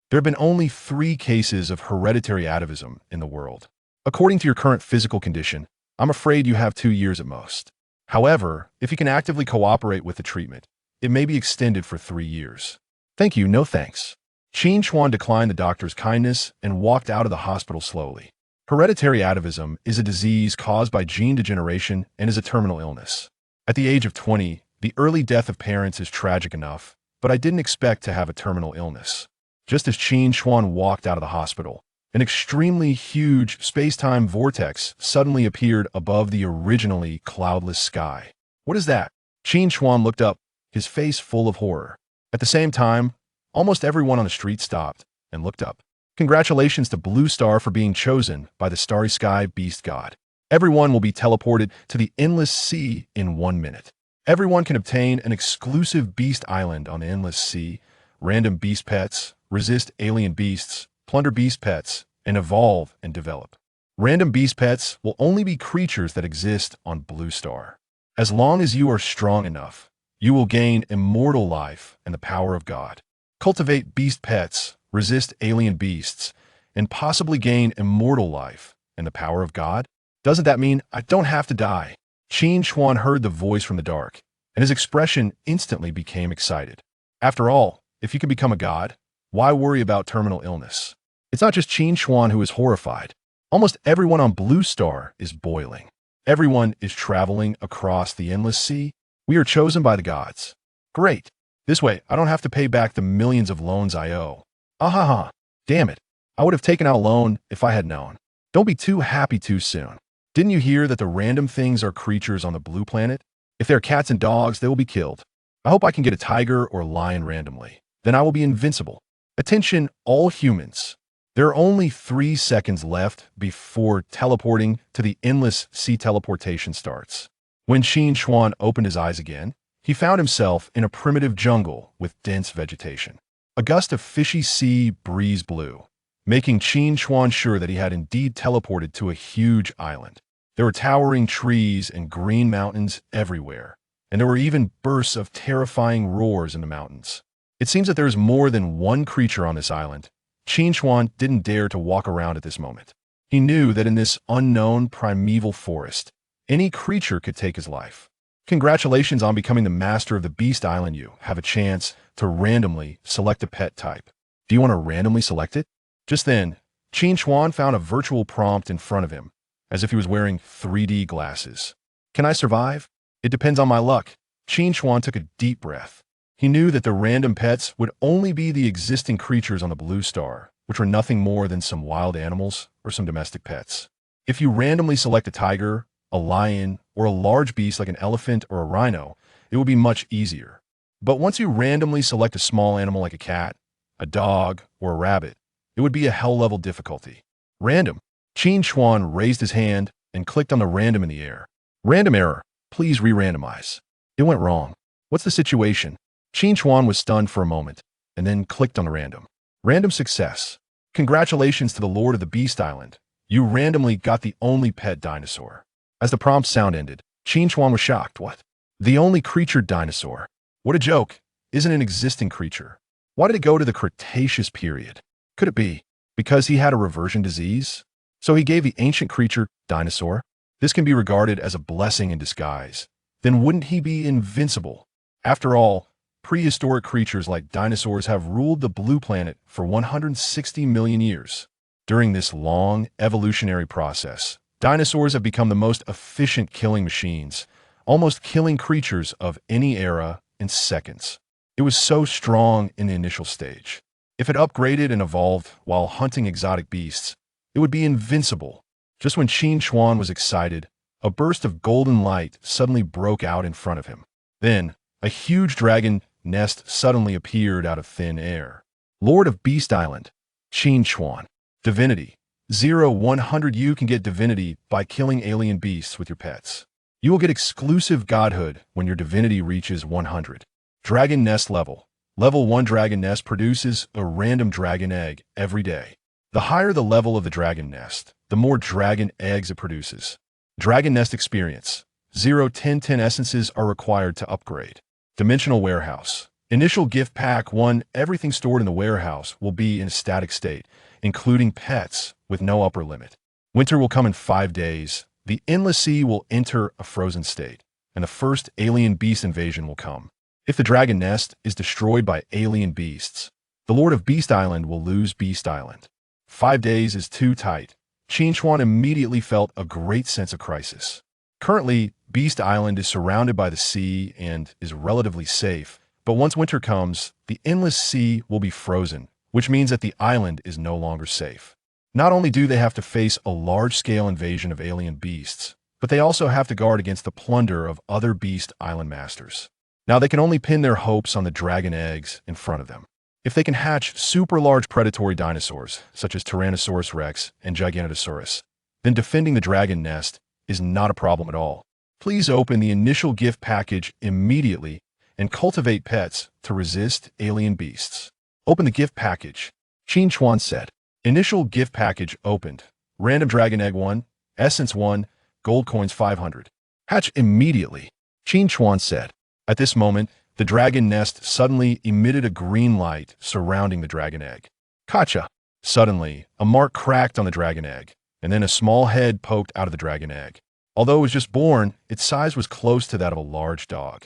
There have been only 3 cases of hereditary atavism in the world. According to your current physical condition, I'm afraid you have 2 years at most. However, if you can actively cooperate with the treatment, it may be extended for 3 years. Thank you, no thanks. Qin Chuan declined the doctor's kindness and walked out of the hospital slowly. Hereditary atavism is a disease caused by gene degeneration and is a terminal illness. At the age of 20, the early death of parents is tragic enough, but I didn't expect to have a terminal illness. Just as Qin Chuan walked out of the hospital, an extremely huge space-time vortex suddenly appeared above the originally cloudless sky. What is that? Qin Chuan looked up, his face full of horror. At the same time, almost everyone on the street stopped and looked up. Congratulations to Blue Star for being chosen by the Starry Sky Beast God. Everyone will be teleported to the Endless Sea in 1 minute. Everyone can obtain an exclusive beast island on the Endless Sea, random beast pets, resist alien beasts, plunder beast pets, and evolve and develop. Random beast pets will only be creatures that exist on Blue Star. As long as you are strong enough, you will gain immortal life and the power of God. Cultivate beast pets, resist alien beasts, and possibly gain immortal life and the power of God? Doesn't that mean I don't have to die? Qin Chuan heard the voice from the dark, and his expression instantly became excited. After all, if you can become a god, why worry about terminal illness? It's not just Qin Chuan who is horrified. Almost everyone on Blue Star is boiling. Everyone is traveling across the Endless Sea. We are chosen by the gods. Great. This way, I don't have to pay back the millions of loans I owe. Ahaha. Damn it. I would have taken out a loan if I had known. Don't be too happy too soon. Didn't you hear that the random things are creatures on the blue planet? If they're cats and dogs, they will be killed. I hope I can get a tiger or lion randomly. Then I will be invincible. Attention, all humans. There are only 3 seconds left before teleporting to the Endless Sea teleportation starts. When Qin Chuan opened his eyes again, he found himself in a primitive jungle with dense vegetation. A gust of fishy sea breeze blew, making Qin Chuan sure that he had indeed teleported to a huge island. There were towering trees and green mountains everywhere, and there were even bursts of terrifying roars in the mountains. It seems that there is more than one creature on this island. Qin Chuan didn't dare to walk around at this moment. He knew that in this unknown primeval forest, any creature could take his life. Congratulations on becoming the master of the Beast Island. You have a chance to randomly select a pet type. Do you want to randomly select it? Just then, Qin Chuan found a virtual prompt in front of him, as if he was wearing 3D glasses. Can I survive? It depends on my luck. Qin Chuan took a deep breath. He knew that the random pets would only be the existing creatures on the Blue Star, which were nothing more than some wild animals or some domestic pets. If you randomly select a tiger, a lion, or a large beast like an elephant or a rhino, it will be much easier. But once you randomly select a small animal like a cat, a dog, or a rabbit, it would be a hell-level difficulty. Random. Qin Chuan raised his hand and clicked on the random in the air. Random error. Please re-randomize. It went wrong. What's the situation? Qin Chuan was stunned for a moment, and then clicked on the random. Random success. Congratulations to the Lord of the Beast Island. You randomly got the only pet dinosaur. As the prompt sound ended, Qin Chuan was shocked. What? The only creature dinosaur? What a joke. Isn't an existing creature. Why did it go to the Cretaceous period? Could it be because he had a reversion disease? So he gave the ancient creature dinosaur? This can be regarded as a blessing in disguise. Then wouldn't he be invincible? After all, prehistoric creatures like dinosaurs have ruled the blue planet for 160 million years. During this long evolutionary process, dinosaurs have become the most efficient killing machines, almost killing creatures of any era in seconds. It was so strong in the initial stage. If it upgraded and evolved while hunting exotic beasts, it would be invincible. Just when Qin Chuan was excited, a burst of golden light suddenly broke out in front of him. Then, a huge dragon nest suddenly appeared out of thin air. Lord of Beast Island, Qin Chuan. Divinity. 0-100. You can get divinity by killing alien beasts with your pets. You will get exclusive godhood when your divinity reaches 100. Dragon nest level. Level 1 dragon nest produces a random dragon egg every day. The higher the level of the dragon nest, the more dragon eggs it produces. Dragon nest experience. 0-10 essences are required to upgrade. Dimensional warehouse. Initial gift pack 1. Everything stored in the warehouse will be in a static state, including pets, with no upper limit. Winter will come in 5 days. The endless sea will enter a frozen state, and the first alien beast invasion will come. If the dragon nest is destroyed by alien beasts, the Lord of Beast Island will lose Beast Island. 5 days is too tight. Qin Chuan immediately felt a great sense of crisis. Currently, Beast Island is surrounded by the sea and is relatively safe, but once winter comes, the endless sea will be frozen, which means that the island is no longer safe. Not only do they have to face a large-scale invasion of alien beasts, but they also have to guard against the plunder of other Beast Island masters. Now they can only pin their hopes on the dragon eggs in front of them. If they can hatch super large predatory dinosaurs, such as Tyrannosaurus rex and Giganotosaurus, then defending the dragon nest is not a problem at all. Please open the initial gift package immediately and cultivate pets to resist alien beasts. Open the gift package. Qin Chuan said. Initial gift package opened. Random dragon egg 1, essence 1, gold coins 500. Hatch immediately, Qin Chuan said. At this moment, the dragon nest suddenly emitted a green light surrounding the dragon egg. Gotcha! Suddenly, a mark cracked on the dragon egg, and then a small head poked out of the dragon egg. Although it was just born, its size was close to that of a large dog.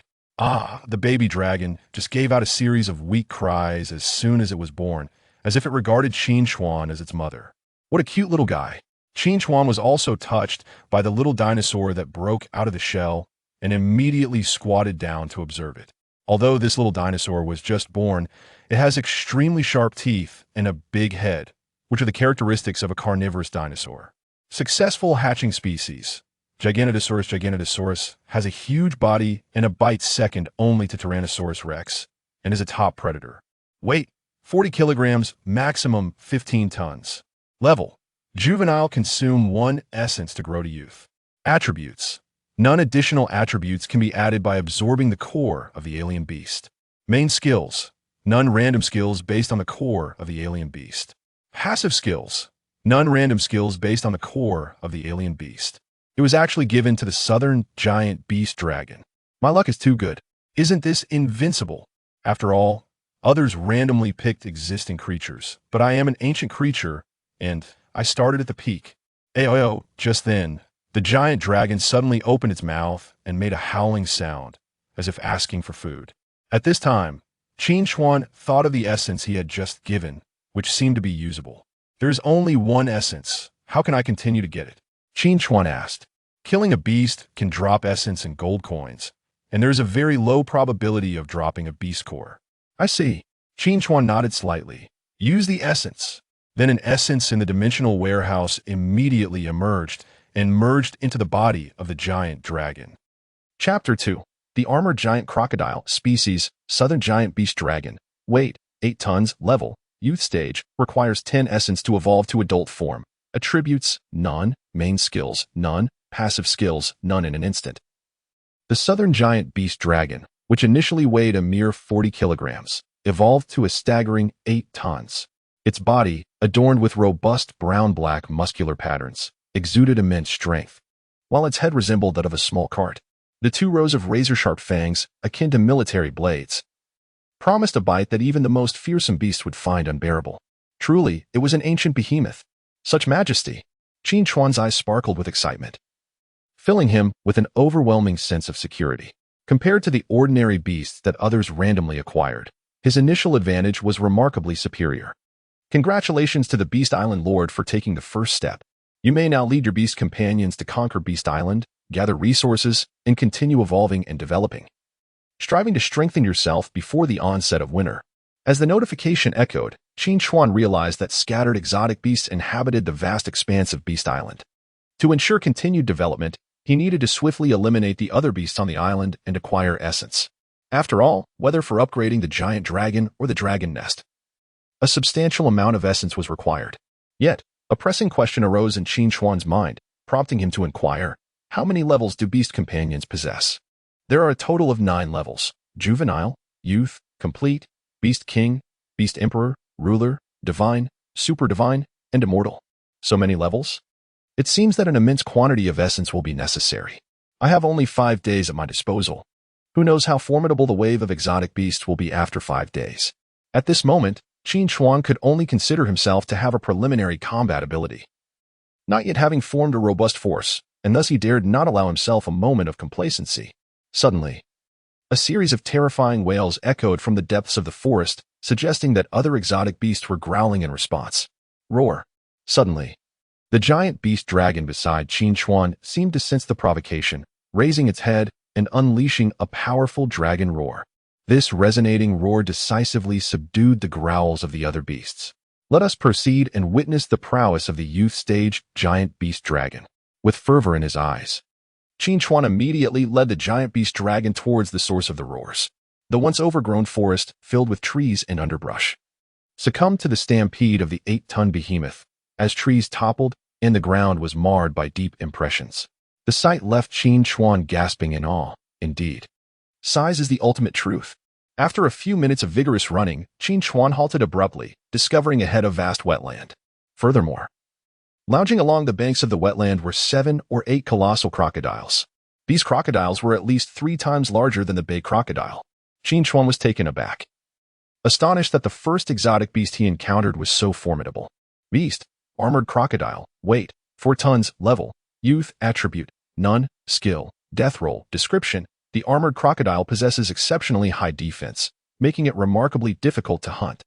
The baby dragon just gave out a series of weak cries as soon as it was born, as if it regarded Qin Chuan as its mother. What a cute little guy. Qin Chuan was also touched by the little dinosaur that broke out of the shell and immediately squatted down to observe it. Although this little dinosaur was just born, it has extremely sharp teeth and a big head, which are the characteristics of a carnivorous dinosaur. Successful hatching species. Giganotosaurus has a huge body and a bite second only to Tyrannosaurus rex, and is a top predator. Weight, 40 kilograms, maximum 15 tons. Level, juvenile, consume 1 essence to grow to youth. Attributes, none additional attributes can be added by absorbing the core of the alien beast. Main skills, none random skills based on the core of the alien beast. Passive skills, none random skills based on the core of the alien beast. It was actually given to the southern giant beast dragon. My luck is too good. Isn't this invincible? After all, others randomly picked existing creatures, but I am an ancient creature, and I started at the peak. Ayo, just then, the giant dragon suddenly opened its mouth and made a howling sound, as if asking for food. At this time, Qin Chuan thought of the essence he had just given, which seemed to be usable. There is only 1 essence. How can I continue to get it? Qin Chuan asked. Killing a beast can drop essence and gold coins, and there is a very low probability of dropping a beast core. I see. Qin Chuan nodded slightly. Use the essence. Then an essence in the dimensional warehouse immediately emerged and merged into the body of the giant dragon. Chapter 2. The armored giant crocodile, species, southern giant beast dragon. Weight, 8 tons, level, youth stage, requires 10 essence to evolve to adult form. Attributes, none. Main skills, none. Passive skills, none in an instant. The southern giant beast dragon, which initially weighed a mere 40 kilograms, evolved to a staggering 8 tons. Its body, adorned with robust brown-black muscular patterns, exuded immense strength, while its head resembled that of a small cart. The 2 rows of razor-sharp fangs, akin to military blades, promised a bite that even the most fearsome beast would find unbearable. Truly, it was an ancient behemoth. Such majesty! Qin Chuan's eyes sparkled with excitement, filling him with an overwhelming sense of security. Compared to the ordinary beasts that others randomly acquired, his initial advantage was remarkably superior. Congratulations to the Beast Island Lord for taking the first step. You may now lead your beast companions to conquer Beast Island, gather resources, and continue evolving and developing, striving to strengthen yourself before the onset of winter. As the notification echoed, Qin Chuan realized that scattered exotic beasts inhabited the vast expanse of Beast Island. To ensure continued development, he needed to swiftly eliminate the other beasts on the island and acquire essence. After all, whether for upgrading the giant dragon or the dragon nest, a substantial amount of essence was required. Yet, a pressing question arose in Qin Chuan's mind, prompting him to inquire, how many levels do beast companions possess? There are a total of 9 levels: juvenile, youth, complete, beast king, beast emperor, ruler, divine, super divine, and immortal. So many levels? It seems that an immense quantity of essence will be necessary. I have only 5 days at my disposal. Who knows how formidable the wave of exotic beasts will be after 5 days. At this moment, Qin Chuan could only consider himself to have a preliminary combat ability, not yet having formed a robust force, and thus he dared not allow himself a moment of complacency. Suddenly, a series of terrifying wails echoed from the depths of the forest, suggesting that other exotic beasts were growling in response. Roar. Suddenly, the giant beast dragon beside Qin Chuan seemed to sense the provocation, raising its head and unleashing a powerful dragon roar. This resonating roar decisively subdued the growls of the other beasts. Let us proceed and witness the prowess of the youth-stage giant beast dragon. With fervor in his eyes, Qin Chuan immediately led the giant beast dragon towards the source of the roars. The once overgrown forest, filled with trees and underbrush, succumbed to the stampede of the 8-ton behemoth, as trees toppled and the ground was marred by deep impressions. The sight left Qin Chuan gasping in awe. Indeed, size is the ultimate truth. After a few minutes of vigorous running, Qin Chuan halted abruptly, discovering ahead a vast wetland. Furthermore, lounging along the banks of the wetland were 7 or 8 colossal crocodiles. These crocodiles were at least 3 times larger than the bay crocodile. Qin Chuan was taken aback, astonished that the first exotic beast he encountered was so formidable. Beast, armored crocodile, weight, 4 tons, level, youth, attribute, none, skill, death roll, description. The armored crocodile possesses exceptionally high defense, making it remarkably difficult to hunt.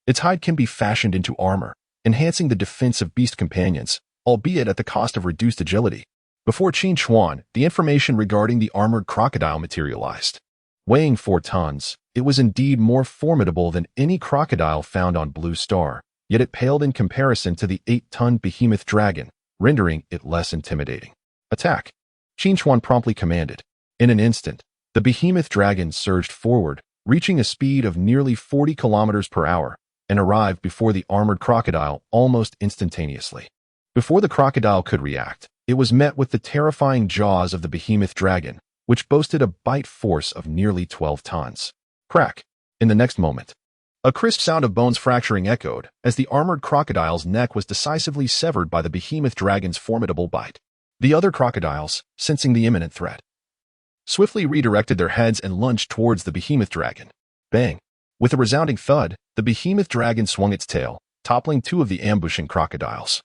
Its hide can be fashioned into armor, enhancing the defense of beast companions, albeit at the cost of reduced agility. Before Qin Chuan, the information regarding the armored crocodile materialized. Weighing 4 tons, it was indeed more formidable than any crocodile found on Blue Star, yet it paled in comparison to the 8-ton behemoth dragon, rendering it less intimidating. Attack! Qin Chuan promptly commanded. In an instant, the behemoth dragon surged forward, reaching a speed of nearly 40 kilometers per hour, and arrived before the armored crocodile almost instantaneously. Before the crocodile could react, it was met with the terrifying jaws of the behemoth dragon, which boasted a bite force of nearly 12 tons. Crack! In the next moment, a crisp sound of bones fracturing echoed as the armored crocodile's neck was decisively severed by the behemoth dragon's formidable bite. The other crocodiles, sensing the imminent threat, swiftly redirected their heads and lunged towards the behemoth dragon. Bang! With a resounding thud, the behemoth dragon swung its tail, toppling 2 of the ambushing crocodiles,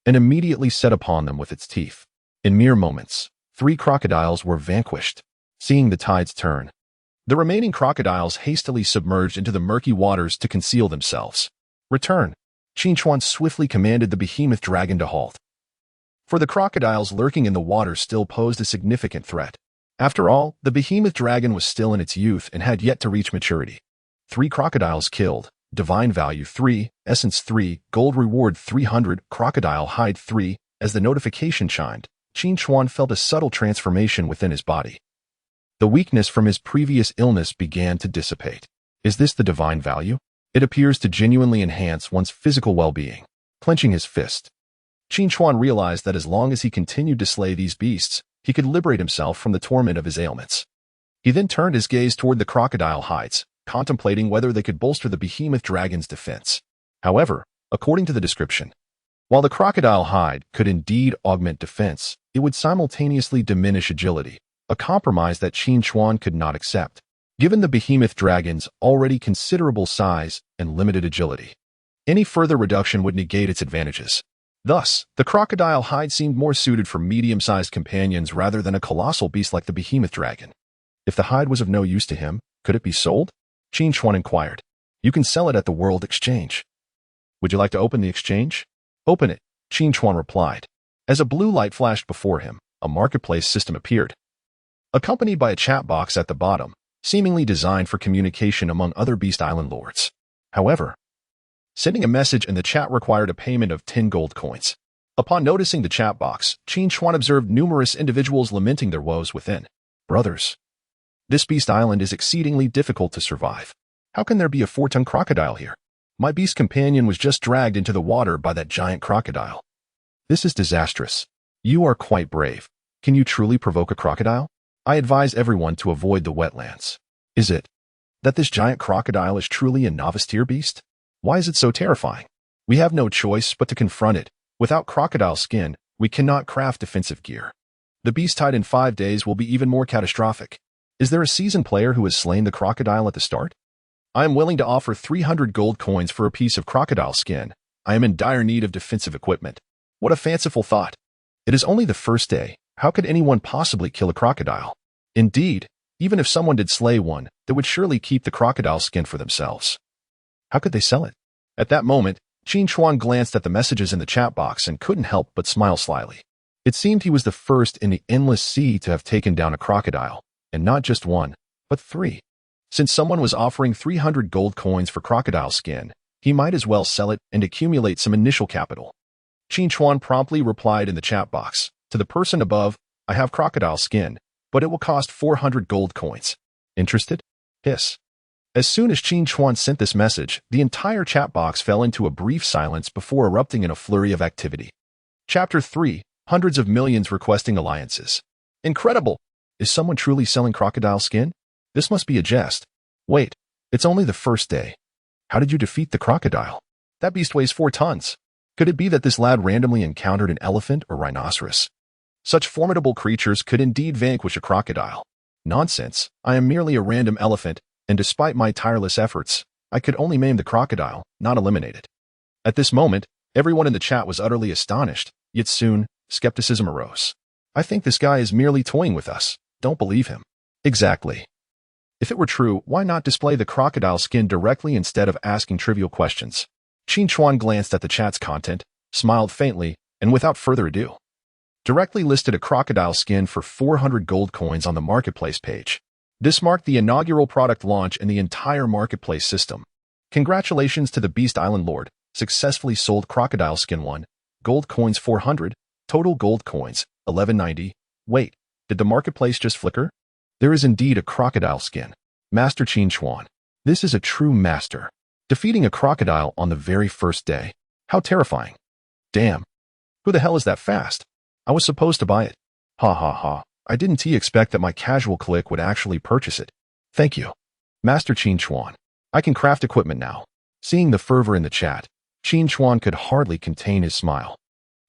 and immediately set upon them with its teeth. In mere moments, 3 crocodiles were vanquished. Seeing the tides turn, the remaining crocodiles hastily submerged into the murky waters to conceal themselves. Return! Qin Chuan swiftly commanded the behemoth dragon to halt, for the crocodiles lurking in the water still posed a significant threat. After all, the behemoth dragon was still in its youth and had yet to reach maturity. 3 crocodiles killed, divine value 3, essence 3, gold reward 300, crocodile hide 3. As the notification chimed, Qin Chuan felt a subtle transformation within his body. The weakness from his previous illness began to dissipate. Is this the divine value? It appears to genuinely enhance one's physical well-being. Clenching his fist, Qin Chuan realized that as long as he continued to slay these beasts, he could liberate himself from the torment of his ailments. He then turned his gaze toward the crocodile hides, contemplating whether they could bolster the behemoth dragon's defense. However, according to the description, while the crocodile hide could indeed augment defense, it would simultaneously diminish agility, a compromise that Qin Chuan could not accept, given the behemoth dragon's already considerable size and limited agility. Any further reduction would negate its advantages. Thus, the crocodile hide seemed more suited for medium-sized companions rather than a colossal beast like the behemoth dragon. If the hide was of no use to him, could it be sold? Qin Chuan inquired. You can sell it at the World Exchange. Would you like to open the exchange? Open it, Qin Chuan replied. As a blue light flashed before him, a marketplace system appeared, accompanied by a chat box at the bottom, seemingly designed for communication among other Beast Island lords. However, sending a message in the chat required a payment of 10 gold coins. Upon noticing the chat box, Qin Chuan observed numerous individuals lamenting their woes within. Brothers, this Beast Island is exceedingly difficult to survive. How can there be a 4-ton crocodile here? My beast companion was just dragged into the water by that giant crocodile. This is disastrous. You are quite brave. Can you truly provoke a crocodile? I advise everyone to avoid the wetlands. Is it that this giant crocodile is truly a novice tier beast? Why is it so terrifying? We have no choice but to confront it. Without crocodile skin, we cannot craft defensive gear. The beast tide in 5 days will be even more catastrophic. Is there a seasoned player who has slain the crocodile at the start? I am willing to offer 300 gold coins for a piece of crocodile skin. I am in dire need of defensive equipment. What a fanciful thought. It is only the first day. How could anyone possibly kill a crocodile? Indeed, even if someone did slay one, they would surely keep the crocodile skin for themselves. How could they sell it? At that moment, Qin Chuan glanced at the messages in the chat box and couldn't help but smile slyly. It seemed he was the first in the endless sea to have taken down a crocodile, and not just one, but 3. Since someone was offering 300 gold coins for crocodile skin, he might as well sell it and accumulate some initial capital. Qin Chuan promptly replied in the chat box, "To the person above, I have crocodile skin, but it will cost 400 gold coins. Interested?" Hiss. As soon as Qin Chuan sent this message, the entire chat box fell into a brief silence before erupting in a flurry of activity. Chapter 3. Hundreds of millions requesting alliances. Incredible! Is someone truly selling crocodile skin? This must be a jest. Wait, it's only the first day. How did you defeat the crocodile? That beast weighs 4 tons. Could it be that this lad randomly encountered an elephant or rhinoceros? Such formidable creatures could indeed vanquish a crocodile. Nonsense, I am merely a random elephant, and despite my tireless efforts, I could only maim the crocodile, not eliminate it. At this moment, everyone in the chat was utterly astonished, yet soon, skepticism arose. I think this guy is merely toying with us. Don't believe him. Exactly. If it were true, why not display the crocodile skin directly instead of asking trivial questions? Qin Chuan glanced at the chat's content, smiled faintly, and without further ado, directly listed a crocodile skin for 400 gold coins on the marketplace page. This marked the inaugural product launch in the entire marketplace system. Congratulations to the Beast Island Lord, successfully sold crocodile skin 1, gold coins 400, total gold coins, 1190. Wait, did the marketplace just flicker? There is indeed a crocodile skin. Master Qin Chuan. This is a true master. Defeating a crocodile on the very first day. How terrifying. Damn. Who the hell is that fast? I was supposed to buy it. Ha ha ha. I didn't expect that my casual clique would actually purchase it. Thank you. Master Qin Chuan. I can craft equipment now. Seeing the fervor in the chat, Qin Chuan could hardly contain his smile.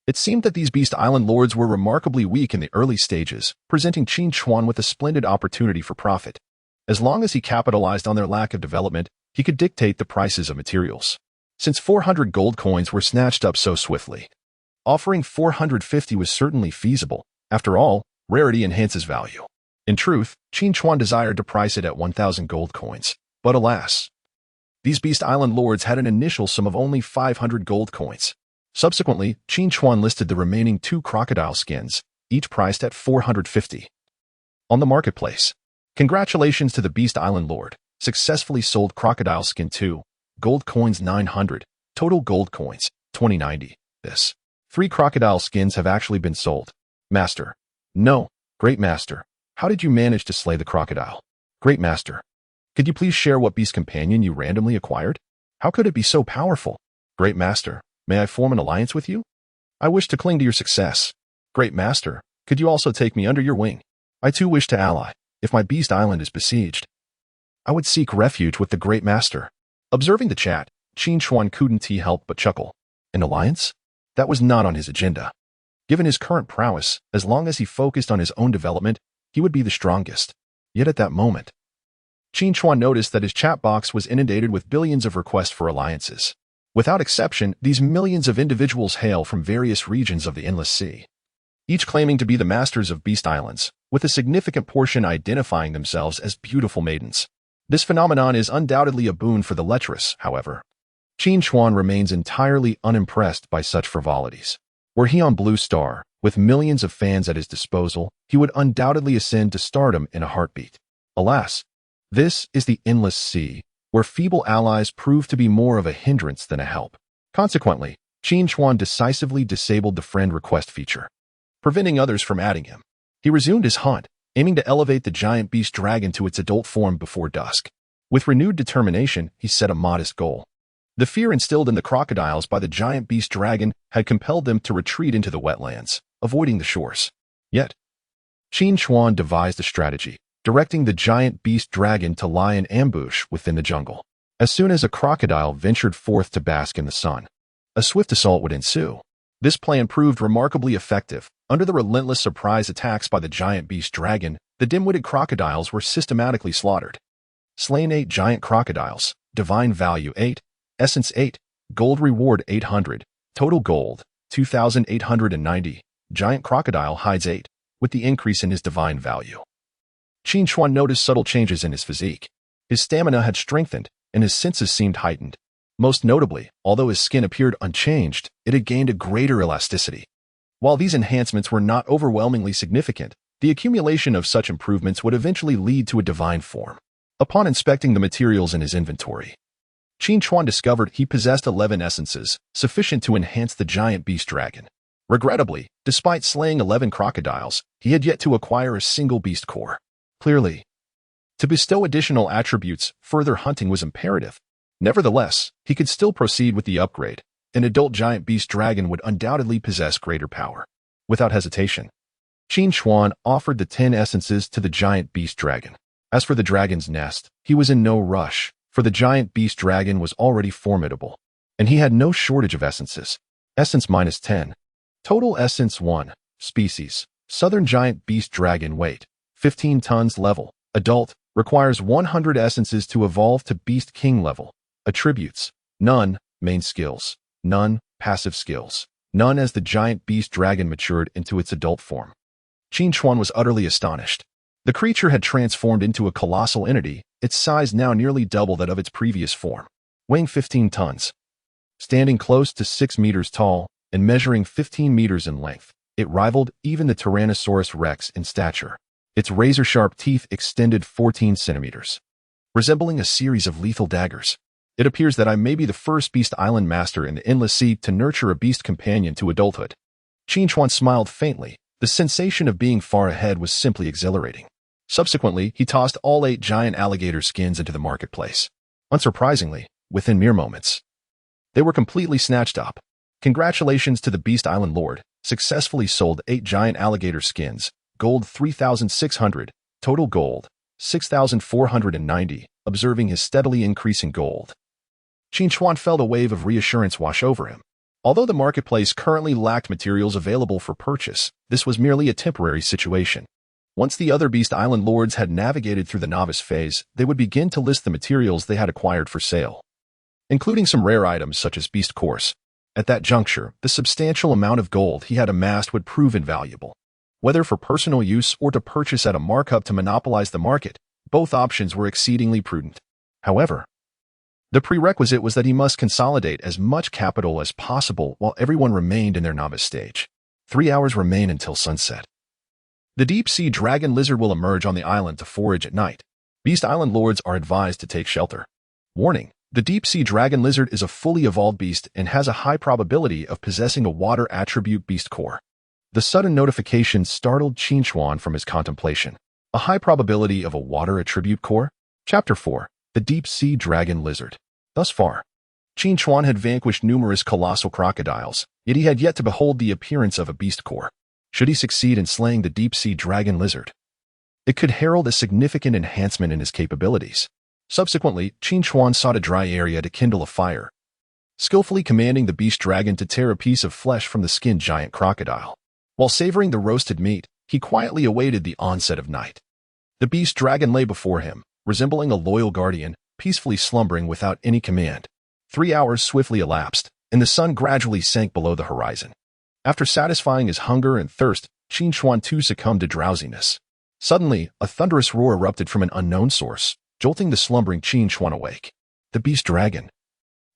It seemed that these Beast Island lords were remarkably weak in the early stages, presenting Qin Chuan with a splendid opportunity for profit. As long as he capitalized on their lack of development, he could dictate the prices of materials. Since 400 gold coins were snatched up so swiftly, offering 450 was certainly feasible. After all, rarity enhances value. In truth, Qin Chuan desired to price it at 1,000 gold coins. But alas, these Beast Island lords had an initial sum of only 500 gold coins. Subsequently, Qin Chuan listed the remaining 2 crocodile skins, each priced at 450. On the marketplace. Congratulations to the Beast Island Lord, successfully sold crocodile skin 2, gold coins 900, total gold coins, 2090. This. 3 crocodile skins have actually been sold. Master. No, Great Master. How did you manage to slay the crocodile? Great Master. Could you please share what beast companion you randomly acquired? How could it be so powerful? Great Master. May I form an alliance with you? I wish to cling to your success. Great Master. Could you also take me under your wing? I too wish to ally. If my Beast Island is besieged, I would seek refuge with the Great Master. Observing the chat, Qin Chuan couldn't help but chuckle. An alliance? That was not on his agenda. Given his current prowess, as long as he focused on his own development, he would be the strongest. Yet at that moment, Qin Chuan noticed that his chat box was inundated with billions of requests for alliances. Without exception, these millions of individuals hail from various regions of the Endless Sea, each claiming to be the masters of Beast Islands, with a significant portion identifying themselves as beautiful maidens. This phenomenon is undoubtedly a boon for the lecherous, however. Qin Chuan remains entirely unimpressed by such frivolities. Were he on Blue Star, with millions of fans at his disposal, he would undoubtedly ascend to stardom in a heartbeat. Alas, this is the Endless Sea, where feeble allies prove to be more of a hindrance than a help. Consequently, Qin Chuan decisively disabled the friend request feature, preventing others from adding him. He resumed his hunt, aiming to elevate the giant beast dragon to its adult form before dusk. With renewed determination, he set a modest goal. The fear instilled in the crocodiles by the giant beast dragon had compelled them to retreat into the wetlands, avoiding the shores. Yet, Qin Chuan devised a strategy, directing the giant beast dragon to lie in ambush within the jungle. As soon as a crocodile ventured forth to bask in the sun, a swift assault would ensue. This plan proved remarkably effective. Under the relentless surprise attacks by the giant beast dragon, The dim-witted crocodiles were systematically slaughtered. Slain 8 giant crocodiles, divine value 8, essence 8, gold reward 800, total gold 2,890, giant crocodile hides 8, with the increase in his divine value. Qin Chuan noticed subtle changes in his physique. His stamina had strengthened, and his senses seemed heightened. Most notably, although his skin appeared unchanged, it had gained a greater elasticity. While these enhancements were not overwhelmingly significant, the accumulation of such improvements would eventually lead to a divine form. Upon inspecting the materials in his inventory, Qin Chuan discovered he possessed 11 essences, sufficient to enhance the giant beast dragon. Regrettably, despite slaying 11 crocodiles, he had yet to acquire a single beast core. Clearly, to bestow additional attributes, further hunting was imperative. Nevertheless, he could still proceed with the upgrade. An adult giant beast dragon would undoubtedly possess greater power. Without hesitation, Qin Chuan offered the 10 essences to the giant beast dragon. As for the dragon's nest, he was in no rush, for the giant beast dragon was already formidable, and he had no shortage of essences. Essence minus 10. Total essence 1. Species. Southern giant beast dragon weight. 15 tons level. Adult. Requires 100 essences to evolve to beast king level. Attributes. None. Main skills. None. Passive skills. None as the giant beast dragon matured into its adult form. Qin Chuan was utterly astonished. The creature had transformed into a colossal entity, its size now nearly double that of its previous form. Weighing 15 tons. Standing close to 6 meters tall and measuring 15 meters in length, it rivaled even the Tyrannosaurus rex in stature. Its razor-sharp teeth extended 14 centimeters, resembling a series of lethal daggers. It appears that I may be the first Beast Island master in the Endless Sea to nurture a beast companion to adulthood. Qin Chuan smiled faintly. The sensation of being far ahead was simply exhilarating. Subsequently, he tossed all 8 giant alligator skins into the marketplace. Unsurprisingly, within mere moments, they were completely snatched up. Congratulations to the Beast Island Lord, successfully sold 8 giant alligator skins, gold 3,600, total gold 6,490, observing his steadily increasing gold. Qin Chuan felt a wave of reassurance wash over him. Although the marketplace currently lacked materials available for purchase, this was merely a temporary situation. Once the other Beast Island lords had navigated through the novice phase, they would begin to list the materials they had acquired for sale, including some rare items such as beast cores. At that juncture, the substantial amount of gold he had amassed would prove invaluable. Whether for personal use or to purchase at a markup to monopolize the market, both options were exceedingly prudent. However, the prerequisite was that he must consolidate as much capital as possible while everyone remained in their novice stage. 3 hours remain until sunset. The deep-sea dragon lizard will emerge on the island to forage at night. Beast Island lords are advised to take shelter. Warning: the deep-sea dragon lizard is a fully evolved beast and has a high probability of possessing a water attribute beast core. The sudden notification startled Qin Chuan from his contemplation. A high probability of a water attribute core? Chapter 4. The Deep-Sea Dragon Lizard. Thus far, Qin Chuan had vanquished numerous colossal crocodiles, yet he had yet to behold the appearance of a beast core. Should he succeed in slaying the deep-sea dragon lizard, it could herald a significant enhancement in his capabilities. Subsequently, Qin Chuan sought a dry area to kindle a fire, skillfully commanding the beast dragon to tear a piece of flesh from the skinned giant crocodile. While savoring the roasted meat, he quietly awaited the onset of night. The beast dragon lay before him, resembling a loyal guardian, peacefully slumbering without any command. 3 hours swiftly elapsed, and the sun gradually sank below the horizon. After satisfying his hunger and thirst, Qin Chuan too succumbed to drowsiness. Suddenly, a thunderous roar erupted from an unknown source, jolting the slumbering Qin Chuan awake. The beast dragon,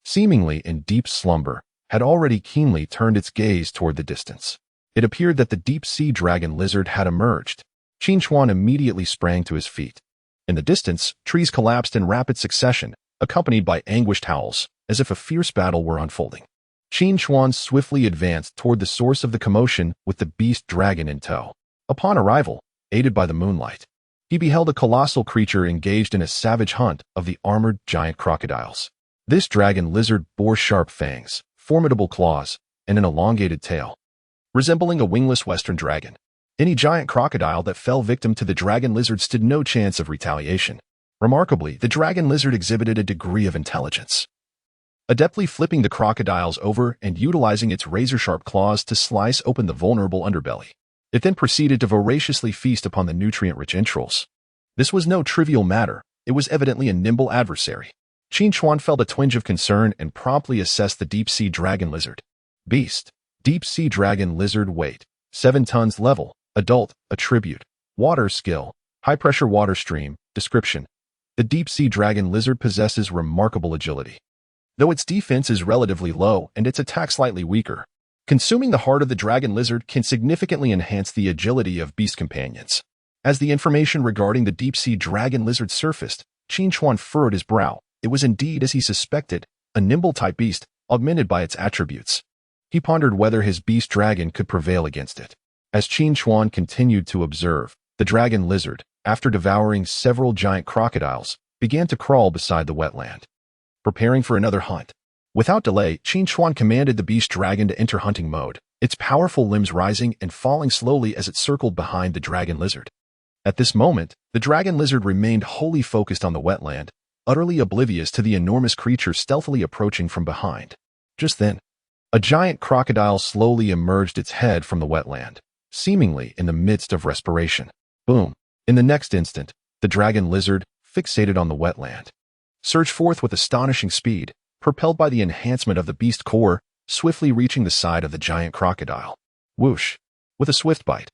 seemingly in deep slumber, had already keenly turned its gaze toward the distance. It appeared that the deep-sea dragon lizard had emerged. Qin Chuan immediately sprang to his feet. In the distance, trees collapsed in rapid succession, accompanied by anguished howls, as if a fierce battle were unfolding. Qin Chuan swiftly advanced toward the source of the commotion with the beast dragon in tow. Upon arrival, aided by the moonlight, he beheld a colossal creature engaged in a savage hunt of the armored giant crocodiles. This dragon lizard bore sharp fangs, formidable claws, and an elongated tail, resembling a wingless western dragon. Any giant crocodile that fell victim to the dragon lizard stood no chance of retaliation. Remarkably, the dragon lizard exhibited a degree of intelligence, adeptly flipping the crocodiles over and utilizing its razor-sharp claws to slice open the vulnerable underbelly. It then proceeded to voraciously feast upon the nutrient-rich entrails. This was no trivial matter. It was evidently a nimble adversary. Qin Chuan felt a twinge of concern and promptly assessed the deep-sea dragon lizard. Beast. Deep-sea dragon lizard weight. 7 tons level. Adult. Attribute. Water skill. High-pressure water stream. Description. The deep-sea dragon lizard possesses remarkable agility. Though its defense is relatively low and its attack slightly weaker, consuming the heart of the dragon lizard can significantly enhance the agility of beast companions. As the information regarding the deep-sea dragon lizard surfaced, Qin Chuan furrowed his brow. It was indeed, as he suspected, a nimble-type beast, augmented by its attributes. He pondered whether his beast dragon could prevail against it. As Qin Chuan continued to observe, the dragon lizard, after devouring several giant crocodiles, began to crawl beside the wetland, preparing for another hunt. Without delay, Qin Chuan commanded the beast dragon to enter hunting mode, its powerful limbs rising and falling slowly as it circled behind the dragon lizard. At this moment, the dragon lizard remained wholly focused on the wetland, utterly oblivious to the enormous creature stealthily approaching from behind. Just then, a giant crocodile slowly emerged its head from the wetland, seemingly in the midst of respiration. Boom! In the next instant, the dragon lizard, fixated on the wetland, surged forth with astonishing speed, propelled by the enhancement of the beast core, swiftly reaching the side of the giant crocodile. Whoosh! With a swift bite,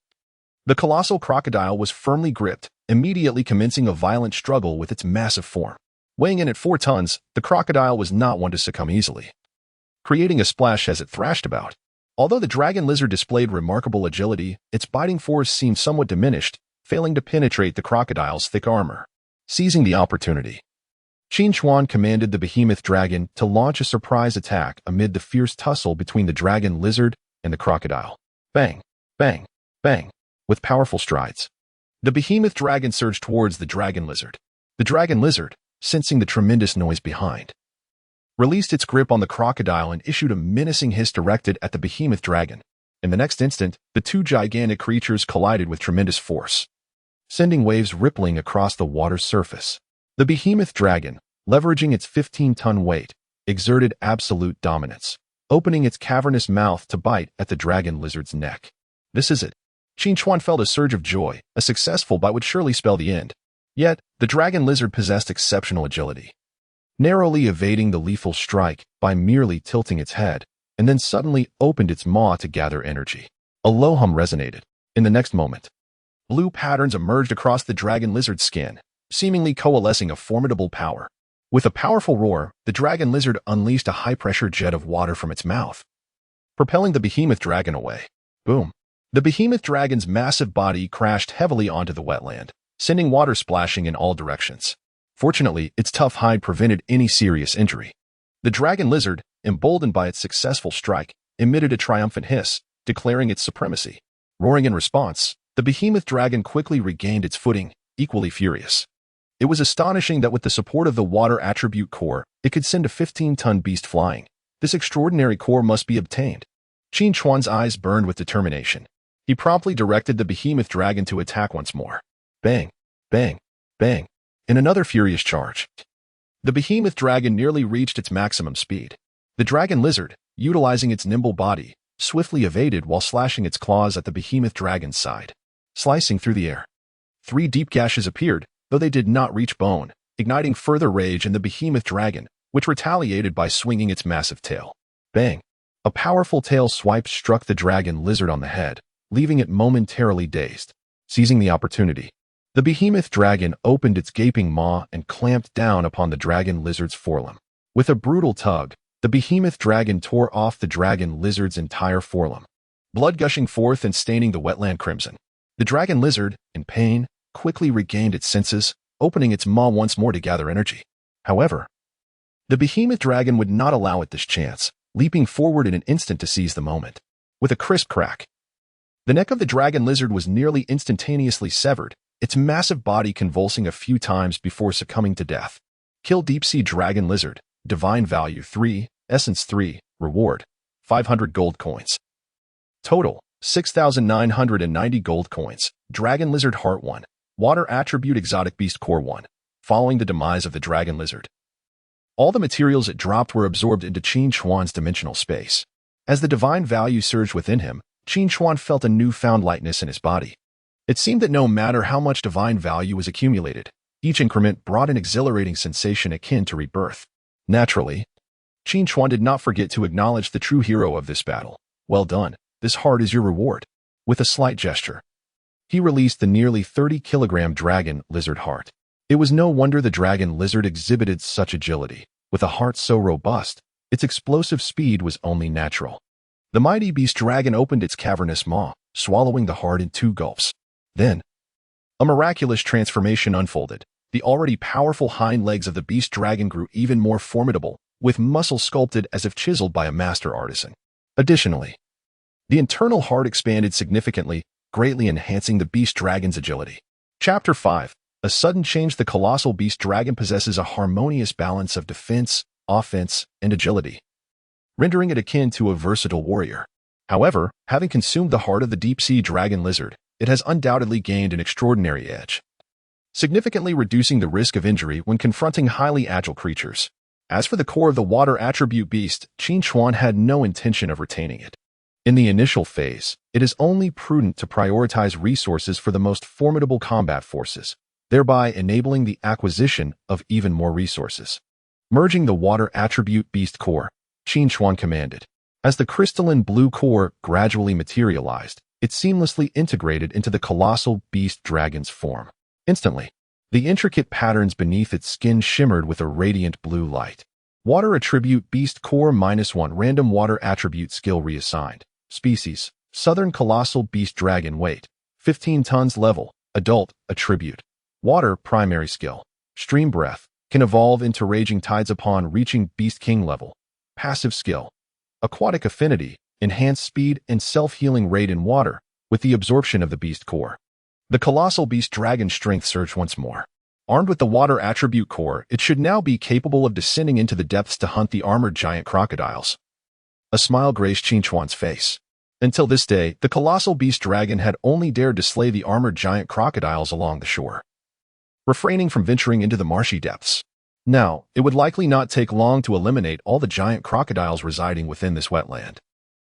the colossal crocodile was firmly gripped, immediately commencing a violent struggle with its massive form. Weighing in at 4 tons, the crocodile was not one to succumb easily, creating a splash as it thrashed about. Although the dragon lizard displayed remarkable agility, its biting force seemed somewhat diminished, failing to penetrate the crocodile's thick armor. Seizing the opportunity, Qin Chuan commanded the behemoth dragon to launch a surprise attack amid the fierce tussle between the dragon lizard and the crocodile. Bang! Bang! Bang! With powerful strides, the behemoth dragon surged towards the dragon lizard. The dragon lizard, sensing the tremendous noise behind, released its grip on the crocodile and issued a menacing hiss directed at the behemoth dragon. In the next instant, the two gigantic creatures collided with tremendous force, sending waves rippling across the water's surface. The behemoth dragon, leveraging its 15-ton weight, exerted absolute dominance, opening its cavernous mouth to bite at the dragon lizard's neck. This is it. Qin Chuan felt a surge of joy. A successful bite would surely spell the end. Yet, the dragon lizard possessed exceptional agility, narrowly evading the lethal strike by merely tilting its head, and then suddenly opened its maw to gather energy. A low hum resonated. In the next moment, blue patterns emerged across the dragon lizard's skin, seemingly coalescing a formidable power. With a powerful roar, the dragon lizard unleashed a high-pressure jet of water from its mouth, propelling the behemoth dragon away. Boom! The behemoth dragon's massive body crashed heavily onto the wetland, sending water splashing in all directions. Fortunately, its tough hide prevented any serious injury. The dragon lizard, emboldened by its successful strike, emitted a triumphant hiss, declaring its supremacy. Roaring in response, the behemoth dragon quickly regained its footing, equally furious. It was astonishing that with the support of the water attribute core, it could send a 15-ton beast flying. This extraordinary core must be obtained. Qin Chuan's eyes burned with determination. He promptly directed the behemoth dragon to attack once more. Bang! Bang! Bang! In another furious charge, the behemoth dragon nearly reached its maximum speed. The dragon lizard, utilizing its nimble body, swiftly evaded while slashing its claws at the behemoth dragon's side, slicing through the air. 3 deep gashes appeared, though they did not reach bone, igniting further rage in the behemoth dragon, which retaliated by swinging its massive tail. Bang! A powerful tail swipe struck the dragon lizard on the head, leaving it momentarily dazed. Seizing the opportunity, the behemoth dragon opened its gaping maw and clamped down upon the dragon lizard's forelimb. With a brutal tug, the behemoth dragon tore off the dragon lizard's entire forelimb, blood gushing forth and staining the wetland crimson. The dragon lizard, in pain, quickly regained its senses, opening its maw once more to gather energy. However, the behemoth dragon would not allow it this chance, leaping forward in an instant to seize the moment. With a crisp crack, the neck of the dragon lizard was nearly instantaneously severed, its massive body convulsing a few times before succumbing to death. Kill deep-sea dragon lizard. Divine value 3, essence 3, reward 500 gold coins. Total 6,990 gold coins. Dragon lizard heart 1. Water attribute exotic beast core 1. Following the demise of the dragon lizard, all the materials it dropped were absorbed into Qin Chuan's dimensional space. As the divine value surged within him, Qin Chuan felt a newfound lightness in his body. It seemed that no matter how much divine value was accumulated, each increment brought an exhilarating sensation akin to rebirth. Naturally, Qin Chuan did not forget to acknowledge the true hero of this battle. Well done. This heart is your reward. With a slight gesture, he released the nearly 30-kilogram dragon lizard heart. It was no wonder the dragon lizard exhibited such agility. With a heart so robust, its explosive speed was only natural. The mighty beast dragon opened its cavernous maw, swallowing the heart in 2 gulps. Then, a miraculous transformation unfolded. The already powerful hind legs of the beast dragon grew even more formidable, with muscles sculpted as if chiseled by a master artisan. Additionally, the internal heart expanded significantly, greatly enhancing the beast dragon's agility. Chapter 5. A sudden change. The colossal beast dragon possesses a harmonious balance of defense, offense, and agility, rendering it akin to a versatile warrior. However, having consumed the heart of the deep-sea dragon lizard, it has undoubtedly gained an extraordinary edge, significantly reducing the risk of injury when confronting highly agile creatures. As for the core of the water attribute beast, Qin Chuan had no intention of retaining it. In the initial phase, it is only prudent to prioritize resources for the most formidable combat forces, thereby enabling the acquisition of even more resources. Merging the water attribute beast core, Qin Chuan commanded. As the crystalline blue core gradually materialized, it seamlessly integrated into the colossal beast dragon's form. Instantly, the intricate patterns beneath its skin shimmered with a radiant blue light. Water attribute beast core -1 random water attribute skill reassigned. Species: Southern colossal beast dragon. Weight: 15 tons. Level: adult. Attribute: water. Primary skill: stream breath. Can evolve into raging tides upon reaching beast king level. Passive skill: aquatic affinity. Enhanced speed and self-healing rate in water with the absorption of the beast core. The colossal beast dragon's strength surged once more. Armed with the water attribute core, it should now be capable of descending into the depths to hunt the armored giant crocodiles. A smile graced Qin Chuan's face. Until this day, the colossal beast dragon had only dared to slay the armored giant crocodiles along the shore, refraining from venturing into the marshy depths. Now, it would likely not take long to eliminate all the giant crocodiles residing within this wetland.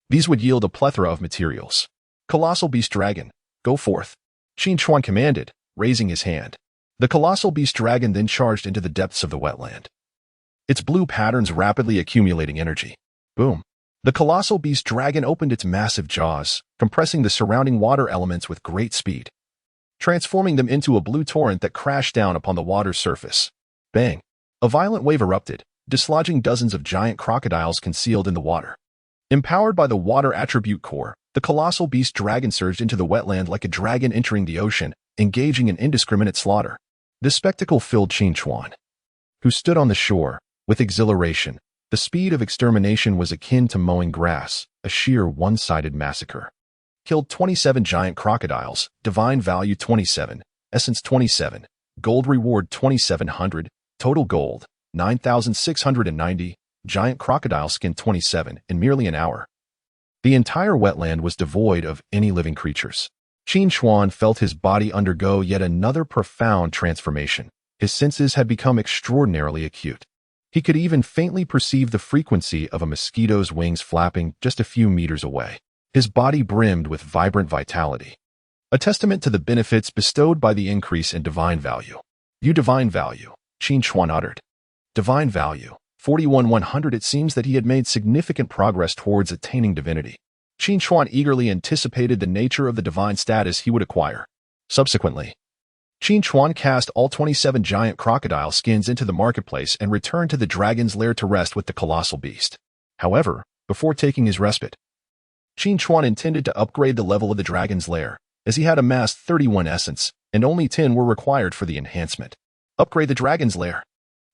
These would yield a plethora of materials. Colossal beast dragon, go forth, Qin Chuan commanded, raising his hand. The colossal beast dragon then charged into the depths of the wetland, its blue patterns rapidly accumulating energy. Boom. The colossal beast dragon opened its massive jaws, compressing the surrounding water elements with great speed, transforming them into a blue torrent that crashed down upon the water's surface. Bang! A violent wave erupted, dislodging dozens of giant crocodiles concealed in the water. Empowered by the water attribute core, the colossal beast dragon surged into the wetland like a dragon entering the ocean, engaging in indiscriminate slaughter. This spectacle filled Qin Chuan, who stood on the shore, with exhilaration. The speed of extermination was akin to mowing grass, a sheer one-sided massacre. Killed 27 giant crocodiles, divine value 27, essence 27, gold reward 2,700, total gold 9,690, giant crocodile skin 27 in merely an hour. The entire wetland was devoid of any living creatures. Qin Chuan felt his body undergo yet another profound transformation. His senses had become extraordinarily acute. He could even faintly perceive the frequency of a mosquito's wings flapping just a few meters away. His body brimmed with vibrant vitality, a testament to the benefits bestowed by the increase in divine value. You divine value, Qin Chuan uttered. Divine value, 41,100. It seems that he had made significant progress towards attaining divinity. Qin Chuan eagerly anticipated the nature of the divine status he would acquire. Subsequently, Qin Chuan cast all 27 giant crocodile skins into the marketplace and returned to the dragon's lair to rest with the colossal beast. However, before taking his respite, Qin Chuan intended to upgrade the level of the dragon's lair, as he had amassed 31 essence, and only 10 were required for the enhancement. Upgrade the dragon's lair,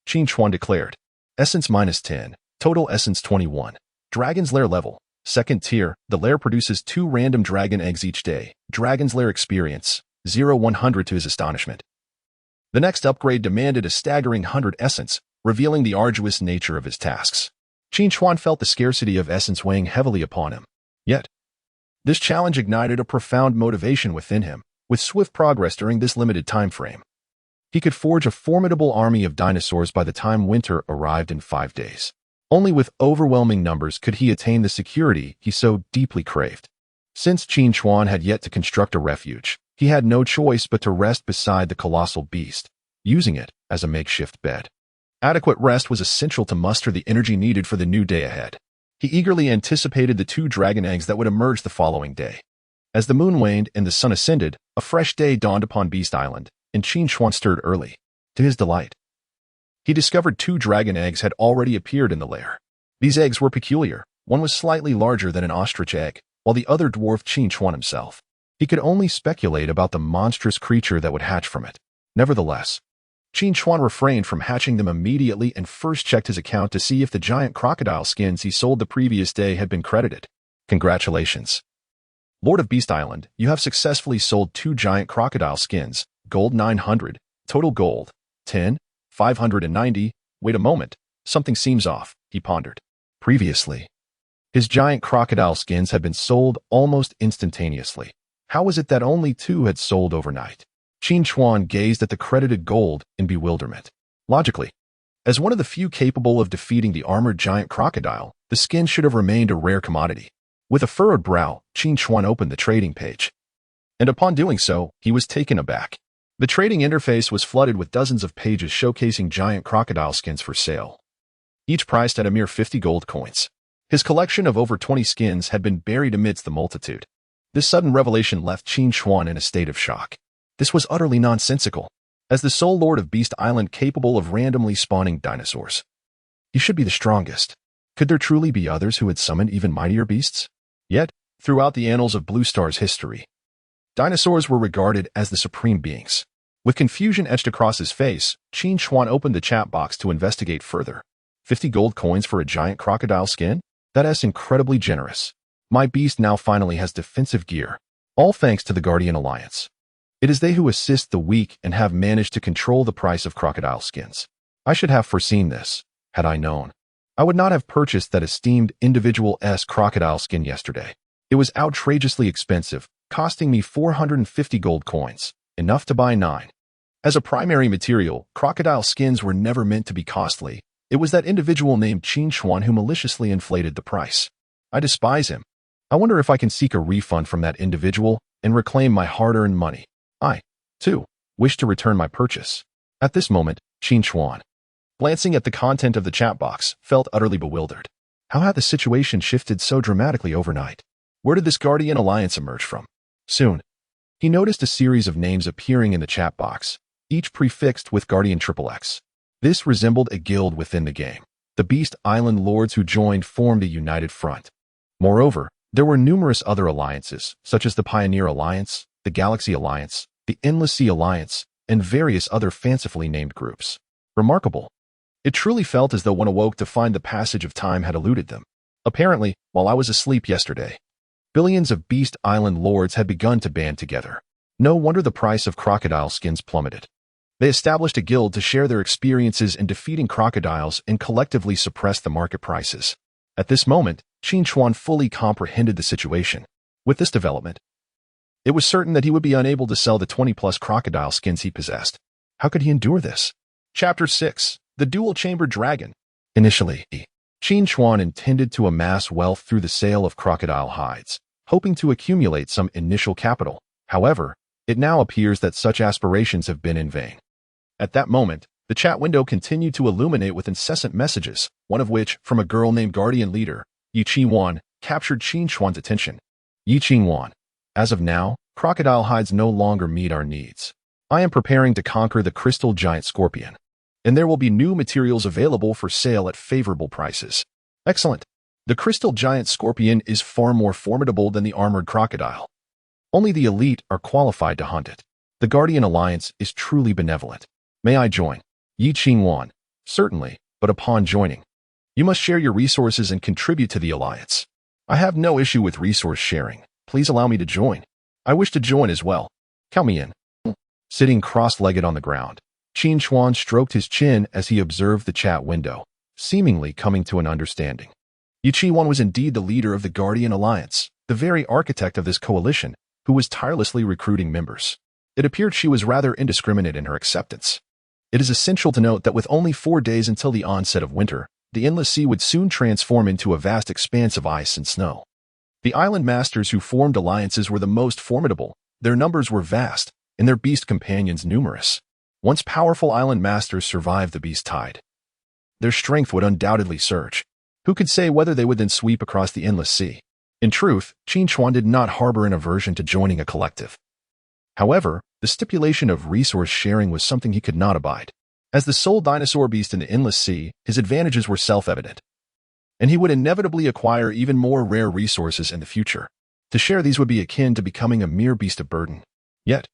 Qin Chuan declared. Essence -10, total essence 21. Dragon's lair level, second tier. The lair produces 2 random dragon eggs each day. Dragon's lair experience, 0-100 to his astonishment. The next upgrade demanded a staggering 100 essence, revealing the arduous nature of his tasks. Qin Chuan felt the scarcity of essence weighing heavily upon him. Yet, this challenge ignited a profound motivation within him. With swift progress during this limited time frame, he could forge a formidable army of dinosaurs by the time winter arrived in 5 days. Only with overwhelming numbers could he attain the security he so deeply craved. Since Qin Chuan had yet to construct a refuge, he had no choice but to rest beside the colossal beast, using it as a makeshift bed. Adequate rest was essential to muster the energy needed for the new day ahead. He eagerly anticipated the 2 dragon eggs that would emerge the following day. As the moon waned and the sun ascended, a fresh day dawned upon Beast Island, and Qin Chuan stirred early. To his delight, he discovered 2 dragon eggs had already appeared in the lair. These eggs were peculiar. One was slightly larger than an ostrich egg, while the other dwarfed Qin Chuan himself. He could only speculate about the monstrous creature that would hatch from it. Nevertheless, Qin Chuan refrained from hatching them immediately and first checked his account to see if the giant crocodile skins he sold the previous day had been credited. Congratulations, Lord of Beast Island, you have successfully sold 2 giant crocodile skins, gold 900, total gold, 590. Wait a moment, something seems off, he pondered. Previously, his giant crocodile skins had been sold almost instantaneously. How was it that only 2 had sold overnight? Qin Chuan gazed at the credited gold in bewilderment. Logically, as one of the few capable of defeating the armored giant crocodile, the skin should have remained a rare commodity. With a furrowed brow, Qin Chuan opened the trading page. And upon doing so, he was taken aback. The trading interface was flooded with dozens of pages showcasing giant crocodile skins for sale, each priced at a mere 50 gold coins. His collection of over 20 skins had been buried amidst the multitude. This sudden revelation left Qin Chuan in a state of shock. This was utterly nonsensical. As the sole lord of Beast Island capable of randomly spawning dinosaurs, he should be the strongest. Could there truly be others who had summoned even mightier beasts? Yet, throughout the annals of Blue Star's history, dinosaurs were regarded as the supreme beings. With confusion etched across his face, Qin Chuan opened the chat box to investigate further. 50 gold coins for a giant crocodile skin? That's incredibly generous. My beast now finally has defensive gear, all thanks to the Guardian Alliance. It is they who assist the weak and have managed to control the price of crocodile skins. I should have foreseen this. Had I known, I would not have purchased that esteemed individual crocodile skin yesterday. It was outrageously expensive, costing me 450 gold coins, enough to buy 9. As a primary material, crocodile skins were never meant to be costly. It was that individual named Qin Chuan who maliciously inflated the price. I despise him. I wonder if I can seek a refund from that individual and reclaim my hard-earned money. I, too, wish to return my purchase. At this moment, Qin Chuan, glancing at the content of the chat box, felt utterly bewildered. How had the situation shifted so dramatically overnight? Where did this Guardian Alliance emerge from? Soon, he noticed a series of names appearing in the chat box, each prefixed with Guardian XXX. This resembled a guild within the game. The Beast Island lords who joined formed a united front. Moreover, there were numerous other alliances, such as the Pioneer Alliance, the Galaxy Alliance, the Endless Sea Alliance, and various other fancifully named groups. Remarkable. It truly felt as though one awoke to find the passage of time had eluded them. Apparently, while I was asleep yesterday, billions of Beast Island lords had begun to band together. No wonder the price of crocodile skins plummeted. They established a guild to share their experiences in defeating crocodiles and collectively suppress the market prices. At this moment, Qin Chuan fully comprehended the situation. With this development, it was certain that he would be unable to sell the 20-plus crocodile skins he possessed. How could he endure this? Chapter 6. The Dual-Chambered Dragon. Initially, Qin Chuan intended to amass wealth through the sale of crocodile hides, hoping to accumulate some initial capital. However, it now appears that such aspirations have been in vain. At that moment, the chat window continued to illuminate with incessant messages, one of which, from a girl named Guardian Leader, Yi Qingwan, captured Qin Chuan's attention. Yi Qingwan. As of now, crocodile hides no longer meet our needs. I am preparing to conquer the crystal giant scorpion, and there will be new materials available for sale at favorable prices. Excellent. The crystal giant scorpion is far more formidable than the armored crocodile. Only the elite are qualified to hunt it. The Guardian Alliance is truly benevolent. May I join? Yi Qingwan. Certainly, but upon joining, you must share your resources and contribute to the Alliance. I have no issue with resource sharing. Please allow me to join. I wish to join as well. Count me in. Sitting cross-legged on the ground, Qin Chuan stroked his chin as he observed the chat window, seemingly coming to an understanding. Yi Qingwan was indeed the leader of the Guardian Alliance, the very architect of this coalition, who was tirelessly recruiting members. It appeared she was rather indiscriminate in her acceptance. It is essential to note that with only 4 days until the onset of winter, the Endless Sea would soon transform into a vast expanse of ice and snow. The island masters who formed alliances were the most formidable. Their numbers were vast, and their beast companions numerous. Once powerful island masters survived the beast tide, their strength would undoubtedly surge. Who could say whether they would then sweep across the endless sea? In truth, Qin Chuan did not harbor an aversion to joining a collective. However, the stipulation of resource sharing was something he could not abide. As the sole dinosaur beast in the endless sea, his advantages were self-evident, and he would inevitably acquire even more rare resources in the future. To share these would be akin to becoming a mere beast of burden. Yet,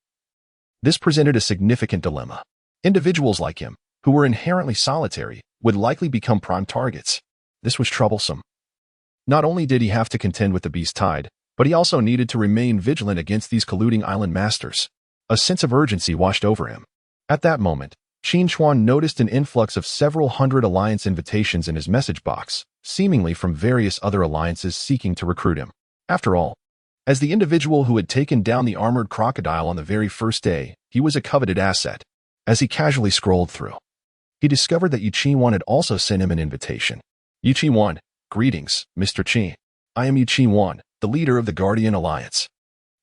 this presented a significant dilemma. Individuals like him, who were inherently solitary, would likely become prime targets. This was troublesome. Not only did he have to contend with the beast tide, but he also needed to remain vigilant against these colluding island masters. A sense of urgency washed over him. At that moment, Qin Chuan noticed an influx of several hundred alliance invitations in his message box, seemingly from various other alliances seeking to recruit him. After all, as the individual who had taken down the armored crocodile on the very first day, he was a coveted asset. As he casually scrolled through, he discovered that Qin Chuan had also sent him an invitation. Qin Chuan, greetings, Mr. Qin. I am Qin Chuan, the leader of the Guardian Alliance.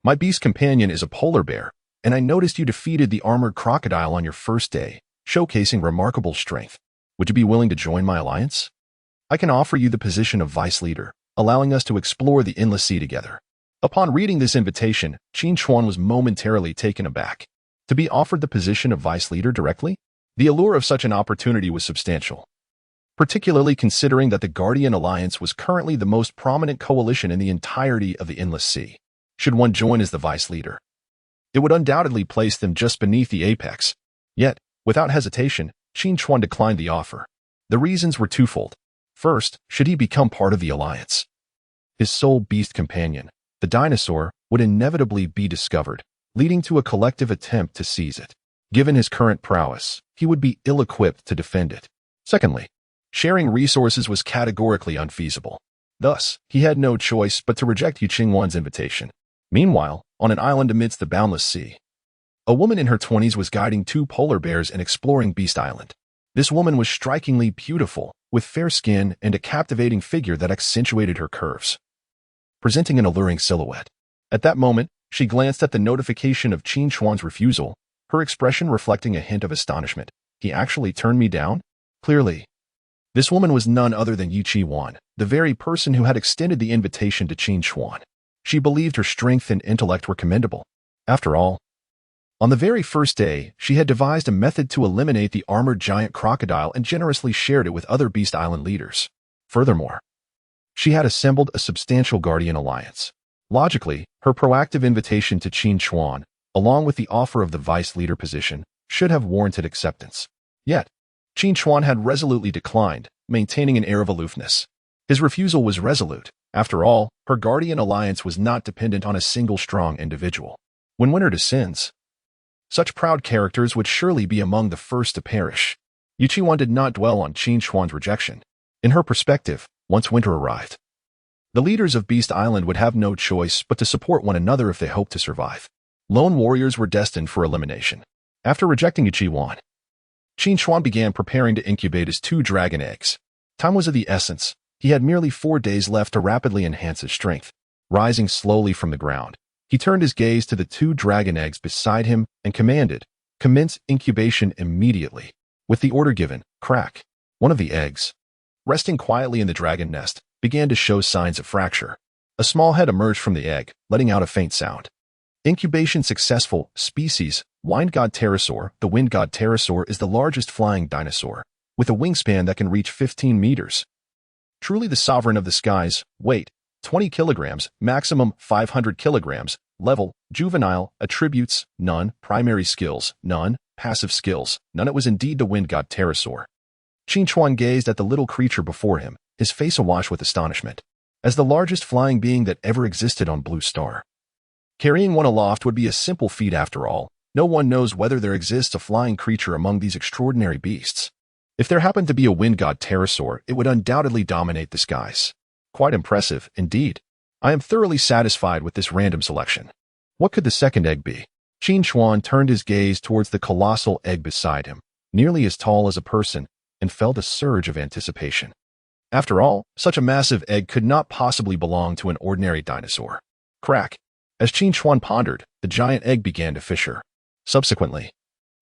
My beast companion is a polar bear, and I noticed you defeated the armored crocodile on your first day, showcasing remarkable strength. Would you be willing to join my alliance? I can offer you the position of vice leader, allowing us to explore the endless sea together. Upon reading this invitation, Qin Chuan was momentarily taken aback. To be offered the position of vice leader directly? The allure of such an opportunity was substantial, particularly considering that the Guardian Alliance was currently the most prominent coalition in the entirety of the endless sea. Should one join as the vice leader, it would undoubtedly place them just beneath the apex. Yet, without hesitation, Qin Chuan declined the offer. The reasons were twofold. First, should he become part of the alliance, his sole beast companion, the dinosaur, would inevitably be discovered, leading to a collective attempt to seize it. Given his current prowess, he would be ill-equipped to defend it. Secondly, sharing resources was categorically unfeasible. Thus, he had no choice but to reject Qin Chuan's invitation. Meanwhile, on an island amidst the boundless sea, a woman in her 20s was guiding two polar bears and exploring Beast Island. This woman was strikingly beautiful, with fair skin and a captivating figure that accentuated her curves, presenting an alluring silhouette. At that moment, she glanced at the notification of Qin Chuan's refusal, her expression reflecting a hint of astonishment. He actually turned me down? Clearly, this woman was none other than Qin Chuan, the very person who had extended the invitation to Qin Chuan. She believed her strength and intellect were commendable. After all, on the very first day, she had devised a method to eliminate the armored giant crocodile and generously shared it with other Beast Island leaders. Furthermore, she had assembled a substantial Guardian alliance. Logically, her proactive invitation to Qin Chuan, along with the offer of the vice leader position, should have warranted acceptance. Yet, Qin Chuan had resolutely declined, maintaining an air of aloofness. His refusal was resolute. After all, her Guardian alliance was not dependent on a single strong individual. When winter descends, such proud characters would surely be among the first to perish. Qin Chuan did not dwell on Qin Chuan's rejection. In her perspective, once winter arrived, the leaders of Beast Island would have no choice but to support one another if they hoped to survive. Lone warriors were destined for elimination. After rejecting Qin Chuan, Qin Chuan began preparing to incubate his 2 dragon eggs. Time was of the essence. He had merely 4 days left to rapidly enhance his strength. Rising slowly from the ground, he turned his gaze to the 2 dragon eggs beside him and commanded, "Commence incubation immediately." With the order given, crack. One of the eggs, resting quietly in the dragon nest, began to show signs of fracture. A small head emerged from the egg, letting out a faint sound. Incubation successful. Species: Wind God Pterosaur. The Wind God Pterosaur is the largest flying dinosaur, with a wingspan that can reach 15 meters. Truly the sovereign of the skies. Weight: 20 kilograms, maximum 500 kilograms. Level: juvenile. Attributes: none. Primary skills: none. Passive skills: none. It was indeed the Wind God Pterosaur. Qin Chuan gazed at the little creature before him, his face awash with astonishment. As the largest flying being that ever existed on Blue Star, carrying one aloft would be a simple feat after all. No one knows whether there exists a flying creature among these extraordinary beasts. If there happened to be a Wind God Pterosaur, it would undoubtedly dominate the skies. Quite impressive, indeed. I am thoroughly satisfied with this random selection. What could the second egg be? Qin Chuan turned his gaze towards the colossal egg beside him, nearly as tall as a person, and felt a surge of anticipation. After all, such a massive egg could not possibly belong to an ordinary dinosaur. Crack. As Qin Chuan pondered, the giant egg began to fissure. Subsequently,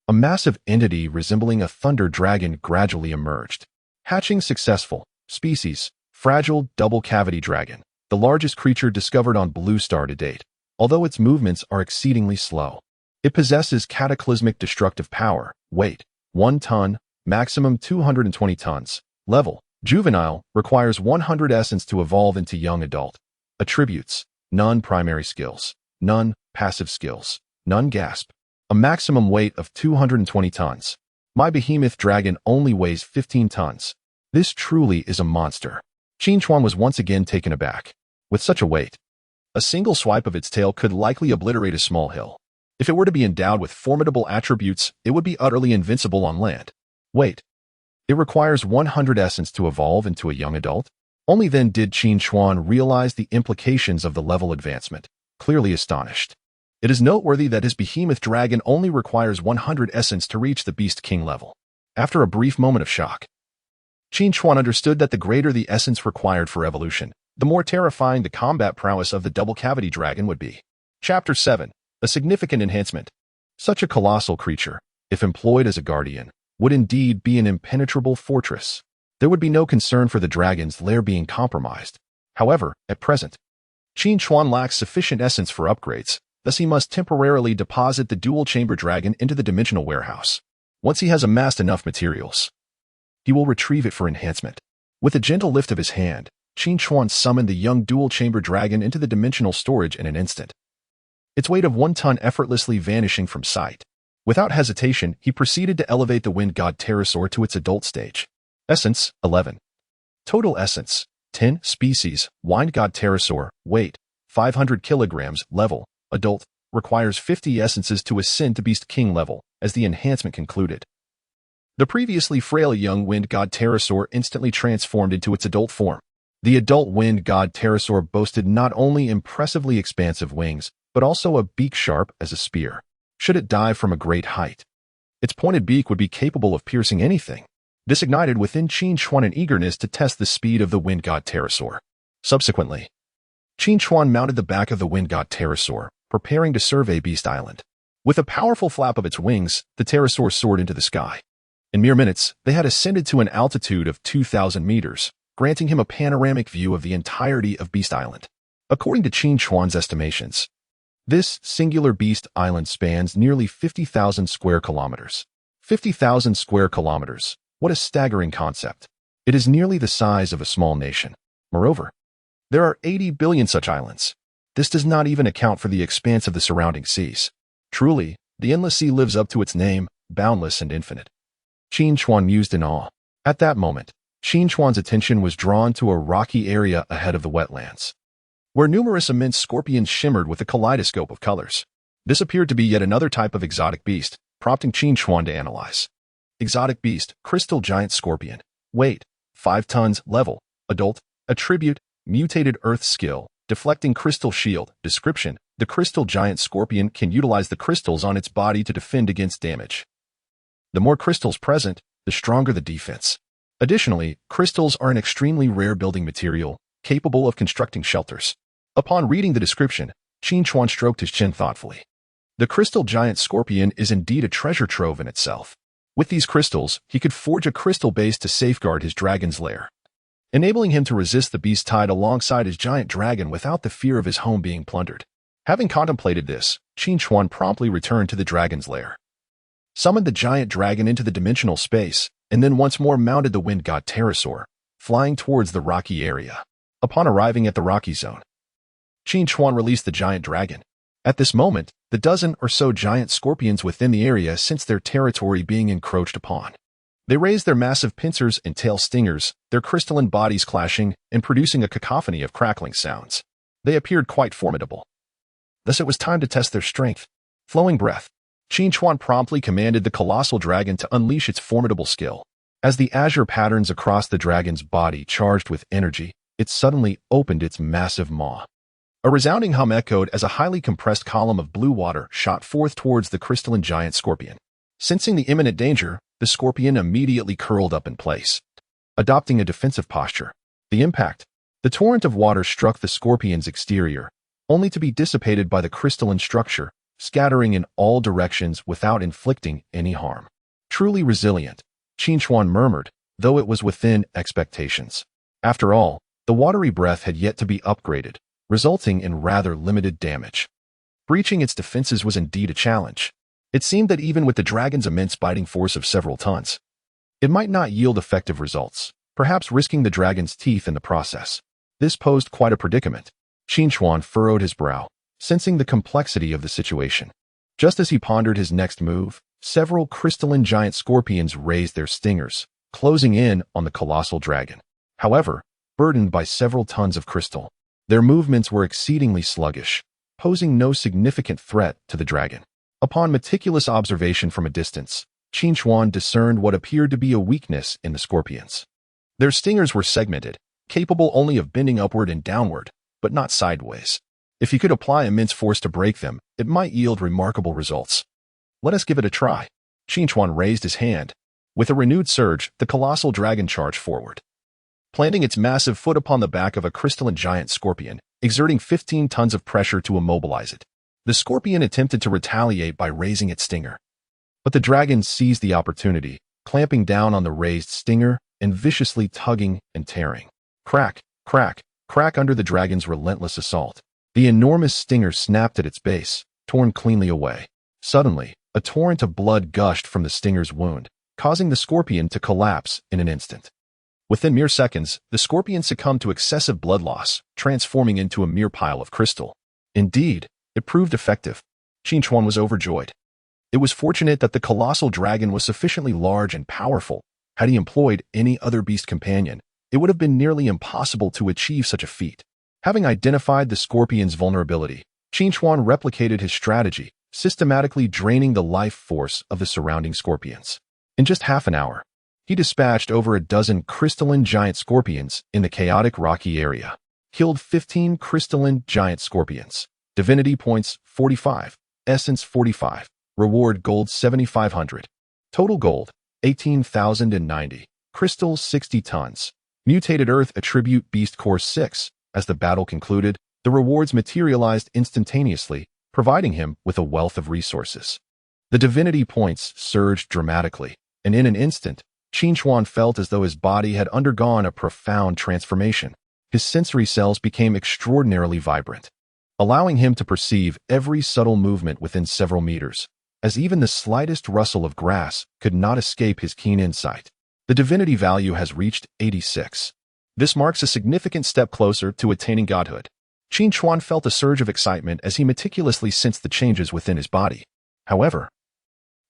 a massive entity resembling a thunder dragon gradually emerged. Hatching successful. Species: fragile double-cavity dragon, the largest creature discovered on Blue Star to date, although its movements are exceedingly slow. It possesses cataclysmic destructive power. Weight: 1 ton, maximum 220 tons. Level: juvenile, requires 100 essence to evolve into young adult. Attributes: none primary skills, none passive skills, none gasp. A maximum weight of 220 tons. My behemoth dragon only weighs 15 tons. This truly is a monster. Qin Chuan was once again taken aback. With such a weight, a single swipe of its tail could likely obliterate a small hill. If it were to be endowed with formidable attributes, it would be utterly invincible on land. Wait. It requires 100 essence to evolve into a young adult? Only then did Qin Chuan realize the implications of the level advancement, clearly astonished. It is noteworthy that his behemoth dragon only requires 100 essence to reach the Beast King level. After a brief moment of shock, Qin Chuan understood that the greater the essence required for evolution, the more terrifying the combat prowess of the double-cavity dragon would be. Chapter 7. A significant enhancement. Such a colossal creature, if employed as a guardian, would indeed be an impenetrable fortress. There would be no concern for the dragon's lair being compromised. However, at present, Qin Chuan lacks sufficient essence for upgrades, thus he must temporarily deposit the dual-chamber dragon into the dimensional warehouse. Once he has amassed enough materials, he will retrieve it for enhancement. With a gentle lift of his hand, Qin Chuan summoned the young dual-chamber dragon into the dimensional storage in an instant. Its weight of 1 ton effortlessly vanishing from sight. Without hesitation, he proceeded to elevate the wind god pterosaur to its adult stage. Essence: 11. Total essence: 10. Species: wind god pterosaur. Weight: 500 kilograms. Level: adult. Requires 50 essences to ascend to Beast King level, as the enhancement concluded. The previously frail young wind god pterosaur instantly transformed into its adult form. The adult wind god pterosaur boasted not only impressively expansive wings, but also a beak sharp as a spear. Should it dive from a great height, its pointed beak would be capable of piercing anything. This ignited within Qin Chuan an eagerness to test the speed of the wind god pterosaur. Subsequently, Qin Chuan mounted the back of the wind god pterosaur, preparing to survey Beast Island. With a powerful flap of its wings, the pterosaur soared into the sky. In mere minutes, they had ascended to an altitude of 2,000 meters, granting him a panoramic view of the entirety of Beast Island. According to Qin Chuan's estimations, this singular Beast Island spans nearly 50,000 square kilometers. 50,000 square kilometers. What a staggering concept. It is nearly the size of a small nation. Moreover, there are 80 billion such islands. This does not even account for the expanse of the surrounding seas. Truly, the endless sea lives up to its name, boundless and infinite. Qin Chuan mused in awe. At that moment, Qin Chuan's attention was drawn to a rocky area ahead of the wetlands, where numerous immense scorpions shimmered with a kaleidoscope of colors. This appeared to be yet another type of exotic beast, prompting Qin Chuan to analyze. Exotic beast: crystal giant scorpion. Weight: 5 tons. Level: adult. Attribute: mutated earth skill, deflecting crystal shield. Description: the crystal giant scorpion can utilize the crystals on its body to defend against damage. The more crystals present, the stronger the defense. Additionally, crystals are an extremely rare building material, capable of constructing shelters. Upon reading the description, Qin Chuan stroked his chin thoughtfully. The crystal giant scorpion is indeed a treasure trove in itself. With these crystals, he could forge a crystal base to safeguard his dragon's lair, enabling him to resist the beast tide alongside his giant dragon without the fear of his home being plundered. Having contemplated this, Qin Chuan promptly returned to the dragon's lair, summoned the giant dragon into the dimensional space, and then once more mounted the wind god pterosaur, flying towards the rocky area. Upon arriving at the rocky zone, Qin Chuan released the giant dragon. At this moment, the dozen or so giant scorpions within the area sensed their territory being encroached upon. They raised their massive pincers and tail stingers, their crystalline bodies clashing and producing a cacophony of crackling sounds. They appeared quite formidable. Thus it was time to test their strength. Flowing breath. Qin Chuan promptly commanded the colossal dragon to unleash its formidable skill. As the azure patterns across the dragon's body charged with energy, it suddenly opened its massive maw. A resounding hum echoed as a highly compressed column of blue water shot forth towards the crystalline giant scorpion. Sensing the imminent danger, the scorpion immediately curled up in place, adopting a defensive posture. The impact. The torrent of water struck the scorpion's exterior, only to be dissipated by the crystalline structure, scattering in all directions without inflicting any harm. Truly resilient, Qin Chuan murmured, though it was within expectations. After all, the watery breath had yet to be upgraded, resulting in rather limited damage. Breaching its defenses was indeed a challenge. It seemed that even with the dragon's immense biting force of several tons, it might not yield effective results, perhaps risking the dragon's teeth in the process. This posed quite a predicament. Qin Chuan furrowed his brow, sensing the complexity of the situation. Just as he pondered his next move, several crystalline giant scorpions raised their stingers, closing in on the colossal dragon. However, burdened by several tons of crystal, their movements were exceedingly sluggish, posing no significant threat to the dragon. Upon meticulous observation from a distance, Qin Chuan discerned what appeared to be a weakness in the scorpions. Their stingers were segmented, capable only of bending upward and downward, but not sideways. If he could apply immense force to break them, it might yield remarkable results. Let us give it a try. Qin Chuan raised his hand. With a renewed surge, the colossal dragon charged forward, planting its massive foot upon the back of a crystalline giant scorpion, exerting 15 tons of pressure to immobilize it. The scorpion attempted to retaliate by raising its stinger, but the dragon seized the opportunity, clamping down on the raised stinger and viciously tugging and tearing. Crack, crack, crack under the dragon's relentless assault. The enormous stinger snapped at its base, torn cleanly away. Suddenly, a torrent of blood gushed from the stinger's wound, causing the scorpion to collapse in an instant. Within mere seconds, the scorpion succumbed to excessive blood loss, transforming into a mere pile of crystal. Indeed, it proved effective. Qin Chuan was overjoyed. It was fortunate that the colossal dragon was sufficiently large and powerful. Had he employed any other beast companion, it would have been nearly impossible to achieve such a feat. Having identified the scorpion's vulnerability, Qin Chuan replicated his strategy, systematically draining the life force of the surrounding scorpions. In just half an hour, he dispatched over a dozen crystalline giant scorpions in the chaotic rocky area. Killed 15 crystalline giant scorpions. Divinity points 45, essence 45, reward gold 7,500. Total gold 18,090. Crystals 60 tons. Mutated Earth attribute Beast Core 6. As the battle concluded, the rewards materialized instantaneously, providing him with a wealth of resources. The divinity points surged dramatically, and in an instant, Qin Chuan felt as though his body had undergone a profound transformation. His sensory cells became extraordinarily vibrant, allowing him to perceive every subtle movement within several meters, as even the slightest rustle of grass could not escape his keen insight. The divinity value has reached 86. This marks a significant step closer to attaining godhood. Qin Chuan felt a surge of excitement as he meticulously sensed the changes within his body. However,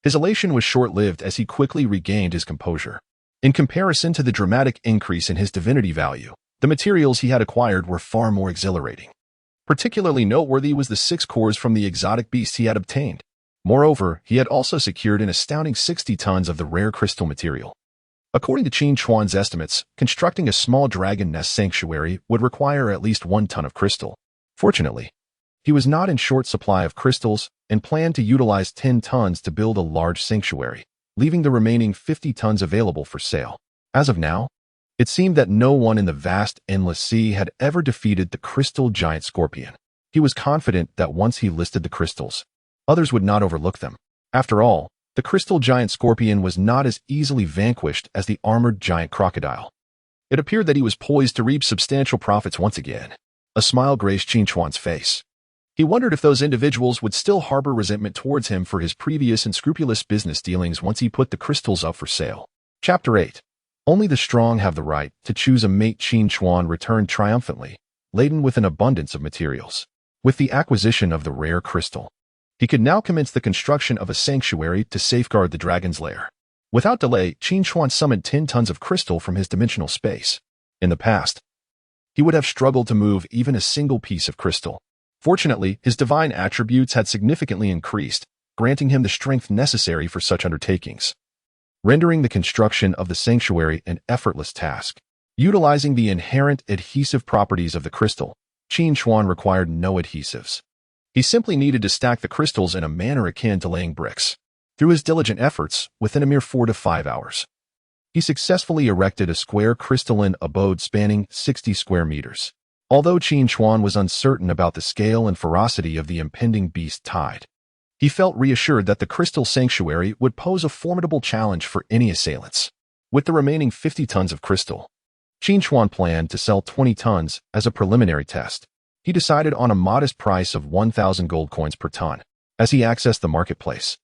his elation was short-lived as he quickly regained his composure. In comparison to the dramatic increase in his divinity value, the materials he had acquired were far more exhilarating. Particularly noteworthy was the 6 cores from the exotic beast he had obtained. Moreover, he had also secured an astounding 60 tons of the rare crystal material. According to Qin Chuan's estimates, constructing a small dragon nest sanctuary would require at least 1 ton of crystal. Fortunately, he was not in short supply of crystals and planned to utilize 10 tons to build a large sanctuary, leaving the remaining 50 tons available for sale. As of now, it seemed that no one in the vast endless sea had ever defeated the crystal giant scorpion. He was confident that once he listed the crystals, others would not overlook them. After all, the crystal giant scorpion was not as easily vanquished as the armored giant crocodile. It appeared that he was poised to reap substantial profits once again. A smile graced Qin Chuan's face. He wondered if those individuals would still harbor resentment towards him for his previous unscrupulous business dealings once he put the crystals up for sale. Chapter 8. Only the strong have the right to choose a mate. Qin Chuan returned triumphantly, laden with an abundance of materials. With the acquisition of the rare crystal, he could now commence the construction of a sanctuary to safeguard the dragon's lair. Without delay, Qin Chuan summoned 10 tons of crystal from his dimensional space. In the past, he would have struggled to move even a single piece of crystal. Fortunately, his divine attributes had significantly increased, granting him the strength necessary for such undertakings, rendering the construction of the sanctuary an effortless task. Utilizing the inherent adhesive properties of the crystal, Qin Chuan required no adhesives. He simply needed to stack the crystals in a manner akin to laying bricks. Through his diligent efforts, within a mere 4 to 5 hours, He successfully erected a square crystalline abode spanning 60 square meters. Although Qin Chuan was uncertain about the scale and ferocity of the impending beast tide, he felt reassured that the crystal sanctuary would pose a formidable challenge for any assailants. With the remaining 50 tons of crystal, Qin Chuan planned to sell 20 tons as a preliminary test. He decided on a modest price of 1,000 gold coins per ton. As he accessed the marketplace,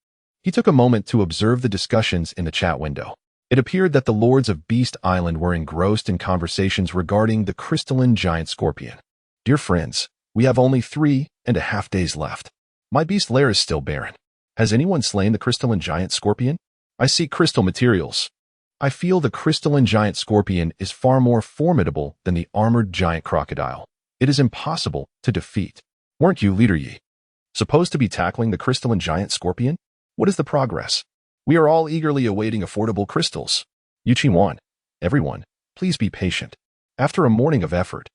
he took a moment to observe the discussions in the chat window. It appeared that the lords of Beast Island were engrossed in conversations regarding the crystalline giant scorpion. Dear friends, we have only 3.5 days left. My beast lair is still barren. Has anyone slain the crystalline giant scorpion? I seek crystal materials. I feel the crystalline giant scorpion is far more formidable than the armored giant crocodile. It is impossible to defeat. Weren't you, Leader Yi, supposed to be tackling the crystalline giant scorpion? What is the progress? We are all eagerly awaiting affordable crystals. Qin Chuan, everyone, please be patient. After a morning of effort,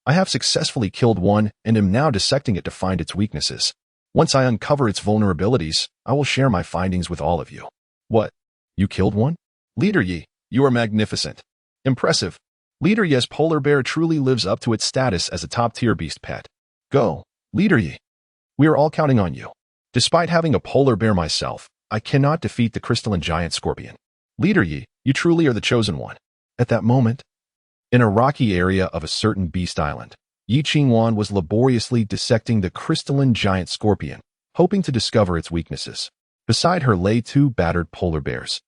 I have successfully killed one and am now dissecting it to find its weaknesses. Once I uncover its vulnerabilities, I will share my findings with all of you. What? You killed one? Leader Yi, you are magnificent. Impressive. Leader Yi's polar bear truly lives up to its status as a top-tier beast pet. Go, Leader Yi. We are all counting on you. Despite having a polar bear myself, I cannot defeat the crystalline giant scorpion. Leader Yi, you truly are the chosen one. At that moment, in a rocky area of a certain beast island, Qin Chuan was laboriously dissecting the crystalline giant scorpion, hoping to discover its weaknesses. Beside her lay 2 battered polar bears,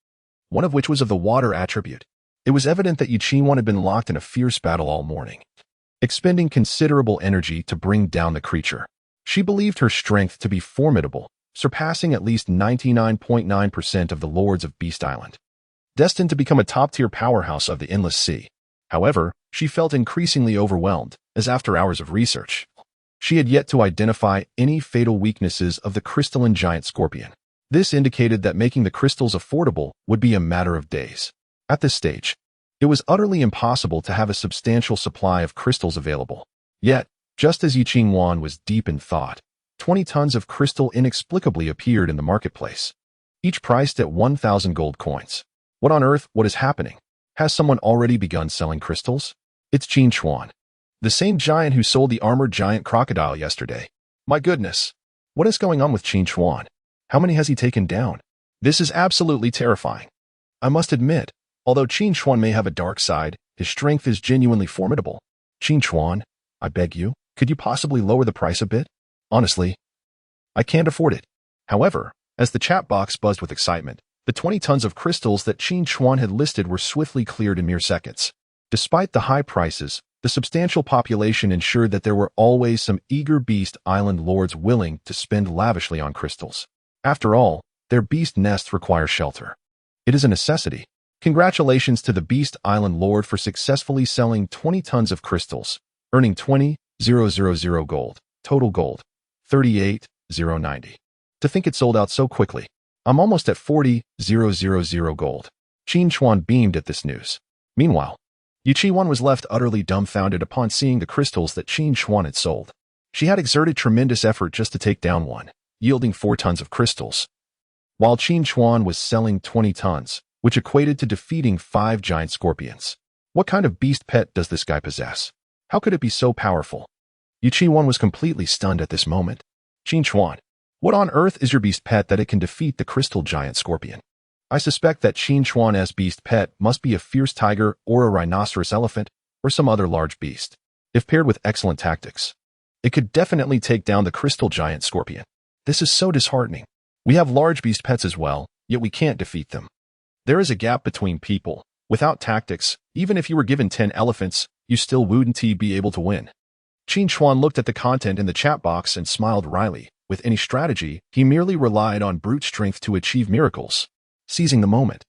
one of which was of the water attribute. It was evident that Qin Chuan had been locked in a fierce battle all morning, expending considerable energy to bring down the creature. She believed her strength to be formidable, surpassing at least 99.9% of the lords of Beast Island, destined to become a top-tier powerhouse of the Endless Sea. However, she felt increasingly overwhelmed, as after hours of research, she had yet to identify any fatal weaknesses of the crystalline giant scorpion. This indicated that making the crystals affordable would be a matter of days. At this stage, it was utterly impossible to have a substantial supply of crystals available. Yet, just as Qin Chuan was deep in thought, 20 tons of crystal inexplicably appeared in the marketplace, each priced at 1,000 gold coins. What on earth? What is happening? Has someone already begun selling crystals? It's Qin Chuan, the same giant who sold the armored giant crocodile yesterday. My goodness, what is going on with Qin Chuan? How many has he taken down? This is absolutely terrifying. I must admit, although Qin Chuan may have a dark side, his strength is genuinely formidable. Qin Chuan, I beg you, could you possibly lower the price a bit? Honestly, I can't afford it. However, as the chat box buzzed with excitement, the 20 tons of crystals that Qin Chuan had listed were swiftly cleared in mere seconds. Despite the high prices, the substantial population ensured that there were always some eager Beast Island lords willing to spend lavishly on crystals. After all, their beast nests require shelter. It is a necessity. Congratulations to the Beast Island lord for successfully selling 20 tons of crystals, earning 20,000 gold. Total gold, 38,090. To think it sold out so quickly. I'm almost at 40,000 gold. Qin Chuan beamed at this news. Meanwhile, Qin Chuan was left utterly dumbfounded upon seeing the crystals that Qin Chuan had sold. She had exerted tremendous effort just to take down one, yielding 4 tons of crystals, while Qin Chuan was selling 20 tons, which equated to defeating 5 giant scorpions. What kind of beast pet does this guy possess? How could it be so powerful? Qin Chuan was completely stunned at this moment. Qin Chuan, what on earth is your beast pet that it can defeat the crystal giant scorpion? I suspect that Qin Chuan's beast pet must be a fierce tiger or a rhinoceros elephant or some other large beast. If paired with excellent tactics, it could definitely take down the crystal giant scorpion. This is so disheartening. We have large beast pets as well, yet we can't defeat them. There is a gap between people. Without tactics, even if you were given 10 elephants, you still wouldn't be able to win. Qin Chuan looked at the content in the chat box and smiled wryly. With any strategy, he merely relied on brute strength to achieve miracles. Seizing the moment,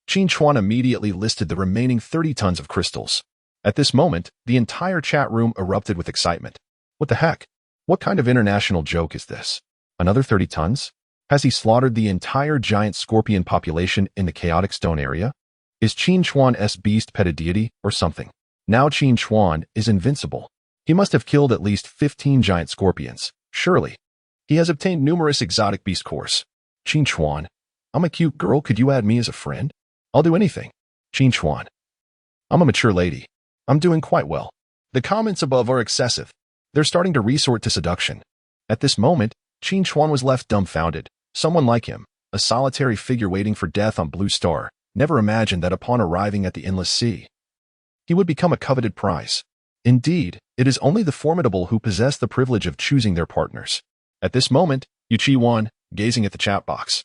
Qin Chuan immediately listed the remaining 30 tons of crystals. At this moment, the entire chat room erupted with excitement. What the heck? What kind of international joke is this? Another 30 tons? Has he slaughtered the entire giant scorpion population in the chaotic stone area? Is Qin Chuan's beast pet a deity or something? Now Qin Chuan is invincible. He must have killed at least 15 giant scorpions. Surely. He has obtained numerous exotic beast cores. Qin Chuan, I'm a cute girl. Could you add me as a friend? I'll do anything. Qin Chuan. I'm a mature lady. I'm doing quite well. The comments above are excessive. They're starting to resort to seduction. At this moment, Qin Chuan was left dumbfounded. Someone like him, a solitary figure waiting for death on Blue Star, never imagined that upon arriving at the Endless Sea, he would become a coveted prize. Indeed, it is only the formidable who possess the privilege of choosing their partners. At this moment, Yuchi Wan, gazing at the chat box,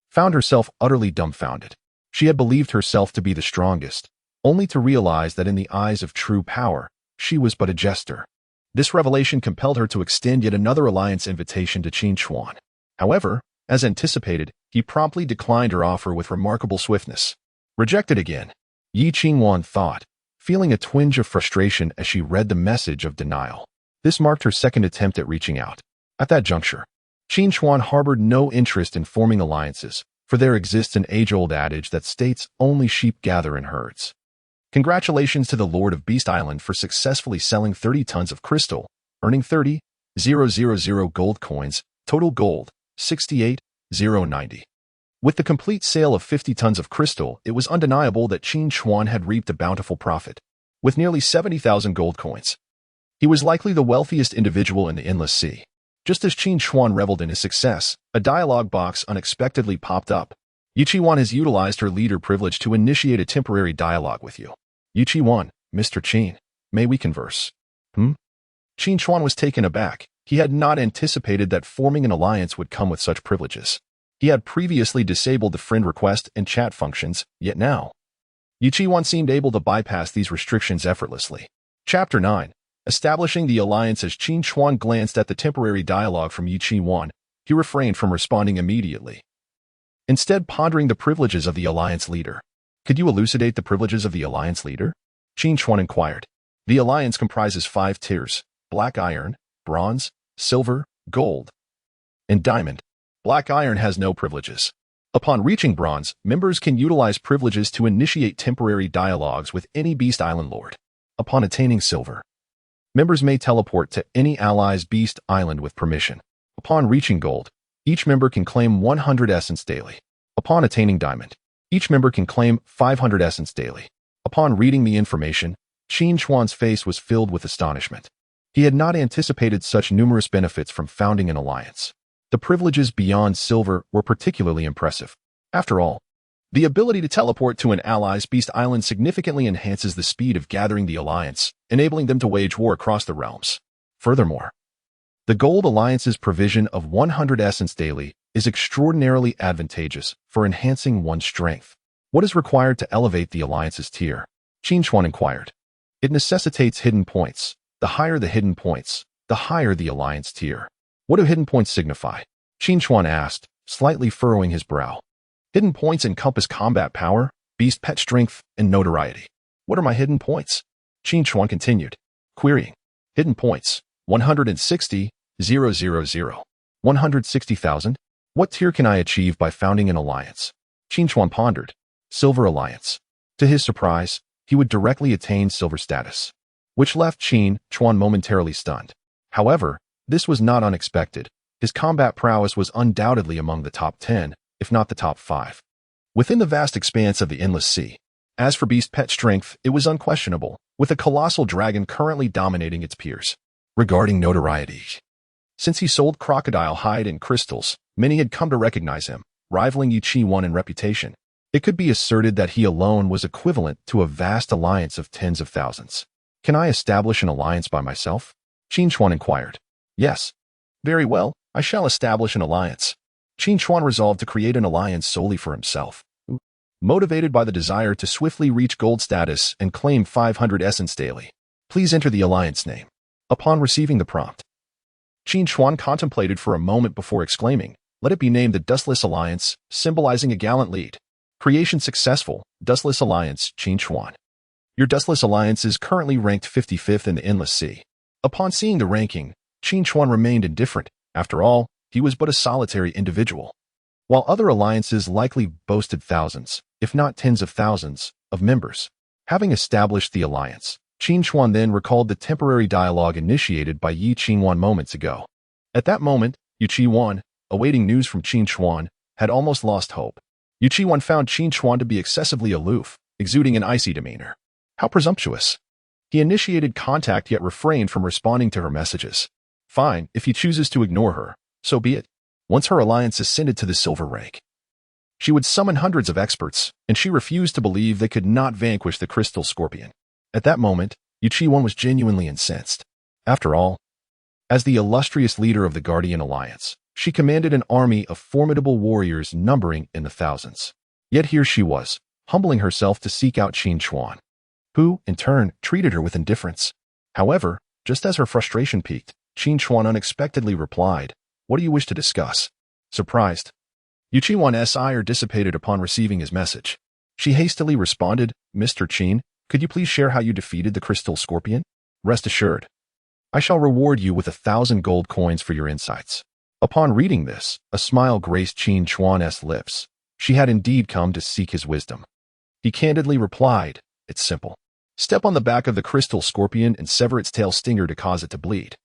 found herself utterly dumbfounded. She had believed herself to be the strongest, only to realize that in the eyes of true power, she was but a jester. This revelation compelled her to extend yet another alliance invitation to Qin Chuan. However, as anticipated, he promptly declined her offer with remarkable swiftness. Rejected again, Yi Qingwan thought, feeling a twinge of frustration as she read the message of denial. This marked her second attempt at reaching out. At that juncture, Qin Chuan harbored no interest in forming alliances, for there exists an age-old adage that states only sheep gather in herds. Congratulations to the Lord of Beast Island for successfully selling 30 tons of crystal, earning 30,000 gold coins, total gold, 68,090. With the complete sale of 50 tons of crystal, it was undeniable that Qin Chuan had reaped a bountiful profit. With nearly 70,000 gold coins, he was likely the wealthiest individual in the Endless Sea. Just as Qin Chuan reveled in his success, a dialogue box unexpectedly popped up. Yuchi Wan has utilized her leader privilege to initiate a temporary dialogue with you. Yuchi Wan, Mr. Qin, may we converse? Qin Chuan was taken aback. He had not anticipated that forming an alliance would come with such privileges. He had previously disabled the friend request and chat functions, yet now, Yuchi Wan seemed able to bypass these restrictions effortlessly. Chapter 9. Establishing the alliance. As Qin Chuan glanced at the temporary dialogue from Yuchi Wan, he refrained from responding immediately, instead pondering the privileges of the alliance leader. Could you elucidate the privileges of the alliance leader? Qin Chuan inquired. The alliance comprises 5 tiers: black iron, bronze, silver, gold, and diamond. Black iron has no privileges. Upon reaching bronze, members can utilize privileges to initiate temporary dialogues with any Beast Island lord. Upon attaining silver, members may teleport to any ally's Beast Island with permission. Upon reaching gold, each member can claim 100 essence daily. Upon attaining diamond, each member can claim 500 essence daily. Upon reading the information, Qin Chuan's face was filled with astonishment. He had not anticipated such numerous benefits from founding an alliance. The privileges beyond silver were particularly impressive. After all, the ability to teleport to an ally's Beast Island significantly enhances the speed of gathering the alliance, enabling them to wage war across the realms. Furthermore, the Gold Alliance's provision of 100 essence daily is extraordinarily advantageous for enhancing one's strength. What is required to elevate the alliance's tier? Qin Chuan inquired. It necessitates hidden points. The higher the hidden points, the higher the alliance tier. What do hidden points signify? Qin Chuan asked, slightly furrowing his brow. Hidden points encompass combat power, beast pet strength, and notoriety. What are my hidden points? Qin Chuan continued, querying. Hidden points, 160,000. 160,000? What tier can I achieve by founding an alliance? Qin Chuan pondered. Silver Alliance. To his surprise, he would directly attain silver status, which left Qin Chuan momentarily stunned. However, this was not unexpected. His combat prowess was undoubtedly among the top 10, if not the top 5, within the vast expanse of the Endless Sea. As for beast pet strength, it was unquestionable, with a colossal dragon currently dominating its peers. Regarding notoriety, since he sold crocodile hide and crystals, many had come to recognize him, rivaling Yuchi Wan in reputation. It could be asserted that he alone was equivalent to a vast alliance of tens of thousands. Can I establish an alliance by myself? Qin Chuan inquired. Yes. Very well, I shall establish an alliance. Qin Chuan resolved to create an alliance solely for himself. Motivated by the desire to swiftly reach gold status and claim 500 essence daily, please enter the alliance name. Upon receiving the prompt, Qin Chuan contemplated for a moment before exclaiming, let it be named the Dustless Alliance, symbolizing a gallant lead. Creation successful, Dustless Alliance, Qin Chuan. Your Dustless Alliance is currently ranked 55th in the Endless Sea. Upon seeing the ranking, Qin Chuan remained indifferent. After all, he was but a solitary individual. While other alliances likely boasted thousands, if not tens of thousands, of members. Having established the alliance, Qin Chuan then recalled the temporary dialogue initiated by Yi Qingwan moments ago. At that moment, Yuchi Wan, awaiting news from Qin Chuan, had almost lost hope. Yuchi Wan found Qin Chuan to be excessively aloof, exuding an icy demeanor. How presumptuous. He initiated contact yet refrained from responding to her messages. Fine, if he chooses to ignore her, so be it. Once her alliance ascended to the silver rank, she would summon hundreds of experts, and she refused to believe they could not vanquish the crystal scorpion. At that moment, Qin Chuan was genuinely incensed. After all, as the illustrious leader of the Guardian Alliance, she commanded an army of formidable warriors numbering in the thousands. Yet here she was, humbling herself to seek out Qin Chuan, who, in turn, treated her with indifference. However, just as her frustration peaked, Qin Chuan unexpectedly replied, "What do you wish to discuss?" Surprised, Qin Chuan's ire dissipated upon receiving his message. She hastily responded, "Mr. Qin, could you please share how you defeated the crystal scorpion? Rest assured, I shall reward you with 1,000 gold coins for your insights." Upon reading this, a smile graced Qin Chuan's lips. She had indeed come to seek his wisdom. He candidly replied, "It's simple. Step on the back of the crystal scorpion and sever its tail stinger to cause it to bleed."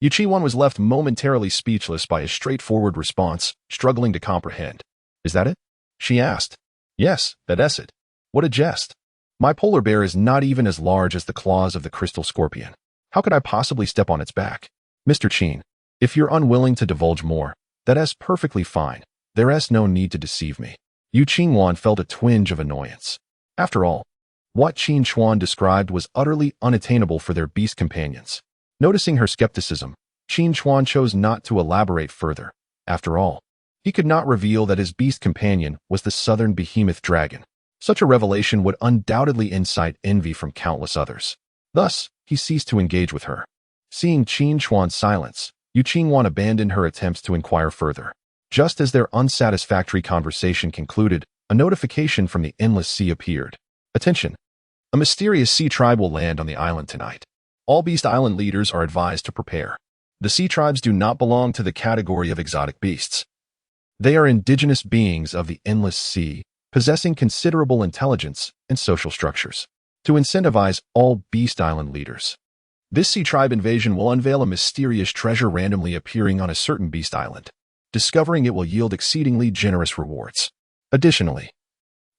Qin Chuan was left momentarily speechless by his straightforward response, struggling to comprehend. "Is that it?" she asked. "Yes, that's it. What a jest. My polar bear is not even as large as the claws of the crystal scorpion. How could I possibly step on its back? Mr. Qin, if you're unwilling to divulge more, that's perfectly fine. There's no need to deceive me." Qin Chuan felt a twinge of annoyance. After all, what Qin Chuan described was utterly unattainable for their beast companions. Noticing her skepticism, Qin Chuan chose not to elaborate further. After all, he could not reveal that his beast companion was the southern behemoth dragon. Such a revelation would undoubtedly incite envy from countless others. Thus, he ceased to engage with her. Seeing Qin Chuan's silence, Qin Chuan abandoned her attempts to inquire further. Just as their unsatisfactory conversation concluded, a notification from the endless sea appeared. "Attention! A mysterious sea tribe will land on the island tonight. All Beast Island leaders are advised to prepare." The sea tribes do not belong to the category of exotic beasts. They are indigenous beings of the endless sea, possessing considerable intelligence and social structures. To incentivize all Beast Island leaders, this sea tribe invasion will unveil a mysterious treasure randomly appearing on a certain Beast Island. Discovering it will yield exceedingly generous rewards. Additionally,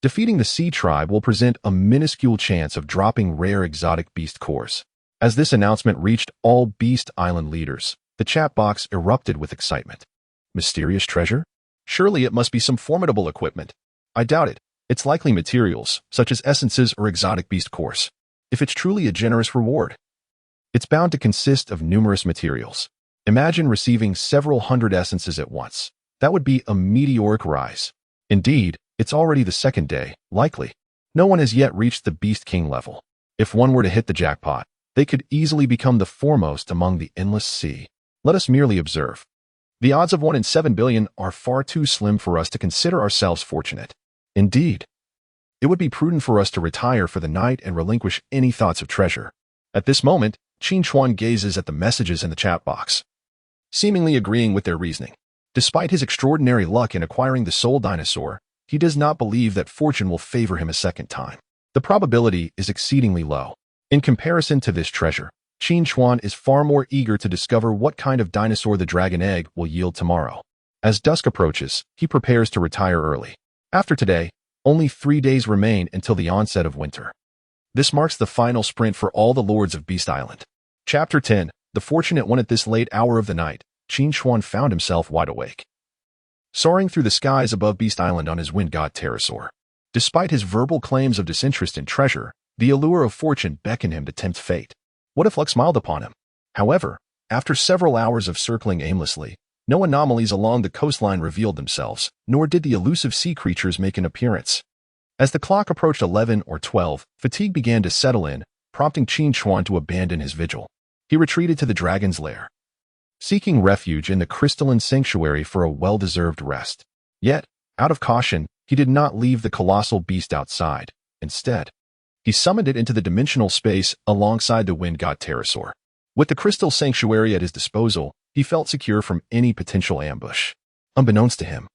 defeating the sea tribe will present a minuscule chance of dropping rare exotic beast cores. As this announcement reached all Beast Island leaders, the chat box erupted with excitement. Mysterious treasure? Surely it must be some formidable equipment. I doubt it. It's likely materials, such as essences or exotic beast cores. If it's truly a generous reward, it's bound to consist of numerous materials. Imagine receiving several hundred essences at once. That would be a meteoric rise. Indeed, it's already the second day, likely. No one has yet reached the Beast King level. If one were to hit the jackpot, they could easily become the foremost among the endless sea. Let us merely observe. The odds of 1 in 7 billion are far too slim for us to consider ourselves fortunate. Indeed, it would be prudent for us to retire for the night and relinquish any thoughts of treasure. At this moment, Qin Chuan gazes at the messages in the chat box, seemingly agreeing with their reasoning. Despite his extraordinary luck in acquiring the soul dinosaur, he does not believe that fortune will favor him a second time. The probability is exceedingly low. In comparison to this treasure, Qin Chuan is far more eager to discover what kind of dinosaur the dragon egg will yield tomorrow. As dusk approaches, he prepares to retire early. After today, only 3 days remain until the onset of winter. This marks the final sprint for all the lords of Beast Island. Chapter 10. The fortunate one. At this late hour of the night, Qin Chuan found himself wide awake, soaring through the skies above Beast Island on his wind god pterosaur. Despite his verbal claims of disinterest in treasure, the allure of fortune beckoned him to tempt fate. What if luck smiled upon him? However, after several hours of circling aimlessly, no anomalies along the coastline revealed themselves, nor did the elusive sea creatures make an appearance. As the clock approached 11 or 12, fatigue began to settle in, prompting Qin Chuan to abandon his vigil. He retreated to the dragon's lair, seeking refuge in the crystalline sanctuary for a well-deserved rest. Yet, out of caution, he did not leave the colossal beast outside. Instead, he summoned it into the dimensional space alongside the wind god pterosaur. With the crystal sanctuary at his disposal, he felt secure from any potential ambush. Unbeknownst to him,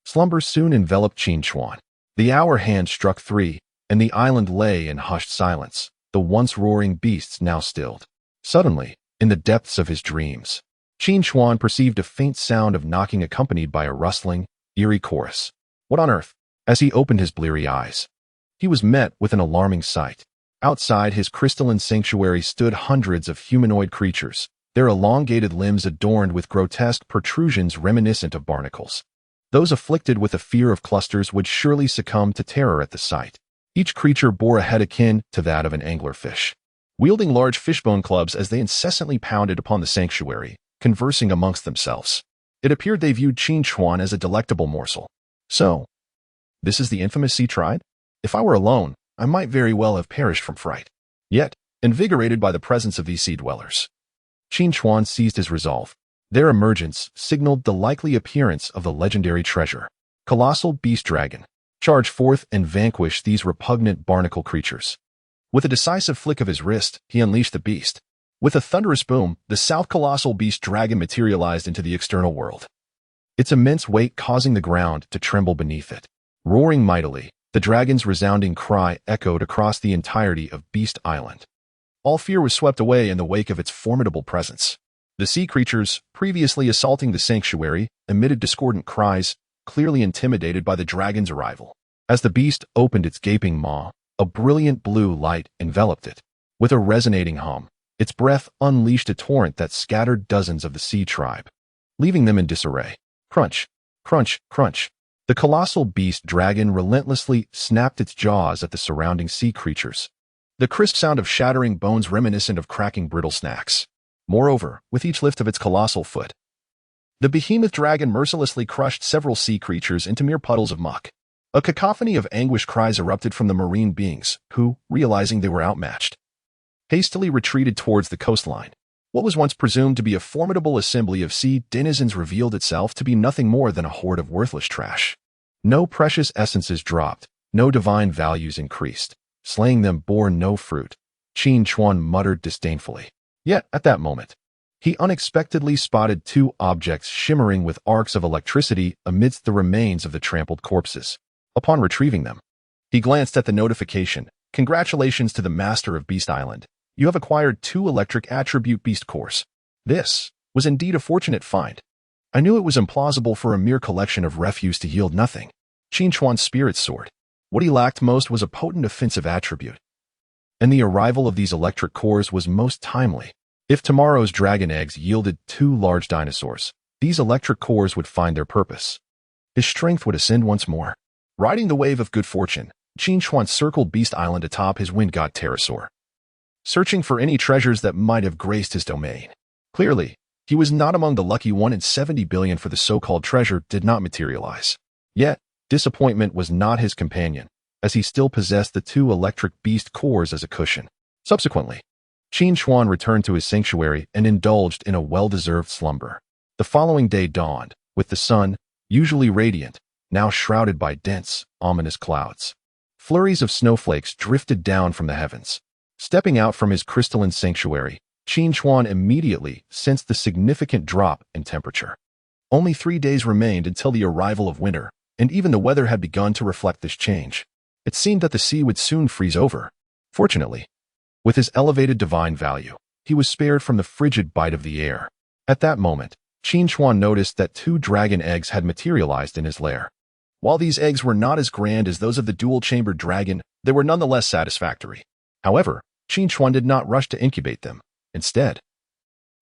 slumber soon enveloped Qin Chuan. The hour hand struck 3, and the island lay in hushed silence, the once roaring beasts now stilled. Suddenly, in the depths of his dreams, Qin Chuan perceived a faint sound of knocking accompanied by a rustling, eerie chorus. What on earth? As he opened his bleary eyes, he was met with an alarming sight. Outside his crystalline sanctuary stood hundreds of humanoid creatures, their elongated limbs adorned with grotesque protrusions reminiscent of barnacles. Those afflicted with a fear of clusters would surely succumb to terror at the sight. Each creature bore a head akin to that of an anglerfish, wielding large fishbone clubs as they incessantly pounded upon the sanctuary, conversing amongst themselves. It appeared they viewed Qin Chuan as a delectable morsel. So, this is the infamous sea tribe? If I were alone, I might very well have perished from fright. Yet, invigorated by the presence of these sea dwellers, Qin Chuan seized his resolve. Their emergence signaled the likely appearance of the legendary treasure. Colossal beast dragon, charge forth and vanquish these repugnant barnacle creatures. With a decisive flick of his wrist, he unleashed the beast. With a thunderous boom, the South Colossal Beast Dragon materialized into the external world, its immense weight causing the ground to tremble beneath it. Roaring mightily, the dragon's resounding cry echoed across the entirety of Beast Island. All fear was swept away in the wake of its formidable presence. The sea creatures, previously assaulting the sanctuary, emitted discordant cries, clearly intimidated by the dragon's arrival. As the beast opened its gaping maw, a brilliant blue light enveloped it. With a resonating hum, its breath unleashed a torrent that scattered dozens of the sea tribe, leaving them in disarray. Crunch, crunch, crunch. The colossal beast dragon relentlessly snapped its jaws at the surrounding sea creatures, the crisp sound of shattering bones reminiscent of cracking brittle snacks. Moreover, with each lift of its colossal foot, the behemoth dragon mercilessly crushed several sea creatures into mere puddles of muck. A cacophony of anguished cries erupted from the marine beings, who, realizing they were outmatched, hastily retreated towards the coastline. What was once presumed to be a formidable assembly of sea denizens revealed itself to be nothing more than a horde of worthless trash. No precious essences dropped, no divine values increased. Slaying them bore no fruit, Qin Chuan muttered disdainfully. Yet, at that moment, he unexpectedly spotted two objects shimmering with arcs of electricity amidst the remains of the trampled corpses. Upon retrieving them, he glanced at the notification. Congratulations to the master of Beast Island. You have acquired 2 electric attribute beast cores. This was indeed a fortunate find. I knew it was implausible for a mere collection of refuse to yield nothing. Qin Chuan's spirit soared. What he lacked most was a potent offensive attribute, and the arrival of these electric cores was most timely. If tomorrow's dragon eggs yielded 2 large dinosaurs, these electric cores would find their purpose. His strength would ascend once more. Riding the wave of good fortune, Qin Chuan circled Beast Island atop his wind god pterosaur, searching for any treasures that might have graced his domain. Clearly, he was not among the lucky 1 in 70 billion for the so-called treasure did not materialize. Yet, disappointment was not his companion, as he still possessed the 2 electric beast cores as a cushion. Subsequently, Qin Chuan returned to his sanctuary and indulged in a well-deserved slumber. The following day dawned, with the sun, usually radiant, now shrouded by dense, ominous clouds. Flurries of snowflakes drifted down from the heavens. Stepping out from his crystalline sanctuary, Qin Chuan immediately sensed the significant drop in temperature. Only 3 days remained until the arrival of winter, and even the weather had begun to reflect this change. It seemed that the sea would soon freeze over. Fortunately, with his elevated divine value, he was spared from the frigid bite of the air. At that moment, Qin Chuan noticed that 2 dragon eggs had materialized in his lair. While these eggs were not as grand as those of the dual-chambered dragon, they were nonetheless satisfactory. However, Qin Chuan did not rush to incubate them. Instead,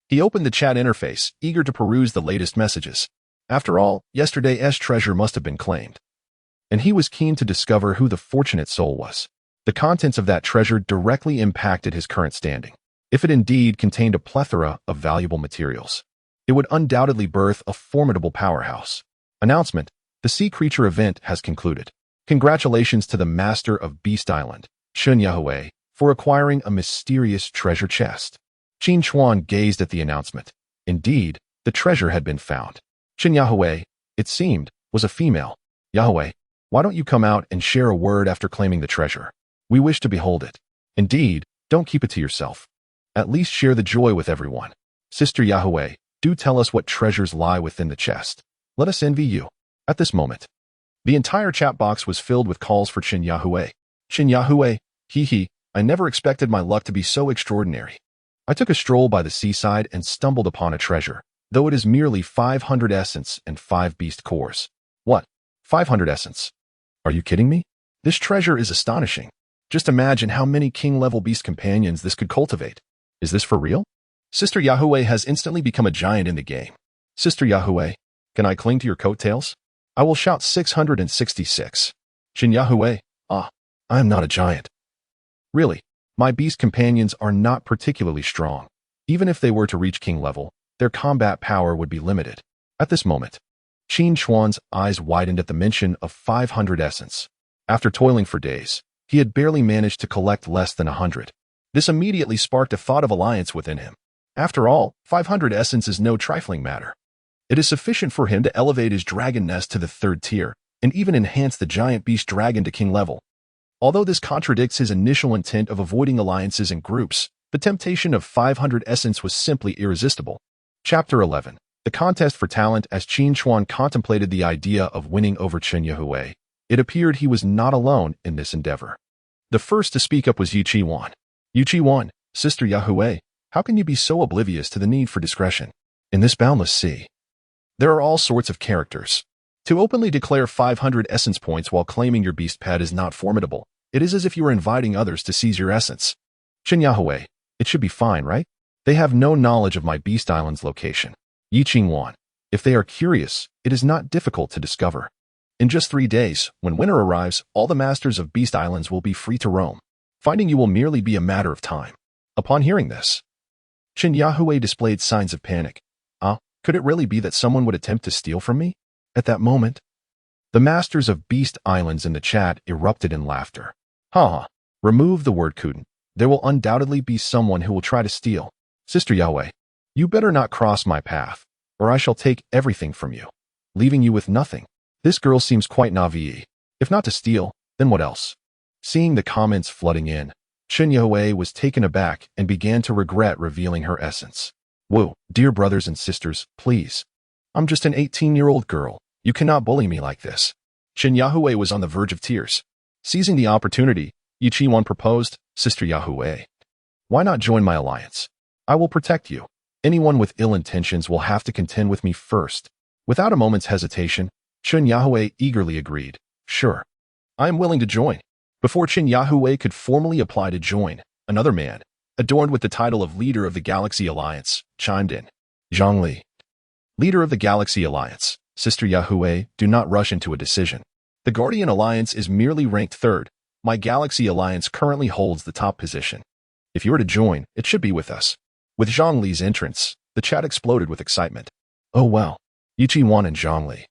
he opened the chat interface, eager to peruse the latest messages. After all, yesterday's treasure must have been claimed, and he was keen to discover who the fortunate soul was. The contents of that treasure directly impacted his current standing. If it indeed contained a plethora of valuable materials, it would undoubtedly birth a formidable powerhouse. Announcement: the sea creature event has concluded. Congratulations to the master of Beast Island, Chen Yahui, for acquiring a mysterious treasure chest. Qin Chuan gazed at the announcement. Indeed, the treasure had been found. Chen Yahui, it seemed, was a female. Yahui, why don't you come out and share a word after claiming the treasure? We wish to behold it. Indeed, don't keep it to yourself. At least share the joy with everyone. Sister Yahui, do tell us what treasures lie within the chest. Let us envy you. At this moment, the entire chat box was filled with calls for Chen Yahui. Chen Yahui, hee, I never expected my luck to be so extraordinary. I took a stroll by the seaside and stumbled upon a treasure, though it is merely 500 essence and 5 beast cores. What? 500 essence? Are you kidding me? This treasure is astonishing. Just imagine how many king-level beast companions this could cultivate. Is this for real? Sister Yahweh has instantly become a giant in the game. Sister Yahweh, can I cling to your coattails? I will shout 666. Qin Yahweh, I am not a giant. Really, my beast companions are not particularly strong. Even if they were to reach king level, their combat power would be limited. At this moment, Qin Chuan's eyes widened at the mention of 500 essence. After toiling for days, he had barely managed to collect less than 100. This immediately sparked a thought of alliance within him. After all, 500 essence is no trifling matter. It is sufficient for him to elevate his dragon nest to the 3rd tier, and even enhance the giant beast dragon to king level. Although this contradicts his initial intent of avoiding alliances and groups, the temptation of 500 essence was simply irresistible. Chapter 11. The contest for talent. As Qin Chuan contemplated the idea of winning over Qin Yahweh, it appeared he was not alone in this endeavor. The first to speak up was Qin Chuan. Qin Chuan, Sister Yahweh, how can you be so oblivious to the need for discretion? In this boundless sea, there are all sorts of characters. To openly declare 500 essence points while claiming your beast pet is not formidable. It is as if you were inviting others to seize your essence. Qin Yahweh, it should be fine, right? They have no knowledge of my beast island's location. Qin Chuan, if they are curious, it is not difficult to discover. In just 3 days, when winter arrives, all the masters of beast islands will be free to roam. Finding you will merely be a matter of time. Upon hearing this, Qin Yahweh displayed signs of panic. Could it really be that someone would attempt to steal from me? At that moment, the masters of beast islands in the chat erupted in laughter. Remove the word couldn't. There will undoubtedly be someone who will try to steal. Sister Yahweh, you better not cross my path, or I shall take everything from you, leaving you with nothing. This girl seems quite naive. If not to steal, then what else? Seeing the comments flooding in, Qin Yahweh was taken aback and began to regret revealing her essence. Whoa, dear brothers and sisters, please. I'm just an 18-year-old girl. You cannot bully me like this. Qin Yahweh was on the verge of tears. Seizing the opportunity, Qin Chuan proposed, Sister Yahweh, why not join my alliance? I will protect you. Anyone with ill intentions will have to contend with me first. Without a moment's hesitation, Qin Yahweh eagerly agreed. Sure. I am willing to join. Before Qin Yahweh could formally apply to join, another man, adorned with the title of Leader of the Galaxy Alliance, chimed in. Zhongli, Leader of the Galaxy Alliance, Sister Yahweh, do not rush into a decision. The Guardian Alliance is merely ranked 3rd. My Galaxy Alliance currently holds the top position. If you are to join, it should be with us. With Zhongli's entrance, the chat exploded with excitement. Oh well, Qin Chuan and Zhongli,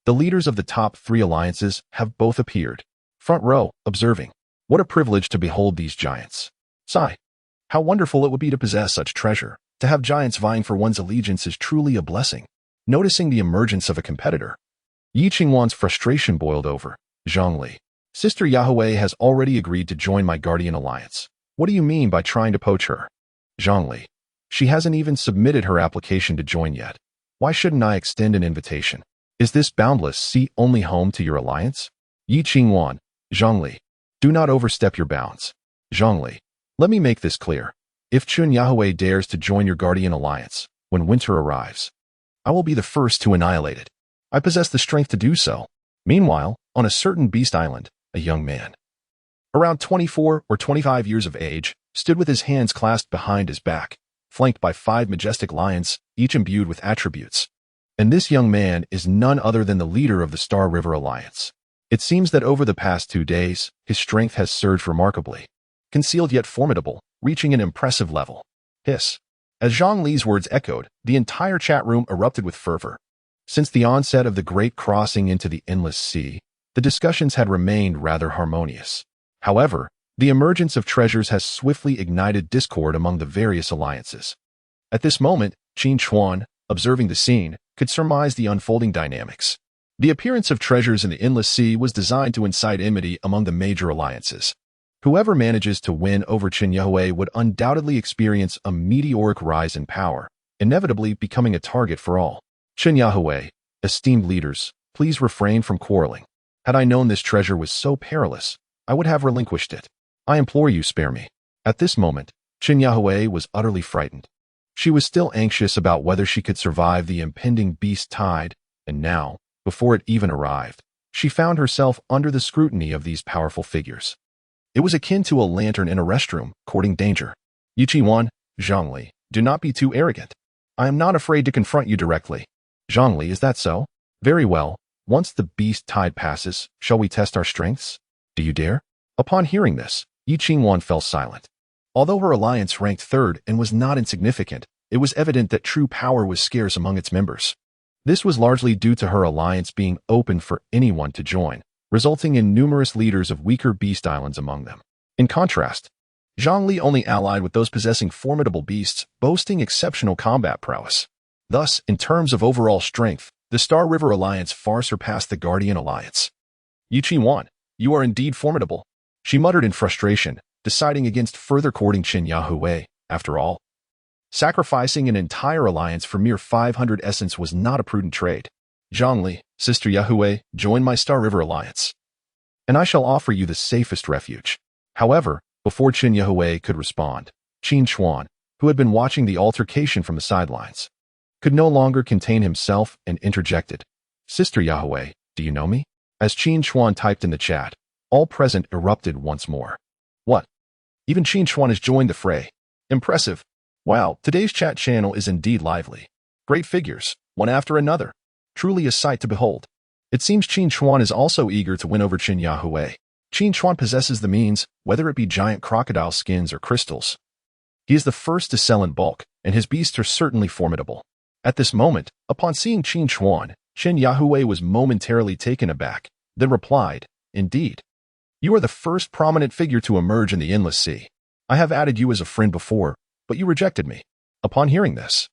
the leaders of the top 3 alliances, have both appeared. Front row, observing. What a privilege to behold these giants. Sigh. How wonderful it would be to possess such treasure. To have giants vying for one's allegiance is truly a blessing. Noticing the emergence of a competitor, Qin Chuan's frustration boiled over. Zhongli, Sister Yahweh has already agreed to join my Guardian Alliance. What do you mean by trying to poach her? Zhongli, she hasn't even submitted her application to join yet. Why shouldn't I extend an invitation? Is this boundless sea only home to your alliance? Qin Chuan, Zhongli, do not overstep your bounds. Zhongli, let me make this clear. If Qin Yahweh dares to join your Guardian Alliance, when winter arrives, I will be the first to annihilate it. I possess the strength to do so. Meanwhile, on a certain beast island, a young man, around 24 or 25 years of age, stood with his hands clasped behind his back, flanked by 5 majestic lions, each imbued with attributes. And this young man is none other than the leader of the Star River Alliance. It seems that over the past 2 days, his strength has surged remarkably, concealed yet formidable, reaching an impressive level. Hiss. As Zhang Li's words echoed, the entire chat room erupted with fervor. Since the onset of the Great Crossing into the Endless Sea, the discussions had remained rather harmonious. However, the emergence of treasures has swiftly ignited discord among the various alliances. At this moment, Qin Chuan, observing the scene, could surmise the unfolding dynamics. The appearance of treasures in the Endless Sea was designed to incite enmity among the major alliances. Whoever manages to win over Qin Yahweh would undoubtedly experience a meteoric rise in power, inevitably becoming a target for all. Qin Yahweh, esteemed leaders, please refrain from quarreling. Had I known this treasure was so perilous, I would have relinquished it. I implore you, spare me. At this moment, Qin Yahweh was utterly frightened. She was still anxious about whether she could survive the impending beast tide, and now, before it even arrived, she found herself under the scrutiny of these powerful figures. It was akin to a lantern in a restroom, courting danger. Qin Zhongli, do not be too arrogant. I am not afraid to confront you directly. Zhongli, is that so? Very well. Once the beast tide passes, shall we test our strengths? Do you dare? Upon hearing this, Qin fell silent. Although her alliance ranked third and was not insignificant, it was evident that true power was scarce among its members. This was largely due to her alliance being open for anyone to join, resulting in numerous leaders of weaker beast islands among them. In contrast, Zhongli only allied with those possessing formidable beasts, boasting exceptional combat prowess. Thus, in terms of overall strength, the Star River Alliance far surpassed the Guardian Alliance. Qin, you are indeed formidable, she muttered in frustration, deciding against further courting Qin Yahui. After all, sacrificing an entire alliance for mere 500 essence was not a prudent trade. Zhongli, Sister Yahui, join my Star River Alliance, and I shall offer you the safest refuge. However, before Qin Yahui could respond, Qin Chuan, who had been watching the altercation from the sidelines, could no longer contain himself and interjected. Sister Yahui, do you know me? As Qin Chuan typed in the chat, all present erupted once more. What? Even Qin Chuan has joined the fray. Impressive. Wow, today's chat channel is indeed lively. Great figures, one after another. Truly a sight to behold. It seems Qin Chuan is also eager to win over Qin Yahui. Qin Chuan possesses the means, whether it be giant crocodile skins or crystals. He is the first to sell in bulk, and his beasts are certainly formidable. At this moment, upon seeing Qin Chuan, Qin Yahui was momentarily taken aback, then replied, Indeed. You are the first prominent figure to emerge in the Endless Sea. I have added you as a friend before, but you rejected me. Upon hearing this,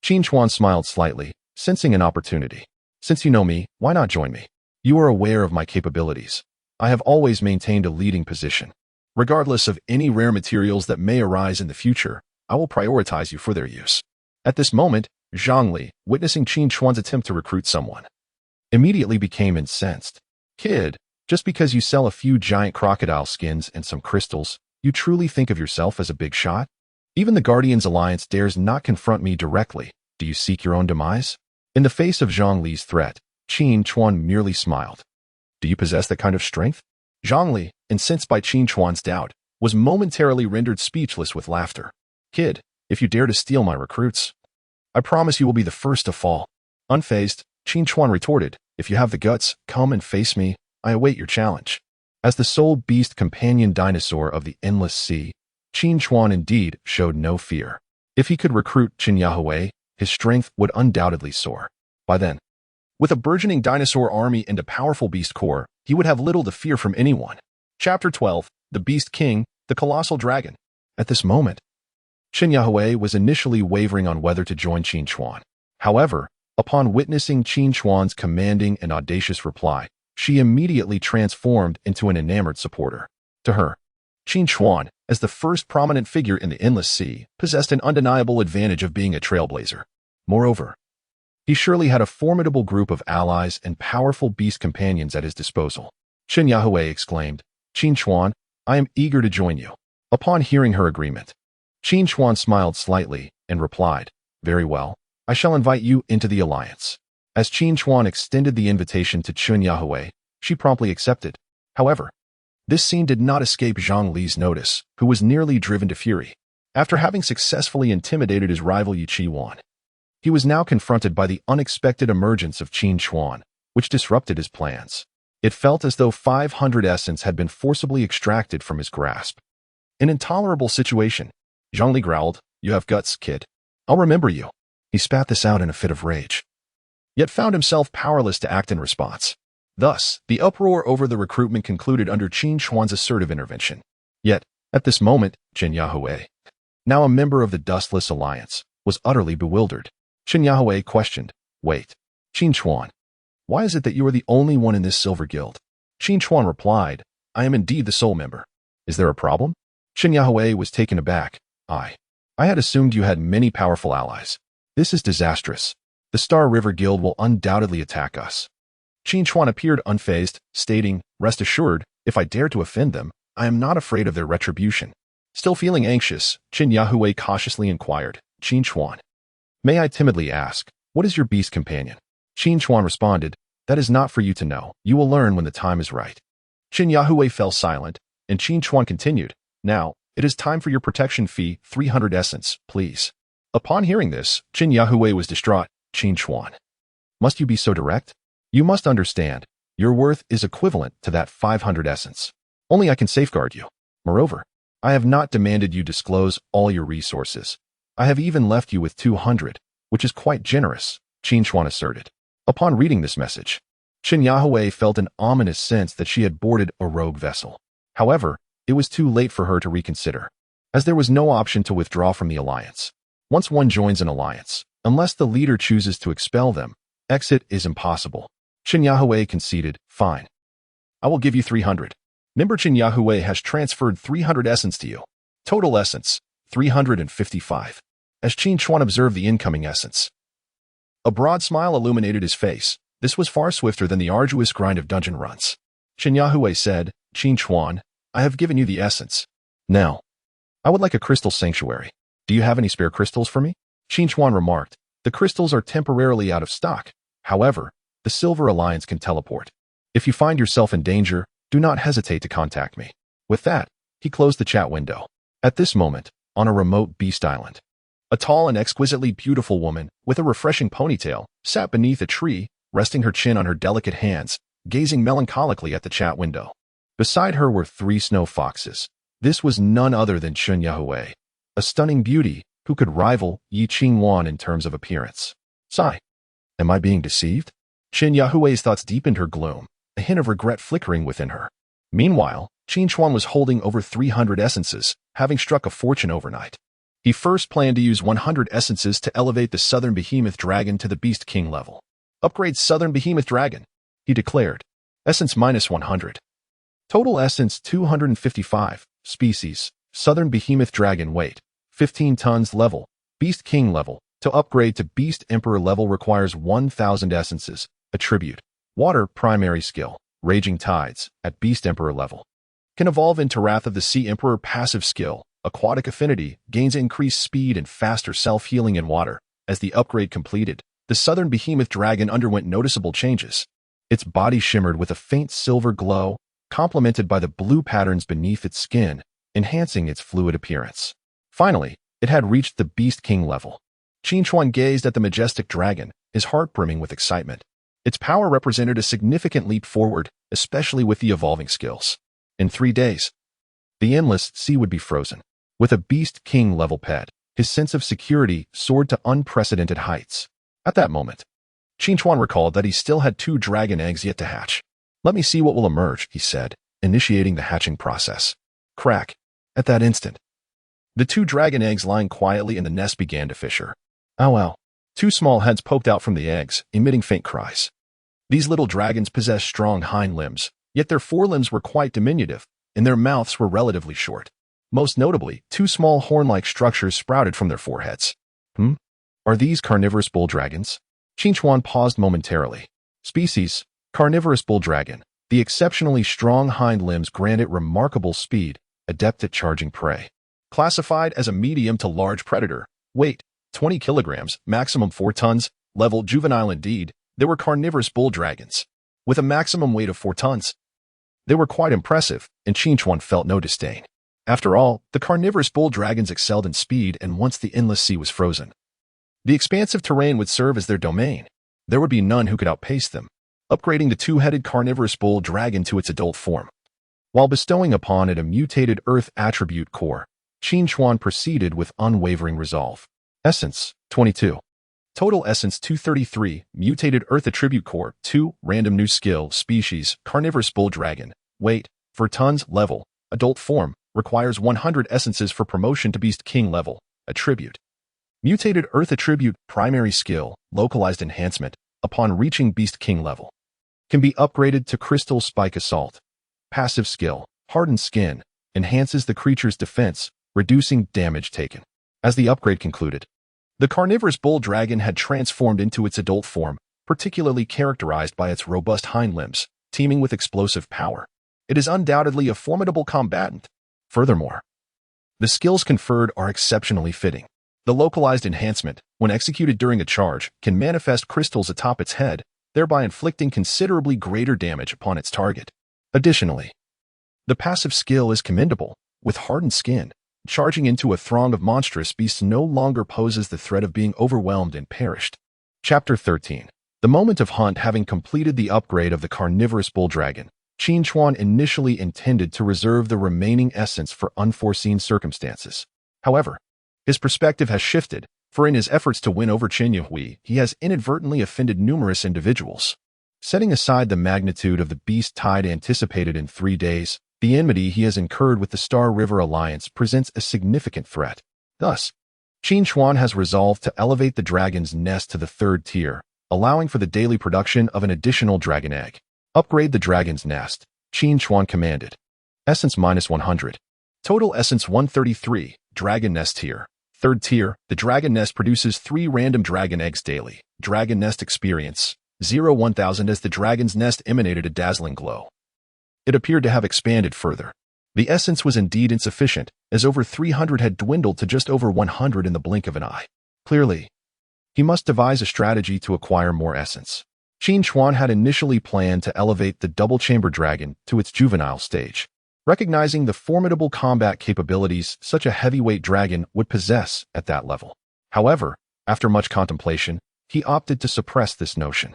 Qin Chuan smiled slightly, sensing an opportunity. Since you know me, why not join me? You are aware of my capabilities. I have always maintained a leading position. Regardless of any rare materials that may arise in the future, I will prioritize you for their use. At this moment, Zhongli, witnessing Qin Chuan's attempt to recruit someone, immediately became incensed. Kid, just because you sell a few giant crocodile skins and some crystals, you truly think of yourself as a big shot? Even the Guardians Alliance dares not confront me directly. Do you seek your own demise? In the face of Zhongli's threat, Qin Chuan merely smiled. Do you possess that kind of strength? Zhongli, incensed by Qin Chuan's doubt, was momentarily rendered speechless with laughter. Kid, if you dare to steal my recruits, I promise you will be the first to fall. Unfazed, Qin Chuan retorted, if you have the guts, come and face me. I await your challenge. As the sole beast companion dinosaur of the Endless Sea, Qin Chuan indeed showed no fear. If he could recruit Qin Yahui, his strength would undoubtedly soar. By then, with a burgeoning dinosaur army and a powerful beast core, he would have little to fear from anyone. Chapter 12, The Beast King, the Colossal Dragon. At this moment, Qin Yahui was initially wavering on whether to join Qin Chuan. However, upon witnessing Qin Chuan's commanding and audacious reply, she immediately transformed into an enamored supporter. To her, Qin Chuan, as the first prominent figure in the Endless Sea, possessed an undeniable advantage of being a trailblazer. Moreover, he surely had a formidable group of allies and powerful beast companions at his disposal. Qin Yahui exclaimed, Qin Chuan, I am eager to join you. Upon hearing her agreement, Qin Chuan smiled slightly and replied, Very well, I shall invite you into the alliance. As Qin Chuan extended the invitation to Qin Yahui, she promptly accepted. However, this scene did not escape Zhongli's notice, who was nearly driven to fury. After having successfully intimidated his rival Qin, he was now confronted by the unexpected emergence of Qin Chuan, which disrupted his plans. It felt as though 500 essence had been forcibly extracted from his grasp. An intolerable situation. Zhongli growled, You have guts, kid. I'll remember you. He spat this out in a fit of rage, yet found himself powerless to act in response. Thus, the uproar over the recruitment concluded under Qin Chuan's assertive intervention. Yet, at this moment, Qin Yahui, now a member of the Dustless Alliance, was utterly bewildered. Qin Yahui questioned, Wait, Qin Chuan, why is it that you are the only one in this silver guild? Qin Chuan replied, I am indeed the sole member. Is there a problem? Qin Yahui was taken aback. I had assumed you had many powerful allies. This is disastrous. The Star River Guild will undoubtedly attack us. Qin Chuan appeared unfazed, stating, Rest assured, if I dare to offend them, I am not afraid of their retribution. Still feeling anxious, Qin Yahui cautiously inquired, Qin Chuan, may I timidly ask, what is your beast companion? Qin Chuan responded, That is not for you to know. You will learn when the time is right. Qin Yahui fell silent, and Qin Chuan continued, Now, it is time for your protection fee, 300 essence, please. Upon hearing this, Qin Yahui was distraught. Qin Chuan, must you be so direct? You must understand, your worth is equivalent to that 500 essence. Only I can safeguard you. Moreover, I have not demanded you disclose all your resources. I have even left you with 200, which is quite generous, Qin Chuan asserted. Upon reading this message, Qin Yahui felt an ominous sense that she had boarded a rogue vessel. However, it was too late for her to reconsider, as there was no option to withdraw from the alliance. Once one joins an alliance, unless the leader chooses to expel them, exit is impossible. Qin Yahui conceded, Fine. I will give you 300. Member Qin Yahui has transferred 300 essence to you. Total essence, 355. As Qin Chuan observed the incoming essence, a broad smile illuminated his face. This was far swifter than the arduous grind of dungeon runs. Qin Yahui said, Qin Chuan, I have given you the essence. Now, I would like a crystal sanctuary. Do you have any spare crystals for me? Qin Chuan remarked, The crystals are temporarily out of stock. However, the Silver Alliance can teleport. If you find yourself in danger, do not hesitate to contact me. With that, he closed the chat window. At this moment, on a remote beast island, a tall and exquisitely beautiful woman with a refreshing ponytail sat beneath a tree, resting her chin on her delicate hands, gazing melancholically at the chat window. Beside her were 3 snow foxes. This was none other than Qin Yahui, a stunning beauty who could rival Yi Qingwan in terms of appearance. Sigh. Am I being deceived? Qin Yahui's thoughts deepened her gloom, a hint of regret flickering within her. Meanwhile, Qin Chuan was holding over 300 essences, having struck a fortune overnight. He first planned to use 100 essences to elevate the Southern Behemoth Dragon to the Beast King level. Upgrade Southern Behemoth Dragon, he declared. Essence minus 100. Total essence 255. Species, Southern Behemoth Dragon weight, 15 tons level, Beast King level. To upgrade to Beast Emperor level requires 1,000 essences. Attribute, Water primary skill, Raging Tides, at Beast Emperor level. Can evolve into Wrath of the Sea Emperor passive skill, Aquatic Affinity, gains increased speed and faster self-healing in water. As the upgrade completed, the Southern Behemoth Dragon underwent noticeable changes. Its body shimmered with a faint silver glow, complemented by the blue patterns beneath its skin, enhancing its fluid appearance. Finally, it had reached the Beast King level. Qin Chuan gazed at the majestic dragon, his heart brimming with excitement. Its power represented a significant leap forward, especially with the evolving skills. In 3 days, the endless sea would be frozen. With a Beast King level pet, his sense of security soared to unprecedented heights. At that moment, Qin Chuan recalled that he still had 2 dragon eggs yet to hatch. Let me see what will emerge, he said, initiating the hatching process. Crack. At that instant, the 2 dragon eggs lying quietly in the nest began to fissure. Ow ow. 2 small heads poked out from the eggs, emitting faint cries. These little dragons possessed strong hind limbs, yet their forelimbs were quite diminutive, and their mouths were relatively short. Most notably, 2 small horn-like structures sprouted from their foreheads. Are these carnivorous bull dragons? Qin Chuan paused momentarily. Species, carnivorous bull dragon. The exceptionally strong hind limbs grant it remarkable speed, adept at charging prey. Classified as a medium to large predator. Weight, 20 kilograms, maximum 4 tons. Level juvenile indeed. There were carnivorous bull dragons, with a maximum weight of 4 tons. They were quite impressive, and Qin Chuan felt no disdain. After all, the carnivorous bull dragons excelled in speed, and once the endless sea was frozen, the expansive terrain would serve as their domain. There would be none who could outpace them. Upgrading the 2-headed carnivorous bull dragon to its adult form, while bestowing upon it a mutated earth attribute core, Qin Chuan proceeded with unwavering resolve. Essence, 22. Total essence 233, mutated earth attribute core, 2, random new skill, species, carnivorous bull dragon, weight, 4 tons, level, adult form, requires 100 essences for promotion to Beast King level, attribute. Mutated earth attribute, primary skill, localized enhancement, upon reaching Beast King level. Can be upgraded to Crystal Spike Assault. Passive skill, hardened skin, enhances the creature's defense, reducing damage taken. As the upgrade concluded, the carnivorous bull dragon had transformed into its adult form, particularly characterized by its robust hind limbs, teeming with explosive power. It is undoubtedly a formidable combatant. Furthermore, the skills conferred are exceptionally fitting. The localized enhancement, when executed during a charge, can manifest crystals atop its head. thereby inflicting considerably greater damage upon its target. Additionally, the passive skill is commendable. With hardened skin, charging into a throng of monstrous beasts no longer poses the threat of being overwhelmed and perished. Chapter 13. The moment of hunt. Having completed the upgrade of the carnivorous bull dragon, Qin Chuan initially intended to reserve the remaining essence for unforeseen circumstances. However, his perspective has shifted, for in his efforts to win over Qin Yuhui, he has inadvertently offended numerous individuals. Setting aside the magnitude of the beast tide anticipated in 3 days, the enmity he has incurred with the Star River Alliance presents a significant threat. Thus, Qin Chuan has resolved to elevate the dragon's nest to the 3rd tier, allowing for the daily production of an additional dragon egg. Upgrade the dragon's nest, Qin Chuan commanded. Essence -100. Total essence 133, dragon nest tier. 3rd tier, the dragon nest produces 3 random dragon eggs daily. Dragon nest experience, 0-1000 as the dragon's nest emanated a dazzling glow. It appeared to have expanded further. The essence was indeed insufficient, as over 300 had dwindled to just over 100 in the blink of an eye. Clearly, he must devise a strategy to acquire more essence. Qin Chuan had initially planned to elevate the double-chamber dragon to its juvenile stage, recognizing the formidable combat capabilities such a heavyweight dragon would possess at that level. However, after much contemplation, he opted to suppress this notion.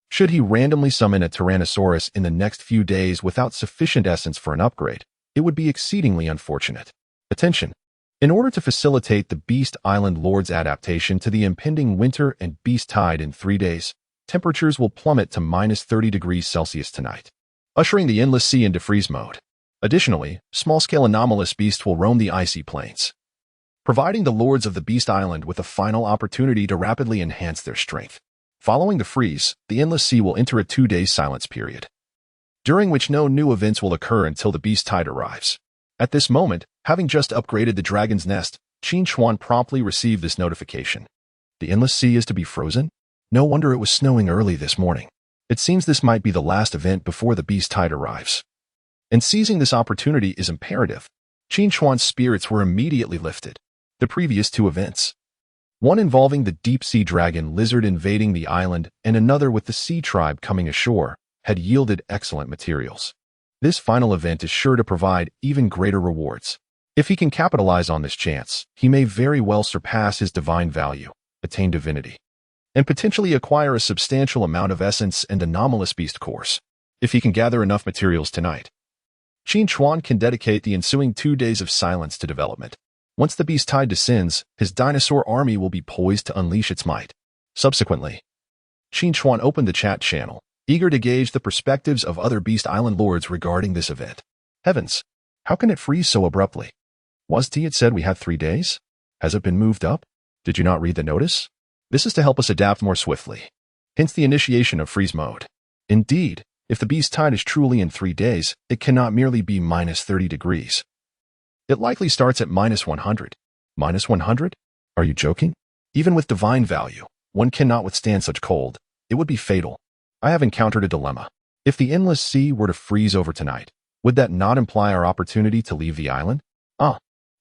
Should he randomly summon a Tyrannosaurus in the next few days without sufficient essence for an upgrade, it would be exceedingly unfortunate. Attention! In order to facilitate the Beast Island Lord's adaptation to the impending winter and beast tide in 3 days, temperatures will plummet to -30 degrees Celsius tonight, ushering the endless sea into freeze mode. Additionally, small-scale anomalous beasts will roam the icy plains, providing the Lords of the Beast Island with a final opportunity to rapidly enhance their strength. Following the freeze, the endless sea will enter a 2-day silence period, during which no new events will occur until the beast tide arrives. At this moment, having just upgraded the dragon's nest, Qin Chuan promptly received this notification. The endless sea is to be frozen? No wonder it was snowing early this morning. It seems this might be the last event before the beast tide arrives. And seizing this opportunity is imperative. Qin Chuan's spirits were immediately lifted. The previous 2 events, one involving the deep-sea dragon lizard invading the island and another with the sea tribe coming ashore, had yielded excellent materials. This final event is sure to provide even greater rewards. If he can capitalize on this chance, he may very well surpass his divine value, attain divinity, and potentially acquire a substantial amount of essence and anomalous beast cores. If he can gather enough materials tonight, Qin Chuan can dedicate the ensuing 2 days of silence to development. Once the beast tide descends, his dinosaur army will be poised to unleash its might. Subsequently, Qin Chuan opened the chat channel, eager to gauge the perspectives of other Beast Island lords regarding this event. Heavens, how can it freeze so abruptly? Wasn't it said we had 3 days? Has it been moved up? Did you not read the notice? This is to help us adapt more swiftly. Hence the initiation of freeze mode. Indeed, if the beast tide is truly in 3 days, it cannot merely be -30 degrees. It likely starts at -100. -100? Are you joking? Even with divine value, one cannot withstand such cold. It would be fatal. I have encountered a dilemma. If the endless sea were to freeze over tonight, would that not imply our opportunity to leave the island?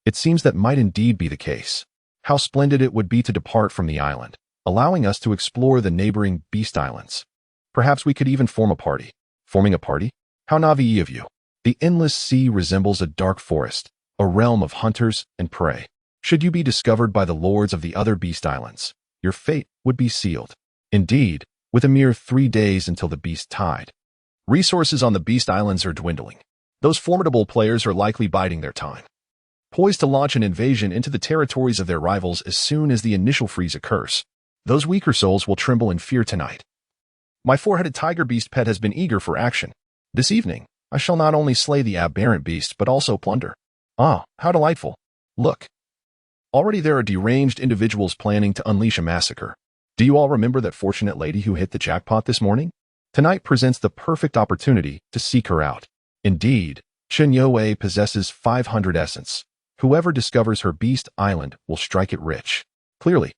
It seems that might indeed be the case. How splendid it would be to depart from the island, allowing us to explore the neighboring beast islands. Perhaps we could even form a party. Forming a party? How naive of you. The endless sea resembles a dark forest, a realm of hunters and prey. Should you be discovered by the lords of the other beast islands, your fate would be sealed. Indeed, with a mere 3 days until the beast tide, resources on the beast islands are dwindling. Those formidable players are likely biding their time, poised to launch an invasion into the territories of their rivals as soon as the initial freeze occurs. Those weaker souls will tremble in fear tonight. My 4-headed tiger beast pet has been eager for action. This evening, I shall not only slay the aberrant beast but also plunder. How delightful. Look. Already there are deranged individuals planning to unleash a massacre. Do you all remember that fortunate lady who hit the jackpot this morning? Tonight presents the perfect opportunity to seek her out. Indeed, Qin Yuhui possesses 500 essence. Whoever discovers her beast island will strike it rich. Clearly,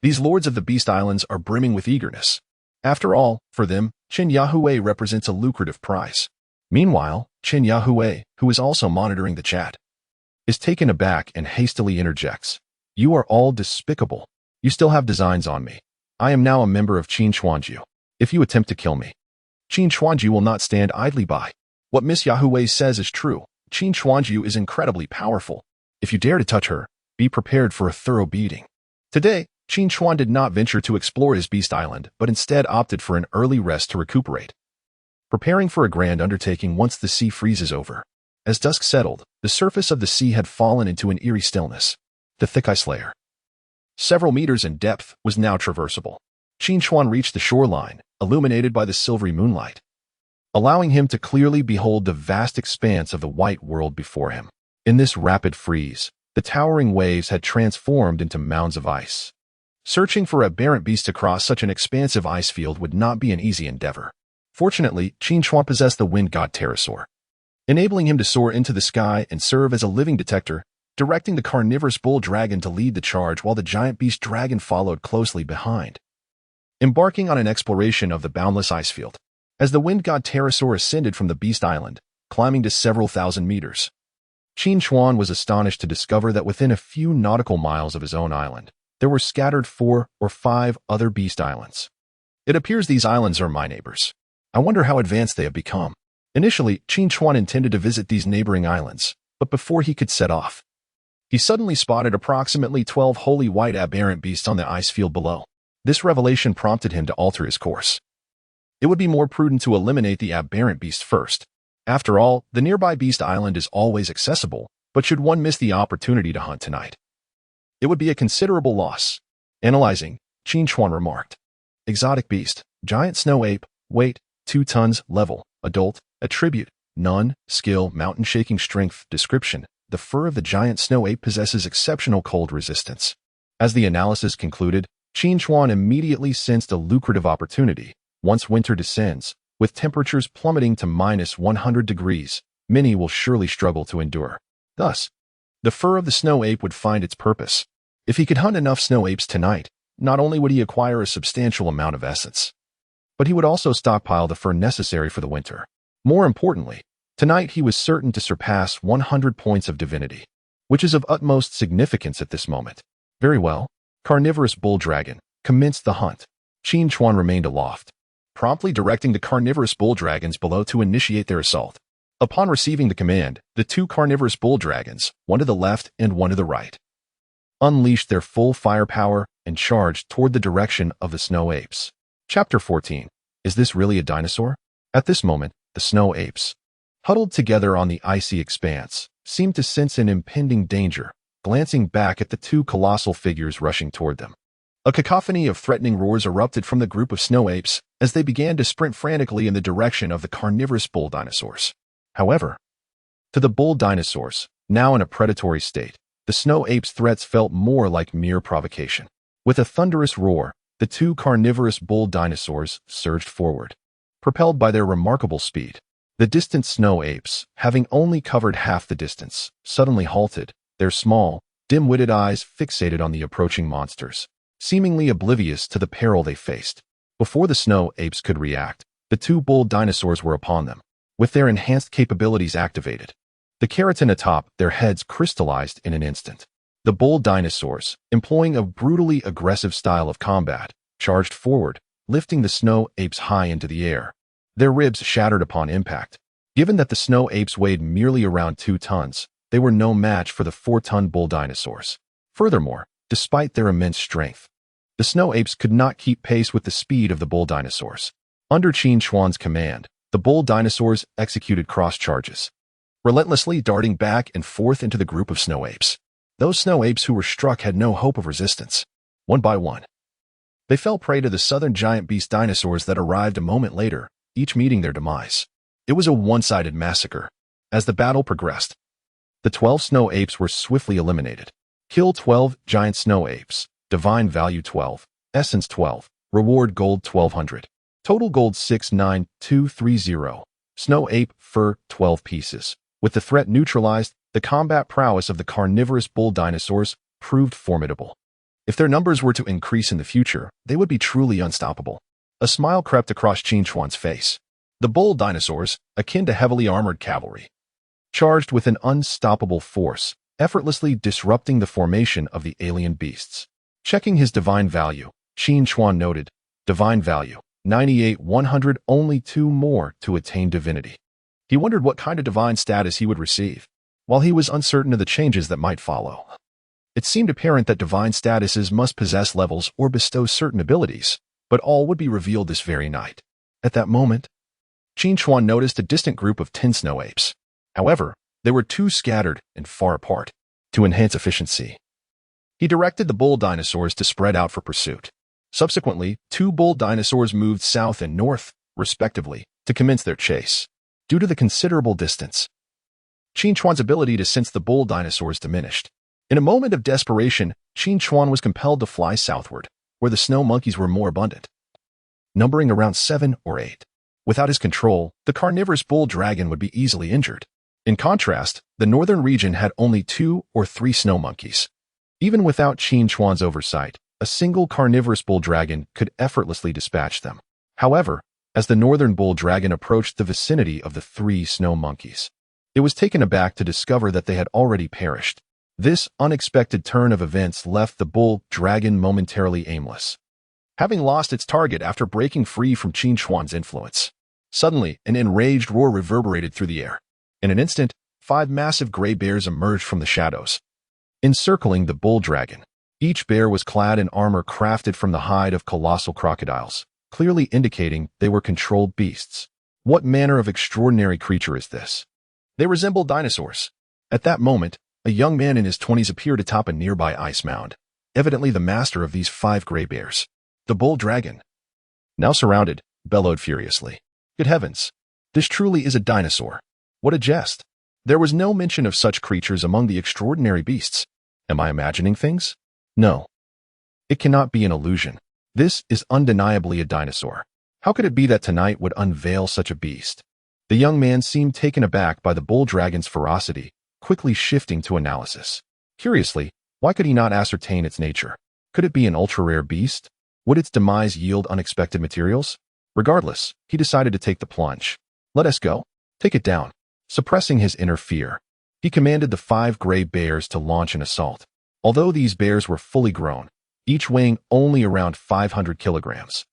these lords of the beast islands are brimming with eagerness. After all, for them, Qin Yuhui represents a lucrative prize. Meanwhile, Qin Yuhui, who is also monitoring the chat, is taken aback and hastily interjects. You are all despicable. You still have designs on me. I am now a member of Qin Chuanju. if you attempt to kill me, Qin Chuan will not stand idly by. What Miss Yahweh says is true. Qin Chuan is incredibly powerful. If you dare to touch her, be prepared for a thorough beating. Today, Qin Chuan did not venture to explore his beast island, but instead opted for an early rest to recuperate, preparing for a grand undertaking once the sea freezes over. As dusk settled, the surface of the sea had fallen into an eerie stillness. The thick ice layer, several meters in depth, was now traversable. Qin Chuan reached the shoreline, illuminated by the silvery moonlight, allowing him to clearly behold the vast expanse of the white world before him. In this rapid freeze, the towering waves had transformed into mounds of ice. Searching for aberrant beasts across such an expansive ice field would not be an easy endeavor. Fortunately, Qin Chuan possessed the wind god pterosaur, enabling him to soar into the sky and serve as a living detector, directing the carnivorous bull dragon to lead the charge while the giant beast dragon followed closely behind, embarking on an exploration of the boundless ice field. As the wind god pterosaur ascended from the beast island, climbing to several thousand meters, Qin Chuan was astonished to discover that within a few nautical miles of his own island, there were scattered 4 or 5 other beast islands. It appears these islands are my neighbors. I wonder how advanced they have become. Initially, Qin Chuan intended to visit these neighboring islands, but before he could set off, he suddenly spotted approximately 12 wholly white aberrant beasts on the ice field below. This revelation prompted him to alter his course. It would be more prudent to eliminate the aberrant beast first. After all, the nearby beast island is always accessible, but should one miss the opportunity to hunt tonight, it would be a considerable loss. Analyzing, Qin Chuan remarked, exotic beast, giant snow ape, weight, 2 tons, level, adult, attribute, none, skill, mountain shaking strength, description. The fur of the giant snow ape possesses exceptional cold resistance. As the analysis concluded, Qin Chuan immediately sensed a lucrative opportunity. Once winter descends, with temperatures plummeting to -100 degrees, many will surely struggle to endure. Thus, the fur of the snow ape would find its purpose. If he could hunt enough snow apes tonight, not only would he acquire a substantial amount of essence, but he would also stockpile the fur necessary for the winter. More importantly, tonight he was certain to surpass 100 points of divinity, which is of utmost significance at this moment. Very well, carnivorous bull dragon, commenced the hunt. Qin Chuan remained aloft, promptly directing the carnivorous bull dragons below to initiate their assault. Upon receiving the command, the 2 carnivorous bull dragons, one to the left and one to the right, unleashed their full firepower and charged toward the direction of the snow apes. Chapter 14. Is this really a dinosaur? At this moment, the snow apes, huddled together on the icy expanse, seemed to sense an impending danger, glancing back at the 2 colossal figures rushing toward them. A cacophony of threatening roars erupted from the group of snow apes as they began to sprint frantically in the direction of the carnivorous bull dinosaurs. However, to the bull dinosaurs, now in a predatory state, the snow apes' threats felt more like mere provocation. With a thunderous roar, the 2 carnivorous bull dinosaurs surged forward, propelled by their remarkable speed. The distant snow apes, having only covered half the distance, suddenly halted, their small, dim-witted eyes fixated on the approaching monsters, seemingly oblivious to the peril they faced. Before the snow apes could react, the 2 bull dinosaurs were upon them, with their enhanced capabilities activated. The keratin atop their heads crystallized in an instant. The bull dinosaurs, employing a brutally aggressive style of combat, charged forward, lifting the snow apes high into the air. Their ribs shattered upon impact. Given that the snow apes weighed merely around 2 tons, they were no match for the 4-ton bull dinosaurs. Furthermore, despite their immense strength, the snow apes could not keep pace with the speed of the bull dinosaurs. Under Qin Chuan's command, the bull dinosaurs executed cross charges, relentlessly darting back and forth into the group of snow apes. Those snow apes who were struck had no hope of resistance. One by one, they fell prey to the southern giant beast dinosaurs that arrived a moment later, each meeting their demise. It was a one-sided massacre. As the battle progressed, the 12 snow apes were swiftly eliminated. Kill 12 giant snow apes. Divine value 12. Essence 12. Reward gold 1200. Total gold 69230. Snow ape fur 12 pieces. With the threat neutralized, the combat prowess of the carnivorous bull dinosaurs proved formidable. If their numbers were to increase in the future, they would be truly unstoppable. A smile crept across Qin Chuan's face. The bull dinosaurs, akin to heavily armored cavalry, charged with an unstoppable force, effortlessly disrupting the formation of the alien beasts. Checking his divine value, Qin Chuan noted, divine value, 98, 100, only 2 more to attain divinity. He wondered what kind of divine status he would receive, while he was uncertain of the changes that might follow. It seemed apparent that divine statuses must possess levels or bestow certain abilities, but all would be revealed this very night. At that moment, Qin Chuan noticed a distant group of 10 snow apes. However, they were too scattered and far apart to enhance efficiency. He directed the bull dinosaurs to spread out for pursuit. Subsequently, 2 bull dinosaurs moved south and north, respectively, to commence their chase. Due to the considerable distance, Qin Chuan's ability to sense the bull dinosaurs diminished. In a moment of desperation, Qin Chuan was compelled to fly southward, where the snow monkeys were more abundant, numbering around 7 or 8. Without his control, the carnivorous bull dragon would be easily injured. In contrast, the northern region had only 2 or 3 snow monkeys. Even without Qin Chuan's oversight, a single carnivorous bull dragon could effortlessly dispatch them. However, as the northern bull dragon approached the vicinity of the 3 snow monkeys, it was taken aback to discover that they had already perished. This unexpected turn of events left the bull dragon momentarily aimless, having lost its target after breaking free from Qin Chuan's influence. Suddenly, an enraged roar reverberated through the air. In an instant, 5 massive gray bears emerged from the shadows, encircling the bull dragon. Each bear was clad in armor crafted from the hide of colossal crocodiles, clearly indicating they were controlled beasts. What manner of extraordinary creature is this? They resemble dinosaurs. At that moment, a young man in his 20s appeared atop a nearby ice mound, evidently the master of these 5 gray bears. The bull dragon, now surrounded, bellowed furiously. Good heavens! This truly is a dinosaur. What a jest! There was no mention of such creatures among the extraordinary beasts. Am I imagining things? No. It cannot be an illusion. This is undeniably a dinosaur. How could it be that tonight would unveil such a beast? The young man seemed taken aback by the bull dragon's ferocity, quickly shifting to analysis. Curiously, why could he not ascertain its nature? Could it be an ultra-rare beast? Would its demise yield unexpected materials? Regardless, he decided to take the plunge. Let us go. Take it down. Suppressing his inner fear, he commanded the 5 gray bears to launch an assault. Although these bears were fully grown, each weighing only around 500 kilograms,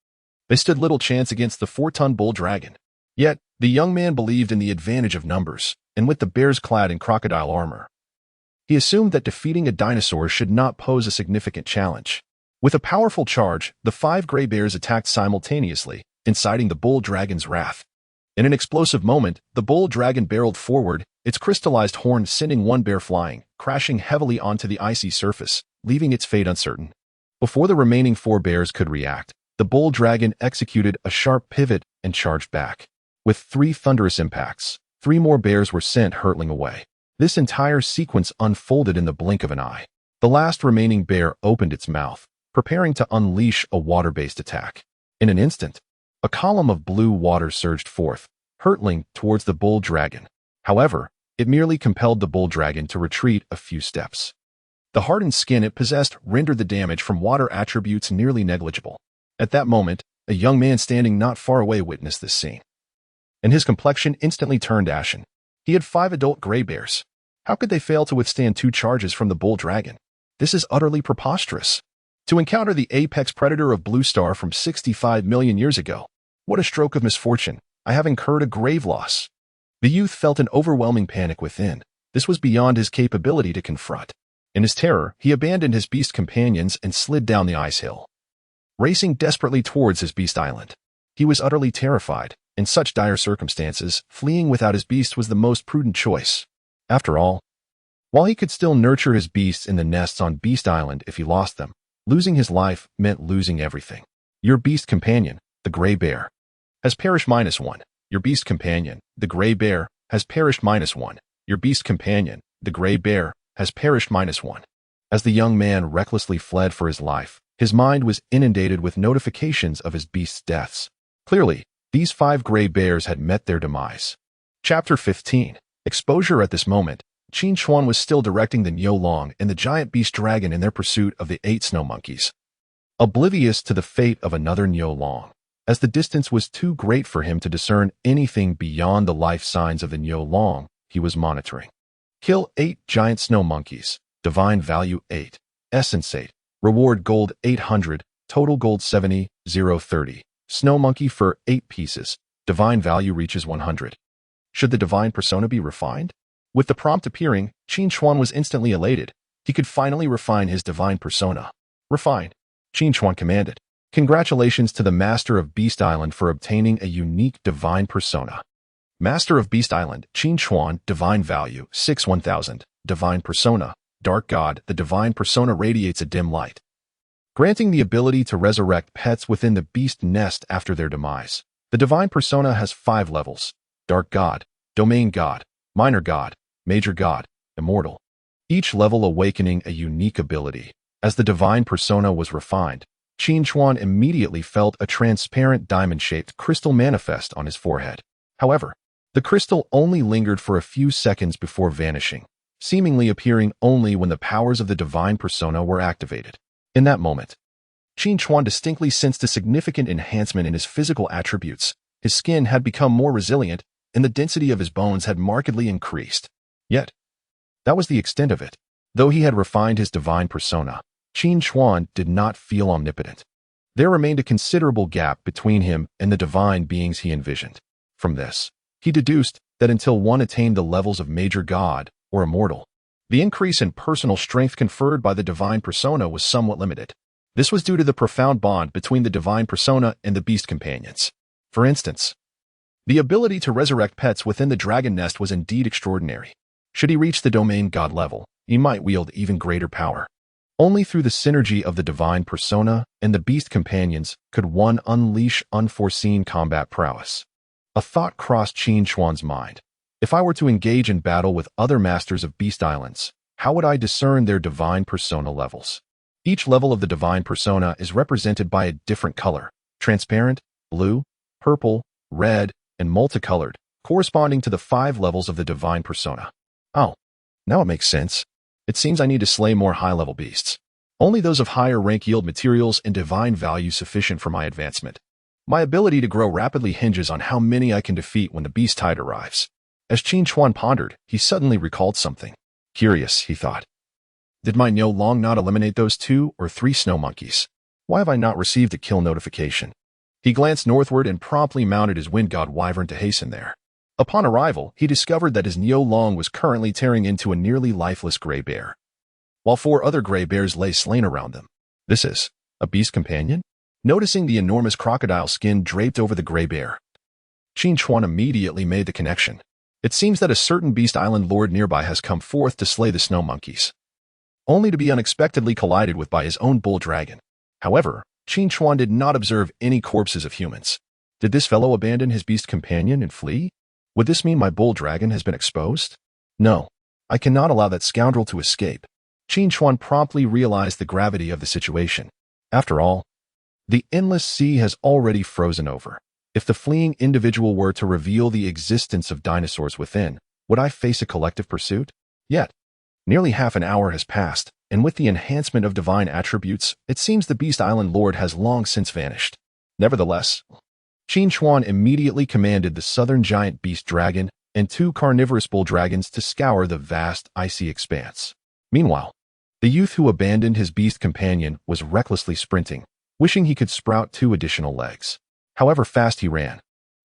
they stood little chance against the 4-ton bull dragon. Yet, the young man believed in the advantage of numbers, and with the bears clad in crocodile armor, he assumed that defeating a dinosaur should not pose a significant challenge. With a powerful charge, the 5 gray bears attacked simultaneously, inciting the bull dragon's wrath. In an explosive moment, the bull dragon barreled forward, its crystallized horn sending one bear flying, crashing heavily onto the icy surface, leaving its fate uncertain. Before the remaining 4 bears could react, the bull dragon executed a sharp pivot and charged back. With 3 thunderous impacts, 3 more bears were sent hurtling away. This entire sequence unfolded in the blink of an eye. The last remaining bear opened its mouth, preparing to unleash a water-based attack. In an instant, a column of blue water surged forth, hurtling towards the bull dragon. However, it merely compelled the bull dragon to retreat a few steps. The hardened skin it possessed rendered the damage from water attributes nearly negligible. At that moment, a young man standing not far away witnessed this scene, and his complexion instantly turned ashen. He had 5 adult gray bears. How could they fail to withstand 2 charges from the bull dragon? This is utterly preposterous. To encounter the apex predator of Blue Star from 65 million years ago. What a stroke of misfortune. I have incurred a grave loss. The youth felt an overwhelming panic within. This was beyond his capability to confront. In his terror, he abandoned his beast companions and slid down the ice hill, racing desperately towards his beast island. He was utterly terrified. In such dire circumstances, fleeing without his beast was the most prudent choice. After all, while he could still nurture his beasts in the nests on Beast Island if he lost them, losing his life meant losing everything. Your beast companion, the gray bear, has perished -1. Your beast companion, the gray bear, has perished -1. Your beast companion, the gray bear, has perished -1. As the young man recklessly fled for his life, his mind was inundated with notifications of his beast's deaths. Clearly, these 5 gray bears had met their demise. Chapter 15. Exposure. At this moment, Qin Chuan was still directing the Niu Long and the giant beast dragon in their pursuit of the 8 snow monkeys, oblivious to the fate of another Niu Long, as the distance was too great for him to discern anything beyond the life signs of the Niu Long he was monitoring. Kill 8 giant snow monkeys. Divine value 8. Essence 8. Reward gold 800. Total gold 70, 030. Snow monkey for 8 pieces. Divine value reaches 100. Should the divine persona be refined? With the prompt appearing, Qin Chuan was instantly elated. He could finally refine his divine persona. Refine. Qin Chuan commanded. Congratulations to the Master of Beast Island for obtaining a unique divine persona. Master of Beast Island, Qin Chuan, divine value, 6-1000. Divine persona, dark god. The divine persona radiates a dim light, granting the ability to resurrect pets within the beast nest after their demise. The divine persona has 5 levels: dark god, domain god, minor god, major god, immortal. Each level awakening a unique ability. As the divine persona was refined, Qin Chuan immediately felt a transparent diamond-shaped crystal manifest on his forehead. However, the crystal only lingered for a few seconds before vanishing, seemingly appearing only when the powers of the divine persona were activated. In that moment, Qin Chuan distinctly sensed a significant enhancement in his physical attributes. His skin had become more resilient, and the density of his bones had markedly increased. Yet, that was the extent of it. Though he had refined his divine persona, Qin Chuan did not feel omnipotent. There remained a considerable gap between him and the divine beings he envisioned. From this, he deduced that until one attained the levels of major god or immortal, the increase in personal strength conferred by the divine persona was somewhat limited. This was due to the profound bond between the divine persona and the beast companions. For instance, the ability to resurrect pets within the dragon nest was indeed extraordinary. Should he reach the domain god level, he might wield even greater power. Only through the synergy of the divine persona and the beast companions could one unleash unforeseen combat prowess. A thought crossed Qin Chuan's mind. If I were to engage in battle with other masters of beast islands, how would I discern their divine persona levels? Each level of the divine persona is represented by a different color: transparent, blue, purple, red, and multicolored, corresponding to the 5 levels of the divine persona. Oh, now it makes sense. It seems I need to slay more high-level beasts. Only those of higher rank yield materials and divine value sufficient for my advancement. My ability to grow rapidly hinges on how many I can defeat when the beast tide arrives. As Qin Chuan pondered, he suddenly recalled something. Curious, he thought. Did my Niu Long not eliminate those 2 or 3 snow monkeys? Why have I not received a kill notification? He glanced northward and promptly mounted his wind god wyvern to hasten there. Upon arrival, he discovered that his Niu Long was currently tearing into a nearly lifeless gray bear, while 4 other gray bears lay slain around them. This is a beast companion? Noticing the enormous crocodile skin draped over the gray bear, Qin Chuan immediately made the connection. It seems that a certain beast island lord nearby has come forth to slay the snow monkeys, only to be unexpectedly collided with by his own bull dragon. However, Qin Chuan did not observe any corpses of humans. Did this fellow abandon his beast companion and flee? Would this mean my bull dragon has been exposed? No, I cannot allow that scoundrel to escape. Qin Chuan promptly realized the gravity of the situation. After all, the endless sea has already frozen over. If the fleeing individual were to reveal the existence of dinosaurs within, would I face a collective pursuit? Yet, nearly half an hour has passed, and with the enhancement of divine attributes, it seems the Beast Island Lord has long since vanished. Nevertheless, Qin Chuan immediately commanded the southern giant beast dragon and 2 carnivorous bull dragons to scour the vast, icy expanse. Meanwhile, the youth who abandoned his beast companion was recklessly sprinting, wishing he could sprout 2 additional legs. However fast he ran,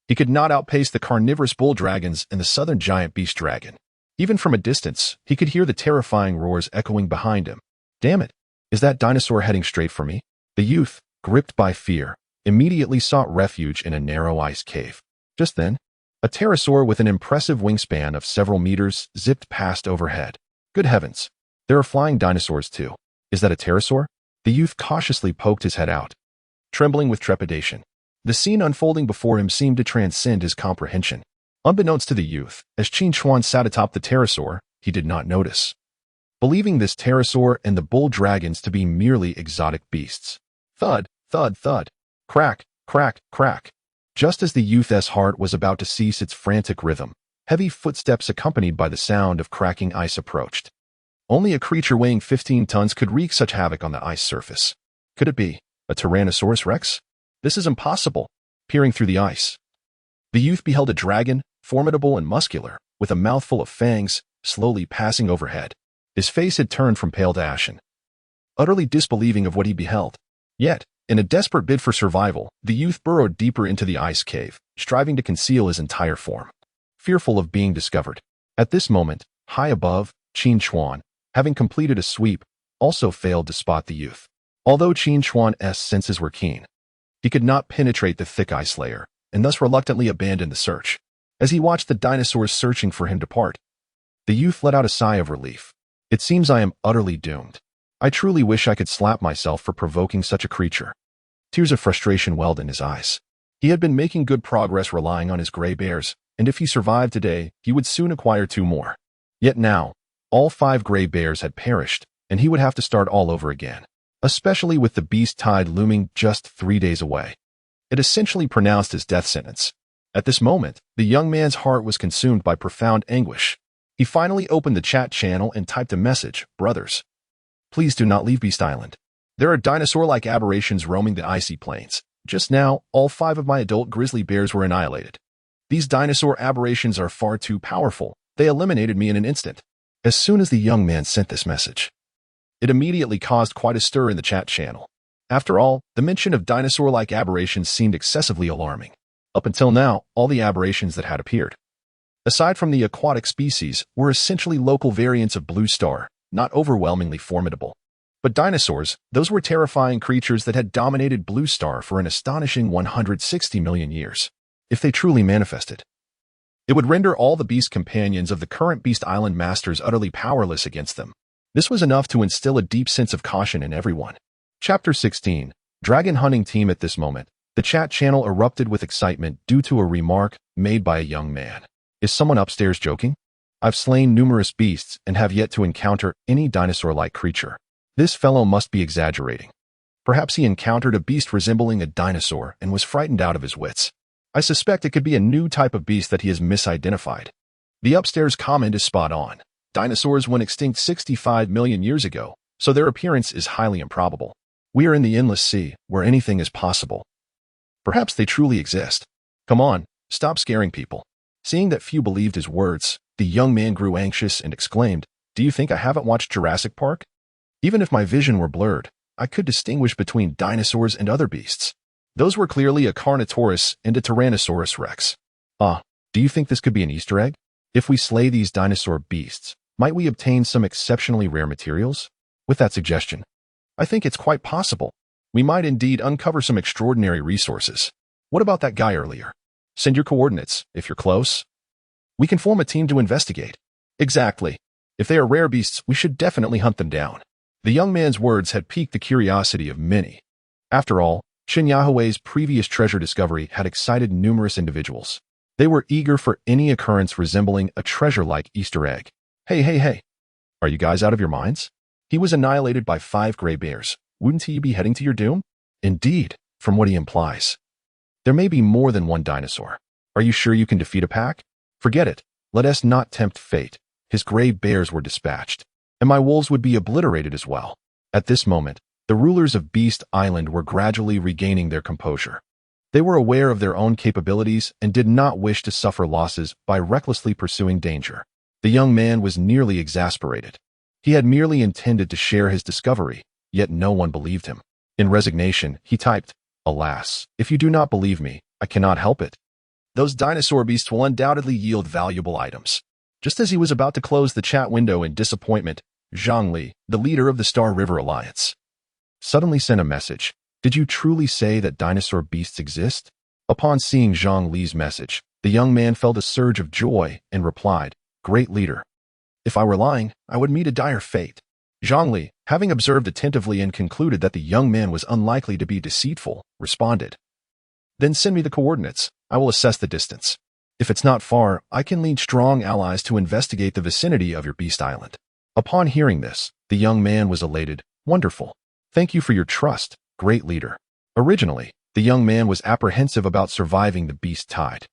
he could not outpace the carnivorous bull dragons and the southern giant beast dragon. Even from a distance, he could hear the terrifying roars echoing behind him. Damn it! Is that dinosaur heading straight for me? The youth, gripped by fear, immediately sought refuge in a narrow ice cave. Just then, a pterosaur with an impressive wingspan of several meters zipped past overhead. Good heavens! There are flying dinosaurs too. Is that a pterosaur? The youth cautiously poked his head out, trembling with trepidation. The scene unfolding before him seemed to transcend his comprehension. Unbeknownst to the youth, as Qin Chuan sat atop the pterosaur, he did not notice, believing this pterosaur and the bull dragons to be merely exotic beasts. Thud, thud, thud. Crack, crack, crack. Just as the youth's heart was about to cease its frantic rhythm, heavy footsteps accompanied by the sound of cracking ice approached. Only a creature weighing 15 tons could wreak such havoc on the ice surface. Could it be a Tyrannosaurus Rex? This is impossible. Peering through the ice, the youth beheld a dragon, formidable and muscular, with a mouthful of fangs, slowly passing overhead. His face had turned from pale to ashen, utterly disbelieving of what he beheld. Yet, In a desperate bid for survival, the youth burrowed deeper into the ice cave, striving to conceal his entire form, fearful of being discovered. At this moment, high above, Qin Chuan, having completed a sweep, also failed to spot the youth. Although Qin Chuan's senses were keen, he could not penetrate the thick ice layer, and thus reluctantly abandoned the search. As he watched the dinosaurs searching for him depart, the youth let out a sigh of relief. It seems I am utterly doomed. I truly wish I could slap myself for provoking such a creature. Tears of frustration welled in his eyes. He had been making good progress relying on his gray bears, and if he survived today, he would soon acquire 2 more. Yet now, all 5 gray bears had perished, and he would have to start all over again, especially with the beast tide looming just 3 days away. It essentially pronounced his death sentence. At this moment, the young man's heart was consumed by profound anguish. He finally opened the chat channel and typed a message, "Brothers, please do not leave Beast Island. There are dinosaur-like aberrations roaming the icy plains. Just now, all 5 of my adult grizzly bears were annihilated. These dinosaur aberrations are far too powerful. They eliminated me in an instant." As soon as the young man sent this message, it immediately caused quite a stir in the chat channel. After all, the mention of dinosaur-like aberrations seemed excessively alarming. Up until now, all the aberrations that had appeared, aside from the aquatic species, were essentially local variants of Blue Star, not overwhelmingly formidable. But dinosaurs, those were terrifying creatures that had dominated Blue Star for an astonishing 160 million years. If they truly manifested, it would render all the beast companions of the current Beast Island masters utterly powerless against them. This was enough to instill a deep sense of caution in everyone. Chapter 16. Dragon Hunting Team. At this moment, the chat channel erupted with excitement due to a remark made by a young man. Is someone upstairs joking? I've slain numerous beasts and have yet to encounter any dinosaur-like creature. This fellow must be exaggerating. Perhaps he encountered a beast resembling a dinosaur and was frightened out of his wits. I suspect it could be a new type of beast that he has misidentified. The upstairs comment is spot on. Dinosaurs went extinct 65 million years ago, so their appearance is highly improbable. We are in the endless sea, where anything is possible. Perhaps they truly exist. Come on, stop scaring people. Seeing that few believed his words, the young man grew anxious and exclaimed, "Do you think I haven't watched Jurassic Park? Even if my vision were blurred, I could distinguish between dinosaurs and other beasts. Those were clearly a Carnotaurus and a Tyrannosaurus Rex. Do you think this could be an Easter egg? If we slay these dinosaur beasts, might we obtain some exceptionally rare materials? With that suggestion, I think it's quite possible. We might indeed uncover some extraordinary resources. What about that guy earlier? Send your coordinates, if you're close. We can form a team to investigate." Exactly. If they are rare beasts, we should definitely hunt them down. The young man's words had piqued the curiosity of many. After all, Shin Yahuwei's previous treasure discovery had excited numerous individuals. They were eager for any occurrence resembling a treasure-like Easter egg. Hey. Are you guys out of your minds? He was annihilated by 5 gray bears. Wouldn't he be heading to your doom? Indeed, from what he implies. There may be more than one dinosaur. Are you sure you can defeat a pack? Forget it. Let us not tempt fate. His gray bears were dispatched, and my wolves would be obliterated as well. At this moment, the rulers of Beast Island were gradually regaining their composure. They were aware of their own capabilities and did not wish to suffer losses by recklessly pursuing danger. The young man was nearly exasperated. He had merely intended to share his discovery, yet no one believed him. In resignation, he typed, "Alas, if you do not believe me, I cannot help it. Those dinosaur beasts will undoubtedly yield valuable items." Just as he was about to close the chat window in disappointment, Zhang Li, the leader of the Star River Alliance, suddenly sent a message. "Did you truly say that dinosaur beasts exist?" Upon seeing Zhang Li's message, the young man felt a surge of joy and replied, "Great leader. If I were lying, I would meet a dire fate." Zhang Li, having observed attentively and concluded that the young man was unlikely to be deceitful, responded, "Then send me the coordinates. I will assess the distance. If it's not far, I can lead strong allies to investigate the vicinity of your Beast Island." Upon hearing this, the young man was elated. "Wonderful. Thank you for your trust, great leader." Originally, the young man was apprehensive about surviving the beast tide.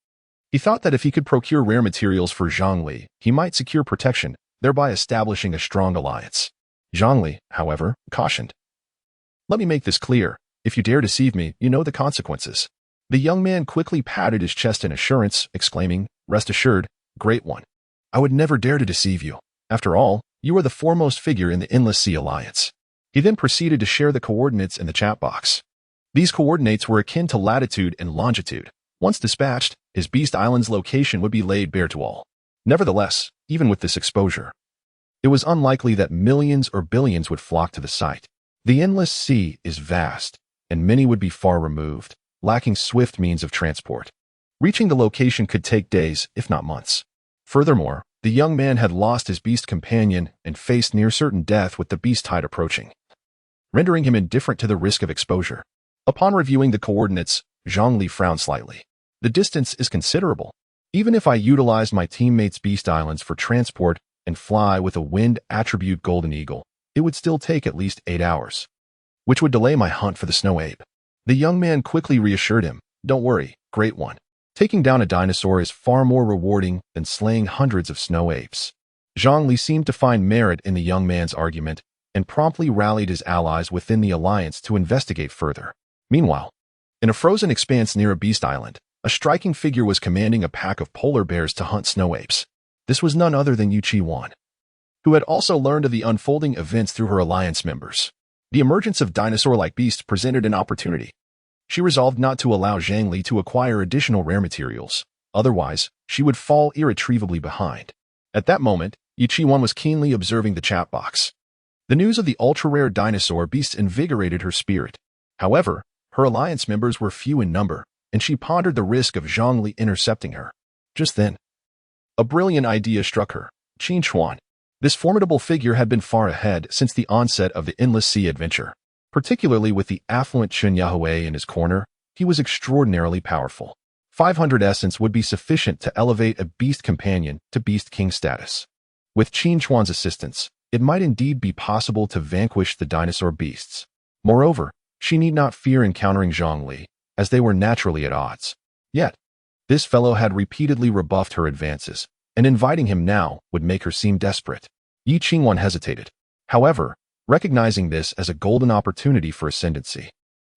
He thought that if he could procure rare materials for Zhang Li, he might secure protection, thereby establishing a strong alliance. Zhang Li, however, cautioned, "Let me make this clear. If you dare deceive me, you know the consequences." The young man quickly patted his chest in assurance, exclaiming, "Rest assured, great one. I would never dare to deceive you. After all, you are the foremost figure in the Endless Sea Alliance." He then proceeded to share the coordinates in the chat box. These coordinates were akin to latitude and longitude. Once dispatched, his Beast Island's location would be laid bare to all. Nevertheless, even with this exposure, it was unlikely that millions or billions would flock to the site. The endless sea is vast, and many would be far removed, lacking swift means of transport. Reaching the location could take days, if not months. Furthermore, the young man had lost his beast companion and faced near certain death with the beast tide approaching, rendering him indifferent to the risk of exposure. Upon reviewing the coordinates, Zhongli frowned slightly. The distance is considerable. Even if I utilized my teammates' Beast Islands for transport and fly with a wind attribute Golden Eagle, it would still take at least 8 hours, which would delay my hunt for the snow ape. The young man quickly reassured him, "Don't worry, Great One. Taking down a dinosaur is far more rewarding than slaying hundreds of snow apes." Zhongli seemed to find merit in the young man's argument and promptly rallied his allies within the alliance to investigate further. Meanwhile, in a frozen expanse near a beast island, a striking figure was commanding a pack of polar bears to hunt snow apes. This was none other than Qin Chuan, who had also learned of the unfolding events through her alliance members. The emergence of dinosaur-like beasts presented an opportunity. She resolved not to allow Zhang Li to acquire additional rare materials. Otherwise, she would fall irretrievably behind. At that moment, Qin Chuan was keenly observing the chat box. The news of the ultra-rare dinosaur beasts invigorated her spirit. However, her alliance members were few in number, and she pondered the risk of Zhang Li intercepting her. Just then, a brilliant idea struck her. Qin Chuan. This formidable figure had been far ahead since the onset of the Endless Sea adventure. Particularly with the affluent Chun Yahweh in his corner, he was extraordinarily powerful. 500 essence would be sufficient to elevate a beast companion to beast king status. With Qin Chuan's assistance, it might indeed be possible to vanquish the dinosaur beasts. Moreover, she need not fear encountering Zhang Li, as they were naturally at odds. Yet, this fellow had repeatedly rebuffed her advances, and inviting him now would make her seem desperate. Qin Chuan hesitated. However, recognizing this as a golden opportunity for ascendancy,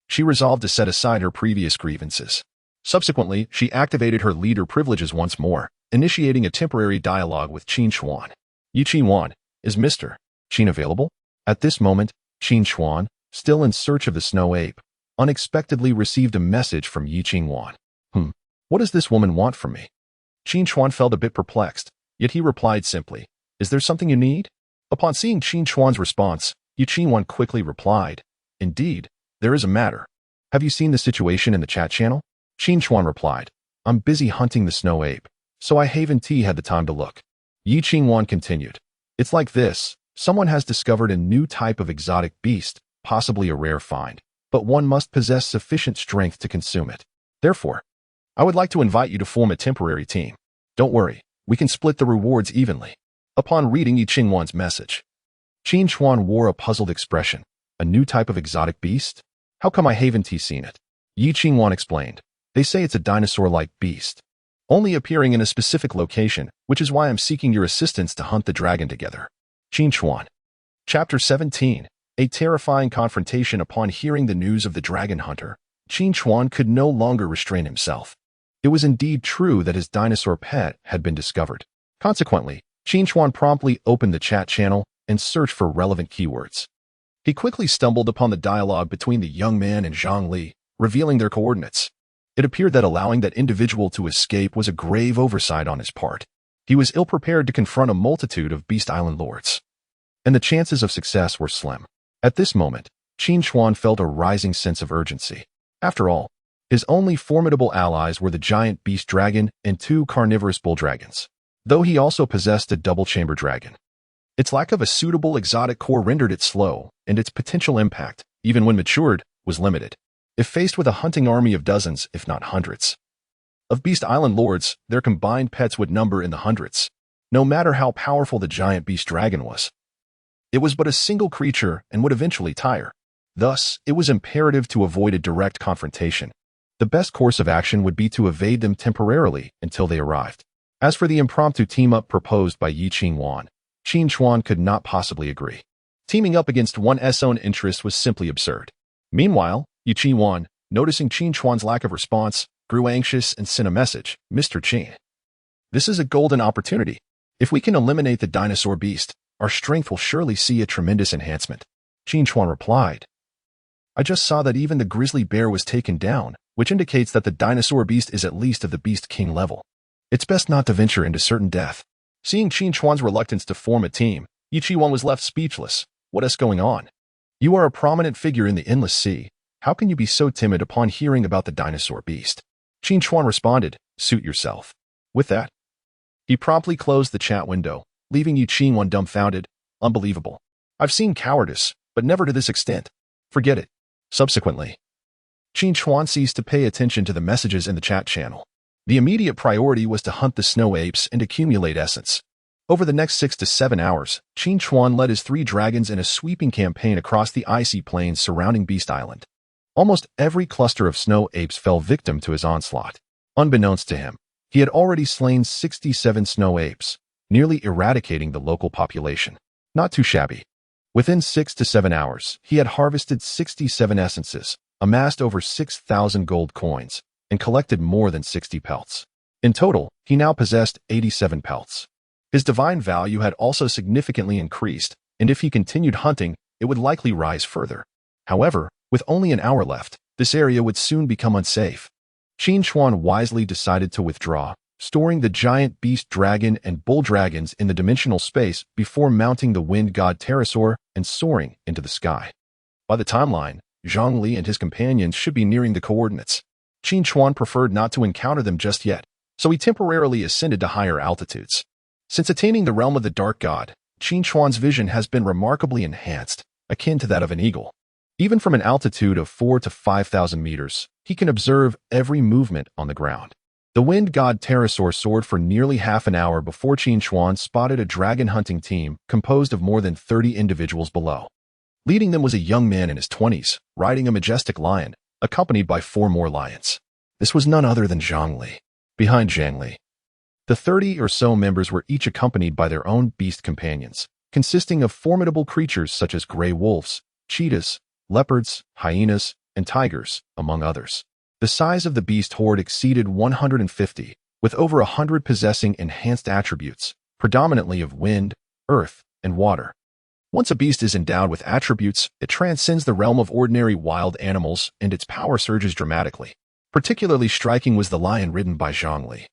she resolved to set aside her previous grievances. Subsequently, she activated her leader privileges once more, initiating a temporary dialogue with Qin Chuan. "Qin Chuan, is Mr. Qin available?" At this moment, Qin Chuan, still in search of the snow ape, unexpectedly received a message from Qin Chuan. What does this woman want from me?" Qin Chuan felt a bit perplexed, yet he replied simply, "Is there something you need?" Upon seeing Qin Chuan's response, Qin Chuan quickly replied, "Indeed, there is a matter. Have you seen the situation in the chat channel?" Qin Chuan replied, "I'm busy hunting the snow ape, so I haven't had the time to look." Qin Chuan continued, "It's like this. Someone has discovered a new type of exotic beast, possibly a rare find, but one must possess sufficient strength to consume it. Therefore, I would like to invite you to form a temporary team. Don't worry, we can split the rewards evenly." Upon reading Qin Chuan's message, Qin Chuan wore a puzzled expression. "A new type of exotic beast? How come I haven't seen it?" Qin Chuan explained, "They say it's a dinosaur-like beast, only appearing in a specific location, which is why I'm seeking your assistance to hunt the dragon together." Qin Chuan. Chapter 17. A terrifying confrontation. Upon hearing the news of the dragon hunter, Qin Chuan could no longer restrain himself. It was indeed true that his dinosaur pet had been discovered. Consequently, Qin Chuan promptly opened the chat channel and searched for relevant keywords. He quickly stumbled upon the dialogue between the young man and Zhang Li, revealing their coordinates. It appeared that allowing that individual to escape was a grave oversight on his part. He was ill-prepared to confront a multitude of Beast Island lords, and the chances of success were slim. At this moment, Qin Chuan felt a rising sense of urgency. After all, his only formidable allies were the giant beast dragon and 2 carnivorous bull dragons, though he also possessed a double-chamber dragon. Its lack of a suitable exotic core rendered it slow, and its potential impact, even when matured, was limited. If faced with a hunting army of dozens, if not hundreds, of Beast Island lords, their combined pets would number in the hundreds. No matter how powerful the giant beast dragon was, it was but a single creature and would eventually tire. Thus, it was imperative to avoid a direct confrontation. The best course of action would be to evade them temporarily until they arrived. As for the impromptu team-up proposed by Qin Chuan could not possibly agree. Teaming up against one's own interest was simply absurd. Meanwhile, Qin Chuan, noticing Qin Chuan's lack of response, grew anxious and sent a message, "Mr. Qin, this is a golden opportunity. If we can eliminate the dinosaur beast, our strength will surely see a tremendous enhancement." Qin Chuan replied, I just saw that even the grizzly bear was taken down, which indicates that the dinosaur beast is at least of the beast king level. It's best not to venture into certain death. Seeing Qin Chuan's reluctance to form a team, Yuan was left speechless. What is going on? You are a prominent figure in the endless sea. How can you be so timid upon hearing about the dinosaur beast? Qin Chuan responded, suit yourself. With that, he promptly closed the chat window, leaving Yuan dumbfounded. Unbelievable. I've seen cowardice, but never to this extent. Forget it. Subsequently, Qin Chuan ceased to pay attention to the messages in the chat channel. The immediate priority was to hunt the snow apes and accumulate essence. Over the next 6 to 7 hours, Qin Chuan led his 3 dragons in a sweeping campaign across the icy plains surrounding Beast Island. Almost every cluster of snow apes fell victim to his onslaught. Unbeknownst to him, he had already slain 67 snow apes, nearly eradicating the local population. Not too shabby. Within 6 to 7 hours, he had harvested 67 essences, amassed over 6,000 gold coins, and collected more than 60 pelts. In total, he now possessed 87 pelts. His divine value had also significantly increased, and if he continued hunting, it would likely rise further. However, with only an hour left, this area would soon become unsafe. Qin Chuan wisely decided to withdraw, storing the giant beast dragon and bull dragons in the dimensional space before mounting the wind god pterosaur and soaring into the sky. By the timeline, Zhongli and his companions should be nearing the coordinates. Qin Chuan preferred not to encounter them just yet, so he temporarily ascended to higher altitudes. Since attaining the realm of the dark god, Qin Chuan's vision has been remarkably enhanced, akin to that of an eagle. Even from an altitude of 4,000 to 5,000 meters, he can observe every movement on the ground. The wind god pterosaur soared for nearly half an hour before Qin Chuan spotted a dragon hunting team composed of more than 30 individuals below. Leading them was a young man in his 20s, riding a majestic lion, accompanied by 4 more lions. This was none other than Zhongli. Behind Zhongli, the 30 or so members were each accompanied by their own beast companions, consisting of formidable creatures such as gray wolves, cheetahs, leopards, hyenas, and tigers, among others. The size of the beast horde exceeded 150, with over 100 possessing enhanced attributes, predominantly of wind, earth, and water. Once a beast is endowed with attributes, it transcends the realm of ordinary wild animals and its power surges dramatically. Particularly striking was the lion ridden by Zhongli,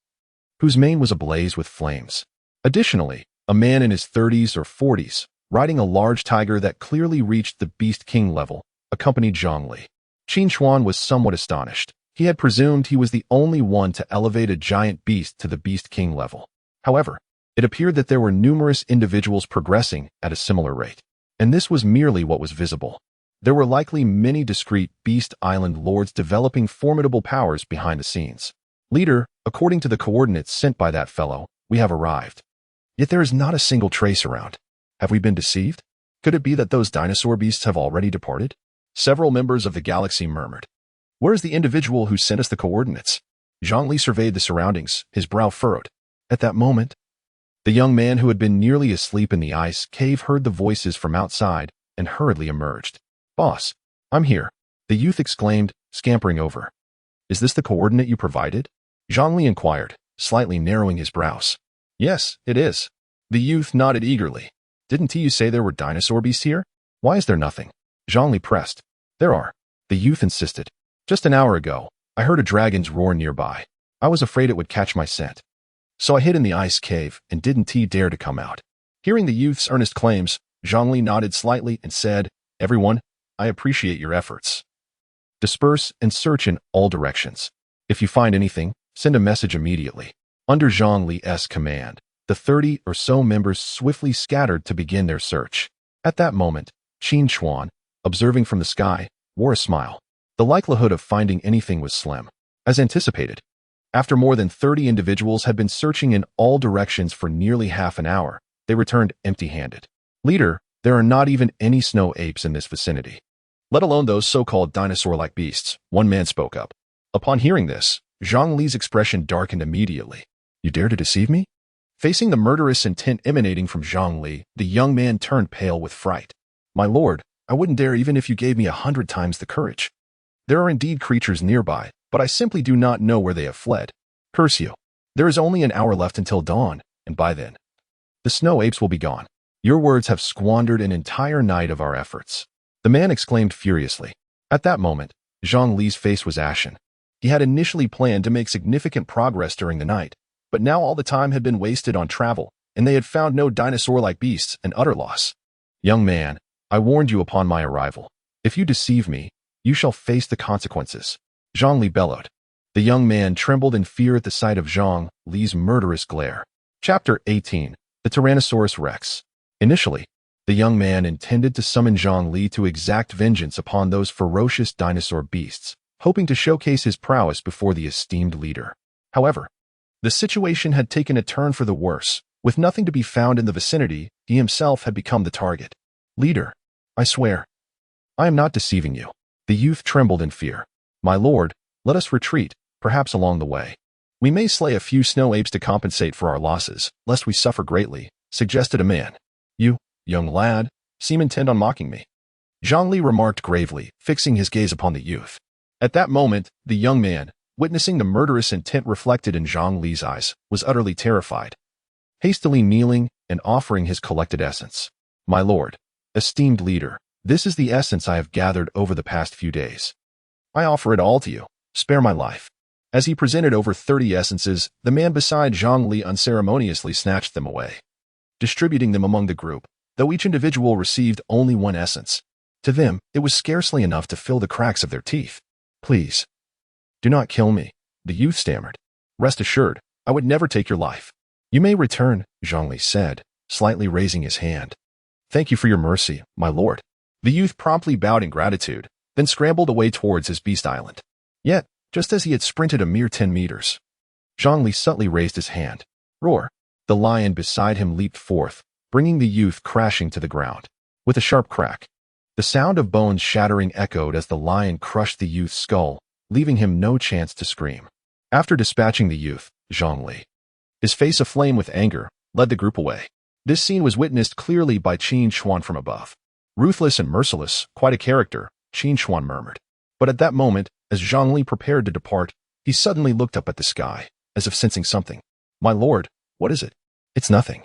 whose mane was ablaze with flames. Additionally, a man in his 30s or 40s, riding a large tiger that clearly reached the beast king level, accompanied Zhongli. Qin Chuan was somewhat astonished. He had presumed he was the only one to elevate a giant beast to the beast king level. However, it appeared that there were numerous individuals progressing at a similar rate, and this was merely what was visible. There were likely many discrete Beast Island lords developing formidable powers behind the scenes. Leader, according to the coordinates sent by that fellow, we have arrived. Yet there is not a single trace around. Have we been deceived? Could it be that those dinosaur beasts have already departed? Several members of the galaxy murmured. Where is the individual who sent us the coordinates? Zhongli surveyed the surroundings, his brow furrowed. At that moment, the young man who had been nearly asleep in the ice cave heard the voices from outside and hurriedly emerged. Boss, I'm here, the youth exclaimed, scampering over. Is this the coordinate you provided? Zhongli inquired, slightly narrowing his brows. Yes, it is. The youth nodded eagerly. Didn't you say there were dinosaur beasts here? Why is there nothing? Zhongli pressed. There are. The youth insisted. Just an hour ago, I heard a dragon's roar nearby. I was afraid it would catch my scent. So I hid in the ice cave and didn't dare to come out. Hearing the youth's earnest claims, Zhongli nodded slightly and said, Everyone, I appreciate your efforts. Disperse and search in all directions. If you find anything, send a message immediately. Under Zhongli's command, the 30 or so members swiftly scattered to begin their search. At that moment, Qin Chuan, observing from the sky, wore a smile. The likelihood of finding anything was slim. As anticipated, after more than 30 individuals had been searching in all directions for nearly half an hour, they returned empty-handed. Leader, there are not even any snow apes in this vicinity, let alone those so-called dinosaur-like beasts, one man spoke up. Upon hearing this, Zhongli's expression darkened immediately. You dare to deceive me? Facing the murderous intent emanating from Zhongli, the young man turned pale with fright. My lord, I wouldn't dare even if you gave me 100 times the courage. There are indeed creatures nearby, but I simply do not know where they have fled. Curse you. There is only an hour left until dawn, and by then, the snow apes will be gone. Your words have squandered an entire night of our efforts. The man exclaimed furiously. At that moment, Zhang Li's face was ashen. He had initially planned to make significant progress during the night, but now all the time had been wasted on travel, and they had found no dinosaur-like beasts, and utter loss. Young man, I warned you upon my arrival. If you deceive me, you shall face the consequences. Zhang Li bellowed. The young man trembled in fear at the sight of Zhang Li's murderous glare. Chapter 18. The Tyrannosaurus Rex. Initially, the young man intended to summon Zhang Li to exact vengeance upon those ferocious dinosaur beasts, hoping to showcase his prowess before the esteemed leader. However, the situation had taken a turn for the worse. With nothing to be found in the vicinity, he himself had become the target. Leader, I swear, I am not deceiving you. The youth trembled in fear. My lord, let us retreat, perhaps along the way. We may slay a few snow apes to compensate for our losses, lest we suffer greatly, suggested a man. You, young lad, seem intent on mocking me. Zhang Li remarked gravely, fixing his gaze upon the youth. At that moment, the young man, witnessing the murderous intent reflected in Zhang Li's eyes, was utterly terrified. Hastily kneeling and offering his collected essence. My lord, esteemed leader, this is the essence I have gathered over the past few days. I offer it all to you. Spare my life. As he presented over 30 essences, the man beside Zhang Li unceremoniously snatched them away, distributing them among the group, though each individual received only one essence. To them, it was scarcely enough to fill the cracks of their teeth. Please, do not kill me, the youth stammered. Rest assured, I would never take your life. You may return, Zhang Li said, slightly raising his hand. Thank you for your mercy, my lord. The youth promptly bowed in gratitude, then scrambled away towards his beast island. Yet, just as he had sprinted a mere 10 meters, Zhang Li subtly raised his hand. Roar! The lion beside him leaped forth, bringing the youth crashing to the ground. With a sharp crack, the sound of bones shattering echoed as the lion crushed the youth's skull, leaving him no chance to scream. After dispatching the youth, Zhang Li, his face aflame with anger, led the group away. This scene was witnessed clearly by Qin Chuan from above. Ruthless and merciless, quite a character, Qin Chuan murmured. But at that moment, as Zhang Li prepared to depart, he suddenly looked up at the sky, as if sensing something. My lord, what is it? It's nothing.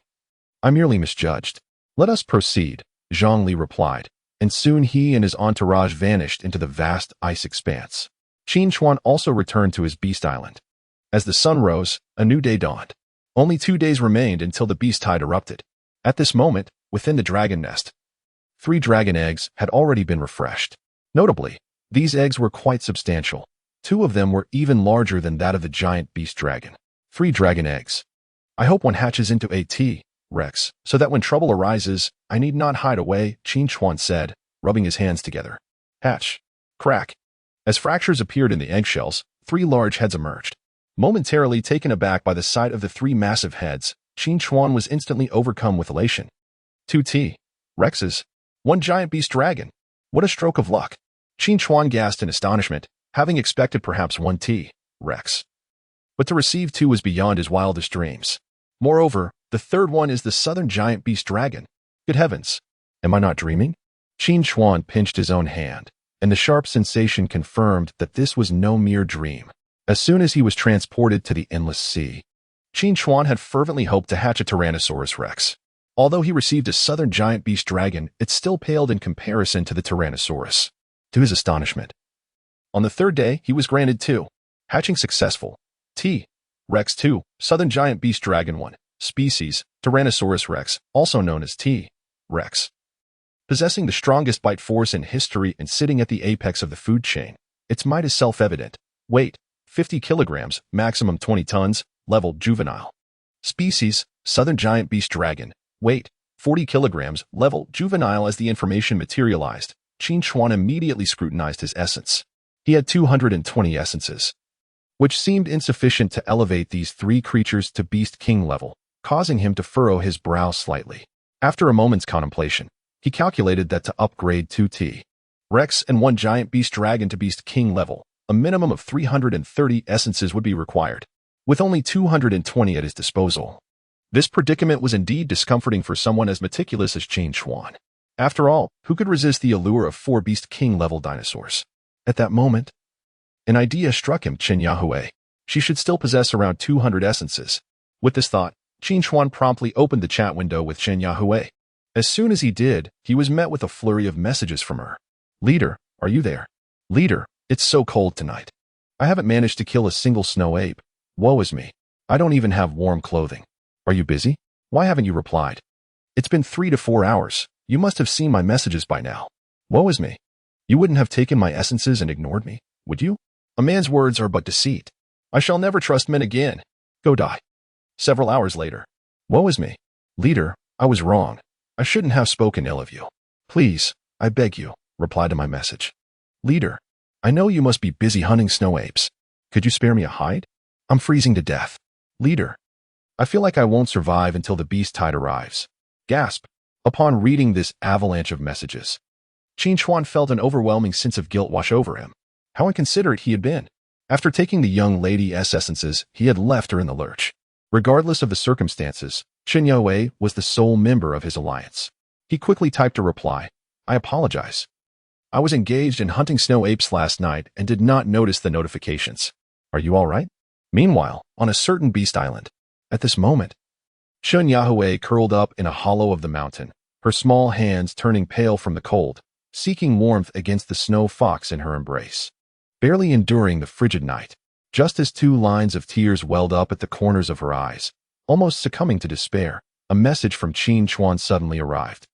I merely misjudged. Let us proceed, Zhang Li replied, and soon he and his entourage vanished into the vast ice expanse. Qin Chuan also returned to his beast island. As the sun rose, a new day dawned. Only 2 days remained until the beast tide erupted. At this moment, within the dragon nest, 3 dragon eggs had already been refreshed. Notably, these eggs were quite substantial. 2 of them were even larger than that of the giant beast dragon. 3 dragon eggs. I hope one hatches into a T-Rex, so that when trouble arises, I need not hide away, Qin Chuan said, rubbing his hands together. Hatch. Crack. As fractures appeared in the eggshells, 3 large heads emerged. Momentarily taken aback by the sight of the 3 massive heads, Qin Chuan was instantly overcome with elation. 2 T-Rexes. 1 giant beast dragon. What a stroke of luck. Qin Chuan gasped in astonishment, having expected perhaps 1 T-Rex. But to receive 2 was beyond his wildest dreams. Moreover, the third one is the southern giant beast dragon. Good heavens. Am I not dreaming? Qin Chuan pinched his own hand, and the sharp sensation confirmed that this was no mere dream. As soon as he was transported to the endless sea, Qin Chuan had fervently hoped to hatch a Tyrannosaurus Rex. Although he received a southern giant beast dragon, it still paled in comparison to the Tyrannosaurus. To his astonishment, on the 3rd day, he was granted 2. Hatching successful. T-Rex 2, southern giant beast dragon 1, species, Tyrannosaurus Rex, also known as T-Rex. Possessing the strongest bite force in history and sitting at the apex of the food chain, its might is self-evident. Weight, 50 kilograms, maximum 20 tons, level juvenile. Species, southern giant beast dragon. Weight, 40 kilograms, level juvenile. As the information materialized, Qin Chuan immediately scrutinized his essence. He had 220 essences, which seemed insufficient to elevate these 3 creatures to beast king level, causing him to furrow his brow slightly. After a moment's contemplation, he calculated that to upgrade 2 T-Rex and 1 giant beast dragon to beast king level, a minimum of 330 essences would be required, with only 220 at his disposal. This predicament was indeed discomforting for someone as meticulous as Qin Chuan. After all, who could resist the allure of 4 beast king level dinosaurs? At that moment, an idea struck him. Chen Yahui. She should still possess around 200 essences. With this thought, Qin Chuan promptly opened the chat window with Chen Yahui. As soon as he did, he was met with a flurry of messages from her. Leader, are you there? Leader, it's so cold tonight. I haven't managed to kill a single snow ape. Woe is me. I don't even have warm clothing. Are you busy? Why haven't you replied? It's been 3 to 4 hours. You must have seen my messages by now. Woe is me. You wouldn't have taken my essences and ignored me, would you? A man's words are but deceit. I shall never trust men again. Go die. Several hours later. Woe is me. Leader, I was wrong. I shouldn't have spoken ill of you. Please, I beg you, reply to my message. Leader, I know you must be busy hunting snow apes. Could you spare me a hide? I'm freezing to death. Leader, I feel like I won't survive until the beast tide arrives. Gasp. Upon reading this avalanche of messages, Qin Chuan felt an overwhelming sense of guilt wash over him. How inconsiderate he had been. After taking the young lady's essences, he had left her in the lurch. Regardless of the circumstances, Chen Yue was the sole member of his alliance. He quickly typed a reply. I apologize. I was engaged in hunting snow apes last night and did not notice the notifications. Are you all right? Meanwhile, on a certain beast island, at this moment, Chen Yue curled up in a hollow of the mountain, her small hands turning pale from the cold, seeking warmth against the snow fox in her embrace. Barely enduring the frigid night, just as 2 lines of tears welled up at the corners of her eyes, almost succumbing to despair, a message from Qin Chuan suddenly arrived.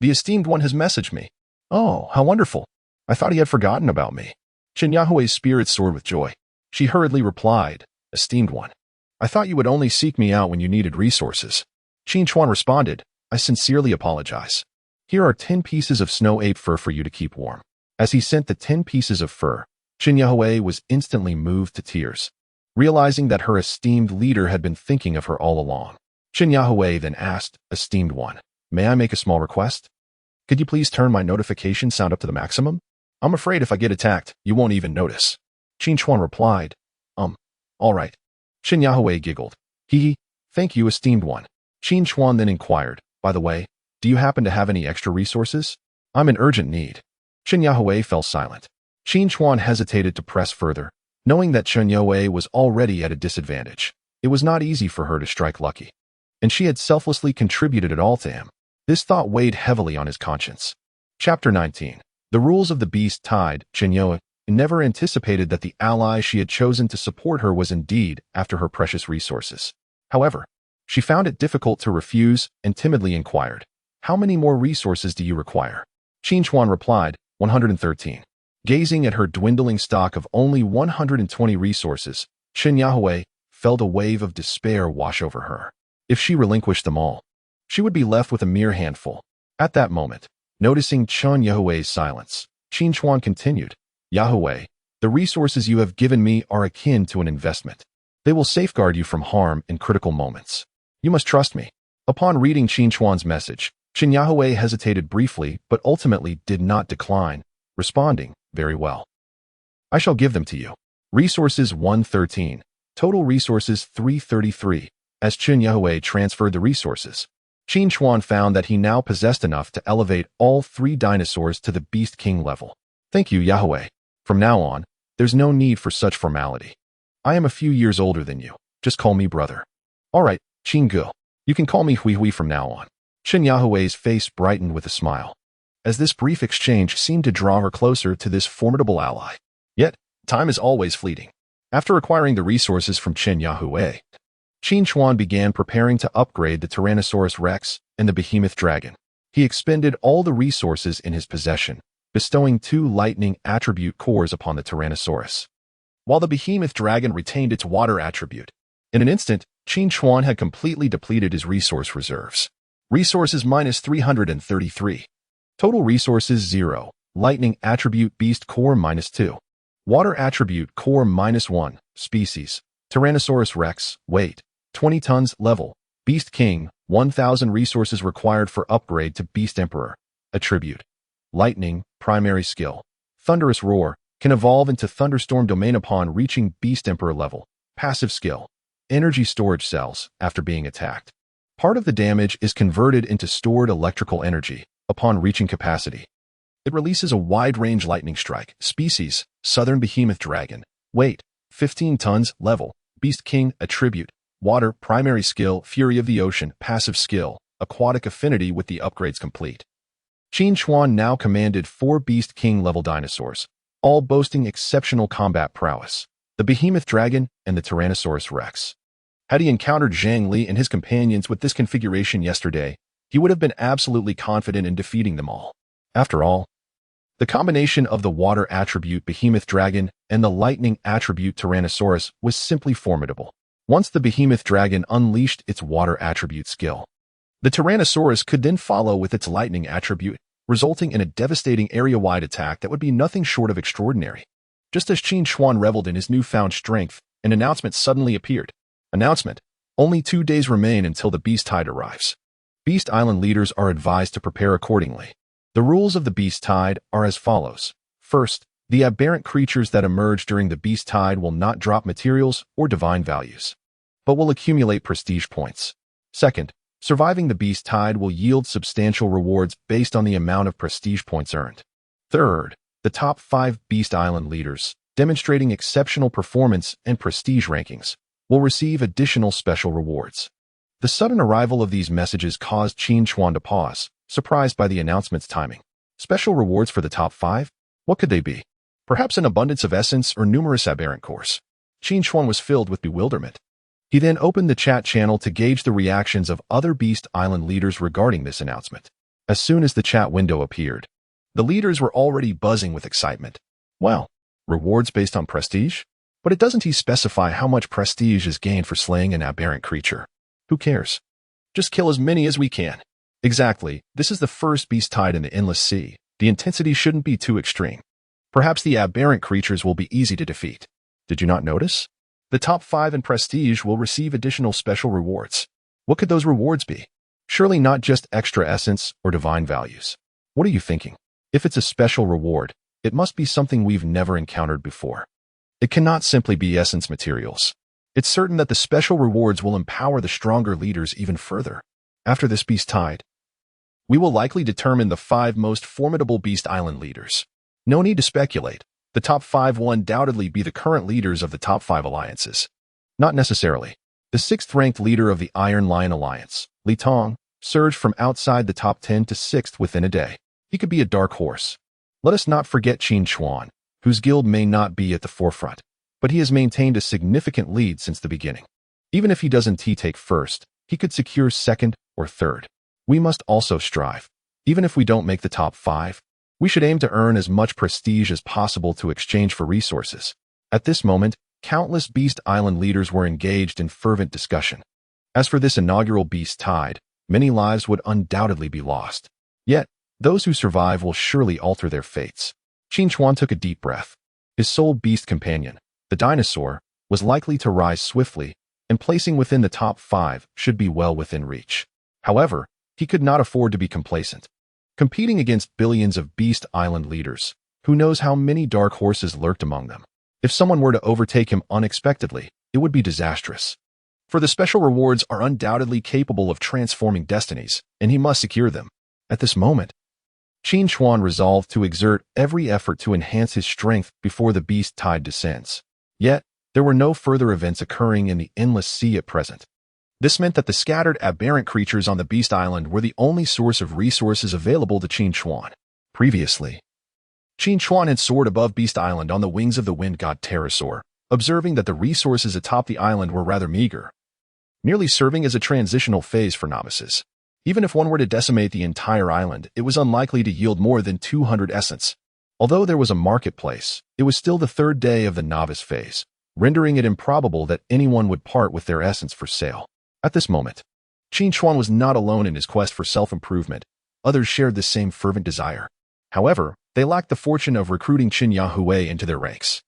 The esteemed one has messaged me. Oh, how wonderful. I thought he had forgotten about me. Chen Yue's spirits soared with joy. She hurriedly replied, Esteemed one, I thought you would only seek me out when you needed resources. Qin Chuan responded, I sincerely apologize. Here are 10 pieces of snow ape fur for you to keep warm. As he sent the 10 pieces of fur, Chen Yue was instantly moved to tears, realizing that her esteemed leader had been thinking of her all along. Chen Yue then asked, Esteemed one, may I make a small request? Could you please turn my notification sound up to the maximum? I'm afraid if I get attacked, you won't even notice. Qin Chuan replied, all right. Chen Yue giggled. Thank you, esteemed one. Qin Chuan then inquired, by the way, do you happen to have any extra resources? I'm in urgent need. Chen Yue fell silent. Qin Chuan hesitated to press further, knowing that Chen Yue was already at a disadvantage. It was not easy for her to strike lucky, and she had selflessly contributed it all to him. This thought weighed heavily on his conscience. Chapter 19. The rules of the beast tide. Chen Yue never anticipated that the ally she had chosen to support her was indeed after her precious resources. However, she found it difficult to refuse and timidly inquired, How many more resources do you require? Qin Chuan replied, 113. Gazing at her dwindling stock of only 120 resources, Chen Yue felt a wave of despair wash over her. If she relinquished them all, she would be left with a mere handful. At that moment, noticing Chen Yue's silence, Qin Chuan continued, Yahweh, the resources you have given me are akin to an investment. They will safeguard you from harm in critical moments. You must trust me. Upon reading Qin Chuan's message, Chen Yue hesitated briefly but ultimately did not decline, responding, very well. I shall give them to you. Resources 113. Total resources 333. As Chen Yue transferred the resources, Qin Chuan found that he now possessed enough to elevate all 3 dinosaurs to the Beast King level. Thank you, Yahweh. From now on, there's no need for such formality. I am a few years older than you. Just call me brother. All right, Qin Gu. You can call me Hui Hui from now on. Chen Yue's face brightened with a smile, as this brief exchange seemed to draw her closer to this formidable ally. Yet, time is always fleeting. After acquiring the resources from Chen Yue, Qin Chuan began preparing to upgrade the Tyrannosaurus Rex and the Behemoth Dragon. He expended all the resources in his possession, bestowing 2 lightning attribute cores upon the Tyrannosaurus, while the Behemoth Dragon retained its water attribute. In an instant, Qin Chuan had completely depleted his resource reserves. Resources minus 333. Total resources 0. Lightning attribute beast core minus 2. Water attribute core minus 1. Species Tyrannosaurus Rex. Weight 20 tons. Level Beast King. 1000 resources required for upgrade to Beast Emperor. Attribute Lightning. Primary skill. Thunderous Roar. Can evolve into Thunderstorm domain upon reaching Beast Emperor level. Passive skill. Energy storage cells after being attacked. Part of the damage is converted into stored electrical energy upon reaching capacity. It releases a wide-range lightning strike. Species Southern Behemoth Dragon. Weight 15 tons. Level Beast King. Attribute Water. Primary skill. Fury of the Ocean. Passive skill. Aquatic affinity with the upgrades complete. Qin Chuan now commanded 4 Beast King level dinosaurs, all boasting exceptional combat prowess. The behemoth dragon and the Tyrannosaurus rex. Had he encountered Zhang Li and his companions with this configuration yesterday, he would have been absolutely confident in defeating them all. After all, the combination of the water attribute behemoth dragon and the lightning attribute Tyrannosaurus was simply formidable. Once the behemoth dragon unleashed its water attribute skill, the Tyrannosaurus could then follow with its lightning attribute, resulting in a devastating area-wide attack that would be nothing short of extraordinary. Just as Qin Chuan reveled in his newfound strength, an announcement suddenly appeared. Announcement: only 2 days remain until the Beast Tide arrives. Beast Island leaders are advised to prepare accordingly. The rules of the Beast Tide are as follows. First, the aberrant creatures that emerge during the Beast Tide will not drop materials or divine values, but will accumulate prestige points. Second, surviving the Beast Tide will yield substantial rewards based on the amount of prestige points earned. Third, the top 5 Beast Island leaders, demonstrating exceptional performance and prestige rankings, will receive additional special rewards. The sudden arrival of these messages caused Qin Chuan to pause, surprised by the announcement's timing. Special rewards for the top 5? What could they be? Perhaps an abundance of essence or numerous aberrant cores. Qin Chuan was filled with bewilderment. He then opened the chat channel to gauge the reactions of other Beast Island leaders regarding this announcement. As soon as the chat window appeared, the leaders were already buzzing with excitement. Well, rewards based on prestige? But it doesn't specify how much prestige is gained for slaying an aberrant creature. Who cares? Just kill as many as we can. Exactly, this is the first Beast Tide in the Endless Sea. The intensity shouldn't be too extreme. Perhaps the aberrant creatures will be easy to defeat. Did you not notice? The top 5 in prestige will receive additional special rewards. What could those rewards be? Surely not just extra essence or divine values. What are you thinking? If it's a special reward, it must be something we've never encountered before. It cannot simply be essence materials. It's certain that the special rewards will empower the stronger leaders even further. After this Beast Tide, we will likely determine the 5 most formidable Beast Island leaders. No need to speculate. The top 5 will undoubtedly be the current leaders of the top 5 alliances. Not necessarily. The 6th-ranked leader of the Iron Lion Alliance, Li Tong, surged from outside the top 10 to 6th within a day. He could be a dark horse. Let us not forget Qin Chuan, whose guild may not be at the forefront, but he has maintained a significant lead since the beginning. Even if he doesn't take first, he could secure 2nd or 3rd. We must also strive. Even if we don't make the top 5, we should aim to earn as much prestige as possible to exchange for resources. At this moment, countless Beast Island leaders were engaged in fervent discussion. As for this inaugural Beast Tide, many lives would undoubtedly be lost. Yet, those who survive will surely alter their fates. Qin Chuan took a deep breath. His sole beast companion, the dinosaur, was likely to rise swiftly, and placing within the top 5 should be well within reach. However, he could not afford to be complacent. Competing against billions of Beast Island leaders, who knows how many dark horses lurked among them? If someone were to overtake him unexpectedly, it would be disastrous. For the special rewards are undoubtedly capable of transforming destinies, and he must secure them. At this moment, Qin Chuan resolved to exert every effort to enhance his strength before the Beast Tide descends. Yet, there were no further events occurring in the Endless Sea at present. This meant that the scattered aberrant creatures on the Beast Island were the only source of resources available to Qin Chuan. Previously, Qin Chuan had soared above Beast Island on the wings of the wind god Pterosaur, observing that the resources atop the island were rather meager, merely serving as a transitional phase for novices. Even if one were to decimate the entire island, it was unlikely to yield more than 200 essence. Although there was a marketplace, it was still the 3rd day of the novice phase, rendering it improbable that anyone would part with their essence for sale. At this moment, Qin Chuan was not alone in his quest for self-improvement. Others shared the same fervent desire. However, they lacked the fortune of recruiting Qin Yahui into their ranks.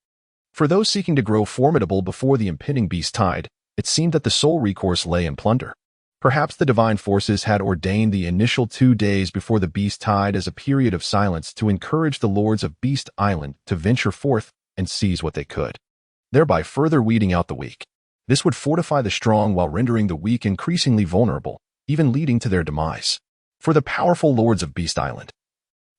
For those seeking to grow formidable before the impending Beast Tide, it seemed that the sole recourse lay in plunder. Perhaps the divine forces had ordained the initial 2 days before the Beast Tide as a period of silence to encourage the lords of Beast Island to venture forth and seize what they could, thereby further weeding out the weak. This would fortify the strong while rendering the weak increasingly vulnerable, even leading to their demise. For the powerful lords of Beast Island,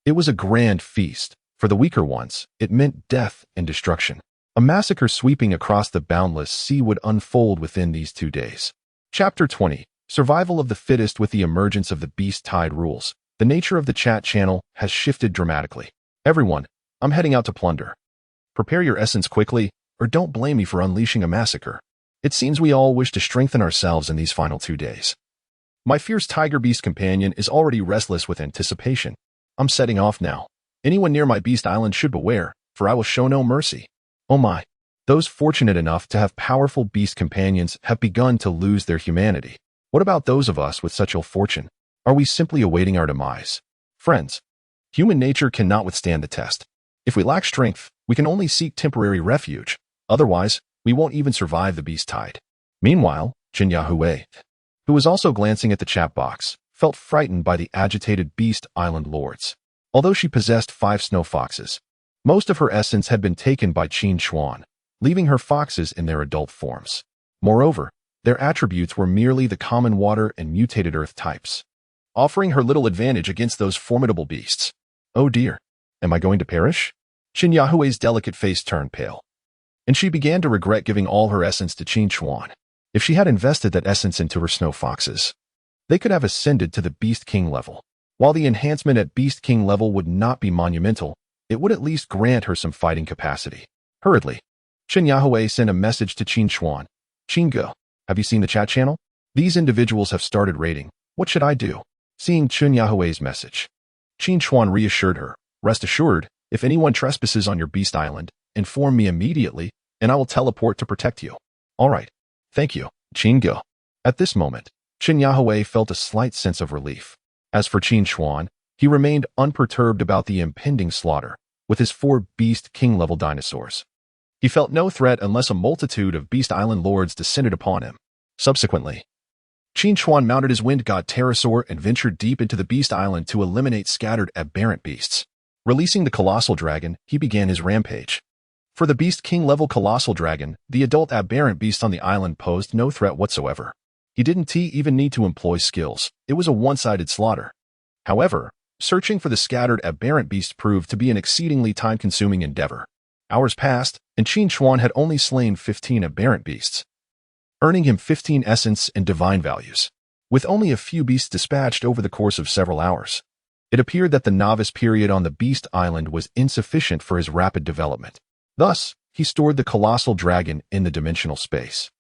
it was a grand feast. For the weaker ones, it meant death and destruction. A massacre sweeping across the boundless sea would unfold within these 2 days. Chapter 20. Survival of the fittest. With the emergence of the Beast Tide rules, the nature of the chat channel has shifted dramatically. Everyone, I'm heading out to plunder. Prepare your essence quickly, or don't blame me for unleashing a massacre. It seems we all wish to strengthen ourselves in these final 2 days. My fierce tiger beast companion is already restless with anticipation. I'm setting off now. Anyone near my beast island should beware, for I will show no mercy. Oh my. Those fortunate enough to have powerful beast companions have begun to lose their humanity. What about those of us with such ill fortune? Are we simply awaiting our demise? Friends, human nature cannot withstand the test. If we lack strength, we can only seek temporary refuge. Otherwise, we won't even survive the beast tide. Meanwhile, Qin, who was also glancing at the chat box, felt frightened by the agitated beast island lords. Although she possessed 5 snow foxes, most of her essence had been taken by Qin Chuan, leaving her foxes in their adult forms. Moreover, their attributes were merely the common water and mutated earth types, offering her little advantage against those formidable beasts. Oh dear, am I going to perish? Qin delicate face turned pale, and she began to regret giving all her essence to Qin Chuan. If she had invested that essence into her snow foxes, they could have ascended to the Beast King level. While the enhancement at Beast King level would not be monumental, it would at least grant her some fighting capacity. Hurriedly, Qin sent a message to Qin Chuan. Qin, have you seen the chat channel? These individuals have started raiding. What should I do? Seeing Qin message, Qin Chuan reassured her. Rest assured, if anyone trespasses on your beast island, inform me immediately, and I will teleport to protect you. All right. Thank you, Qin. At this moment, Qin felt a slight sense of relief. As for Qin Chuan, he remained unperturbed about the impending slaughter with his 4 Beast King-level dinosaurs. He felt no threat unless a multitude of Beast Island lords descended upon him. Subsequently, Qin Chuan mounted his wind god pterosaur and ventured deep into the Beast Island to eliminate scattered aberrant beasts. Releasing the colossal dragon, he began his rampage. For the Beast King-level colossal dragon, the adult aberrant beast on the island posed no threat whatsoever. He didn't even need to employ skills. It was a one-sided slaughter. However, searching for the scattered aberrant beast proved to be an exceedingly time-consuming endeavor. Hours passed, and Qin Chuan had only slain 15 aberrant beasts, earning him 15 essence and divine values. With only a few beasts dispatched over the course of several hours, it appeared that the novice period on the Beast Island was insufficient for his rapid development. Thus, he stored the colossal dragon in the dimensional space,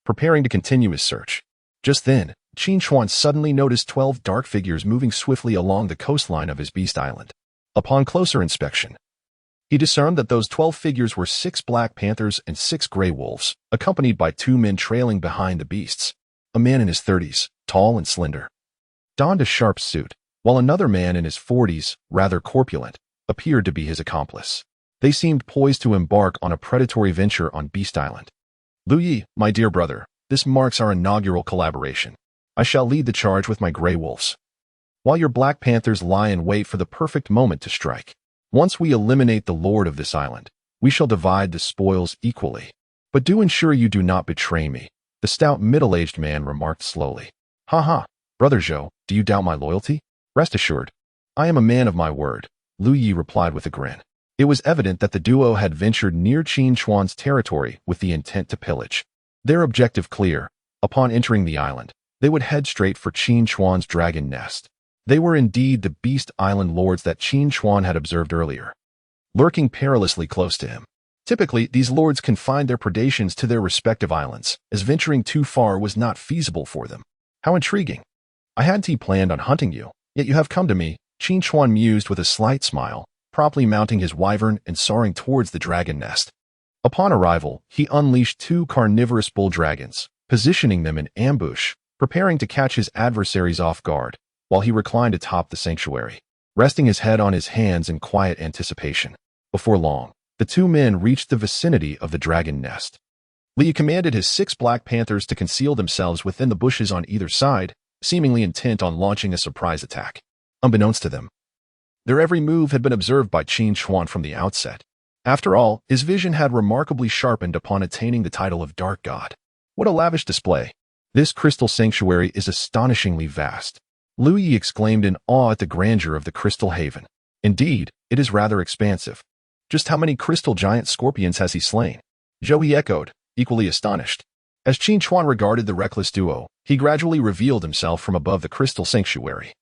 preparing to continue his search. Just then, Qin Chuan suddenly noticed 12 dark figures moving swiftly along the coastline of his Beast Island. Upon closer inspection, he discerned that those 12 figures were 6 black panthers and 6 gray wolves, accompanied by 2 men trailing behind the beasts. A man in his 30s, tall and slender, donned a sharp suit, while another man in his 40s, rather corpulent, appeared to be his accomplice. They seemed poised to embark on a predatory venture on Beast Island. Lu Yi, my dear brother, this marks our inaugural collaboration. I shall lead the charge with my gray wolves, while your black panthers lie in wait for the perfect moment to strike. Once we eliminate the lord of this island, we shall divide the spoils equally. But do ensure you do not betray me, the stout middle-aged man remarked slowly. Ha, brother Zhou, do you doubt my loyalty? Rest assured, I am a man of my word, Lu Yi replied with a grin. It was evident that the duo had ventured near Qin Chuan's territory with the intent to pillage. Their objective clear, upon entering the island, they would head straight for Qin Chuan's dragon nest. They were indeed the Beast Island lords that Qin Chuan had observed earlier, lurking perilously close to him. Typically, these lords confined their predations to their respective islands, as venturing too far was not feasible for them. How intriguing. I hadn't planned on hunting you, yet you have come to me, Qin Chuan mused with a slight smile, promptly mounting his wyvern and soaring towards the dragon nest. Upon arrival, he unleashed 2 carnivorous bull dragons, positioning them in ambush, preparing to catch his adversaries off guard, while he reclined atop the sanctuary, resting his head on his hands in quiet anticipation. Before long, the 2 men reached the vicinity of the dragon nest. Li commanded his 6 black panthers to conceal themselves within the bushes on either side, seemingly intent on launching a surprise attack. Unbeknownst to them, their every move had been observed by Qin Chuan from the outset. After all, his vision had remarkably sharpened upon attaining the title of Dark God. What a lavish display. This crystal sanctuary is astonishingly vast. Lu Yi exclaimed in awe at the grandeur of the crystal haven. Indeed, it is rather expansive. Just how many crystal giant scorpions has he slain? Zhou echoed, equally astonished. As Qin Chuan regarded the reckless duo, he gradually revealed himself from above the crystal sanctuary,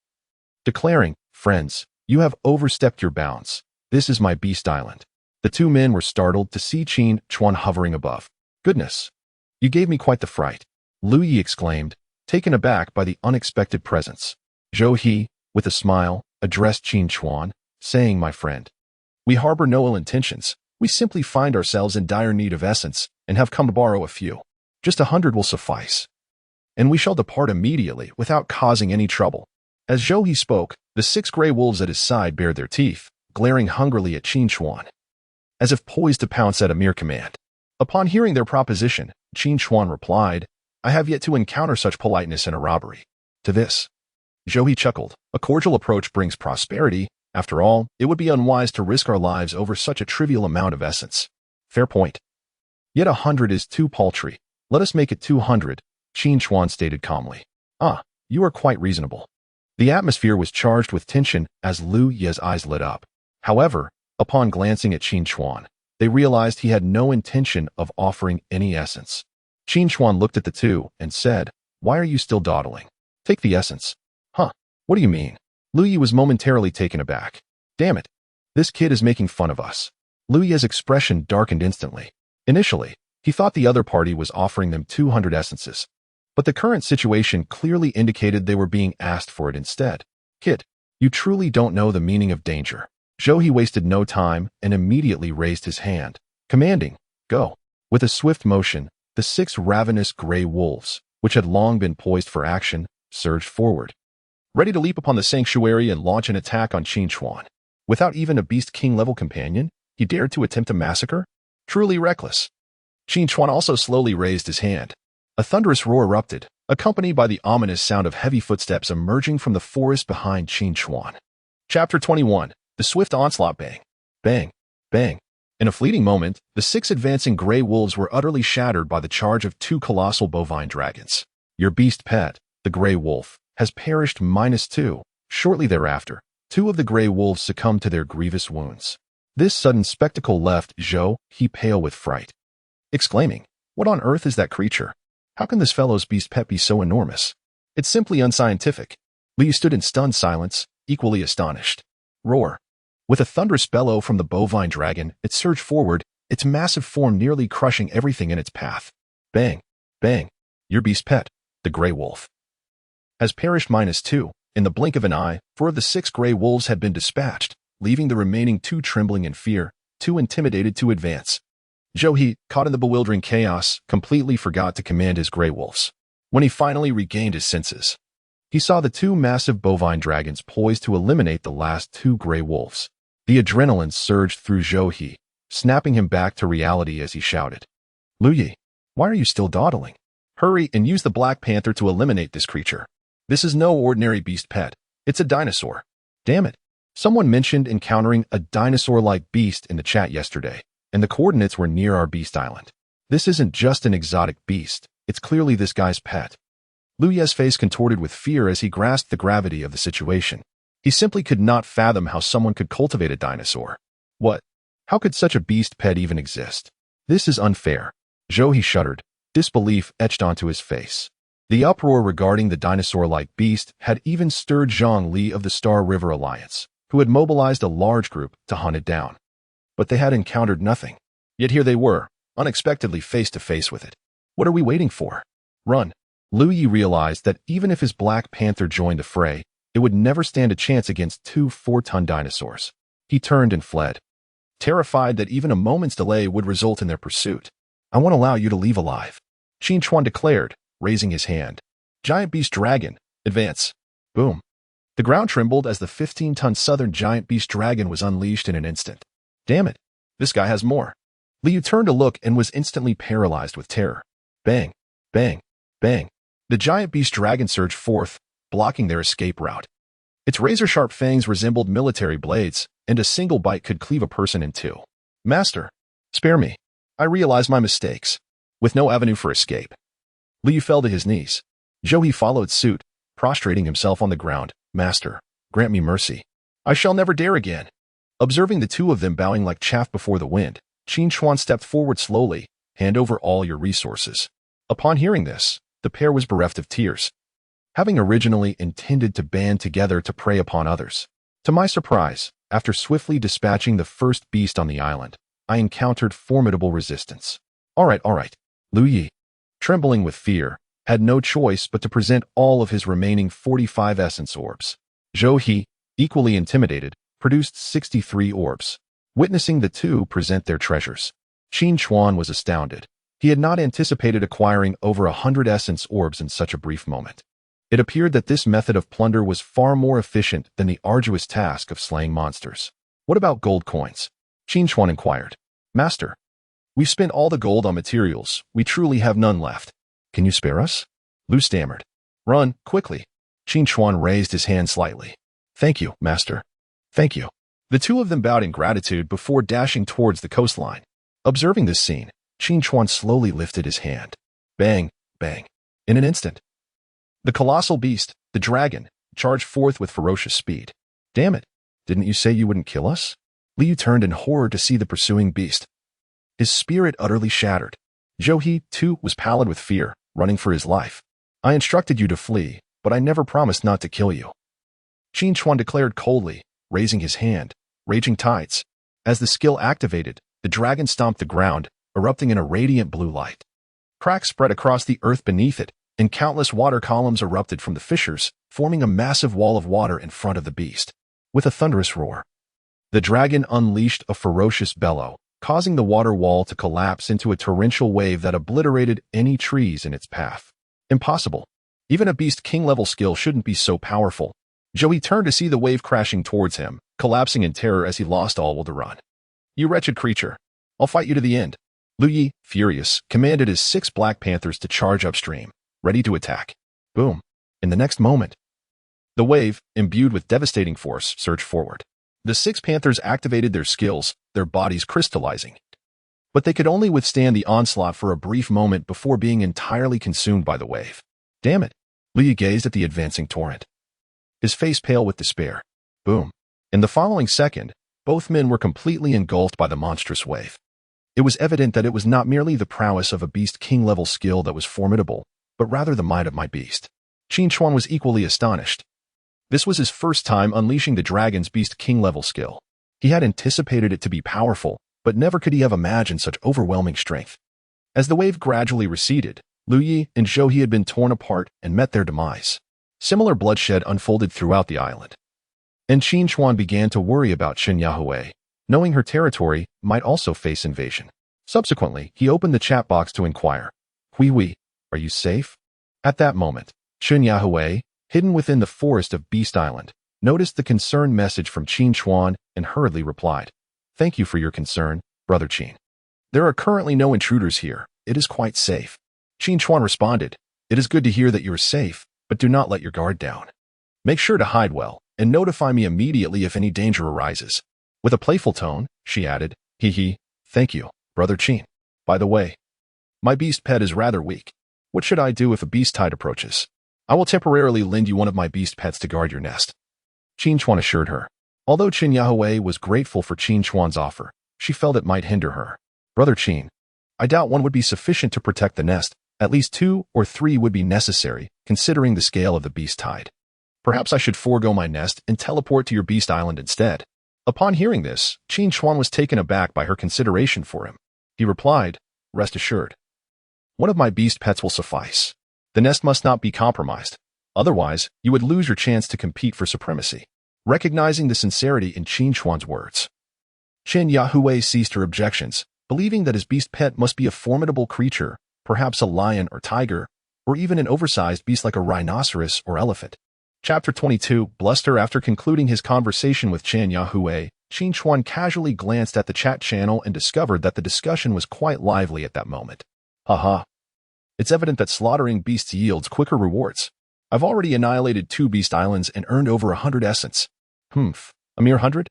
declaring, "Friends, you have overstepped your bounds. This is my Beast Island. The two men were startled to see Qin Chuan hovering above. "Goodness, you gave me quite the fright," Lu Yi exclaimed, taken aback by the unexpected presence. Zhou He, with a smile, addressed Qin Chuan, saying, "My friend, we harbor no ill intentions. We simply find ourselves in dire need of essence and have come to borrow a few. Just 100 will suffice, and we shall depart immediately without causing any trouble." As Zhou He spoke, the 6 gray wolves at his side bared their teeth, glaring hungrily at Qin Chuan, as if poised to pounce at a mere command. Upon hearing their proposition, Qin Chuan replied, "I have yet to encounter such politeness in a robbery." To this, Zhou He chuckled. "A cordial approach brings prosperity. After all, it would be unwise to risk our lives over such a trivial amount of essence." "Fair point. Yet 100 is too paltry. Let us make it 200, Qin Chuan stated calmly. "Ah, you are quite reasonable." The atmosphere was charged with tension as Lu Ye's eyes lit up. However, upon glancing at Qin Chuan, they realized he had no intention of offering any essence. Qin Chuan looked at the two and said, "Why are you still dawdling? Take the essence." "Huh, what do you mean?" Lu Yi was momentarily taken aback. "Damn it, this kid is making fun of us." Lu Ye's expression darkened instantly. Initially, he thought the other party was offering them 200 essences, but the current situation clearly indicated they were being asked for it instead. "Kid, you truly don't know the meaning of danger." Zhou He wasted no time and immediately raised his hand, commanding, "Go." With a swift motion, the 6 ravenous gray wolves, which had long been poised for action, surged forward, ready to leap upon the sanctuary and launch an attack on Qin Chuan. Without even a Beast King-level companion, he dared to attempt a massacre? Truly reckless. Qin Chuan also slowly raised his hand. A thunderous roar erupted, accompanied by the ominous sound of heavy footsteps emerging from the forest behind Qin Chuan. Chapter 21. The Swift Onslaught. Bang. Bang. Bang. In a fleeting moment, the 6 advancing gray wolves were utterly shattered by the charge of 2 colossal bovine dragons. "Your beast pet, the gray wolf, has perished -2. Shortly thereafter, 2 of the gray wolves succumbed to their grievous wounds. This sudden spectacle left Zhou He pale with fright, exclaiming, "What on earth is that creature? How can this fellow's beast pet be so enormous? It's simply unscientific." Li stood in stunned silence, equally astonished. Roar. With a thunderous bellow from the bovine dragon, it surged forward, its massive form nearly crushing everything in its path. Bang. Bang. Your beast pet, the gray wolf, has perished -2. In the blink of an eye, 4 of the 6 gray wolves had been dispatched, leaving the remaining 2 trembling in fear, too intimidated to advance. Zhou He, caught in the bewildering chaos, completely forgot to command his gray wolves. When he finally regained his senses, he saw the 2 massive bovine dragons poised to eliminate the last 2 gray wolves. The adrenaline surged through Zhou He, snapping him back to reality as he shouted, "Lu Yi, why are you still dawdling? Hurry and use the Black Panther to eliminate this creature. This is no ordinary beast pet. It's a dinosaur." Damn it. Someone mentioned encountering a dinosaur-like beast in the chat yesterday, and the coordinates were near our beast island. This isn't just an exotic beast. It's clearly this guy's pet. Lu Ye's face contorted with fear as he grasped the gravity of the situation. He simply could not fathom how someone could cultivate a dinosaur. What? How could such a beast pet even exist? This is unfair. Zhou He shuddered, disbelief etched onto his face. The uproar regarding the dinosaur-like beast had even stirred Zhang Li of the Star River Alliance, who had mobilized a large group to hunt it down. But they had encountered nothing. Yet here they were, unexpectedly face to face with it. What are we waiting for? Run. Lu Yi realized that even if his Black Panther joined the fray, it would never stand a chance against 2 4-ton dinosaurs. He turned and fled, terrified that even a moment's delay would result in their pursuit. "I won't allow you to leave alive," Qin Chuan declared, raising his hand. "Giant beast dragon, advance." Boom. The ground trembled as the 15-ton southern giant beast dragon was unleashed in an instant. Damn it, this guy has more. Liu turned to look and was instantly paralyzed with terror. Bang, bang, bang. The giant beast dragon surged forth, blocking their escape route. Its razor-sharp fangs resembled military blades, and a single bite could cleave a person in 2. "Master, spare me. I realize my mistakes." With no avenue for escape, Liu fell to his knees. Zhou He followed suit, prostrating himself on the ground. "Master, grant me mercy. I shall never dare again." Observing the 2 of them bowing like chaff before the wind, Qin Chuan stepped forward slowly. "Hand over all your resources." Upon hearing this, the pair was bereft of tears, having originally intended to band together to prey upon others. To my surprise, after swiftly dispatching the first beast on the island, I encountered formidable resistance. All right. Lu Yi, trembling with fear, had no choice but to present all of his remaining 45 essence orbs. Zhou He, equally intimidated, produced 63 orbs. Witnessing the two present their treasures, Qin Chuan was astounded. He had not anticipated acquiring over 100 essence orbs in such a brief moment. It appeared that this method of plunder was far more efficient than the arduous task of slaying monsters. What about gold coins? Qin Chuan inquired. Master, we've spent all the gold on materials. We truly have none left. Can you spare us? Lu stammered. Run, quickly. Qin Chuan raised his hand slightly. Thank you, Master. Thank you. The two of them bowed in gratitude before dashing towards the coastline. Observing this scene, Qin Chuan slowly lifted his hand. Bang, bang. In an instant, the colossal beast, the dragon, charged forth with ferocious speed. Damn it, didn't you say you wouldn't kill us? Liu turned in horror to see the pursuing beast. His spirit utterly shattered. Zhou He, too, was pallid with fear, running for his life. I instructed you to flee, but I never promised not to kill you. Qin Chuan declared coldly, raising his hand. Raging tides. As the skill activated, the dragon stomped the ground, erupting in a radiant blue light. Cracks spread across the earth beneath it, and countless water columns erupted from the fissures, forming a massive wall of water in front of the beast. With a thunderous roar, the dragon unleashed a ferocious bellow, causing the water wall to collapse into a torrential wave that obliterated any trees in its path. Impossible. Even a beast king-level skill shouldn't be so powerful. Joey turned to see the wave crashing towards him, collapsing in terror as he lost all will to run. You wretched creature. I'll fight you to the end. Lu Yi, furious, commanded his 6 Black Panthers to charge upstream, ready to attack. Boom. In the next moment, the wave, imbued with devastating force, surged forward. The 6 Panthers activated their skills, their bodies crystallizing. But they could only withstand the onslaught for a brief moment before being entirely consumed by the wave. Damn it. Lu Yi gazed at the advancing torrent, his face pale with despair. Boom. In the following second, both men were completely engulfed by the monstrous wave. It was evident that it was not merely the prowess of a beast king-level skill that was formidable, but rather the might of my beast. Qin Chuan was equally astonished. This was his first time unleashing the dragon's beast king-level skill. He had anticipated it to be powerful, but never could he have imagined such overwhelming strength. As the wave gradually receded, Lu Yi and Zhou He had been torn apart and met their demise. Similar bloodshed unfolded throughout the island. And Qin Chuan began to worry about Chen Yahui, knowing her territory might also face invasion. Subsequently, he opened the chat box to inquire, Hui, are you safe? At that moment, Chen Yahui, hidden within the forest of Beast Island, noticed the concerned message from Qin Chuan and hurriedly replied, Thank you for your concern, Brother Qin. There are currently no intruders here. It is quite safe. Qin Chuan responded, It is good to hear that you are safe, but do not let your guard down. Make sure to hide well, and notify me immediately if any danger arises. With a playful tone, she added, Thank you, Brother Qin. By the way, my beast pet is rather weak. What should I do if a beast tide approaches? I will temporarily lend you one of my beast pets to guard your nest. Qin Chuan assured her. Although Chen Yahui was grateful for Qin Chuan's offer, she felt it might hinder her. Brother Qin, I doubt one would be sufficient to protect the nest. At least 2 or 3 would be necessary, considering the scale of the beast tide. Perhaps I should forego my nest and teleport to your beast island instead. Upon hearing this, Qin Chuan was taken aback by her consideration for him. He replied, Rest assured. One of my beast pets will suffice. The nest must not be compromised. Otherwise, you would lose your chance to compete for supremacy. Recognizing the sincerity in Qin Chuan's words, Chen Yahui ceased her objections, believing that his beast pet must be a formidable creature, perhaps a lion or tiger, or even an oversized beast like a rhinoceros or elephant. Chapter 22, Bluster. After concluding his conversation with Chen Yahui, Qin Chuan casually glanced at the chat channel and discovered that the discussion was quite lively at that moment. Haha. It's evident that slaughtering beasts yields quicker rewards. I've already annihilated 2 beast islands and earned over 100 essence. A mere 100?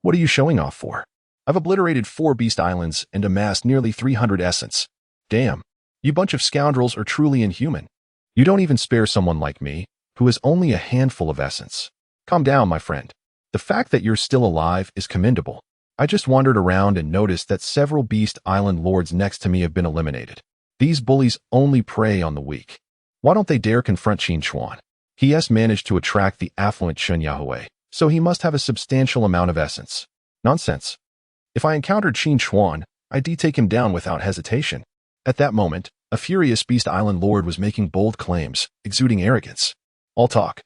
What are you showing off for? I've obliterated 4 beast islands and amassed nearly 300 essence. Damn. You bunch of scoundrels are truly inhuman. You don't even spare someone like me, who has only a handful of essence. Calm down, my friend. The fact that you're still alive is commendable. I just wandered around and noticed that several Beast Island lords next to me have been eliminated. These bullies only prey on the weak. Why don't they dare confront Qin Chuan? He has managed to attract the affluent Chen Yahui, so he must have a substantial amount of essence. Nonsense. If I encountered Qin Chuan, I'd take him down without hesitation. At that moment, a furious Beast Island Lord was making bold claims, exuding arrogance. All talk.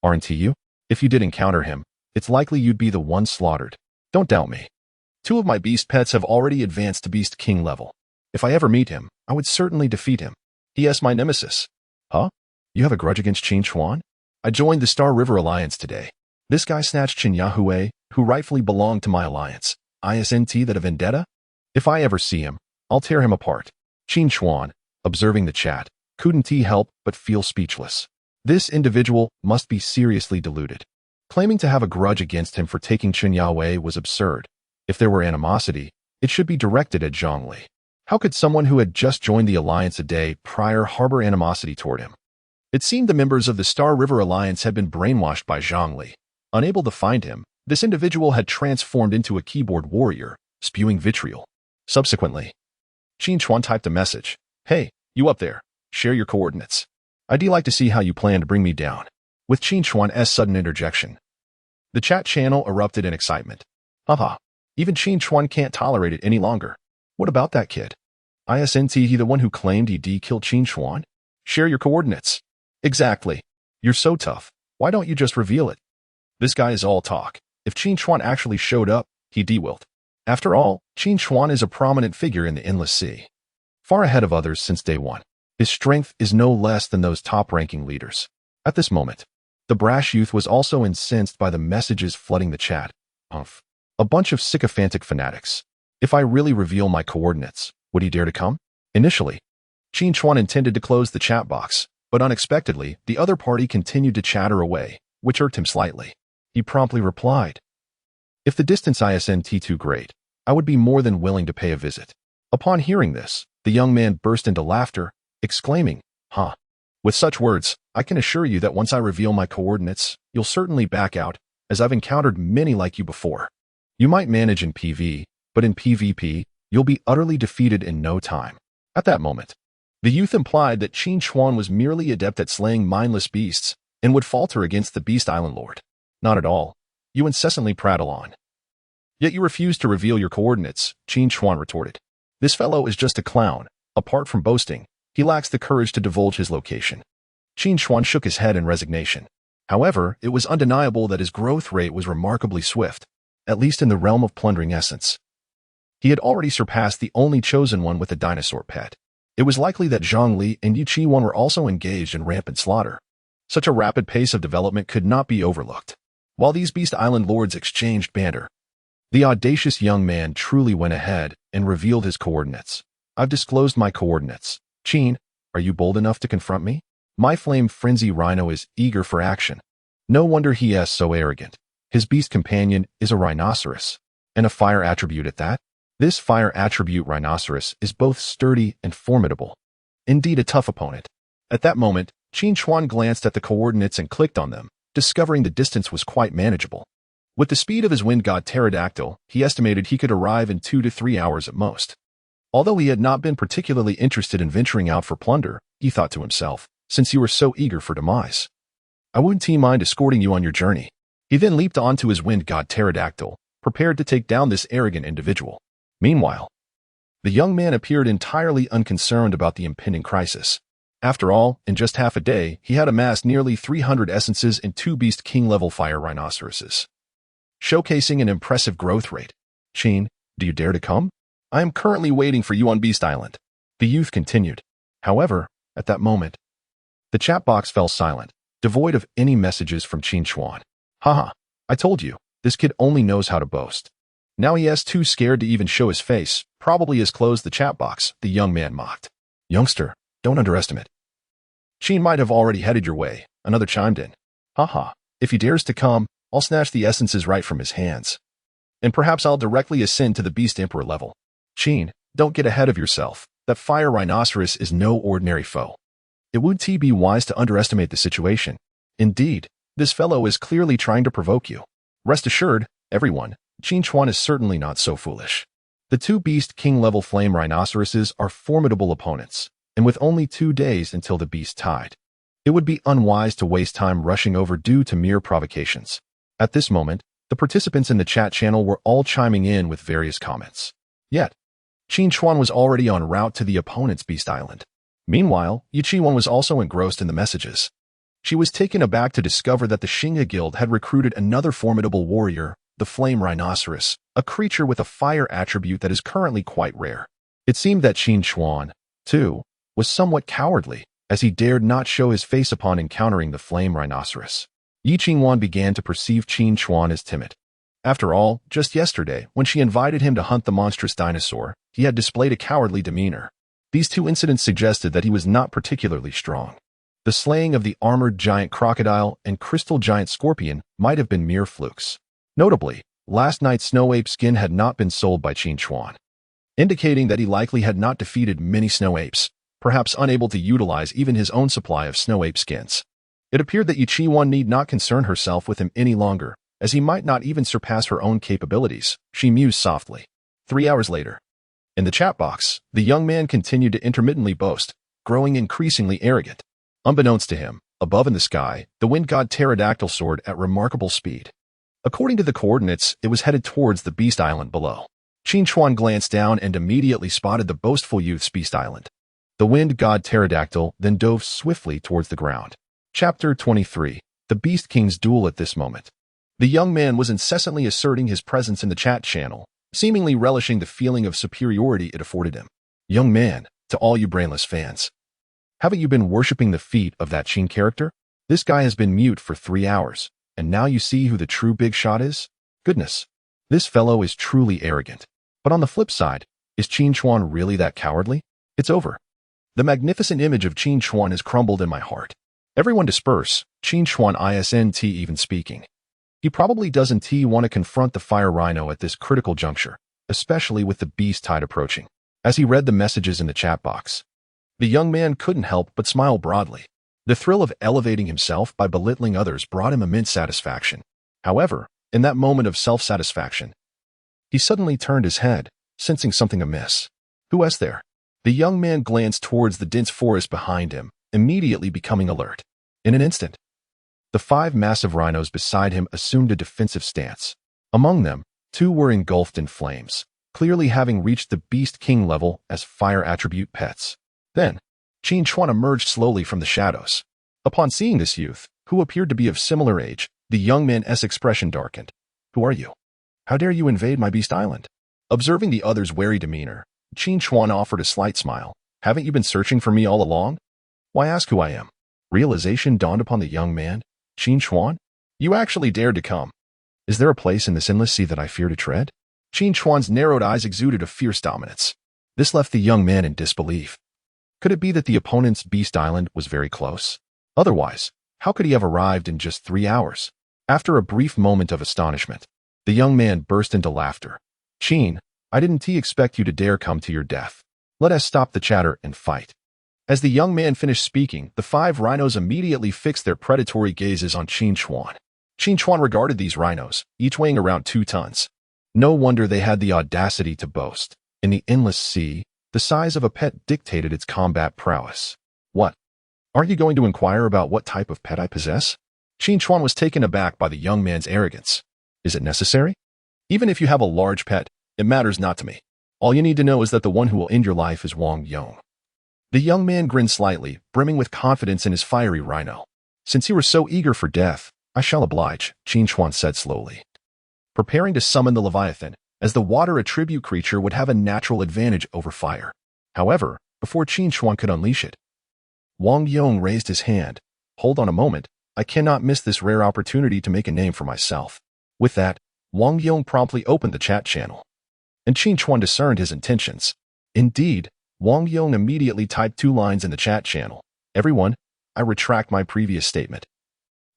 Aren't you? If you did encounter him, it's likely you'd be the one slaughtered. Don't doubt me. 2 of my beast pets have already advanced to Beast King level. If I ever meet him, I would certainly defeat him. He is my nemesis. Huh? You have a grudge against Qin Chuan? I joined the Star River Alliance today. This guy snatched Qin Yahue, who rightfully belonged to my alliance. Isn't that a vendetta? If I ever see him, I'll tear him apart. Qin Chuan, observing the chat, couldn't help but feel speechless. This individual must be seriously deluded. Claiming to have a grudge against him for taking Qin Yahue was absurd. If there were animosity, it should be directed at Zhongli. How could someone who had just joined the alliance a day prior harbor animosity toward him? It seemed the members of the Star River Alliance had been brainwashed by Zhongli. Unable to find him, this individual had transformed into a keyboard warrior, spewing vitriol. Subsequently, Qin Chuan typed a message. Hey, you up there, share your coordinates. I'd like to see how you plan to bring me down. With Qin Chuan's sudden interjection, the chat channel erupted in excitement. Haha, even Qin Chuan can't tolerate it any longer. What about that kid? Isn't he the one who claimed he killed Qin Chuan? Share your coordinates. Exactly. You're so tough. Why don't you just reveal it? This guy is all talk. If Qin Chuan actually showed up, he'd wilt. After all, Qin Chuan is a prominent figure in the Endless Sea. Far ahead of others since day one. His strength is no less than those top-ranking leaders. At this moment, the brash youth was also incensed by the messages flooding the chat. Humph. A bunch of sycophantic fanatics. If I really reveal my coordinates, would he dare to come? Initially, Qin Chuan intended to close the chat box, but unexpectedly, the other party continued to chatter away, which irked him slightly. He promptly replied, if the distance isn't too great, I would be more than willing to pay a visit. Upon hearing this, the young man burst into laughter, exclaiming, huh. With such words, I can assure you that once I reveal my coordinates, you'll certainly back out, as I've encountered many like you before. You might manage in PV, but in PvP, you'll be utterly defeated in no time. At that moment, the youth implied that Qin Chuan was merely adept at slaying mindless beasts and would falter against the Beast Island Lord. Not at all. You incessantly prattle on. Yet you refuse to reveal your coordinates, Qin Chuan retorted. This fellow is just a clown. Apart from boasting, he lacks the courage to divulge his location. Qin Chuan shook his head in resignation. However, it was undeniable that his growth rate was remarkably swift, at least in the realm of plundering essence. He had already surpassed the only chosen one with a dinosaur pet. It was likely that Zhongli and Yu Qi-Wan were also engaged in rampant slaughter. Such a rapid pace of development could not be overlooked. While these Beast Island lords exchanged banter, the audacious young man truly went ahead and revealed his coordinates. I've disclosed my coordinates. Qin, are you bold enough to confront me? My flame frenzy rhino is eager for action. No wonder he is so arrogant. His beast companion is a rhinoceros, and a fire attribute at that. This fire attribute rhinoceros is both sturdy and formidable. Indeed a tough opponent. At that moment, Qin Chuan glanced at the coordinates and clicked on them, discovering the distance was quite manageable. With the speed of his wind god pterodactyl, he estimated he could arrive in 2 to 3 hours at most. Although he had not been particularly interested in venturing out for plunder, he thought to himself, since you were so eager for demise, I wouldn't mind escorting you on your journey. He then leaped onto his wind god pterodactyl, prepared to take down this arrogant individual. Meanwhile, the young man appeared entirely unconcerned about the impending crisis. After all, in just half a day, he had amassed nearly 300 essences and 2 Beast King-level fire rhinoceroses, showcasing an impressive growth rate. Qin, do you dare to come? I am currently waiting for you on Beast Island. The youth continued. However, at that moment, the chat box fell silent, devoid of any messages from Qin Chuan. Haha, I told you, this kid only knows how to boast. Now he is too scared to even show his face, probably has closed the chat box, the young man mocked. Youngster, don't underestimate. Qin might have already headed your way, another chimed in. Haha, if he dares to come, I'll snatch the essences right from his hands. And perhaps I'll directly ascend to the Beast Emperor level. Qin, don't get ahead of yourself. That fire rhinoceros is no ordinary foe. It would be wise to underestimate the situation. Indeed, this fellow is clearly trying to provoke you. Rest assured, everyone, Qin Chuan is certainly not so foolish. The 2 Beast King-level flame rhinoceroses are formidable opponents, and with only 2 days until the beast tide, it would be unwise to waste time rushing over due to mere provocations. At this moment, The participants in the chat channel were all chiming in with various comments. Yet, Qin Chuan was already en route to the opponent's Beast Island. Meanwhile, Yuqiwan was also engrossed in the messages. She was taken aback to discover that the Xinghe Guild had recruited another formidable warrior, the Flame Rhinoceros, a creature with a fire attribute that is currently quite rare. It seemed that Qin Chuan, too, was somewhat cowardly, as he dared not show his face upon encountering the Flame Rhinoceros. Yi Qingwan began to perceive Qin Chuan as timid. After all, just yesterday, when she invited him to hunt the monstrous dinosaur, he had displayed a cowardly demeanor. These two incidents suggested that he was not particularly strong. The slaying of the armored giant crocodile and crystal giant scorpion might have been mere flukes. Notably, last night's snow ape skin had not been sold by Qin Chuan, indicating that he likely had not defeated many snow apes, perhaps unable to utilize even his own supply of snow ape skins. It appeared that Yuqiwan need not concern herself with him any longer, as he might not even surpass her own capabilities, she mused softly. 3 hours later. In the chat box, the young man continued to intermittently boast, growing increasingly arrogant. Unbeknownst to him, above in the sky, the wind god pterodactyl soared at remarkable speed. According to the coordinates, it was headed towards the Beast Island below. Qin Chuan glanced down and immediately spotted the boastful youth's Beast Island. The wind god pterodactyl then dove swiftly towards the ground. Chapter 23. The Beast King's Duel. At this moment, the young man was incessantly asserting his presence in the chat channel, seemingly relishing the feeling of superiority it afforded him. Young man, to all you brainless fans, haven't you been worshipping the feet of that Qin character? This guy has been mute for 3 hours, and now you see who the true big shot is? Goodness, this fellow is truly arrogant. But on the flip side, is Qin Chuan really that cowardly? It's over. The magnificent image of Qin Chuan has crumbled in my heart. Everyone disperse, Qin Chuan isn't even speaking. He probably doesn't want to confront the fire rhino at this critical juncture, especially with the beast tide approaching. As he read the messages in the chat box, the young man couldn't help but smile broadly. The thrill of elevating himself by belittling others brought him immense satisfaction. However, in that moment of self-satisfaction, he suddenly turned his head, sensing something amiss. Who was there? The young man glanced towards the dense forest behind him, immediately becoming alert. In an instant, the 5 massive rhinos beside him assumed a defensive stance. Among them, 2 were engulfed in flames, clearly having reached the Beast King level as fire attribute pets. Then, Qin Chuan emerged slowly from the shadows. Upon seeing this youth, who appeared to be of similar age, the young man's expression darkened. Who are you? How dare you invade my Beast Island? Observing the other's wary demeanor, Qin Chuan offered a slight smile. Haven't you been searching for me all along? Why ask who I am? Realization dawned upon the young man. Qin Chuan? You actually dared to come. Is there a place in this endless sea that I fear to tread? Qin Chuan's narrowed eyes exuded a fierce dominance. This left the young man in disbelief. Could it be that the opponent's Beast Island was very close? Otherwise, how could he have arrived in just 3 hours? After a brief moment of astonishment, the young man burst into laughter. Qin, I didn't expect you to dare come to your death. Let us stop the chatter and fight. As the young man finished speaking, the 5 rhinos immediately fixed their predatory gazes on Qin Chuan. Qin Chuan regarded these rhinos, each weighing around 2 tons. No wonder they had the audacity to boast. In the endless sea, the size of a pet dictated its combat prowess. What? Are you going to inquire about what type of pet I possess? Qin Chuan was taken aback by the young man's arrogance. Is it necessary? Even if you have a large pet, it matters not to me. All you need to know is that the one who will end your life is Wang Yong. The young man grinned slightly, brimming with confidence in his fiery rhino. Since you were so eager for death, I shall oblige, Qin Chuan said slowly. Preparing to summon the Leviathan, as the water attribute creature would have a natural advantage over fire. However, before Qin Chuan could unleash it, Wang Yong raised his hand. Hold on a moment, I cannot miss this rare opportunity to make a name for myself. With that, Wang Yong promptly opened the chat channel. And Qin Chuan discerned his intentions. Indeed, Wang Yong immediately typed 2 lines in the chat channel. Everyone, I retract my previous statement.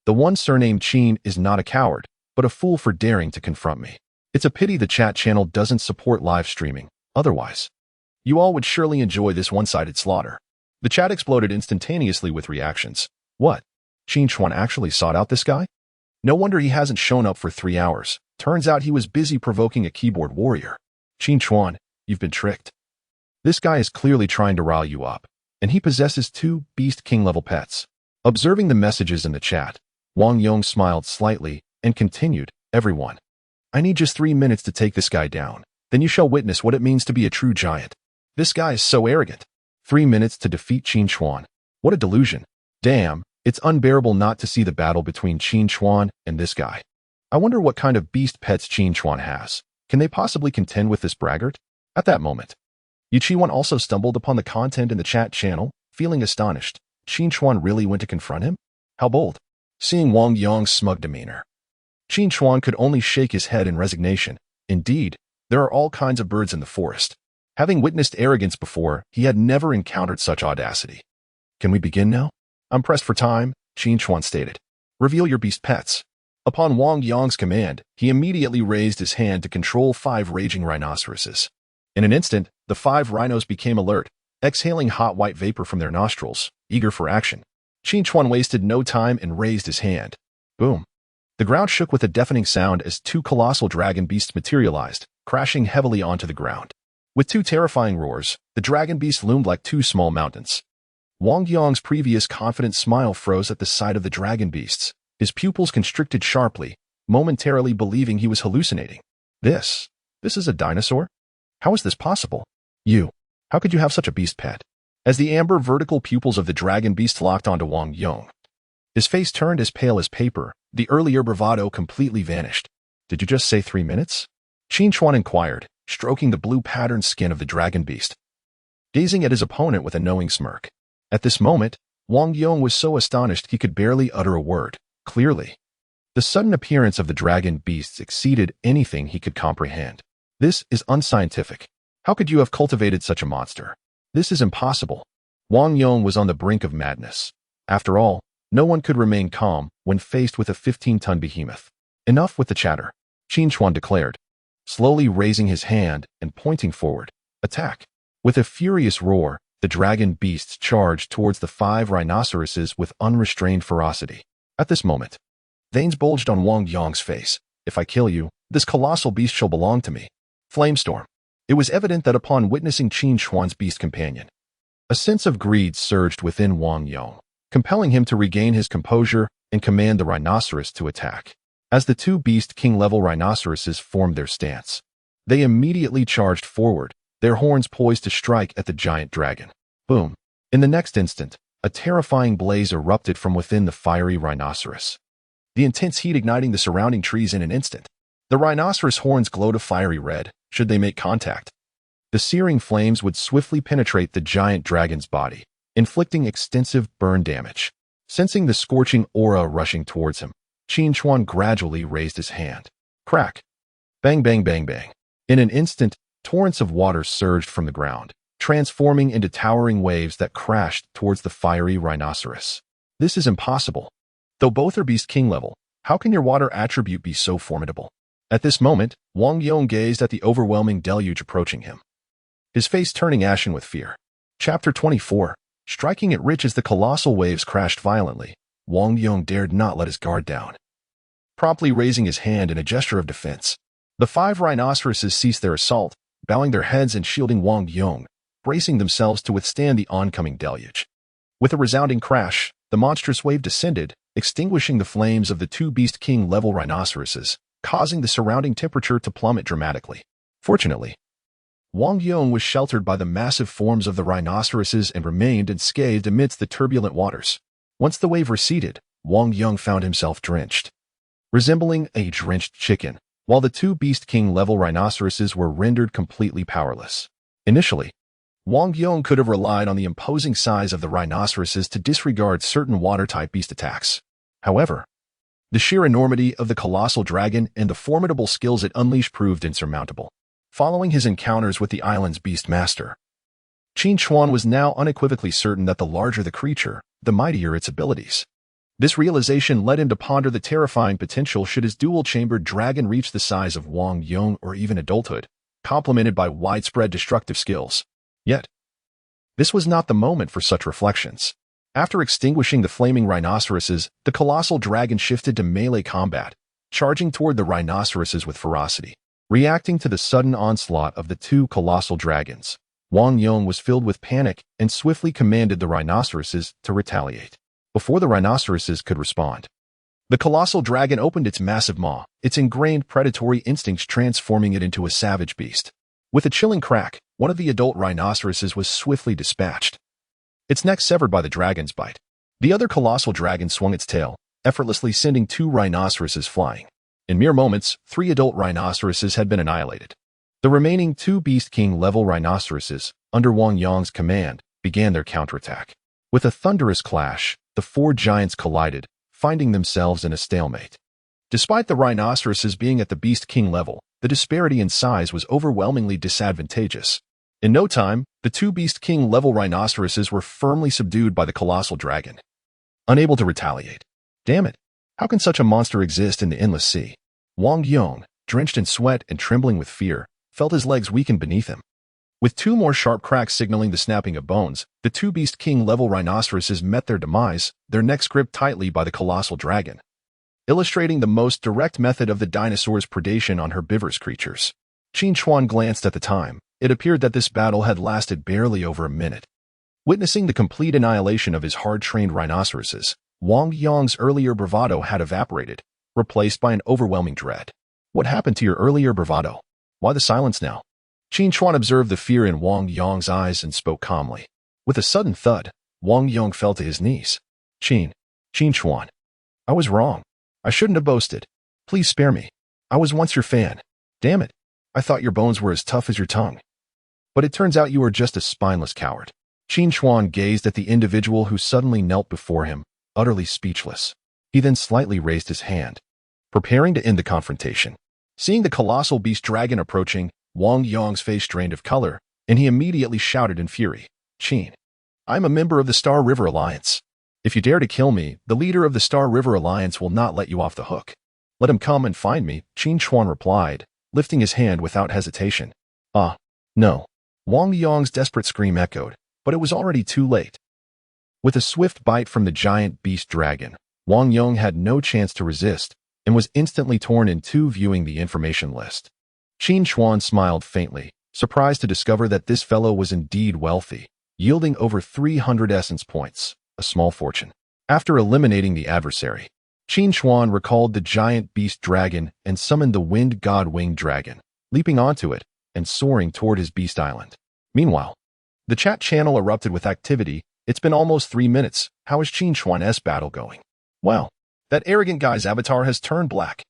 The one surnamed Qin is not a coward, but a fool for daring to confront me. It's a pity the chat channel doesn't support live streaming. Otherwise, you all would surely enjoy this one-sided slaughter. The chat exploded instantaneously with reactions. What? Qin Chuan actually sought out this guy? No wonder he hasn't shown up for 3 hours. Turns out he was busy provoking a keyboard warrior. Qin Chuan, you've been tricked. This guy is clearly trying to rile you up, and he possesses 2 Beast King-level pets. Observing the messages in the chat, Wang Yong smiled slightly and continued, Everyone, I need just 3 minutes to take this guy down. Then you shall witness what it means to be a true giant. This guy is so arrogant. 3 minutes to defeat Qin Chuan. What a delusion. Damn, it's unbearable not to see the battle between Qin Chuan and this guy. I wonder what kind of beast pets Qin Chuan has. Can they possibly contend with this braggart? At that moment, Yu Chuan also stumbled upon the content in the chat channel, feeling astonished. Qin Chuan really went to confront him? How bold. Seeing Wang Yong's smug demeanor, Qin Chuan could only shake his head in resignation. Indeed, there are all kinds of birds in the forest. Having witnessed arrogance before, he had never encountered such audacity. Can we begin now? I'm pressed for time, Qin Chuan stated. Reveal your beast pets. Upon Wang Yong's command, he immediately raised his hand to control 5 raging rhinoceroses. In an instant, the 5 rhinos became alert, exhaling hot white vapor from their nostrils, eager for action. Qin Chuan wasted no time and raised his hand. Boom. The ground shook with a deafening sound as 2 colossal dragon beasts materialized, crashing heavily onto the ground. With 2 terrifying roars, the dragon beasts loomed like 2 small mountains. Wang Yong's previous confident smile froze at the sight of the dragon beasts. His pupils constricted sharply, momentarily believing he was hallucinating. This is a dinosaur? How is this possible? How could you have such a beast pet? As the amber vertical pupils of the dragon beast locked onto Wang Yong, his face turned as pale as paper. The earlier bravado completely vanished. Did you just say 3 minutes? Qin Chuan inquired, stroking the blue patterned skin of the dragon beast, gazing at his opponent with a knowing smirk. At this moment, Wang Yong was so astonished he could barely utter a word. Clearly, the sudden appearance of the dragon beasts exceeded anything he could comprehend. This is unscientific. How could you have cultivated such a monster? This is impossible. Wang Yong was on the brink of madness. After all, no one could remain calm when faced with a 15-ton behemoth. Enough with the chatter, Qin Chuan declared, slowly raising his hand and pointing forward. Attack. With a furious roar, the dragon beasts charged towards the 5 rhinoceroses with unrestrained ferocity. At this moment, veins bulged on Wang Yong's face. If I kill you, this colossal beast shall belong to me. Flamestorm. It was evident that upon witnessing Qin Chuan's beast companion, a sense of greed surged within Wang Yong, compelling him to regain his composure and command the rhinoceros to attack. As the 2 beast king-level rhinoceroses formed their stance, they immediately charged forward, their horns poised to strike at the giant dragon. Boom. In the next instant, a terrifying blaze erupted from within the fiery rhinoceros, the intense heat igniting the surrounding trees in an instant. The rhinoceros horns glowed a fiery red, should they make contact. The searing flames would swiftly penetrate the giant dragon's body, inflicting extensive burn damage. Sensing the scorching aura rushing towards him, Qin Chuan gradually raised his hand. Crack. Bang bang bang bang. In an instant, torrents of water surged from the ground, transforming into towering waves that crashed towards the fiery rhinoceros. This is impossible. Though both are beast king level, how can your water attribute be so formidable? At this moment, Wang Yong gazed at the overwhelming deluge approaching him, his face turning ashen with fear. Chapter 24. Striking it rich as the colossal waves crashed violently, Wang Yong dared not let his guard down. Promptly raising his hand in a gesture of defense, the 5 rhinoceroses ceased their assault, bowing their heads and shielding Wang Yong, bracing themselves to withstand the oncoming deluge. With a resounding crash, the monstrous wave descended, extinguishing the flames of the 2 beast king-level rhinoceroses, causing the surrounding temperature to plummet dramatically. Fortunately, Wang Yong was sheltered by the massive forms of the rhinoceroses and remained unscathed amidst the turbulent waters. Once the wave receded, Wang Yong found himself drenched, resembling a drenched chicken, while the 2 beast king-level rhinoceroses were rendered completely powerless. Initially, Wang Yong could have relied on the imposing size of the rhinoceroses to disregard certain water-type beast attacks. However, the sheer enormity of the colossal dragon and the formidable skills it unleashed proved insurmountable. Following his encounters with the island's beast master, Qin Chuan was now unequivocally certain that the larger the creature, the mightier its abilities. This realization led him to ponder the terrifying potential should his dual-chambered dragon reach the size of Wang Yong or even adulthood, complemented by widespread destructive skills. Yet, this was not the moment for such reflections. After extinguishing the flaming rhinoceroses, the colossal dragon shifted to melee combat, charging toward the rhinoceroses with ferocity. Reacting to the sudden onslaught of the 2 colossal dragons, Wang Yong was filled with panic and swiftly commanded the rhinoceroses to retaliate. Before the rhinoceroses could respond, The colossal dragon opened its massive maw, its ingrained predatory instincts transforming it into a savage beast. With a chilling crack, one of the adult rhinoceroses was swiftly dispatched, its neck severed by the dragon's bite. The other colossal dragon swung its tail, effortlessly sending 2 rhinoceroses flying. In mere moments, 3 adult rhinoceroses had been annihilated. The remaining 2 Beast King-level rhinoceroses, under Wang Yong's command, began their counterattack. With a thunderous clash, the 4 giants collided, finding themselves in a stalemate. Despite the rhinoceroses being at the Beast King level, the disparity in size was overwhelmingly disadvantageous. In no time, the 2 Beast King-level rhinoceroses were firmly subdued by the colossal dragon. Unable to retaliate. Damn it! How can such a monster exist in the endless sea? Wang Yong, drenched in sweat and trembling with fear, felt his legs weaken beneath him. With 2 more sharp cracks signaling the snapping of bones, the 2 Beast King-level rhinoceroses met their demise, their necks gripped tightly by the colossal dragon, illustrating the most direct method of the dinosaur's predation on herbivorous creatures. Qin Chuan glanced at the time. It appeared that this battle had lasted barely over a minute. Witnessing the complete annihilation of his hard-trained rhinoceroses, Wang Yong's earlier bravado had evaporated, replaced by an overwhelming dread. What happened to your earlier bravado? Why the silence now? Qin Chuan observed the fear in Wang Yong's eyes and spoke calmly. With a sudden thud, Wang Yong fell to his knees. Qin Chuan. I was wrong. I shouldn't have boasted. Please spare me. I was once your fan. Damn it. I thought your bones were as tough as your tongue. But it turns out you are just a spineless coward. Qin Chuan gazed at the individual who suddenly knelt before him, utterly speechless. He then slightly raised his hand, preparing to end the confrontation. Seeing the colossal beast dragon approaching, Wang Yong's face drained of color, and he immediately shouted in fury, Qin, I'm a member of the Star River Alliance. If you dare to kill me, the leader of the Star River Alliance will not let you off the hook. Let him come and find me, Qin Chuan replied, lifting his hand without hesitation. Ah, no. Wang Yong's desperate scream echoed, but it was already too late. With a swift bite from the giant beast dragon, Wang Yong had no chance to resist and was instantly torn in 2 viewing the information list. Qin Chuan smiled faintly, surprised to discover that this fellow was indeed wealthy, yielding over 300 essence points, a small fortune. After eliminating the adversary, Qin Chuan recalled the giant beast dragon and summoned the wind god winged dragon, leaping onto it and soaring toward his beast island. Meanwhile, the chat channel erupted with activity. It's been almost 3 minutes. How is Qin Chuan's battle going? Well, that arrogant guy's avatar has turned black.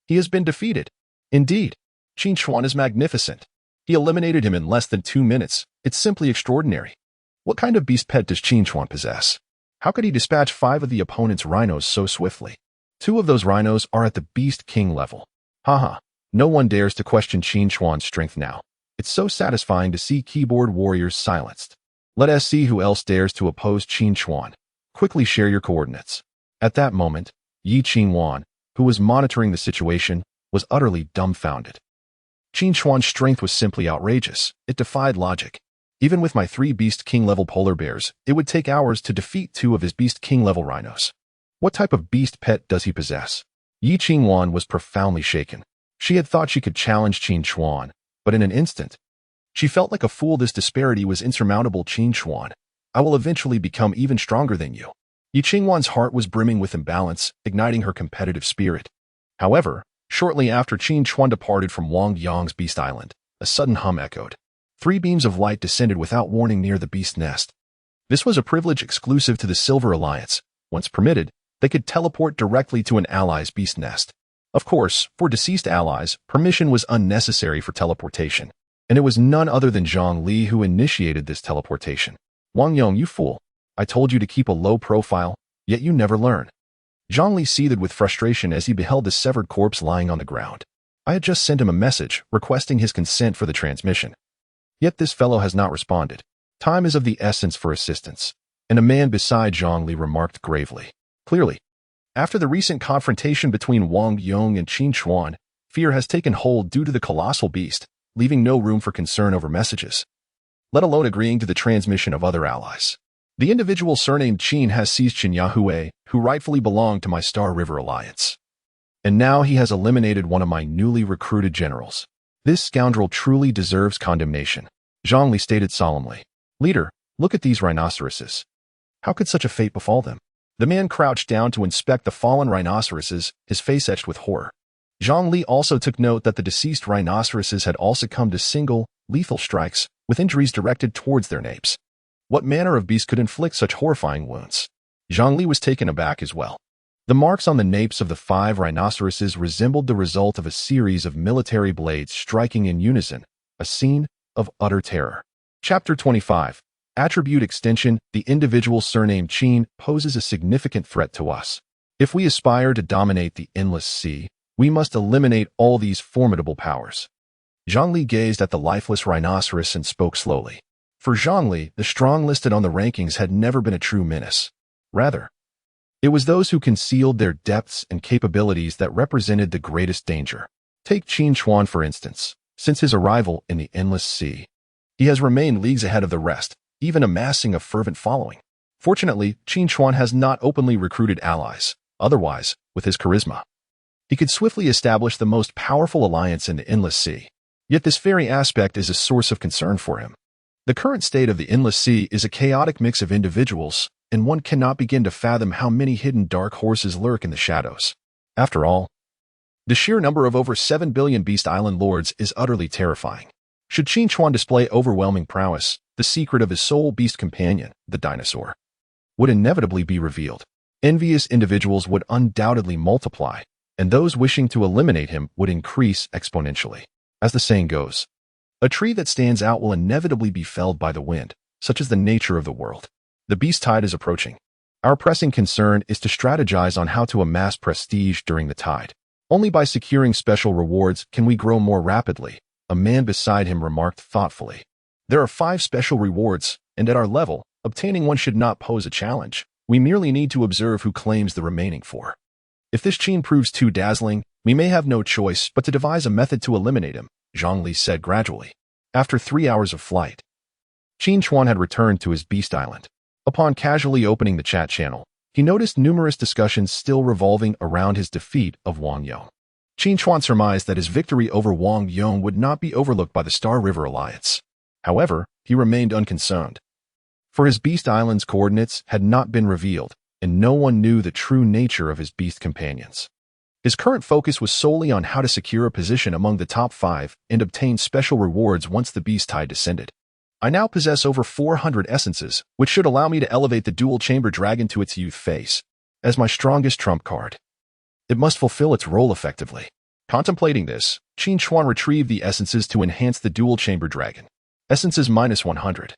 He has been defeated. Indeed, Qin Chuan is magnificent. He eliminated him in less than 2 minutes. It's simply extraordinary. What kind of beast pet does Qin Chuan possess? How could he dispatch 5 of the opponent's rhinos so swiftly? 2 of those rhinos are at the Beast King level. Haha, no one dares to question Qin Chuan's strength now. It's so satisfying to see keyboard warriors silenced. Let us see who else dares to oppose Qin Chuan. Quickly share your coordinates. At that moment, Yi Qingwan, who was monitoring the situation, was utterly dumbfounded. Qin Chuan's strength was simply outrageous. It defied logic. Even with my 3 Beast King-level polar bears, it would take hours to defeat 2 of his Beast King-level rhinos. What type of beast pet does he possess? Yi Qingwan was profoundly shaken. She had thought she could challenge Qin Chuan, but in an instant, she felt like a fool. This disparity was insurmountable. Qin Chuan, I will eventually become even stronger than you. Yi Qingwan's heart was brimming with imbalance, igniting her competitive spirit. However, shortly after Qin Chuan departed from Wang Yong's beast island, a sudden hum echoed. 3 beams of light descended without warning near the beast nest. This was a privilege exclusive to the Silver Alliance. Once permitted, they could teleport directly to an ally's beast nest. Of course, for deceased allies, permission was unnecessary for teleportation, and it was none other than Zhang Li who initiated this teleportation. Wang Yong, you fool. I told you to keep a low profile, yet you never learn. Zhang Li seethed with frustration as he beheld the severed corpse lying on the ground. I had just sent him a message requesting his consent for the transmission. Yet this fellow has not responded. Time is of the essence for assistance, and a man beside Zhang Li remarked gravely. Clearly, after the recent confrontation between Wang Yong and Qin Chuan, fear has taken hold due to the colossal beast, leaving no room for concern over messages, let alone agreeing to the transmission of other allies. The individual surnamed Qin has seized Qin Yahue, who rightfully belonged to my Star River Alliance. And now he has eliminated one of my newly recruited generals. This scoundrel truly deserves condemnation. Zhang Li stated solemnly. Leader, look at these rhinoceroses. How could such a fate befall them? The man crouched down to inspect the fallen rhinoceroses, his face etched with horror. Zhang Li also took note that the deceased rhinoceroses had all succumbed to single, lethal strikes, with injuries directed towards their napes. What manner of beast could inflict such horrifying wounds? Zhang Li was taken aback as well. The marks on the napes of the 5 rhinoceroses resembled the result of a series of military blades striking in unison, a scene of utter terror. Chapter 25. Attribute Extension. The individual surnamed Qin poses a significant threat to us. If we aspire to dominate the endless sea, we must eliminate all these formidable powers. Zhang Li gazed at the lifeless rhinoceros and spoke slowly. For Zhang Li, the strong listed on the rankings had never been a true menace. Rather, it was those who concealed their depths and capabilities that represented the greatest danger. Take Qin Chuan, for instance. Since his arrival in the endless sea, he has remained leagues ahead of the rest, even amassing a fervent following. Fortunately, Qin Chuan has not openly recruited allies. Otherwise, with his charisma, he could swiftly establish the most powerful alliance in the endless sea. Yet this very aspect is a source of concern for him. The current state of the endless sea is a chaotic mix of individuals, and one cannot begin to fathom how many hidden dark horses lurk in the shadows. After all, the sheer number of over 7 billion Beast Island lords is utterly terrifying. Should Qin Chuan display overwhelming prowess, the secret of his sole beast companion, the dinosaur, would inevitably be revealed. Envious individuals would undoubtedly multiply, and those wishing to eliminate him would increase exponentially. As the saying goes, a tree that stands out will inevitably be felled by the wind, such is the nature of the world. The beast tide is approaching. Our pressing concern is to strategize on how to amass prestige during the tide. Only by securing special rewards can we grow more rapidly, a man beside him remarked thoughtfully. There are 5 special rewards, and at our level, obtaining one should not pose a challenge. We merely need to observe who claims the remaining 4. If this Qin proves too dazzling, we may have no choice but to devise a method to eliminate him, Zhang Li said gradually. After 3 hours of flight, Qin Chuan had returned to his beast island. Upon casually opening the chat channel, he noticed numerous discussions still revolving around his defeat of Wang Yong. Qin Chuan surmised that his victory over Wang Yong would not be overlooked by the Star River Alliance. However, he remained unconcerned. For his beast island's coordinates had not been revealed, and no one knew the true nature of his beast companions. His current focus was solely on how to secure a position among the top 5 and obtain special rewards once the beast tide descended. I now possess over 400 essences, which should allow me to elevate the dual-chamber dragon to its youth phase as my strongest trump card. It must fulfill its role effectively. Contemplating this, Qin Chuan retrieved the essences to enhance the dual-chamber dragon. Essences -100.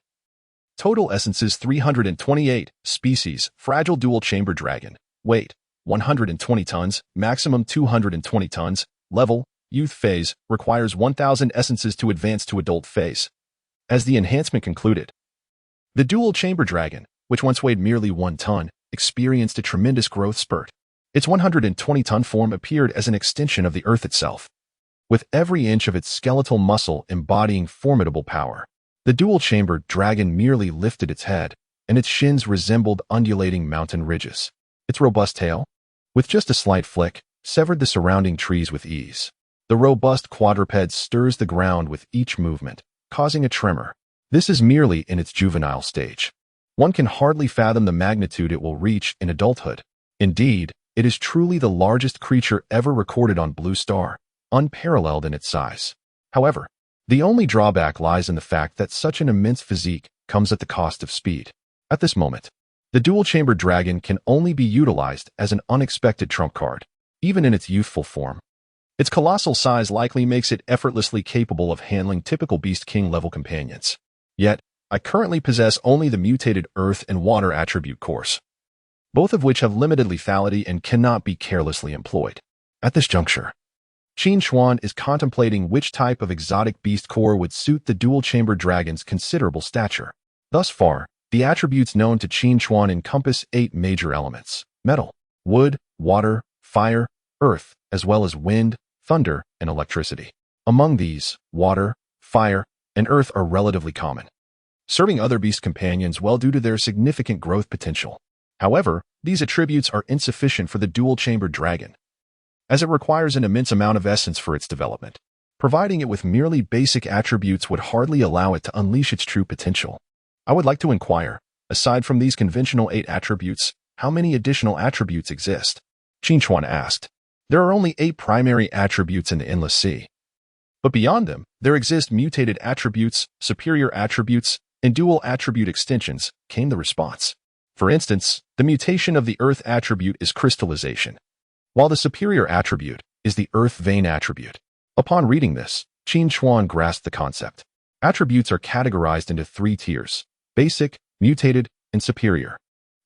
Total essences 328. Species, fragile dual-chamber dragon. Weight, 120 tons, maximum 220 tons. Level, youth phase, requires 1,000 essences to advance to adult phase. As the enhancement concluded, the dual-chamber dragon, which once weighed merely 1 ton, experienced a tremendous growth spurt. Its 120-ton form appeared as an extension of the earth itself, with every inch of its skeletal muscle embodying formidable power. The dual-chambered dragon merely lifted its head, and its shins resembled undulating mountain ridges. Its robust tail, with just a slight flick, severed the surrounding trees with ease. The robust quadruped stirs the ground with each movement, causing a tremor. This is merely in its juvenile stage. One can hardly fathom the magnitude it will reach in adulthood. Indeed, it is truly the largest creature ever recorded on Blue Star, unparalleled in its size. However, the only drawback lies in the fact that such an immense physique comes at the cost of speed. At this moment, the dual-chambered dragon can only be utilized as an unexpected trump card, even in its youthful form. Its colossal size likely makes it effortlessly capable of handling typical Beast King level companions. Yet, I currently possess only the mutated Earth and Water attribute cores, both of which have limited lethality and cannot be carelessly employed. At this juncture, Qin Chuan is contemplating which type of exotic beast core would suit the dual-chambered dragon's considerable stature. Thus far, the attributes known to Qin Chuan encompass 8 major elements: metal, wood, water, fire, earth, as well as wind, thunder, and electricity. Among these, water, fire, and earth are relatively common, serving other beast companions well due to their significant growth potential. However, these attributes are insufficient for the dual-chambered dragon, as it requires an immense amount of essence for its development. Providing it with merely basic attributes would hardly allow it to unleash its true potential. I would like to inquire, aside from these conventional 8 attributes, How many additional attributes exist? Qin Chuan asked. There are only 8 primary attributes in the Endless Sea. But beyond them, there exist mutated attributes, superior attributes, and dual attribute extensions, came the response. For instance, the mutation of the earth attribute is crystallization, while the superior attribute is the earth vein attribute. Upon reading this, Qin Chuan grasped the concept. Attributes are categorized into 3 tiers: basic, mutated, and superior.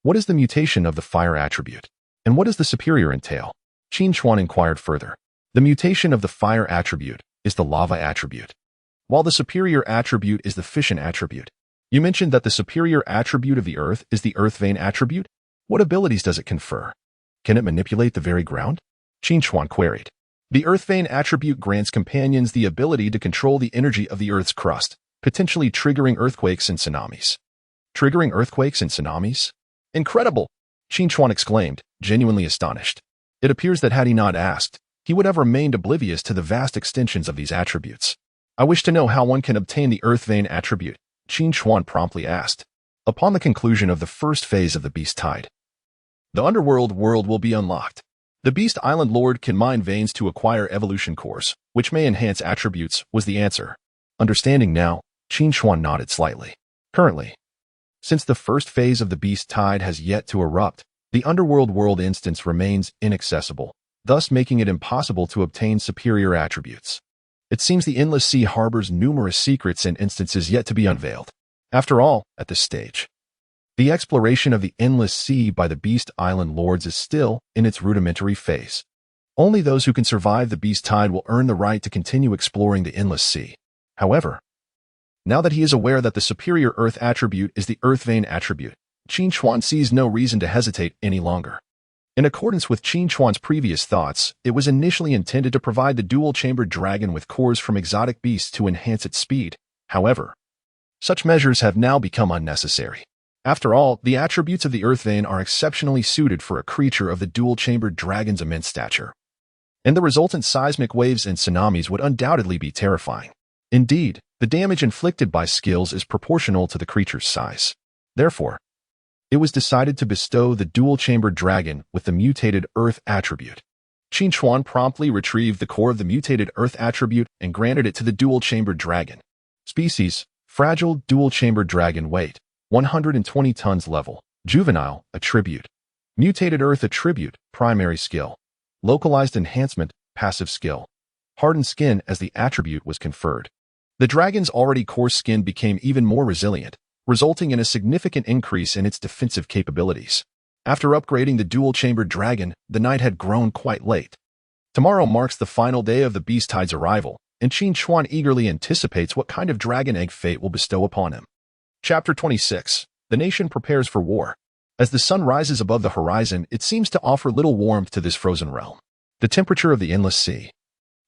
What is the mutation of the fire attribute? And what does the superior entail? Qin Chuan inquired further. The mutation of the fire attribute is the lava attribute, while the superior attribute is the fission attribute. You mentioned that the superior attribute of the earth is the earth vein attribute. What abilities does it confer? Can it manipulate the very ground? Qin Chuan queried. The earth vein attribute grants companions the ability to control the energy of the earth's crust, potentially triggering earthquakes and tsunamis. Triggering earthquakes and tsunamis? Incredible! Qin Chuan exclaimed, genuinely astonished. It appears that had he not asked, he would have remained oblivious to the vast extensions of these attributes. I wish to know how one can obtain the earth vein attribute, Qin Chuan promptly asked. Upon the conclusion of the first phase of the Beast Tide, the underworld world will be unlocked. The Beast Island Lord can mine veins to acquire evolution cores, which may enhance attributes, was the answer. Understanding now, Qin Chuan nodded slightly. Currently, since the first phase of the Beast Tide has yet to erupt, the underworld world instance remains inaccessible, thus making it impossible to obtain superior attributes. It seems the Endless Sea harbors numerous secrets and instances yet to be unveiled. After all, at this stage, the exploration of the Endless Sea by the Beast Island Lords is still in its rudimentary phase. Only those who can survive the Beast Tide will earn the right to continue exploring the Endless Sea. However, now that he is aware that the superior earth attribute is the earth vein attribute, Qin Chuan sees no reason to hesitate any longer. In accordance with Qin Chuan's previous thoughts, it was initially intended to provide the dual-chambered dragon with cores from exotic beasts to enhance its speed. However, such measures have now become unnecessary. After all, the attributes of the earth vein are exceptionally suited for a creature of the dual-chambered dragon's immense stature, and the resultant seismic waves and tsunamis would undoubtedly be terrifying. Indeed, the damage inflicted by skills is proportional to the creature's size. Therefore, it was decided to bestow the dual-chambered dragon with the mutated earth attribute. Qin Chuan promptly retrieved the core of the mutated earth attribute and granted it to the dual-chambered dragon. Species: fragile dual-chambered dragon. Weight: 120 tons. Level: juvenile. Attribute: mutated earth attribute. Primary skill: localized enhancement. Passive skill: hardened skin. As the attribute was conferred, the dragon's already coarse skin became even more resilient, resulting in a significant increase in its defensive capabilities. After upgrading the dual-chambered dragon, the night had grown quite late. Tomorrow marks the final day of the Beast Tide's arrival, and Qin Chuan eagerly anticipates what kind of dragon egg fate will bestow upon him. Chapter 26. The nation prepares for war. As the sun rises above the horizon, it seems to offer little warmth to this frozen realm. The temperature of the Endless Sea,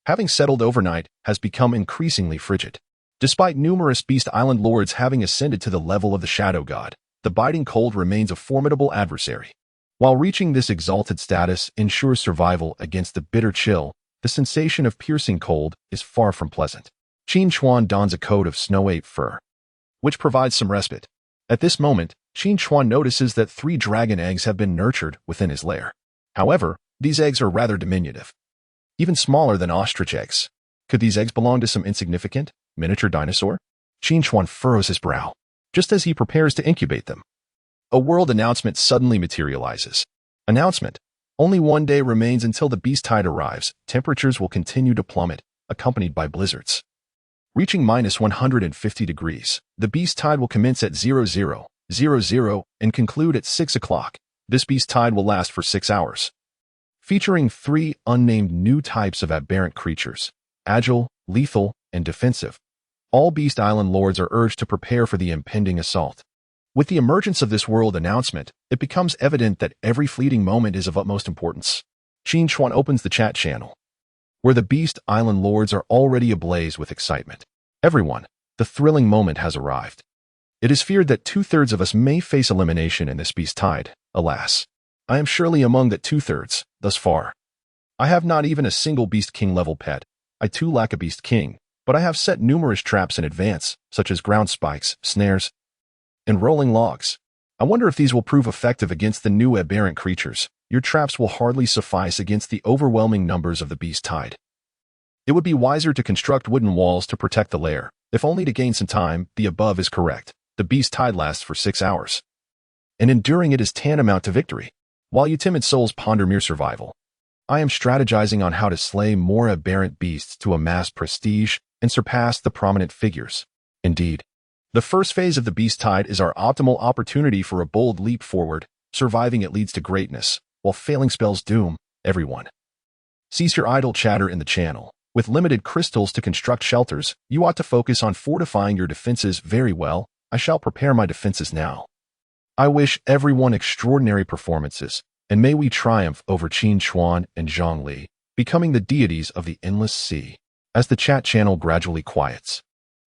having settled overnight, has become increasingly frigid. Despite numerous Beast Island Lords having ascended to the level of the Shadow God, the biting cold remains a formidable adversary. While reaching this exalted status ensures survival against the bitter chill, the sensation of piercing cold is far from pleasant. Qin Chuan dons a coat of snow-ape fur, which provides some respite. At this moment, Qin Chuan notices that 3 dragon eggs have been nurtured within his lair. However, these eggs are rather diminutive, even smaller than ostrich eggs. Could these eggs belong to some insignificant, miniature dinosaur? Qin Chuan furrows his brow, just as he prepares to incubate them. A world announcement suddenly materializes. Announcement: only 1 day remains until the Beast Tide arrives. Temperatures will continue to plummet, accompanied by blizzards. Reaching -150 degrees, the Beast Tide will commence at 00:00 and conclude at 6 o'clock. This Beast Tide will last for 6 hours. Featuring 3 unnamed new types of aberrant creatures: agile, lethal, and defensive. All Beast Island Lords are urged to prepare for the impending assault. With the emergence of this world announcement, it becomes evident that every fleeting moment is of utmost importance. Qin Chuan opens the chat channel, where the Beast Island Lords are already ablaze with excitement. Everyone, the thrilling moment has arrived. It is feared that 2/3 of us may face elimination in this Beast Tide. Alas, I am surely among that 2/3, thus far. I have not even a single Beast King level pet. I too lack a Beast King, but I have set numerous traps in advance, such as ground spikes, snares, and rolling logs. I wonder if these will prove effective against the new aberrant creatures. Your traps will hardly suffice against the overwhelming numbers of the beast tide. It would be wiser to construct wooden walls to protect the lair, if only to gain some time. The above is correct. The beast tide lasts for 6 hours. And enduring it is tantamount to victory. While you timid souls ponder mere survival, I am strategizing on how to slay more aberrant beasts to amass prestige and surpass the prominent figures. Indeed, the first phase of the beast tide is our optimal opportunity for a bold leap forward. Surviving it leads to greatness, while failing spells doom everyone. Cease your idle chatter in the channel. With limited crystals to construct shelters, you ought to focus on fortifying your defenses. Very well, I shall prepare my defenses now. I wish everyone extraordinary performances, and may we triumph over Qin Chuan and Zhongli, becoming the deities of the endless sea. As the chat channel gradually quiets,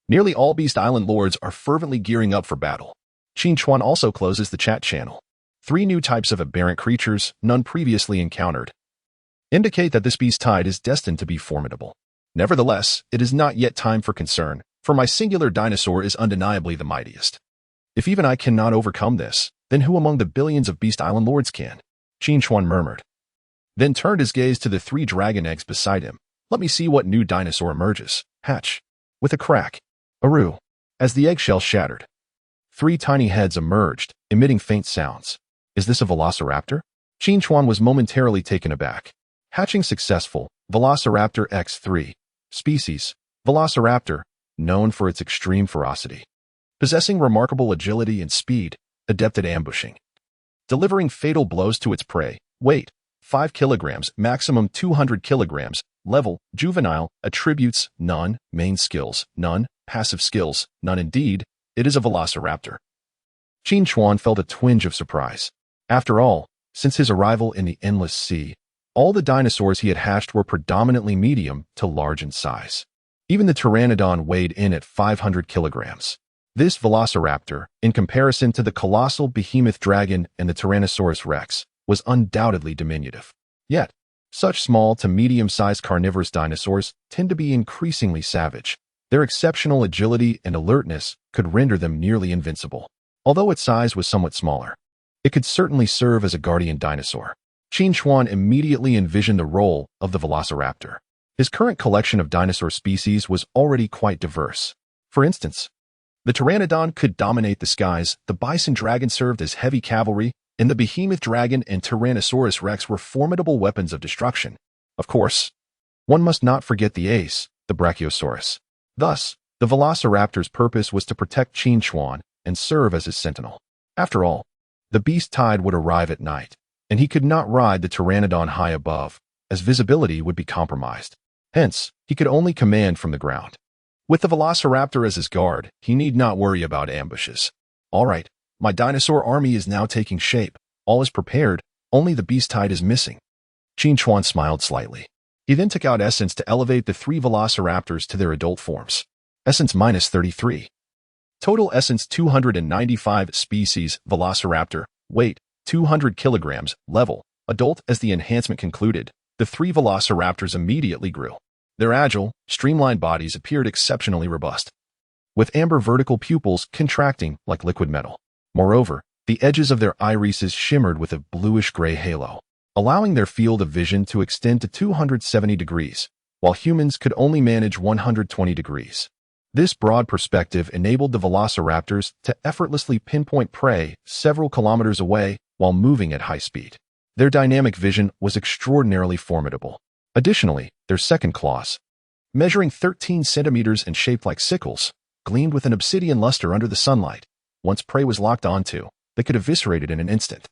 nearly all Beast Island lords are fervently gearing up for battle. Qin Chuan also closes the chat channel. 3 new types of aberrant creatures, none previously encountered, indicate that this beast tide is destined to be formidable. Nevertheless, it is not yet time for concern, for my singular dinosaur is undeniably the mightiest. If even I cannot overcome this, then who among the billions of Beast Island lords can? Qin Chuan murmured, then turned his gaze to the 3 dragon eggs beside him. Let me see what new dinosaur emerges. Hatch. With a crack. Aru. As the eggshell shattered, 3 tiny heads emerged, emitting faint sounds. Is this a velociraptor? Qin Chuan was momentarily taken aback. Hatching successful, Velociraptor X3. Species, Velociraptor, known for its extreme ferocity. Possessing remarkable agility and speed, adept at ambushing. Delivering fatal blows to its prey. Weight, 5 kilograms, maximum 200 kilograms. Level, juvenile. Attributes, none. Main skills, none. Passive skills, none indeed. It is a Velociraptor. Qin Chuan felt a twinge of surprise. After all, since his arrival in the endless sea, all the dinosaurs he had hatched were predominantly medium to large in size. Even the pteranodon weighed in at 500 kilograms. This Velociraptor, in comparison to the colossal behemoth dragon and the Tyrannosaurus rex, was undoubtedly diminutive. Yet, such small to medium-sized carnivorous dinosaurs tend to be increasingly savage. Their exceptional agility and alertness could render them nearly invincible. Although its size was somewhat smaller, it could certainly serve as a guardian dinosaur. Qin Chuan immediately envisioned the role of the Velociraptor. His current collection of dinosaur species was already quite diverse. For instance, the pteranodon could dominate the skies, the bison dragon served as heavy cavalry, and the behemoth dragon and Tyrannosaurus rex were formidable weapons of destruction. Of course, one must not forget the ace, the Brachiosaurus. Thus, the Velociraptor's purpose was to protect Qin Chuan and serve as his sentinel. After all, the beast tide would arrive at night, and he could not ride the pteranodon high above, as visibility would be compromised. Hence, he could only command from the ground. With the Velociraptor as his guard, he need not worry about ambushes. All right, my dinosaur army is now taking shape. All is prepared, only the beast tide is missing. Qin Chuan smiled slightly. He then took out essence to elevate the 3 Velociraptors to their adult forms. Essence minus 33. Total essence 295. Species, Velociraptor. Weight, 200 kilograms. Level, adult. As the enhancement concluded, the 3 Velociraptors immediately grew. Their agile, streamlined bodies appeared exceptionally robust, with amber vertical pupils contracting like liquid metal. Moreover, the edges of their irises shimmered with a bluish-gray halo, allowing their field of vision to extend to 270 degrees, while humans could only manage 120 degrees. This broad perspective enabled the Velociraptors to effortlessly pinpoint prey several kilometers away while moving at high speed. Their dynamic vision was extraordinarily formidable. Additionally, their second claws, measuring 13 centimeters and shaped like sickles, gleamed with an obsidian luster under the sunlight. Once prey was locked onto, they could eviscerate it in an instant.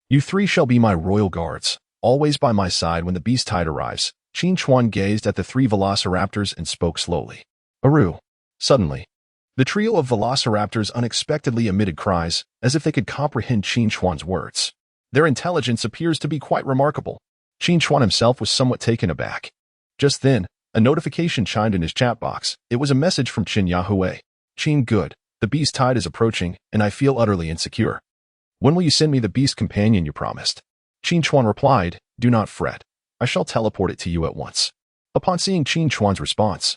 You 3 shall be my royal guards, always by my side when the beast tide arrives. Qin Chuan gazed at the 3 Velociraptors and spoke slowly. Aru. Suddenly, the trio of Velociraptors unexpectedly emitted cries, as if they could comprehend Qin Chuan's words. Their intelligence appears to be quite remarkable. Qin Chuan himself was somewhat taken aback. Just then, a notification chimed in his chat box. It was a message from Qin Yahui. Qin, good. The beast tide is approaching, and I feel utterly insecure. When will you send me the beast companion you promised? Qin Chuan replied, do not fret. I shall teleport it to you at once. Upon seeing Qin Chuan's response,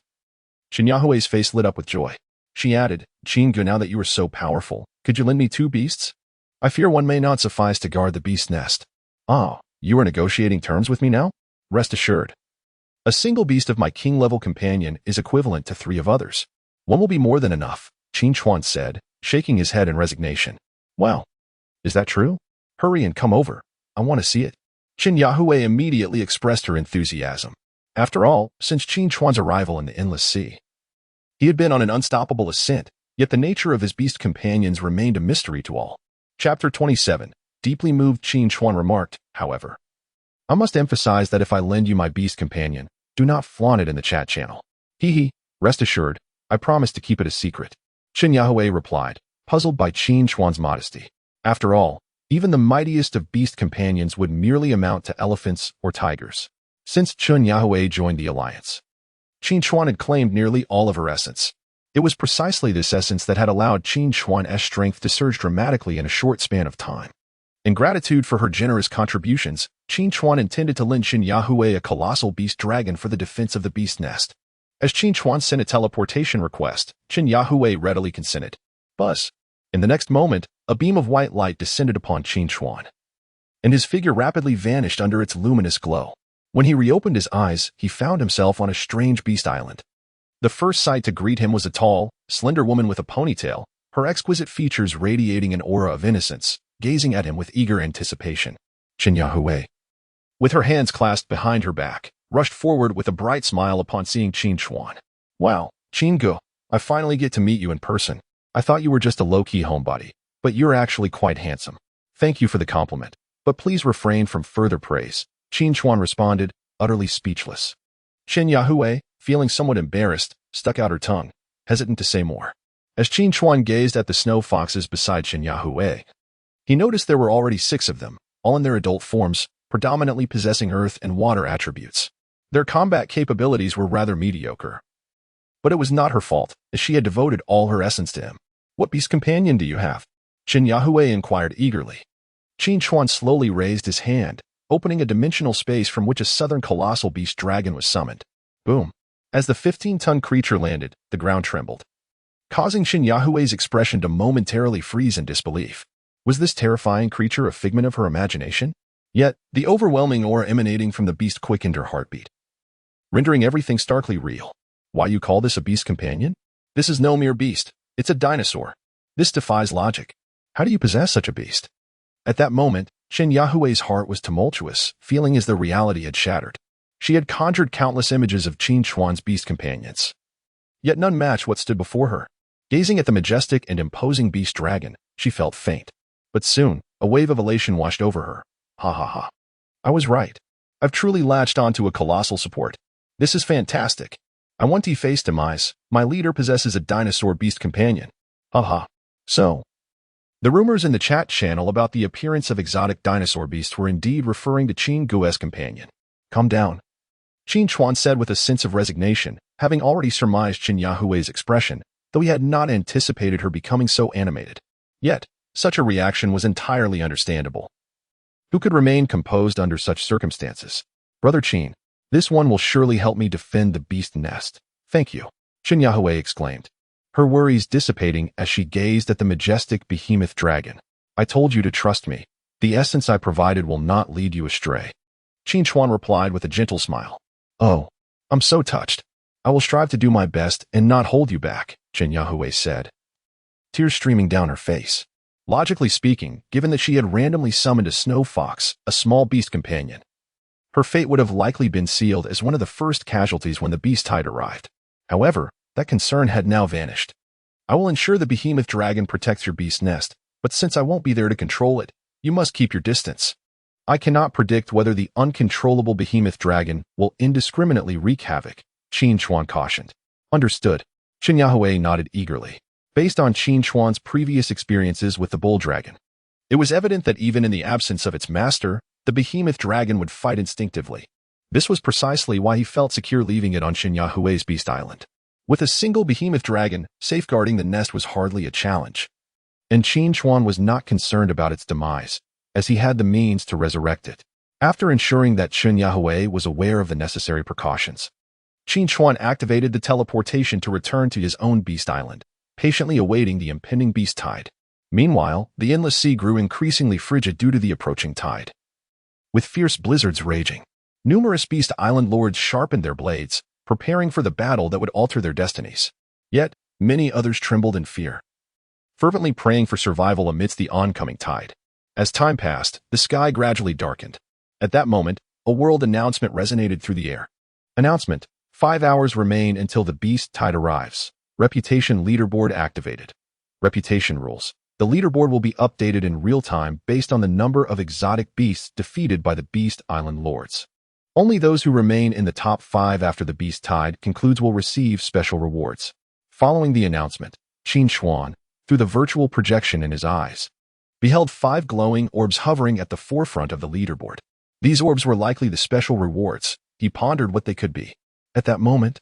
Qin Yahui's face lit up with joy. She added, Qin, good, now that you are so powerful, could you lend me 2 beasts? I fear one may not suffice to guard the beast's nest. Ah, you are negotiating terms with me now? Rest assured. A single beast of my king-level companion is equivalent to 3 of others. One will be more than enough, Qin Chuan said, shaking his head in resignation. Wow. Is that true? Hurry and come over. I want to see it. Qin Yahui immediately expressed her enthusiasm. After all, since Qin Chuan's arrival in the Endless Sea, he had been on an unstoppable ascent, yet the nature of his beast companions remained a mystery to all. Chapter 27. Deeply moved, Qin Chuan remarked, however. I must emphasize that if I lend you my beast companion, do not flaunt it in the chat channel. Hee. Rest assured, I promise to keep it a secret. Qin Yahui replied, puzzled by Qin Chuan's modesty. After all, even the mightiest of beast companions would merely amount to elephants or tigers. Since Qin Yahui joined the alliance, Qin Chuan had claimed nearly all of her essence. It was precisely this essence that had allowed Qin Chuan's strength to surge dramatically in a short span of time. In gratitude for her generous contributions, Qin Chuan intended to lend Qin Yahui a colossal beast dragon for the defense of the beast nest. As Qin Chuan sent a teleportation request, Qin Yahui readily consented. Buzz. In the next moment, a beam of white light descended upon Qin Chuan, and his figure rapidly vanished under its luminous glow. When he reopened his eyes, he found himself on a strange beast island. The first sight to greet him was a tall, slender woman with a ponytail, her exquisite features radiating an aura of innocence, gazing at him with eager anticipation. Qin Yahui, with her hands clasped behind her back, rushed forward with a bright smile upon seeing Qin Chuan. Wow, Qin Gu, I finally get to meet you in person. I thought you were just a low-key homebody, but you're actually quite handsome. Thank you for the compliment, but please refrain from further praise. Qin Chuan responded, utterly speechless. Qin Yahui, feeling somewhat embarrassed, stuck out her tongue, hesitant to say more. As Qin Chuan gazed at the snow foxes beside Qin Yahui, he noticed there were already 6 of them, all in their adult forms, predominantly possessing earth and water attributes. Their combat capabilities were rather mediocre. But it was not her fault, as she had devoted all her essence to him. What beast companion do you have? Qin Yahui inquired eagerly. Qin Chuan slowly raised his hand, opening a dimensional space from which a southern colossal beast dragon was summoned. Boom. As the 15-ton creature landed, the ground trembled, causing Qin Yahui's expression to momentarily freeze in disbelief. Was this terrifying creature a figment of her imagination? Yet, the overwhelming aura emanating from the beast quickened her heartbeat, rendering everything starkly real. Why you call this a beast companion? This is no mere beast. It's a dinosaur. This defies logic. How do you possess such a beast? At that moment, Qin Yahui's heart was tumultuous, feeling as though reality had shattered. She had conjured countless images of Qin Chuan's beast companions, yet none matched what stood before her. Gazing at the majestic and imposing beast dragon, she felt faint. But soon, a wave of elation washed over her. Ha ha ha. I was right. I've truly latched onto a colossal support. This is fantastic. I want to face demise. My leader possesses a dinosaur beast companion. Ha ha. So, the rumors in the chat channel about the appearance of exotic dinosaur beasts were indeed referring to Qin Gu's companion. Calm down, Qin Chuan said with a sense of resignation, having already surmised Qin Yahui's expression, though he had not anticipated her becoming so animated. Yet, such a reaction was entirely understandable. Who could remain composed under such circumstances? Brother Qin, this one will surely help me defend the beast nest. Thank you, Qin Yahui exclaimed, her worries dissipating as she gazed at the majestic behemoth dragon. I told you to trust me. The essence I provided will not lead you astray. Qin Chuan replied with a gentle smile. Oh, I'm so touched. I will strive to do my best and not hold you back, Qin Yahui said, tears streaming down her face. Logically speaking, given that she had randomly summoned a snow fox, a small beast companion, her fate would have likely been sealed as one of the first casualties when the beast tide arrived. However, that concern had now vanished. I will ensure the behemoth dragon protects your beast nest, but since I won't be there to control it, you must keep your distance. I cannot predict whether the uncontrollable behemoth dragon will indiscriminately wreak havoc, Qin Chuan cautioned. Understood. Qin Yahui nodded eagerly. Based on Qin Chuan's previous experiences with the bull dragon, it was evident that even in the absence of its master, the behemoth dragon would fight instinctively. This was precisely why he felt secure leaving it on Qin Yahui's beast island. With a single behemoth dragon, safeguarding the nest was hardly a challenge. And Qin Chuan was not concerned about its demise, as he had the means to resurrect it. After ensuring that Qin Yahui was aware of the necessary precautions, Qin Chuan activated the teleportation to return to his own beast island, patiently awaiting the impending beast tide. Meanwhile, the endless sea grew increasingly frigid due to the approaching tide. With fierce blizzards raging, numerous beast island lords sharpened their blades, preparing for the battle that would alter their destinies. Yet, many others trembled in fear, fervently praying for survival amidst the oncoming tide. As time passed, the sky gradually darkened. At that moment, a world announcement resonated through the air. Announcement: 5 hours remain until the beast tide arrives. Reputation leaderboard activated. Reputation rules. The leaderboard will be updated in real time based on the number of exotic beasts defeated by the Beast Island Lords. Only those who remain in the top 5 after the beast tide concludes will receive special rewards. Following the announcement, Qin Chuan, through the virtual projection in his eyes, beheld 5 glowing orbs hovering at the forefront of the leaderboard. These orbs were likely the special rewards. He pondered what they could be. At that moment,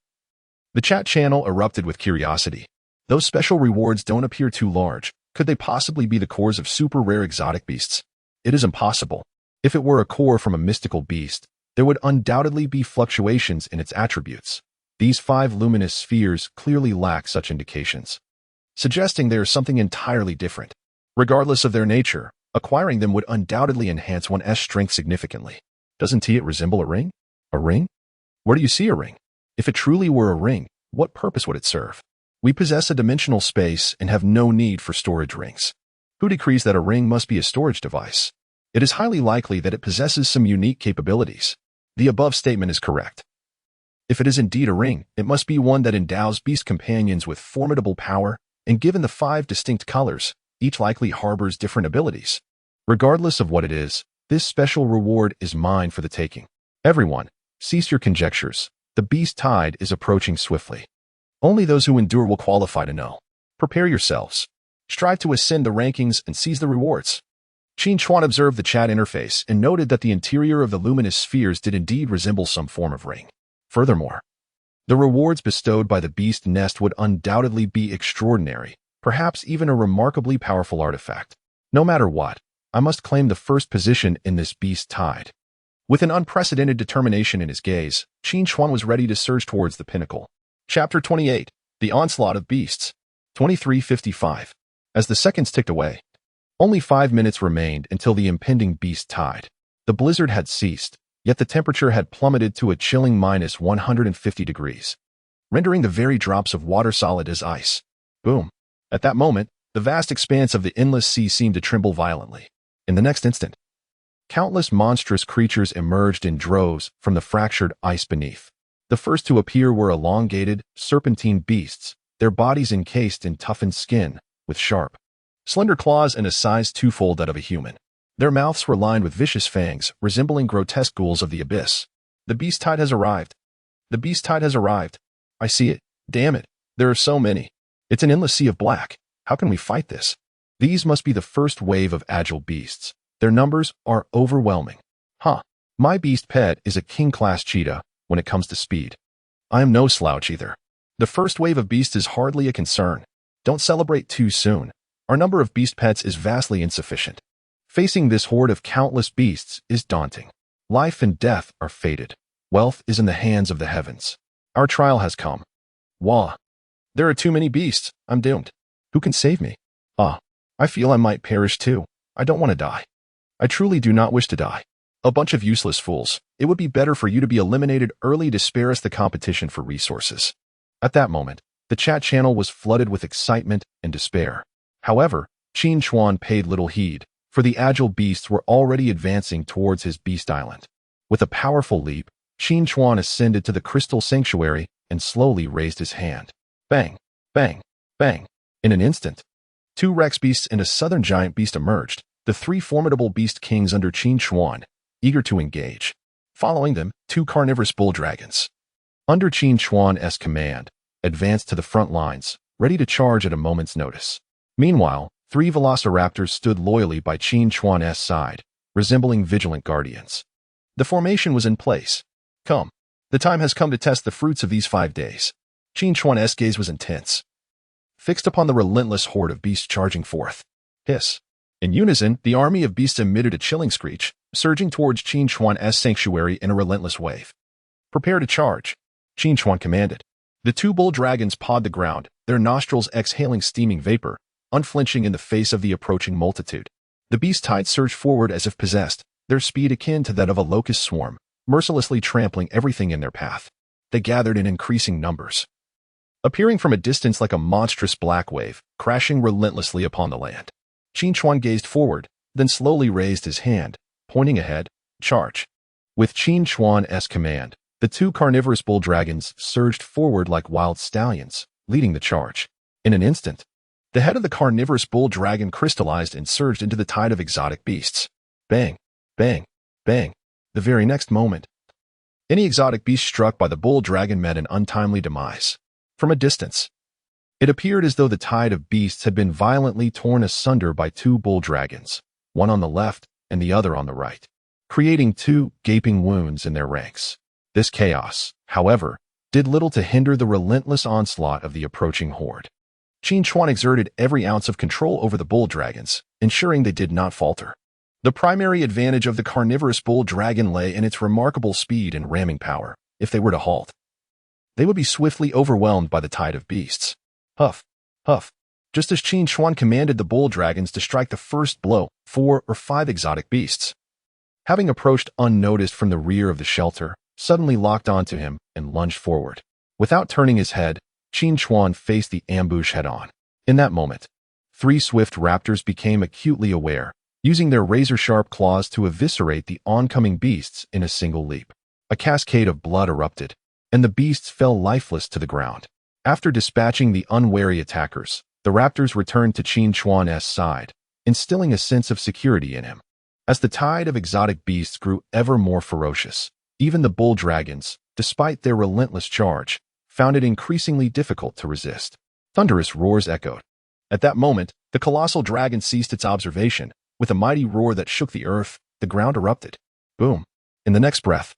the chat channel erupted with curiosity. Those special rewards don't appear too large. Could they possibly be the cores of super rare exotic beasts? It is impossible. If it were a core from a mystical beast, there would undoubtedly be fluctuations in its attributes. These 5 luminous spheres clearly lack such indications, suggesting there is something entirely different. Regardless of their nature, acquiring them would undoubtedly enhance one's strength significantly. Doesn't it resemble a ring? A ring? Where do you see a ring? If it truly were a ring, what purpose would it serve? We possess a dimensional space and have no need for storage rings. Who decrees that a ring must be a storage device? It is highly likely that it possesses some unique capabilities. The above statement is correct. If it is indeed a ring, it must be one that endows beast companions with formidable power, and given the 5 distinct colors, each likely harbors different abilities. Regardless of what it is, this special reward is mine for the taking. Everyone, cease your conjectures. The beast tide is approaching swiftly. Only those who endure will qualify to know. Prepare yourselves. Strive to ascend the rankings and seize the rewards. Qin Chuan observed the chat interface and noted that the interior of the luminous spheres did indeed resemble some form of ring. Furthermore, the rewards bestowed by the beast nest would undoubtedly be extraordinary, perhaps even a remarkably powerful artifact. No matter what, I must claim the first position in this beast tide. With an unprecedented determination in his gaze, Qin Chuan was ready to surge towards the pinnacle. Chapter 28. The Onslaught of Beasts. 23:55. As the seconds ticked away, only 5 minutes remained until the impending beast tide. The blizzard had ceased, yet the temperature had plummeted to a chilling -150 degrees, rendering the very drops of water solid as ice. Boom. At that moment, the vast expanse of the endless sea seemed to tremble violently. In the next instant, countless monstrous creatures emerged in droves from the fractured ice beneath. The first to appear were elongated, serpentine beasts, their bodies encased in toughened skin, with sharp, slender claws and a size twofold that of a human. Their mouths were lined with vicious fangs, resembling grotesque ghouls of the abyss. The beast tide has arrived. The beast tide has arrived. I see it. Damn it. There are so many. It's an endless sea of black. How can we fight this? These must be the first wave of agile beasts. Their numbers are overwhelming. My beast pet is a king-class cheetah when it comes to speed. I am no slouch either. The first wave of beasts is hardly a concern. Don't celebrate too soon. Our number of beast pets is vastly insufficient. Facing this horde of countless beasts is daunting. Life and death are fated. Wealth is in the hands of the heavens. Our trial has come. Wah. There are too many beasts. I'm doomed. Who can save me? I feel I might perish too. I don't want to die. I truly do not wish to die. A bunch of useless fools. It would be better for you to be eliminated early to spare us the competition for resources. At that moment, the chat channel was flooded with excitement and despair. However, Qin Chuan paid little heed, for the agile beasts were already advancing towards his beast island. With a powerful leap, Qin Chuan ascended to the crystal sanctuary and slowly raised his hand. Bang, bang, bang. In an instant, 2 Rex beasts and a southern giant beast emerged, the 3 formidable beast kings under Qin Chuan, eager to engage. Following them, 2 carnivorous bull dragons, under Qin Chuan's command, advanced to the front lines, ready to charge at a moment's notice. Meanwhile, 3 velociraptors stood loyally by Qin Chuan's side, resembling vigilant guardians. The formation was in place. Come. The time has come to test the fruits of these 5 days. Qin Chuan's gaze was intense, fixed upon the relentless horde of beasts charging forth. Hiss. In unison, the army of beasts emitted a chilling screech, surging towards Qin Chuan's sanctuary in a relentless wave. Prepare to charge, Qin Chuan commanded. The 2 bull dragons pawed the ground, their nostrils exhaling steaming vapor, unflinching in the face of the approaching multitude. The beast-tides surged forward as if possessed, their speed akin to that of a locust swarm, mercilessly trampling everything in their path. They gathered in increasing numbers, appearing from a distance like a monstrous black wave, crashing relentlessly upon the land. Qin Chuan gazed forward, then slowly raised his hand, pointing ahead. Charge. With Qin Chuan's command, the two carnivorous bull dragons surged forward like wild stallions, leading the charge. In an instant, the head of the carnivorous bull dragon crystallized and surged into the tide of exotic beasts. Bang, bang, bang. The very next moment, any exotic beast struck by the bull dragon met an untimely demise. From a distance, it appeared as though the tide of beasts had been violently torn asunder by two bull dragons, one on the left and the other on the right, creating two gaping wounds in their ranks. This chaos, however, did little to hinder the relentless onslaught of the approaching horde. Qin Chuan exerted every ounce of control over the bull dragons, ensuring they did not falter. The primary advantage of the carnivorous bull dragon lay in its remarkable speed and ramming power. If they were to halt, they would be swiftly overwhelmed by the tide of beasts. Huff, huff. Just as Qin Chuan commanded the bull dragons to strike the first blow, 4 or 5 exotic beasts, having approached unnoticed from the rear of the shelter, suddenly locked onto him and lunged forward. Without turning his head, Qin Chuan faced the ambush head-on. In that moment, 3 swift raptors became acutely aware, using their razor-sharp claws to eviscerate the oncoming beasts in a single leap. A cascade of blood erupted, and the beasts fell lifeless to the ground. After dispatching the unwary attackers, the raptors returned to Qin Chuan's side, instilling a sense of security in him. As the tide of exotic beasts grew ever more ferocious, even the bull dragons, despite their relentless charge, found it increasingly difficult to resist. Thunderous roars echoed. At that moment, the colossal dragon ceased its observation. With a mighty roar that shook the earth, the ground erupted. Boom. In the next breath,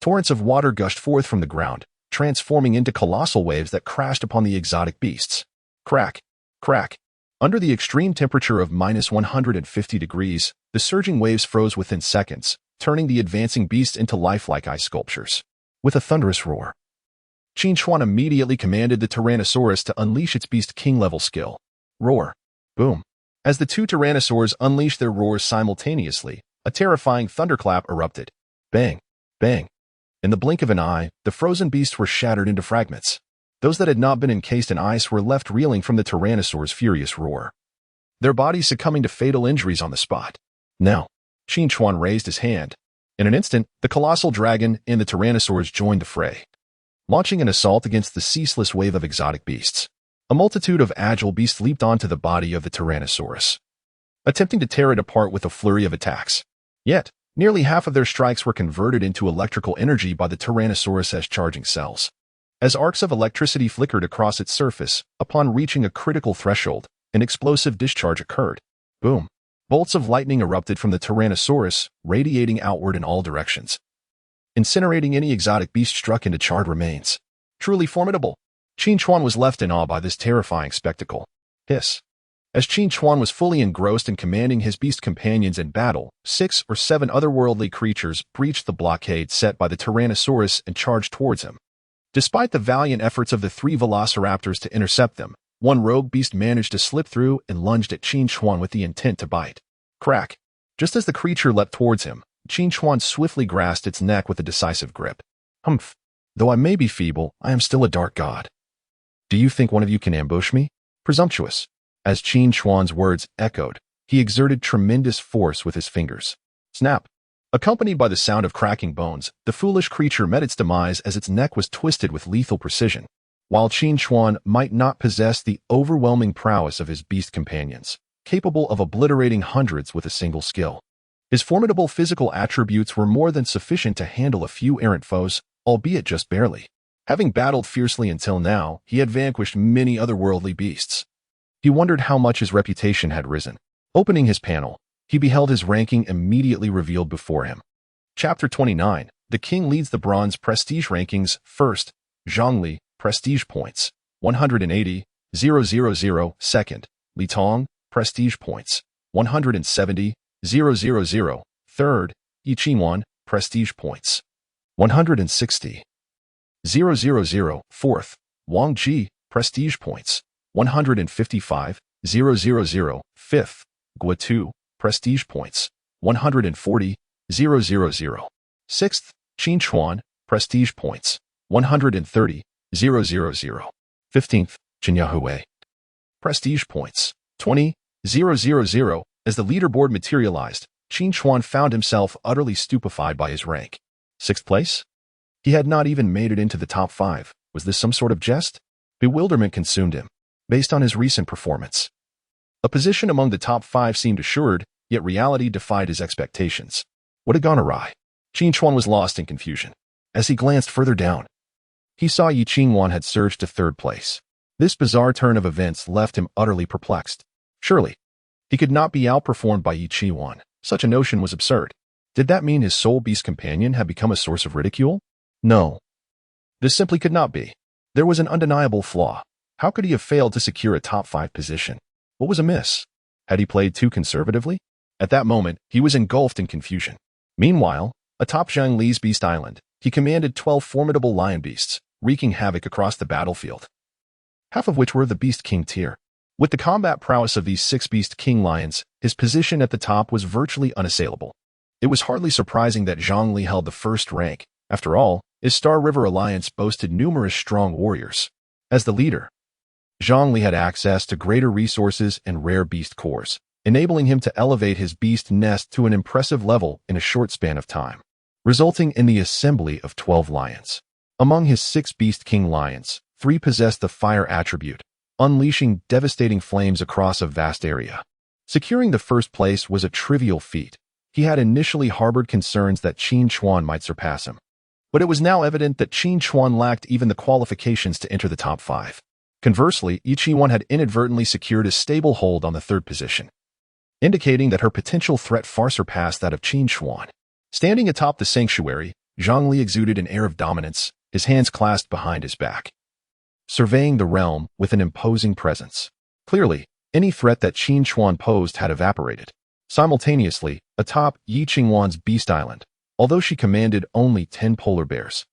torrents of water gushed forth from the ground, transforming into colossal waves that crashed upon the exotic beasts. Crack, crack. Under the extreme temperature of -150 degrees, the surging waves froze within seconds, turning the advancing beasts into lifelike ice sculptures. With a thunderous roar, Qin Chuan immediately commanded the Tyrannosaurus to unleash its Beast King-level skill. Roar. Boom. As the two Tyrannosaurs unleashed their roars simultaneously, a terrifying thunderclap erupted. Bang, bang. In the blink of an eye, the frozen beasts were shattered into fragments. Those that had not been encased in ice were left reeling from the Tyrannosaur's furious roar, their bodies succumbing to fatal injuries on the spot. Now, Qin Chuan raised his hand. In an instant, the colossal dragon and the Tyrannosaurs joined the fray, launching an assault against the ceaseless wave of exotic beasts. A multitude of agile beasts leaped onto the body of the Tyrannosaurus, attempting to tear it apart with a flurry of attacks. Yet, nearly half of their strikes were converted into electrical energy by the Tyrannosaurus's charging cells. As arcs of electricity flickered across its surface, upon reaching a critical threshold, an explosive discharge occurred. Boom. Bolts of lightning erupted from the Tyrannosaurus, radiating outward in all directions, incinerating any exotic beast struck into charred remains. Truly formidable. Qin Chuan was left in awe by this terrifying spectacle. Hiss. As Qin Chuan was fully engrossed in commanding his beast companions in battle, 6 or 7 otherworldly creatures breached the blockade set by the Tyrannosaurus and charged towards him. Despite the valiant efforts of the 3 velociraptors to intercept them, one rogue beast managed to slip through and lunged at Qin Chuan with the intent to bite. Crack. Just as the creature leapt towards him, Qin Chuan swiftly grasped its neck with a decisive grip. Humph. Though I may be feeble, I am still a dark god. Do you think one of you can ambush me? Presumptuous. As Qin Chuan's words echoed, he exerted tremendous force with his fingers. Snap. Accompanied by the sound of cracking bones, the foolish creature met its demise as its neck was twisted with lethal precision. While Qin Chuan might not possess the overwhelming prowess of his beast companions, capable of obliterating hundreds with a single skill, his formidable physical attributes were more than sufficient to handle a few errant foes, albeit just barely. Having battled fiercely until now, he had vanquished many otherworldly beasts. He wondered how much his reputation had risen. Opening his panel, he beheld his ranking immediately revealed before him. Chapter 29. The King leads the Bronze Prestige Rankings. First, Zhongli, Prestige Points, 180, 000. Second, Li Tong, Prestige Points, 170, 000. Third, Yi Qinwan, Prestige Points, 160, 000. Fourth, Wang Ji, Prestige Points, 155, 000. 5th, Gua 2, prestige points, 140, 000. 6th, Qin Chuan, prestige points, 130, 000. 15th, Qin prestige points, 20, 000. As the leaderboard materialized, Qin Chuan found himself utterly stupefied by his rank. 6th place? He had not even made it into the top 5. Was this some sort of jest? Bewilderment consumed him, based on his recent performance. A position among the top 5 seemed assured, yet reality defied his expectations. What had gone awry? Qin Chuan was lost in confusion. As he glanced further down, he saw Yi Qingwan had surged to 3rd place. This bizarre turn of events left him utterly perplexed. Surely, he could not be outperformed by Yi Qingwan. Such a notion was absurd. Did that mean his soul beast companion had become a source of ridicule? No. This simply could not be. There was an undeniable flaw. How could he have failed to secure a top 5 position? What was amiss? Had he played too conservatively? At that moment, he was engulfed in confusion. Meanwhile, atop Zhang Li's Beast Island, he commanded 12 formidable lion beasts, wreaking havoc across the battlefield, half of which were of the Beast King tier. With the combat prowess of these 6 Beast King lions, his position at the top was virtually unassailable. It was hardly surprising that Zhang Li held the 1st rank. After all, his Star River Alliance boasted numerous strong warriors. As the leader, Zhang Li had access to greater resources and rare beast cores, enabling him to elevate his beast nest to an impressive level in a short span of time, resulting in the assembly of 12 lions. Among his 6 Beast King lions, 3 possessed the fire attribute, unleashing devastating flames across a vast area. Securing the 1st place was a trivial feat. He had initially harbored concerns that Qin Chuan might surpass him, but it was now evident that Qin Chuan lacked even the qualifications to enter the top 5. Conversely, Yi Qingwan had inadvertently secured a stable hold on the 3rd position, indicating that her potential threat far surpassed that of Qin Chuan. Standing atop the sanctuary, Zhang Li exuded an air of dominance, his hands clasped behind his back, surveying the realm with an imposing presence. Clearly, any threat that Qin Chuan posed had evaporated. Simultaneously, atop Yi Qingwan's Beast Island, although she commanded only 10 polar bears,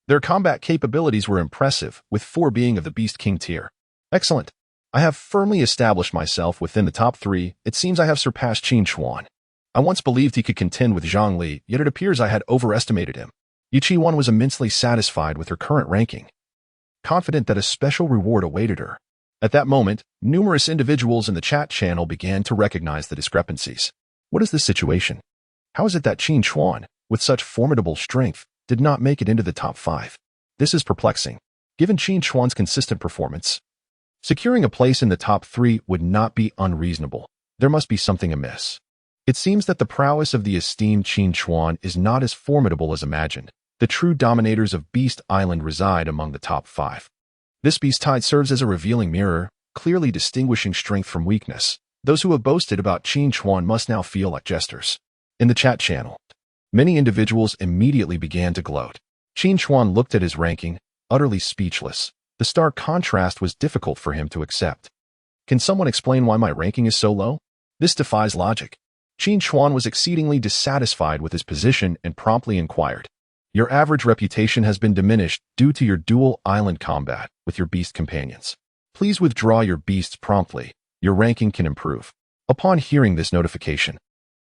their combat capabilities were impressive, with 4 being of the Beast King tier. Excellent. I have firmly established myself within the top 3. It seems I have surpassed Qin Chuan. I once believed he could contend with Zhang Li, yet it appears I had overestimated him. Yi Qingwan was immensely satisfied with her current ranking, confident that a special reward awaited her. At that moment, numerous individuals in the chat channel began to recognize the discrepancies. What is the situation? How is it that Qin Chuan, with such formidable strength, did not make it into the top 5? This is perplexing. Given Qin Chuan's consistent performance, securing a place in the top 3 would not be unreasonable. There must be something amiss. It seems that the prowess of the esteemed Qin Chuan is not as formidable as imagined. The true dominators of Beast Island reside among the top 5. This beast tide serves as a revealing mirror, clearly distinguishing strength from weakness. Those who have boasted about Qin Chuan must now feel like jesters. In the chat channel, many individuals immediately began to gloat. Qin Chuan looked at his ranking, utterly speechless. The stark contrast was difficult for him to accept. Can someone explain why my ranking is so low? This defies logic. Qin Chuan was exceedingly dissatisfied with his position and promptly inquired, "Your average reputation has been diminished due to your dual island combat with your beast companions. Please withdraw your beasts promptly. Your ranking can improve." Upon hearing this notification,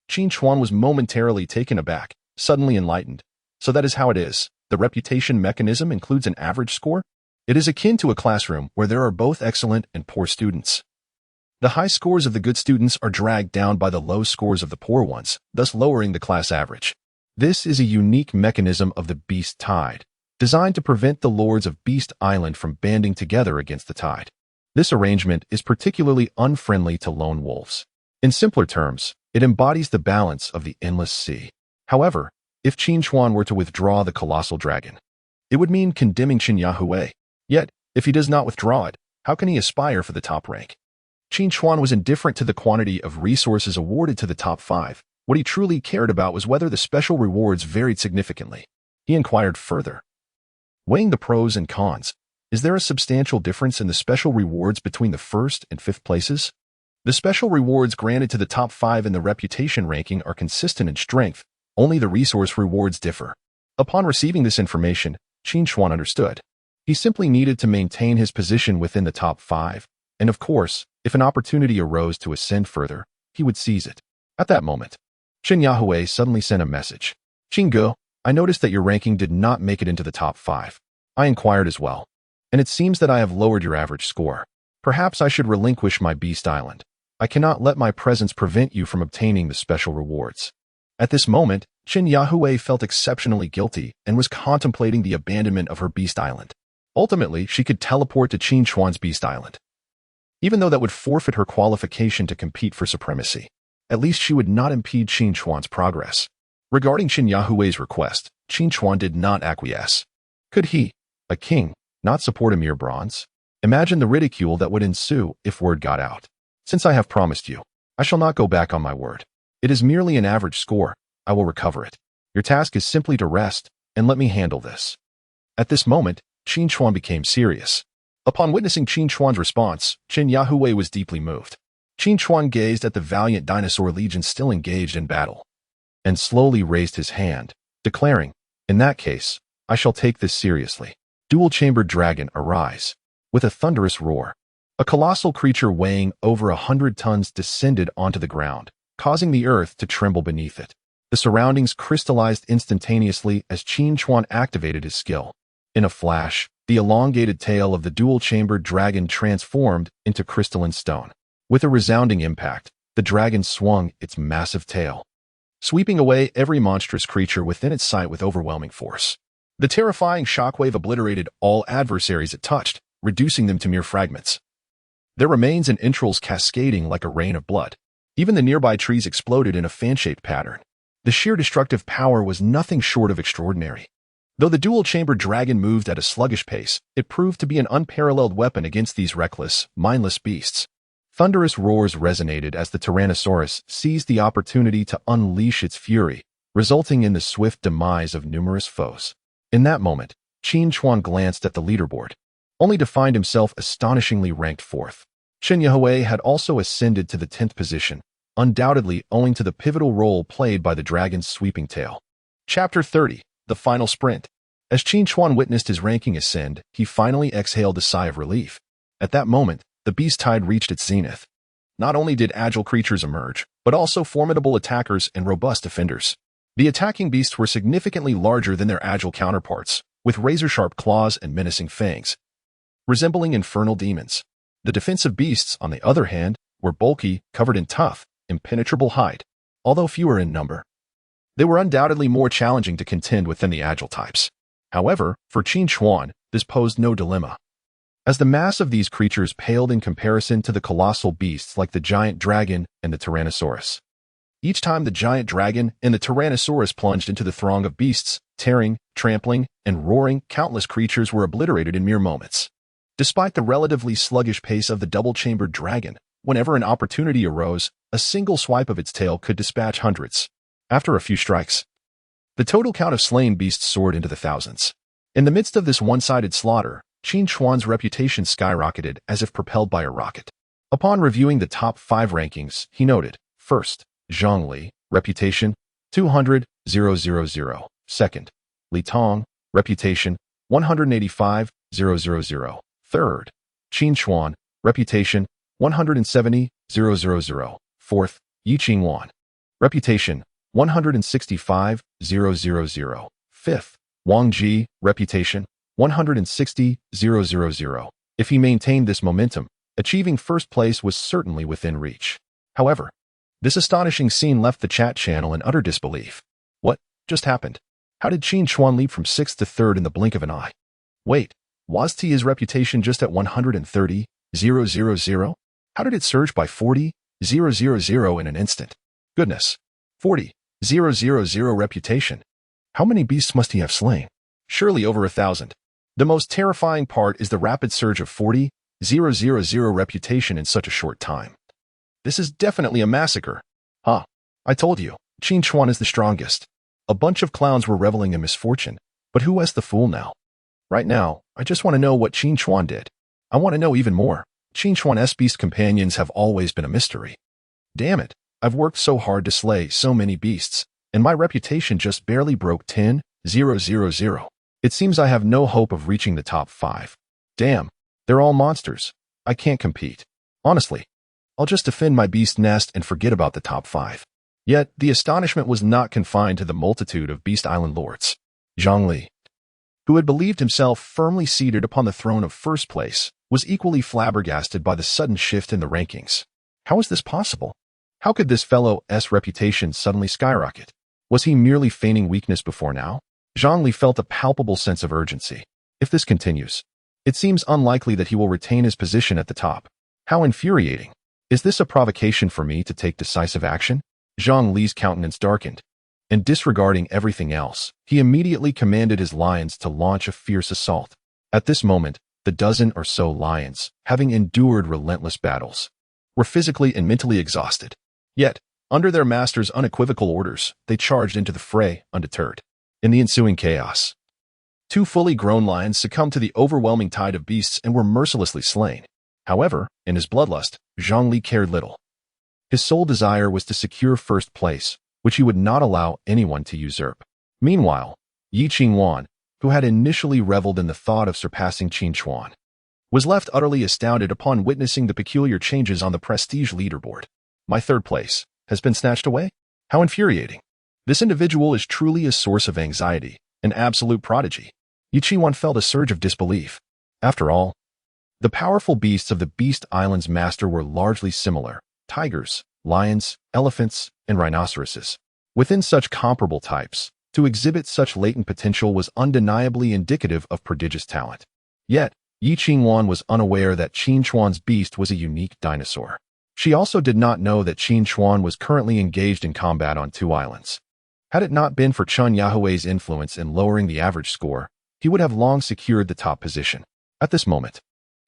Qin Chuan was momentarily taken aback, suddenly enlightened. So that is how it is. The reputation mechanism includes an average score? It is akin to a classroom where there are both excellent and poor students. The high scores of the good students are dragged down by the low scores of the poor ones, thus lowering the class average. This is a unique mechanism of the Beast Tide, designed to prevent the lords of Beast Island from banding together against the tide. This arrangement is particularly unfriendly to lone wolves. In simpler terms, it embodies the balance of the endless sea. However, if Qin Chuan were to withdraw the colossal dragon, it would mean condemning Qin Yahui. Yet, if he does not withdraw it, how can he aspire for the top rank? Qin Chuan was indifferent to the quantity of resources awarded to the top 5. What he truly cared about was whether the special rewards varied significantly. He inquired further, weighing the pros and cons. Is there a substantial difference in the special rewards between the 1st and 5th places? The special rewards granted to the top 5 in the reputation ranking are consistent in strength. Only the resource rewards differ. Upon receiving this information, Qin Chuan understood. He simply needed to maintain his position within the top 5, and of course, If an opportunity arose to ascend further, he would seize it. At that moment, Qin Yahui suddenly sent a message. Qingge, I noticed that your ranking did not make it into the top 5. I inquired as well, and it seems that I have lowered your average score. Perhaps I should relinquish my Beast Island. I cannot let my presence prevent you from obtaining the special rewards. At this moment, Qin Yahui felt exceptionally guilty and was contemplating the abandonment of her Beast Island. Ultimately, she could teleport to Qin Chuan's Beast Island. Even though that would forfeit her qualification to compete for supremacy, at least she would not impede Qin Chuan's progress. Regarding Qin Yahui's request, Qin Chuan did not acquiesce. Could he, a king, not support a mere bronze? Imagine the ridicule that would ensue if word got out. Since I have promised you, I shall not go back on my word. It is merely an average score. I will recover it. Your task is simply to rest and let me handle this. At this moment, Qin Chuan became serious. Upon witnessing Qin Chuan's response, Qin Yahui was deeply moved. Qin Chuan gazed at the valiant dinosaur legion still engaged in battle, and slowly raised his hand, declaring, in that case, I shall take this seriously. Dual-chambered dragon, arise. With a thunderous roar, a colossal creature weighing over 100 tons descended onto the ground, causing the earth to tremble beneath it. The surroundings crystallized instantaneously as Qin Chuan activated his skill. In a flash, the elongated tail of the dual-chambered dragon transformed into crystalline stone. With a resounding impact, the dragon swung its massive tail, sweeping away every monstrous creature within its sight with overwhelming force. The terrifying shockwave obliterated all adversaries it touched, reducing them to mere fragments, their remains and entrails cascading like a rain of blood. Even the nearby trees exploded in a fan-shaped pattern. The sheer destructive power was nothing short of extraordinary. Though the dual-chambered dragon moved at a sluggish pace, it proved to be an unparalleled weapon against these reckless, mindless beasts. Thunderous roars resonated as the Tyrannosaurus seized the opportunity to unleash its fury, resulting in the swift demise of numerous foes. In that moment, Qin Chuan glanced at the leaderboard, only to find himself astonishingly ranked 4th. Qin Yahui had also ascended to the 10th position, undoubtedly owing to the pivotal role played by the dragon's sweeping tail. Chapter 30, The Final Sprint. As Qin Chuan witnessed his ranking ascend, he finally exhaled a sigh of relief. At that moment, the beast tide reached its zenith. Not only did agile creatures emerge, but also formidable attackers and robust defenders. The attacking beasts were significantly larger than their agile counterparts, with razor-sharp claws and menacing fangs, resembling infernal demons. The defensive beasts, on the other hand, were bulky, covered in tough, impenetrable hide. Although fewer in number, they were undoubtedly more challenging to contend with than the agile types. However, for Qin Chuan, this posed no dilemma, as the mass of these creatures paled in comparison to the colossal beasts like the giant dragon and the Tyrannosaurus. Each time the giant dragon and the Tyrannosaurus plunged into the throng of beasts, tearing, trampling, and roaring, countless creatures were obliterated in mere moments. Despite the relatively sluggish pace of the double-chambered dragon, whenever an opportunity arose, a single swipe of its tail could dispatch hundreds. After a few strikes, the total count of slain beasts soared into the thousands. In the midst of this one-sided slaughter, Qin Chuan's reputation skyrocketed as if propelled by a rocket. Upon reviewing the top 5 rankings, he noted, first, Zhongli, reputation, 200,000. Second, Li Tong, reputation, 185,000. Third, Qin Chuan, reputation, 170,000. Fourth, Yi Qingwan, reputation, 165,000. Fifth, Wang Ji, reputation, 160,000. If he maintained this momentum, achieving first place was certainly within reach. However, this astonishing scene left the chat channel in utter disbelief. What just happened? How did Qin Chuan leap from 6th to 3rd in the blink of an eye? Wait, was his reputation just at 130,000? How did it surge by 40,000 in an instant? Goodness, 40,000 reputation. How many beasts must he have slain? Surely over 1,000. The most terrifying part is the rapid surge of 40,000 reputation in such a short time. This is definitely a massacre. Huh, I told you, Qin Chuan is the strongest. A bunch of clowns were reveling in misfortune, but who was the fool now? Right now, I just want to know what Qin Chuan did. I want to know even more. Qin Chuan's beast companions have always been a mystery. Damn it, I've worked so hard to slay so many beasts, and my reputation just barely broke 10,000. It seems I have no hope of reaching the top 5. Damn, they're all monsters. I can't compete. Honestly, I'll just defend my beast nest and forget about the top 5. Yet, the astonishment was not confined to the multitude of Beast Island lords. Zhongli, who had believed himself firmly seated upon the throne of first place, was equally flabbergasted by the sudden shift in the rankings. How is this possible? How could this fellow's reputation suddenly skyrocket? Was he merely feigning weakness before now? Zhongli felt a palpable sense of urgency. If this continues, it seems unlikely that he will retain his position at the top. How infuriating. Is this a provocation for me to take decisive action? Zhang Li's countenance darkened, and disregarding everything else, he immediately commanded his lions to launch a fierce assault. At this moment, the dozen or so lions, having endured relentless battles, were physically and mentally exhausted. Yet, under their master's unequivocal orders, they charged into the fray undeterred. In the ensuing chaos, 2 fully grown lions succumbed to the overwhelming tide of beasts and were mercilessly slain. However, in his bloodlust, Zhang Li cared little. His sole desire was to secure first place, which he would not allow anyone to usurp. Meanwhile, Qin Chuan, who had initially reveled in the thought of surpassing Qin Chuan, was left utterly astounded upon witnessing the peculiar changes on the prestige leaderboard. My 3rd place has been snatched away? How infuriating. This individual is truly a source of anxiety, an absolute prodigy. Qin Chuan felt a surge of disbelief. After all, the powerful beasts of the Beast Island's master were largely similar: tigers, lions, elephants, and rhinoceroses. Within such comparable types, to exhibit such latent potential was undeniably indicative of prodigious talent. Yet, Qin Chuan was unaware that Qin Chuan's beast was a unique dinosaur. She also did not know that Qin Chuan was currently engaged in combat on 2 islands. Had it not been for Chun Yahui's influence in lowering the average score, he would have long secured the top position. At this moment,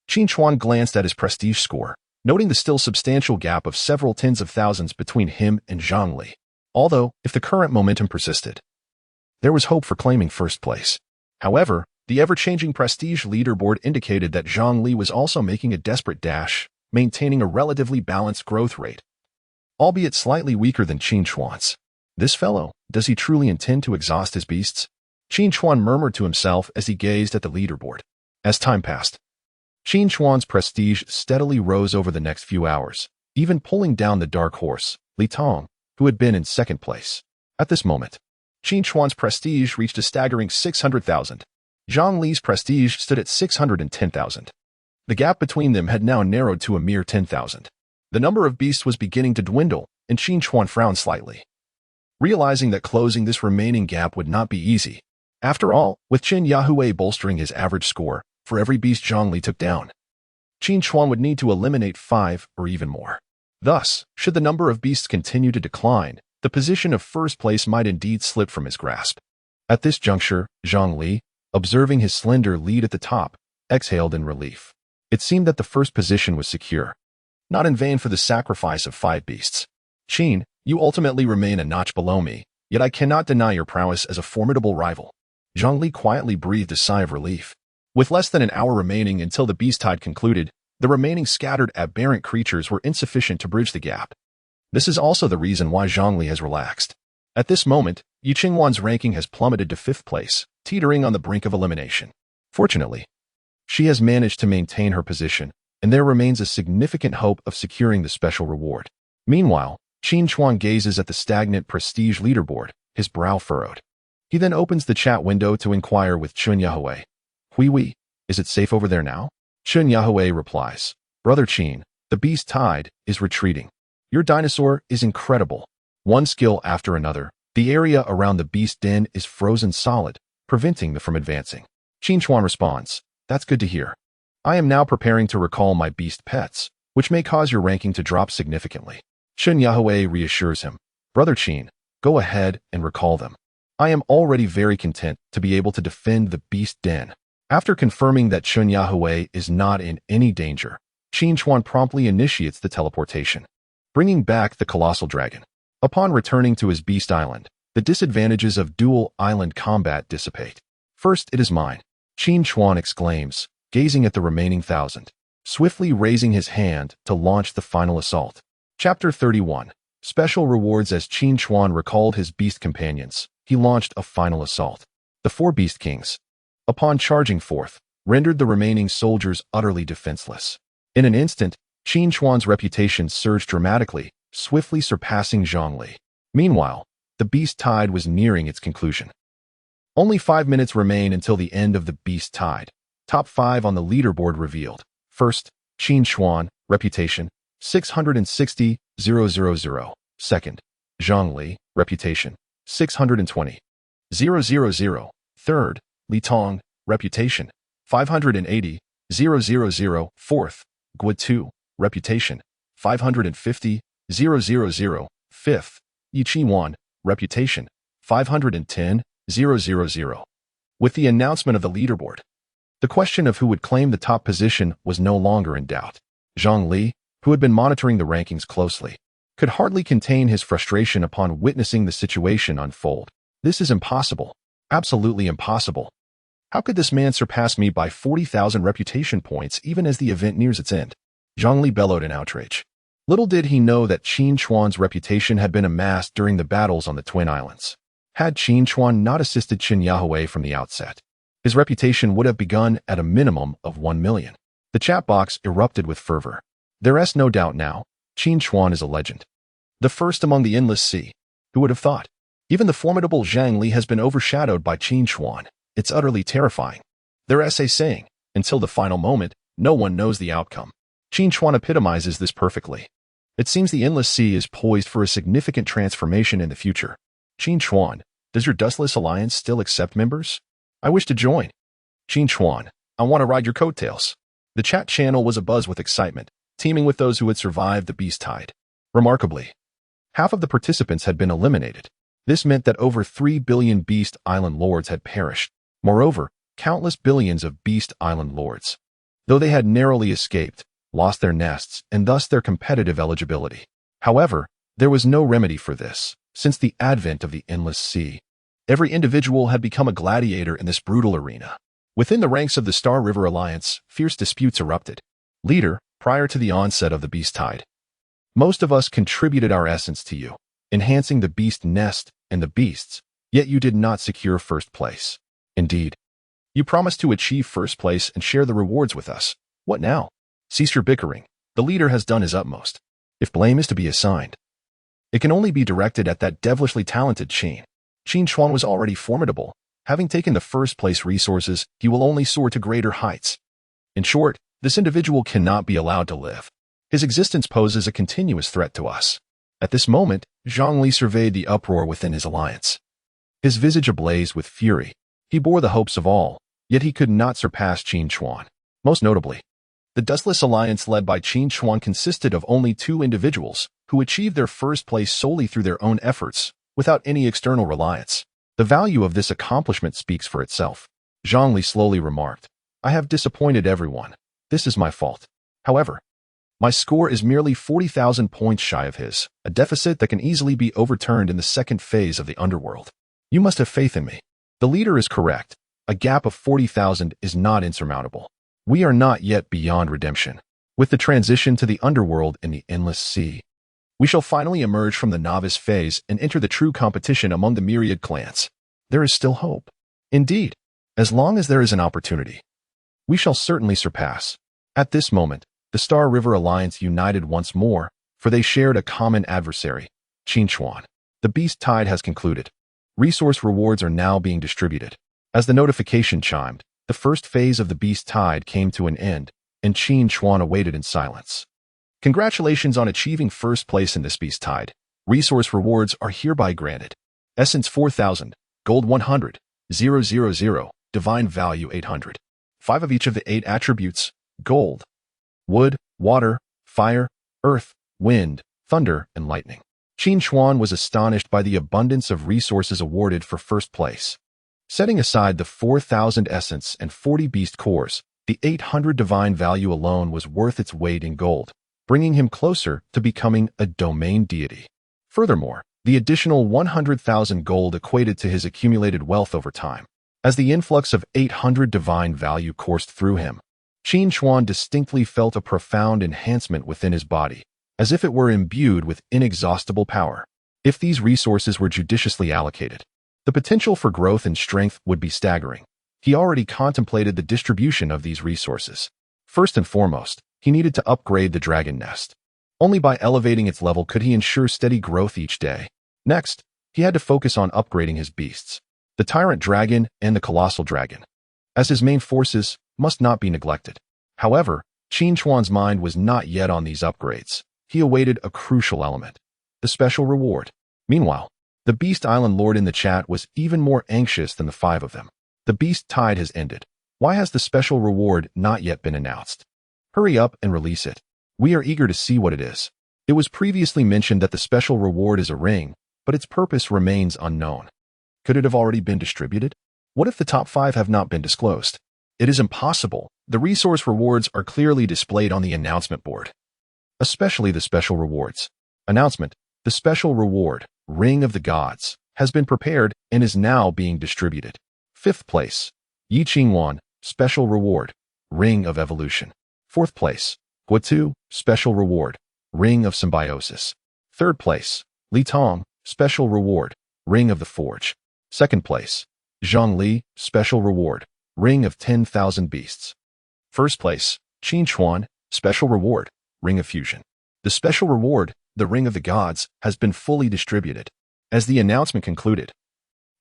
Qin Chuan glanced at his prestige score, noting the still substantial gap of several tens of thousands between him and Zhang Li. Although, if the current momentum persisted, there was hope for claiming first place. However, the ever-changing prestige leaderboard indicated that Zhang Li was also making a desperate dash, maintaining a relatively balanced growth rate, albeit slightly weaker than Qin Chuan's. This fellow, does he truly intend to exhaust his beasts? Qin Chuan murmured to himself as he gazed at the leaderboard. As time passed, Qin Chuan's prestige steadily rose over the next few hours, even pulling down the dark horse, Li Tong, who had been in 2nd place. At this moment, Qin Chuan's prestige reached a staggering 600,000. Zhang Li's prestige stood at 610,000. The gap between them had now narrowed to a mere 10,000. The number of beasts was beginning to dwindle, and Qin Chuan frowned slightly, realizing that closing this remaining gap would not be easy. After all, with Qin Yahui bolstering his average score, for every beast Zhang Li took down, Qin Chuan would need to eliminate 5 or even more. Thus, should the number of beasts continue to decline, the position of first place might indeed slip from his grasp. At this juncture, Zhang Li, observing his slender lead at the top, exhaled in relief. It seemed that the first position was secure. Not in vain for the sacrifice of 5 beasts. Qin, you ultimately remain a notch below me, yet I cannot deny your prowess as a formidable rival. Zhang Li quietly breathed a sigh of relief. With less than an hour remaining until the beast tide concluded, the remaining scattered aberrant creatures were insufficient to bridge the gap. This is also the reason why Zhang Li has relaxed. At this moment, Qin Chuan's ranking has plummeted to 5th place, teetering on the brink of elimination. Fortunately, she has managed to maintain her position, and there remains a significant hope of securing the special reward. Meanwhile, Qin Chuan gazes at the stagnant prestige leaderboard, his brow furrowed. He then opens the chat window to inquire with Chun Yahui. "Hui, is it safe over there now?" Chun Yahui replies, "Brother Qin, the beast tide is retreating. Your dinosaur is incredible. One skill after another, the area around the beast den is frozen solid, preventing them from advancing." Qin Chuan responds, "That's good to hear. I am now preparing to recall my beast pets, which may cause your ranking to drop significantly." Chun Yahui reassures him, "Brother Qin, go ahead and recall them. I am already very content to be able to defend the beast den." After confirming that Chun Yahui is not in any danger, Qin Chuan promptly initiates the teleportation, bringing back the colossal dragon. Upon returning to his beast island, the disadvantages of dual island combat dissipate. "First it is mine," Qin Chuan exclaims, gazing at the remaining 1,000, swiftly raising his hand to launch the final assault. Chapter 31. Special rewards. As Qin Chuan recalled his beast companions, he launched a final assault. The 4 beast kings, upon charging forth, rendered the remaining soldiers utterly defenseless. In an instant, Qin Chuan's reputation surged dramatically, swiftly surpassing Zhang Li. Meanwhile, the Beast Tide was nearing its conclusion. Only 5 minutes remain until the end of the Beast Tide. Top 5 on the leaderboard revealed. First, Qin Chuan, reputation, 660,000. Second, Zhang Li, reputation, 620,000. Third, Li Tong, reputation, 580,000. Fourth, Gui Tu, reputation, 550,000. Fifth, Yi Qinwan, reputation, 510,000. With the announcement of the leaderboard, the question of who would claim the top position was no longer in doubt. Zhang Li, who had been monitoring the rankings closely, could hardly contain his frustration upon witnessing the situation unfold. This is impossible. Absolutely impossible. How could this man surpass me by 40,000 reputation points even as the event nears its end? Zhang Li bellowed in outrage. Little did he know that Qin Chuan's reputation had been amassed during the battles on the Twin Islands. Had Qin Chuan not assisted Qin Yahui from the outset, his reputation would have begun at a minimum of 1 million. The chat box erupted with fervor. There is no doubt now, Qin Chuan is a legend. The first among the endless sea. Who would have thought? Even the formidable Zhang Li has been overshadowed by Qin Chuan. It's utterly terrifying. There is a saying, until the final moment, no one knows the outcome. Qin Chuan epitomizes this perfectly. It seems the endless sea is poised for a significant transformation in the future. Qin Chuan, does your Dustless Alliance still accept members? I wish to join. Qin Chuan, I want to ride your coattails. The chat channel was abuzz with excitement, teeming with those who had survived the Beast Tide. Remarkably, half of the participants had been eliminated. This meant that over 3 billion Beast Island lords had perished. Moreover, countless billions of Beast Island lords, though they had narrowly escaped, lost their nests and thus their competitive eligibility. However, there was no remedy for this. Since the advent of the Endless Sea, every individual had become a gladiator in this brutal arena. Within the ranks of the Star River Alliance, fierce disputes erupted. Leader, prior to the onset of the Beast Tide, most of us contributed our essence to you, enhancing the beast nest and the beasts, yet you did not secure first place. Indeed, you promised to achieve first place and share the rewards with us. What now? Cease your bickering. The leader has done his utmost. If blame is to be assigned, it can only be directed at that devilishly talented Qin. Qin Chuan was already formidable. Having taken the first place resources, he will only soar to greater heights. In short, this individual cannot be allowed to live. His existence poses a continuous threat to us. At this moment, Zhang Li surveyed the uproar within his alliance. His visage ablaze with fury. He bore the hopes of all, yet he could not surpass Qin Chuan. Most notably, the Dustless Alliance led by Qin Chuan consisted of only 2 individuals who achieved their first place solely through their own efforts, without any external reliance. The value of this accomplishment speaks for itself. Zhang Li slowly remarked, I have disappointed everyone. This is my fault. However, my score is merely 40,000 points shy of his, a deficit that can easily be overturned in the second phase of the underworld. You must have faith in me. The leader is correct. A gap of 40,000 is not insurmountable. We are not yet beyond redemption. With the transition to the underworld in the Endless Sea, we shall finally emerge from the novice phase and enter the true competition among the myriad clans. There is still hope. Indeed, as long as there is an opportunity, we shall certainly surpass. At this moment, the Star River Alliance united once more, for they shared a common adversary, Qin Chuan. The Beast Tide has concluded. Resource rewards are now being distributed. As the notification chimed, the first phase of the Beast Tide came to an end, and Qin Chuan awaited in silence. Congratulations on achieving first place in this Beast Tide. Resource rewards are hereby granted. Essence 4,000, Gold 100, 000, Divine Value 800. 5 of each of the 8 attributes, Gold, Wood, Water, Fire, Earth, Wind, Thunder, and Lightning. Qin Chuan was astonished by the abundance of resources awarded for first place. Setting aside the 4,000 essence and 40 beast cores, the 800 divine value alone was worth its weight in gold, bringing him closer to becoming a domain deity. Furthermore, the additional 100,000 gold equated to his accumulated wealth over time. As the influx of 800 divine value coursed through him, Qin Chuan distinctly felt a profound enhancement within his body, as if it were imbued with inexhaustible power. If these resources were judiciously allocated, the potential for growth and strength would be staggering. He already contemplated the distribution of these resources. First and foremost, He needed to upgrade the dragon nest. Only by elevating its level could he ensure steady growth each day. Next, he had to focus on upgrading his beasts, the tyrant dragon and the colossal dragon, as his main forces must not be neglected. However, Qin Chuan's mind was not yet on these upgrades. He awaited a crucial element, the special reward. Meanwhile, the Beast Island Lord in the chat was even more anxious than the five of them. The beast tide has ended. Why has the special reward not yet been announced? Hurry up and release it. We are eager to see what it is. It was previously mentioned that the special reward is a ring, but its purpose remains unknown. Could it have already been distributed? What if the top 5 have not been disclosed? It is impossible. The resource rewards are clearly displayed on the announcement board, especially the special rewards. Announcement: the special reward, Ring of the Gods, has been prepared and is now being distributed. 5th place, Qin Chuan, special reward, Ring of Evolution. 4th place, Qu, special reward, Ring of Symbiosis. 3rd place, Li Tong, special reward, Ring of the Forge. 2nd place, Zhang Li, special reward, Ring of 10,000 Beasts. 1st place, Qin Chuan, special reward, Ring of Fusion. The special reward, the Ring of the Gods, has been fully distributed. As the announcement concluded,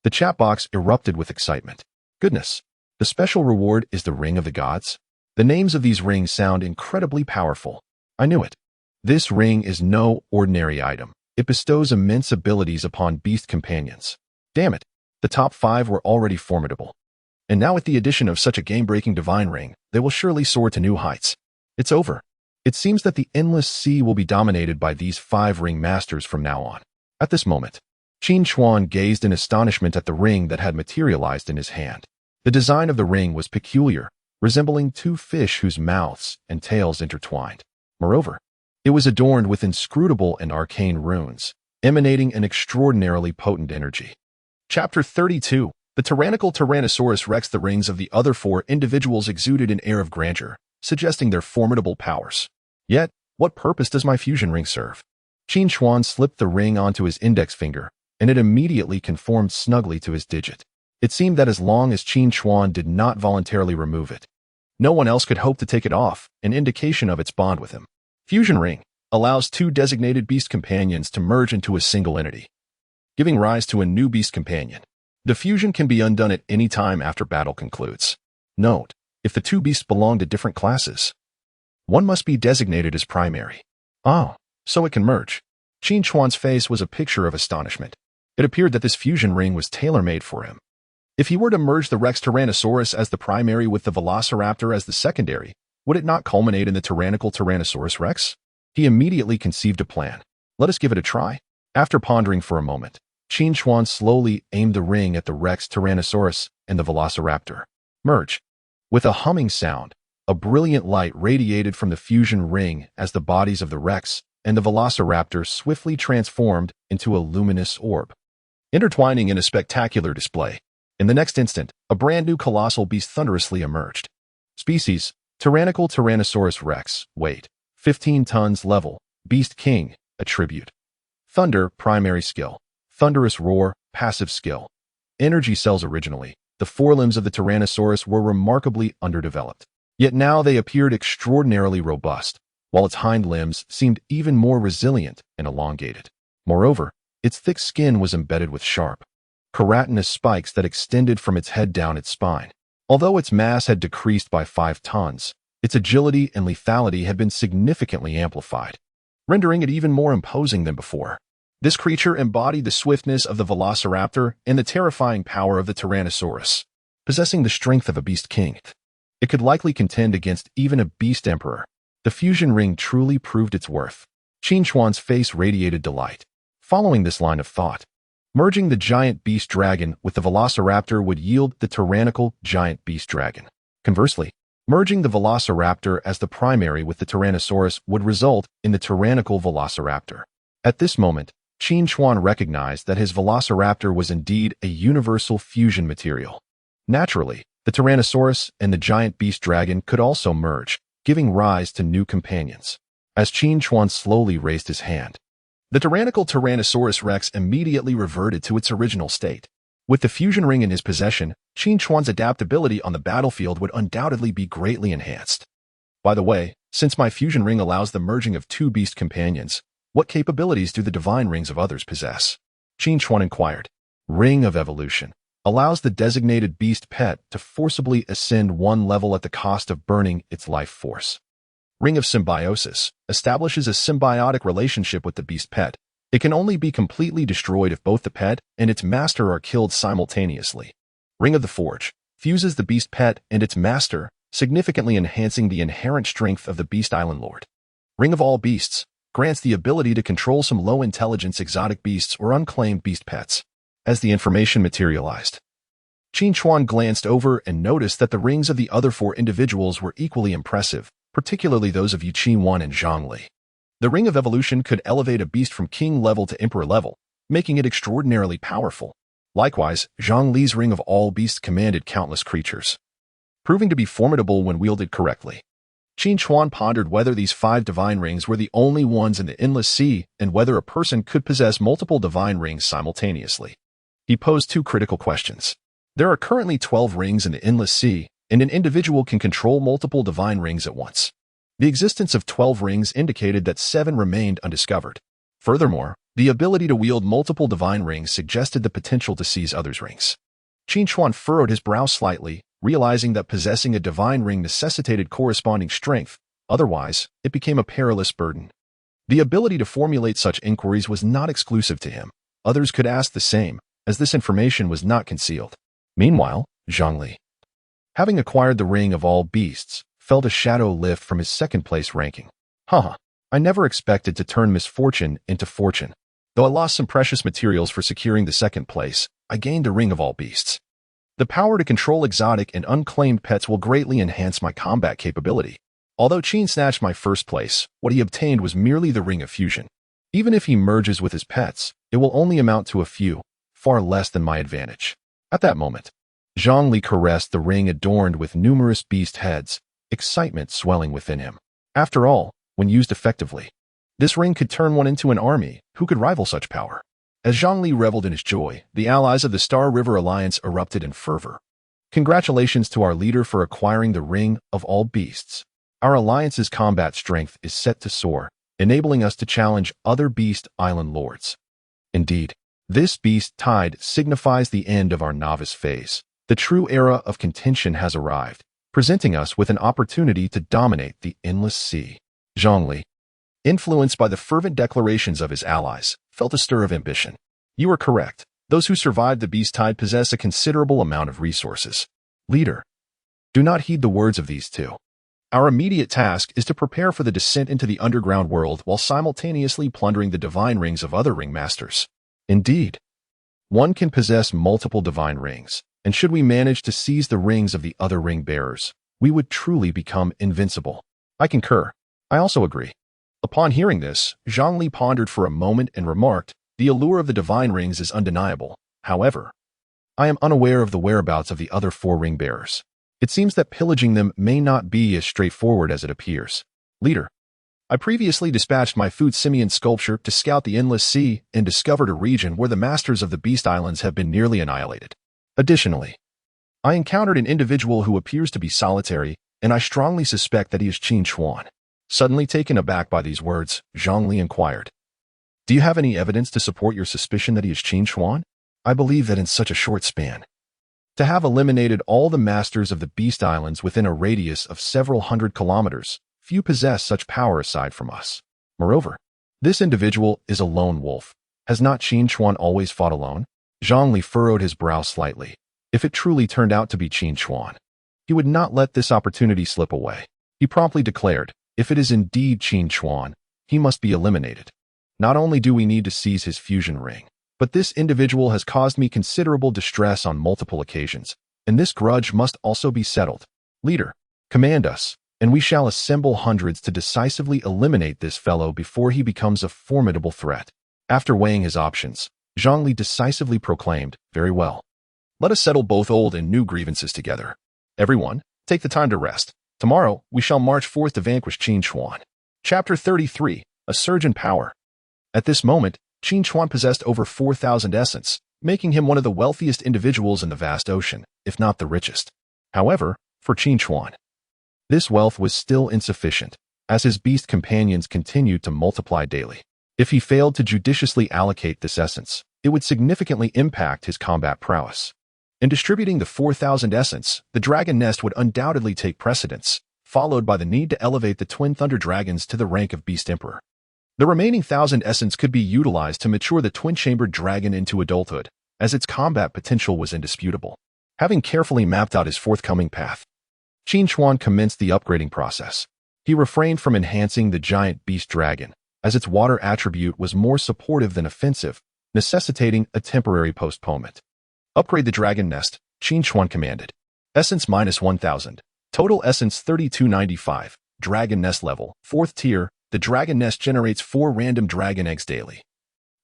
the chat box erupted with excitement. Goodness, the special reward is the Ring of the Gods? The names of these rings sound incredibly powerful. I knew it. This ring is no ordinary item. It bestows immense abilities upon beast companions. Damn it, the top 5 were already formidable. And now with the addition of such a game-breaking divine ring, they will surely soar to new heights. It's over. It seems that the endless sea will be dominated by these 5 ring masters from now on. At this moment, Qin Chuan gazed in astonishment at the ring that had materialized in his hand. The design of the ring was peculiar, resembling 2 fish whose mouths and tails intertwined. Moreover, it was adorned with inscrutable and arcane runes, emanating an extraordinarily potent energy. Chapter 32. The tyrannical Tyrannosaurus Rex. The rings of the other 4 individuals exuded an air of grandeur, suggesting their formidable powers. Yet, what purpose does my fusion ring serve? Qin Chuan slipped the ring onto his index finger, and it immediately conformed snugly to his digit. It seemed that as long as Qin Chuan did not voluntarily remove it, no one else could hope to take it off, an indication of its bond with him. Fusion ring allows 2 designated beast companions to merge into a single entity, giving rise to a new beast companion. The fusion can be undone at any time after battle concludes. Note: if the 2 beasts belong to different classes, one must be designated as primary. Oh, so it can merge. Qin Chuan's face was a picture of astonishment. It appeared that this fusion ring was tailor-made for him. If he were to merge the Rex Tyrannosaurus as the primary with the Velociraptor as the secondary, would it not culminate in the tyrannical Tyrannosaurus Rex? He immediately conceived a plan. Let us give it a try. After pondering for a moment, Qin Chuan slowly aimed the ring at the Rex Tyrannosaurus and the Velociraptor. Merge. With a humming sound, a brilliant light radiated from the fusion ring as the bodies of the Rex and the Velociraptor swiftly transformed into a luminous orb, intertwining in a spectacular display. In the next instant, a brand new colossal beast thunderously emerged. Species: Tyrannical Tyrannosaurus Rex. Weight: 15 tons. Level: Beast King. Attribute: Thunder. Primary skill: Thunderous Roar. Passive skill: Energy cells. Originally, the forelimbs of the Tyrannosaurus were remarkably underdeveloped. Yet now they appeared extraordinarily robust, while its hind limbs seemed even more resilient and elongated. Moreover, its thick skin was embedded with sharp, keratinous spikes that extended from its head down its spine. Although its mass had decreased by 5 tons, its agility and lethality had been significantly amplified, rendering it even more imposing than before. This creature embodied the swiftness of the Velociraptor and the terrifying power of the Tyrannosaurus. Possessing the strength of a beast king, it could likely contend against even a beast emperor. The fusion ring truly proved its worth. Qin Chuan's face radiated delight. Following this line of thought, merging the giant beast dragon with the Velociraptor would yield the tyrannical giant beast dragon. Conversely, merging the Velociraptor as the primary with the Tyrannosaurus would result in the tyrannical Velociraptor. At this moment, Qin Chuan recognized that his Velociraptor was indeed a universal fusion material. Naturally, the Tyrannosaurus and the giant beast dragon could also merge, giving rise to new companions. As Qin Chuan slowly raised his hand, the tyrannical Tyrannosaurus Rex immediately reverted to its original state. With the fusion ring in his possession, Qin Chuan's adaptability on the battlefield would undoubtedly be greatly enhanced. By the way, Since my fusion ring allows the merging of two beast companions, what capabilities do the divine rings of others possess? Qin Chuan inquired. Ring of Evolution allows the designated beast pet to forcibly ascend one level at the cost of burning its life force. Ring of Symbiosis establishes a symbiotic relationship with the beast pet. It can only be completely destroyed if both the pet and its master are killed simultaneously. Ring of the Forge fuses the beast pet and its master, significantly enhancing the inherent strength of the Beast Island Lord. Ring of All Beasts grants the ability to control some low-intelligence exotic beasts or unclaimed beast pets. As the information materialized, Qin Chuan glanced over and noticed that the rings of the other four individuals were equally impressive, particularly those of Qin Chuan and Zhang Li. The Ring of Evolution could elevate a beast from king level to emperor level, making it extraordinarily powerful. Likewise, Zhang Li's Ring of All Beasts commanded countless creatures, proving to be formidable when wielded correctly. Qin Chuan pondered whether these 5 divine rings were the only ones in the endless sea and whether a person could possess multiple divine rings simultaneously. He posed 2 critical questions. There are currently 12 rings in the endless sea, and an individual can control multiple divine rings at once. The existence of 12 rings indicated that 7 remained undiscovered. Furthermore, the ability to wield multiple divine rings suggested the potential to seize others' rings. Qin Chuan furrowed his brow slightly, realizing that possessing a divine ring necessitated corresponding strength, otherwise, it became a perilous burden. The ability to formulate such inquiries was not exclusive to him. Others could ask the same, as this information was not concealed. Meanwhile, Zhang Li, having acquired the Ring of All Beasts, felt a shadow lift from his second-place ranking. I never expected to turn misfortune into fortune. Though I lost some precious materials for securing the second place, I gained a Ring of All Beasts. The power to control exotic and unclaimed pets will greatly enhance my combat capability. Although Qin snatched my first place, what he obtained was merely the Ring of Fusion. Even if he merges with his pets, it will only amount to a few, far less than my advantage. At that moment, Zhang Li caressed the ring adorned with numerous beast heads, excitement swelling within him. After all, when used effectively, this ring could turn one into an army. Who could rival such power? As Zhang Li reveled in his joy, the allies of the Star River Alliance erupted in fervor. Congratulations to our leader for acquiring the Ring of All Beasts. Our alliance's combat strength is set to soar, enabling us to challenge other Beast Island lords. Indeed, this beast tide signifies the end of our novice phase. The true era of contention has arrived, presenting us with an opportunity to dominate the endless sea. Zhang Li, influenced by the fervent declarations of his allies, felt a stir of ambition. You are correct. Those who survived the beast tide possess a considerable amount of resources. Leader, do not heed the words of these 2. Our immediate task is to prepare for the descent into the underground world while simultaneously plundering the divine rings of other ring masters. Indeed, one can possess multiple divine rings, and should we manage to seize the rings of the other ring bearers, we would truly become invincible. I concur. I also agree. Upon hearing this, Zhang Li pondered for a moment and remarked, the allure of the divine rings is undeniable. However, I am unaware of the whereabouts of the other 4 ring bearers. It seems that pillaging them may not be as straightforward as it appears. Leader, I previously dispatched my food simian sculpture to scout the endless sea and discovered a region where the masters of the Beast Islands have been nearly annihilated. Additionally, I encountered an individual who appears to be solitary, and I strongly suspect that he is Qin Chuan. Suddenly taken aback by these words, Zhang Li inquired, do you have any evidence to support your suspicion that he is Qin Chuan? I believe that in such a short span, to have eliminated all the masters of the Beast Islands within a radius of several hundred kilometers, few possess such power aside from us. Moreover, this individual is a lone wolf. Has not Qin Chuan always fought alone? Zhang Li furrowed his brow slightly. If it truly turned out to be Qin Chuan, he would not let this opportunity slip away. He promptly declared, if it is indeed Qin Chuan, he must be eliminated. Not only do we need to seize his fusion ring, but this individual has caused me considerable distress on multiple occasions, and this grudge must also be settled. Leader, command us, and we shall assemble hundreds to decisively eliminate this fellow before he becomes a formidable threat. After weighing his options, Zhang Li decisively proclaimed, very well. Let us settle both old and new grievances together. Everyone, take the time to rest. Tomorrow, we shall march forth to vanquish Qin Chuan. Chapter 33, A Surge in Power. At this moment, Qin Chuan possessed over 4,000 essence, making him one of the wealthiest individuals in the vast ocean, if not the richest. However, for Qin Chuan, this wealth was still insufficient. as his beast companions continued to multiply daily. If he failed to judiciously allocate this essence, it would significantly impact his combat prowess. In distributing the 4,000 essence, the dragon nest would undoubtedly take precedence, followed by the need to elevate the twin thunder dragons to the rank of Beast Emperor. The remaining 1,000 essence could be utilized to mature the twin-chambered dragon into adulthood, as its combat potential was indisputable. Having carefully mapped out his forthcoming path, Qin Chuan commenced the upgrading process. He refrained from enhancing the giant beast dragon, as its water attribute was more supportive than offensive, necessitating a temporary postponement. Upgrade the dragon nest, Qin Chuan commanded. Essence minus 1,000. Total essence 3295. Dragon nest level, 4th tier. The dragon nest generates 4 random dragon eggs daily.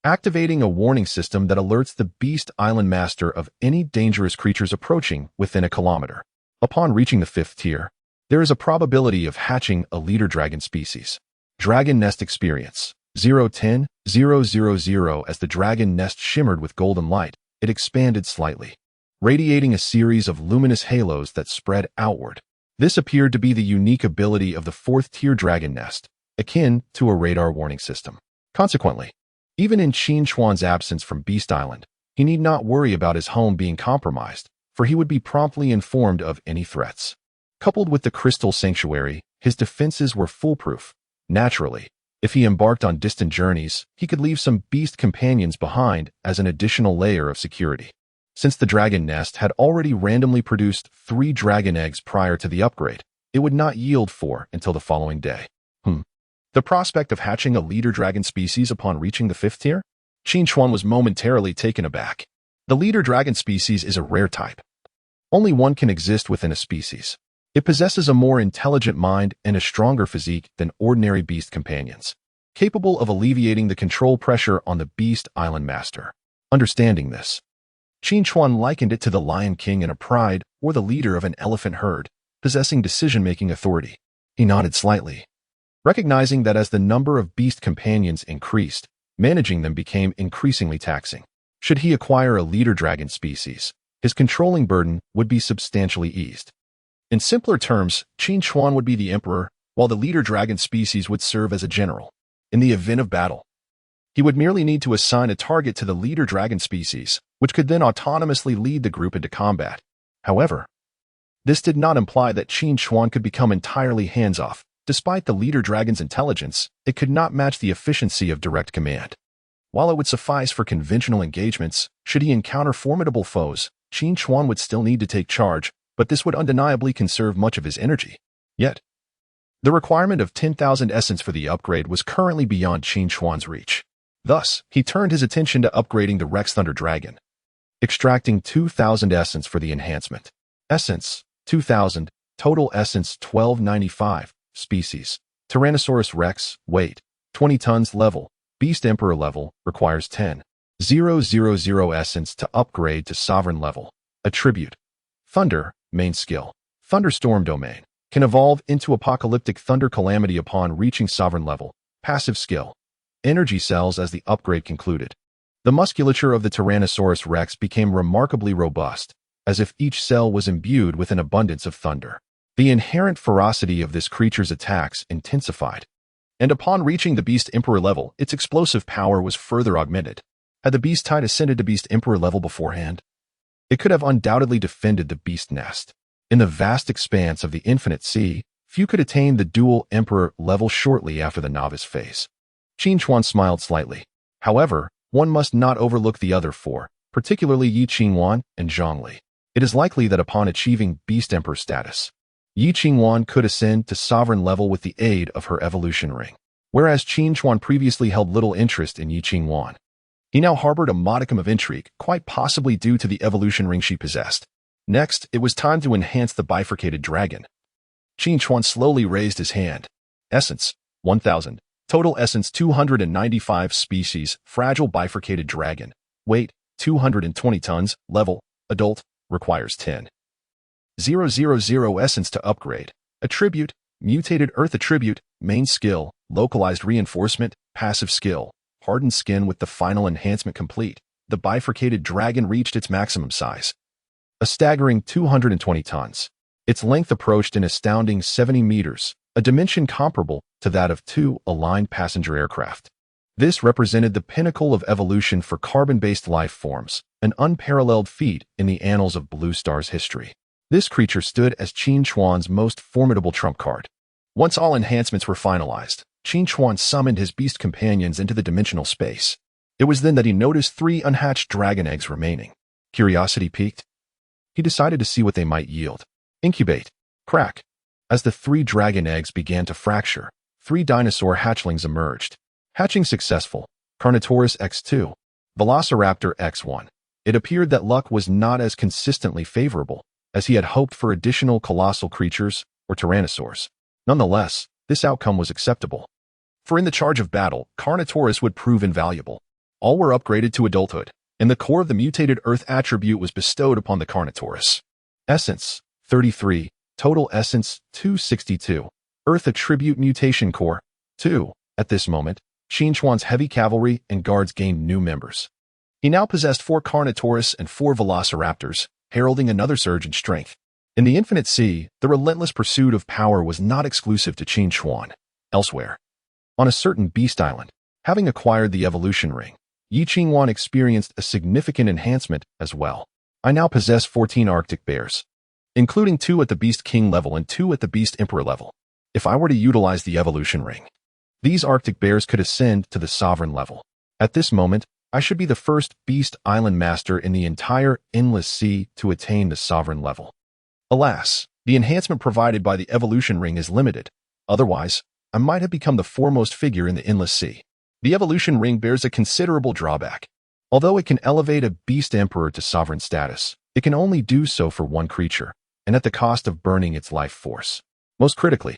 Activating a warning system that alerts the Beast Island Master of any dangerous creatures approaching within a kilometer. Upon reaching the 5th tier, there is a probability of hatching a leader dragon species. Dragon nest experience 010,000. As the dragon nest shimmered with golden light, it expanded slightly, radiating a series of luminous halos that spread outward. This appeared to be the unique ability of the 4th tier dragon nest, akin to a radar warning system. Consequently, even in Qin Chuan's absence from Beast Island, he need not worry about his home being compromised, for he would be promptly informed of any threats. Coupled with the Crystal Sanctuary, his defenses were foolproof. Naturally, if he embarked on distant journeys, he could leave some beast companions behind as an additional layer of security. Since the dragon nest had already randomly produced 3 dragon eggs prior to the upgrade, it would not yield 4 until the following day. The prospect of hatching a leader dragon species upon reaching the 5th tier? Qin Chuan was momentarily taken aback. The leader dragon species is a rare type. Only one can exist within a species. It possesses a more intelligent mind and a stronger physique than ordinary beast companions, capable of alleviating the control pressure on the Beast Island Master. Understanding this, Qin Chuan likened it to the Lion King in a pride or the leader of an elephant herd, possessing decision-making authority. He nodded slightly, recognizing that as the number of beast companions increased, managing them became increasingly taxing. Should he acquire a leader dragon species, his controlling burden would be substantially eased. In simpler terms, Qin Chuan would be the emperor, while the leader dragon species would serve as a general. In the event of battle, he would merely need to assign a target to the leader dragon species, which could then autonomously lead the group into combat. However, this did not imply that Qin Chuan could become entirely hands-off. Despite the leader dragon's intelligence, it could not match the efficiency of direct command. While it would suffice for conventional engagements, should he encounter formidable foes, Qin Chuan would still need to take charge, but this would undeniably conserve much of his energy. Yet, the requirement of 10,000 essence for the upgrade was currently beyond Qin Chuan's reach. Thus, he turned his attention to upgrading the Rex Thunder Dragon, extracting 2,000 essence for the enhancement. Essence, 2,000, total essence 1295. Species, Tyrannosaurus Rex, weight, 20 tons. Level, Beast Emperor level, requires 10,000 essence to upgrade to Sovereign level. Attribute, Thunder, main skill, Thunderstorm domain, can evolve into Apocalyptic Thunder Calamity upon reaching Sovereign level. Passive skill, Energy cells. As the upgrade concluded, the musculature of the Tyrannosaurus Rex became remarkably robust, as if each cell was imbued with an abundance of thunder. The inherent ferocity of this creature's attacks intensified, and upon reaching the Beast Emperor level, its explosive power was further augmented. Had the beast type ascended to Beast Emperor level beforehand, it could have undoubtedly defended the beast nest. In the vast expanse of the infinite sea, few could attain the dual Emperor level shortly after the novice phase. Qin Chuan smiled slightly. However, one must not overlook the other 4, particularly Yi Qingwan and Zhongli. It is likely that upon achieving Beast Emperor status, Yi Qingwan could ascend to Sovereign level with the aid of her evolution ring, whereas Qin Chuan previously held little interest in Yi Qingwan. He now harbored a modicum of intrigue, quite possibly due to the evolution ring she possessed. Next, it was time to enhance the bifurcated dragon. Qin Chuan slowly raised his hand. Essence, 1,000. Total essence 295. Species, fragile bifurcated dragon. Weight, 220 tons. Level, adult, requires 10,000 essence to upgrade. Attribute, mutated earth attribute, main skill, localized reinforcement, passive skill, hardened skin. With the final enhancement complete, the bifurcated dragon reached its maximum size, a staggering 220 tons. Its length approached an astounding 70 meters, a dimension comparable to that of two aligned passenger aircraft. This represented the pinnacle of evolution for carbon-based life forms, an unparalleled feat in the annals of Blue Star's history. This creature stood as Qin Chuan's most formidable trump card. Once all enhancements were finalized, Qin Chuan summoned his beast companions into the dimensional space. It was then that he noticed 3 unhatched dragon eggs remaining. Curiosity piqued. He decided to see what they might yield. Incubate. Crack. As the 3 dragon eggs began to fracture, 3 dinosaur hatchlings emerged. Hatching successful. Carnotaurus X2. Velociraptor X1. It appeared that luck was not as consistently favorable as he had hoped for additional colossal creatures or tyrannosaurs. Nonetheless, this outcome was acceptable. For in the charge of battle, Carnotaurus would prove invaluable. All were upgraded to adulthood, and the core of the mutated Earth attribute was bestowed upon the Carnotaurus. Essence, 33. Total Essence, 262. Earth attribute mutation core, 2. At this moment, Qin Chuan's heavy cavalry and guards gained new members. He now possessed 4 Carnotaurus and 4 Velociraptors, heralding another surge in strength. In the infinite sea, the relentless pursuit of power was not exclusive to Qin Chuan. Elsewhere, on a certain beast island, having acquired the evolution ring, Yi Qingwan experienced a significant enhancement as well. I now possess 14 Arctic bears, including 2 at the Beast King level and 2 at the Beast Emperor level. If I were to utilize the evolution ring, these Arctic bears could ascend to the sovereign level. At this moment, I should be the first Beast Island master in the entire Endless Sea to attain the sovereign level. Alas, the enhancement provided by the evolution ring is limited. Otherwise, I might have become the foremost figure in the Endless Sea. The evolution ring bears a considerable drawback. Although it can elevate a Beast Emperor to sovereign status, it can only do so for one creature, and at the cost of burning its life force. Most critically,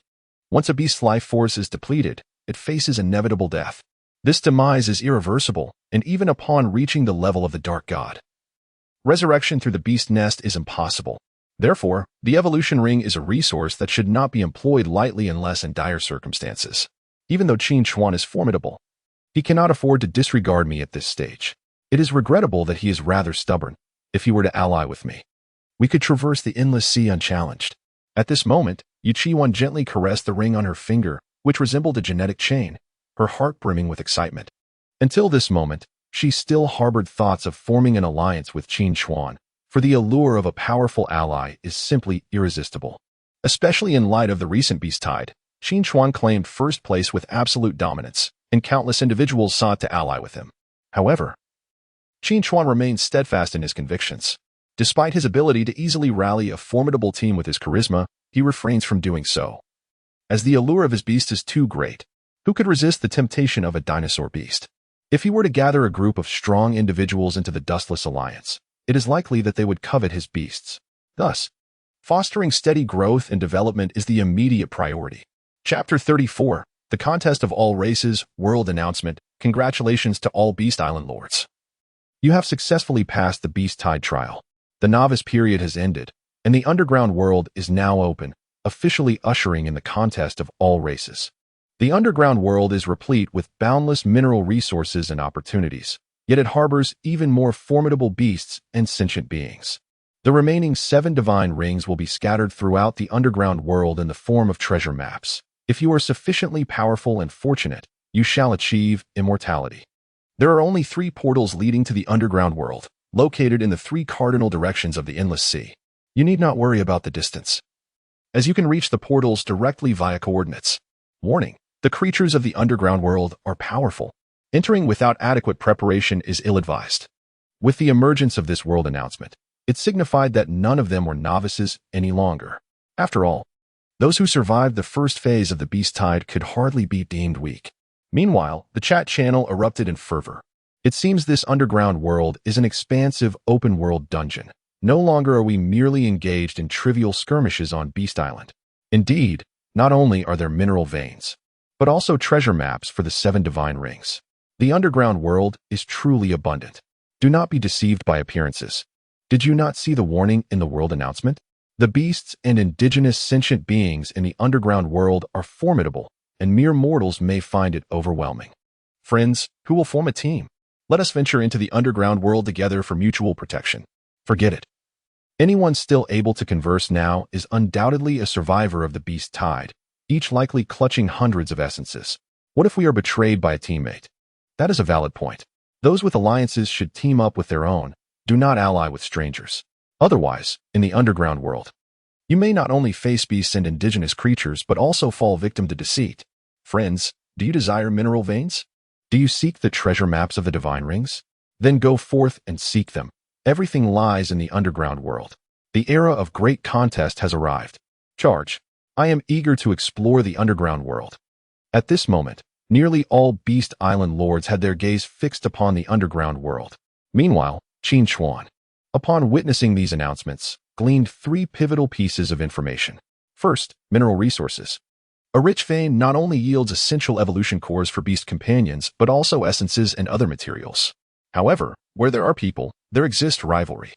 once a beast's life force is depleted, it faces inevitable death. This demise is irreversible, and even upon reaching the level of the Dark God, resurrection through the beast nest is impossible. Therefore, the evolution ring is a resource that should not be employed lightly unless in dire circumstances. Even though Qin Chuan is formidable, he cannot afford to disregard me at this stage. It is regrettable that he is rather stubborn. If he were to ally with me, we could traverse the Endless Sea unchallenged. At this moment, Yi Qingwan gently caressed the ring on her finger, which resembled a genetic chain, her heart brimming with excitement. Until this moment, she still harbored thoughts of forming an alliance with Qin Chuan, for the allure of a powerful ally is simply irresistible. Especially in light of the recent beast tide, Qin Chuan claimed first place with absolute dominance, and countless individuals sought to ally with him. However, Qin Chuan remained steadfast in his convictions. Despite his ability to easily rally a formidable team with his charisma, he refrains from doing so, as the allure of his beast is too great. Who could resist the temptation of a dinosaur beast? If he were to gather a group of strong individuals into the Dustless Alliance, it is likely that they would covet his beasts. Thus, fostering steady growth and development is the immediate priority. Chapter 34, The Contest of All Races, World Announcement. Congratulations to all Beast Island Lords. You have successfully passed the Beast Tide trial. The novice period has ended, and the underground world is now open, officially ushering in the contest of all races. The underground world is replete with boundless mineral resources and opportunities, yet it harbors even more formidable beasts and sentient beings. The remaining 7 divine rings will be scattered throughout the underground world in the form of treasure maps. If you are sufficiently powerful and fortunate, you shall achieve immortality. There are only 3 portals leading to the underground world, located in the 3 cardinal directions of the Endless Sea. You need not worry about the distance, as you can reach the portals directly via coordinates. Warning: the creatures of the underground world are powerful. Entering without adequate preparation is ill-advised. With the emergence of this world announcement, it signified that none of them were novices any longer. After all, those who survived the first phase of the beast tide could hardly be deemed weak. Meanwhile, the chat channel erupted in fervor. It seems this underground world is an expansive open-world dungeon. No longer are we merely engaged in trivial skirmishes on Beast Island. Indeed, not only are there mineral veins, but also treasure maps for the 7 divine rings. The underground world is truly abundant. Do not be deceived by appearances. Did you not see the warning in the world announcement? The beasts and indigenous sentient beings in the underground world are formidable, and mere mortals may find it overwhelming. Friends, who will form a team? Let us venture into the underground world together for mutual protection. Forget it. Anyone still able to converse now is undoubtedly a survivor of the beast tide. each likely clutching hundreds of essences. What if we are betrayed by a teammate? That is a valid point. Those with alliances should team up with their own, do not ally with strangers. Otherwise, in the underground world, you may not only face beasts and indigenous creatures but also fall victim to deceit. Friends, do you desire mineral veins? Do you seek the treasure maps of the divine rings? Then go forth and seek them. Everything lies in the underground world. The era of great contest has arrived. Charge. I am eager to explore the underground world. At this moment, nearly all Beast Island lords had their gaze fixed upon the underground world. Meanwhile, Qin Chuan, upon witnessing these announcements, gleaned three pivotal pieces of information. First, mineral resources. A rich vein not only yields essential evolution cores for beast companions, but also essences and other materials. However, where there are people, there exists rivalry.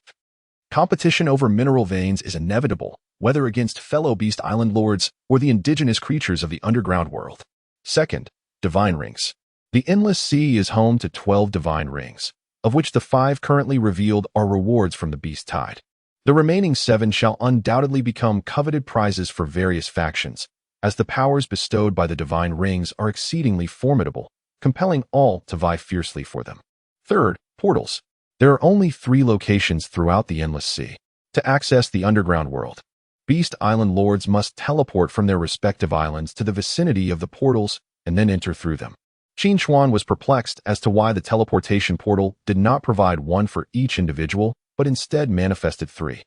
Competition over mineral veins is inevitable, whether against fellow Beast Island lords or the indigenous creatures of the underground world. Second, divine rings. The Endless Sea is home to 12 divine rings, of which the 5 currently revealed are rewards from the Beast Tide. The remaining 7 shall undoubtedly become coveted prizes for various factions, as the powers bestowed by the divine rings are exceedingly formidable, compelling all to vie fiercely for them. Third, portals. There are only 3 locations throughout the Endless Sea. To access the underground world, Beast Island lords must teleport from their respective islands to the vicinity of the portals and then enter through them. Qin Chuan was perplexed as to why the teleportation portal did not provide one for each individual, but instead manifested 3.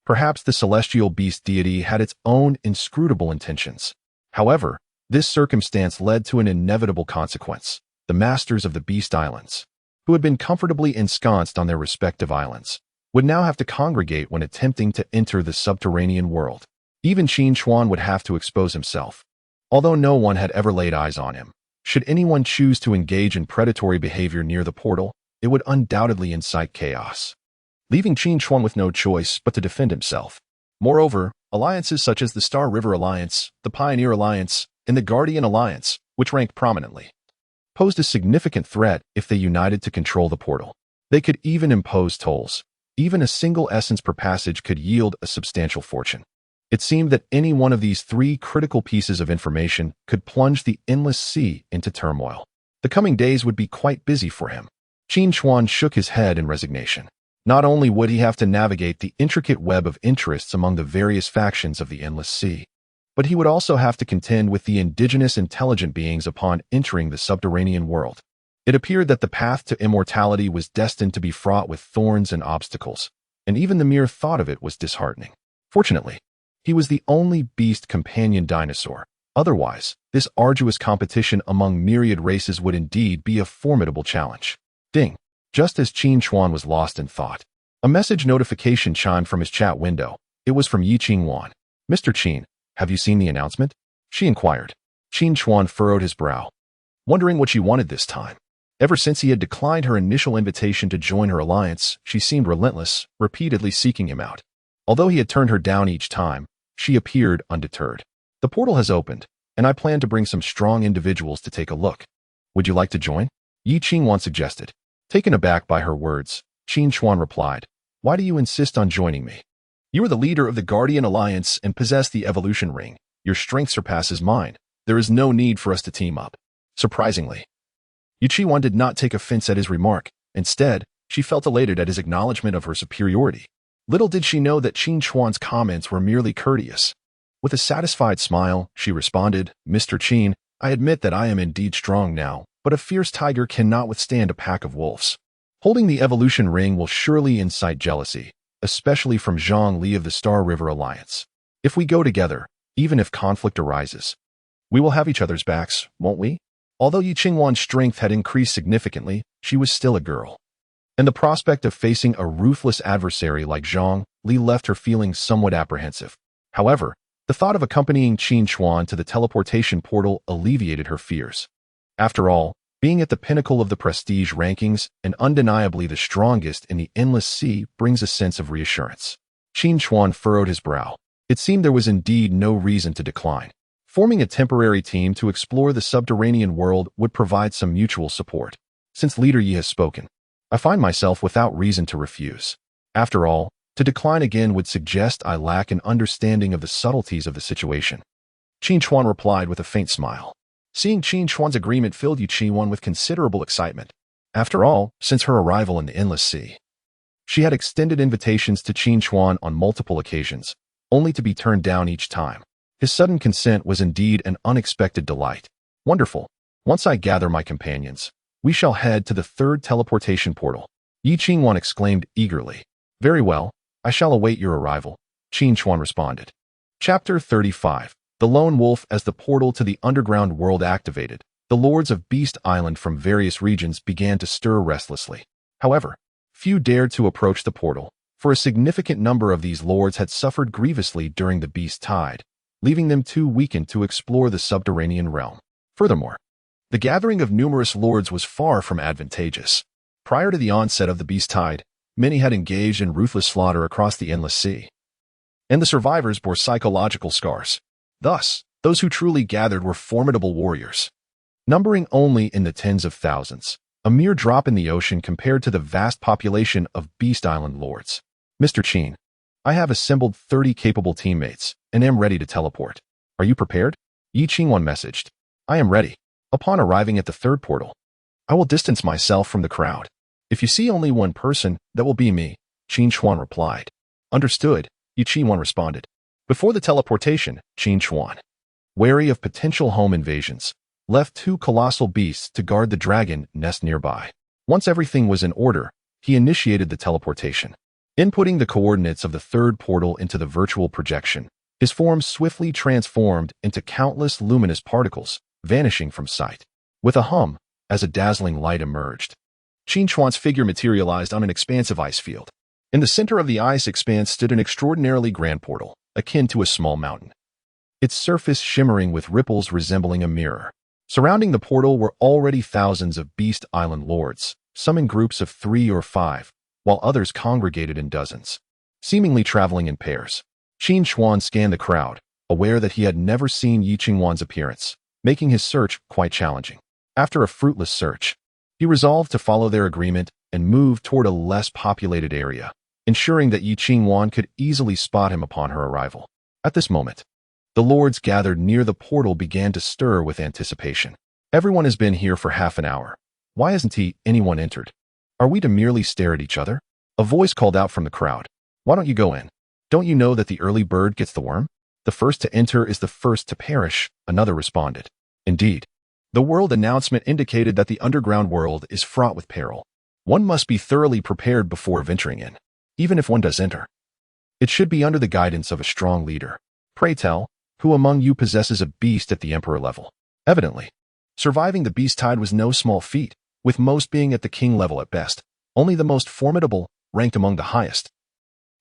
Perhaps the celestial beast deity had its own inscrutable intentions. However, this circumstance led to an inevitable consequence. The masters of the Beast Islands, who had been comfortably ensconced on their respective islands, would now have to congregate when attempting to enter the subterranean world. Even Qin Chuan would have to expose himself. Although no one had ever laid eyes on him, should anyone choose to engage in predatory behavior near the portal, it would undoubtedly incite chaos, leaving Qin Chuan with no choice but to defend himself. Moreover, alliances such as the Star River Alliance, the Pioneer Alliance, and the Guardian Alliance, which ranked prominently, posed a significant threat if they united to control the portal. They could even impose tolls. Even a single essence per passage could yield a substantial fortune. It seemed that any one of these 3 critical pieces of information could plunge the Endless Sea into turmoil. The coming days would be quite busy for him. Qin Chuan shook his head in resignation. Not only would he have to navigate the intricate web of interests among the various factions of the Endless Sea, but he would also have to contend with the indigenous intelligent beings upon entering the subterranean world. It appeared that the path to immortality was destined to be fraught with thorns and obstacles, and even the mere thought of it was disheartening. Fortunately, he was the only beast companion dinosaur. Otherwise, this arduous competition among myriad races would indeed be a formidable challenge. Ding! Just as Qin Chuan was lost in thought, a message notification chimed from his chat window. It was from Yi Qingwan. "Mr. Qin, have you seen the announcement?" she inquired. Qin Chuan furrowed his brow, wondering what she wanted this time. Ever since he had declined her initial invitation to join her alliance, she seemed relentless, repeatedly seeking him out. Although he had turned her down each time, she appeared undeterred. "The portal has opened, and I plan to bring some strong individuals to take a look. Would you like to join?" Yi Qingwan suggested. Taken aback by her words, Qin Chuan replied, "Why do you insist on joining me? You are the leader of the Guardian Alliance and possess the evolution ring. Your strength surpasses mine. There is no need for us to team up." Surprisingly, Yi Qingwan did not take offense at his remark. Instead, she felt elated at his acknowledgement of her superiority. Little did she know that Qin Chuan's comments were merely courteous. With a satisfied smile, she responded, "Mr. Qin, I admit that I am indeed strong now, but a fierce tiger cannot withstand a pack of wolves. Holding the evolution ring will surely incite jealousy, especially from Zhang Li of the Star River Alliance. If we go together, even if conflict arises, we will have each other's backs, won't we?" Although Yi Qingwan's strength had increased significantly, she was still a girl, and the prospect of facing a ruthless adversary like Zhang Li left her feeling somewhat apprehensive. However, the thought of accompanying Qin Chuan to the teleportation portal alleviated her fears. After all, being at the pinnacle of the prestige rankings and undeniably the strongest in the Endless Sea brings a sense of reassurance. Qin Chuan furrowed his brow. It seemed there was indeed no reason to decline. Forming a temporary team to explore the subterranean world would provide some mutual support. Since Leader Yi has spoken, I find myself without reason to refuse. After all, to decline again would suggest I lack an understanding of the subtleties of the situation. Qin Chuan replied with a faint smile. Seeing Qin Chuan's agreement filled Qin Chuan with considerable excitement. After all, since her arrival in the Endless Sea, she had extended invitations to Qin Chuan on multiple occasions, only to be turned down each time. His sudden consent was indeed an unexpected delight. Wonderful. Once I gather my companions, we shall head to the third teleportation portal. Qin Chuan exclaimed eagerly. Very well, I shall await your arrival, Qin Chuan responded. Chapter 35. The Lone Wolf. As the portal to the underground world activated, the lords of Beast Island from various regions began to stir restlessly. However, few dared to approach the portal, for a significant number of these lords had suffered grievously during the beast tide, leaving them too weakened to explore the subterranean realm. Furthermore, the gathering of numerous lords was far from advantageous. Prior to the onset of the beast tide, many had engaged in ruthless slaughter across the Endless Sea, and the survivors bore psychological scars. Thus, those who truly gathered were formidable warriors, numbering only in the tens of thousands, a mere drop in the ocean compared to the vast population of Beast Island lords. Mr. Qin, I have assembled 30 capable teammates and am ready to teleport. Are you prepared? Qin Chuan messaged. I am ready. Upon arriving at the third portal, I will distance myself from the crowd. If you see only one person, that will be me, Qin Chuan replied. Understood, Qin Chuan responded. Before the teleportation, Qin Chuan, wary of potential home invasions, left 2 colossal beasts to guard the dragon nest nearby. Once everything was in order, he initiated the teleportation. Inputting the coordinates of the third portal into the virtual projection, his form swiftly transformed into countless luminous particles, vanishing from sight. With a hum, as a dazzling light emerged, Qin Chuan's figure materialized on an expansive ice field. In the center of the ice expanse stood an extraordinarily grand portal, akin to a small mountain, its surface shimmering with ripples resembling a mirror. Surrounding the portal were already thousands of Beast Island lords, some in groups of 3 or 5, while others congregated in dozens, seemingly traveling in pairs. Qin Chuan scanned the crowd, aware that he had never seen Qin Chuan's appearance, making his search quite challenging. After a fruitless search, he resolved to follow their agreement and move toward a less populated area, ensuring that Qin Chuan could easily spot him upon her arrival. At this moment, the lords gathered near the portal began to stir with anticipation. Everyone has been here for half an hour. Why hasn't anyone entered? Are we to merely stare at each other? A voice called out from the crowd. Why don't you go in? Don't you know that the early bird gets the worm? The first to enter is the first to perish, another responded. Indeed, the world announcement indicated that the underground world is fraught with peril. One must be thoroughly prepared before venturing in. Even if one does enter, it should be under the guidance of a strong leader. Pray tell, who among you possesses a beast at the emperor level? Evidently, surviving the beast tide was no small feat, with most being at the king level at best. Only the most formidable, ranked among the highest,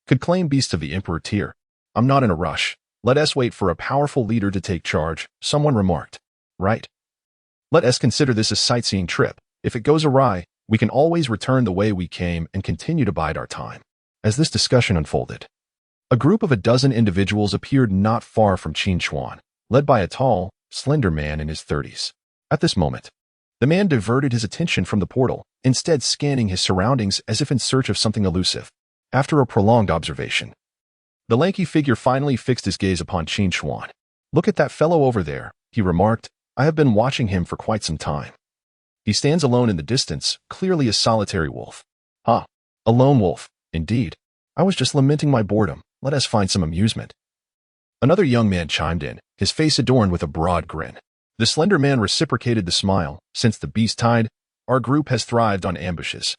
could claim beasts of the emperor tier. I'm not in a rush. Let us wait for a powerful leader to take charge, someone remarked. Right. Let us consider this a sightseeing trip. If it goes awry, we can always return the way we came and continue to bide our time. As this discussion unfolded, a group of a dozen individuals appeared not far from Qin Chuan, led by a tall, slender man in his 30s. At this moment, the man diverted his attention from the portal, instead scanning his surroundings as if in search of something elusive. After a prolonged observation, the lanky figure finally fixed his gaze upon Qin Chuan. Look at that fellow over there, he remarked. I have been watching him for quite some time. He stands alone in the distance, clearly a solitary wolf. Ah, a lone wolf, indeed. I was just lamenting my boredom. Let us find some amusement. Another young man chimed in, his face adorned with a broad grin. The slender man reciprocated the smile. Since the beast tide, our group has thrived on ambushes.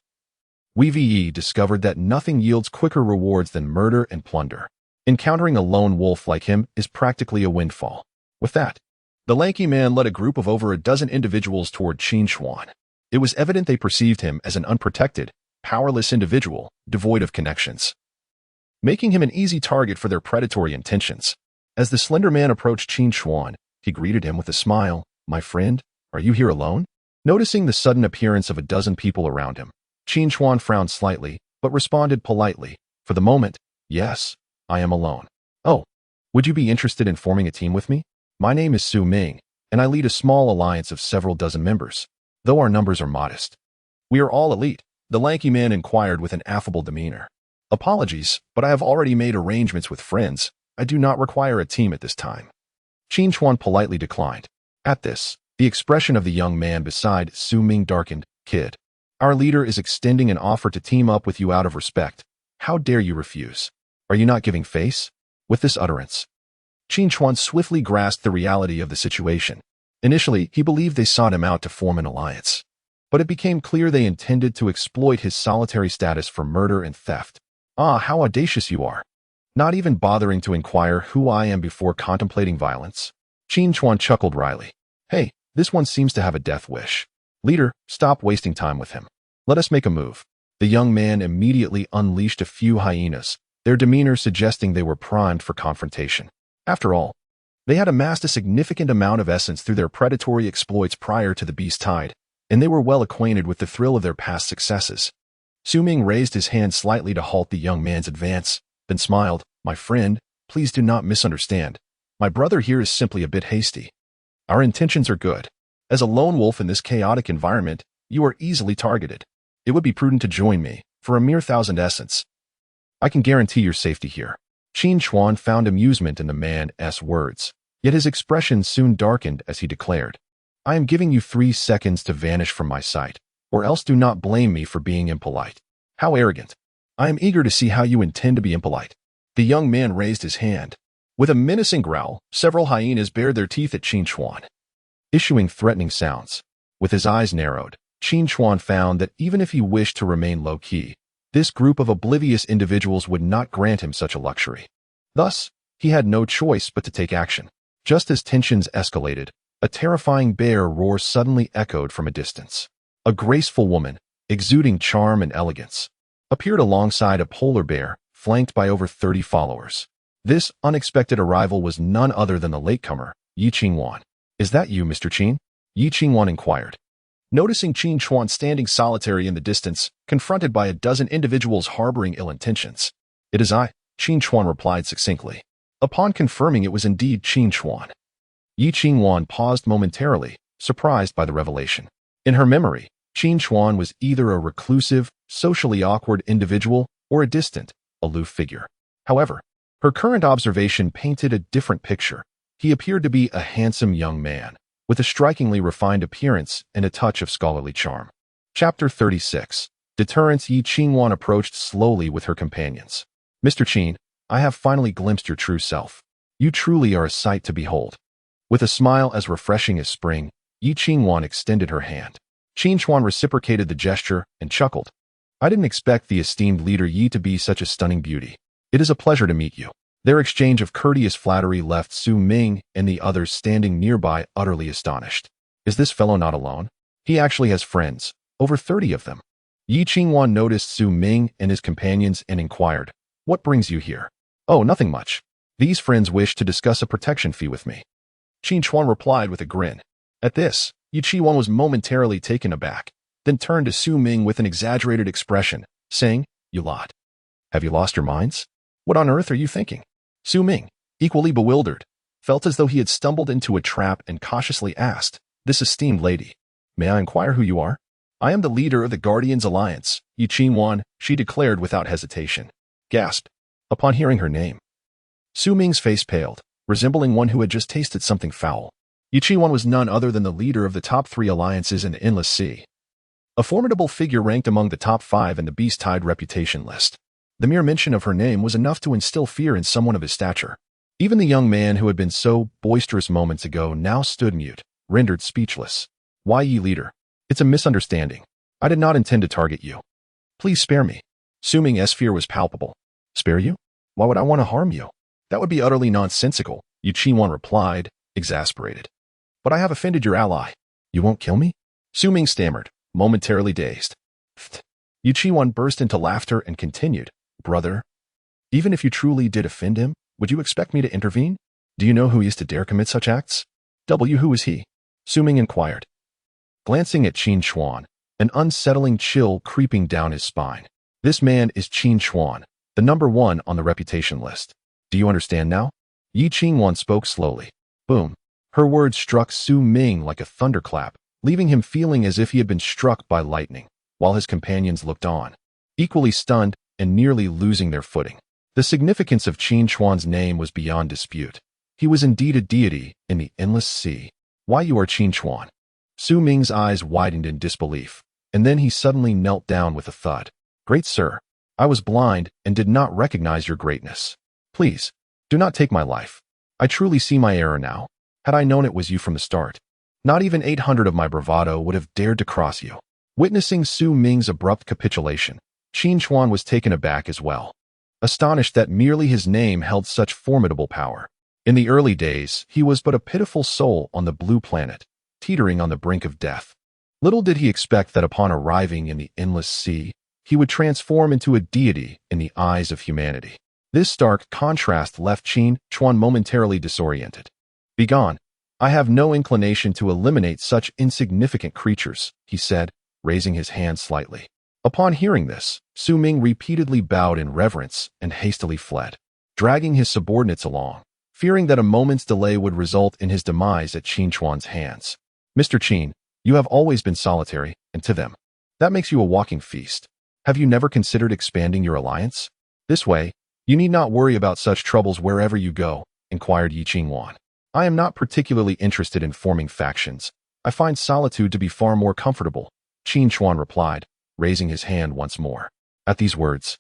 We've discovered that nothing yields quicker rewards than murder and plunder. Encountering a lone wolf like him is practically a windfall. With that, the lanky man led a group of over a dozen individuals toward Qin Chuan. It was evident they perceived him as an unprotected, powerless individual, devoid of connections, making him an easy target for their predatory intentions. As the slender man approached Qin Chuan, he greeted him with a smile. My friend, are you here alone? Noticing the sudden appearance of a dozen people around him, Qin Chuan frowned slightly, but responded politely. For the moment, yes, I am alone. Oh, would you be interested in forming a team with me? My name is Su Ming, and I lead a small alliance of several dozen members, though our numbers are modest. We are all elite, the lanky man inquired with an affable demeanor. Apologies, but I have already made arrangements with friends. I do not require a team at this time. Qin Chuan politely declined. At this, the expression of the young man beside Su Ming darkened. Kid, our leader is extending an offer to team up with you out of respect. How dare you refuse? Are you not giving face? With this utterance, Qin Chuan swiftly grasped the reality of the situation. Initially, he believed they sought him out to form an alliance. But it became clear they intended to exploit his solitary status for murder and theft. Ah, how audacious you are. Not even bothering to inquire who I am before contemplating violence. Qin Chuan chuckled wryly. Hey, this one seems to have a death wish. Leader, stop wasting time with him. Let us make a move. The young man immediately unleashed a few hyenas, their demeanor suggesting they were primed for confrontation. After all, they had amassed a significant amount of essence through their predatory exploits prior to the beast tide, and they were well acquainted with the thrill of their past successes. Su Ming raised his hand slightly to halt the young man's advance, then smiled. My friend, please do not misunderstand. My brother here is simply a bit hasty. Our intentions are good. As a lone wolf in this chaotic environment, you are easily targeted. It would be prudent to join me, for a mere 1,000 essence. I can guarantee your safety here. Qin Chuan found amusement in the man's words, yet his expression soon darkened as he declared, I am giving you 3 seconds to vanish from my sight, or else do not blame me for being impolite. How arrogant. I am eager to see how you intend to be impolite. The young man raised his hand. With a menacing growl, several hyenas bared their teeth at Qin Chuan, issuing threatening sounds. With his eyes narrowed, Qin Chuan found that even if he wished to remain low-key, this group of oblivious individuals would not grant him such a luxury. Thus, he had no choice but to take action. Just as tensions escalated, a terrifying bear roar suddenly echoed from a distance. A graceful woman, exuding charm and elegance, appeared alongside a polar bear, flanked by over 30 followers. This unexpected arrival was none other than the latecomer, Yi Qingwan. Is that you, Mr. Qin? Yi Qingwan inquired. Noticing Qin Chuan standing solitary in the distance, confronted by a dozen individuals harboring ill intentions. It is I, Qin Chuan replied succinctly. Upon confirming it was indeed Qin Chuan, Yi Qingwan paused momentarily, surprised by the revelation. In her memory, Qin Chuan was either a reclusive, socially awkward individual or a distant, aloof figure. However, her current observation painted a different picture. He appeared to be a handsome young man, with a strikingly refined appearance and a touch of scholarly charm. Chapter 36. Deterrence. Yi Qingwan approached slowly with her companions. Mr. Qin, I have finally glimpsed your true self. You truly are a sight to behold. With a smile as refreshing as spring, Yi Qingwan extended her hand. Qin Chuan reciprocated the gesture and chuckled. I didn't expect the esteemed leader Yi to be such a stunning beauty. It is a pleasure to meet you. Their exchange of courteous flattery left Su Ming and the others standing nearby utterly astonished. Is this fellow not alone? He actually has friends, over 30 of them. Yi Qingwan noticed Su Ming and his companions and inquired, What brings you here? Oh, nothing much. These friends wish to discuss a protection fee with me. Qin Chuan replied with a grin. At this, Yi Qingwan was momentarily taken aback, then turned to Su Ming with an exaggerated expression, saying, You lot. Have you lost your minds? What on earth are you thinking? Su Ming, equally bewildered, felt as though he had stumbled into a trap and cautiously asked, This esteemed lady, may I inquire who you are? I am the leader of the Guardians Alliance, Yi Qingwan, she declared without hesitation. Gasped. Upon hearing her name, Su Ming's face paled, resembling one who had just tasted something foul. Yi Qingwan was none other than the leader of the top 3 alliances in the Endless Sea. A formidable figure ranked among the top 5 in the Beast Tide reputation list. The mere mention of her name was enough to instill fear in someone of his stature. Even the young man who had been so boisterous moments ago now stood mute, rendered speechless. Why, Yi leader? It's a misunderstanding. I did not intend to target you. Please spare me. Su Ming's fear was palpable. Spare you? Why would I want to harm you? That would be utterly nonsensical, Yi Qingwan replied, exasperated. But I have offended your ally. You won't kill me? Su Ming stammered, momentarily dazed. Yi Qingwan burst into laughter and continued, Brother, even if you truly did offend him, would you expect me to intervene? Do you know who he is to dare commit such acts? Who is he? Su Ming inquired. Glancing at Qin Chuan, an unsettling chill creeping down his spine. This man is Qin Chuan, the number 1 on the reputation list. Do you understand now? Yi Qingwan spoke slowly. Boom. Her words struck Su Ming like a thunderclap, leaving him feeling as if he had been struck by lightning, while his companions looked on, equally stunned and nearly losing their footing. The significance of Qin Chuan's name was beyond dispute. He was indeed a deity in the endless sea. Why, you are Qin Chuan. Su Ming's eyes widened in disbelief, and then he suddenly knelt down with a thud. Great sir, I was blind and did not recognize your greatness. Please, do not take my life. I truly see my error now. Had I known it was you from the start, not even 800 of my bravado would have dared to cross you. Witnessing Su Ming's abrupt capitulation, Qin Chuan was taken aback as well, astonished that merely his name held such formidable power. In the early days, he was but a pitiful soul on the blue planet, teetering on the brink of death. Little did he expect that upon arriving in the endless sea, he would transform into a deity in the eyes of humanity. This stark contrast left Qin Chuan momentarily disoriented. Begone. I have no inclination to eliminate such insignificant creatures, he said, raising his hand slightly. Upon hearing this, Su Ming repeatedly bowed in reverence and hastily fled, dragging his subordinates along, fearing that a moment's delay would result in his demise at Qin Chuan's hands. Mr. Qin, you have always been solitary, and to them, that makes you a walking feast. Have you never considered expanding your alliance? This way, you need not worry about such troubles wherever you go, inquired Yi Qingwan. I am not particularly interested in forming factions. I find solitude to be far more comfortable, Qin Chuan replied, raising his hand once more. At these words,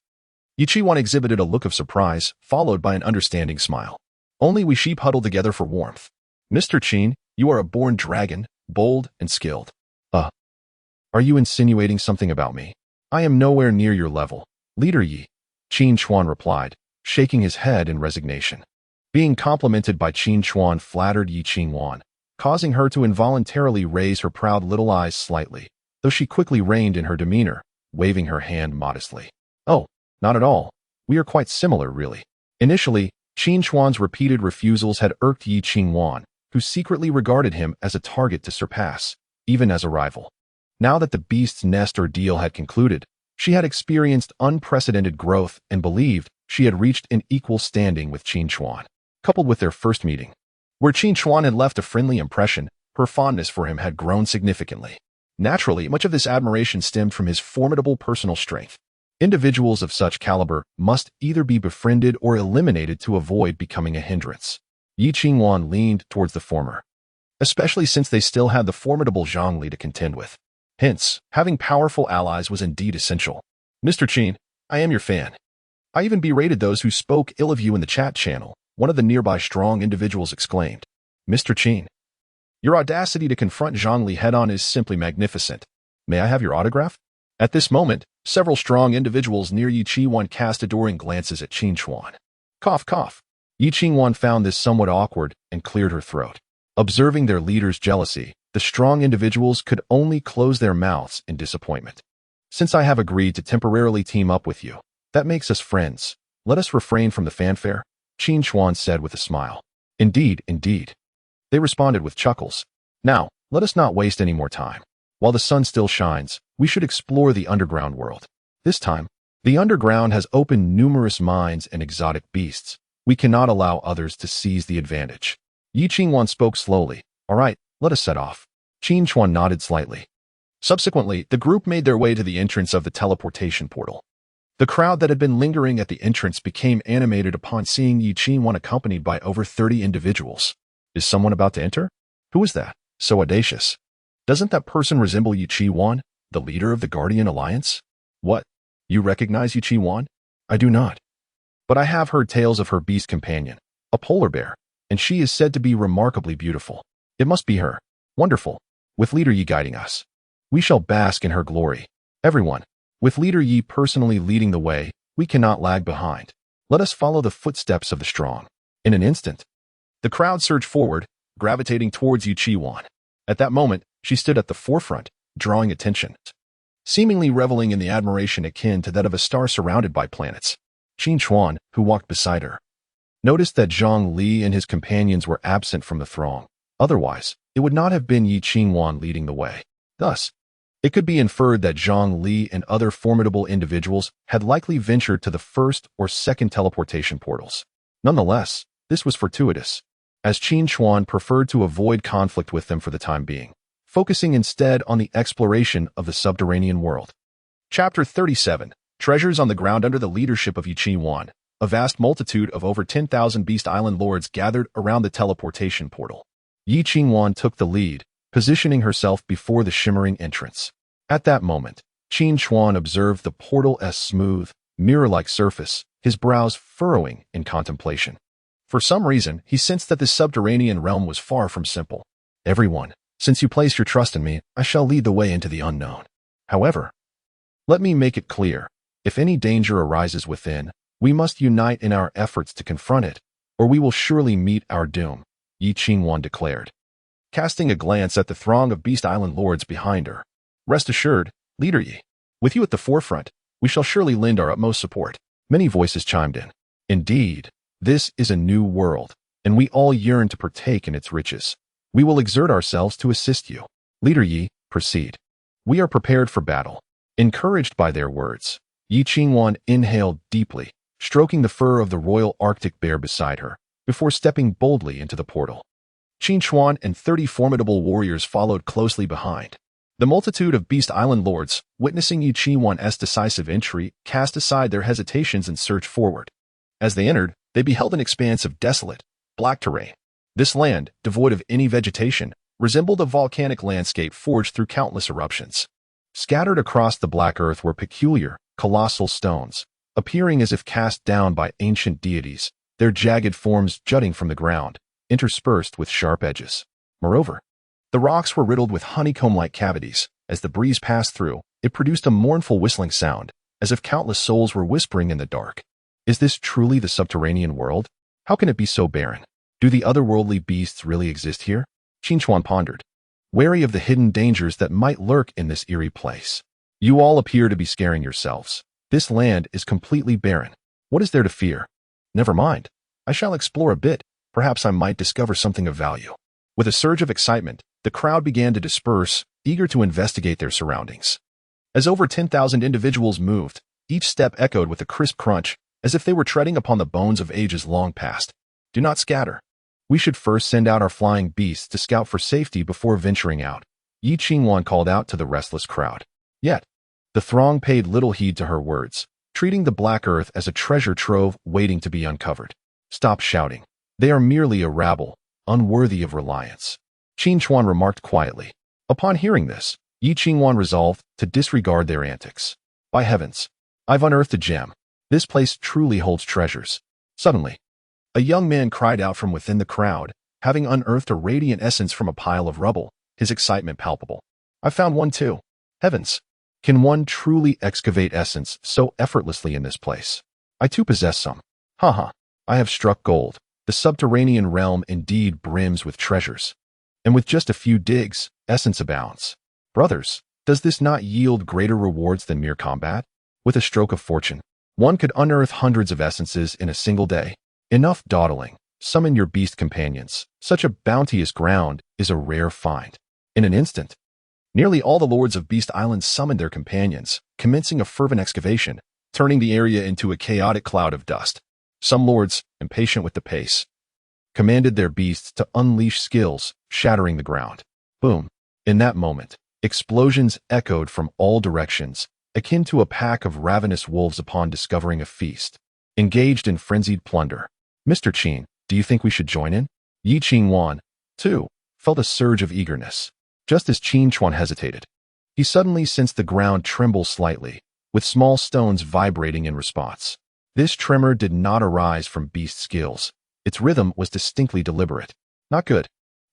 Yi Qingwan exhibited a look of surprise, followed by an understanding smile. Only we sheep huddle together for warmth. Mr. Qin, you are a born dragon, bold and skilled. Are you insinuating something about me? I am nowhere near your level, Leader Yi, Qin Chuan replied, shaking his head in resignation. Being complimented by Qin Chuan flattered Yi Qingwan, causing her to involuntarily raise her proud little eyes slightly, though she quickly reined in her demeanor, waving her hand modestly. Oh, not at all. We are quite similar, really. Initially, Qin Chuan's repeated refusals had irked Yi Qingwan, who secretly regarded him as a target to surpass, even as a rival. Now that the beast's nest ordeal had concluded, she had experienced unprecedented growth and believed she had reached an equal standing with Qin Chuan. Coupled with their first meeting, where Qin Chuan had left a friendly impression, her fondness for him had grown significantly. Naturally, much of this admiration stemmed from his formidable personal strength. Individuals of such caliber must either be befriended or eliminated to avoid becoming a hindrance. Yi Qingwan leaned towards the former, especially since they still had the formidable Zhongli to contend with. Hence, having powerful allies was indeed essential. Mr. Qin, I am your fan. I even berated those who spoke ill of you in the chat channel, one of the nearby strong individuals exclaimed. Mr. Qin, your audacity to confront Zhongli head-on is simply magnificent. May I have your autograph? At this moment, several strong individuals near Yi Qingwan cast adoring glances at Qin Chuan. Cough, cough. Yi Qingwan found this somewhat awkward and cleared her throat. Observing their leader's jealousy, the strong individuals could only close their mouths in disappointment. Since I have agreed to temporarily team up with you, that makes us friends. Let us refrain from the fanfare, Qin Chuan said with a smile. Indeed, indeed. They responded with chuckles. Now, let us not waste any more time. While the sun still shines, we should explore the underground world. This time, the underground has opened numerous mines and exotic beasts. We cannot allow others to seize the advantage. Yi Qingwan spoke slowly. All right, let us set off. Qin Chuan nodded slightly. Subsequently, the group made their way to the entrance of the teleportation portal. The crowd that had been lingering at the entrance became animated upon seeing Yi Qingwan accompanied by over 30 individuals. Is someone about to enter? Who is that? So audacious. Doesn't that person resemble Yi Qingwan, the leader of the Guardian Alliance? What? You recognize Yi Qingwan? I do not. But I have heard tales of her beast companion, a polar bear, and she is said to be remarkably beautiful. It must be her. Wonderful. With Leader Yi guiding us, we shall bask in her glory. Everyone, with Leader Yi personally leading the way, we cannot lag behind. Let us follow the footsteps of the strong. In an instant, the crowd surged forward, gravitating towards Yi Qingwan. At that moment, she stood at the forefront, drawing attention, seemingly reveling in the admiration akin to that of a star surrounded by planets. Qin Chuan, who walked beside her, noticed that Zhang Li and his companions were absent from the throng. Otherwise, it would not have been Yi Qingwan leading the way. Thus, it could be inferred that Zhang Li and other formidable individuals had likely ventured to the first or second teleportation portals. Nonetheless, this was fortuitous, as Qin Chuan preferred to avoid conflict with them for the time being, focusing instead on the exploration of the subterranean world. Chapter 37, Treasures on the Ground. Under the leadership of Yi Qingwan, A vast multitude of over 10,000 Beast Island lords gathered around the teleportation portal. Yi Qingwan took the lead, positioning herself before the shimmering entrance. At that moment, Qin Chuan observed the portal's smooth, mirror-like surface, his brows furrowing in contemplation. For some reason, he sensed that this subterranean realm was far from simple. Everyone, since you place your trust in me, I shall lead the way into the unknown. However, let me make it clear, if any danger arises within, we must unite in our efforts to confront it, or we will surely meet our doom, Yi Qingwan declared, casting a glance at the throng of Beast Island lords behind her. Rest assured, Leader Yi, with you at the forefront, we shall surely lend our utmost support. Many voices chimed in. Indeed, this is a new world, and we all yearn to partake in its riches. We will exert ourselves to assist you. Leader Yi, proceed. We are prepared for battle. Encouraged by their words, Yi Qingwan inhaled deeply, stroking the fur of the royal Arctic bear beside her, before stepping boldly into the portal. Qin Chuan and 30 formidable warriors followed closely behind. The multitude of Beast Island lords, witnessing Yi Qingwan's decisive entry, cast aside their hesitations and surged forward. As they entered, they beheld an expanse of desolate, black terrain. This land, devoid of any vegetation, resembled a volcanic landscape forged through countless eruptions. Scattered across the black earth were peculiar, colossal stones, appearing as if cast down by ancient deities, their jagged forms jutting from the ground, interspersed with sharp edges. Moreover, the rocks were riddled with honeycomb-like cavities. As the breeze passed through, it produced a mournful whistling sound, as if countless souls were whispering in the dark. Is this truly the subterranean world? How can it be so barren? Do the otherworldly beasts really exist here? Qin Chuan pondered, wary of the hidden dangers that might lurk in this eerie place. You all appear to be scaring yourselves. This land is completely barren. What is there to fear? Never mind. I shall explore a bit. Perhaps I might discover something of value. With a surge of excitement, the crowd began to disperse, eager to investigate their surroundings. As over 10,000 individuals moved, each step echoed with a crisp crunch, as if they were treading upon the bones of ages long past. Do not scatter. We should first send out our flying beasts to scout for safety before venturing out, Yi Qingwan called out to the restless crowd. Yet, the throng paid little heed to her words, treating the black earth as a treasure trove waiting to be uncovered. Stop shouting. They are merely a rabble, unworthy of reliance, Qin Chuan remarked quietly. Upon hearing this, Yi Qingwan resolved to disregard their antics. By heavens, I've unearthed a gem. This place truly holds treasures. Suddenly, a young man cried out from within the crowd, having unearthed a radiant essence from a pile of rubble, his excitement palpable. I found one too. Heavens! Can one truly excavate essence so effortlessly in this place? I too possess some. Haha, I have struck gold. The subterranean realm indeed brims with treasures. And with just a few digs, essence abounds. Brothers, does this not yield greater rewards than mere combat? With a stroke of fortune, one could unearth hundreds of essences in a single day. Enough dawdling. Summon your beast companions. Such a bounteous ground is a rare find. In an instant, nearly all the lords of Beast Island summoned their companions, commencing a fervent excavation, turning the area into a chaotic cloud of dust. Some lords, impatient with the pace, commanded their beasts to unleash skills, shattering the ground. Boom. In that moment, explosions echoed from all directions, akin to a pack of ravenous wolves upon discovering a feast, engaged in frenzied plunder. Mr. Qin, do you think we should join in? Yi Qingwan, too, felt a surge of eagerness. Just as Qin Chuan hesitated, he suddenly sensed the ground tremble slightly, with small stones vibrating in response. This tremor did not arise from beast skills. Its rhythm was distinctly deliberate. Not good.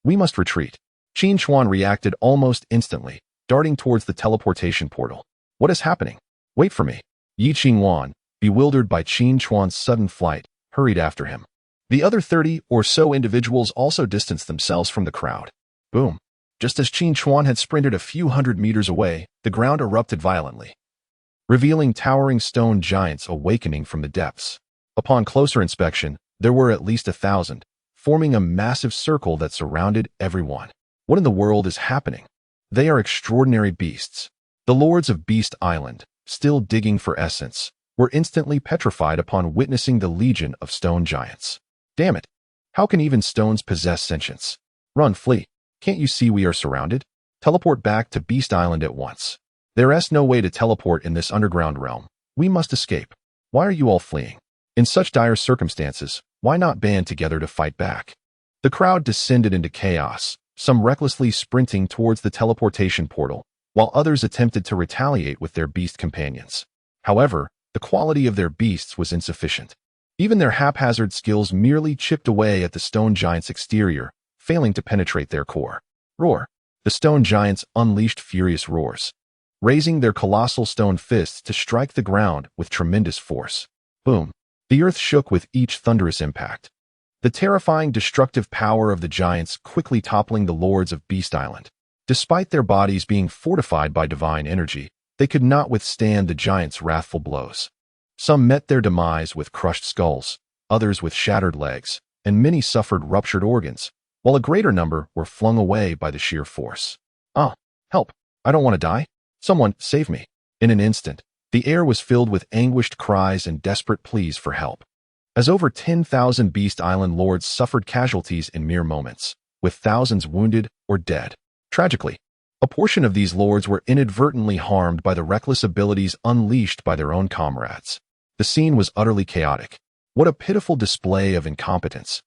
We must retreat. Qin Chuan reacted almost instantly, darting towards the teleportation portal. What is happening? Wait for me. Yi Qingwan, bewildered by Qin Chuan's sudden flight, hurried after him. The other 30 or so individuals also distanced themselves from the crowd. Boom. Just as Qin Chuan had sprinted a few hundred meters away, the ground erupted violently, revealing towering stone giants awakening from the depths. Upon closer inspection, there were at least 1,000, forming a massive circle that surrounded everyone. What in the world is happening? They are extraordinary beasts. The lords of Beast Island, still digging for essence, were instantly petrified upon witnessing the legion of stone giants. Damn it! How can even stones possess sentience? Run, flee. Can't you see we are surrounded? Teleport back to Beast Island at once. There is no way to teleport in this underground realm. We must escape. Why are you all fleeing? In such dire circumstances, why not band together to fight back? The crowd descended into chaos, some recklessly sprinting towards the teleportation portal, while others attempted to retaliate with their beast companions. However, the quality of their beasts was insufficient. Even their haphazard skills merely chipped away at the stone giant's exterior, failing to penetrate their core. Roar! The stone giants unleashed furious roars, raising their colossal stone fists to strike the ground with tremendous force. Boom! The earth shook with each thunderous impact. The terrifying destructive power of the giants quickly toppling the lords of Beast Island. Despite their bodies being fortified by divine energy, they could not withstand the giants' wrathful blows. Some met their demise with crushed skulls, others with shattered legs, and many suffered ruptured organs, while a greater number were flung away by the sheer force. Ah, help! I don't want to die. Someone, save me. In an instant, the air was filled with anguished cries and desperate pleas for help. As over 10,000 Beast Island lords suffered casualties in mere moments, with thousands wounded or dead. Tragically, a portion of these lords were inadvertently harmed by the reckless abilities unleashed by their own comrades. The scene was utterly chaotic. What a pitiful display of incompetence.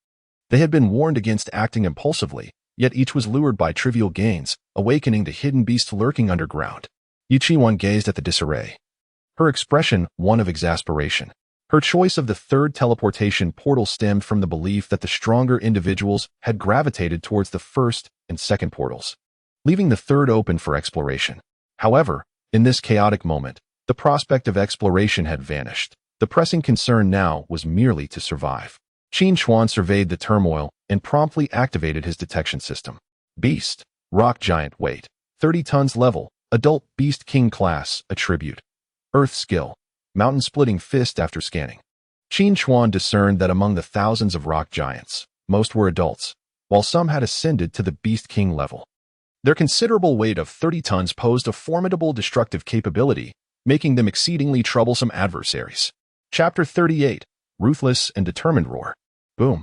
They had been warned against acting impulsively, yet each was lured by trivial gains, awakening the hidden beast lurking underground. Qin Chuan gazed at the disarray, her expression one of exasperation. Her choice of the third teleportation portal stemmed from the belief that the stronger individuals had gravitated towards the first and second portals, leaving the third open for exploration. However, in this chaotic moment, the prospect of exploration had vanished. The pressing concern now was merely to survive. Qin Chuan surveyed the turmoil and promptly activated his detection system. Beast, rock giant weight, 30 tons level, adult beast king class, attribute. Earth skill, mountain splitting fist. After scanning, Qin Chuan discerned that among the thousands of rock giants, most were adults, while some had ascended to the beast king level. Their considerable weight of 30 tons posed a formidable destructive capability, making them exceedingly troublesome adversaries. Chapter 38, Ruthless and Determined Roar. Boom.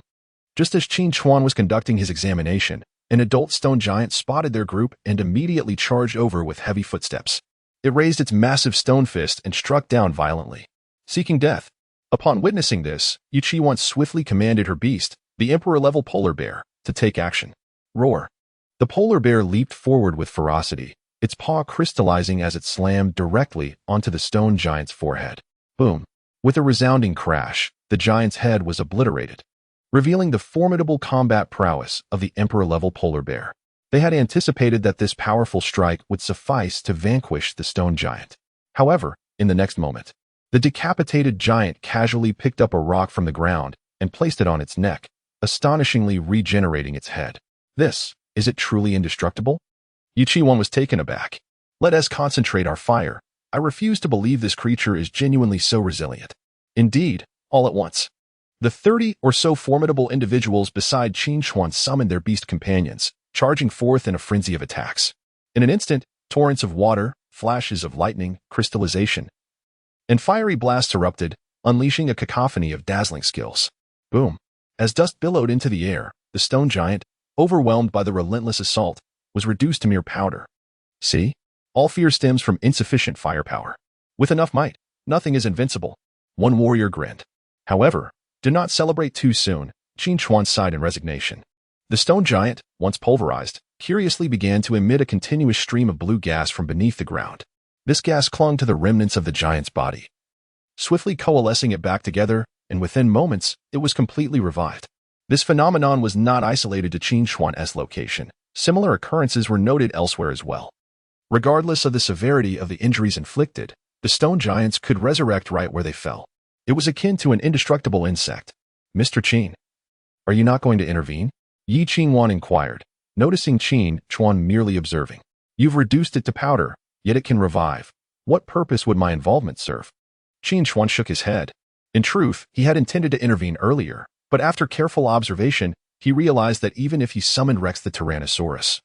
Just as Qin Chuan was conducting his examination, an adult stone giant spotted their group and immediately charged over with heavy footsteps. It raised its massive stone fist and struck down violently, seeking death. Upon witnessing this, Qin Chuan swiftly commanded her beast, the emperor-level polar bear, to take action. Roar. The polar bear leaped forward with ferocity, its paw crystallizing as it slammed directly onto the stone giant's forehead. Boom. With a resounding crash, the giant's head was obliterated, revealing the formidable combat prowess of the emperor-level polar bear. They had anticipated that this powerful strike would suffice to vanquish the stone giant. However, in the next moment, the decapitated giant casually picked up a rock from the ground and placed it on its neck, astonishingly regenerating its head. Is it truly indestructible? Qin Chuan was taken aback. Let us concentrate our fire. I refuse to believe this creature is genuinely so resilient. Indeed, all at once, the 30 or so formidable individuals beside Qin Chuan summoned their beast companions, charging forth in a frenzy of attacks. In an instant, torrents of water, flashes of lightning, crystallization, and fiery blasts erupted, unleashing a cacophony of dazzling skills. Boom. As dust billowed into the air, the stone giant, overwhelmed by the relentless assault, was reduced to mere powder. See? All fear stems from insufficient firepower. With enough might, nothing is invincible. One warrior grinned. However, do not celebrate too soon. Qin Chuan sighed in resignation. The stone giant, once pulverized, curiously began to emit a continuous stream of blue gas from beneath the ground. This gas clung to the remnants of the giant's body, swiftly coalescing it back together, and within moments, it was completely revived. This phenomenon was not isolated to Qin Chuan's location. Similar occurrences were noted elsewhere as well. Regardless of the severity of the injuries inflicted, the stone giants could resurrect right where they fell. It was akin to an indestructible insect. Mr. Qin, are you not going to intervene? Qin Chuan inquired, noticing Qin Chuan merely observing. You've reduced it to powder, yet it can revive. What purpose would my involvement serve? Qin Chuan shook his head. In truth, he had intended to intervene earlier, but after careful observation, he realized that even if he summoned Rex the Tyrannosaurus,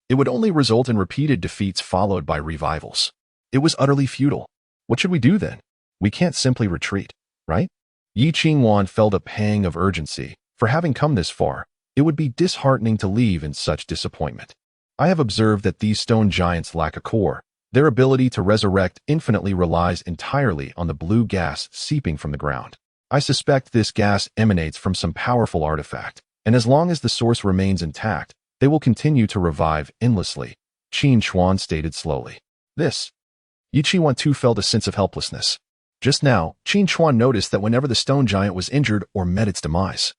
it would only result in repeated defeats followed by revivals. It was utterly futile. What should we do then? We can't simply retreat, right? Qin Chuan felt a pang of urgency. For having come this far, it would be disheartening to leave in such disappointment. I have observed that these stone giants lack a core. Their ability to resurrect infinitely relies entirely on the blue gas seeping from the ground. I suspect this gas emanates from some powerful artifact, and as long as the source remains intact, they will continue to revive endlessly, Qin Chuan stated slowly. This. Yi Qiwan too felt a sense of helplessness. Just now, Qin Chuan noticed that whenever the stone giant was injured or met its demise,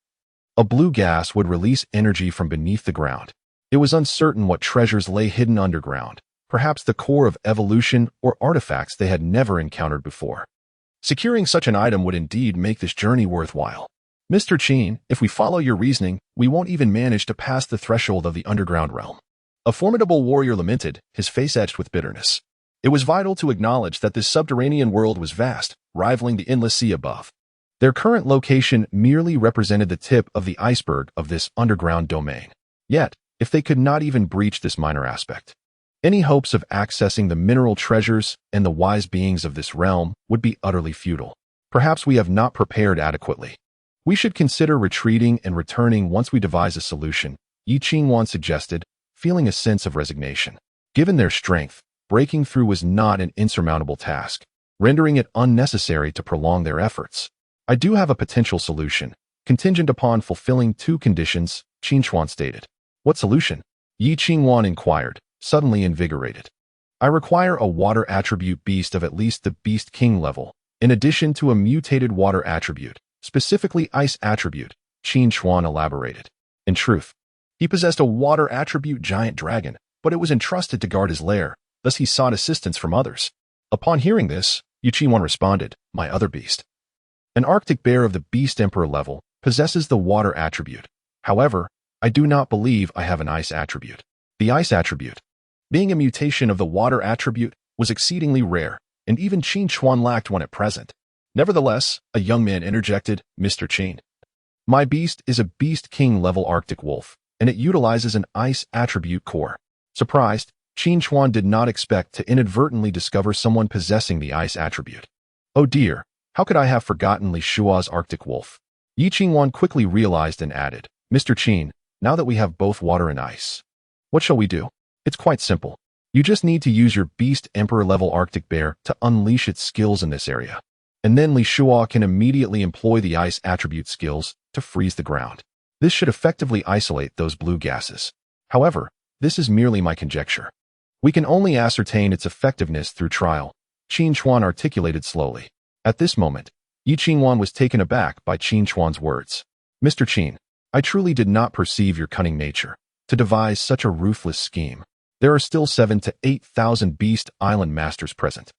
a blue gas would release energy from beneath the ground. It was uncertain what treasures lay hidden underground, perhaps the core of evolution or artifacts they had never encountered before. Securing such an item would indeed make this journey worthwhile. Mr. Qin, if we follow your reasoning, we won't even manage to pass the threshold of the underground realm. A formidable warrior lamented, his face etched with bitterness. It was vital to acknowledge that this subterranean world was vast, rivaling the endless sea above. Their current location merely represented the tip of the iceberg of this underground domain. Yet, if they could not even breach this minor aspect, any hopes of accessing the mineral treasures and the wise beings of this realm would be utterly futile. Perhaps we have not prepared adequately. We should consider retreating and returning once we devise a solution, Yi Qingwan suggested, feeling a sense of resignation. Given their strength, breaking through was not an insurmountable task, rendering it unnecessary to prolong their efforts. I do have a potential solution, contingent upon fulfilling two conditions, Qin Chuan stated. What solution? Yi Qingwan inquired, suddenly invigorated. I require a water attribute beast of at least the Beast King level, in addition to a mutated water attribute, specifically ice attribute, Qin Chuan elaborated. In truth, he possessed a water attribute giant dragon, but it was entrusted to guard his lair, thus he sought assistance from others. Upon hearing this, Yi Qingwan responded, my other beast. An Arctic bear of the Beast Emperor level possesses the water attribute. However, I do not believe I have an ice attribute. The ice attribute, being a mutation of the water attribute, was exceedingly rare, and even Qin Chuan lacked one at present. Nevertheless, a young man interjected, Mr. Qin. My beast is a Beast King level Arctic wolf, and it utilizes an ice attribute core. Surprised, Qin Chuan did not expect to inadvertently discover someone possessing the ice attribute. Oh dear, how could I have forgotten Li Shua's Arctic wolf? Yi Qingwan quickly realized and added, Mr. Qin, now that we have both water and ice, what shall we do? It's quite simple. You just need to use your Beast Emperor level Arctic bear to unleash its skills in this area. And then Li Shua can immediately employ the ice attribute skills to freeze the ground. This should effectively isolate those blue gases. However, this is merely my conjecture. We can only ascertain its effectiveness through trial, Qin Chuan articulated slowly. At this moment, Yi Qingwan was taken aback by Qin Chuan's words. Mr. Qin, I truly did not perceive your cunning nature to devise such a ruthless scheme. There are still 7,000 to 8,000 Beast Island Masters present.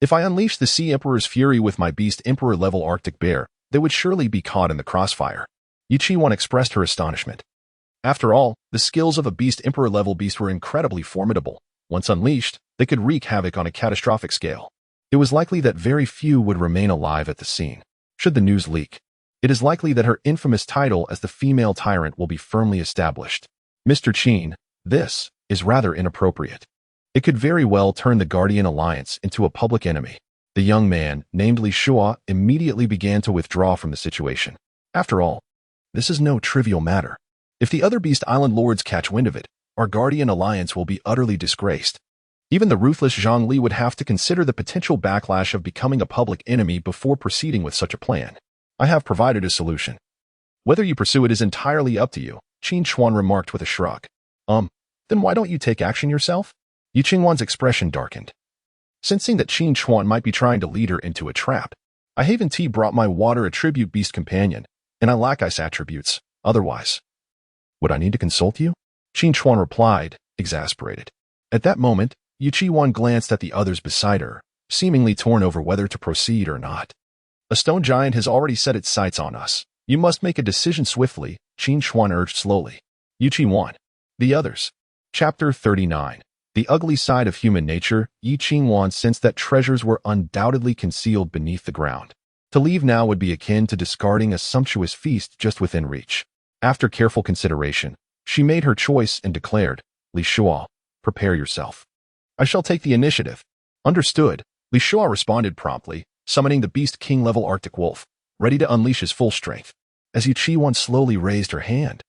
If I unleash the Sea Emperor's fury with my Beast Emperor level Arctic bear, they would surely be caught in the crossfire. Yi Qingwan expressed her astonishment. After all, the skills of a Beast Emperor level beast were incredibly formidable. Once unleashed, they could wreak havoc on a catastrophic scale. It was likely that very few would remain alive at the scene. Should the news leak, it is likely that her infamous title as the female tyrant will be firmly established. Mr. Qin, this is rather inappropriate. It could very well turn the Guardian Alliance into a public enemy. The young man, named Li Shua, immediately began to withdraw from the situation. After all, this is no trivial matter. If the other Beast Island lords catch wind of it, our Guardian Alliance will be utterly disgraced. Even the ruthless Zhang Li would have to consider the potential backlash of becoming a public enemy before proceeding with such a plan. I have provided a solution. Whether you pursue it is entirely up to you, Qin Chuan remarked with a shrug. Then why don't you take action yourself? Yi Qingwan's expression darkened. Sensing that Qin Chuan might be trying to lead her into a trap, I Haven T brought my water attribute beast companion, and I lack ice attributes, otherwise. Would I need to consult you? Qin Chuan replied, exasperated. At that moment, Yi Qingwan glanced at the others beside her, seemingly torn over whether to proceed or not. A stone giant has already set its sights on us. You must make a decision swiftly, Qin Chuan urged slowly. Yi Qingwan. The others. Chapter 39. The ugly side of human nature. Yi Qingwan sensed that treasures were undoubtedly concealed beneath the ground. To leave now would be akin to discarding a sumptuous feast just within reach. After careful consideration, she made her choice and declared, Li Shua, prepare yourself. I shall take the initiative. Understood, Li Shua responded promptly, summoning the Beast King level Arctic wolf, ready to unleash his full strength. As Yi Qingwan slowly raised her hand,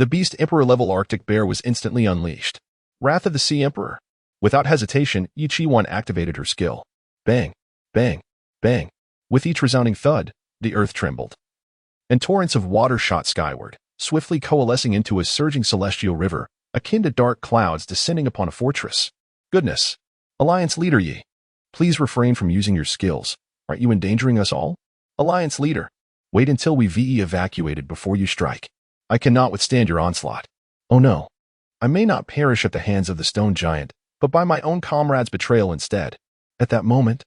the Beast Emperor level Arctic bear was instantly unleashed. Wrath of the Sea Emperor. Without hesitation, Yi Qingwan activated her skill. Bang, bang, bang. With each resounding thud, The earth trembled, and torrents of water shot skyward, swiftly coalescing into a surging celestial river, akin to dark clouds descending upon a fortress. Goodness! Alliance Leader Yi, please refrain from using your skills. Aren't you endangering us all? Alliance Leader, wait until we VE evacuated before you strike. I cannot withstand your onslaught. Oh no. I may not perish at the hands of the stone giant, but by my own comrade's betrayal instead. At that moment,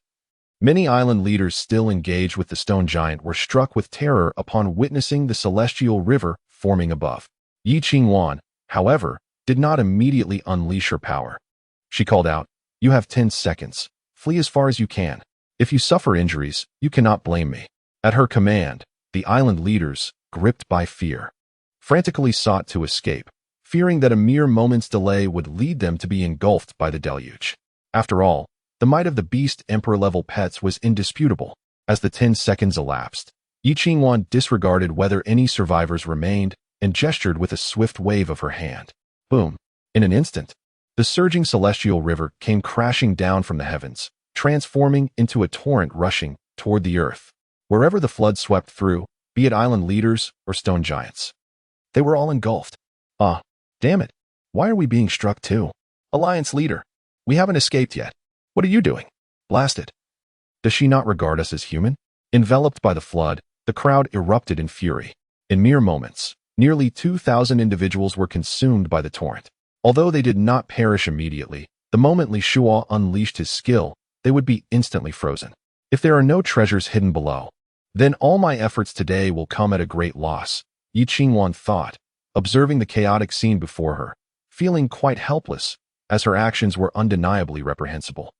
many island leaders still engaged with the stone giant were struck with terror upon witnessing the celestial river forming above. Qin Chuan, however, did not immediately unleash her power. She called out, "You have 10 seconds. Flee as far as you can. If you suffer injuries, you cannot blame me." At her command, the island leaders, gripped by fear, frantically sought to escape, fearing that a mere moment's delay would lead them to be engulfed by the deluge. After all, the might of the beast emperor-level pets was indisputable. As the 10 seconds elapsed, Qin Chuan disregarded whether any survivors remained and gestured with a swift wave of her hand. Boom! In an instant, the surging celestial river came crashing down from the heavens, transforming into a torrent rushing toward the earth. Wherever the flood swept through, be it island leaders or stone giants, they were all engulfed. Ah, damn it. Why are we being struck too? Alliance Leader, we haven't escaped yet. What are you doing? Blasted. Does she not regard us as human? Enveloped by the flood, the crowd erupted in fury. In mere moments, nearly 2,000 individuals were consumed by the torrent. Although they did not perish immediately, the moment Li Shuo unleashed his skill, they would be instantly frozen. If there are no treasures hidden below, then all my efforts today will come at a great loss, Qin Chuan thought, observing the chaotic scene before her, feeling quite helpless, as her actions were undeniably reprehensible.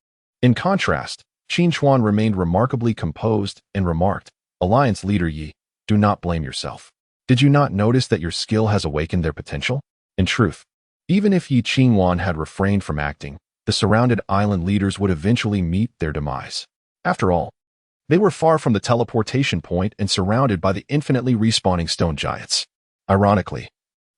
In contrast, Qin Chuan remained remarkably composed and remarked, "Alliance Leader Yi, do not blame yourself. Did you not notice that your skill has awakened their potential? In truth, even if Qin Chuan had refrained from acting, the surrounded island leaders would eventually meet their demise. After all, they were far from the teleportation point and surrounded by the infinitely respawning stone giants." Ironically,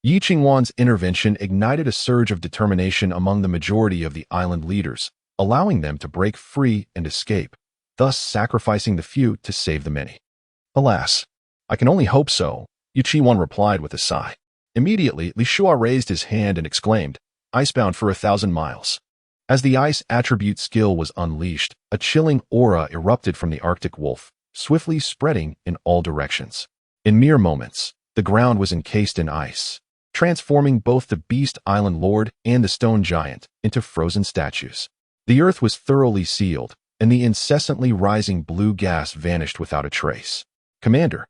Qin Chuan's intervention ignited a surge of determination among the majority of the island leaders, allowing them to break free and escape, thus sacrificing the few to save the many. Alas, I can only hope so, Qin Chuan replied with a sigh. Immediately, Li Shuo raised his hand and exclaimed, "Icebound for 1,000 miles." As the ice attribute skill was unleashed, a chilling aura erupted from the Arctic wolf, swiftly spreading in all directions. In mere moments, the ground was encased in ice, transforming both the Beast Island Lord and the stone giant into frozen statues. The earth was thoroughly sealed, and the incessantly rising blue gas vanished without a trace. "Commander,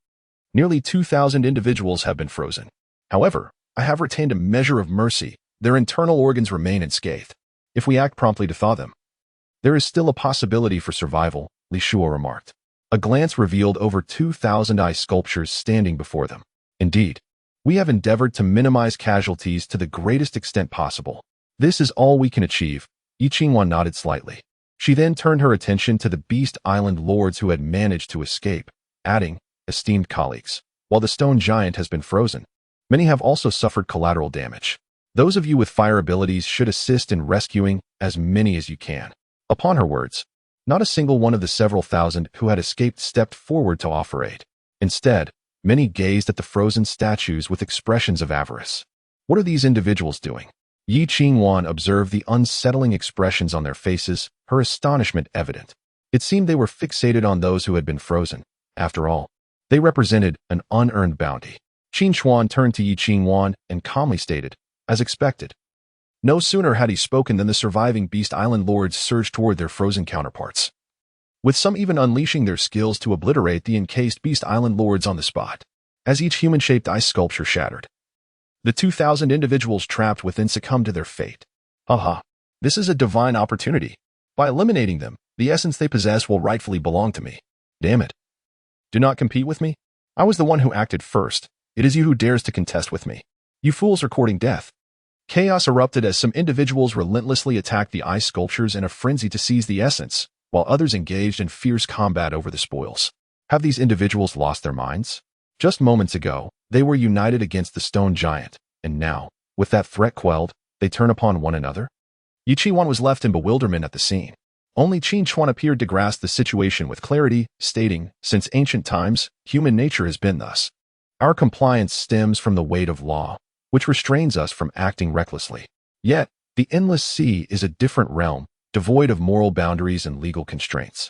nearly 2,000 individuals have been frozen. However, I have retained a measure of mercy. Their internal organs remain unscathed. If we act promptly to thaw them, there is still a possibility for survival," Li Shuo remarked. A glance revealed over 2,000 ice sculptures standing before them. "Indeed, we have endeavored to minimize casualties to the greatest extent possible. This is all we can achieve." Qin Chuan nodded slightly. She then turned her attention to the Beast Island lords who had managed to escape, adding, "Esteemed colleagues, while the stone giant has been frozen, many have also suffered collateral damage. Those of you with fire abilities should assist in rescuing as many as you can." Upon her words, not a single one of the several thousand who had escaped stepped forward to offer aid. Instead, many gazed at the frozen statues with expressions of avarice. What are these individuals doing? Qin Chuan observed the unsettling expressions on their faces, her astonishment evident. It seemed they were fixated on those who had been frozen. After all, they represented an unearned bounty. Qin Chuan turned to Qin Chuan and calmly stated, "As expected." No sooner had he spoken than the surviving Beast Island lords surged toward their frozen counterparts, with some even unleashing their skills to obliterate the encased Beast Island lords on the spot. As each human-shaped ice sculpture shattered, the 2,000 individuals trapped within succumbed to their fate. Haha, this is a divine opportunity. By eliminating them, the essence they possess will rightfully belong to me. Damn it. Do not compete with me. I was the one who acted first. It is you who dares to contest with me. You fools are courting death. Chaos erupted as some individuals relentlessly attacked the ice sculptures in a frenzy to seize the essence, while others engaged in fierce combat over the spoils. Have these individuals lost their minds? Just moments ago, they were united against the stone giant, and now, with that threat quelled, they turn upon one another? Qin Chuan was left in bewilderment at the scene. Only Qin Chuan appeared to grasp the situation with clarity, stating, "Since ancient times, human nature has been thus. Our compliance stems from the weight of law, which restrains us from acting recklessly. Yet, the endless sea is a different realm, devoid of moral boundaries and legal constraints,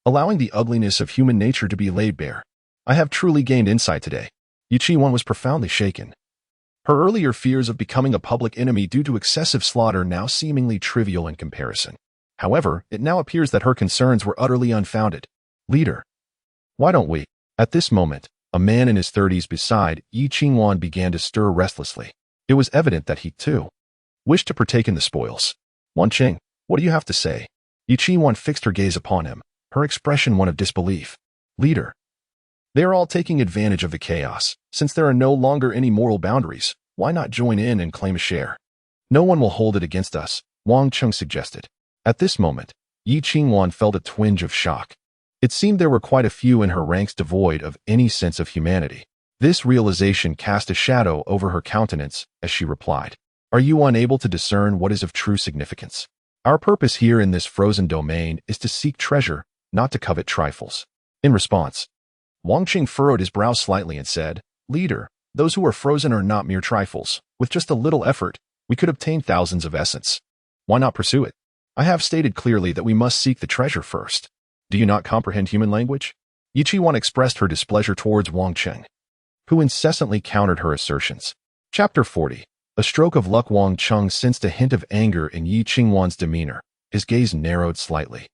allowing the ugliness of human nature to be laid bare. I have truly gained insight today." Qin Chuan was profoundly shaken. Her earlier fears of becoming a public enemy due to excessive slaughter now seemingly trivial in comparison. However, it now appears that her concerns were utterly unfounded. "Leader, why don't we?" At this moment, a man in his 30s beside Qin Chuan began to stir restlessly. It was evident that he, too, wished to partake in the spoils. "Wanqing, what do you have to say?" Qin Chuan fixed her gaze upon him, her expression one of disbelief. "Leader, they are all taking advantage of the chaos. Since there are no longer any moral boundaries, why not join in and claim a share? No one will hold it against us," Wanqing suggested. At this moment, Qin Chuan felt a twinge of shock. It seemed there were quite a few in her ranks devoid of any sense of humanity. This realization cast a shadow over her countenance as she replied, "Are you unable to discern what is of true significance? Our purpose here in this frozen domain is to seek treasure, not to covet trifles." In response, Wanqing furrowed his brow slightly and said, "Leader, those who are frozen are not mere trifles. With just a little effort, we could obtain thousands of essence. Why not pursue it? I have stated clearly that we must seek the treasure first. Do you not comprehend human language?" Qin Chuan expressed her displeasure towards Wanqing, who incessantly countered her assertions. Chapter 40. A stroke of luck. Wanqing sensed a hint of anger in Qin Chuan's demeanor. His gaze narrowed slightly.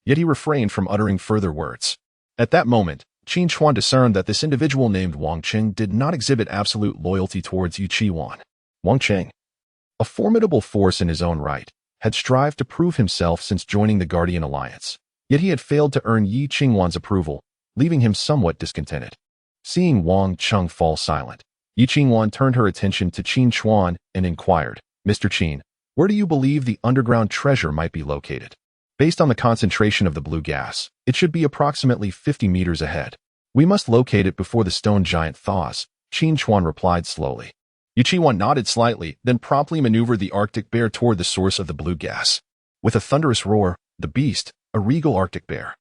Yet he refrained from uttering further words. At that moment, Qin Chuan discerned that this individual named Wanqing did not exhibit absolute loyalty towards Qin Chuan. Wanqing, a formidable force in his own right, had strived to prove himself since joining the Guardian Alliance. Yet he had failed to earn Qin Chuan's approval, leaving him somewhat discontented. Seeing Wanqing fall silent, Qin Chuan turned her attention to Qin Chuan and inquired, "Mr. Qin, where do you believe the underground treasure might be located?" "Based on the concentration of the blue gas, it should be approximately 50 meters ahead. We must locate it before the stone giant thaws," Qin Chuan replied slowly. Qin Chuan nodded slightly, then promptly maneuvered the Arctic bear toward the source of the blue gas. With a thunderous roar, the beast, a regal Arctic bear,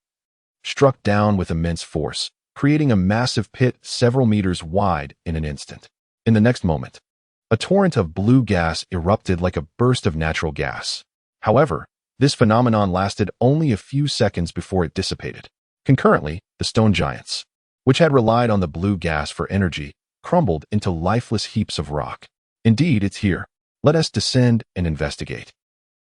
struck down with immense force, creating a massive pit several meters wide in an instant. In the next moment, a torrent of blue gas erupted like a burst of natural gas. However, this phenomenon lasted only a few seconds before it dissipated. Concurrently, the stone giants, which had relied on the blue gas for energy, crumbled into lifeless heaps of rock. "Indeed, it's here. Let us descend and investigate,"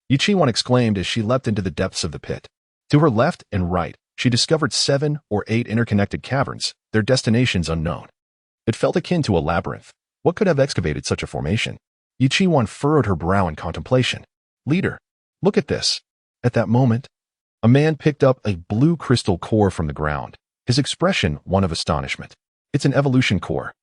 Qin Chuan exclaimed as she leapt into the depths of the pit. To her left and right, she discovered 7 or 8 interconnected caverns, their destinations unknown. It felt akin to a labyrinth. What could have excavated such a formation? Qin Chuan furrowed her brow in contemplation. "Leader, look at this." At that moment, a man picked up a blue crystal core from the ground, his expression one of astonishment. "It's an evolution core."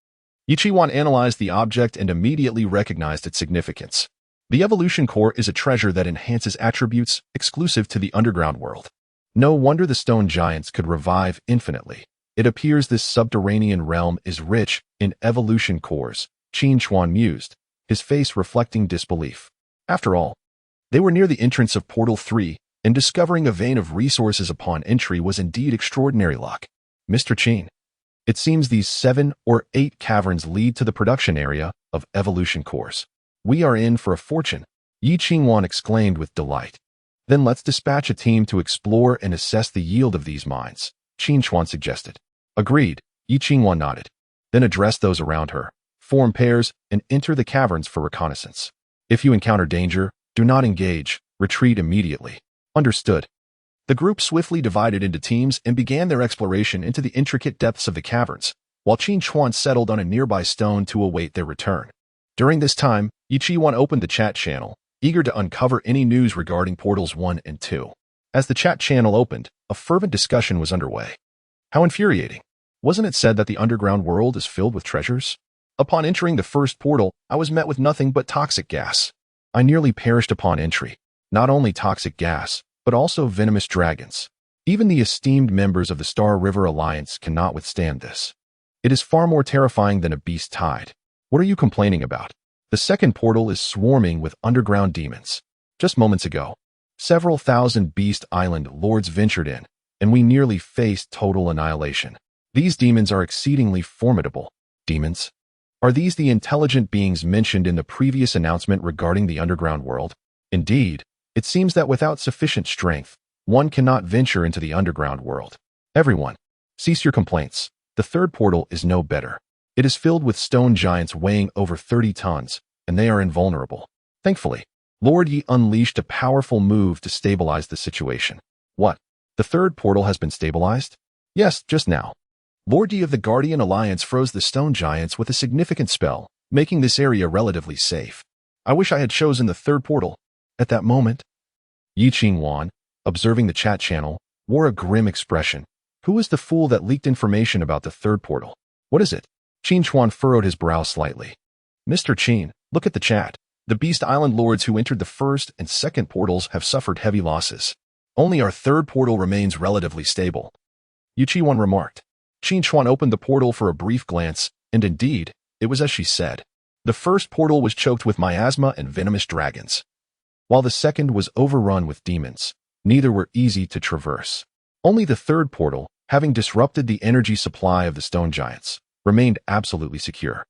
Qin Chuan analyzed the object and immediately recognized its significance. The evolution core is a treasure that enhances attributes exclusive to the underground world. No wonder the stone giants could revive infinitely. It appears this subterranean realm is rich in evolution cores, Qin Chuan mused, his face reflecting disbelief. After all, they were near the entrance of Portal 3, and discovering a vein of resources upon entry was indeed extraordinary luck. "Mr. Qin, it seems these 7 or 8 caverns lead to the production area of evolution cores. We are in for a fortune," Qin Chuan exclaimed with delight. "Then let's dispatch a team to explore and assess the yield of these mines," Qin Chuan suggested. "Agreed," Qin Chuan nodded. Then addressed those around her. "Form pairs and enter the caverns for reconnaissance. If you encounter danger, do not engage, retreat immediately." "Understood." The group swiftly divided into teams and began their exploration into the intricate depths of the caverns, while Qin Chuan settled on a nearby stone to await their return. During this time, Qin Chuan opened the chat channel, eager to uncover any news regarding Portals 1 and 2. As the chat channel opened, a fervent discussion was underway. How infuriating. Wasn't it said that the underground world is filled with treasures? Upon entering the first portal, I was met with nothing but toxic gas. I nearly perished upon entry. Not only toxic gas, but also venomous dragons. Even the esteemed members of the Star River Alliance cannot withstand this. It is far more terrifying than a beast tide. What are you complaining about? The second portal is swarming with underground demons. Just moments ago, Several thousand Beast Island lords ventured in, and we nearly faced total annihilation. These demons are exceedingly formidable. Demons? Are these the intelligent beings mentioned in the previous announcement regarding the underground world? Indeed, it seems that without sufficient strength, one cannot venture into the underground world. Everyone, cease your complaints. The third portal is no better. It is filled with stone giants weighing over 30 tons, and they are invulnerable. Thankfully, Lord Yi unleashed a powerful move to stabilize the situation. What? The third portal has been stabilized? Yes, just now. Lord Yi of the Guardian Alliance froze the stone giants with a significant spell, making this area relatively safe. I wish I had chosen the third portal. At that moment, Qin Chuan, observing the chat channel, wore a grim expression. Who is the fool that leaked information about the third portal? What is it? Qin Chuan furrowed his brow slightly. Mr. Qin, look at the chat. The Beast Island lords who entered the first and second portals have suffered heavy losses. Only our third portal remains relatively stable. Qin remarked. Qin Chuan opened the portal for a brief glance, and indeed, it was as she said. The first portal was choked with miasma and venomous dragons, while the second was overrun with demons. Neither were easy to traverse. Only the third portal, having disrupted the energy supply of the stone giants, remained absolutely secure.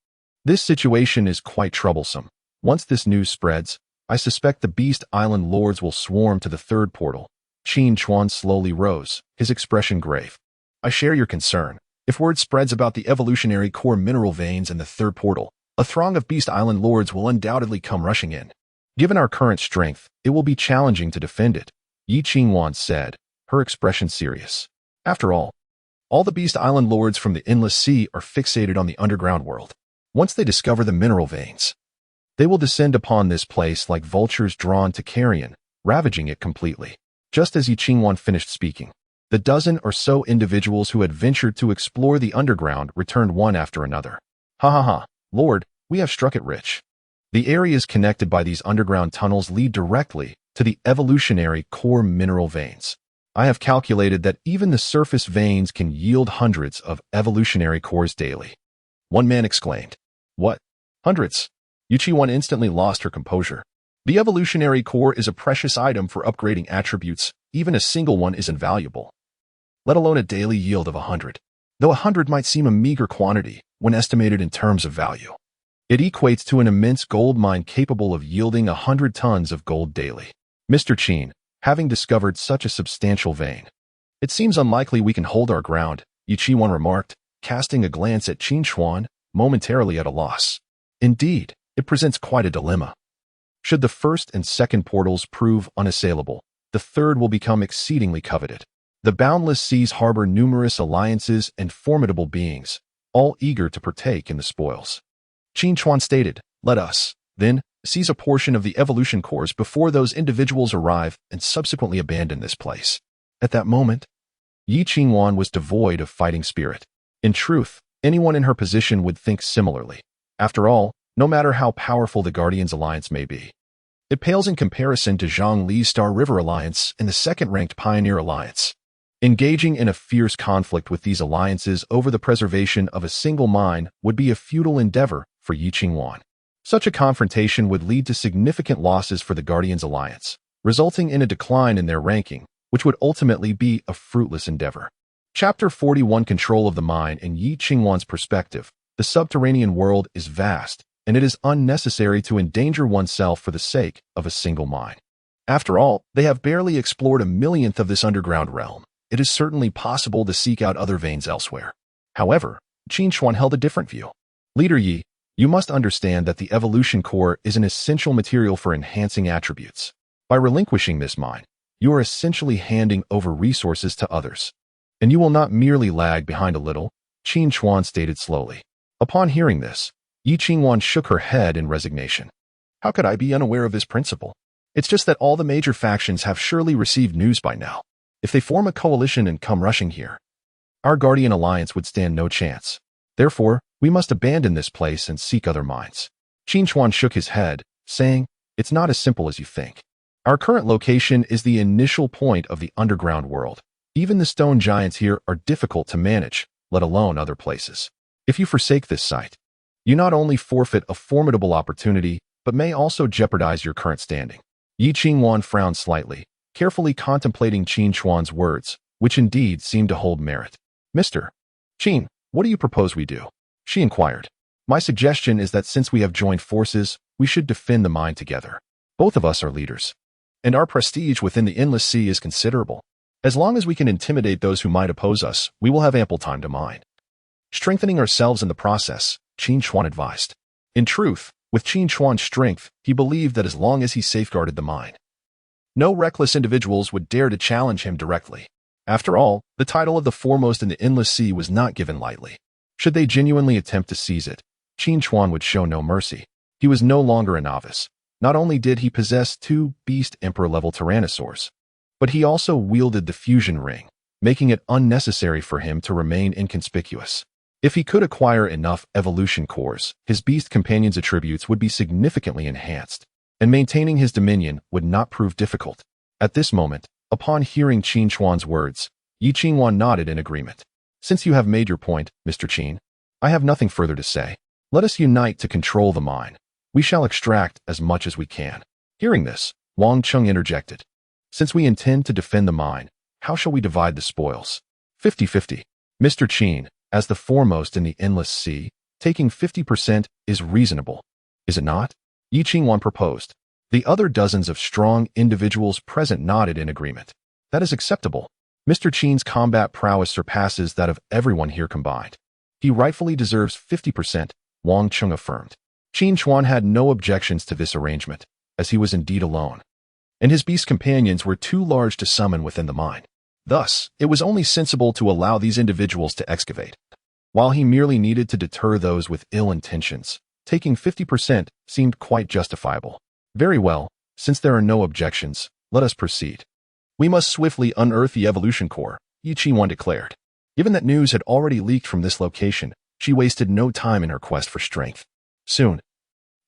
This situation is quite troublesome. Once this news spreads, I suspect the Beast Island lords will swarm to the third portal. Qin Chuan slowly rose, his expression grave. I share your concern. If word spreads about the evolutionary core mineral veins in the third portal, a throng of Beast Island lords will undoubtedly come rushing in. Given our current strength, it will be challenging to defend it, Qin Chuan said, her expression serious. After all the Beast Island lords from the Endless Sea are fixated on the underground world. Once they discover the mineral veins, they will descend upon this place like vultures drawn to carrion, ravaging it completely. Just as Qin Chuan finished speaking, the dozen or so individuals who had ventured to explore the underground returned one after another. Ha ha ha, Lord, we have struck it rich. The areas connected by these underground tunnels lead directly to the evolutionary core mineral veins. I have calculated that even the surface veins can yield hundreds of evolutionary cores daily. One man exclaimed. What? Hundreds? Qin instantly lost her composure. The evolutionary core is a precious item for upgrading attributes. Even a single one is invaluable, let alone a daily yield of 100. Though 100 might seem a meager quantity when estimated in terms of value, it equates to an immense gold mine capable of yielding 100 tons of gold daily. Mr. Qin, having discovered such a substantial vein, it seems unlikely we can hold our ground, Qin remarked, casting a glance at Qin Chuan, momentarily at a loss. Indeed, it presents quite a dilemma. Should the first and second portals prove unassailable, the third will become exceedingly coveted. The boundless seas harbor numerous alliances and formidable beings, all eager to partake in the spoils. Qin Chuan stated, let us, then, seize a portion of the evolution cores before those individuals arrive and subsequently abandon this place. At that moment, Qin Chuan was devoid of fighting spirit. In truth, anyone in her position would think similarly. After all, no matter how powerful the Guardians Alliance may be, it pales in comparison to Zhang Li's Star River Alliance and the second-ranked Pioneer Alliance. Engaging in a fierce conflict with these alliances over the preservation of a single mine would be a futile endeavor for Qin Chuan. Such a confrontation would lead to significant losses for the Guardians Alliance, resulting in a decline in their ranking, which would ultimately be a fruitless endeavor. Chapter 41 Control of the Mine. In Qin Chuan's perspective, the subterranean world is vast, and it is unnecessary to endanger oneself for the sake of a single mine. After all, they have barely explored a millionth of this underground realm. It is certainly possible to seek out other veins elsewhere. However, Qin Chuan held a different view. Leader Yi, you must understand that the evolution core is an essential material for enhancing attributes. By relinquishing this mine, you are essentially handing over resources to others. And you will not merely lag behind a little, Qin Chuan stated slowly. Upon hearing this, Qin Chuan shook her head in resignation. How could I be unaware of this principle? It's just that all the major factions have surely received news by now. If they form a coalition and come rushing here, our Guardian Alliance would stand no chance. Therefore, we must abandon this place and seek other mines. Qin Chuan shook his head, saying, it's not as simple as you think. Our current location is the initial point of the underground world. Even the stone giants here are difficult to manage, let alone other places. If you forsake this site, you not only forfeit a formidable opportunity, but may also jeopardize your current standing. Qin Chuan frowned slightly, carefully contemplating Qin Chuan's words, which indeed seemed to hold merit. Mr. Qin, what do you propose we do? She inquired. My suggestion is that since we have joined forces, we should defend the mine together. Both of us are leaders, and our prestige within the endless sea is considerable. As long as we can intimidate those who might oppose us, we will have ample time to mine. Strengthening ourselves in the process, Qin Chuan advised. In truth, with Qin Chuan's strength, he believed that as long as he safeguarded the mine, no reckless individuals would dare to challenge him directly. After all, the title of the foremost in the endless sea was not given lightly. Should they genuinely attempt to seize it, Qin Chuan would show no mercy. He was no longer a novice. Not only did he possess 2 beast emperor-level tyrannosaurs, but he also wielded the fusion ring, making it unnecessary for him to remain inconspicuous. If he could acquire enough evolution cores, his beast companion's attributes would be significantly enhanced, and maintaining his dominion would not prove difficult. At this moment, upon hearing Qin Chuan's words, Yi Qingwan nodded in agreement. Since you have made your point, Mr. Qin, I have nothing further to say. Let us unite to control the mine. We shall extract as much as we can. Hearing this, Wang Chung interjected. Since we intend to defend the mine, how shall we divide the spoils? 50-50. Mr. Qin, as the foremost in the endless sea, taking 50% is reasonable, is it not? Yi Qingwan proposed. The other dozens of strong individuals present nodded in agreement. That is acceptable. Mr. Qin's combat prowess surpasses that of everyone here combined. He rightfully deserves 50%, Wang Chung affirmed. Qin Chuan had no objections to this arrangement, as he was indeed alone, and his beast companions were too large to summon within the mine. Thus, it was only sensible to allow these individuals to excavate. While he merely needed to deter those with ill intentions, taking 50% seemed quite justifiable. Very well, since there are no objections, let us proceed. We must swiftly unearth the evolution core, Yi Qingwan declared. Given that news had already leaked from this location, she wasted no time in her quest for strength. Soon,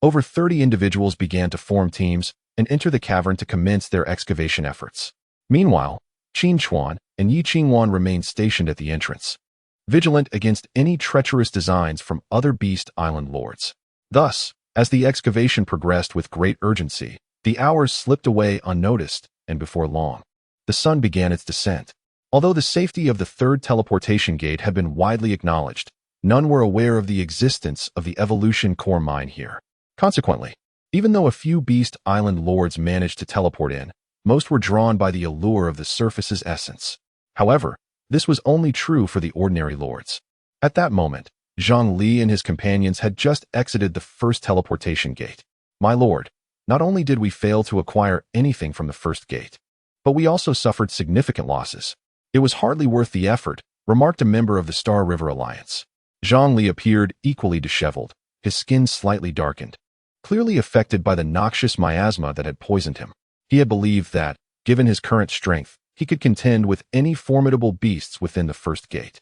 over 30 individuals began to form teams and enter the cavern to commence their excavation efforts. Meanwhile, Qin Chuan and Yi Qingwan remained stationed at the entrance, vigilant against any treacherous designs from other beast island lords. Thus, as the excavation progressed with great urgency, the hours slipped away unnoticed, and before long, the sun began its descent. Although the safety of the 3rd teleportation gate had been widely acknowledged, none were aware of the existence of the evolution core mine here. Consequently, even though a few beast island lords managed to teleport in, most were drawn by the allure of the surface's essence. However, this was only true for the ordinary lords. At that moment, Zhang Li and his companions had just exited the 1st teleportation gate. My lord, not only did we fail to acquire anything from the 1st gate, but we also suffered significant losses. It was hardly worth the effort, remarked a member of the Star River Alliance. Zhang Li appeared equally disheveled, his skin slightly darkened, clearly affected by the noxious miasma that had poisoned him. He had believed that, given his current strength, he could contend with any formidable beasts within the 1st gate.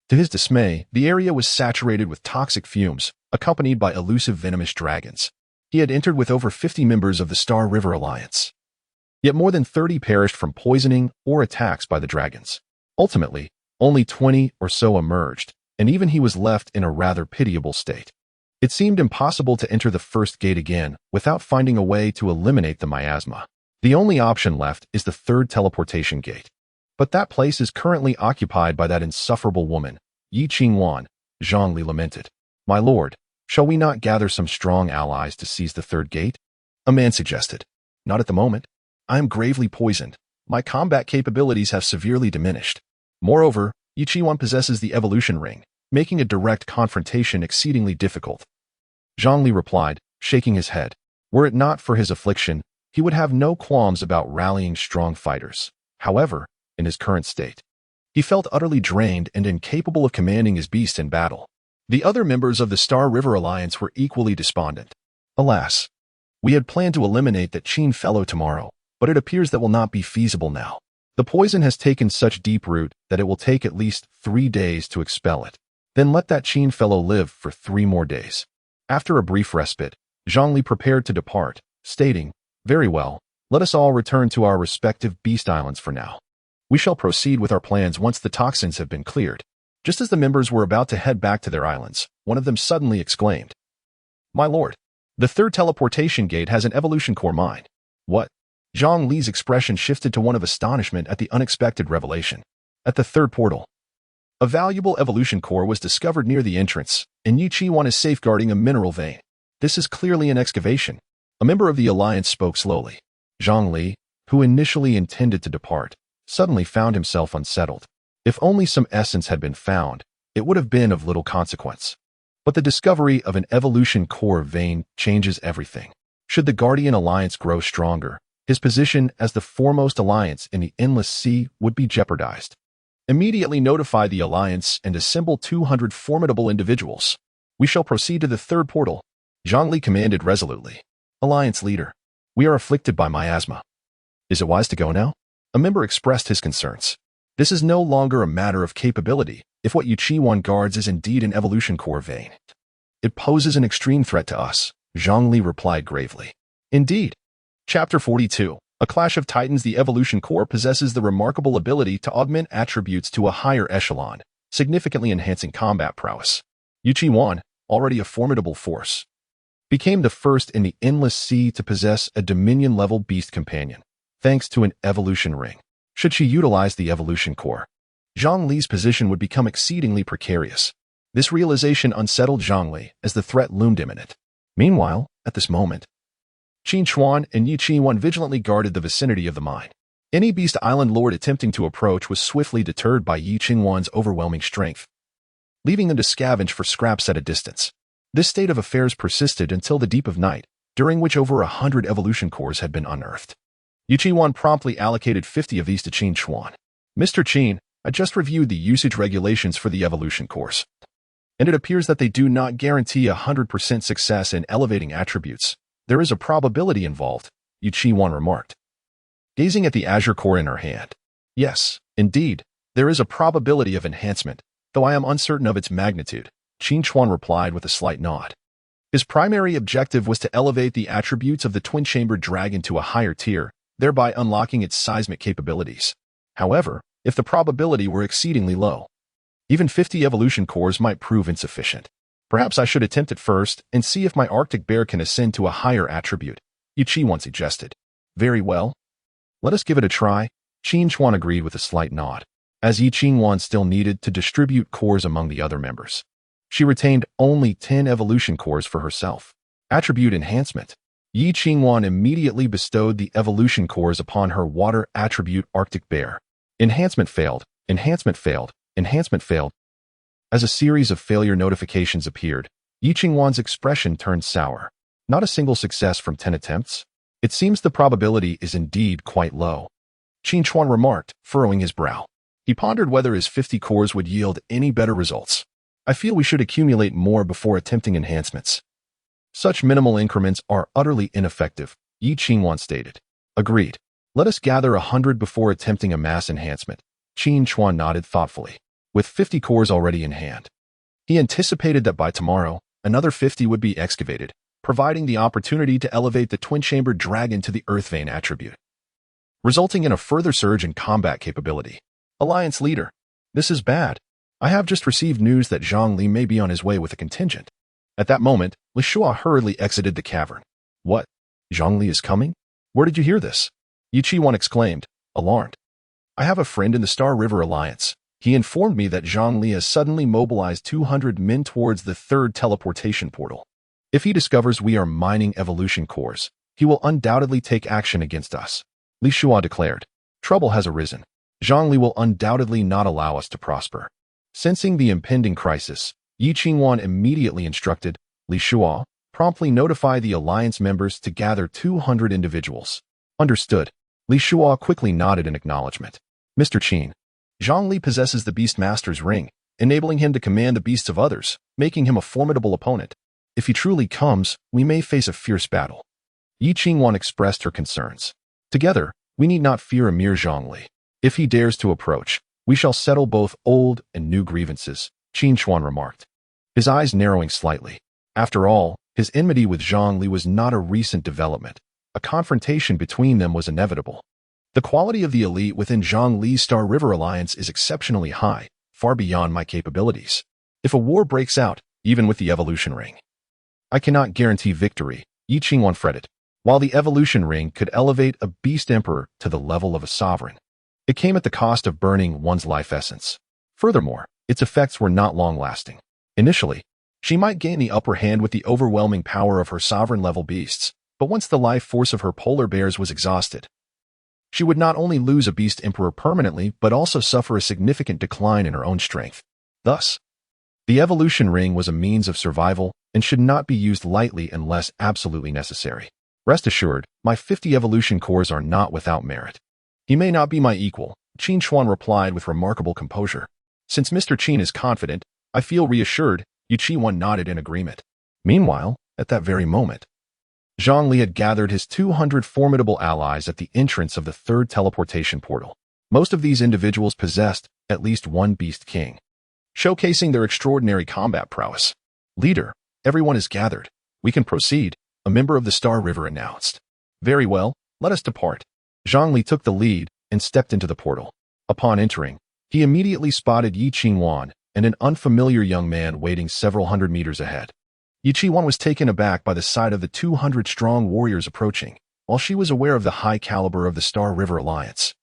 To his dismay, the area was saturated with toxic fumes, accompanied by elusive venomous dragons. He had entered with over 50 members of the Star River Alliance. Yet more than 30 perished from poisoning or attacks by the dragons. Ultimately, only 20 or so emerged, and even he was left in a rather pitiable state. It seemed impossible to enter the 1st gate again without finding a way to eliminate the miasma. The only option left is the 3rd teleportation gate. But that place is currently occupied by that insufferable woman, Yi Qingwan, Zhang Li lamented. My lord, shall we not gather some strong allies to seize the 3rd gate? A man suggested. Not at the moment. I am gravely poisoned. My combat capabilities have severely diminished. Moreover, Yi Qingwan possesses the evolution ring, making a direct confrontation exceedingly difficult. Zhang Li replied, shaking his head. Were it not for his affliction, he would have no qualms about rallying strong fighters. However, in his current state, he felt utterly drained and incapable of commanding his beast in battle. The other members of the Star River Alliance were equally despondent. Alas, we had planned to eliminate that Qin fellow tomorrow, but it appears that will not be feasible now. The poison has taken such deep root that it will take at least 3 days to expel it. Then let that Qin fellow live for 3 more days. After a brief respite, Zhang Li prepared to depart, stating, Very well, let us all return to our respective beast islands for now. We shall proceed with our plans once the toxins have been cleared. Just as the members were about to head back to their islands, one of them suddenly exclaimed, My lord, the 3rd teleportation gate has an evolution core mine. What? Zhang Li's expression shifted to one of astonishment at the unexpected revelation. At the third portal, a valuable evolution core was discovered near the entrance, and Yi Qi-Wan is safeguarding a mineral vein. This is clearly an excavation. A member of the Alliance spoke slowly. Zhang Li, who initially intended to depart, suddenly found himself unsettled. If only some essence had been found, it would have been of little consequence. But the discovery of an evolution core vein changes everything. Should the Guardian Alliance grow stronger, his position as the foremost alliance in the Endless Sea would be jeopardized. Immediately notify the Alliance and assemble 200 formidable individuals. We shall proceed to the third portal, Zhang Li commanded resolutely. Alliance leader, we are afflicted by miasma. Is it wise to go now? A member expressed his concerns. This is no longer a matter of capability, if what Yi Qi-Wan guards is indeed an evolution core vein. It poses an extreme threat to us, Zhang Li replied gravely. Indeed. Chapter 42. A Clash of Titans. The evolution core possesses the remarkable ability to augment attributes to a higher echelon, significantly enhancing combat prowess. Yi Qi-Wan, already a formidable force, became the first in the Endless Sea to possess a Dominion-level beast companion, thanks to an evolution ring. Should she utilize the evolution core, Zhang Li's position would become exceedingly precarious. This realization unsettled Zhang Li as the threat loomed imminent. Meanwhile, at this moment, Qin Chuan and Yi Qi-Wan vigilantly guarded the vicinity of the mine. Any Beast Island lord attempting to approach was swiftly deterred by Yi Qi-Wan's overwhelming strength, leaving them to scavenge for scraps at a distance. This state of affairs persisted until the deep of night, during which over 100 evolution cores had been unearthed. Yi Qi-Wan promptly allocated 50 of these to Qin Chuan. Mr. Qin, I just reviewed the usage regulations for the evolution cores, and it appears that they do not guarantee 100% success in elevating attributes. There is a probability involved, Yi Qi-Wan remarked, gazing at the azure core in her hand. Yes, indeed, there is a probability of enhancement, though I am uncertain of its magnitude, Qin Chuan replied with a slight nod. His primary objective was to elevate the attributes of the twin-chambered dragon to a higher tier, thereby unlocking its seismic capabilities. However, if the probability were exceedingly low, even 50 evolution cores might prove insufficient. Perhaps I should attempt it first and see if my Arctic bear can ascend to a higher attribute, Yi Qi-Wan suggested. Very well. Let us give it a try, Qin Chuan agreed with a slight nod, as Yi Qi-Wan still needed to distribute cores among the other members. She retained only 10 evolution cores for herself. Attribute enhancement. Yi Qi-Wan immediately bestowed the evolution cores upon her water attribute Arctic bear. Enhancement failed, enhancement failed, enhancement failed. As a series of failure notifications appeared, Yi Qi-Wan's expression turned sour. Not a single success from 10 attempts? It seems the probability is indeed quite low, Qin Chuan remarked, furrowing his brow. He pondered whether his 50 cores would yield any better results. I feel we should accumulate more before attempting enhancements. Such minimal increments are utterly ineffective, Yi Qi-Wan stated. Agreed. Let us gather 100 before attempting a mass enhancement. Qin Chuan nodded thoughtfully. With 50 cores already in hand, he anticipated that by tomorrow, another 50 would be excavated, providing the opportunity to elevate the twin-chambered dragon to the Earth Vein attribute, resulting in a further surge in combat capability. Alliance leader, this is bad. I have just received news that Zhang Li may be on his way with a contingent. At that moment, Li Shua hurriedly exited the cavern. What? Zhang Li is coming? Where did you hear this? Yi Qi-Wan exclaimed, alarmed. I have a friend in the Star River Alliance. He informed me that Zhang Li has suddenly mobilized 200 men towards the third teleportation portal. If he discovers we are mining evolution cores, he will undoubtedly take action against us, Li Shua declared. Trouble has arisen. Zhang Li will undoubtedly not allow us to prosper. Sensing the impending crisis, Yi Qi-Wan immediately instructed Li Shua, promptly notify the alliance members to gather 200 individuals. Understood. Li Shua quickly nodded in acknowledgement. Mr. Qin, Zhang Li possesses the Beastmaster's ring, enabling him to command the beasts of others, making him a formidable opponent. If he truly comes, we may face a fierce battle. Yi Qi-Wan expressed her concerns. Together, we need not fear a mere Zhang Li. If he dares to approach, we shall settle both old and new grievances, Qin Chuan remarked, his eyes narrowing slightly. After all, his enmity with Zhang Li was not a recent development. A confrontation between them was inevitable. The quality of the elite within Zhang Li's Star River Alliance is exceptionally high, far beyond my capabilities. If a war breaks out, even with the evolution ring, I cannot guarantee victory, Yi Qi-Wan fretted. while the evolution ring could elevate a beast emperor to the level of a sovereign. It came at the cost of burning one's life essence. Furthermore, its effects were not long-lasting. Initially, she might gain the upper hand with the overwhelming power of her sovereign-level beasts, but once the life force of her polar bears was exhausted, she would not only lose a beast emperor permanently, but also suffer a significant decline in her own strength. Thus, the evolution ring was a means of survival and should not be used lightly unless absolutely necessary. Rest assured, my 50 evolution cores are not without merit. He may not be my equal, Qin Chuan replied with remarkable composure. Since Mr. Qin is confident, I feel reassured, Qin nodded in agreement. Meanwhile, at that very moment, Zhongli had gathered his 200 formidable allies at the entrance of the third teleportation portal. Most of these individuals possessed at least one beast king, showcasing their extraordinary combat prowess. Leader, everyone is gathered. We can proceed, a member of the Star River announced. Very well, let us depart. Zhongli took the lead and stepped into the portal. Upon entering, he immediately spotted Qin and an unfamiliar young man waiting several hundred meters ahead. Qin was taken aback by the sight of the 200-strong warriors approaching, while she was aware of the high caliber of the Star River Alliance.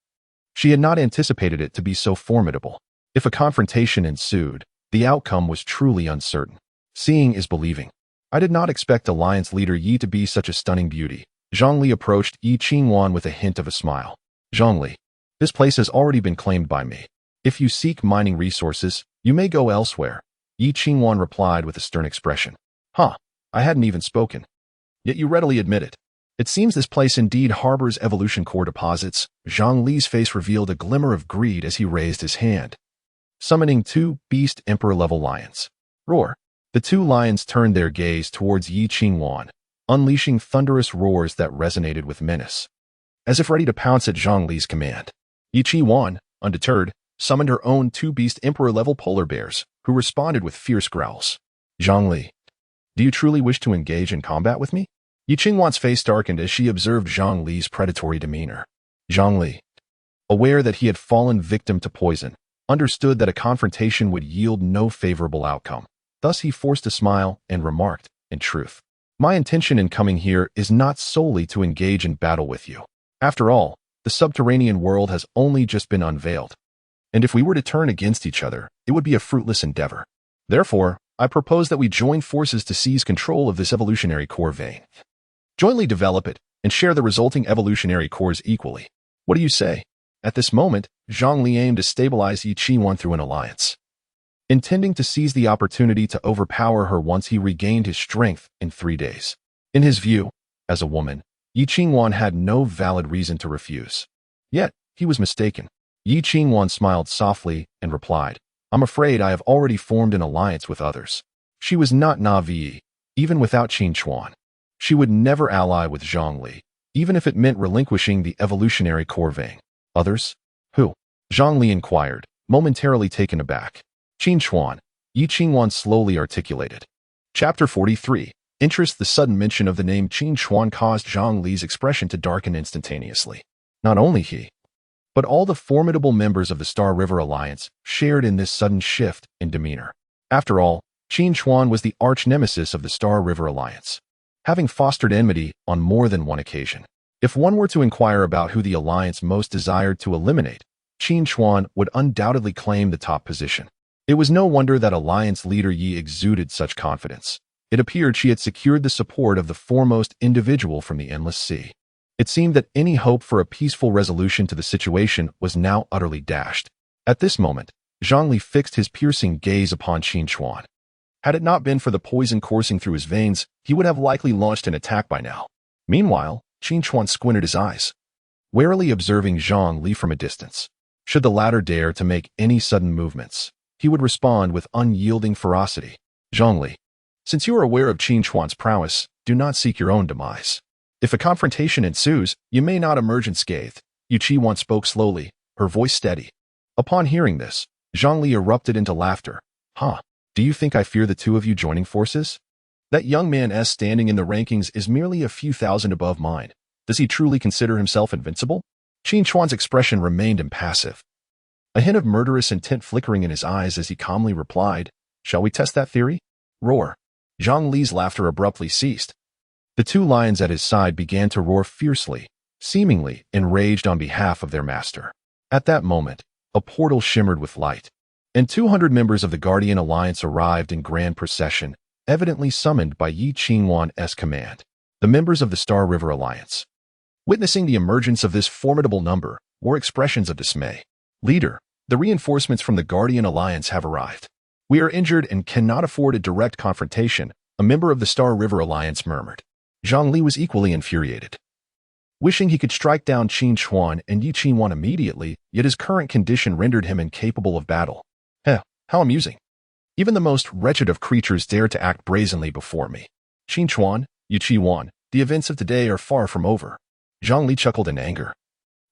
She had not anticipated it to be so formidable. If a confrontation ensued, the outcome was truly uncertain. Seeing is believing. I did not expect Alliance leader Yi to be such a stunning beauty. Zhongli approached Qin with a hint of a smile. Zhongli, this place has already been claimed by me. If you seek mining resources, you may go elsewhere. Qin replied with a stern expression. Huh, I hadn't even spoken. Yet you readily admit it. It seems this place indeed harbors evolution core deposits. Zhongli's face revealed a glimmer of greed as he raised his hand, summoning 2 beast emperor-level lions. Roar. The 2 lions turned their gaze towards Qin, unleashing thunderous roars that resonated with menace. As if ready to pounce at Zhongli's command, Qin, undeterred, summoned her own 2 beast emperor-level polar bears, who responded with fierce growls. Zhongli, do you truly wish to engage in combat with me? Qin's face darkened as she observed Zhongli's predatory demeanor. Zhongli, aware that he had fallen victim to poison, understood that a confrontation would yield no favorable outcome. Thus he forced a smile and remarked, in truth, my intention in coming here is not solely to engage in battle with you. After all, the subterranean world has only just been unveiled, and if we were to turn against each other, it would be a fruitless endeavor. Therefore, I propose that we join forces to seize control of this evolutionary core vein. Jointly develop it and share the resulting evolutionary cores equally. What do you say? At this moment, Zhongli aimed to stabilize Qin through an alliance, intending to seize the opportunity to overpower her once he regained his strength in 3 days. In his view, as a woman, Qin had no valid reason to refuse. Yet, he was mistaken. Qin smiled softly and replied, I'm afraid I have already formed an alliance with others. She was not Na'vi, even without Qin Chuan. She would never ally with Zhongli, even if it meant relinquishing the evolutionary core vein. Others? Who? Zhongli inquired, momentarily taken aback. Qin Chuan, Qin slowly articulated. Chapter 43. Interest. The sudden mention of the name Qin Chuan caused Zhongli's expression to darken instantaneously. Not only he, but all the formidable members of the Star River Alliance shared in this sudden shift in demeanor. After all, Qin Chuan was the arch-nemesis of the Star River Alliance, having fostered enmity on more than one occasion. If one were to inquire about who the Alliance most desired to eliminate, Qin Chuan would undoubtedly claim the top position. It was no wonder that Alliance leader Yi exuded such confidence. It appeared she had secured the support of the foremost individual from the Endless Sea. It seemed that any hope for a peaceful resolution to the situation was now utterly dashed. At this moment, Zhongli fixed his piercing gaze upon Qin Chuan. Had it not been for the poison coursing through his veins, he would have likely launched an attack by now. Meanwhile, Qin Chuan squinted his eyes, warily observing Zhongli from a distance. Should the latter dare to make any sudden movements, he would respond with unyielding ferocity. Zhongli, since you are aware of Qin Chuan's prowess, do not seek your own demise. If a confrontation ensues, you may not emerge unscathed. Qin spoke slowly, her voice steady. Upon hearing this, Zhongli erupted into laughter. Huh, do you think I fear the 2 of you joining forces? That young man's standing in the rankings is merely a few thousand above mine. Does he truly consider himself invincible? Qin Chuan's expression remained impassive, a hint of murderous intent flickering in his eyes as he calmly replied, Shall we test that theory? Roar. Zhongli's laughter abruptly ceased. The two lions at his side began to roar fiercely, seemingly enraged on behalf of their master. At that moment, a portal shimmered with light, and 200 members of the Guardian Alliance arrived in grand procession, evidently summoned by Qin Chuan's command. The members of the Star River Alliance, witnessing the emergence of this formidable number, wore expressions of dismay. Leader, the reinforcements from the Guardian Alliance have arrived. We are injured and cannot afford a direct confrontation, a member of the Star River Alliance murmured. Zhang Li was equally infuriated, wishing he could strike down Qin Chuan and Qin Chuan immediately, yet his current condition rendered him incapable of battle. How amusing. Even the most wretched of creatures dare to act brazenly before me. Qin Chuan, Qin Chuan, the events of today are far from over. Zhang Li chuckled in anger,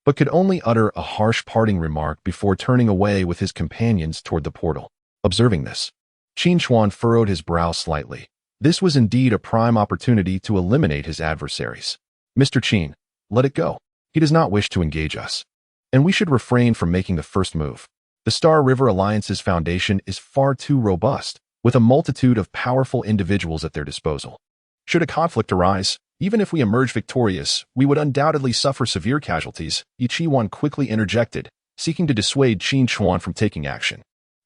but could only utter a harsh parting remark before turning away with his companions toward the portal. Observing this, Qin Chuan furrowed his brow slightly. This was indeed a prime opportunity to eliminate his adversaries. Mr. Qin, let it go. He does not wish to engage us, and we should refrain from making the first move. The Star River Alliance's foundation is far too robust, with a multitude of powerful individuals at their disposal. Should a conflict arise, even if we emerge victorious, we would undoubtedly suffer severe casualties, Qin Chuan quickly interjected, seeking to dissuade Qin Chuan from taking action.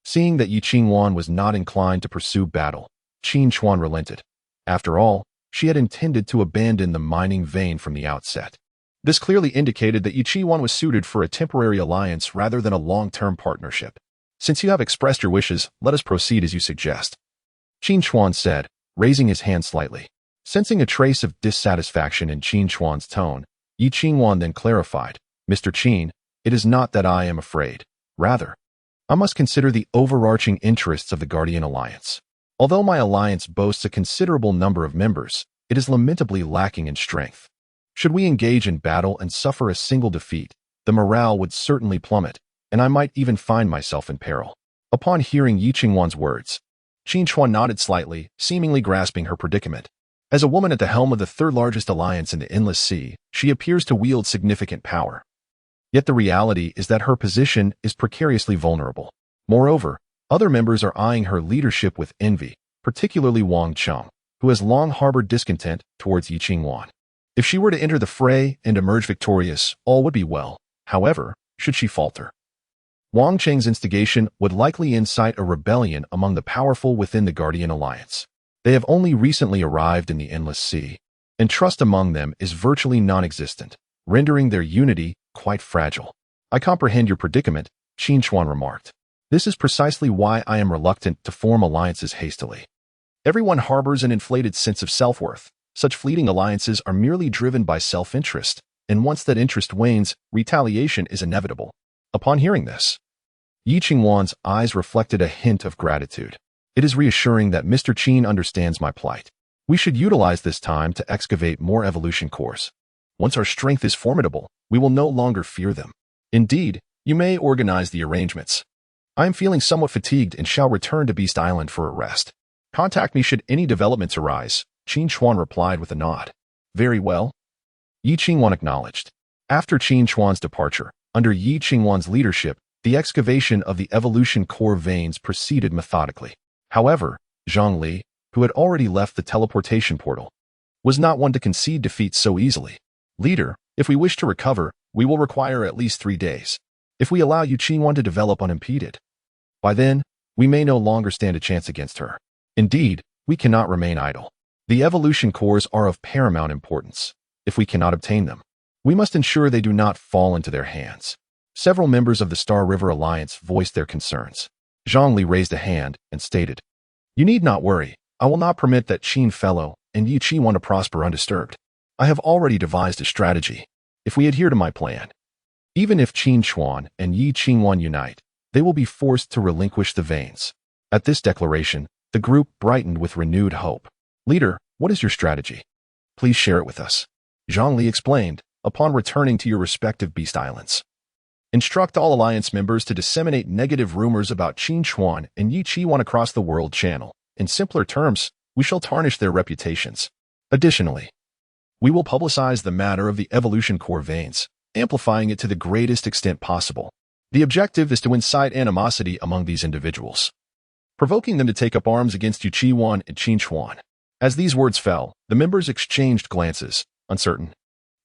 Seeing that Qin Chuan was not inclined to pursue battle, Qin Chuan relented. After all, she had intended to abandon the mining vein from the outset. This clearly indicated that Qin Chuan was suited for a temporary alliance rather than a long-term partnership. Since you have expressed your wishes, let us proceed as you suggest, Qin Chuan said, raising his hand slightly. Sensing a trace of dissatisfaction in Qin Chuan's tone, Qin Chuan then clarified, Mr. Qin, it is not that I am afraid. Rather, I must consider the overarching interests of the Guardian Alliance. Although my alliance boasts a considerable number of members, it is lamentably lacking in strength. Should we engage in battle and suffer a single defeat, the morale would certainly plummet, and I might even find myself in peril. Upon hearing Qin Chuan's words, Qin Chuan nodded slightly, seemingly grasping her predicament. As a woman at the helm of the third-largest alliance in the Endless Sea, she appears to wield significant power. Yet the reality is that her position is precariously vulnerable. Moreover, other members are eyeing her leadership with envy, particularly Wang Cheng, who has long harbored discontent towards Qin Chuan. If she were to enter the fray and emerge victorious, all would be well. However, should she falter, Wang Cheng's instigation would likely incite a rebellion among the powerful within the Guardian Alliance. They have only recently arrived in the Endless Sea, and trust among them is virtually non-existent, rendering their unity quite fragile. I comprehend your predicament, Qin Chuan remarked. This is precisely why I am reluctant to form alliances hastily. Everyone harbors an inflated sense of self-worth. Such fleeting alliances are merely driven by self-interest, and once that interest wanes, retaliation is inevitable. Upon hearing this, Qin Chuan's eyes reflected a hint of gratitude. It is reassuring that Mr. Qin understands my plight. We should utilize this time to excavate more evolution cores. Once our strength is formidable, we will no longer fear them. Indeed, you may organize the arrangements. I am feeling somewhat fatigued and shall return to Beast Island for a rest. Contact me should any developments arise, Qin Chuan replied with a nod. Very well. Qin Chuan acknowledged. After Qin Chuan's departure, under Qin Chuan's leadership, the excavation of the evolution core veins proceeded methodically. However, Zhang Li, who had already left the teleportation portal, was not one to concede defeat so easily. Leader, if we wish to recover, we will require at least 3 days. If we allow Qin Chuan to develop unimpeded, by then, we may no longer stand a chance against her. Indeed, we cannot remain idle. The evolution cores are of paramount importance. If we cannot obtain them, we must ensure they do not fall into their hands. Several members of the Star River Alliance voiced their concerns. Zhang Li raised a hand and stated, You need not worry. I will not permit that Qin Fellow and Qin Chuan to prosper undisturbed. I have already devised a strategy. If we adhere to my plan, even if Qin Chuan and Qin Chuan unite, they will be forced to relinquish the veins. At this declaration, the group brightened with renewed hope. Leader, what is your strategy? Please share it with us. Zhang Li explained, upon returning to your respective Beast Islands. Instruct all Alliance members to disseminate negative rumors about Qin Chuan and Qin Chuan across the world channel. In simpler terms, we shall tarnish their reputations. Additionally, we will publicize the matter of the evolution core veins, amplifying it to the greatest extent possible. The objective is to incite animosity among these individuals, provoking them to take up arms against Qin Chuan and Qin Chuan. As these words fell, the members exchanged glances, uncertain.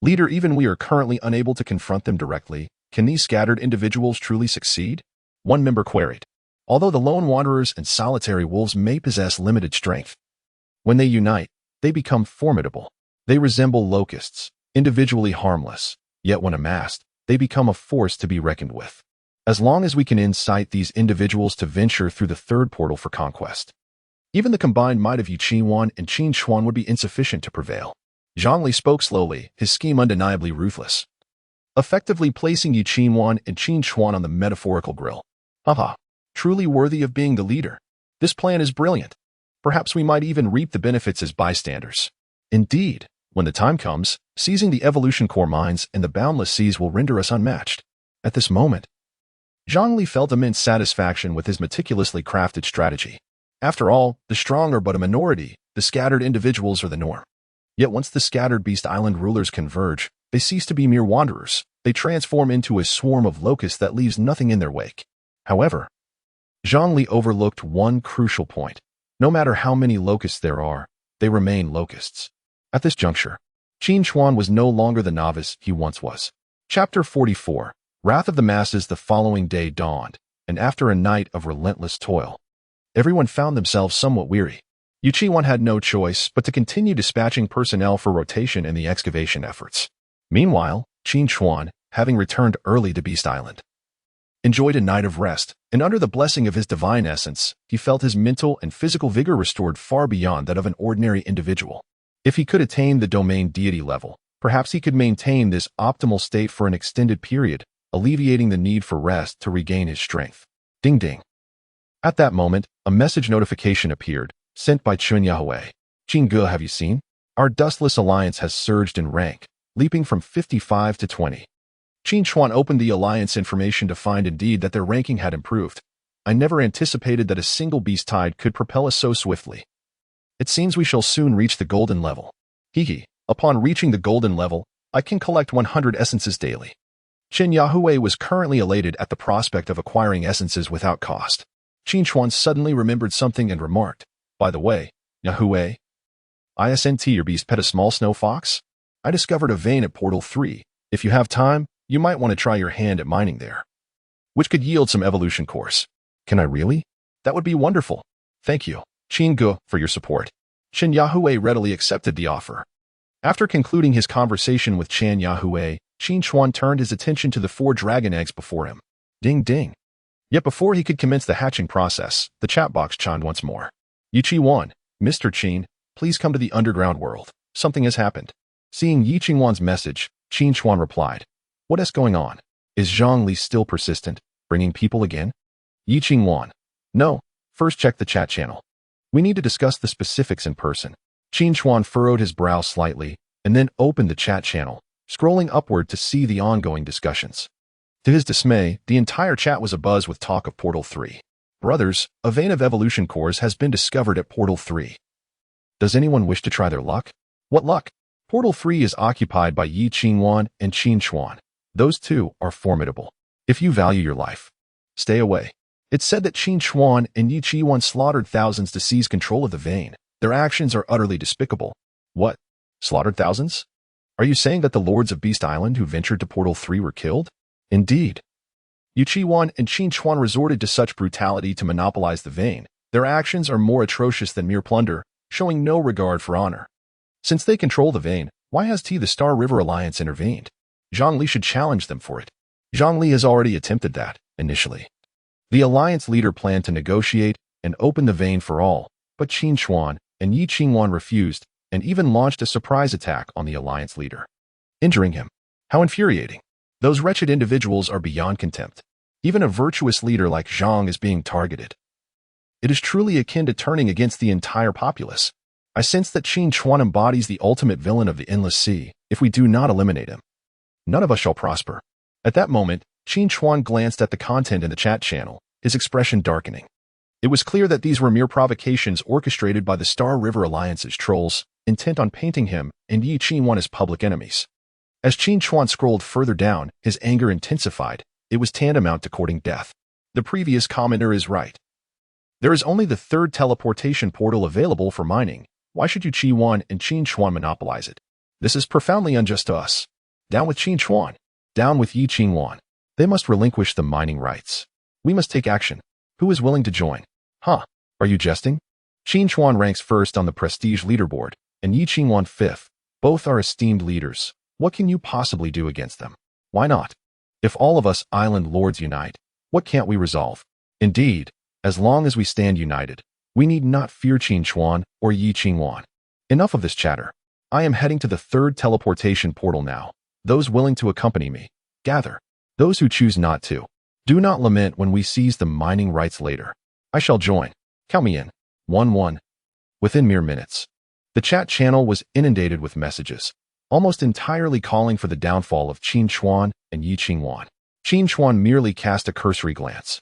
Leader, even we are currently unable to confront them directly. Can these scattered individuals truly succeed? One member queried. Although the lone wanderers and solitary wolves may possess limited strength, when they unite, they become formidable. They resemble locusts, individually harmless, yet when amassed, they become a force to be reckoned with. As long as we can incite these individuals to venture through the third portal for conquest, even the combined might of Qin Chuan and Qin Chuan would be insufficient to prevail. Zhongli spoke slowly, his scheme undeniably ruthless, effectively placing Qin Chuan and Qin Chuan on the metaphorical grill. Haha, truly worthy of being the leader. This plan is brilliant. Perhaps we might even reap the benefits as bystanders. Indeed, when the time comes, seizing the evolution core mines and the boundless seas will render us unmatched. At this moment, Zhongli felt immense satisfaction with his meticulously crafted strategy. After all, the strong are but a minority, the scattered individuals are the norm. Yet once the scattered Beast Island rulers converge, they cease to be mere wanderers. They transform into a swarm of locusts that leaves nothing in their wake. However, Zhongli overlooked one crucial point. No matter how many locusts there are, they remain locusts. At this juncture, Qin Chuan was no longer the novice he once was. Chapter 44. Wrath of the Masses. The following day dawned, and after a night of relentless toil, everyone found themselves somewhat weary. Qin Chuan had no choice but to continue dispatching personnel for rotation in the excavation efforts. Meanwhile, Qin Chuan, having returned early to Beast Island, enjoyed a night of rest, and under the blessing of his divine essence, he felt his mental and physical vigor restored far beyond that of an ordinary individual. If he could attain the domain deity level, perhaps he could maintain this optimal state for an extended period, alleviating the need for rest to regain his strength. Ding ding. At that moment, a message notification appeared, sent by Chun Yahweh. Jingge, have you seen? Our dustless alliance has surged in rank, leaping from 55 to 20. Qin Chuan opened the alliance information to find indeed that their ranking had improved. I never anticipated that a single beast tide could propel us so swiftly. It seems we shall soon reach the golden level. Hehe, upon reaching the golden level, I can collect 100 essences daily. Qin Yahweh was currently elated at the prospect of acquiring essences without cost. Qin Chuan suddenly remembered something and remarked, by the way, Yahweh, isn't your beast pet a small snow fox? I discovered a vein at Portal 3. If you have time, you might want to try your hand at mining there, which could yield some evolution cores. Can I really? That would be wonderful. Thank you, Qin Gu, for your support. Qin Yahweh readily accepted the offer. After concluding his conversation with Qin Yahweh, Qin Chuan turned his attention to the 4 dragon eggs before him. Ding ding. Yet before he could commence the hatching process, the chat box chimed once more. Yiqi-wan, Mr. Qin, please come to the underground world. Something has happened. Seeing Yiqi-wan's message, Qin Chuan replied, what is going on? Is Zhongli still persistent, bringing people again? Yiqi-wan, no, first check the chat channel. We need to discuss the specifics in person. Qin Chuan furrowed his brow slightly, and then opened the chat channel, scrolling upward to see the ongoing discussions. To his dismay, the entire chat was abuzz with talk of Portal 3. Brothers, a vein of evolution cores has been discovered at Portal 3. Does anyone wish to try their luck? What luck? Portal 3 is occupied by Qin Chuan and Qin Chuan. Those two are formidable. If you value your life, stay away. It's said that Qin Chuan and Qin Chuan slaughtered thousands to seize control of the vein. Their actions are utterly despicable. What? Slaughtered thousands? Are you saying that the lords of Beast Island who ventured to Portal 3 were killed? Indeed. Qin Chuan and Qin Chuan resorted to such brutality to monopolize the vein. Their actions are more atrocious than mere plunder, showing no regard for honor. Since they control the vein, why has the Star River Alliance intervened? Zhongli should challenge them for it. Zhongli has already attempted that, initially. The alliance leader planned to negotiate and open the vein for all, but Qin Chuan and Qin Chuan refused and even launched a surprise attack on the alliance leader, injuring him. How infuriating. Those wretched individuals are beyond contempt. Even a virtuous leader like Zhang is being targeted. It is truly akin to turning against the entire populace. I sense that Qin Chuan embodies the ultimate villain of the Endless Sea. If we do not eliminate him, none of us shall prosper. At that moment, Qin Chuan glanced at the content in the chat channel, his expression darkening. It was clear that these were mere provocations orchestrated by the Star River Alliance's trolls, intent on painting him and Qin Chuan as public enemies. As Qin Chuan scrolled further down, his anger intensified. It was tantamount to courting death. The previous commenter is right. There is only the 3rd teleportation portal available for mining, Why should you Qin Chuan and Qin Chuan monopolize it? This is profoundly unjust to us. Down with Qin Chuan. Down with Yi Qin Chuan. They must relinquish the mining rights. We must take action. Who is willing to join? Huh? Are you jesting? Qin Chuan ranks first on the prestige leaderboard, and Yi Qin Chuan fifth. Both are esteemed leaders. What can you possibly do against them? Why not? If all of us island lords unite, what can't we resolve? Indeed, as long as we stand united, we need not fear Qin Chuan or Yi Qin Chuan. Enough of this chatter. I am heading to the third teleportation portal now. Those willing to accompany me, gather. Those who choose not to, do not lament when we seize the mining rights later. I shall join. Count me in. 1-1. Within mere minutes, the chat channel was inundated with messages, almost entirely calling for the downfall of Qin Chuan and Yi Qin Chuan. Qin Chuan merely cast a cursory glance.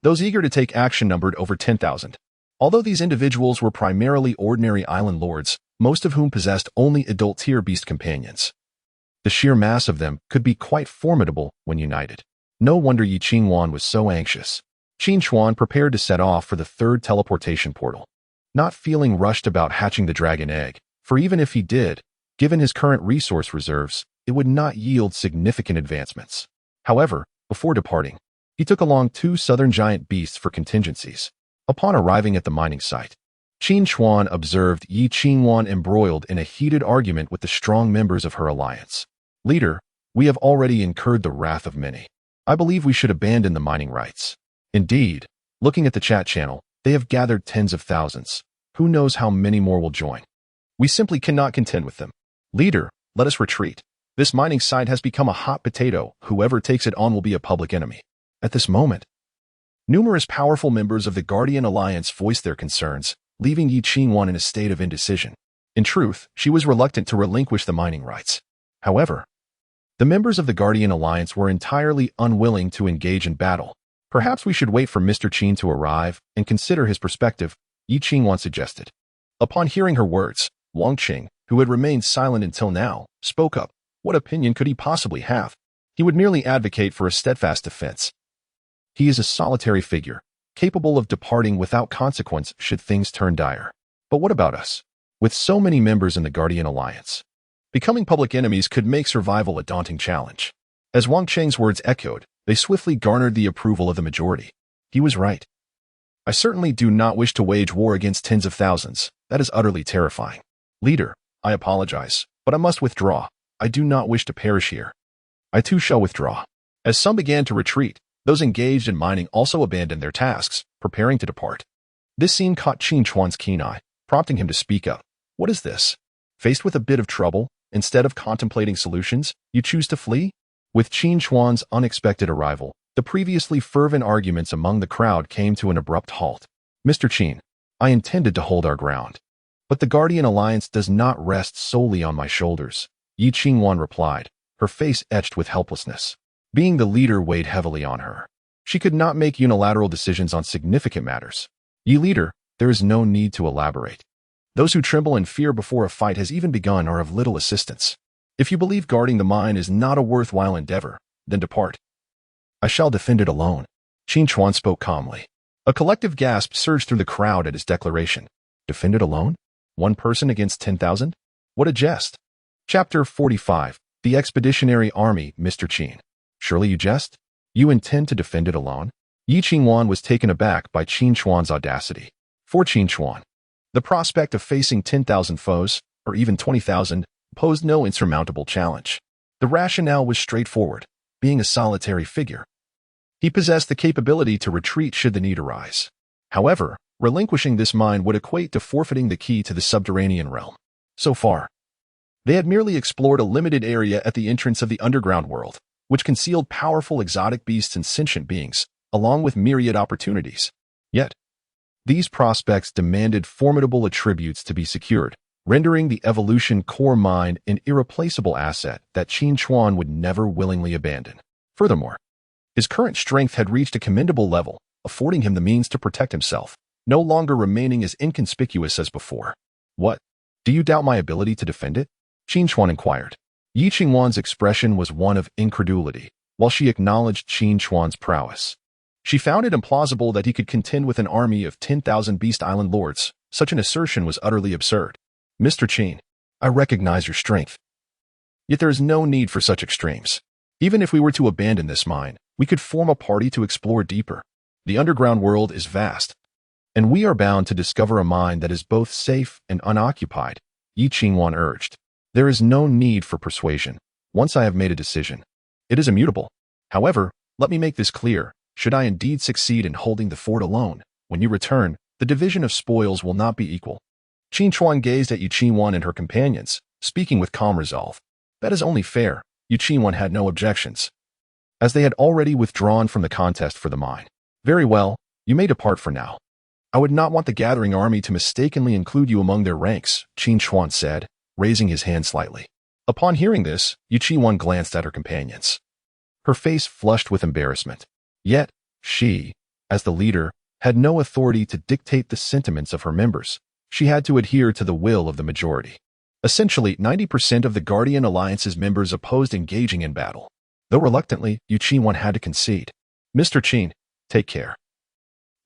Those eager to take action numbered over 10,000. Although these individuals were primarily ordinary island lords, most of whom possessed only adult-tier beast companions, the sheer mass of them could be quite formidable when united. No wonder Yi Qin Chuan was so anxious. Qin Chuan prepared to set off for the third teleportation portal, not feeling rushed about hatching the dragon egg, for even if he did, given his current resource reserves, it would not yield significant advancements. However, before departing, he took along 2 southern giant beasts for contingencies. Upon arriving at the mining site, Qin Chuan observed Yi Qin Chuan embroiled in a heated argument with the strong members of her alliance. Leader, we have already incurred the wrath of many. I believe we should abandon the mining rights. Indeed, looking at the chat channel, they have gathered tens of thousands. Who knows how many more will join? We simply cannot contend with them. Leader, let us retreat. This mining site has become a hot potato. Whoever takes it on will be a public enemy. At this moment, numerous powerful members of the Guardian Alliance voiced their concerns, leaving Yi Qin Chuan in a state of indecision. In truth, she was reluctant to relinquish the mining rights. However, the members of the Guardian Alliance were entirely unwilling to engage in battle. Perhaps we should wait for Mr. Qin to arrive and consider his perspective, Yi Qin Chuan suggested. Upon hearing her words, Wang Qing, who had remained silent until now, spoke up. What opinion could he possibly have? He would merely advocate for a steadfast defense. He is a solitary figure, capable of departing without consequence should things turn dire. But what about us? With so many members in the Guardian Alliance, becoming public enemies could make survival a daunting challenge. As Wang Qing's words echoed, they swiftly garnered the approval of the majority. He was right. I certainly do not wish to wage war against tens of thousands. That is utterly terrifying. Leader, I apologize, but I must withdraw. I do not wish to perish here. I too shall withdraw. As some began to retreat, those engaged in mining also abandoned their tasks, preparing to depart. This scene caught Qin Chuan's keen eye, prompting him to speak up. What is this? Faced with a bit of trouble, instead of contemplating solutions, you choose to flee? With Qin Chuan's unexpected arrival, the previously fervent arguments among the crowd came to an abrupt halt. Mr. Qin, I intended to hold our ground. But the Guardian Alliance does not rest solely on my shoulders, Yi Qin Chuan replied, her face etched with helplessness. Being the leader weighed heavily on her. She could not make unilateral decisions on significant matters. Yi leader, there is no need to elaborate. Those who tremble in fear before a fight has even begun are of little assistance. If you believe guarding the mine is not a worthwhile endeavor, then depart. I shall defend it alone. Qin Chuan spoke calmly. A collective gasp surged through the crowd at his declaration. Defend it alone? One person against 10,000? What a jest. Chapter 45. The Expeditionary Army, Mr. Qin. Surely you jest? You intend to defend it alone? Yi Qin Chuan was taken aback by Qin Chuan's audacity. For Qin Chuan, the prospect of facing 10,000 foes, or even 20,000, posed no insurmountable challenge. The rationale was straightforward. Being a solitary figure, he possessed the capability to retreat should the need arise. However, relinquishing this mine would equate to forfeiting the key to the subterranean realm. So far, they had merely explored a limited area at the entrance of the underground world, which concealed powerful exotic beasts and sentient beings, along with myriad opportunities. Yet, these prospects demanded formidable attributes to be secured, rendering the evolution core mine an irreplaceable asset that Qin Chuan would never willingly abandon. Furthermore, his current strength had reached a commendable level, affording him the means to protect himself, no longer remaining as inconspicuous as before. What? Do you doubt my ability to defend it? Qin Chuan inquired. Yi Qin Chuan's expression was one of incredulity, while she acknowledged Qin Chuan's prowess. She found it implausible that he could contend with an army of 10,000 Beast Island lords. Such an assertion was utterly absurd. Mr. Qin, I recognize your strength. Yet there is no need for such extremes. Even if we were to abandon this mine, we could form a party to explore deeper. The underground world is vast, and we are bound to discover a mine that is both safe and unoccupied, Qin Chuan urged. There is no need for persuasion. Once I have made a decision, it is immutable. However, let me make this clear. Should I indeed succeed in holding the fort alone, when you return, the division of spoils will not be equal. Qin Chuan gazed at Qin Chuan and her companions, speaking with calm resolve. That is only fair. Qin Chuan had no objections, as they had already withdrawn from the contest for the mine. Very well, you may depart for now. I would not want the gathering army to mistakenly include you among their ranks, Qin Chuan said, raising his hand slightly. Upon hearing this, Qin Chuan glanced at her companions. Her face flushed with embarrassment. Yet, she, as the leader, had no authority to dictate the sentiments of her members. She had to adhere to the will of the majority. Essentially, 90% of the Guardian Alliance's members opposed engaging in battle. Though reluctantly, Qin Chuan had to concede. Mr. Qin, take care,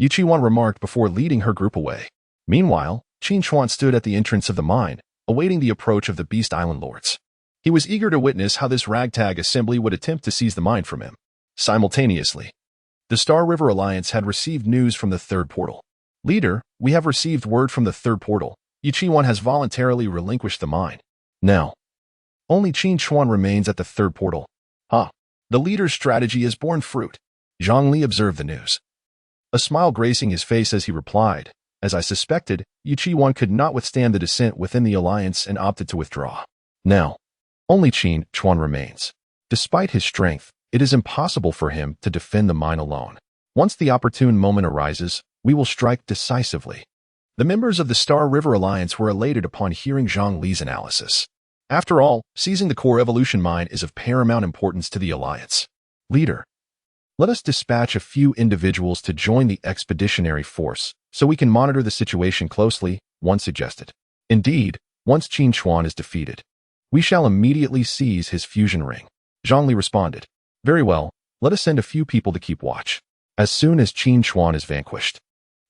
Qin Chuan remarked before leading her group away. Meanwhile, Qin Chuan stood at the entrance of the mine, awaiting the approach of the Beast Island Lords. He was eager to witness how this ragtag assembly would attempt to seize the mine from him. Simultaneously, the Star River Alliance had received news from the third portal. Leader, we have received word from the third portal. Qin Chuan has voluntarily relinquished the mine. Now, only Qin Chuan remains at the third portal. The leader's strategy has borne fruit. Zhang Li observed the news, a smile gracing his face as he replied, as I suspected, Qin Chuan could not withstand the dissent within the alliance and opted to withdraw. Now, only Qin Chuan remains. Despite his strength, it is impossible for him to defend the mine alone. Once the opportune moment arises, we will strike decisively. The members of the Star River Alliance were elated upon hearing Zhang Li's analysis. After all, seizing the core evolution mine is of paramount importance to the Alliance. Leader, let us dispatch a few individuals to join the expeditionary force, so we can monitor the situation closely, one suggested. Indeed, once Qin Chuan is defeated, we shall immediately seize his fusion ring. Zhang Li responded. Very well, let us send a few people to keep watch. As soon as Qin Chuan is vanquished,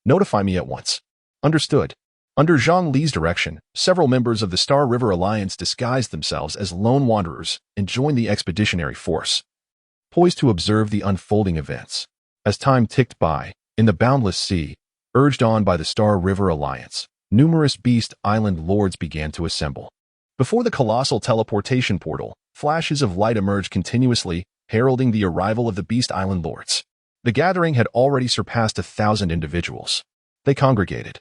notify me at once. Understood. Under Zhang Li's direction, several members of the Star River Alliance disguised themselves as lone wanderers and joined the expeditionary force, poised to observe the unfolding events. As time ticked by, in the boundless sea, urged on by the Star River Alliance, numerous Beast Island Lords began to assemble. Before the colossal teleportation portal, flashes of light emerged continuously, heralding the arrival of the Beast Island Lords. The gathering had already surpassed 1,000 individuals. They congregated,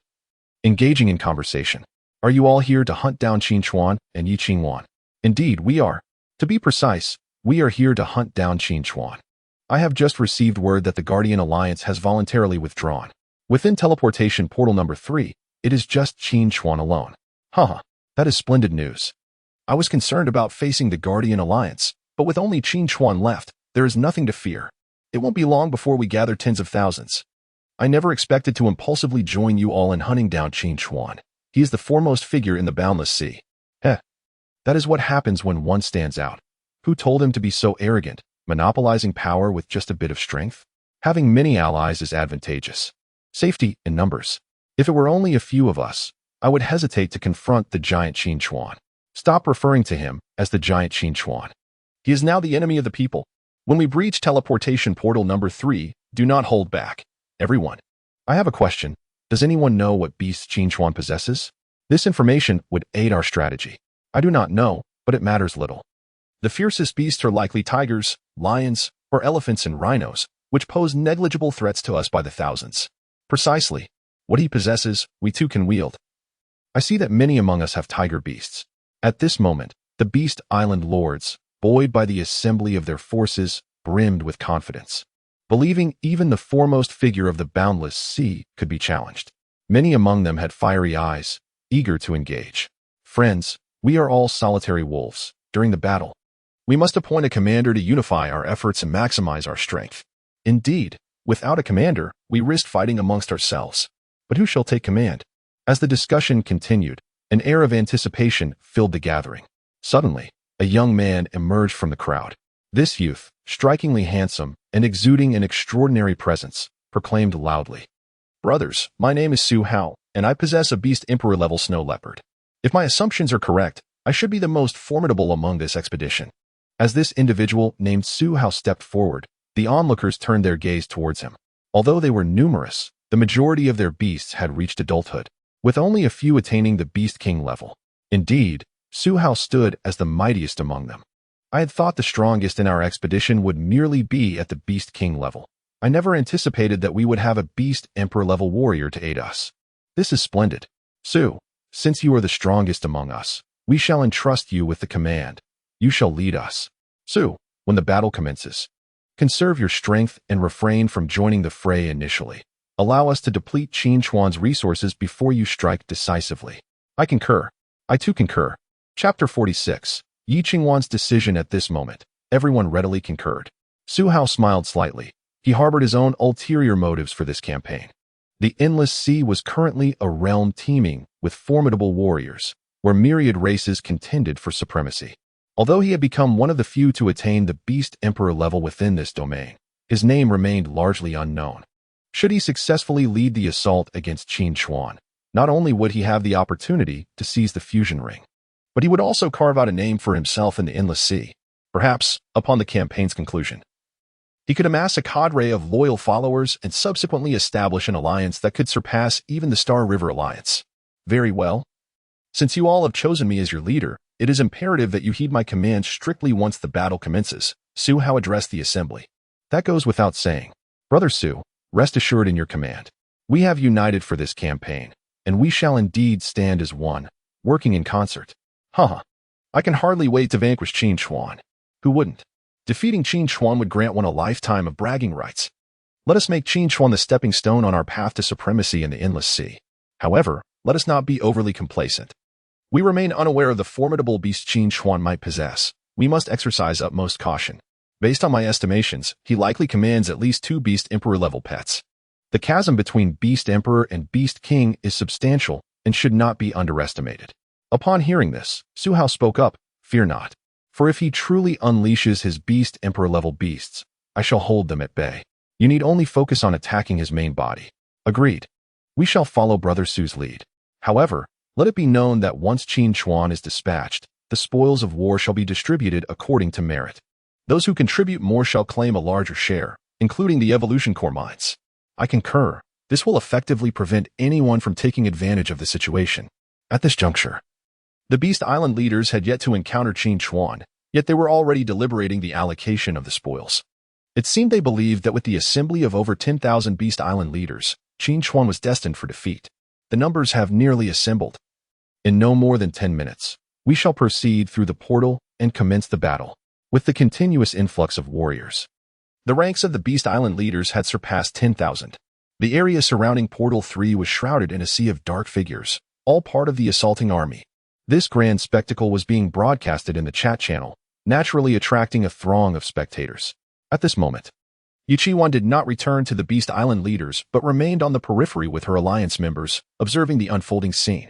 engaging in conversation. Are you all here to hunt down Qin Chuan and Qin Chuan? Indeed, we are. To be precise, we are here to hunt down Qin Chuan. I have just received word that the Guardian Alliance has voluntarily withdrawn. Within teleportation portal number 3, it is just Qin Chuan alone. That is splendid news. I was concerned about facing the Guardian Alliance, but with only Qin Chuan left, there is nothing to fear. It won't be long before we gather tens of thousands. I never expected to impulsively join you all in hunting down Qin Chuan. He is the foremost figure in the boundless sea. That is what happens when one stands out. Who told him to be so arrogant, monopolizing power with just a bit of strength? Having many allies is advantageous. Safety in numbers. If it were only a few of us, I would hesitate to confront the giant Qin Chuan. Stop referring to him as the giant Qin Chuan. He is now the enemy of the people. When we breach teleportation portal number 3, do not hold back. Everyone. I have a question. Does anyone know what beast Qin Chuan possesses? This information would aid our strategy. I do not know, but it matters little. The fiercest beasts are likely tigers, lions, or elephants and rhinos, which pose negligible threats to us by the thousands. Precisely. What he possesses, we too can wield. I see that many among us have tiger beasts. At this moment, the Beast Island Lords, buoyed by the assembly of their forces, brimmed with confidence, believing even the foremost figure of the boundless sea could be challenged. Many among them had fiery eyes, eager to engage. Friends, we are all solitary wolves. During the battle, we must appoint a commander to unify our efforts and maximize our strength. Indeed, without a commander, we risk fighting amongst ourselves. But who shall take command? As the discussion continued, an air of anticipation filled the gathering. Suddenly, a young man emerged from the crowd. This youth, strikingly handsome and exuding an extraordinary presence, proclaimed loudly, "Brothers, my name is Su Hao, and I possess a beast emperor-level snow leopard. If my assumptions are correct, I should be the most formidable among this expedition. As this individual named Su Hao stepped forward, the onlookers turned their gaze towards him. Although they were numerous, the majority of their beasts had reached adulthood, with only a few attaining the Beast King level. Indeed, Su Hao stood as the mightiest among them. I had thought the strongest in our expedition would merely be at the Beast King level. I never anticipated that we would have a Beast Emperor level warrior to aid us. This is splendid. Su, since you are the strongest among us, we shall entrust you with the command. You shall lead us. Su, when the battle commences, conserve your strength and refrain from joining the fray initially. Allow us to deplete Qin Chuan's resources before you strike decisively. I concur. I too concur. Chapter 46. Yi Qingwan's decision at this moment. Everyone readily concurred. Su Hao smiled slightly. He harbored his own ulterior motives for this campaign. The Endless Sea was currently a realm teeming with formidable warriors, where myriad races contended for supremacy. Although he had become one of the few to attain the Beast Emperor level within this domain, his name remained largely unknown. Should he successfully lead the assault against Qin Chuan, not only would he have the opportunity to seize the fusion ring, but he would also carve out a name for himself in the Endless Sea. Perhaps, upon the campaign's conclusion, he could amass a cadre of loyal followers and subsequently establish an alliance that could surpass even the Star River Alliance. Very well. Since you all have chosen me as your leader, it is imperative that you heed my commands strictly once the battle commences. Su Hao addressed the assembly. That goes without saying. Brother Su, rest assured in your command. We have united for this campaign, and we shall indeed stand as one, working in concert. Haha. I can hardly wait to vanquish Qin Chuan. Who wouldn't? Defeating Qin Chuan would grant one a lifetime of bragging rights. Let us make Qin Chuan the stepping stone on our path to supremacy in the Endless Sea. However, let us not be overly complacent. We remain unaware of the formidable beast Qin Chuan might possess. We must exercise utmost caution. Based on my estimations, he likely commands at least 2 Beast Emperor-level pets. The chasm between Beast Emperor and Beast King is substantial and should not be underestimated. Upon hearing this, Su Hao spoke up, "Fear not. For if he truly unleashes his Beast Emperor-level beasts, I shall hold them at bay. You need only focus on attacking his main body." Agreed. We shall follow Brother Su's lead. However, let it be known that once Qin Chuan is dispatched, the spoils of war shall be distributed according to merit. Those who contribute more shall claim a larger share, including the evolution core mines. I concur. This will effectively prevent anyone from taking advantage of the situation. At this juncture, the Beast Island leaders had yet to encounter Qin Chuan, yet they were already deliberating the allocation of the spoils. It seemed they believed that with the assembly of over 10,000 Beast Island leaders, Qin Chuan was destined for defeat. The numbers have nearly assembled. In no more than 10 minutes, we shall proceed through the portal and commence the battle, with the continuous influx of warriors. The ranks of the Beast Island leaders had surpassed 10,000. The area surrounding Portal 3 was shrouded in a sea of dark figures, all part of the assaulting army. This grand spectacle was being broadcasted in the chat channel, naturally attracting a throng of spectators. At this moment, Yi Qingwan did not return to the Beast Island leaders but remained on the periphery with her alliance members, observing the unfolding scene.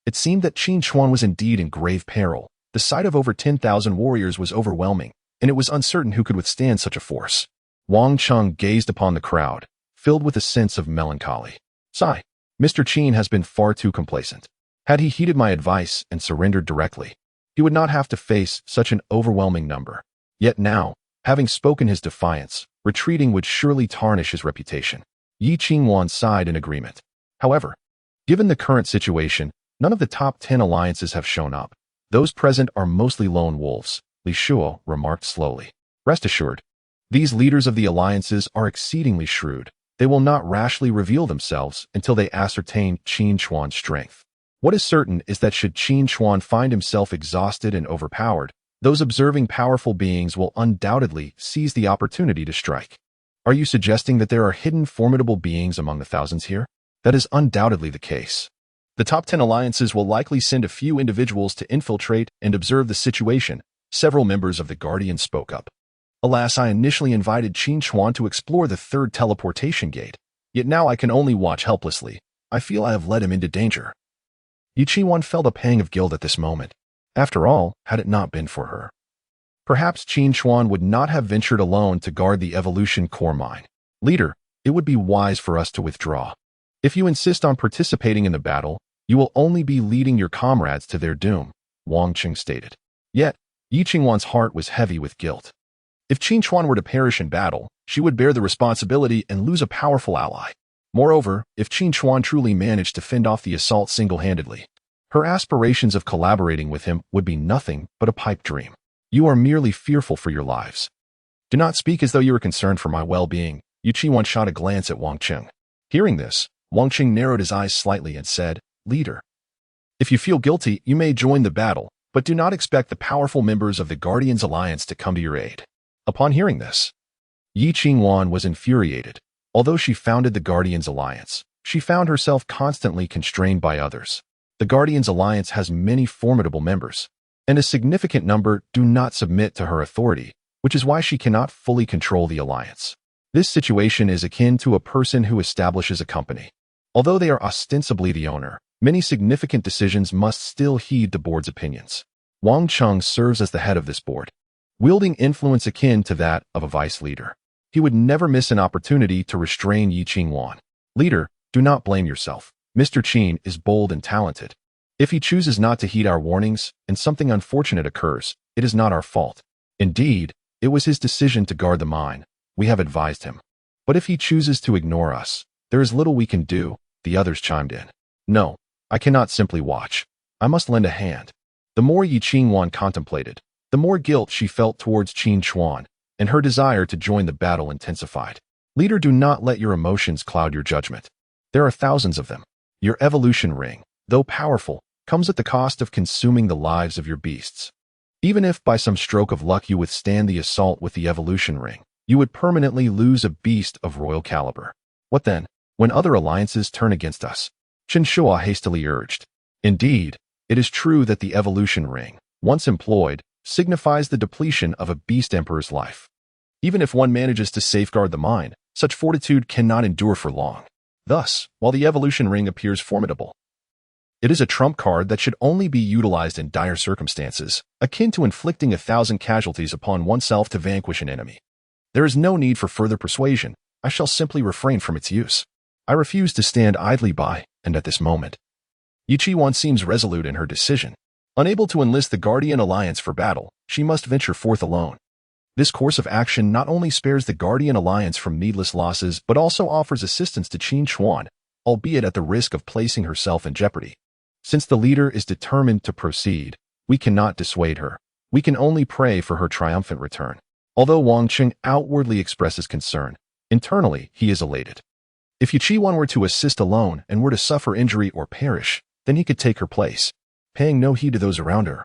It seemed that Qin Chuan was indeed in grave peril. The sight of over 10,000 warriors was overwhelming, and it was uncertain who could withstand such a force. Wang Cheng gazed upon the crowd, filled with a sense of melancholy. Sigh. Mr. Qin has been far too complacent. Had he heeded my advice and surrendered directly, he would not have to face such an overwhelming number. Yet now, having spoken his defiance, retreating would surely tarnish his reputation. Yi Qingwan sighed in agreement. However, given the current situation, none of the top 10 alliances have shown up. Those present are mostly lone wolves, Li Shuo remarked slowly. Rest assured, these leaders of the alliances are exceedingly shrewd. They will not rashly reveal themselves until they ascertain Qin Chuan's strength. What is certain is that should Qin Chuan find himself exhausted and overpowered, those observing powerful beings will undoubtedly seize the opportunity to strike. Are you suggesting that there are hidden formidable beings among the thousands here? That is undoubtedly the case. The top 10 alliances will likely send a few individuals to infiltrate and observe the situation. Several members of the Guardians spoke up. Alas, I initially invited Qin Chuan to explore the 3rd teleportation gate, yet now I can only watch helplessly. I feel I have led him into danger. Yi Qingwan felt a pang of guilt at this moment. After all, had it not been for her, perhaps Qin Chuan would not have ventured alone to guard the evolution core mine. Leader, it would be wise for us to withdraw. If you insist on participating in the battle, You will only be leading your comrades to their doom, Wang Qing stated. Yet, Yi Qingwan's heart was heavy with guilt. If Qin Chuan were to perish in battle, she would bear the responsibility and lose a powerful ally. Moreover, if Qin Chuan truly managed to fend off the assault single-handedly, her aspirations of collaborating with him would be nothing but a pipe dream. You are merely fearful for your lives. Do not speak as though you are concerned for my well-being. Yi Qingwan shot a glance at Wang Qing. Hearing this, Wang Qing narrowed his eyes slightly and said, Leader, if you feel guilty, you may join the battle, but do not expect the powerful members of the Guardians Alliance to come to your aid. Upon hearing this, Yi Qingwan was infuriated. Although she founded the Guardians Alliance, she found herself constantly constrained by others. The Guardians Alliance has many formidable members, and a significant number do not submit to her authority, which is why she cannot fully control the alliance. This situation is akin to a person who establishes a company. Although they are ostensibly the owner, many significant decisions must still heed the board's opinions. Wang Qing serves as the head of this board, wielding influence akin to that of a vice leader. He would never miss an opportunity to restrain Yi Qingwan. Leader, do not blame yourself. Mr. Qin is bold and talented. If he chooses not to heed our warnings and something unfortunate occurs, it is not our fault. Indeed, it was his decision to guard the mine. We have advised him. But if he chooses to ignore us, there is little we can do, the others chimed in. No, I cannot simply watch. I must lend a hand. The more Yi Qingwan contemplated, the more guilt she felt towards Qin Chuan, and her desire to join the battle intensified. Leader, do not let your emotions cloud your judgment. There are thousands of them. Your evolution ring, though powerful, comes at the cost of consuming the lives of your beasts. Even if by some stroke of luck you withstand the assault with the evolution ring, you would permanently lose a beast of royal caliber. What then, when other alliances turn against us? Chen Shua hastily urged. Indeed, it is true that the evolution ring, once employed, signifies the depletion of a beast emperor's life. Even if one manages to safeguard the mine, such fortitude cannot endure for long. Thus, while the evolution ring appears formidable, it is a trump card that should only be utilized in dire circumstances, akin to inflicting 1,000 casualties upon oneself to vanquish an enemy. There is no need for further persuasion. I shall simply refrain from its use. I refuse to stand idly by, and at this moment. Yi Qingwan seems resolute in her decision. Unable to enlist the Guardian Alliance for battle, she must venture forth alone. This course of action not only spares the Guardian Alliance from needless losses, but also offers assistance to Qin Chuan, albeit at the risk of placing herself in jeopardy. Since the leader is determined to proceed, we cannot dissuade her. We can only pray for her triumphant return. Although Wang Qing outwardly expresses concern, internally he is elated. If Yi Qingwan were to assist alone and were to suffer injury or perish, then he could take her place, paying no heed to those around her.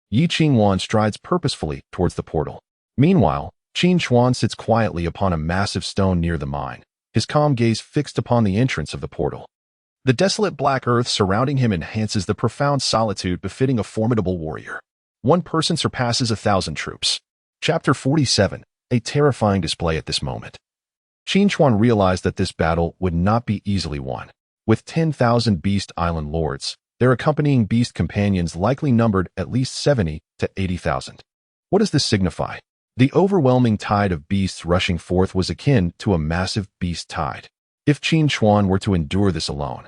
Yi Qingwan strides purposefully towards the portal. Meanwhile, Qin Chuan sits quietly upon a massive stone near the mine, his calm gaze fixed upon the entrance of the portal. The desolate black earth surrounding him enhances the profound solitude befitting a formidable warrior. One person surpasses 1,000 troops. Chapter 47, a terrifying display at this moment. Qin Chuan realized that this battle would not be easily won. With 10,000 Beast Island lords, their accompanying beast companions likely numbered at least 70 to 80,000. What does this signify? The overwhelming tide of beasts rushing forth was akin to a massive beast tide. If Qin Chuan were to endure this alone,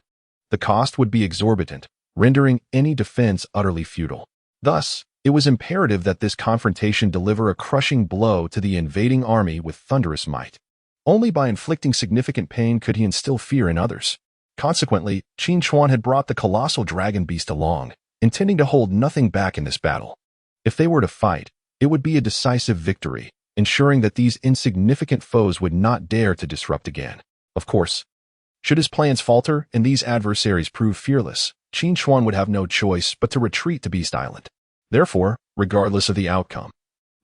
the cost would be exorbitant, rendering any defense utterly futile. Thus, it was imperative that this confrontation deliver a crushing blow to the invading army with thunderous might. Only by inflicting significant pain could he instill fear in others. Consequently, Qin Chuan had brought the colossal dragon beast along, intending to hold nothing back in this battle. If they were to fight, it would be a decisive victory, ensuring that these insignificant foes would not dare to disrupt again. Of course, should his plans falter and these adversaries prove fearless, Qin Chuan would have no choice but to retreat to Beast Island. Therefore, regardless of the outcome,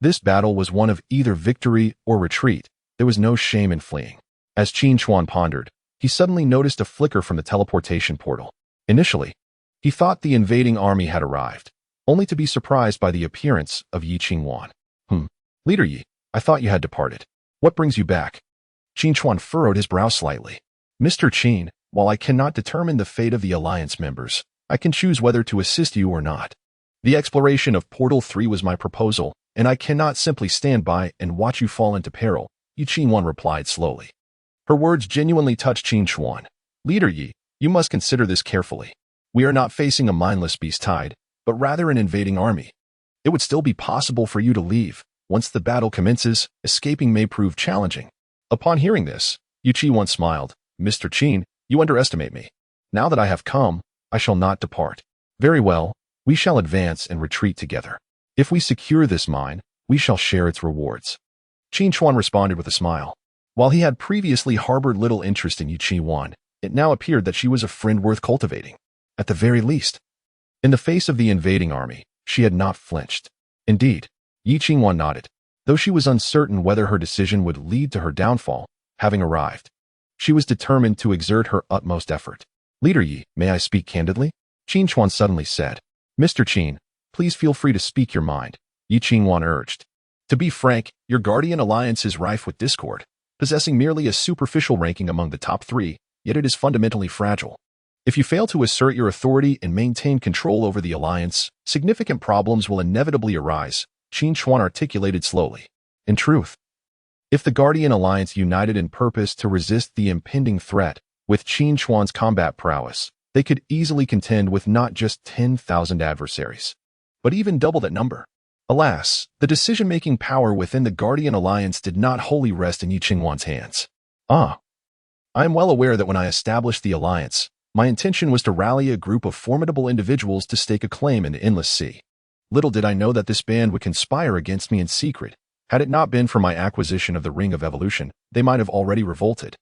this battle was one of either victory or retreat. There was no shame in fleeing. As Qin Chuan pondered, he suddenly noticed a flicker from the teleportation portal. Initially, he thought the invading army had arrived, only to be surprised by the appearance of Yi Qingwan. Leader Yi, I thought you had departed. What brings you back? Qin Chuan furrowed his brow slightly. Mr. Qin, while I cannot determine the fate of the Alliance members, I can choose whether to assist you or not. The exploration of Portal 3 was my proposal, and I cannot simply stand by and watch you fall into peril, Yi Qingwan replied slowly. Her words genuinely touched Qin Chuan. Leader Yi, you must consider this carefully. We are not facing a mindless beast tide, but rather an invading army. It would still be possible for you to leave. Once the battle commences, escaping may prove challenging. Upon hearing this, Qin smiled. Mr. Qin, you underestimate me. Now that I have come, I shall not depart. Very well, we shall advance and retreat together. If we secure this mine, we shall share its rewards. Qin Chuan responded with a smile. While he had previously harbored little interest in Qin, it now appeared that she was a friend worth cultivating. At the very least. In the face of the invading army, she had not flinched. Indeed, Qin nodded, though she was uncertain whether her decision would lead to her downfall. Having arrived, she was determined to exert her utmost effort. Leader Yi, may I speak candidly? Qin Chuan suddenly said. Mr. Qin, please feel free to speak your mind, Qin urged. To be frank, your Guardian Alliance is rife with discord, possessing merely a superficial ranking among the top 3, yet it is fundamentally fragile. If you fail to assert your authority and maintain control over the alliance, significant problems will inevitably arise, Qin Chuan articulated slowly. In truth, if the Guardian Alliance united in purpose to resist the impending threat, with Qin Chuan's combat prowess, they could easily contend with not just 10,000 adversaries, but even double that number. Alas, the decision-making power within the Guardian Alliance did not wholly rest in Qin's hands. I am well aware that when I established the alliance, my intention was to rally a group of formidable individuals to stake a claim in the Endless Sea. Little did I know that this band would conspire against me in secret. Had it not been for my acquisition of the Ring of Evolution, they might have already revolted.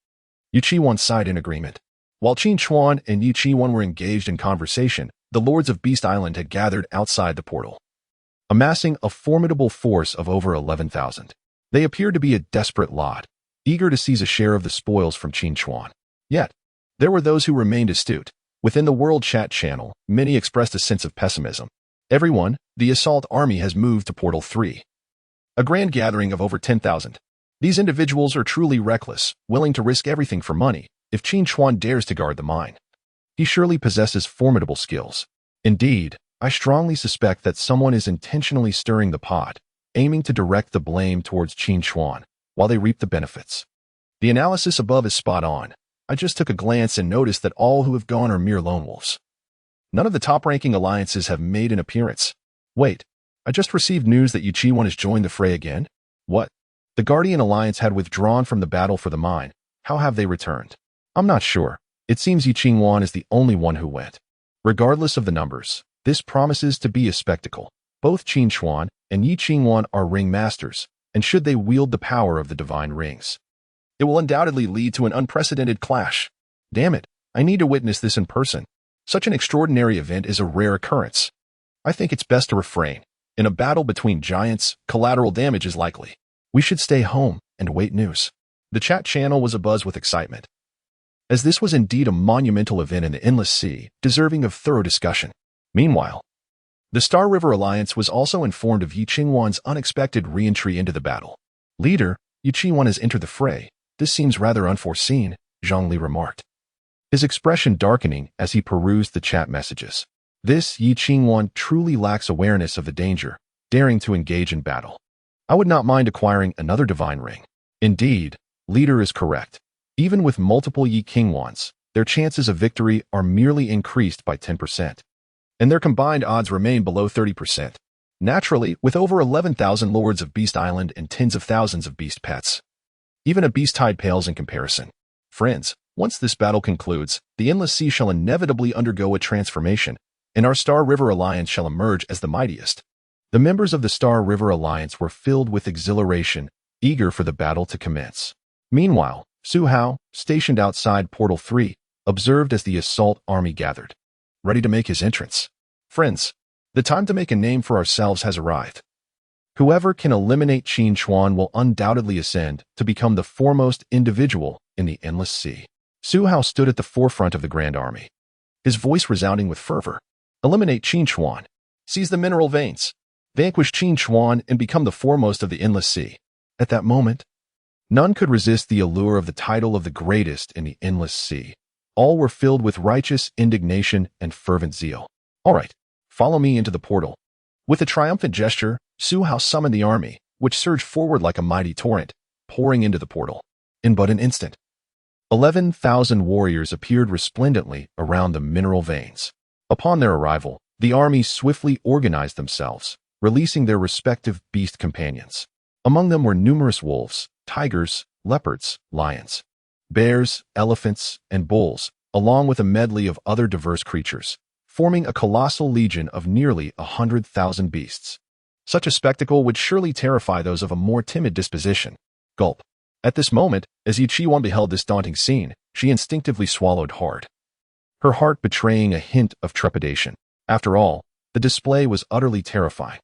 Qin sighed in agreement. While Qin Chuan and Qin were engaged in conversation, the lords of Beast Island had gathered outside the portal, amassing a formidable force of over 11,000. They appeared to be a desperate lot, eager to seize a share of the spoils from Qin Chuan. Yet, there were those who remained astute. Within the World Chat channel, many expressed a sense of pessimism. Everyone, the assault army has moved to Portal 3. A grand gathering of over 10,000. These individuals are truly reckless, willing to risk everything for money. If Qin Chuan dares to guard the mine, he surely possesses formidable skills. Indeed, I strongly suspect that someone is intentionally stirring the pot, aiming to direct the blame towards Qin Chuan, while they reap the benefits. The analysis above is spot on. I just took a glance and noticed that all who have gone are mere lone wolves. None of the top-ranking alliances have made an appearance. Wait, I just received news that Qin has joined the fray again? What? The Guardian Alliance had withdrawn from the battle for the mine. How have they returned? I'm not sure. It seems Qin is the only one who went. Regardless of the numbers, this promises to be a spectacle. Both Qin Chuan and Qin are ring masters, and should they wield the power of the divine rings, it will undoubtedly lead to an unprecedented clash. Damn it, I need to witness this in person. Such an extraordinary event is a rare occurrence. I think it's best to refrain. In a battle between giants, collateral damage is likely. We should stay home and wait news. The chat channel was abuzz with excitement, as this was indeed a monumental event in the Endless Sea, deserving of thorough discussion. Meanwhile, the Star River Alliance was also informed of Qin's unexpected re-entry into the battle. Leader, Qin has entered the fray. This seems rather unforeseen, Zhongli remarked, his expression darkening as he perused the chat messages. This Qin truly lacks awareness of the danger, daring to engage in battle. I would not mind acquiring another divine ring. Indeed, leader is correct. Even with multiple Qin's, their chances of victory are merely increased by 10%. And their combined odds remain below 30%. Naturally, with over 11,000 lords of Beast Island and tens of thousands of beast pets, even a beast tide pales in comparison. Friends, once this battle concludes, the Endless Sea shall inevitably undergo a transformation, and our Star River Alliance shall emerge as the mightiest. The members of the Star River Alliance were filled with exhilaration, eager for the battle to commence. Meanwhile, Su Hao, stationed outside Portal 3, observed as the assault army gathered, ready to make his entrance. Friends, the time to make a name for ourselves has arrived. Whoever can eliminate Qin Chuan will undoubtedly ascend to become the foremost individual in the Endless Sea. Su Hao stood at the forefront of the Grand Army, his voice resounding with fervor. Eliminate Qin Chuan. Seize the mineral veins. Vanquish Qin Chuan and become the foremost of the Endless Sea. At that moment, none could resist the allure of the title of the greatest in the Endless Sea. All were filled with righteous indignation and fervent zeal. All right, follow me into the portal. With a triumphant gesture, Su Hao summoned the army, which surged forward like a mighty torrent, pouring into the portal. In but an instant, 11,000 warriors appeared resplendently around the mineral veins. Upon their arrival, the armies swiftly organized themselves, releasing their respective beast companions. Among them were numerous wolves, tigers, leopards, lions, bears, elephants, and bulls, along with a medley of other diverse creatures, forming a colossal legion of nearly 100,000 beasts. Such a spectacle would surely terrify those of a more timid disposition. Gulp. At this moment, as Yi Qi Wan beheld this daunting scene, she instinctively swallowed hard, her heart betraying a hint of trepidation. After all, the display was utterly terrifying.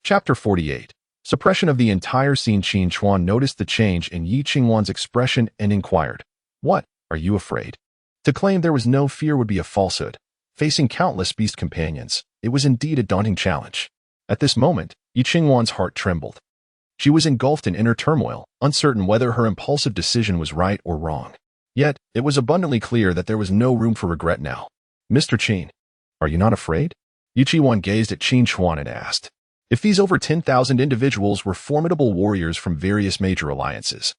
Chapter 48. Suppression of the entire scene. Qin Chuan noticed the change in Yi Qingwan's expression and inquired, "What, are you afraid?" To claim there was no fear would be a falsehood. Facing countless beast companions, it was indeed a daunting challenge. At this moment, Yi Qingwan's heart trembled. She was engulfed in inner turmoil, uncertain whether her impulsive decision was right or wrong. Yet, it was abundantly clear that there was no room for regret now. "Mr. Qin, are you not afraid?" Yi Qingwan gazed at Qin Chuan and asked. If these over 10,000 individuals were formidable warriors from various major alliances,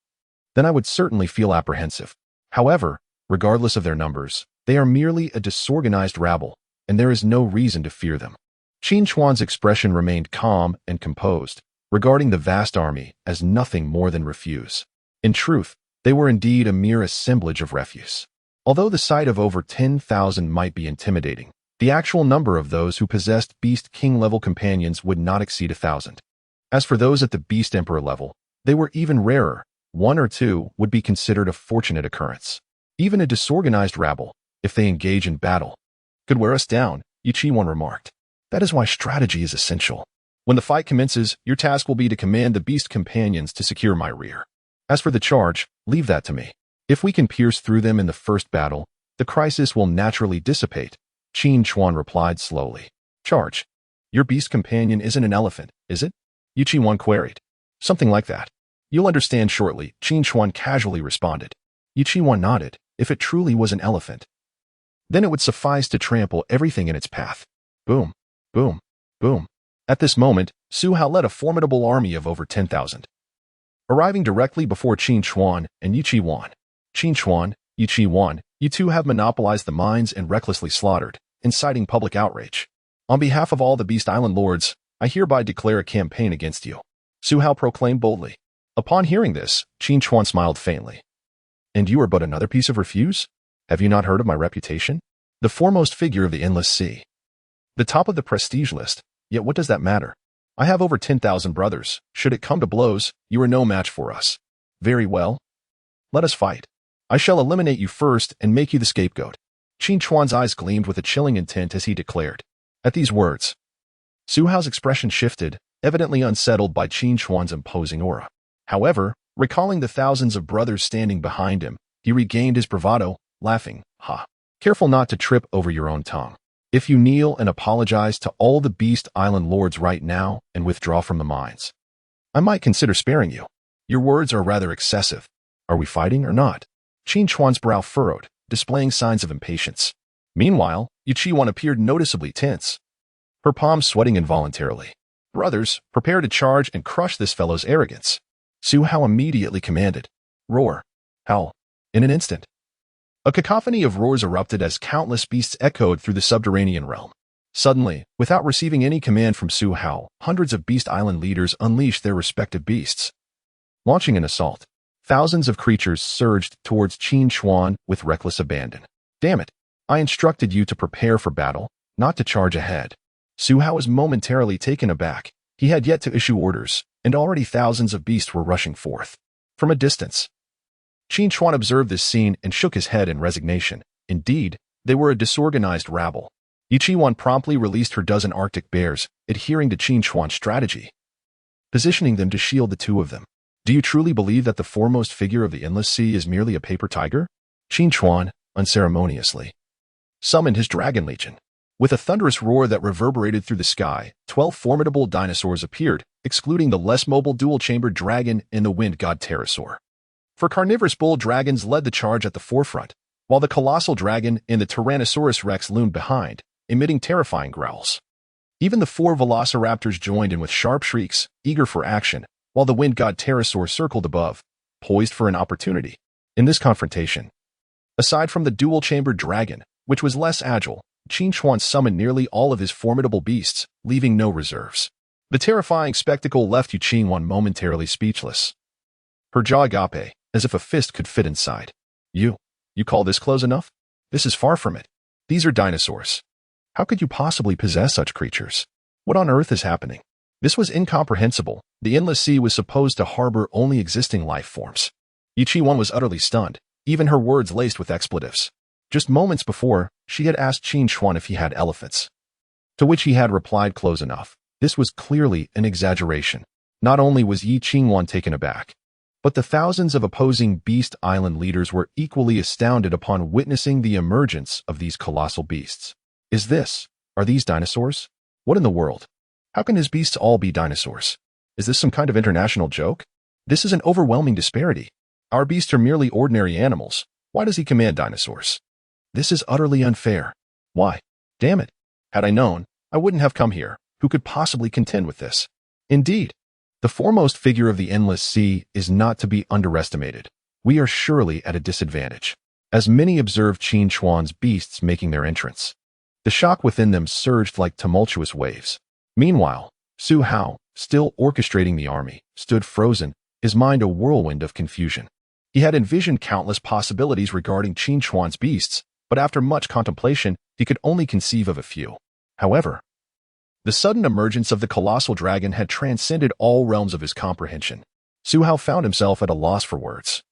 then I would certainly feel apprehensive. However, regardless of their numbers, they are merely a disorganized rabble, and there is no reason to fear them. Qin Chuan's expression remained calm and composed, regarding the vast army as nothing more than refuse. In truth, they were indeed a mere assemblage of refuse. Although the sight of over 10,000 might be intimidating, the actual number of those who possessed Beast King-level companions would not exceed 1,000. As for those at the Beast Emperor level, they were even rarer. 1 or 2 would be considered a fortunate occurrence. Even a disorganized rabble, if they engage in battle, could wear us down, Yi Qingwan remarked. That is why strategy is essential. When the fight commences, your task will be to command the beast companions to secure my rear. As for the charge, leave that to me. If we can pierce through them in the first battle, the crisis will naturally dissipate, Qin Chuan replied slowly. Charge. Your beast companion isn't an elephant, is it? Yi Qingwan queried. Something like that. You'll understand shortly, Qin Chuan casually responded. Yi Qingwan nodded. If it truly was an elephant, then it would suffice to trample everything in its path. Boom, boom, boom. At this moment, Su Hao led a formidable army of over 10,000, arriving directly before Qin Chuan and Yi Qingwan. Qin Chuan, Yi Qingwan, you two have monopolized the mines and recklessly slaughtered, inciting public outrage. On behalf of all the Beast Island lords, I hereby declare a campaign against you, Su Hao proclaimed boldly. Upon hearing this, Qin Chuan smiled faintly. And you are but another piece of refuse? Have you not heard of my reputation? The foremost figure of the Endless Sea. The top of the prestige list, yet what does that matter? I have over 10,000 brothers. Should it come to blows, you are no match for us. Very well. Let us fight. I shall eliminate you first and make you the scapegoat. Qin Chuan's eyes gleamed with a chilling intent as he declared. At these words, Su Hao's expression shifted, evidently unsettled by Qin Chuan's imposing aura. However, recalling the thousands of brothers standing behind him, he regained his bravado, laughing, Ha! Careful not to trip over your own tongue. If you kneel and apologize to all the Beast Island lords right now and withdraw from the mines, I might consider sparing you. Your words are rather excessive. Are we fighting or not? Qin Chuan's brow furrowed, displaying signs of impatience. Meanwhile, Yi Qingwan appeared noticeably tense, her palms sweating involuntarily. Brothers, prepare to charge and crush this fellow's arrogance. Su Hao immediately commanded. Roar. Howl. In an instant, a cacophony of roars erupted as countless beasts echoed through the subterranean realm. Suddenly, without receiving any command from Su Hao, hundreds of Beast Island leaders unleashed their respective beasts. Launching an assault, thousands of creatures surged towards Qin Chuan with reckless abandon. Damn it! I instructed you to prepare for battle, not to charge ahead. Su Hao was momentarily taken aback. He had yet to issue orders, and already thousands of beasts were rushing forth. From a distance, Qin Chuan observed this scene and shook his head in resignation. Indeed, they were a disorganized rabble. Yi Qingwan promptly released her dozen Arctic bears, adhering to Qin Chuan's strategy, positioning them to shield the two of them. Do you truly believe that the foremost figure of the Endless Sea is merely a paper tiger? Qin Chuan, unceremoniously, summoned his dragon legion. With a thunderous roar that reverberated through the sky, 12 formidable dinosaurs appeared, excluding the less mobile dual-chambered dragon and the wind god pterosaur. For carnivorous bull dragons led the charge at the forefront, while the colossal dragon and the Tyrannosaurus rex loomed behind, emitting terrifying growls. Even the 4 velociraptors joined in with sharp shrieks, eager for action, while the wind god pterosaur circled above, poised for an opportunity. In this confrontation, aside from the dual-chambered dragon, which was less agile, Qin Chuan summoned nearly all of his formidable beasts, leaving no reserves. The terrifying spectacle left Qin Chuan momentarily speechless. Her jaw agape, as if a fist could fit inside. You call this close enough? This is far from it. These are dinosaurs. How could you possibly possess such creatures? What on earth is happening? This was incomprehensible. The endless sea was supposed to harbor only existing life forms. Qin Chuan was utterly stunned, even her words laced with expletives. Just moments before, she had asked Qin Chuan if he had elephants, to which he had replied close enough. This was clearly an exaggeration. Not only was Qin Chuan taken aback, but the thousands of opposing Beast Island leaders were equally astounded upon witnessing the emergence of these colossal beasts. Are these dinosaurs? What in the world? How can his beasts all be dinosaurs? Is this some kind of international joke? This is an overwhelming disparity. Our beasts are merely ordinary animals. Why does he command dinosaurs? This is utterly unfair. Why? Damn it. Had I known, I wouldn't have come here. Who could possibly contend with this? Indeed, the foremost figure of the endless sea is not to be underestimated. We are surely at a disadvantage, as many observed Qin Chuan's beasts making their entrance. The shock within them surged like tumultuous waves. Meanwhile, Su Hao, still orchestrating the army, stood frozen, his mind a whirlwind of confusion. He had envisioned countless possibilities regarding Qin Chuan's beasts, but after much contemplation, he could only conceive of a few. However, the sudden emergence of the colossal dragon had transcended all realms of his comprehension. Su Hao found himself at a loss for words,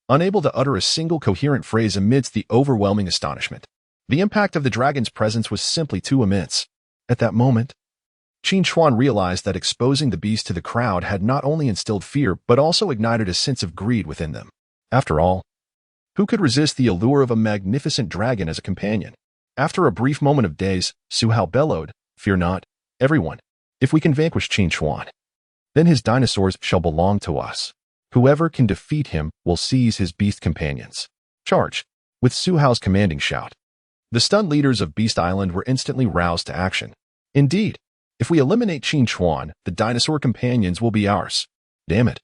unable to utter a single coherent phrase amidst the overwhelming astonishment. The impact of the dragon's presence was simply too immense. At that moment, Qin Chuan realized that exposing the beast to the crowd had not only instilled fear but also ignited a sense of greed within them. After all, who could resist the allure of a magnificent dragon as a companion? After a brief moment of daze, Su Hao bellowed, "Fear not, everyone. If we can vanquish Qin Chuan, then his dinosaurs shall belong to us. Whoever can defeat him will seize his beast companions. Charge!" With Su Hao's commanding shout, the stunned leaders of Beast Island were instantly roused to action. Indeed, if we eliminate Qin Chuan, the dinosaur companions will be ours. Damn it.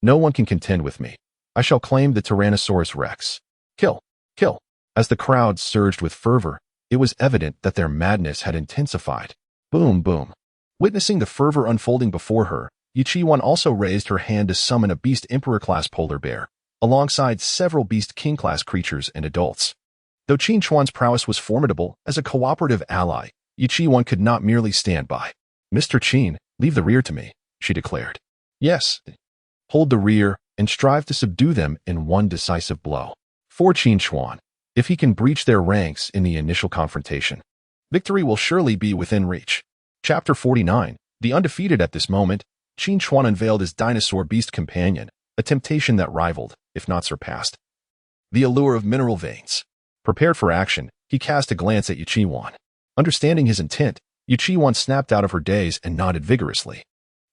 No one can contend with me. I shall claim the Tyrannosaurus Rex. Kill! Kill! As the crowd surged with fervor, it was evident that their madness had intensified. Boom, boom. Witnessing the fervor unfolding before her, Qin Chuan also raised her hand to summon a Beast Emperor-class polar bear, alongside several Beast King-class creatures and adults. Though Qin Chuan's prowess was formidable as a cooperative ally, Qin Chuan could not merely stand by. "Mr. Qin, leave the rear to me," she declared. "Yes, hold the rear and strive to subdue them in one decisive blow. For Qin Chuan, if he can breach their ranks in the initial confrontation, victory will surely be within reach." Chapter 49. The undefeated. At this moment, Qin Chuan unveiled his dinosaur beast companion, a temptation that rivaled, if not surpassed, the allure of mineral veins. Prepared for action, he cast a glance at Qin Chuan. Understanding his intent, Qin Chuan snapped out of her daze and nodded vigorously.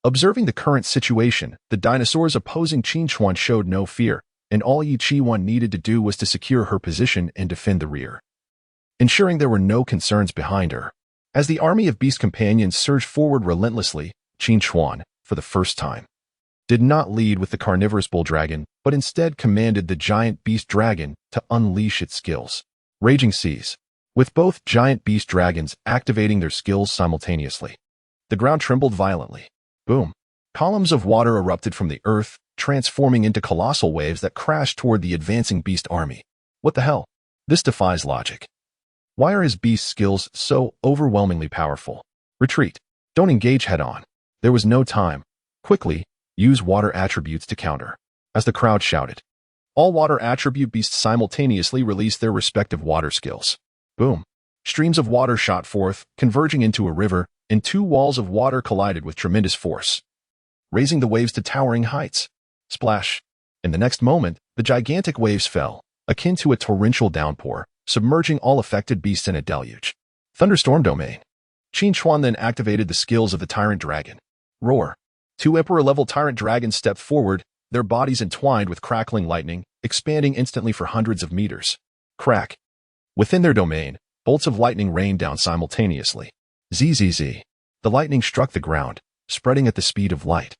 Observing the current situation, the dinosaurs opposing Qin Chuan showed no fear, and all Qin Chuan needed to do was to secure her position and defend the rear, ensuring there were no concerns behind her. As the army of beast companions surged forward relentlessly, Qin Chuan, for the first time, did not lead with the carnivorous bull dragon, but instead commanded the giant beast dragon to unleash its skills. Raging seas. With both giant beast dragons activating their skills simultaneously, the ground trembled violently. Boom. Columns of water erupted from the earth, transforming into colossal waves that crashed toward the advancing beast army. What the hell? This defies logic. Why are his beast skills so overwhelmingly powerful? Retreat. Don't engage head-on. There was no time. Quickly, use water attributes to counter. As the crowd shouted, all water attribute beasts simultaneously released their respective water skills. Boom. Streams of water shot forth, converging into a river, and two walls of water collided with tremendous force, raising the waves to towering heights. Splash. In the next moment, the gigantic waves fell, akin to a torrential downpour, submerging all affected beasts in a deluge. Thunderstorm domain. Qin Chuan then activated the skills of the Tyrant Dragon. Roar. Two Emperor-level Tyrant Dragons stepped forward, their bodies entwined with crackling lightning, expanding instantly for hundreds of meters. Crack. Within their domain, bolts of lightning rained down simultaneously. Zzz. The lightning struck the ground, spreading at the speed of light,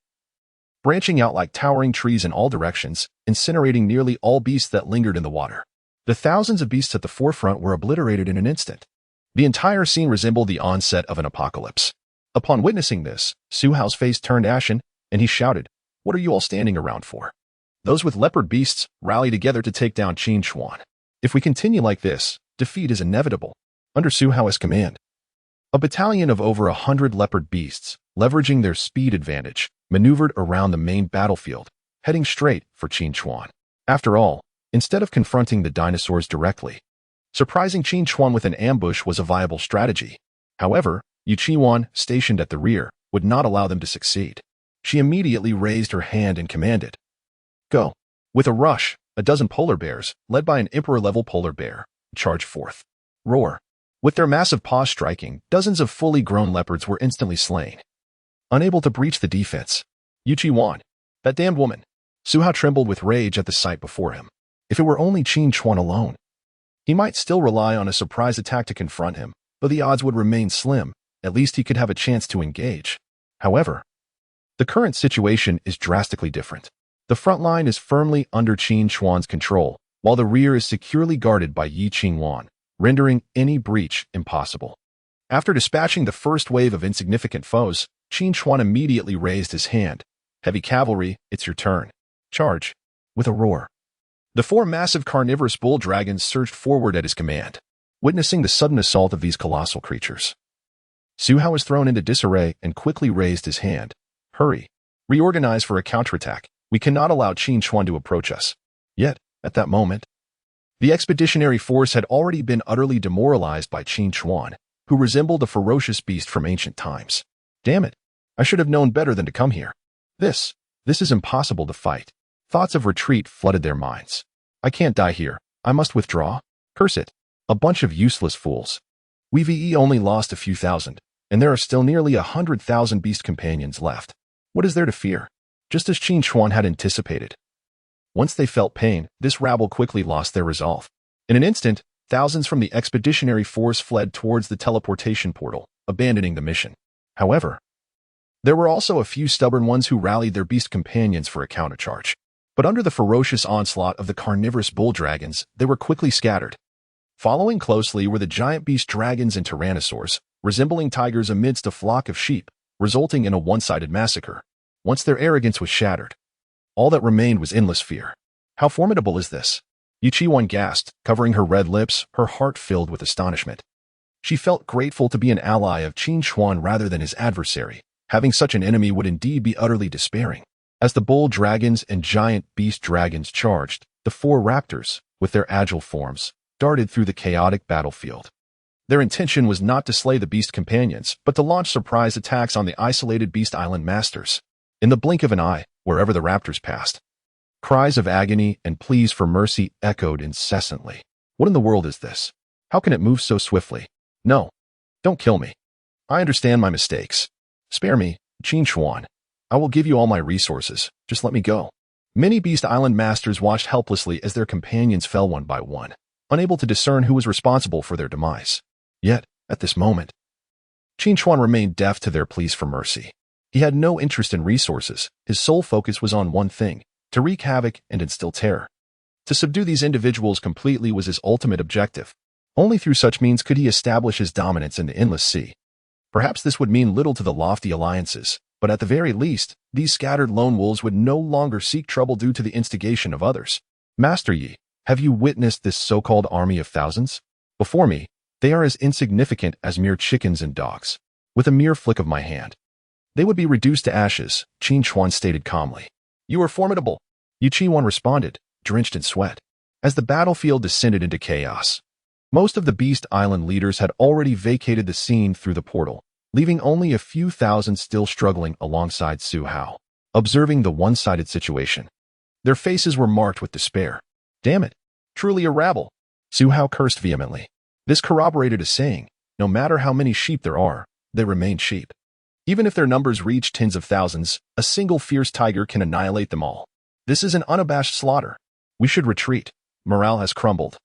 branching out like towering trees in all directions, incinerating nearly all beasts that lingered in the water. The thousands of beasts at the forefront were obliterated in an instant. The entire scene resembled the onset of an apocalypse. Upon witnessing this, Su Hao's face turned ashen, and he shouted, "What are you all standing around for?" Those with leopard beasts rally together to take down Qin Chuan. If we continue like this, defeat is inevitable. Under Su Hao's command, a battalion of over 100 leopard beasts, leveraging their speed advantage, maneuvered around the main battlefield, heading straight for Qin Chuan. After all, instead of confronting the dinosaurs directly, surprising Qin Chuan with an ambush was a viable strategy. However, Yu Qiwan, stationed at the rear, would not allow them to succeed. She immediately raised her hand and commanded, "Go." With a rush, a dozen polar bears, led by an emperor-level polar bear, charged forth. Roar. With their massive paws striking, dozens of fully grown leopards were instantly slain. Unable to breach the defense, Yu Qiwan, that damned woman. Su Hao trembled with rage at the sight before him. If it were only Qin Chuan alone, he might still rely on a surprise attack to confront him, though the odds would remain slim. At least he could have a chance to engage. However, the current situation is drastically different. The front line is firmly under Qin Chuan's control, while the rear is securely guarded by Yi Qingwan, rendering any breach impossible. After dispatching the first wave of insignificant foes, Qin Chuan immediately raised his hand. "Heavy cavalry, it's your turn. Charge." With a roar, the four massive carnivorous bull dragons surged forward at his command. Witnessing the sudden assault of these colossal creatures, Su Hao was thrown into disarray and quickly raised his hand. "Hurry. Reorganize for a counterattack. We cannot allow Qin Chuan to approach us." Yet, at that moment, the expeditionary force had already been utterly demoralized by Qin Chuan, who resembled a ferocious beast from ancient times. "Damn it. I should have known better than to come here. This is impossible to fight." Thoughts of retreat flooded their minds. "I can't die here. I must withdraw. Curse it. A bunch of useless fools. We've only lost a few thousand, and there are still nearly 100,000 beast companions left. What is there to fear?" Just as Qin Chuan had anticipated. Once they felt pain, this rabble quickly lost their resolve. In an instant, thousands from the expeditionary force fled towards the teleportation portal, abandoning the mission. However, there were also a few stubborn ones who rallied their beast companions for a countercharge. But under the ferocious onslaught of the carnivorous bull dragons, they were quickly scattered. Following closely were the giant beast dragons and tyrannosaurs, resembling tigers amidst a flock of sheep, resulting in a one-sided massacre. Once their arrogance was shattered, all that remained was endless fear. "How formidable is this?" Yu Qiwan gasped, covering her red lips, her heart filled with astonishment. She felt grateful to be an ally of Qin Chuan rather than his adversary. Having such an enemy would indeed be utterly despairing. As the bull dragons and giant beast dragons charged, the four raptors, with their agile forms, darted through the chaotic battlefield. Their intention was not to slay the beast companions, but to launch surprise attacks on the isolated beast island masters. In the blink of an eye, wherever the raptors passed, cries of agony and pleas for mercy echoed incessantly. "What in the world is this? How can it move so swiftly? No, don't kill me. I understand my mistakes. Spare me, Qin Chuan. I will give you all my resources. Just let me go." Many beast island masters watched helplessly as their companions fell one by one, unable to discern who was responsible for their demise. Yet, at this moment, Qin Chuan remained deaf to their pleas for mercy. He had no interest in resources. His sole focus was on one thing: to wreak havoc and instill terror. To subdue these individuals completely was his ultimate objective. Only through such means could he establish his dominance in the endless sea. Perhaps this would mean little to the lofty alliances, but at the very least, these scattered lone wolves would no longer seek trouble due to the instigation of others. "Master Yi, have you witnessed this so-called army of thousands? Before me, they are as insignificant as mere chickens and dogs. With a mere flick of my hand, they would be reduced to ashes," Qin Chuan stated calmly. "You are formidable," Yu Qiwan responded, drenched in sweat. As the battlefield descended into chaos, most of the Beast Island leaders had already vacated the scene through the portal, leaving only a few thousand still struggling alongside Su Hao. Observing the one-sided situation, their faces were marked with despair. "Damn it, truly a rabble," Su Hao cursed vehemently. This corroborated a saying: no matter how many sheep there are, they remain sheep. Even if their numbers reach tens of thousands, a single fierce tiger can annihilate them all. This is an unabashed slaughter. We should retreat. Morale has crumbled,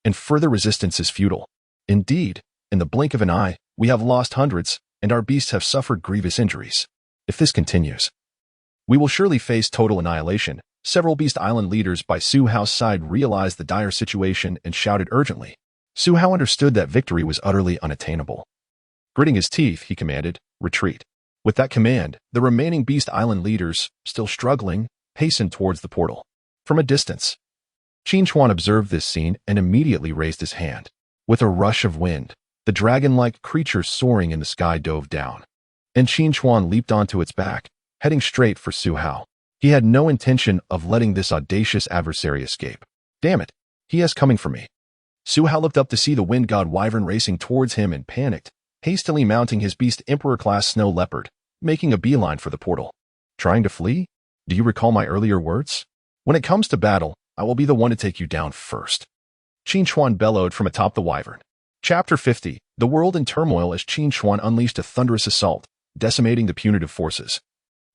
and further resistance is futile. Indeed, in the blink of an eye, we have lost hundreds, and our beasts have suffered grievous injuries. If this continues, we will surely face total annihilation. Several Beast Island leaders by Su Hao's side realized the dire situation and shouted urgently, Su Hao understood that victory was utterly unattainable. Gritting his teeth, he commanded, "Retreat." With that command, the remaining Beast Island leaders, still struggling, hastened towards the portal. From a distance, Qin Chuan observed this scene and immediately raised his hand. With a rush of wind, the dragon-like creature soaring in the sky dove down, and Qin Chuan leaped onto its back, heading straight for Su Hao. He had no intention of letting this audacious adversary escape. Damn it, he is coming for me. Su Hao looked up to see the wind god wyvern racing towards him and panicked, hastily mounting his beast emperor-class snow leopard, making a beeline for the portal. Trying to flee? Do you recall my earlier words? When it comes to battle, I will be the one to take you down first. Qin Chuan bellowed from atop the wyvern. Chapter 50. The world in turmoil as Qin Chuan unleashed a thunderous assault, decimating the punitive forces.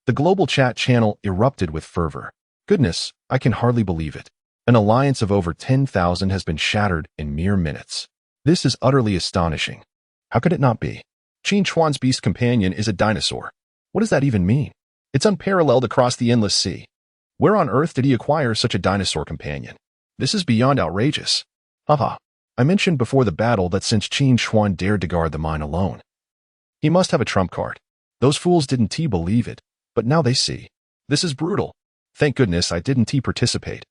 The global chat channel erupted with fervor. Goodness, I can hardly believe it. An alliance of over 10,000 has been shattered in mere minutes. This is utterly astonishing. How could it not be? Qin Chuan's beast companion is a dinosaur. What does that even mean? It's unparalleled across the endless sea. Where on earth did he acquire such a dinosaur companion? This is beyond outrageous. Haha. I mentioned before the battle that since Qin Chuan dared to guard the mine alone, he must have a trump card. Those fools didn't believe it, but now they see. This is brutal. Thank goodness I didn't participate.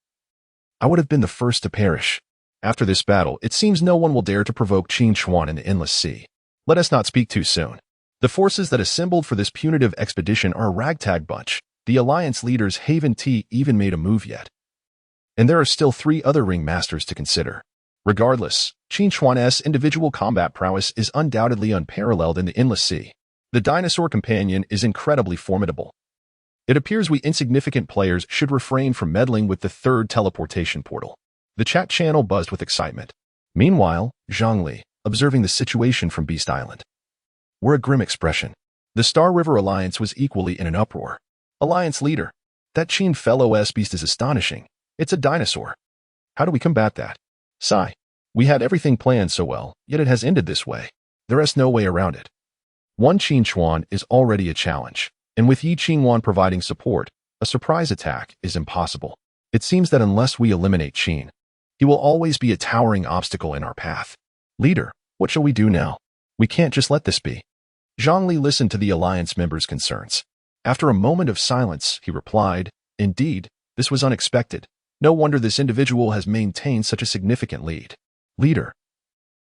I would have been the first to perish. After this battle, it seems no one will dare to provoke Qin Chuan in the endless sea. Let us not speak too soon. The forces that assembled for this punitive expedition are a ragtag bunch. The alliance leaders haven't even made a move yet. And there are still 3 other ring masters to consider. Regardless, Qin Chuan's individual combat prowess is undoubtedly unparalleled in the endless sea. The dinosaur companion is incredibly formidable. It appears we insignificant players should refrain from meddling with the 3rd teleportation portal. The chat channel buzzed with excitement. Meanwhile, Zhongli, observing the situation from Beast Island, wore a grim expression. The Star River Alliance was equally in an uproar. Alliance leader, that Qin fellow's beast is astonishing. It's a dinosaur. How do we combat that? Sigh. We had everything planned so well, yet it has ended this way. There is no way around it. One Qin Chuan is already a challenge, and with Yi Qingwan providing support, a surprise attack is impossible. It seems that unless we eliminate Qin, he will always be a towering obstacle in our path. Leader, what shall we do now? We can't just let this be. Zhongli listened to the alliance members' concerns. After a moment of silence, he replied, "Indeed, this was unexpected. No wonder this individual has maintained such a significant lead. Leader,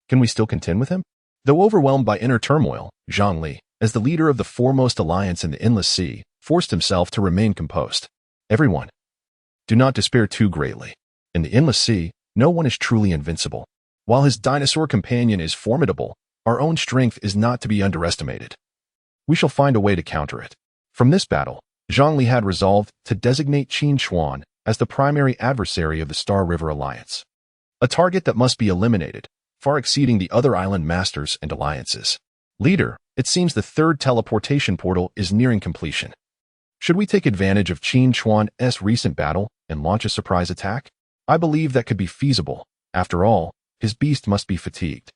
can we still contend with him?" Though overwhelmed by inner turmoil, Zhongli, as the leader of the foremost alliance in the endless sea, forced himself to remain composed. Everyone, do not despair too greatly. In the endless sea, no one is truly invincible. While his dinosaur companion is formidable, our own strength is not to be underestimated. We shall find a way to counter it. From this battle, Zhongli had resolved to designate Qin Chuan as the primary adversary of the Star River Alliance. A target that must be eliminated, far exceeding the other island masters and alliances. Leader, it seems the 3rd teleportation portal is nearing completion. Should we take advantage of Qin Chuan's recent battle and launch a surprise attack? I believe that could be feasible. After all, his beast must be fatigued.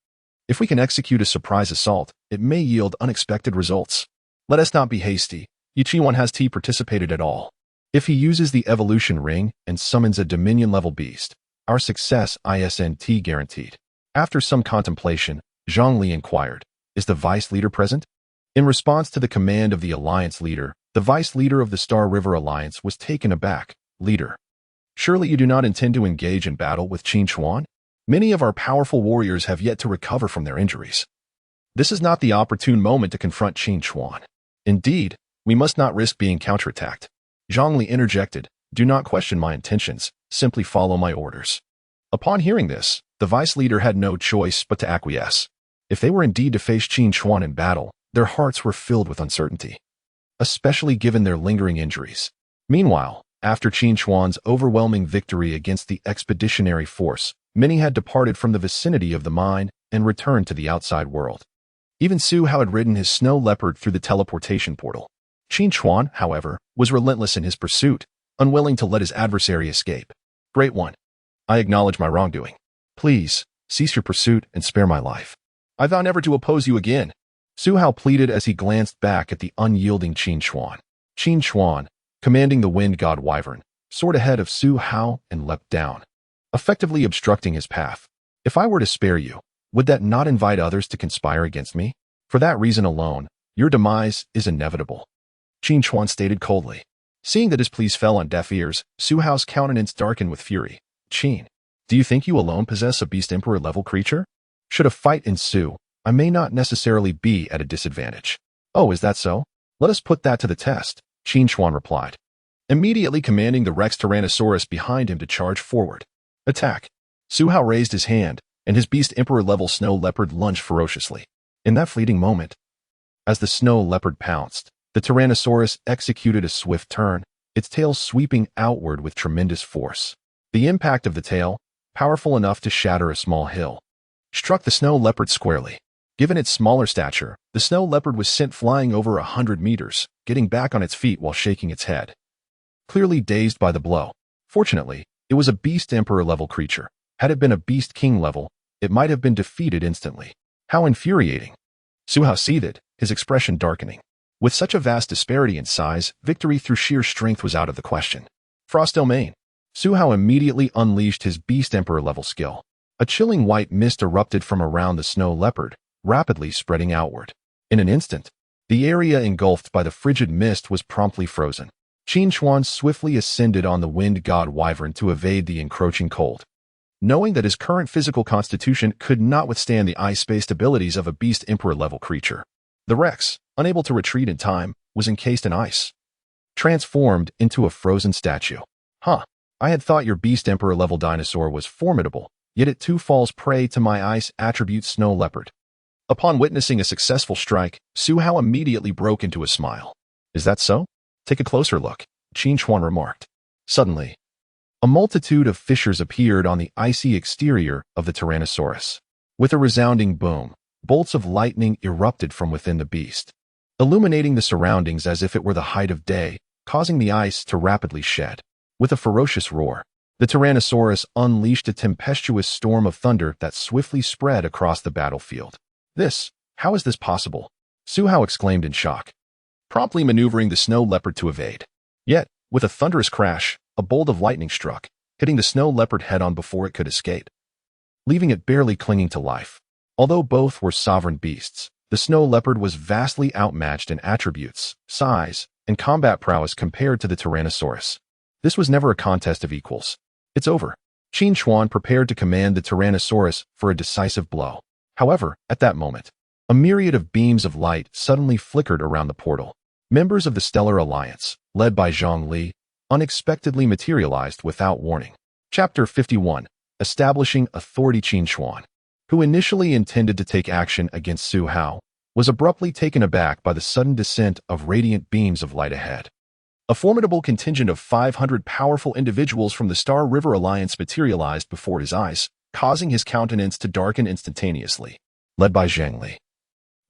If we can execute a surprise assault, it may yield unexpected results. Let us not be hasty. Yi Qingwan has participated at all. If he uses the evolution ring and summons a Dominion-level beast, our success isn't guaranteed. After some contemplation, Zhongli inquired, "Is the vice leader present?" In response to the command of the alliance leader, the vice leader of the Star River Alliance was taken aback. "Leader, surely you do not intend to engage in battle with Qin Chuan? Many of our powerful warriors have yet to recover from their injuries. This is not the opportune moment to confront Qin Chuan. Indeed, we must not risk being counterattacked." Zhongli interjected, "Do not question my intentions, simply follow my orders." Upon hearing this, the vice leader had no choice but to acquiesce. If they were indeed to face Qin Chuan in battle, their hearts were filled with uncertainty, especially given their lingering injuries. Meanwhile, after Qin Chuan's overwhelming victory against the expeditionary force, many had departed from the vicinity of the mine and returned to the outside world. Even Su Hao had ridden his snow leopard through the teleportation portal. Qin Chuan, however, was relentless in his pursuit, unwilling to let his adversary escape. "Great one, I acknowledge my wrongdoing. Please, cease your pursuit and spare my life. I vow never to oppose you again." Su Hao pleaded as he glanced back at the unyielding Qin Chuan. Qin Chuan, commanding the wind god wyvern, soared ahead of Su Hao and leapt down, effectively obstructing his path. If I were to spare you, would that not invite others to conspire against me? For that reason alone, your demise is inevitable, Qin Chuan stated coldly. Seeing that his pleas fell on deaf ears, Su Hao's countenance darkened with fury. Qin, do you think you alone possess a Beast Emperor-level creature? Should a fight ensue, I may not necessarily be at a disadvantage. Oh, is that so? Let us put that to the test, Qin Chuan replied, immediately commanding the Rex Tyrannosaurus behind him to charge forward. Attack! Su Hao raised his hand, and his Beast Emperor-level snow leopard lunged ferociously. In that fleeting moment, as the snow leopard pounced, the Tyrannosaurus executed a swift turn, its tail sweeping outward with tremendous force. The impact of the tail, powerful enough to shatter a small hill, struck the snow leopard squarely. Given its smaller stature, the snow leopard was sent flying over 100 meters, getting back on its feet while shaking its head, clearly dazed by the blow. Fortunately, it was a Beast Emperor-level creature. Had it been a Beast King level, it might have been defeated instantly. How infuriating! Su Hao seethed, his expression darkening. With such a vast disparity in size, victory through sheer strength was out of the question. Frost Domain. Su Hao immediately unleashed his Beast Emperor-level skill. A chilling white mist erupted from around the snow leopard, rapidly spreading outward. In an instant, the area engulfed by the frigid mist was promptly frozen. Qin Chuan swiftly ascended on the wind god wyvern to evade the encroaching cold. Knowing that his current physical constitution could not withstand the ice-based abilities of a Beast Emperor-level creature, the Rex, unable to retreat in time, was encased in ice, transformed into a frozen statue. Huh, I had thought your Beast Emperor-level dinosaur was formidable, yet it too falls prey to my ice attribute snow leopard. Upon witnessing a successful strike, Su Hao immediately broke into a smile. Is that so? Take a closer look, Qin Chuan remarked. Suddenly, a multitude of fissures appeared on the icy exterior of the Tyrannosaurus. With a resounding boom, bolts of lightning erupted from within the beast, illuminating the surroundings as if it were the height of day, causing the ice to rapidly shed. With a ferocious roar, the Tyrannosaurus unleashed a tempestuous storm of thunder that swiftly spread across the battlefield. How is this possible? Su Hao exclaimed in shock, promptly maneuvering the snow leopard to evade. Yet, with a thunderous crash, a bolt of lightning struck, hitting the snow leopard head-on before it could escape, leaving it barely clinging to life. Although both were sovereign beasts, the snow leopard was vastly outmatched in attributes, size, and combat prowess compared to the Tyrannosaurus. This was never a contest of equals. It's over. Qin Chuan prepared to command the Tyrannosaurus for a decisive blow. However, at that moment, a myriad of beams of light suddenly flickered around the portal. Members of the Stellar Alliance, led by Zhang Li, unexpectedly materialized without warning. Chapter 51. Establishing Authority. Qin Chuan, who initially intended to take action against Su Hao, was abruptly taken aback by the sudden descent of radiant beams of light ahead. A formidable contingent of 500 powerful individuals from the Star River Alliance materialized before his eyes, causing his countenance to darken instantaneously. Led by Zhang Li,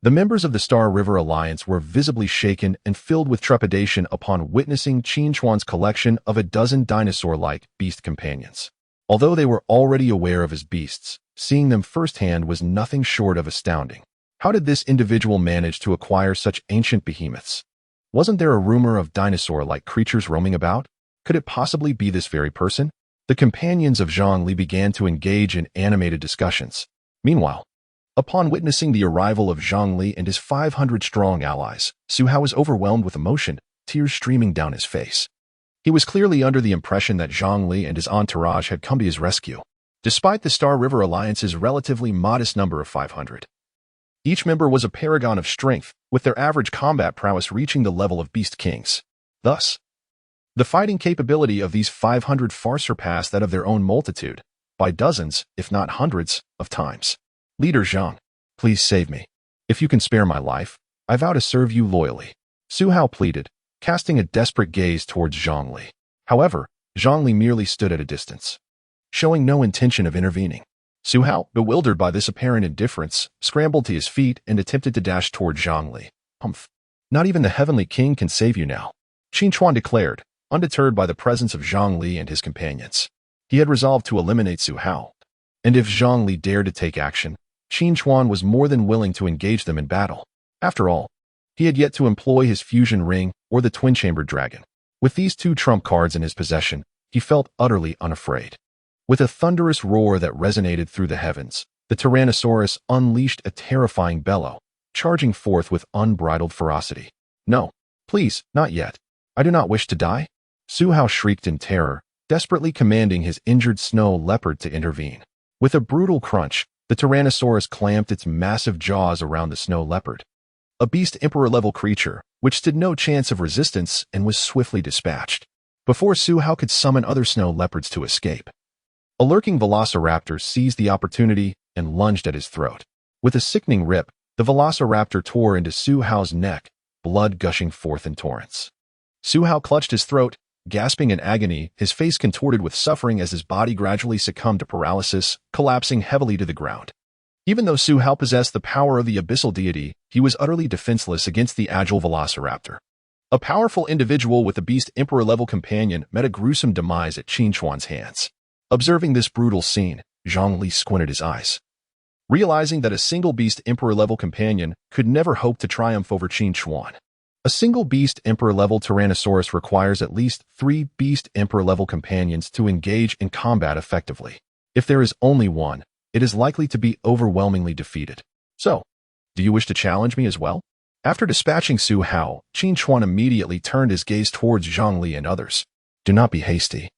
the members of the Star River Alliance were visibly shaken and filled with trepidation upon witnessing Qin Chuan's collection of a dozen dinosaur-like beast companions. Although they were already aware of his beasts, seeing them firsthand was nothing short of astounding. How did this individual manage to acquire such ancient behemoths? Wasn't there a rumor of dinosaur-like creatures roaming about? Could it possibly be this very person? The companions of Zhang Li began to engage in animated discussions. Meanwhile, upon witnessing the arrival of Zhang Li and his 500-strong allies, Su Hao was overwhelmed with emotion, tears streaming down his face. He was clearly under the impression that Zhang Li and his entourage had come to his rescue, despite the Star River Alliance's relatively modest number of 500. Each member was a paragon of strength, with their average combat prowess reaching the level of Beast Kings. Thus, the fighting capability of these 500 far surpassed that of their own multitude, by dozens, if not hundreds, of times. Leader Zhang, please save me. If you can spare my life, I vow to serve you loyally, Su Hao pleaded, casting a desperate gaze towards Zhang Li. However, Zhang Li merely stood at a distance, showing no intention of intervening. Su Hao, bewildered by this apparent indifference, scrambled to his feet and attempted to dash toward Zhang Li. Humph. Not even the Heavenly King can save you now, Qin Chuan declared, undeterred by the presence of Zhang Li and his companions. He had resolved to eliminate Su Hao, and if Zhang Li dared to take action, Qin Chuan was more than willing to engage them in battle. After all, he had yet to employ his fusion ring or the twin-chambered dragon. With these two trump cards in his possession, he felt utterly unafraid. With a thunderous roar that resonated through the heavens, the Tyrannosaurus unleashed a terrifying bellow, charging forth with unbridled ferocity. "No, please, not yet. I do not wish to die." Su Hao shrieked in terror, desperately commanding his injured snow leopard to intervene. With a brutal crunch, the Tyrannosaurus clamped its massive jaws around the snow leopard, a beast emperor-level creature, which stood no chance of resistance and was swiftly dispatched, before Su Hao could summon other snow leopards to escape. A lurking velociraptor seized the opportunity and lunged at his throat. With a sickening rip, the velociraptor tore into Su Hao's neck, blood gushing forth in torrents. Su Hao clutched his throat, gasping in agony, his face contorted with suffering as his body gradually succumbed to paralysis, collapsing heavily to the ground. Even though Su Hao possessed the power of the abyssal deity, he was utterly defenseless against the agile velociraptor. A powerful individual with a beast emperor-level companion met a gruesome demise at Qin Chuan's hands. Observing this brutal scene, Zhongli squinted his eyes. Realizing that a single beast emperor-level companion could never hope to triumph over Qin Chuan. A single beast emperor-level Tyrannosaurus requires at least 3 beast emperor-level companions to engage in combat effectively. If there is only one, it is likely to be overwhelmingly defeated. So, do you wish to challenge me as well? After dispatching Su Hao, Qin Chuan immediately turned his gaze towards Zhongli and others. "Do not be hasty.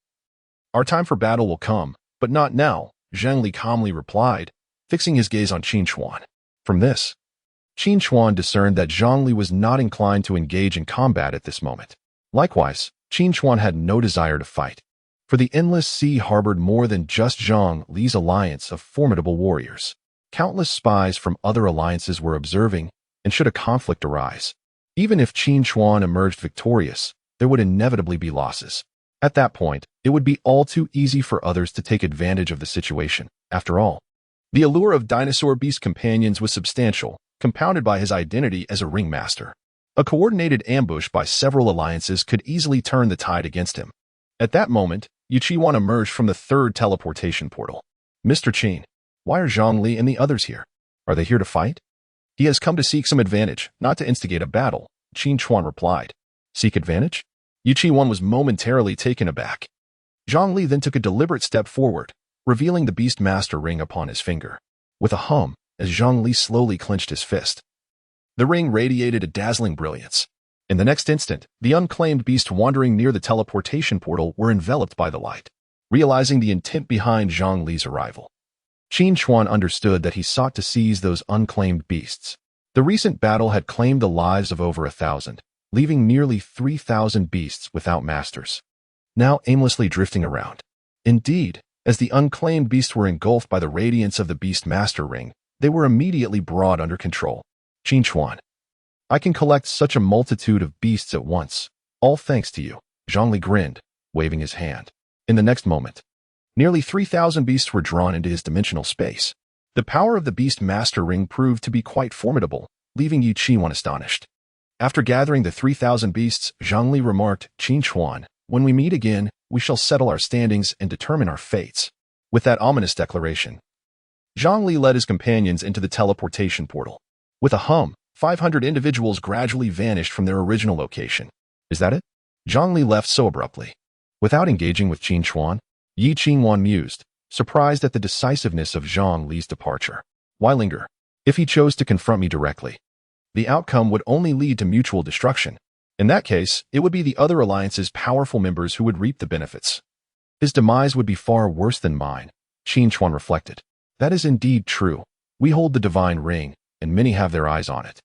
Our time for battle will come, but not now," Zhongli calmly replied, fixing his gaze on Qin Chuan. From this, Qin Chuan discerned that Zhongli was not inclined to engage in combat at this moment. Likewise, Qin Chuan had no desire to fight, for the endless sea harbored more than just Zhang Li's alliance of formidable warriors. Countless spies from other alliances were observing, and should a conflict arise, even if Qin Chuan emerged victorious, there would inevitably be losses. At that point, it would be all too easy for others to take advantage of the situation. After all, the allure of dinosaur beast companions was substantial, compounded by his identity as a ringmaster. A coordinated ambush by several alliances could easily turn the tide against him. At that moment, Yu Qiwan emerged from the third teleportation portal. "Mr. Qin, why are Zhongli and the others here? Are they here to fight?" "He has come to seek some advantage, not to instigate a battle," Qin Chuan replied. "Seek advantage?" Yu Qiwan was momentarily taken aback. Zhongli then took a deliberate step forward, revealing the Beastmaster ring upon his finger. With a hum, as Zhongli slowly clenched his fist, the ring radiated a dazzling brilliance. In the next instant, the unclaimed beasts wandering near the teleportation portal were enveloped by the light. Realizing the intent behind Zhongli's arrival, Qin Chuan understood that he sought to seize those unclaimed beasts. The recent battle had claimed the lives of over 1,000, leaving nearly 3,000 beasts without masters, now aimlessly drifting around. Indeed, as the unclaimed beasts were engulfed by the radiance of the Beastmaster ring, they were immediately brought under control. "Qin Chuan, I can collect such a multitude of beasts at once, all thanks to you," Zhongli grinned, waving his hand. In the next moment, nearly 3,000 beasts were drawn into his dimensional space. The power of the Beastmaster ring proved to be quite formidable, leaving Yu Qiwan astonished. After gathering the 3,000 beasts, Zhongli remarked, "Qin Chuan, when we meet again, we shall settle our standings and determine our fates." With that ominous declaration, Zhongli led his companions into the teleportation portal. With a hum, 500 individuals gradually vanished from their original location. "Is that it?" Zhongli left so abruptly. Without engaging with Qin Chuan, Yi Qingwan mused, surprised at the decisiveness of Zhang Li's departure. Why linger? If he chose to confront me directly, the outcome would only lead to mutual destruction. In that case, it would be the other alliance's powerful members who would reap the benefits. His demise would be far worse than mine, Qin Chuan reflected. That is indeed true. We hold the divine ring, and many have their eyes on it.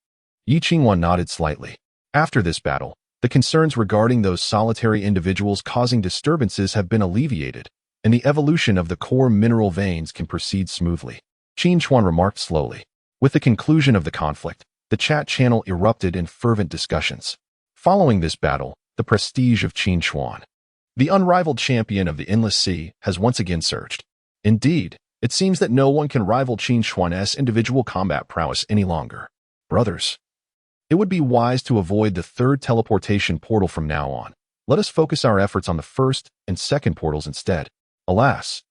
Yi Qingwan nodded slightly. After this battle, the concerns regarding those solitary individuals causing disturbances have been alleviated, and the evolution of the core mineral veins can proceed smoothly. Qin Chuan remarked slowly. With the conclusion of the conflict, the chat channel erupted in fervent discussions. Following this battle, the prestige of Qin Chuan, the unrivaled champion of the Endless Sea, has once again surged. Indeed, it seems that no one can rival Qin Chuan's individual combat prowess any longer. Brothers, it would be wise to avoid the third teleportation portal from now on. Let us focus our efforts on the first and second portals instead. Alas,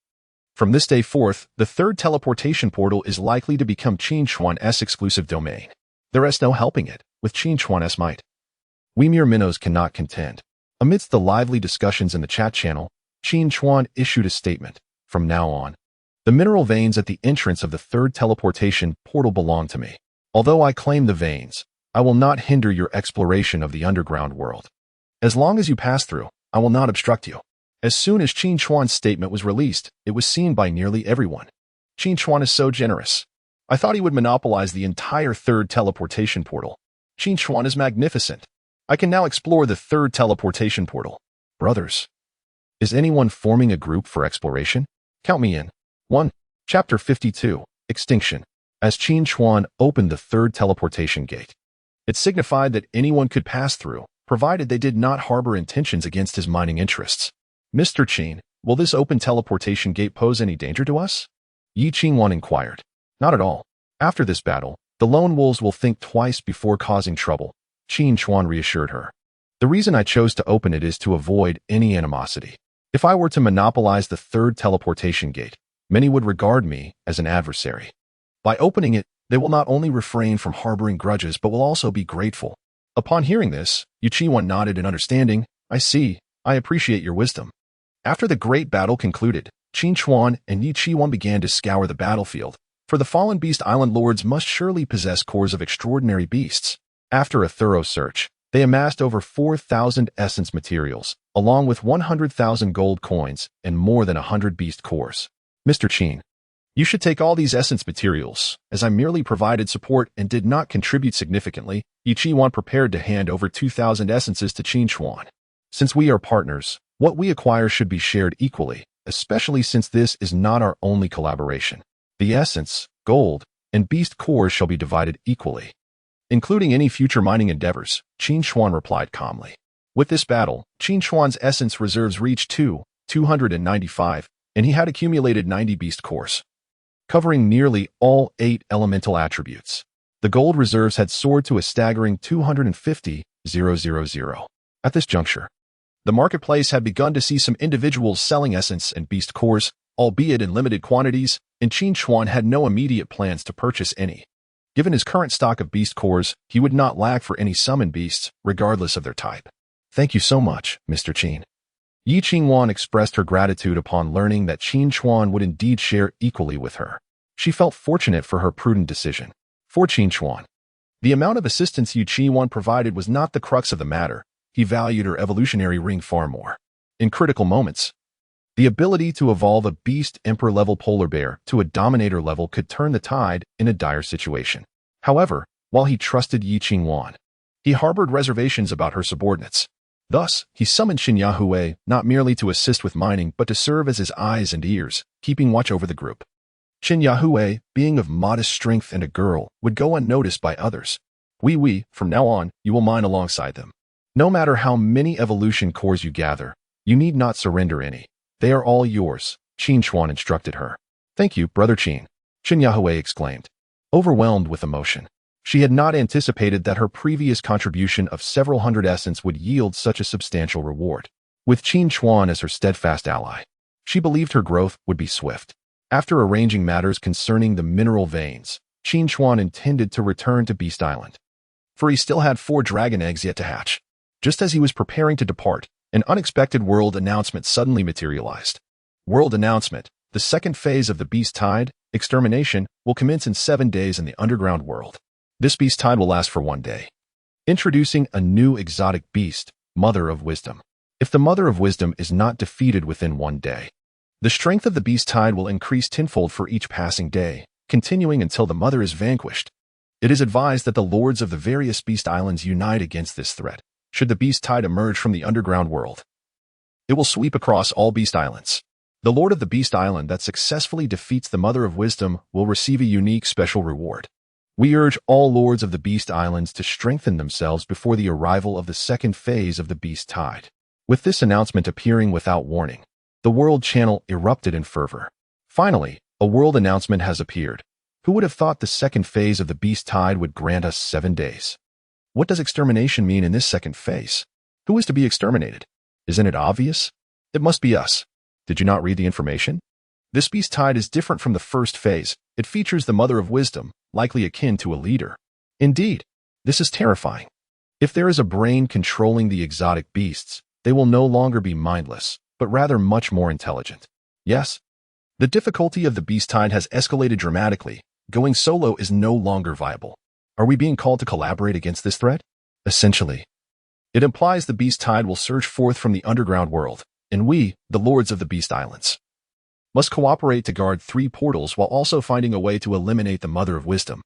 from this day forth, the third teleportation portal is likely to become Qin Chuan's exclusive domain. There is no helping it, with Qin Chuan's might. We mere minnows cannot contend. Amidst the lively discussions in the chat channel, Qin Chuan issued a statement, From now on, the mineral veins at the entrance of the third teleportation portal belong to me. Although I claim the veins, I will not hinder your exploration of the underground world. As long as you pass through, I will not obstruct you. As soon as Qin Chuan's statement was released, it was seen by nearly everyone. Qin Chuan is so generous. I thought he would monopolize the entire third teleportation portal. Qin Chuan is magnificent. I can now explore the third teleportation portal. Brothers, is anyone forming a group for exploration? Count me in. 1. Chapter 52, Extinction. As Qin Chuan opened the third teleportation gate, it signified that anyone could pass through, provided they did not harbor intentions against his mining interests. Mr. Qin, will this open teleportation gate pose any danger to us? Yi Qingwan inquired. Not at all. After this battle, the lone wolves will think twice before causing trouble, Qin Chuan reassured her. The reason I chose to open it is to avoid any animosity. If I were to monopolize the third teleportation gate, many would regard me as an adversary. By opening it, they will not only refrain from harboring grudges but will also be grateful. Upon hearing this, Yi Qingwan nodded in understanding. I see. I appreciate your wisdom. After the great battle concluded, Qin Chuan and Yi Qingwan began to scour the battlefield, for the fallen beast island lords must surely possess cores of extraordinary beasts. After a thorough search, they amassed over 4,000 essence materials, along with 100,000 gold coins and more than 100 beast cores. Mr. Qin, you should take all these essence materials, as I merely provided support and did not contribute significantly. Yi Qingwan prepared to hand over 2,000 essences to Qin Chuan. Since we are partners, what we acquire should be shared equally, especially since this is not our only collaboration. The essence, gold, and beast cores shall be divided equally, including any future mining endeavors, Qin Chuan replied calmly. With this battle, Qin Chuan's essence reserves reached 295, and he had accumulated 90 beast cores, covering nearly all 8 elemental attributes. The gold reserves had soared to a staggering 250,000. At this juncture, the marketplace had begun to see some individuals selling essence and beast cores, albeit in limited quantities, and Qin Chuan had no immediate plans to purchase any. Given his current stock of beast cores, he would not lack for any summoned beasts, regardless of their type. Thank you so much, Mr. Qin. Yi Qingwan expressed her gratitude upon learning that Qin Chuan would indeed share equally with her. She felt fortunate for her prudent decision. For Qin Chuan, the amount of assistance Yi Qingwan provided was not the crux of the matter. He valued her evolutionary ring far more. In critical moments, the ability to evolve a beast emperor-level polar bear to a dominator level could turn the tide in a dire situation. However, while he trusted Yi Qingwan, he harbored reservations about her subordinates. Thus, he summoned Qin Yahue not merely to assist with mining but to serve as his eyes and ears, keeping watch over the group. Qin Yahue, being of modest strength and a girl, would go unnoticed by others. From now on, you will mine alongside them. No matter how many evolution cores you gather, you need not surrender any. They are all yours, Qin Chuan instructed her. Thank you, Brother Qin, Qin Yahue exclaimed, overwhelmed with emotion. She had not anticipated that her previous contribution of several hundred essence would yield such a substantial reward. With Qin Chuan as her steadfast ally, she believed her growth would be swift. After arranging matters concerning the mineral veins, Qin Chuan intended to return to Beast Island, for he still had 4 dragon eggs yet to hatch. Just as he was preparing to depart, an unexpected world announcement suddenly materialized. World announcement: the second phase of the beast tide, extermination, will commence in 7 days in the underground world. This beast tide will last for 1 day. Introducing a new exotic beast, Mother of Wisdom. If the Mother of Wisdom is not defeated within 1 day, the strength of the beast tide will increase tenfold for each passing day, continuing until the mother is vanquished. It is advised that the lords of the various beast islands unite against this threat. Should the beast tide emerge from the underground world, it will sweep across all beast islands. The lord of the beast island that successfully defeats the Mother of Wisdom will receive a unique special reward. We urge all lords of the beast islands to strengthen themselves before the arrival of the second phase of the beast tide. With this announcement appearing without warning, the world channel erupted in fervor. Finally, a world announcement has appeared. Who would have thought the second phase of the beast tide would grant us 7 days? What does extermination mean in this second phase? Who is to be exterminated? Isn't it obvious? It must be us. Did you not read the information? This beast tide is different from the first phase. It features the Mother of Wisdom, likely akin to a leader. Indeed, this is terrifying. If there is a brain controlling the exotic beasts, they will no longer be mindless, but rather much more intelligent. Yes, The difficulty of the beast tide has escalated dramatically. Going solo is no longer viable. Are we being called to collaborate against this threat? Essentially. It implies the beast tide will surge forth from the underground world, and we, the lords of the Beast Islands, must cooperate to guard 3 portals while also finding a way to eliminate the Mother of Wisdom.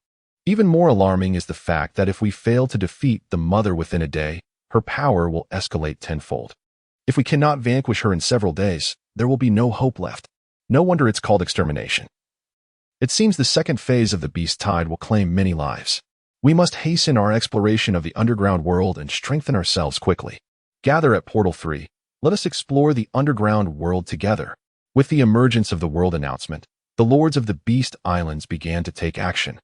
Even more alarming is the fact that if we fail to defeat the Mother within a day, her power will escalate tenfold. If we cannot vanquish her in several days, there will be no hope left. No wonder it's called extermination. It seems the second phase of the beast tide will claim many lives. We must hasten our exploration of the underground world and strengthen ourselves quickly. Gather at Portal 3. Let us explore the underground world together. With the emergence of the world announcement, the lords of the Beast Islands began to take action,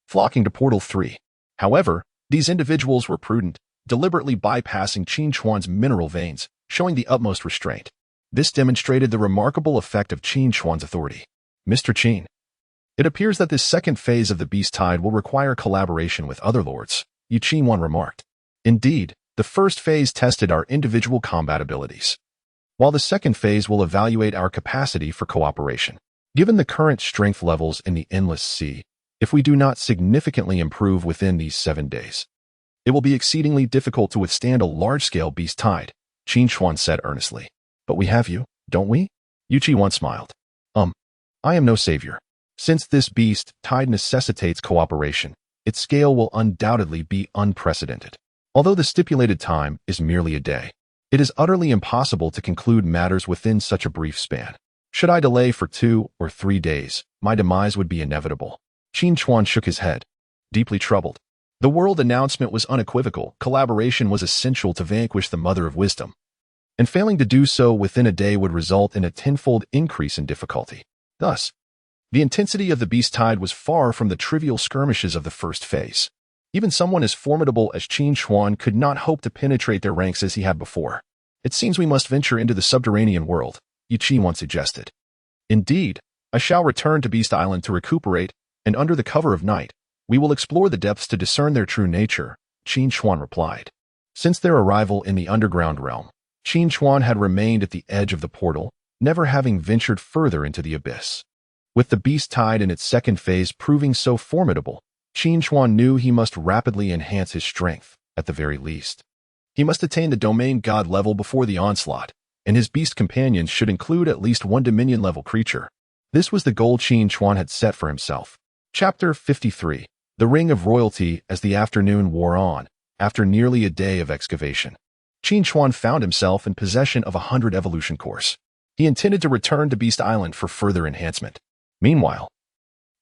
flocking to Portal 3. However, these individuals were prudent, deliberately bypassing Qin Chuan's mineral veins, showing the utmost restraint. This demonstrated the remarkable effect of Qin Chuan's authority. Mr. Qin. It appears that this second phase of the beast tide will require collaboration with other lords, Qin Chuan remarked. Indeed, the first phase tested our individual combat abilities, while the second phase will evaluate our capacity for cooperation. Given the current strength levels in the Endless Sea, if we do not significantly improve within these 7 days, it will be exceedingly difficult to withstand a large-scale beast tide, Qin Chuan said earnestly. But we have you, don't we? Qin Chuan smiled. I am no savior. Since this beast tide necessitates cooperation, its scale will undoubtedly be unprecedented. Although the stipulated time is merely a day, it is utterly impossible to conclude matters within such a brief span. Should I delay for 2 or 3 days, my demise would be inevitable. Qin Chuan shook his head, deeply troubled. The world announcement was unequivocal. Collaboration was essential to vanquish the Mother of Wisdom, and failing to do so within a day would result in a tenfold increase in difficulty. Thus, the intensity of the beast tide was far from the trivial skirmishes of the first phase. Even someone as formidable as Qin Chuan could not hope to penetrate their ranks as he had before. It seems we must venture into the subterranean world, Qin Chuan suggested. Indeed, I shall return to Beast Island to recuperate, and under the cover of night, we will explore the depths to discern their true nature, Qin Chuan replied. Since their arrival in the underground realm, Qin Chuan had remained at the edge of the portal, never having ventured further into the abyss. With the beast tide in its second phase proving so formidable, Qin Chuan knew he must rapidly enhance his strength, at the very least. He must attain the domain god level before the onslaught, and his beast companions should include at least 1 dominion-level creature. This was the goal Qin Chuan had set for himself. Chapter 53. The Ring of Royalty. As the afternoon wore on, after nearly a day of excavation, Qin Chuan found himself in possession of 100 evolution cores. He intended to return to Beast Island for further enhancement. Meanwhile,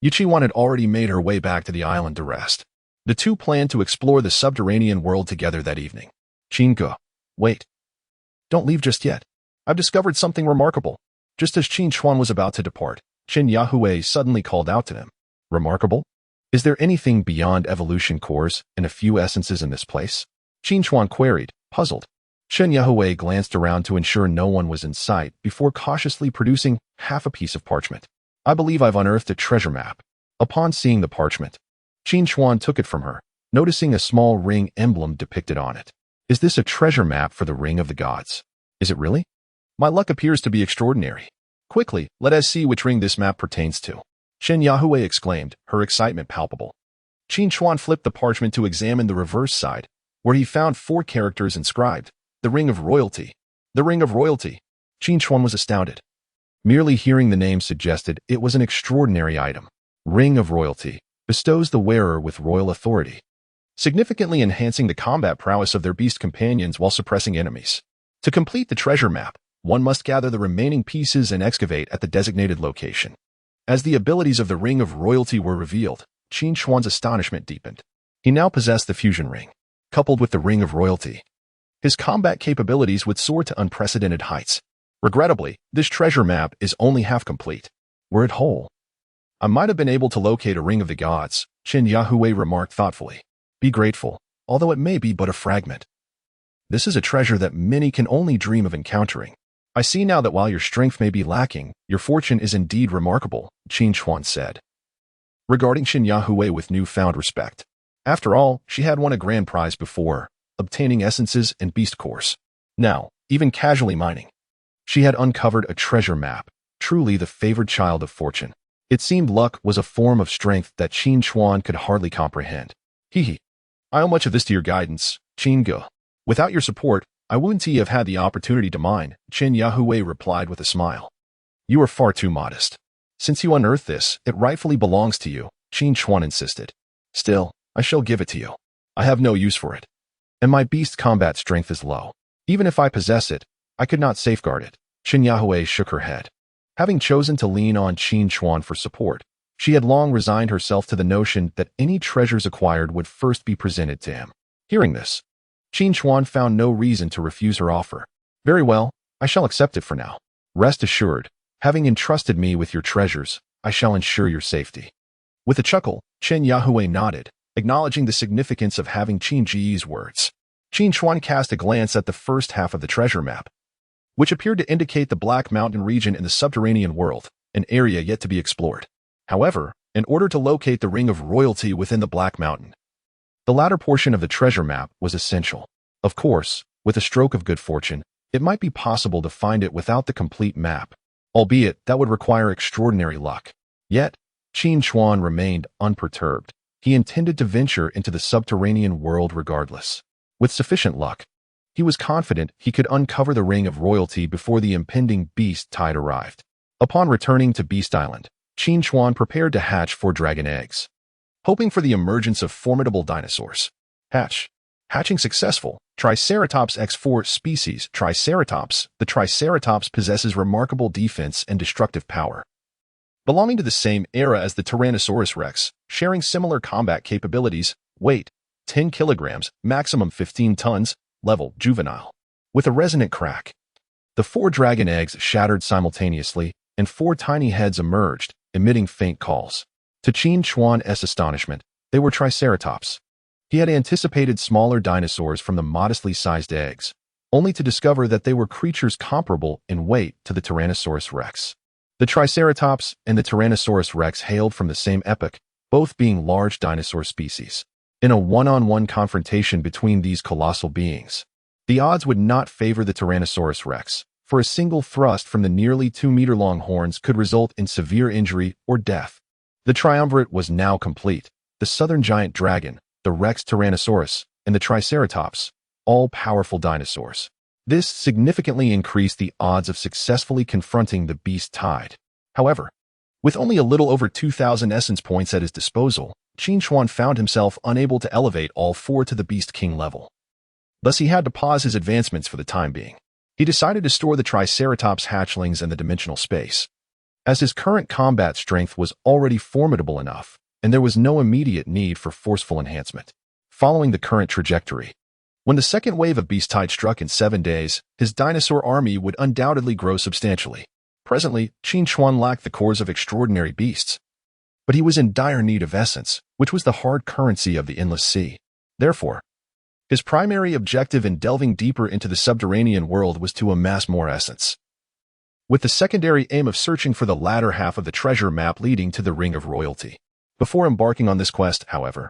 Qin Chuan had already made her way back to the island to rest. The two planned to explore the subterranean world together that evening. Qin, wait. Don't leave just yet. I've discovered something remarkable. Just as Qin Chuan was about to depart, Chen Yahue suddenly called out to him. Remarkable? Is there anything beyond evolution cores and a few essences in this place? Qin Chuan queried, puzzled. Chen Yahue glanced around to ensure no one was in sight before cautiously producing half a piece of parchment. I believe I've unearthed a treasure map. Upon seeing the parchment, Qin Chuan took it from her, noticing a small ring emblem depicted on it. Is this a treasure map for the Ring of the Gods? Is it really? My luck appears to be extraordinary. Quickly, let us see which ring this map pertains to. Chen Yahue exclaimed, her excitement palpable. Qin Chuan flipped the parchment to examine the reverse side, where he found 4 characters inscribed. The Ring of Royalty. The Ring of Royalty. Qin Chuan was astounded. Merely hearing the name suggested it was an extraordinary item. Ring of Royalty bestows the wearer with royal authority, significantly enhancing the combat prowess of their beast companions while suppressing enemies. To complete the treasure map, one must gather the remaining pieces and excavate at the designated location. As the abilities of the Ring of Royalty were revealed, Qin Chuan's astonishment deepened. He now possessed the fusion ring, coupled with the Ring of Royalty. His combat capabilities would soar to unprecedented heights. Regrettably, this treasure map is only half complete. Were it whole, I might have been able to locate a Ring of the Gods, Chen Yahue remarked thoughtfully. Be grateful, although it may be but a fragment. This is a treasure that many can only dream of encountering. I see now that while your strength may be lacking, your fortune is indeed remarkable, Qin Chuan said, regarding Chen Yahue with newfound respect. After all, she had won a grand prize before, obtaining essences and beast cores. Now, even casually mining, she had uncovered a treasure map, truly the favored child of fortune. It seemed luck was a form of strength that Qin Chuan could hardly comprehend. Hee. I owe much of this to your guidance, Qin Gu. Without your support, I wouldn't have had the opportunity to mine, Qin Yahui replied with a smile. You are far too modest. Since you unearthed this, it rightfully belongs to you, Qin Chuan insisted. Still, I shall give it to you. I have no use for it. And my beast combat strength is low. Even if I possess it, I could not safeguard it. Qin Yahui shook her head. Having chosen to lean on Qin Chuan for support, she had long resigned herself to the notion that any treasures acquired would first be presented to him. Hearing this, Qin Chuan found no reason to refuse her offer. Very well, I shall accept it for now. Rest assured, having entrusted me with your treasures, I shall ensure your safety. With a chuckle, Qin Yahui nodded, acknowledging the significance of having Qin Ji's words. Qin Chuan cast a glance at the first half of the treasure map, which appeared to indicate the Black Mountain region in the subterranean world, an area yet to be explored. However, in order to locate the Ring of Royalty within the Black Mountain, the latter portion of the treasure map was essential. Of course, with a stroke of good fortune, it might be possible to find it without the complete map, albeit that would require extraordinary luck. Yet, Qin Chuan remained unperturbed. He intended to venture into the subterranean world regardless. With sufficient luck, he was confident he could uncover the Ring of Royalty before the impending beast tide arrived. Upon returning to Beast Island, Qin Chuan prepared to hatch 4 dragon eggs, hoping for the emergence of formidable dinosaurs. Hatching successful, Triceratops X4 species Triceratops. The Triceratops possesses remarkable defense and destructive power. Belonging to the same era as the Tyrannosaurus Rex, sharing similar combat capabilities, weight, 10 kilograms, maximum 15 tons, level, juvenile. With a resonant crack, the 4 dragon eggs shattered simultaneously, and 4 tiny heads emerged, emitting faint calls. To Qin Chuan's astonishment, they were Triceratops. He had anticipated smaller dinosaurs from the modestly sized eggs, only to discover that they were creatures comparable in weight to the Tyrannosaurus Rex. The Triceratops and the Tyrannosaurus Rex hailed from the same epoch, both being large dinosaur species. In a one-on-one confrontation between these colossal beings, the odds would not favor the Tyrannosaurus Rex, for a single thrust from the nearly 2-meter-long horns could result in severe injury or death. The triumvirate was now complete: the southern giant dragon, the Rex Tyrannosaurus, and the Triceratops, all powerful dinosaurs. This significantly increased the odds of successfully confronting the beast tide. However, with only a little over 2,000 essence points at his disposal, Qin Chuan found himself unable to elevate all 4 to the Beast King level. Thus he had to pause his advancements for the time being. He decided to store the Triceratops hatchlings in the dimensional space, as his current combat strength was already formidable enough, and there was no immediate need for forceful enhancement. Following the current trajectory, when the second wave of beast tide struck in 7 days, his dinosaur army would undoubtedly grow substantially. Presently, Qin Chuan lacked the cores of extraordinary beasts, but he was in dire need of essence, which was the hard currency of the endless sea. Therefore, his primary objective in delving deeper into the subterranean world was to amass more essence, with the secondary aim of searching for the latter half of the treasure map leading to the Ring of Royalty. Before embarking on this quest, however,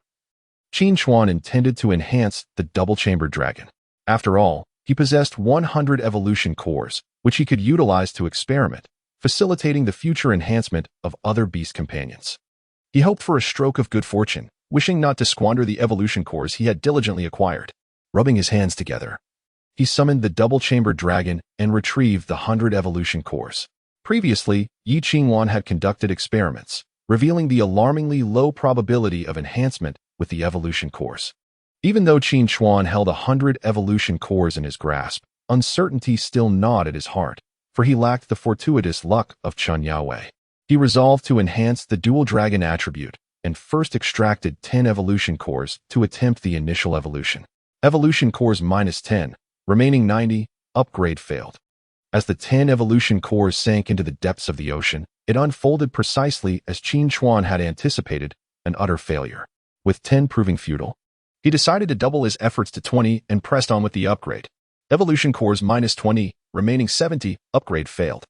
Qin Chuan intended to enhance the double-chambered dragon. After all, he possessed 100 evolution cores, which he could utilize to experiment, facilitating the future enhancement of other beast companions. He hoped for a stroke of good fortune, wishing not to squander the evolution cores he had diligently acquired. Rubbing his hands together, he summoned the double-chambered dragon and retrieved the 100 evolution cores. Previously, Yi Qingwan had conducted experiments, revealing the alarmingly low probability of enhancement with the evolution cores. Even though Qin Chuan held 100 evolution cores in his grasp, uncertainty still gnawed at his heart, for he lacked the fortuitous luck of Qin Yahui. He resolved to enhance the dual dragon attribute and first extracted 10 evolution cores to attempt the initial evolution. Evolution cores -10, remaining 90, upgrade failed. As the 10 evolution cores sank into the depths of the ocean, it unfolded precisely as Qin Chuan had anticipated, an utter failure. With 10 proving futile, he decided to double his efforts to 20 and pressed on with the upgrade. Evolution cores -20, remaining 70, upgrade failed.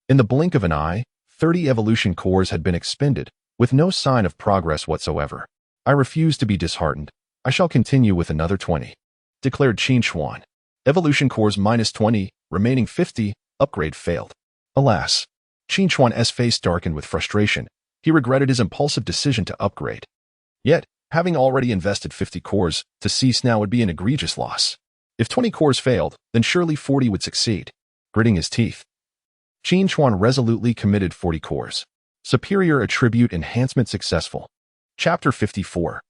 In the blink of an eye, 30 evolution cores had been expended, with no sign of progress whatsoever. I refuse to be disheartened. I shall continue with another 20, declared Qin Chuan. Evolution cores -20, remaining 50, upgrade failed. Alas, Qin Chuan's face darkened with frustration. He regretted his impulsive decision to upgrade. Yet, having already invested 50 cores, to cease now would be an egregious loss. If 20 cores failed, then surely 40 would succeed. Gritting his teeth, Qin Chuan resolutely committed 40 cores. Superior Attribute Enhancement Successful. Chapter 54.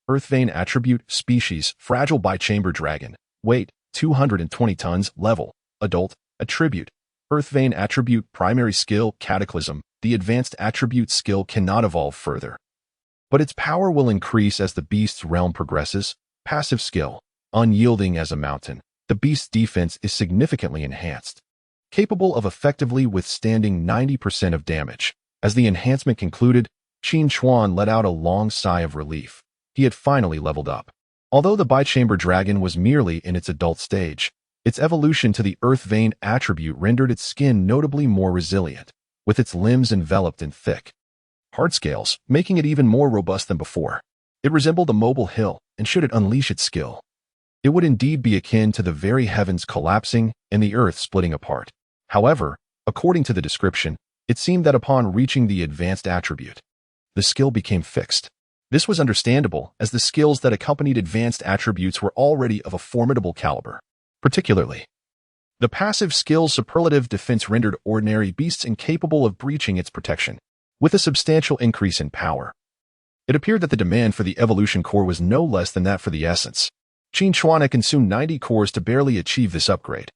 Earth Vein Attribute Species Fragile Bichamber Dragon. Weight 220 tons. Level Adult. Attribute Earth Vein Attribute Primary Skill Cataclysm. The advanced attribute skill cannot evolve further, but its power will increase as the beast's realm progresses. Passive skill Unyielding as a mountain. The beast's defense is significantly enhanced, capable of effectively withstanding 90% of damage. As the enhancement concluded, Qin Chuan let out a long sigh of relief. He had finally leveled up. Although the Bichamber Dragon was merely in its adult stage, its evolution to the Earth Vein attribute rendered its skin notably more resilient, with its limbs enveloped in thick, hard scales, making it even more robust than before. It resembled a mobile hill, and should it unleash its skill, it would indeed be akin to the very heavens collapsing and the earth splitting apart. However, according to the description, it seemed that upon reaching the advanced attribute, the skill became fixed. This was understandable, as the skills that accompanied advanced attributes were already of a formidable caliber. Particularly, the passive skill Superlative Defense rendered ordinary beasts incapable of breaching its protection, with a substantial increase in power. It appeared that the demand for the evolution core was no less than that for the essence. Qin Chuan had consumed 90 cores to barely achieve this upgrade,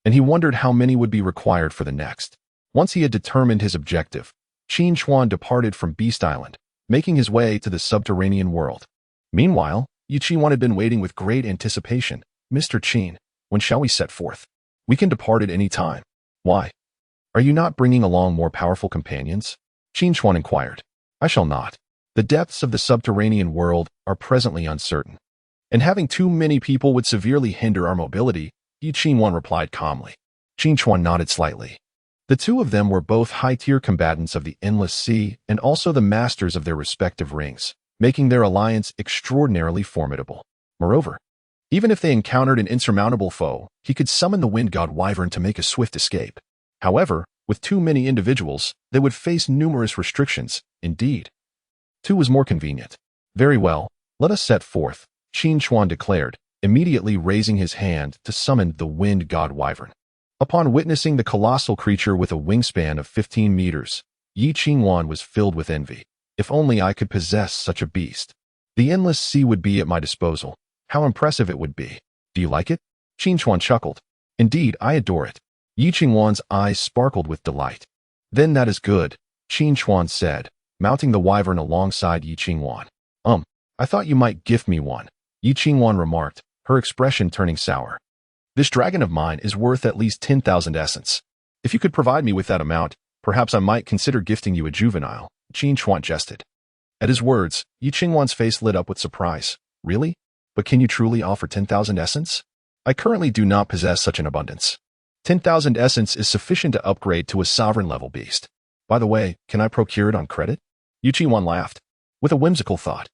and he wondered how many would be required for the next. Once he had determined his objective, Qin Chuan departed from Beast Island, making his way to the subterranean world. Meanwhile, Yi Qin had been waiting with great anticipation. Mr. Qin, when shall we set forth? We can depart at any time. Why? Are you not bringing along more powerful companions? Qin Chuan inquired. I shall not. The depths of the subterranean world are presently uncertain, and having too many people would severely hinder our mobility, Yi Qin replied calmly. Qin Chuan nodded slightly. The two of them were both high-tier combatants of the Endless Sea and also the masters of their respective rings, making their alliance extraordinarily formidable. Moreover, even if they encountered an insurmountable foe, he could summon the wind god Wyvern to make a swift escape. However, with too many individuals, they would face numerous restrictions. Indeed, two was more convenient. Very well, let us set forth, Qin Chuan declared, immediately raising his hand to summon the wind god Wyvern. Upon witnessing the colossal creature with a wingspan of 15 meters, Yi Qin was filled with envy. If only I could possess such a beast. The Endless Sea would be at my disposal. How impressive it would be. Do you like it? Qin Chuan chuckled. Indeed, I adore it. Yi Qin's eyes sparkled with delight. Then that is good, Qin Chuan said, mounting the wyvern alongside Yi Qin. I thought you might gift me one, Yi Qin remarked, her expression turning sour. This dragon of mine is worth at least 10,000 essence. If you could provide me with that amount, perhaps I might consider gifting you a juvenile, Qin Chuan jested. At his words, Yi Qin's face lit up with surprise. Really? But can you truly offer 10,000 essence? I currently do not possess such an abundance. 10,000 essence is sufficient to upgrade to a sovereign-level beast. By the way, can I procure it on credit? Yi Qin laughed, with a whimsical thought.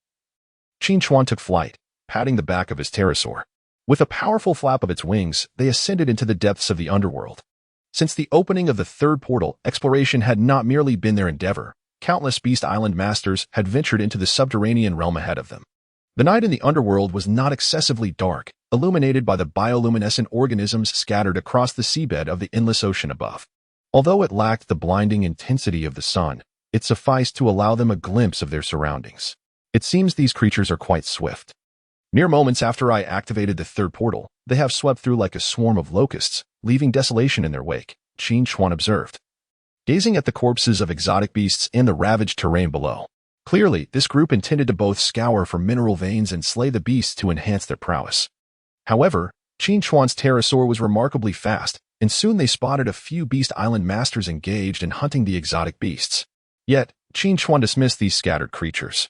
Qin Chuan took flight, patting the back of his pterosaur. With a powerful flap of its wings, they ascended into the depths of the underworld. Since the opening of the third portal, exploration had not merely been their endeavor. Countless Beast Island masters had ventured into the subterranean realm ahead of them. The night in the underworld was not excessively dark, illuminated by the bioluminescent organisms scattered across the seabed of the endless ocean above. Although it lacked the blinding intensity of the sun, it sufficed to allow them a glimpse of their surroundings. It seems these creatures are quite swift. Mere moments after I activated the third portal, they have swept through like a swarm of locusts, leaving desolation in their wake, Qin Chuan observed, gazing at the corpses of exotic beasts and the ravaged terrain below. Clearly, this group intended to both scour for mineral veins and slay the beasts to enhance their prowess. However, Qin Chuan's pterosaur was remarkably fast, and soon they spotted a few Beast Island masters engaged in hunting the exotic beasts. Yet, Qin Chuan dismissed these scattered creatures.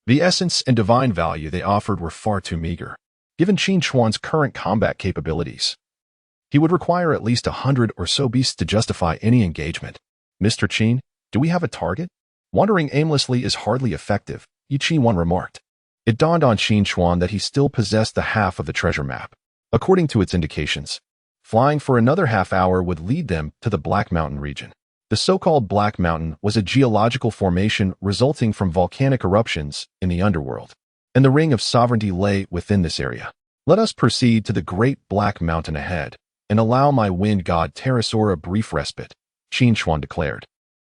The essence and divine value they offered were far too meager, given Qin Chuan's current combat capabilities. He would require at least 100 or so beasts to justify any engagement. Mr. Qin, do we have a target? Wandering aimlessly is hardly effective, Yi Qin remarked. It dawned on Qin Chuan that he still possessed the half of the treasure map. According to its indications, Flying for another half hour would lead them to the Black Mountain region. The so-called Black Mountain was a geological formation resulting from volcanic eruptions in the underworld, and the Ring of Sovereignty lay within this area. Let us proceed to the Great Black Mountain ahead, and allow my wind god Pterosaur a brief respite, Qin Chuan declared,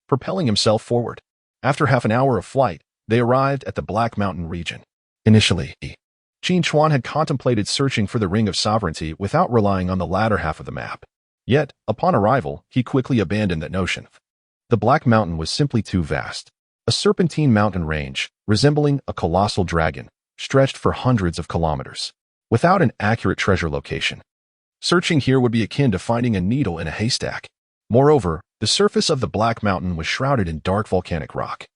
propelling himself forward. After half an hour of flight, they arrived at the Black Mountain region. Initially, Qin Chuan had contemplated searching for the Ring of Sovereignty without relying on the latter half of the map. Yet, upon arrival, he quickly abandoned that notion. The Black Mountain was simply too vast. A serpentine mountain range, resembling a colossal dragon, stretched for hundreds of kilometers, without an accurate treasure location. Searching here would be akin to finding a needle in a haystack. Moreover, the surface of the Black Mountain was shrouded in dark volcanic rock,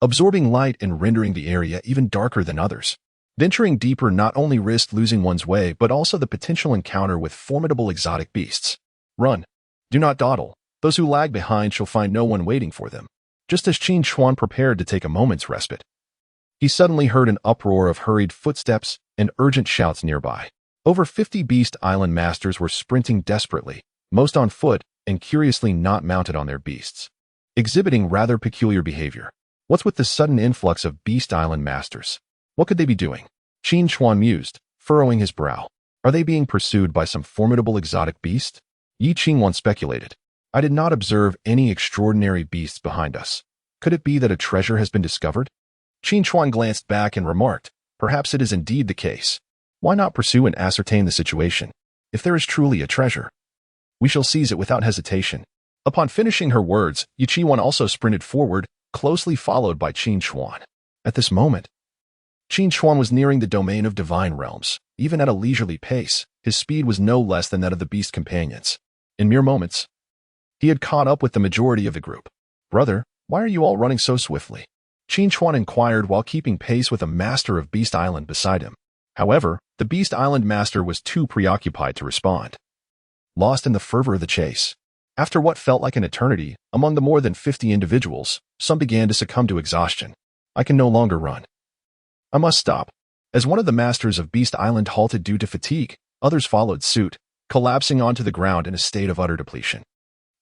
absorbing light and rendering the area even darker than others. Venturing deeper not only risked losing one's way, but also the potential encounter with formidable exotic beasts. Run. Do not dawdle. Those who lag behind shall find no one waiting for them. Just as Qin Chuan prepared to take a moment's respite, he suddenly heard an uproar of hurried footsteps and urgent shouts nearby. Over 50 Beast Island masters were sprinting desperately, most on foot and curiously not mounted on their beasts, exhibiting rather peculiar behavior. What's with the sudden influx of Beast Island masters? What could they be doing? Qin Chuan mused, furrowing his brow. Are they being pursued by some formidable exotic beast? Yi Qingwan speculated. I did not observe any extraordinary beasts behind us. Could it be that a treasure has been discovered? Qin Chuan glanced back and remarked, perhaps it is indeed the case. Why not pursue and ascertain the situation? If there is truly a treasure, we shall seize it without hesitation. Upon finishing her words, Yi Qingwan also sprinted forward, closely followed by Qin Chuan. At this moment, Qin Chuan was nearing the domain of divine realms. Even at a leisurely pace, his speed was no less than that of the beast companions. In mere moments, he had caught up with the majority of the group. Brother, why are you all running so swiftly? Qin Chuan inquired while keeping pace with a master of Beast Island beside him. However, the Beast Island master was too preoccupied to respond, lost in the fervor of the chase. After what felt like an eternity, among the more than 50 individuals, some began to succumb to exhaustion. I can no longer run. I must stop. As one of the masters of Beast Island halted due to fatigue, others followed suit, collapsing onto the ground in a state of utter depletion.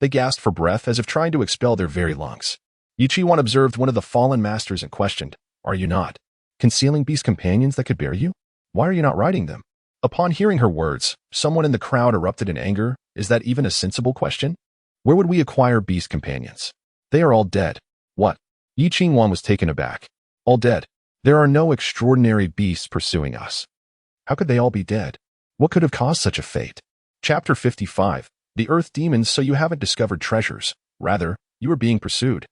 They gasped for breath as if trying to expel their very lungs. Yi Qingwan observed one of the fallen masters and questioned, Are you not concealing beast companions that could bear you? Why are you not riding them? Upon hearing her words, someone in the crowd erupted in anger. Is that even a sensible question? Where would we acquire beast companions? They are all dead. What? Yi Qingwan was taken aback. All dead. There are no extraordinary beasts pursuing us. How could they all be dead? What could have caused such a fate? Chapter 55. The Earth Demons. So you haven't discovered treasures. Rather, you are being pursued.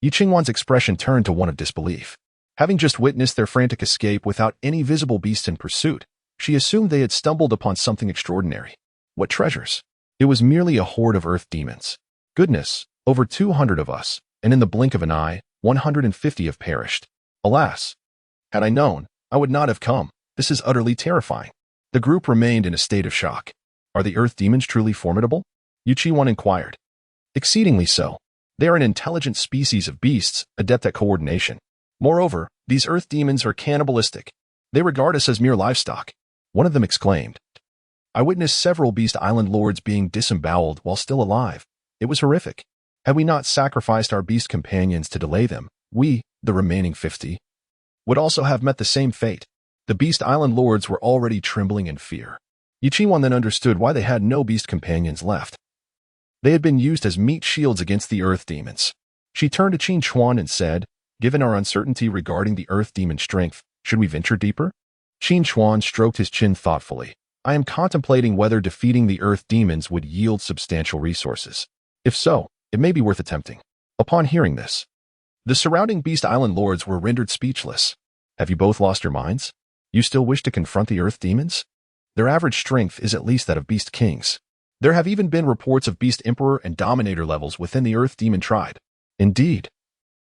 Yi Qingwan's expression turned to one of disbelief. Having just witnessed their frantic escape without any visible beasts in pursuit, she assumed they had stumbled upon something extraordinary. What treasures? It was merely a horde of Earth Demons. Goodness, over 200 of us, and in the blink of an eye, 150 have perished. Alas! Had I known, I would not have come. This is utterly terrifying. The group remained in a state of shock. Are the Earth Demons truly formidable? Yi Qingwan inquired. Exceedingly so. They are an intelligent species of beasts, adept at coordination. Moreover, these Earth Demons are cannibalistic. They regard us as mere livestock. One of them exclaimed. I witnessed several Beast Island lords being disemboweled while still alive. It was horrific. Had we not sacrificed our beast companions to delay them, we, the remaining 50, would also have met the same fate. The Beast Island lords were already trembling in fear. Yi Qingwan then understood why they had no beast companions left. They had been used as meat shields against the Earth Demons. She turned to Qin Chuan and said, Given our uncertainty regarding the Earth Demon strength, should we venture deeper? Qin Chuan stroked his chin thoughtfully. I am contemplating whether defeating the Earth Demons would yield substantial resources. If so, it may be worth attempting. Upon hearing this, the surrounding Beast Island lords were rendered speechless. Have you both lost your minds? You still wish to confront the Earth Demons? Their average strength is at least that of Beast Kings. There have even been reports of Beast Emperor and Dominator levels within the Earth Demon tribe. Indeed,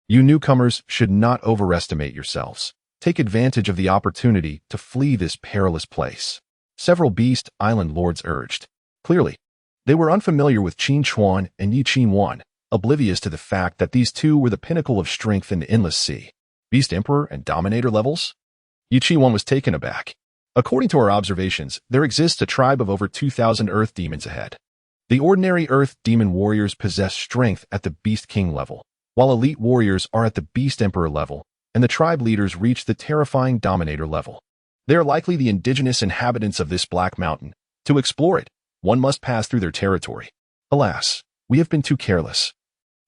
you newcomers should not overestimate yourselves. Take advantage of the opportunity to flee this perilous place. Several Beast Island lords urged. Clearly, they were unfamiliar with Qin Chuan and Yi Qingwan, oblivious to the fact that these two were the pinnacle of strength in the Endless Sea. Beast Emperor and Dominator levels? Yi Qingwan was taken aback. According to our observations, there exists a tribe of over 2,000 Earth demons ahead. The ordinary Earth demon warriors possess strength at the Beast King level, while elite warriors are at the Beast Emperor level, and the tribe leaders reach the terrifying Dominator level. They are likely the indigenous inhabitants of this Black Mountain. To explore it, one must pass through their territory. Alas, we have been too careless,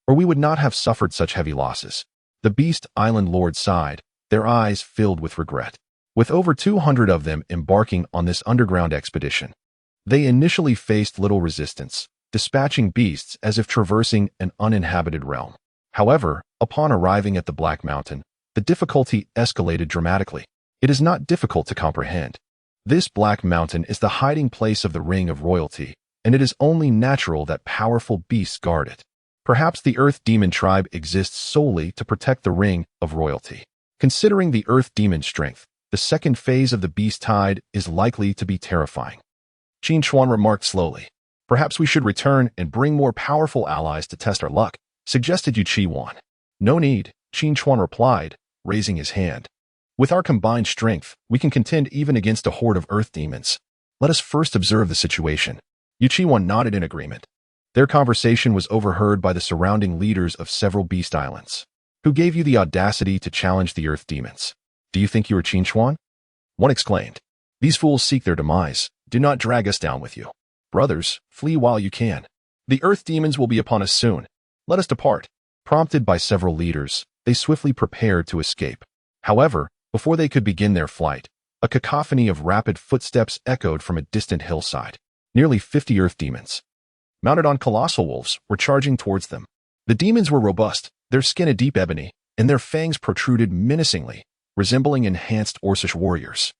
or we would not have suffered such heavy losses. The Beast Island Lord sighed, their eyes filled with regret. With over 200 of them embarking on this underground expedition, they initially faced little resistance, dispatching beasts as if traversing an uninhabited realm. However, upon arriving at the Black Mountain, the difficulty escalated dramatically. It is not difficult to comprehend. This Black Mountain is the hiding place of the Ring of Royalty, and it is only natural that powerful beasts guard it. Perhaps the Earth Demon tribe exists solely to protect the Ring of Royalty. Considering the Earth Demon strength, the second phase of the Beast Tide is likely to be terrifying. Qin Chuan remarked slowly. Perhaps we should return and bring more powerful allies to test our luck, suggested Yu Qi-wan. No need, Qin Chuan replied, raising his hand. With our combined strength, we can contend even against a horde of Earth demons. Let us first observe the situation. Yu Qi-wan nodded in agreement. Their conversation was overheard by the surrounding leaders of several Beast Islands. Who gave you the audacity to challenge the Earth demons? Do you think you are Qin Chuan? One exclaimed. These fools seek their demise. Do not drag us down with you. Brothers, flee while you can. The Earth demons will be upon us soon. Let us depart. Prompted by several leaders, they swiftly prepared to escape. However, before they could begin their flight, a cacophony of rapid footsteps echoed from a distant hillside. Nearly 50 Earth demons, mounted on colossal wolves, were charging towards them. The demons were robust, their skin a deep ebony, and their fangs protruded menacingly, resembling enhanced Orcish warriors.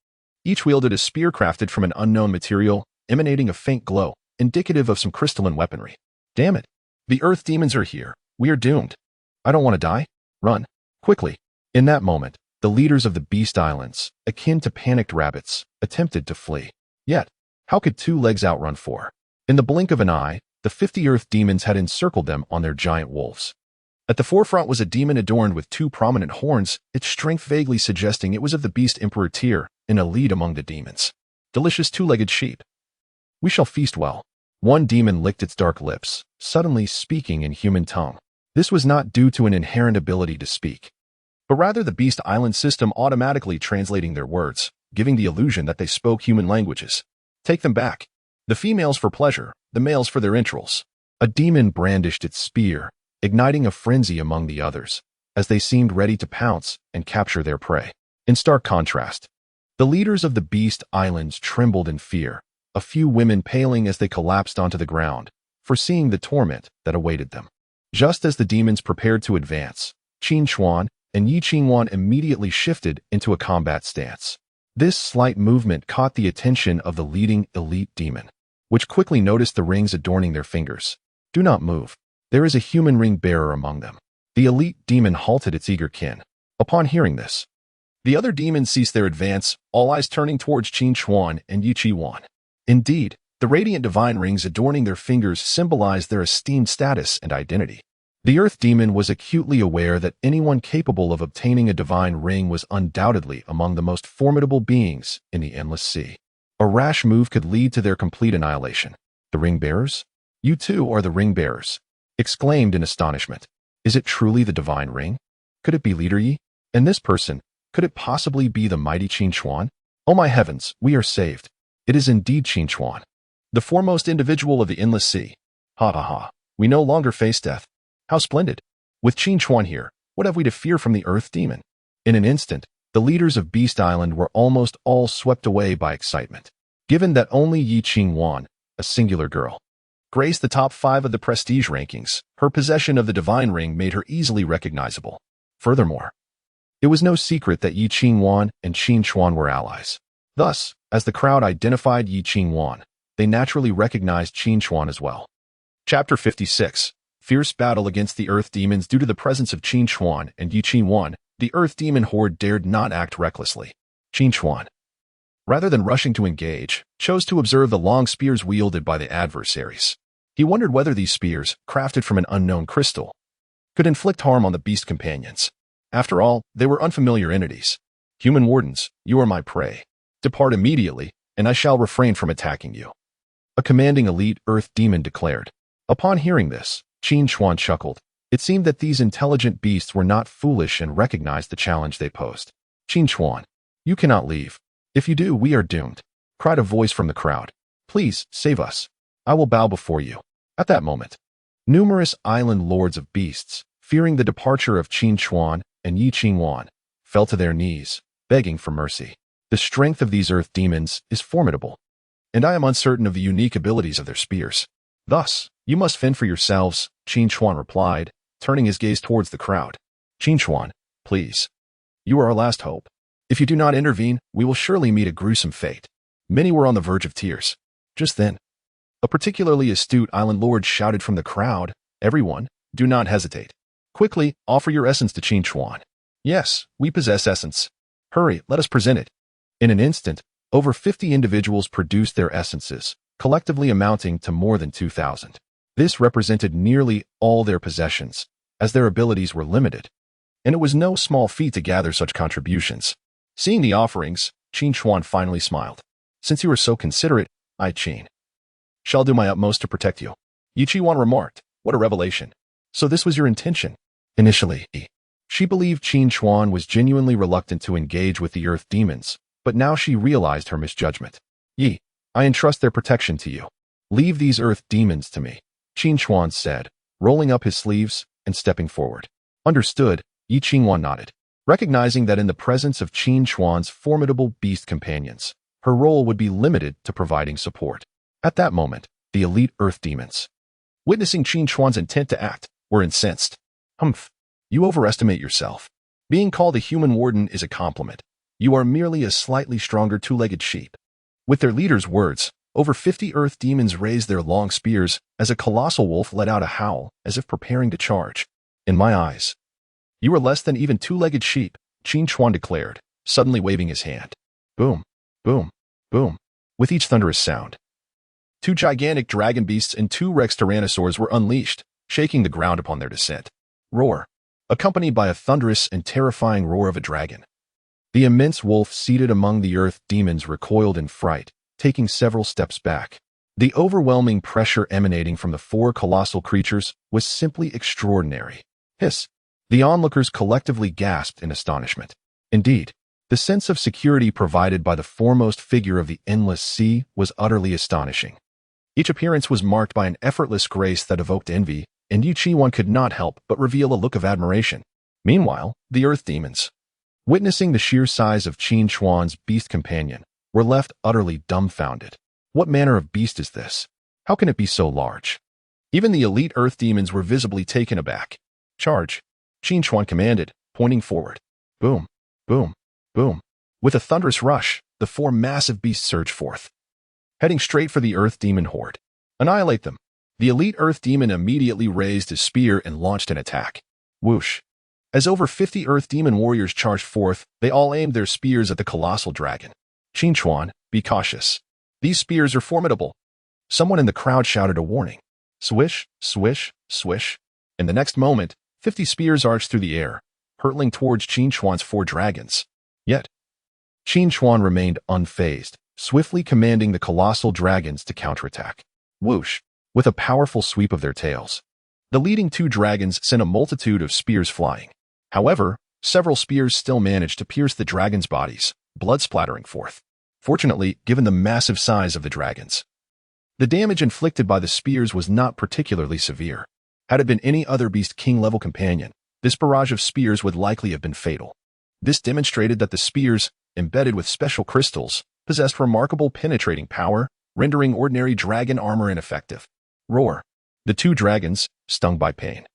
Each wielded a spear crafted from an unknown material, emanating a faint glow, indicative of some crystalline weaponry. Damn it! The Earth demons are here. We are doomed. I don't want to die. Run. Quickly. In that moment, the leaders of the Beast Islands, akin to panicked rabbits, attempted to flee. Yet, how could two legs outrun four? In the blink of an eye, the 50 Earth demons had encircled them on their giant wolves. At the forefront was a demon adorned with two prominent horns, its strength vaguely suggesting it was of the Beast Emperor tier, an elite among the demons. Delicious two-legged sheep. We shall feast well. One demon licked its dark lips, suddenly speaking in human tongue. This was not due to an inherent ability to speak, but rather the Beast Island system automatically translating their words, giving the illusion that they spoke human languages. Take them back. The females for pleasure, the males for their entrails. A demon brandished its spear, igniting a frenzy among the others, as they seemed ready to pounce and capture their prey. In stark contrast, the leaders of the Beast Islands trembled in fear, a few women paling as they collapsed onto the ground, foreseeing the torment that awaited them. Just as the demons prepared to advance, Qin Chuan and Yu Qi-wan immediately shifted into a combat stance. This slight movement caught the attention of the leading elite demon, which quickly noticed the rings adorning their fingers. Do not move. There is a human ring bearer among them. The elite demon halted its eager kin. Upon hearing this, the other demons ceased their advance, all eyes turning towards Qin Chuan and Yu Qi-wan. Indeed, the radiant divine rings adorning their fingers symbolized their esteemed status and identity. The Earth Demon was acutely aware that anyone capable of obtaining a divine ring was undoubtedly among the most formidable beings in the Endless Sea. A rash move could lead to their complete annihilation. The ring bearers? You too are the ring bearers, exclaimed in astonishment. Is it truly the divine ring? Could it be Leader Yi? And this person, could it possibly be the mighty Qin Chuan? Oh my heavens, we are saved. It is indeed Qin Chuan, the foremost individual of the Endless Sea. Ha ha ha. We no longer face death. How splendid. With Qin Chuan here, what have we to fear from the Earth Demon? In an instant, the leaders of Beast Island were almost all swept away by excitement. Given that only Yu Qi-wan, a singular girl, graced the top 5 of the prestige rankings, her possession of the divine ring made her easily recognizable. Furthermore, it was no secret that Yu Qi-wan and Qin Chuan were allies. Thus, as the crowd identified Yu Qi-wan, they naturally recognized Qin Chuan as well. Chapter 56. Fierce battle against the Earth Demons. Due to the presence of Qin Chuan and Yu Qi-wan, the Earth Demon horde dared not act recklessly. Qin Chuan, rather than rushing to engage, chose to observe the long spears wielded by the adversaries. He wondered whether these spears, crafted from an unknown crystal, could inflict harm on the beast companions. After all, they were unfamiliar entities. Human wardens, you are my prey. Depart immediately, and I shall refrain from attacking you," a commanding elite earth demon declared. Upon hearing this, Qin Chuan chuckled. It seemed that these intelligent beasts were not foolish and recognized the challenge they posed. "Qin Chuan, you cannot leave. If you do, we are doomed," cried a voice from the crowd. "Please, save us. I will bow before you." At that moment, numerous island lords of beasts, fearing the departure of Qin Chuan and Yi Qingwan, fell to their knees, begging for mercy. The strength of these earth demons is formidable, and I am uncertain of the unique abilities of their spears. Thus, you must fend for yourselves, Qin Chuan replied, turning his gaze towards the crowd. "Qin Chuan, please. You are our last hope. If you do not intervene, we will surely meet a gruesome fate." Many were on the verge of tears. Just then, a particularly astute island lord shouted from the crowd, "Everyone, do not hesitate. Quickly, offer your essence to Qin Chuan." "Yes, we possess essence. Hurry, let us present it." In an instant, over 50 individuals produced their essences, collectively amounting to more than 2,000. This represented nearly all their possessions, as their abilities were limited, and it was no small feat to gather such contributions. Seeing the offerings, Qin Chuan finally smiled. "Since you are so considerate, I, Qin, shall do my utmost to protect you." Yi Qingwan remarked, "What a revelation. So this was your intention?" Initially, she believed Qin Chuan was genuinely reluctant to engage with the earth demons, but now she realized her misjudgment. "Yi, I entrust their protection to you. Leave these earth demons to me," Qin Chuan said, rolling up his sleeves and stepping forward. "Understood," Yi Qingwan nodded, recognizing that in the presence of Qin Chuan's formidable beast companions, her role would be limited to providing support. At that moment, the elite earth demons, witnessing Qin Chuan's intent to act, were incensed. "Humph, you overestimate yourself. Being called a human warden is a compliment. You are merely a slightly stronger two-legged sheep." With their leader's words, over 50 earth demons raised their long spears as a colossal wolf let out a howl as if preparing to charge. "In my eyes, you are less than even two-legged sheep," Qin Chuan declared, suddenly waving his hand. Boom, boom, boom. With each thunderous sound, 2 gigantic dragon beasts and 2 Rex tyrannosaurs were unleashed, shaking the ground upon their descent. Roar, accompanied by a thunderous and terrifying roar of a dragon. The immense wolf seated among the earth demons recoiled in fright, taking several steps back. The overwhelming pressure emanating from the 4 colossal creatures was simply extraordinary. Hiss! The onlookers collectively gasped in astonishment. Indeed, the sense of security provided by the foremost figure of the endless sea was utterly astonishing. Each appearance was marked by an effortless grace that evoked envy, and Yi Qingwan could not help but reveal a look of admiration. Meanwhile, the earth demons, witnessing the sheer size of Qin Chuan's beast companion, were left utterly dumbfounded. What manner of beast is this? How can it be so large? Even the elite earth demons were visibly taken aback. "Charge!" Qin Chuan commanded, pointing forward. Boom, boom, boom. With a thunderous rush, the 4 massive beasts surged forth, heading straight for the earth demon horde. "Annihilate them!" The elite earth demon immediately raised his spear and launched an attack. Whoosh! As over 50 earth demon warriors charged forth, they all aimed their spears at the colossal dragon. "Qin Chuan, be cautious. These spears are formidable." Someone in the crowd shouted a warning. Swish, swish, swish. In the next moment, 50 spears arched through the air, hurtling towards Qin Chuan's 4 dragons. Yet, Qin Chuan remained unfazed, swiftly commanding the colossal dragons to counterattack. Whoosh! With a powerful sweep of their tails, the leading 2 dragons sent a multitude of spears flying. However, several spears still managed to pierce the dragons' bodies, blood splattering forth. Fortunately, given the massive size of the dragons, the damage inflicted by the spears was not particularly severe. Had it been any other Beast King-level companion, this barrage of spears would likely have been fatal. This demonstrated that the spears, embedded with special crystals, possessed remarkable penetrating power, rendering ordinary dragon armor ineffective. Roar! The 2 dragons, stung by pain,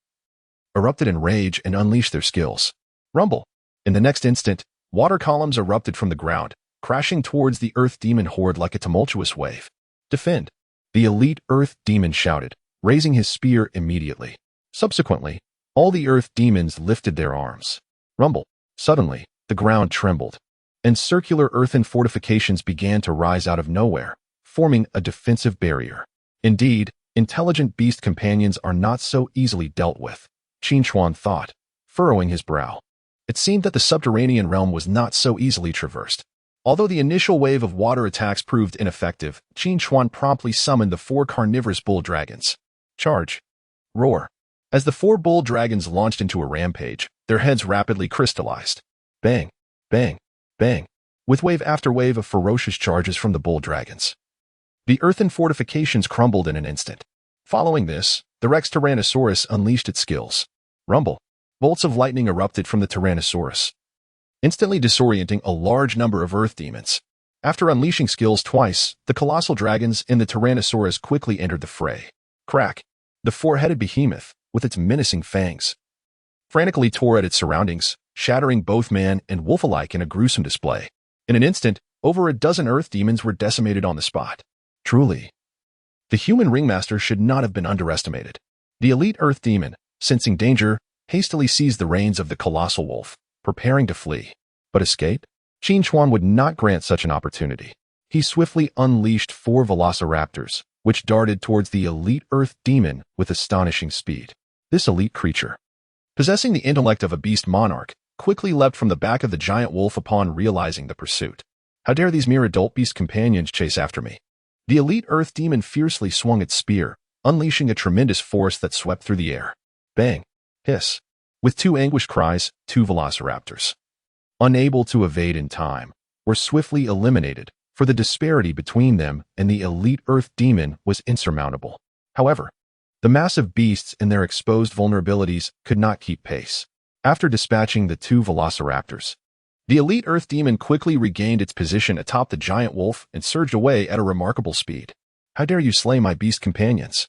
erupted in rage and unleashed their skills. Rumble! In the next instant, water columns erupted from the ground, crashing towards the earth demon horde like a tumultuous wave. "Defend!" The elite earth demon shouted, raising his spear immediately. Subsequently, all the earth demons lifted their arms. Rumble! Suddenly, the ground trembled, and circular earthen fortifications began to rise out of nowhere, forming a defensive barrier. Indeed, intelligent beast companions are not so easily dealt with, Qin Chuan thought, furrowing his brow. It seemed that the subterranean realm was not so easily traversed. Although the initial wave of water attacks proved ineffective, Qin Chuan promptly summoned the 4 carnivorous bull dragons. Charge. Roar. As the 4 bull dragons launched into a rampage, their heads rapidly crystallized. Bang, bang, bang, with wave after wave of ferocious charges from the bull dragons. The earthen fortifications crumbled in an instant. Following this, the Rex Tyrannosaurus unleashed its skills. Rumble. Bolts of lightning erupted from the Tyrannosaurus, instantly disorienting a large number of earth demons. After unleashing skills twice, the colossal dragons in the Tyrannosaurus quickly entered the fray. Crack. The 4-headed behemoth, with its menacing fangs, frantically tore at its surroundings, shattering both man and wolf alike in a gruesome display. In an instant, over a dozen earth demons were decimated on the spot. Truly, the human ringmaster should not have been underestimated. The elite earth demon, sensing danger, hastily seized the reins of the colossal wolf, preparing to flee. But escape? Qin Chuan would not grant such an opportunity. He swiftly unleashed 4 velociraptors, which darted towards the elite earth demon with astonishing speed. This elite creature, possessing the intellect of a beast monarch, quickly leapt from the back of the giant wolf upon realizing the pursuit. How dare these mere adult beast companions chase after me? The elite earth demon fiercely swung its spear, unleashing a tremendous force that swept through the air. Bang! Hiss! With 2 anguished cries, 2 velociraptors, unable to evade in time, were swiftly eliminated, for the disparity between them and the elite earth demon was insurmountable. However, the massive beasts and their exposed vulnerabilities could not keep pace. After dispatching the 2 velociraptors, the elite earth demon quickly regained its position atop the giant wolf and surged away at a remarkable speed. How dare you slay my beast companions?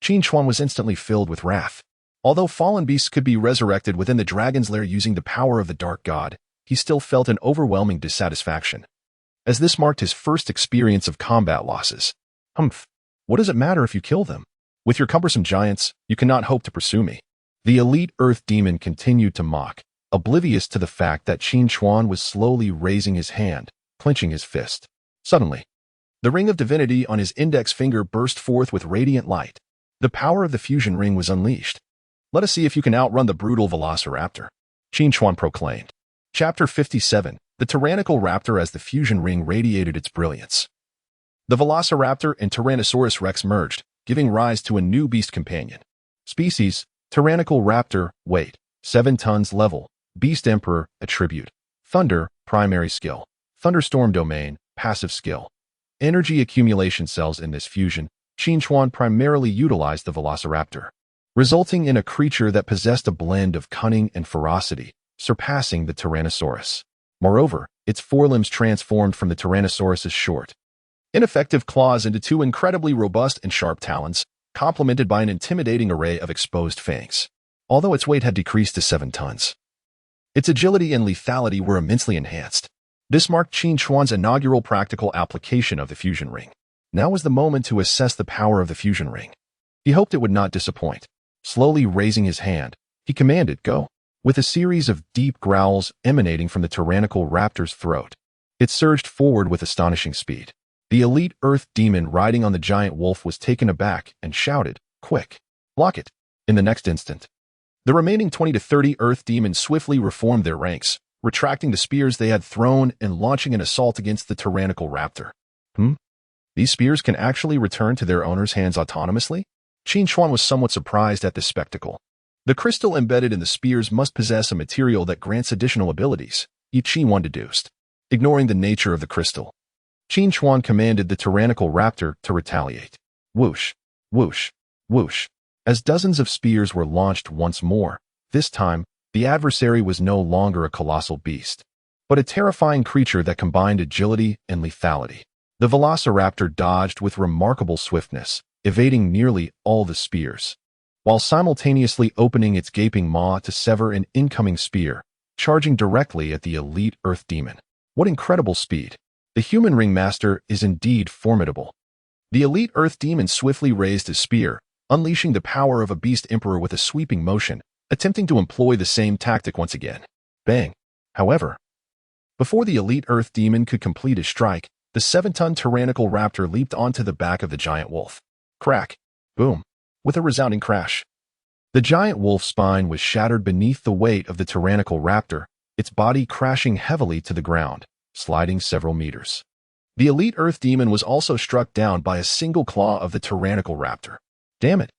Qin Chuan was instantly filled with wrath. Although fallen beasts could be resurrected within the dragon's lair using the power of the dark god, he still felt an overwhelming dissatisfaction, as this marked his first experience of combat losses. Humph! What does it matter if you kill them? With your cumbersome giants, you cannot hope to pursue me. The elite earth demon continued to mock, oblivious to the fact that Qin Chuan was slowly raising his hand, clenching his fist. Suddenly, the ring of divinity on his index finger burst forth with radiant light. The power of the fusion ring was unleashed. Let us see if you can outrun the brutal velociraptor, Qin Chuan proclaimed. Chapter 57. The tyrannical raptor as the fusion ring radiated its brilliance. The velociraptor and Tyrannosaurus rex merged, giving rise to a new beast companion. Species: tyrannical raptor, weight, 7 tons, level, beast emperor, attribute, thunder, primary skill, thunderstorm domain, passive skill. Energy accumulation cells. In this fusion, Qin Chuan primarily utilized the velociraptor, resulting in a creature that possessed a blend of cunning and ferocity, surpassing the Tyrannosaurus. Moreover, its forelimbs transformed from the Tyrannosaurus's short, ineffective claws into 2 incredibly robust and sharp talons, complemented by an intimidating array of exposed fangs. Although its weight had decreased to 7 tons, its agility and lethality were immensely enhanced. This marked Qin Chuan's inaugural practical application of the fusion ring. Now was the moment to assess the power of the fusion ring. He hoped it would not disappoint. Slowly raising his hand, he commanded, "Go." With a series of deep growls emanating from the tyrannical raptor's throat, it surged forward with astonishing speed. The elite earth demon riding on the giant wolf was taken aback and shouted, "Quick! Block it!" In the next instant, the remaining 20 to 30 earth demons swiftly reformed their ranks, retracting the spears they had thrown and launching an assault against the tyrannical raptor. These spears can actually return to their owner's hands autonomously? Qin Chuan was somewhat surprised at this spectacle. The crystal embedded in the spears must possess a material that grants additional abilities, Qin Chuan deduced. Ignoring the nature of the crystal, Qin Chuan commanded the tyrannical raptor to retaliate. Whoosh, whoosh, whoosh. As dozens of spears were launched once more, this time, the adversary was no longer a colossal beast, but a terrifying creature that combined agility and lethality. The velociraptor dodged with remarkable swiftness, evading nearly all the spears, while simultaneously opening its gaping maw to sever an incoming spear, charging directly at the elite earth demon. What incredible speed! The human ringmaster is indeed formidable. The elite earth demon swiftly raised his spear, unleashing the power of a beast emperor with a sweeping motion, attempting to employ the same tactic once again. Bang! However, before the elite earth demon could complete his strike, the 7-ton tyrannical raptor leaped onto the back of the giant wolf. Crack! Boom! With a resounding crash, the giant wolf's spine was shattered beneath the weight of the tyrannical raptor, its body crashing heavily to the ground. sliding several meters. The elite Earth Demon was also struck down by a single claw of the tyrannical raptor. Damn it!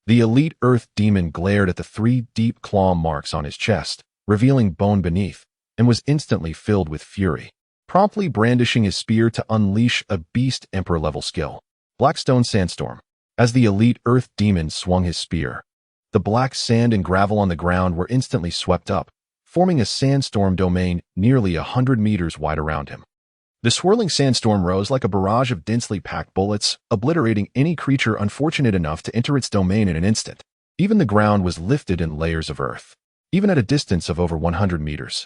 The elite Earth Demon glared at the 3 deep claw marks on his chest, revealing bone beneath, and was instantly filled with fury, promptly brandishing his spear to unleash a beast emperor-level skill. Blackstone Sandstorm. As the elite Earth Demon swung his spear, the black sand and gravel on the ground were instantly swept up, forming a sandstorm domain nearly 100 meters wide around him. The swirling sandstorm rose like a barrage of densely packed bullets, obliterating any creature unfortunate enough to enter its domain in an instant. Even the ground was lifted in layers of earth, even at a distance of over 100 meters.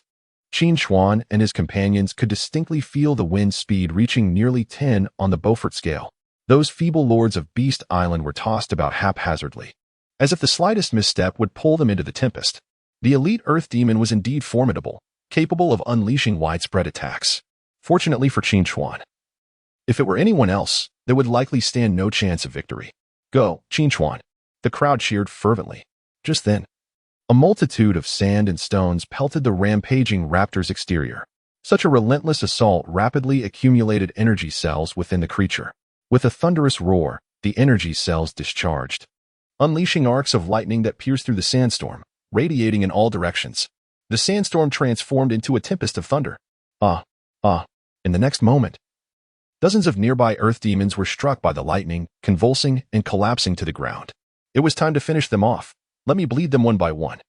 Qin Chuan and his companions could distinctly feel the wind speed reaching nearly 10 on the Beaufort scale. Those feeble lords of Beast Island were tossed about haphazardly, as if the slightest misstep would pull them into the tempest. The elite Earth Demon was indeed formidable, capable of unleashing widespread attacks. Fortunately for Qin Chuan. If it were anyone else, they would likely stand no chance of victory. Go, Qin Chuan! The crowd cheered fervently. Just then, a multitude of sand and stones pelted the rampaging raptor's exterior. Such a relentless assault rapidly accumulated energy cells within the creature. With a thunderous roar, the energy cells discharged, unleashing arcs of lightning that pierced through the sandstorm, radiating in all directions. The sandstorm transformed into a tempest of thunder. In the next moment, dozens of nearby earth demons were struck by the lightning, convulsing and collapsing to the ground. It was time to finish them off. Let me bleed them one by one.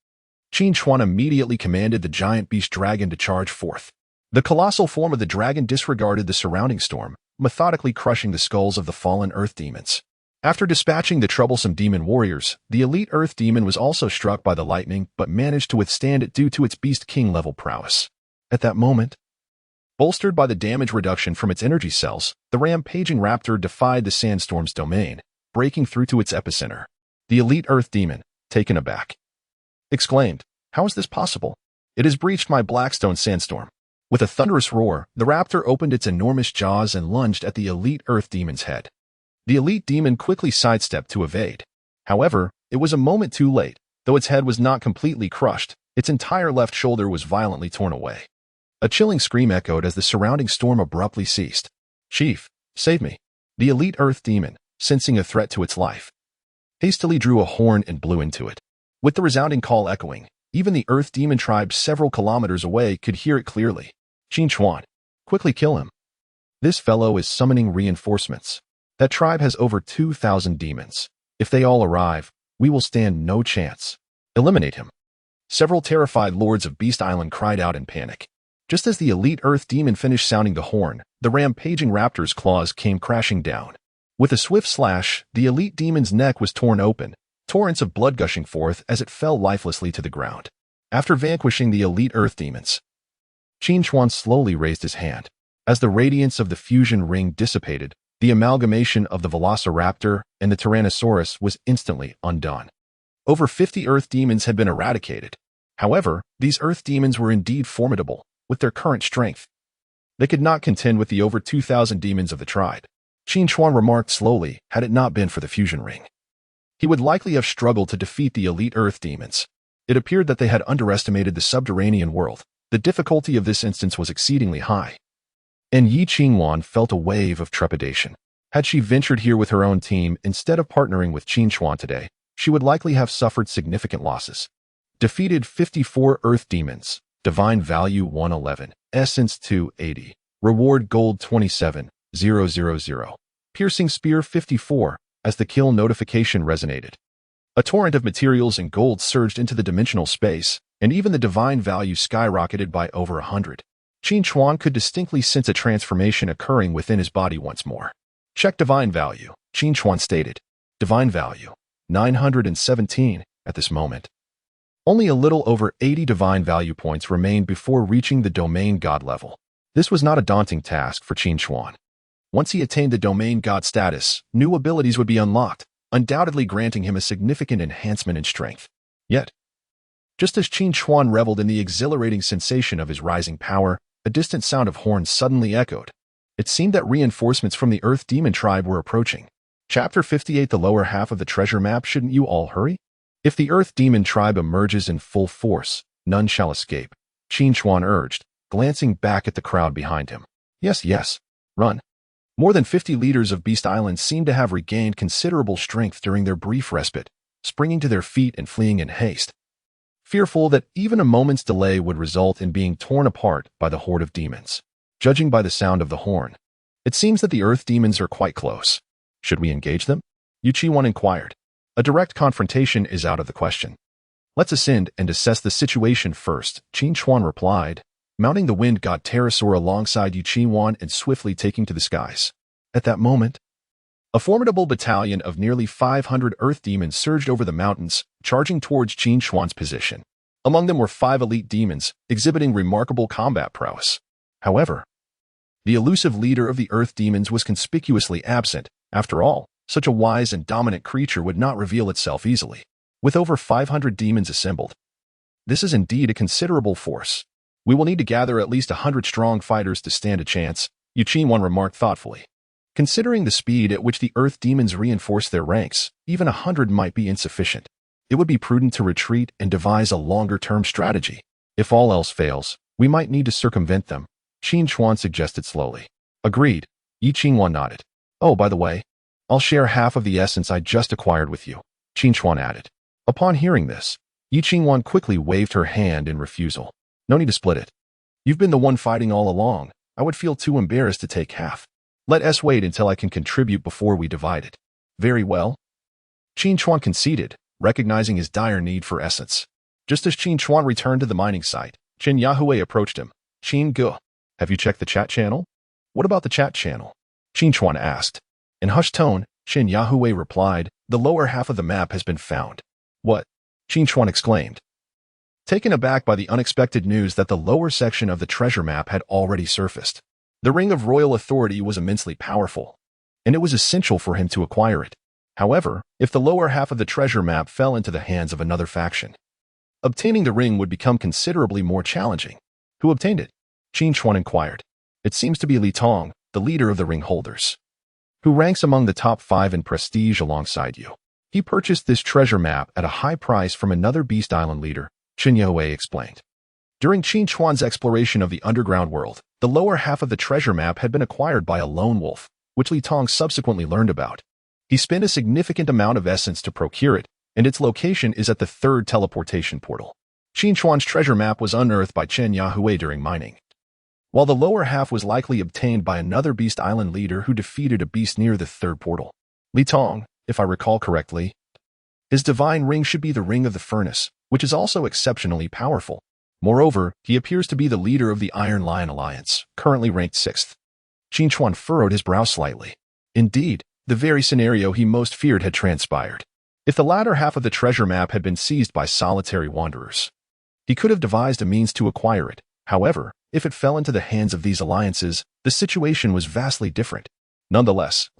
Qin Chuan immediately commanded the giant beast dragon to charge forth. The colossal form of the dragon disregarded the surrounding storm, methodically crushing the skulls of the fallen earth demons. After dispatching the troublesome demon warriors, the elite earth demon was also struck by the lightning but managed to withstand it due to its beast king-level prowess. At that moment, bolstered by the damage reduction from its energy cells, the rampaging raptor defied the sandstorm's domain, breaking through to its epicenter. The elite earth demon, taken aback, exclaimed, "How is this possible? It has breached my Blackstone Sandstorm." With a thunderous roar, the raptor opened its enormous jaws and lunged at the elite earth demon's head. The elite demon quickly sidestepped to evade. However, it was a moment too late. Though its head was not completely crushed, its entire left shoulder was violently torn away. A chilling scream echoed as the surrounding storm abruptly ceased. "Chief, save me!" The elite earth demon, sensing a threat to its life, hastily drew a horn and blew into it. With the resounding call echoing, even the earth demon tribe several kilometers away could hear it clearly. "Qin Chuan, quickly kill him. This fellow is summoning reinforcements. That tribe has over 2,000 demons. If they all arrive, we will stand no chance. Eliminate him." Several terrified lords of Beast Island cried out in panic. Just as the elite earth demon finished sounding the horn, the rampaging raptor's claws came crashing down. With a swift slash, the elite demon's neck was torn open, torrents of blood gushing forth as it fell lifelessly to the ground. After vanquishing the elite earth demons, Qin Chuan slowly raised his hand. As the radiance of the fusion ring dissipated, the amalgamation of the velociraptor and the tyrannosaurus was instantly undone. Over 50 earth demons had been eradicated. However, these earth demons were indeed formidable. With their current strength, they could not contend with the over 2,000 demons of the tribe. Qin Chuan remarked slowly, had it not been for the fusion ring, he would likely have struggled to defeat the elite earth demons. It appeared that they had underestimated the subterranean world. The difficulty of this instance was exceedingly high, and Yi Qingwan felt a wave of trepidation. Had she ventured here with her own team instead of partnering with Qin Chuan today, she would likely have suffered significant losses. Defeated 54 earth demons. Divine value 111, essence 280, reward gold 27,000, piercing spear 54, as the kill notification resonated. A torrent of materials and gold surged into the dimensional space, and even the divine value skyrocketed by over 100. Qin Chuan could distinctly sense a transformation occurring within his body once more. Check divine value, Qin Chuan stated. Divine value, 917 at this moment. Only a little over 80 divine value points remained before reaching the domain god level. This was not a daunting task for Qin Chuan. Once he attained the domain god status, new abilities would be unlocked, undoubtedly granting him a significant enhancement in strength. Yet, just as Qin Chuan reveled in the exhilarating sensation of his rising power, a distant sound of horns suddenly echoed. It seemed that reinforcements from the Earth Demon tribe were approaching. Chapter 58. The lower half of the treasure map. Shouldn't you all hurry? If the Earth Demon tribe emerges in full force, none shall escape, Qin Chuan urged, glancing back at the crowd behind him. Yes, yes. Run. More than 50 leaders of Beast Island seemed to have regained considerable strength during their brief respite, springing to their feet and fleeing in haste, fearful that even a moment's delay would result in being torn apart by the horde of demons. Judging by the sound of the horn, it seems that the earth demons are quite close. Should we engage them? Qin Chuan inquired. A direct confrontation is out of the question. Let's ascend and assess the situation first, Qin Chuan replied, mounting the wind god pterosaur alongside Qin Chuan and swiftly taking to the skies. At that moment, a formidable battalion of nearly 500 earth demons surged over the mountains, charging towards Qin Chuan's position. Among them were 5 elite demons, exhibiting remarkable combat prowess. However, the elusive leader of the earth demons was conspicuously absent. After all, such a wise and dominant creature would not reveal itself easily. With over 500 demons assembled, this is indeed a considerable force. We will need to gather at least 100 strong fighters to stand a chance, Qin Chuan remarked thoughtfully. Considering the speed at which the earth demons reinforce their ranks, even 100 might be insufficient. It would be prudent to retreat and devise a longer-term strategy. If all else fails, we might need to circumvent them, Qin Chuan suggested slowly. Agreed, Qin Chuan nodded. Oh, by the way, I'll share half of the essence I just acquired with you, Qin Chuan added. Upon hearing this, Qin Chuan quickly waved her hand in refusal. No need to split it. You've been the one fighting all along. I would feel too embarrassed to take half. Let us wait until I can contribute before we divide it. Very well. Qin Chuan conceded, recognizing his dire need for essence. Just as Qin Chuan returned to the mining site, Chen Yahue approached him. Qin Gu, have you checked the chat channel? What about the chat channel? Qin Chuan asked. In hushed tone, Chen Yahue replied, the lower half of the map has been found. What? Qin Chuan exclaimed, taken aback by the unexpected news that the lower section of the treasure map had already surfaced. The Ring of Royal Authority was immensely powerful, and it was essential for him to acquire it. However, if the lower half of the treasure map fell into the hands of another faction, obtaining the ring would become considerably more challenging. Who obtained it? Qin Chuan inquired. It seems to be Li Tong, the leader of the ring holders, who ranks among the top 5 in prestige alongside you. He purchased this treasure map at a high price from another Beast Island leader, Chen Yahue explained. During Qin Chuan's exploration of the underground world, the lower half of the treasure map had been acquired by a lone wolf, which Li Tong subsequently learned about. He spent a significant amount of essence to procure it, and its location is at the 3rd teleportation portal. Qin Chuan's treasure map was unearthed by Chen Yahue during mining, while the lower half was likely obtained by another Beast Island leader who defeated a beast near the 3rd portal. Li Tong, if I recall correctly, his divine ring should be the Ring of the Furnace, which is also exceptionally powerful. Moreover, he appears to be the leader of the Iron Lion Alliance, currently ranked 6th. Qin Chuan furrowed his brow slightly. Indeed, the very scenario he most feared had transpired. If the latter half of the treasure map had been seized by solitary wanderers, he could have devised a means to acquire it. However, if it fell into the hands of these alliances, the situation was vastly different. Nonetheless,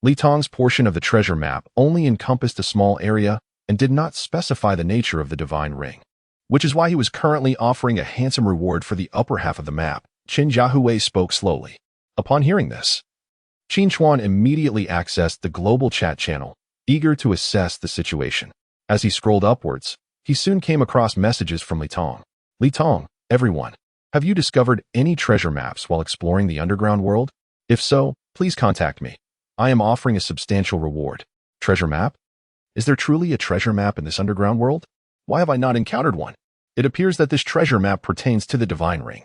Li Tong's portion of the treasure map only encompassed a small area and did not specify the nature of the divine ring, which is why he was currently offering a handsome reward for the upper half of the map. Chen Yahue spoke slowly. Upon hearing this, Qin Chuan immediately accessed the global chat channel, eager to assess the situation. As he scrolled upwards, he soon came across messages from Li Tong. Li Tong, everyone, have you discovered any treasure maps while exploring the underground world? If so, please contact me. I am offering a substantial reward. Treasure map? Is there truly a treasure map in this underground world? Why have I not encountered one? It appears that this treasure map pertains to the divine ring.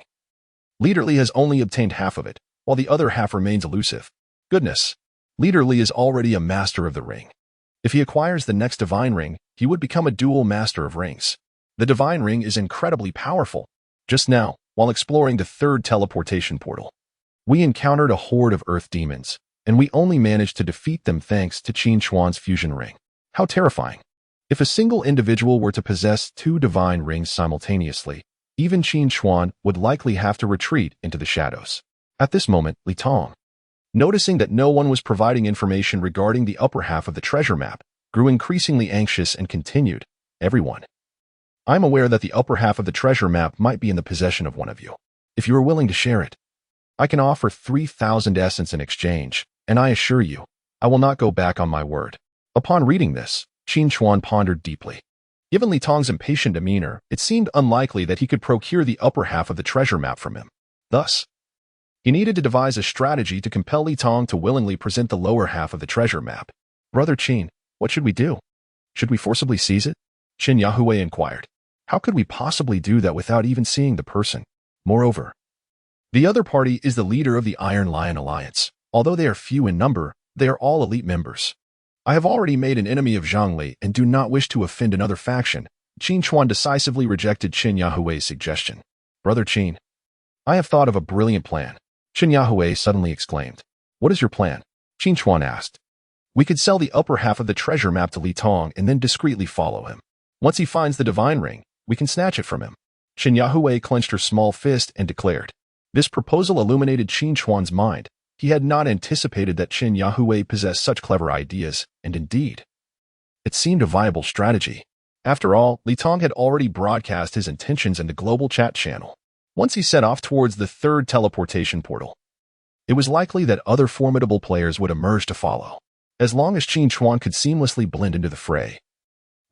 Leader Li has only obtained half of it, while the other half remains elusive. Goodness, Leader Li is already a master of the ring. If he acquires the next divine ring, he would become a dual master of rings. The divine ring is incredibly powerful. Just now, while exploring the 3rd teleportation portal, we encountered a horde of earth demons, and we only managed to defeat them thanks to Qin Chuan's fusion ring. How terrifying. If a single individual were to possess 2 divine rings simultaneously, even Qin Chuan would likely have to retreat into the shadows. At this moment, Li Tong, noticing that no one was providing information regarding the upper half of the treasure map, grew increasingly anxious and continued, everyone, I'm aware that the upper half of the treasure map might be in the possession of one of you. If you are willing to share it, I can offer 3,000 essence in exchange, and I assure you, I will not go back on my word. Upon reading this, Qin Chuan pondered deeply. Given Li Tong's impatient demeanor, it seemed unlikely that he could procure the upper half of the treasure map from him. Thus, he needed to devise a strategy to compel Li Tong to willingly present the lower half of the treasure map. Brother Qin, what should we do? Should we forcibly seize it? Qin Yahui inquired. How could we possibly do that without even seeing the person? Moreover, the other party is the leader of the Iron Lion Alliance. Although they are few in number, they are all elite members. I have already made an enemy of Zhongli and do not wish to offend another faction. Qin Chuan decisively rejected Qin Yahui's suggestion. Brother Qin, I have thought of a brilliant plan. Qin Yahui suddenly exclaimed. What is your plan? Qin Chuan asked. We could sell the upper half of the treasure map to Li Tong and then discreetly follow him. Once he finds the divine ring, we can snatch it from him. Qin Yahui clenched her small fist and declared. This proposal illuminated Qin Chuan's mind. He had not anticipated that Qin Yahui possessed such clever ideas, and indeed, it seemed a viable strategy. After all, Li Tong had already broadcast his intentions in the global chat channel. Once he set off towards the third teleportation portal, it was likely that other formidable players would emerge to follow, as long as Qin Chuan could seamlessly blend into the fray.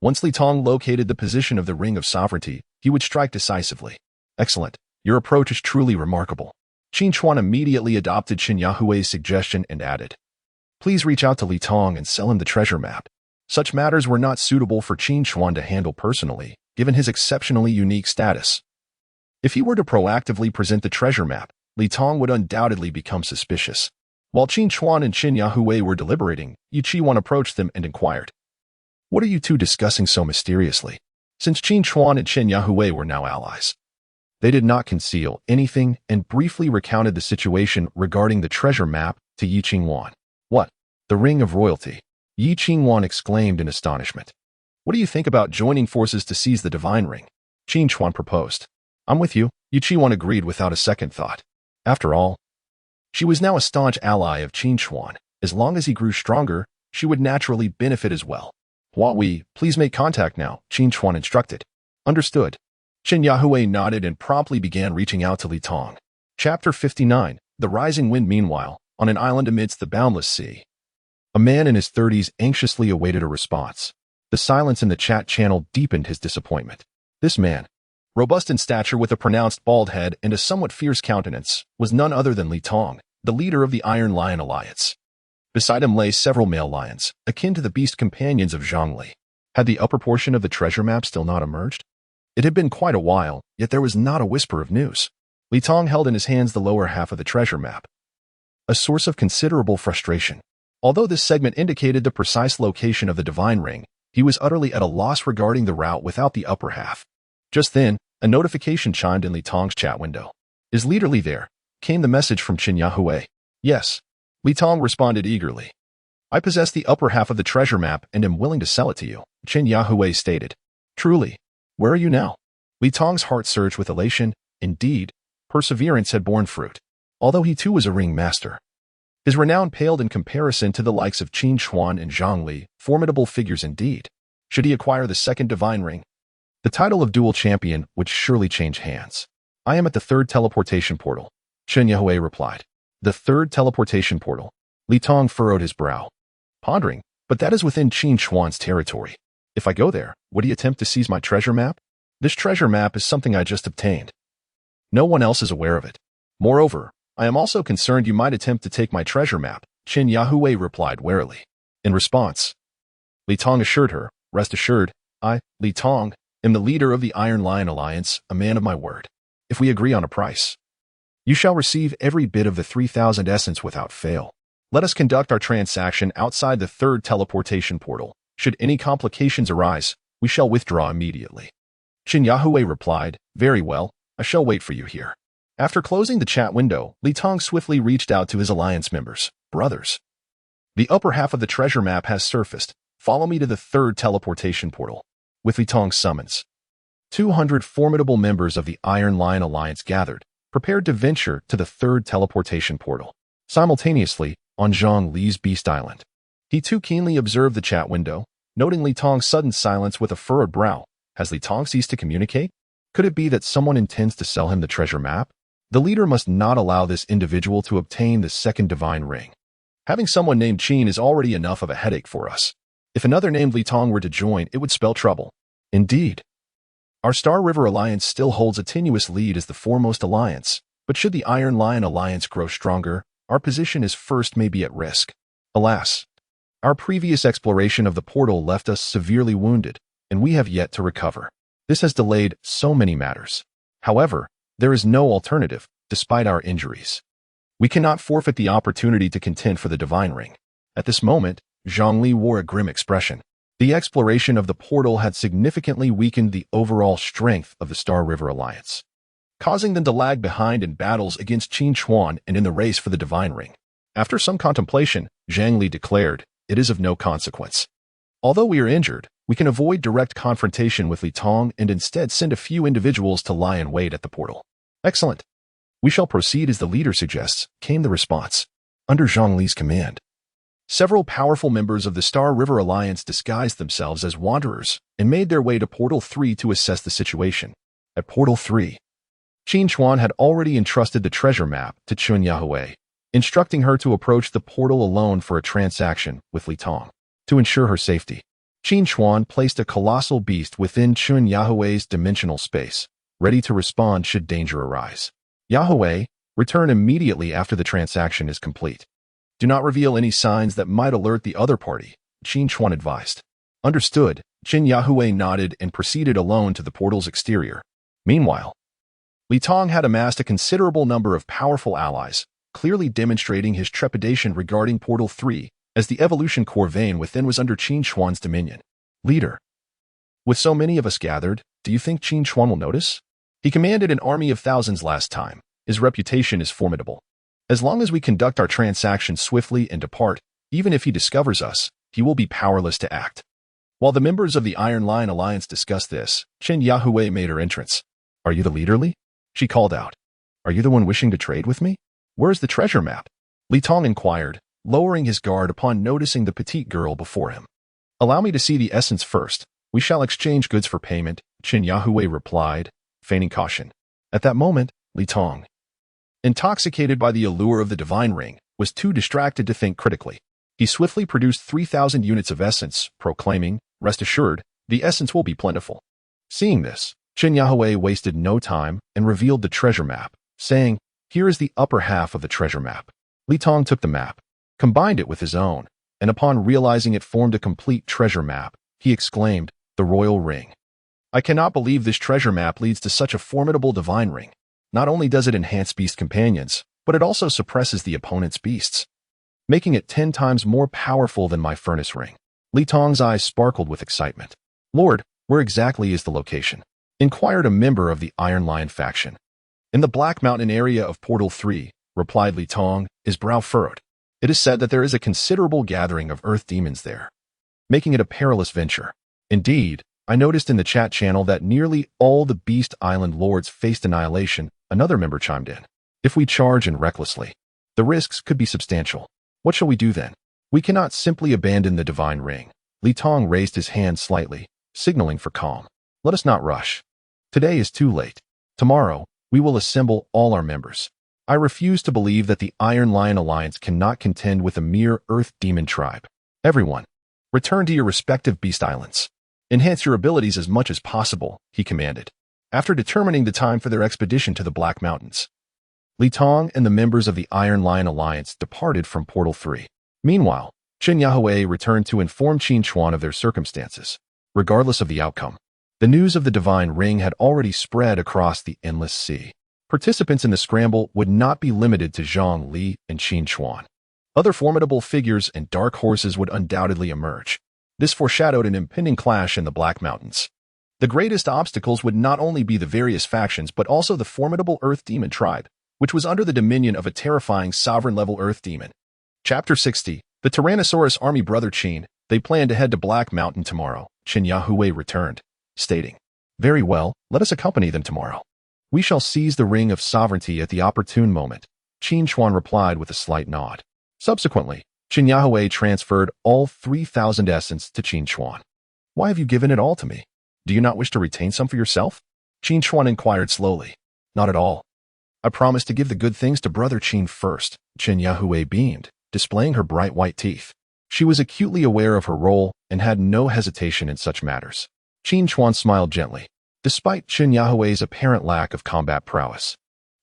Once Li Tong located the position of the Ring of Sovereignty, he would strike decisively. Excellent. Your approach is truly remarkable. Qin Chuan immediately adopted Qin Yahui's suggestion and added, Please reach out to Li Tong and sell him the treasure map. Such matters were not suitable for Qin Chuan to handle personally, given his exceptionally unique status. If he were to proactively present the treasure map, Li Tong would undoubtedly become suspicious. While Qin Chuan and Qin Yahui were deliberating, Yu Qiwan approached them and inquired, What are you two discussing so mysteriously? Since Qin Chuan and Qin Yahui were now allies, they did not conceal anything and briefly recounted the situation regarding the treasure map to Yi Qingwan. What? The Ring of Royalty? Yi Qingwan exclaimed in astonishment. What do you think about joining forces to seize the divine ring? Qin Chuan proposed. I'm with you, Yu Qiwan agreed without a second thought. After all, she was now a staunch ally of Qin Chuan. As long as he grew stronger, she would naturally benefit as well. Huawei, please make contact now, Qin Chuan instructed. Understood. Qin Yahui nodded and promptly began reaching out to Li Tong. Chapter 59, The Rising Wind. Meanwhile, on an island amidst the boundless sea, a man in his 30s anxiously awaited a response. The silence in the chat channel deepened his disappointment. This man, robust in stature with a pronounced bald head and a somewhat fierce countenance, was none other than Li Tong, the leader of the Iron Lion Alliance. Beside him lay several male lions, akin to the beast companions of Zhongli. Had the upper portion of the treasure map still not emerged? It had been quite a while, yet there was not a whisper of news. Li Tong held in his hands the lower half of the treasure map, a source of considerable frustration. Although this segment indicated the precise location of the divine ring, he was utterly at a loss regarding the route without the upper half. Just then, a notification chimed in Li Tong's chat window. Is Leader Li there? Came the message from Qin Yahui. Yes. Li Tong responded eagerly. I possess the upper half of the treasure map and am willing to sell it to you, Qin Yahui stated. Truly. Where are you now? Li Tong's heart surged with elation. Indeed, perseverance had borne fruit. Although he too was a ring master, his renown paled in comparison to the likes of Qin Chuan and Zhongli, formidable figures indeed. Should he acquire the second divine ring, the title of dual champion would surely change hands. I am at the third teleportation portal, Qin Yahui replied. The third teleportation portal. Li Tong furrowed his brow, pondering, but that is within Qin Chuan's territory. If I go there, would he attempt to seize my treasure map? This treasure map is something I just obtained. No one else is aware of it. Moreover, I am also concerned you might attempt to take my treasure map, Qin Yahui replied warily. In response, Li Tong assured her, Rest assured, I, Li Tong, am the leader of the Iron Lion Alliance, a man of my word. If we agree on a price, you shall receive every bit of the 3,000 essence without fail. Let us conduct our transaction outside the third teleportation portal. Should any complications arise, we shall withdraw immediately. Qin Yahui replied, Very well, I shall wait for you here. After closing the chat window, Li Tong swiftly reached out to his alliance members. Brothers, the upper half of the treasure map has surfaced. Follow me to the third teleportation portal. With Li Tong's summons, 200 formidable members of the Iron Lion Alliance gathered, prepared to venture to the third teleportation portal. Simultaneously, on Zhang Li's Beast Island, he too keenly observed the chat window, noting Li Tong's sudden silence with a furrowed brow. Has Li Tong ceased to communicate? Could it be that someone intends to sell him the treasure map? The leader must not allow this individual to obtain the second divine ring. Having someone named Qin is already enough of a headache for us. If another named Li Tong were to join, it would spell trouble. Indeed, our Star River Alliance still holds a tenuous lead as the foremost alliance, but should the Iron Lion Alliance grow stronger, our position as first may be at risk. Alas, our previous exploration of the portal left us severely wounded, and we have yet to recover. This has delayed so many matters. However, there is no alternative, despite our injuries. We cannot forfeit the opportunity to contend for the Divine Ring. At this moment, Zhongli wore a grim expression. The exploration of the portal had significantly weakened the overall strength of the Star River Alliance, causing them to lag behind in battles against Qin Chuan and in the race for the Divine Ring. After some contemplation, Zhang Li declared, "It is of no consequence. Although we are injured, we can avoid direct confrontation with Li Tong and instead send a few individuals to lie in wait at the portal." "Excellent. We shall proceed as the leader suggests," came the response. Under Zhang Li's command, several powerful members of the Star River Alliance disguised themselves as wanderers and made their way to Portal 3 to assess the situation. At Portal 3, Qin Chuan had already entrusted the treasure map to Chun Yahui, instructing her to approach the portal alone for a transaction with Li Tong. To ensure her safety, Qin Chuan placed a colossal beast within Chun Yahui's dimensional space, ready to respond should danger arise. Yahui, return immediately after the transaction is complete. Do not reveal any signs that might alert the other party, Qin Chuan advised. Understood, Qin Yahui nodded and proceeded alone to the portal's exterior. Meanwhile, Li Tong had amassed a considerable number of powerful allies, clearly demonstrating his trepidation regarding Portal 3, as the evolution core vein within was under Qin Chuan's dominion. "Leader, with so many of us gathered, do you think Qin Chuan will notice? He commanded an army of thousands last time. His reputation is formidable. As long as we conduct our transaction swiftly and depart, even if he discovers us, he will be powerless to act." While the members of the Iron Lion Alliance discussed this, Qin Yahui made her entrance. "Are you the leader, Li?" she called out. "Are you the one wishing to trade with me? Where's the treasure map?" Li Tong inquired, lowering his guard upon noticing the petite girl before him. "Allow me to see the essence first. We shall exchange goods for payment," Qin Yahui replied, feigning caution. At that moment, Li Tong, intoxicated by the allure of the Divine Ring, was too distracted to think critically. He swiftly produced 3,000 units of essence, proclaiming, "Rest assured, the essence will be plentiful." Seeing this, Qin Yahui wasted no time and revealed the treasure map, saying, "Here is the upper half of the treasure map." Li Tong took the map, combined it with his own, and upon realizing it formed a complete treasure map, he exclaimed, "The Royal Ring. I cannot believe this treasure map leads to such a formidable Divine Ring. Not only does it enhance beast companions, but it also suppresses the opponent's beasts, making it 10 times more powerful than my furnace ring." Li Tong's eyes sparkled with excitement. "Lord, where exactly is the location?" inquired a member of the Iron Lion faction. "In the Black Mountain area of Portal 3, replied Li Tong, his brow furrowed. "It is said that there is a considerable gathering of earth demons there, making it a perilous venture. Indeed, I noticed in the chat channel that nearly all the Beast Island lords faced annihilation," another member chimed in. "If we charge in recklessly, the risks could be substantial. What shall we do then? We cannot simply abandon the Divine Ring." Li Tong raised his hand slightly, signaling for calm. "Let us not rush. Today is too late. Tomorrow, we will assemble all our members. I refuse to believe that the Iron Lion Alliance cannot contend with a mere Earth Demon tribe. Everyone, return to your respective Beast Islands. Enhance your abilities as much as possible," he commanded. After determining the time for their expedition to the Black Mountains, Li Tong and the members of the Iron Lion Alliance departed from Portal 3. Meanwhile, Qin Yahui returned to inform Qin Chuan of their circumstances. Regardless of the outcome, the news of the Divine Ring had already spread across the endless sea. Participants in the scramble would not be limited to Zhang Li and Qin Chuan. Other formidable figures and dark horses would undoubtedly emerge. This foreshadowed an impending clash in the Black Mountains. The greatest obstacles would not only be the various factions but also the formidable Earth Demon tribe, which was under the dominion of a terrifying sovereign-level Earth Demon. Chapter 60. The Tyrannosaurus Army. Brother Qin, they plan to head to Black Mountain tomorrow, Qin Yahui returned, stating, "Very well, let us accompany them tomorrow. We shall seize the Ring of Sovereignty at the opportune moment," Qin Chuan replied with a slight nod. Subsequently, Qin Yahui transferred all 3,000 essence to Qin Chuan. "Why have you given it all to me? Do you not wish to retain some for yourself?" Qin Chuan inquired slowly. "Not at all. I promised to give the good things to Brother Qin first," Qin Yahui beamed, displaying her bright white teeth. She was acutely aware of her role and had no hesitation in such matters. Qin Chuan smiled gently, despite Qin Yahui's apparent lack of combat prowess.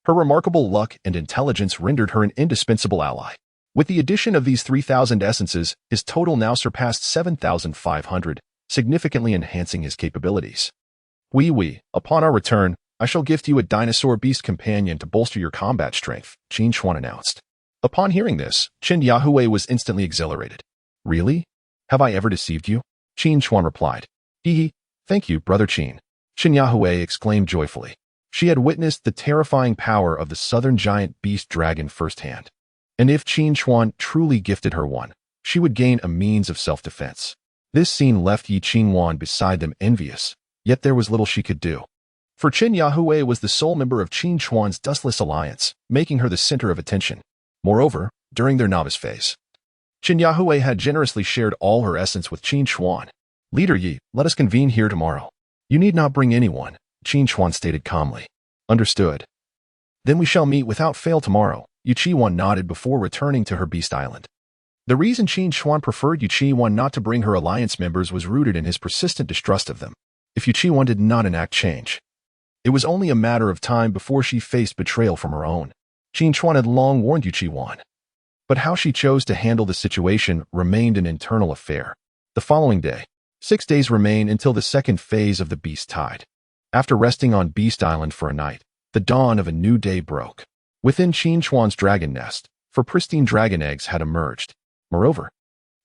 Her remarkable luck and intelligence rendered her an indispensable ally. With the addition of these 3,000 essences, his total now surpassed 7,500, significantly enhancing his capabilities. Upon our return, I shall gift you a dinosaur beast companion to bolster your combat strength, Qin Chuan announced. Upon hearing this, Qin Yahui was instantly exhilarated. Really? Have I ever deceived you? Qin Chuan replied. Thank you, brother Qin. Qin Yahui exclaimed joyfully. She had witnessed the terrifying power of the southern giant beast dragon firsthand. And if Qin Chuan truly gifted her one, she would gain a means of self-defense. This scene left Yi Qingwan beside them envious, yet there was little she could do. For Qin Yahui was the sole member of Qin Chuan's dustless alliance, making her the center of attention. Moreover, during their novice phase, Qin Yahui had generously shared all her essence with Qin Chuan. Leader Yi, let us convene here tomorrow. You need not bring anyone, Qin Chuan stated calmly. Understood. Then we shall meet without fail tomorrow. Yu Qi-wan nodded before returning to her beast island. The reason Qin Chuan preferred Yu Qi-wan not to bring her alliance members was rooted in his persistent distrust of them. If Yu Qi-wan did not enact change, it was only a matter of time before she faced betrayal from her own. Qin Chuan had long warned Yu Qi-wan. But how she chose to handle the situation remained an internal affair. The following day, 6 days remain until the second phase of the beast tide. After resting on Beast Island for a night, the dawn of a new day broke. Within Qin Chuan's dragon nest, 4 pristine dragon eggs had emerged. Moreover,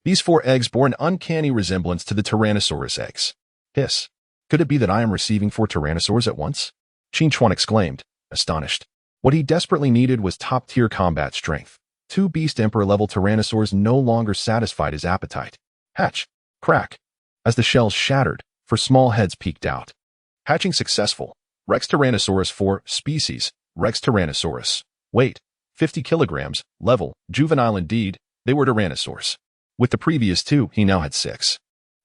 these 4 eggs bore an uncanny resemblance to the Tyrannosaurus eggs. Hiss. Could it be that I am receiving 4 Tyrannosaurs at once? Qin Chuan exclaimed, astonished. What he desperately needed was top-tier combat strength. 2 Beast Emperor-level Tyrannosaurs no longer satisfied his appetite. Hatch. Crack. As the shells shattered, 4 small heads peeked out. Hatching successful. Rex Tyrannosaurus 4, species, Rex Tyrannosaurus. Weight, 50 kilograms, level, juvenile indeed, they were Tyrannosaurs. With the previous 2, he now had 6.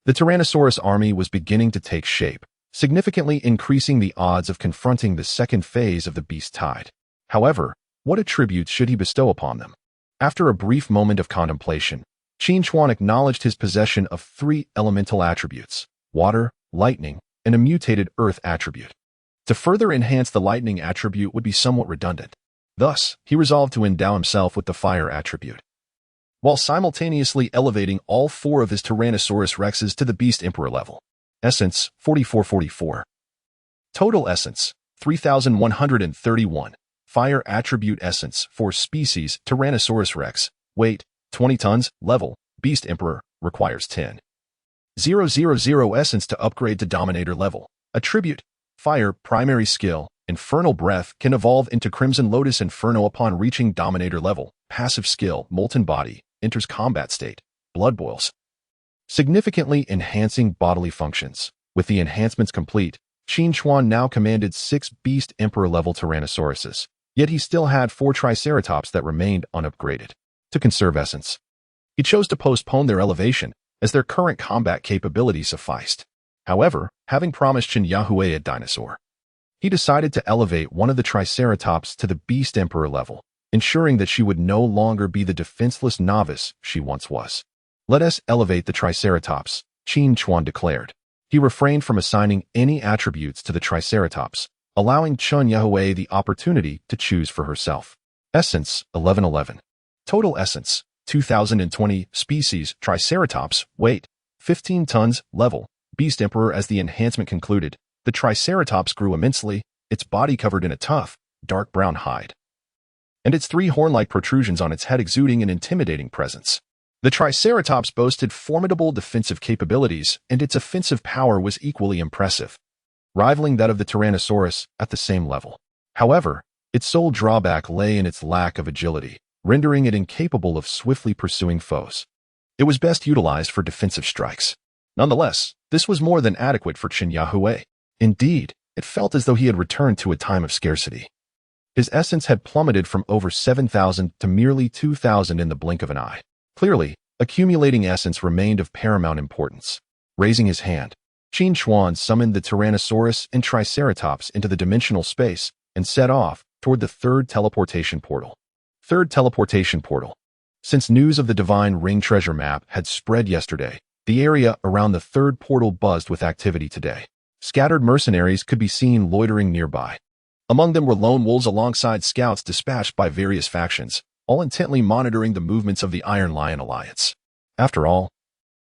The Tyrannosaurus army was beginning to take shape, significantly increasing the odds of confronting the second phase of the beast tide. However, what attributes should he bestow upon them? After a brief moment of contemplation, Qin Chuan acknowledged his possession of 3 elemental attributes, water, lightning, and a mutated earth attribute. To further enhance the lightning attribute would be somewhat redundant. Thus, he resolved to endow himself with the fire attribute, while simultaneously elevating all 4 of his Tyrannosaurus Rexes to the Beast Emperor level. Essence, 4444. Total essence, 3,131. Fire attribute essence, 4 species, Tyrannosaurus Rex. Weight, 20 tons. Level, Beast Emperor, requires 10. 000 essence to upgrade to Dominator level. Attribute, fire, primary skill. Infernal Breath can evolve into Crimson Lotus Inferno upon reaching Dominator level. Passive skill, Molten Body, enters combat state. Blood boils, significantly enhancing bodily functions. With the enhancements complete, Qin Chuan now commanded 6 Beast Emperor-level Tyrannosauruses, yet he still had 4 Triceratops that remained unupgraded. To conserve essence, he chose to postpone their elevation, as their current combat capabilities sufficed. However, having promised Qin Yahui a dinosaur, he decided to elevate one of the Triceratops to the Beast Emperor level, ensuring that she would no longer be the defenseless novice she once was. Let us elevate the Triceratops, Qin Chuan declared. He refrained from assigning any attributes to the Triceratops, allowing Qin Yahui the opportunity to choose for herself. Essence, 1111. Total essence, 2020. Species, Triceratops. Weight, 15 tons. Level, Beast Emperor. As the enhancement concluded, the Triceratops grew immensely, its body covered in a tough, dark brown hide, and its 3 horn-like protrusions on its head exuding an intimidating presence. The Triceratops boasted formidable defensive capabilities, and its offensive power was equally impressive, rivaling that of the Tyrannosaurus at the same level. However, its sole drawback lay in its lack of agility, rendering it incapable of swiftly pursuing foes. It was best utilized for defensive strikes. Nonetheless, this was more than adequate for Qin Yahui. Indeed, it felt as though he had returned to a time of scarcity. His essence had plummeted from over 7,000 to merely 2,000 in the blink of an eye. Clearly, accumulating essence remained of paramount importance. Raising his hand, Qin Chuan summoned the Tyrannosaurus and Triceratops into the dimensional space and set off toward the 3rd teleportation portal. 3rd teleportation portal. Since news of the Divine Ring treasure map had spread yesterday, The area around the third portal buzzed with activity today. Scattered mercenaries could be seen loitering nearby. Among them were lone wolves alongside scouts dispatched by various factions, all intently monitoring the movements of the Iron Lion Alliance. After all,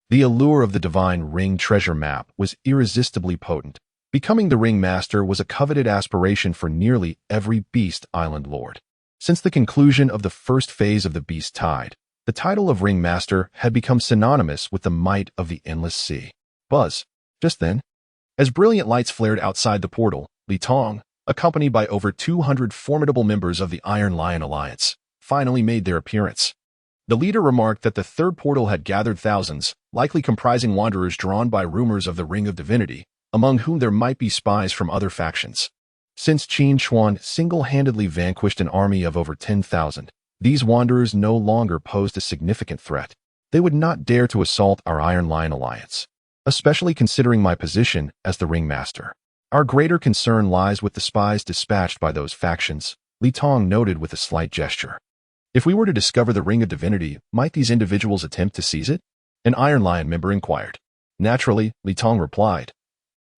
the allure of the Divine Ring treasure map was irresistibly potent. Becoming the Ringmaster was a coveted aspiration for nearly every Beast Island lord. Since the conclusion of the first phase of the Beast Tide, the title of Ringmaster had become synonymous with the might of the endless sea. Buzz. Just then, as brilliant lights flared outside the portal, Li Tong, accompanied by over 200 formidable members of the Iron Lion Alliance, finally made their appearance. The leader remarked that the third portal had gathered thousands, likely comprising wanderers drawn by rumors of the Ring of Divinity, among whom there might be spies from other factions. Since Qin Chuan single-handedly vanquished an army of over 10,000, these wanderers no longer posed a significant threat. They would not dare to assault our Iron Lion Alliance, especially considering my position as the Ringmaster. Our greater concern lies with the spies dispatched by those factions, Li Tong noted with a slight gesture. If we were to discover the Ring of Divinity, might these individuals attempt to seize it? An Iron Lion member inquired. Naturally, Li Tong replied.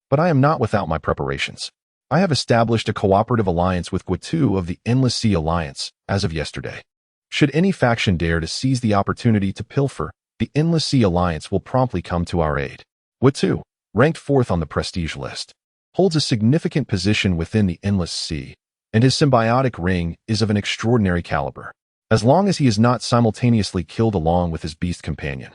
But I am not without my preparations. I have established a cooperative alliance with Guatu of the Endless Sea Alliance as of yesterday. Should any faction dare to seize the opportunity to pilfer, the Endless Sea Alliance will promptly come to our aid. Guatu, ranked 4th on the prestige list, holds a significant position within the Endless Sea, and his symbiotic ring is of an extraordinary caliber. As long as he is not simultaneously killed along with his beast companion,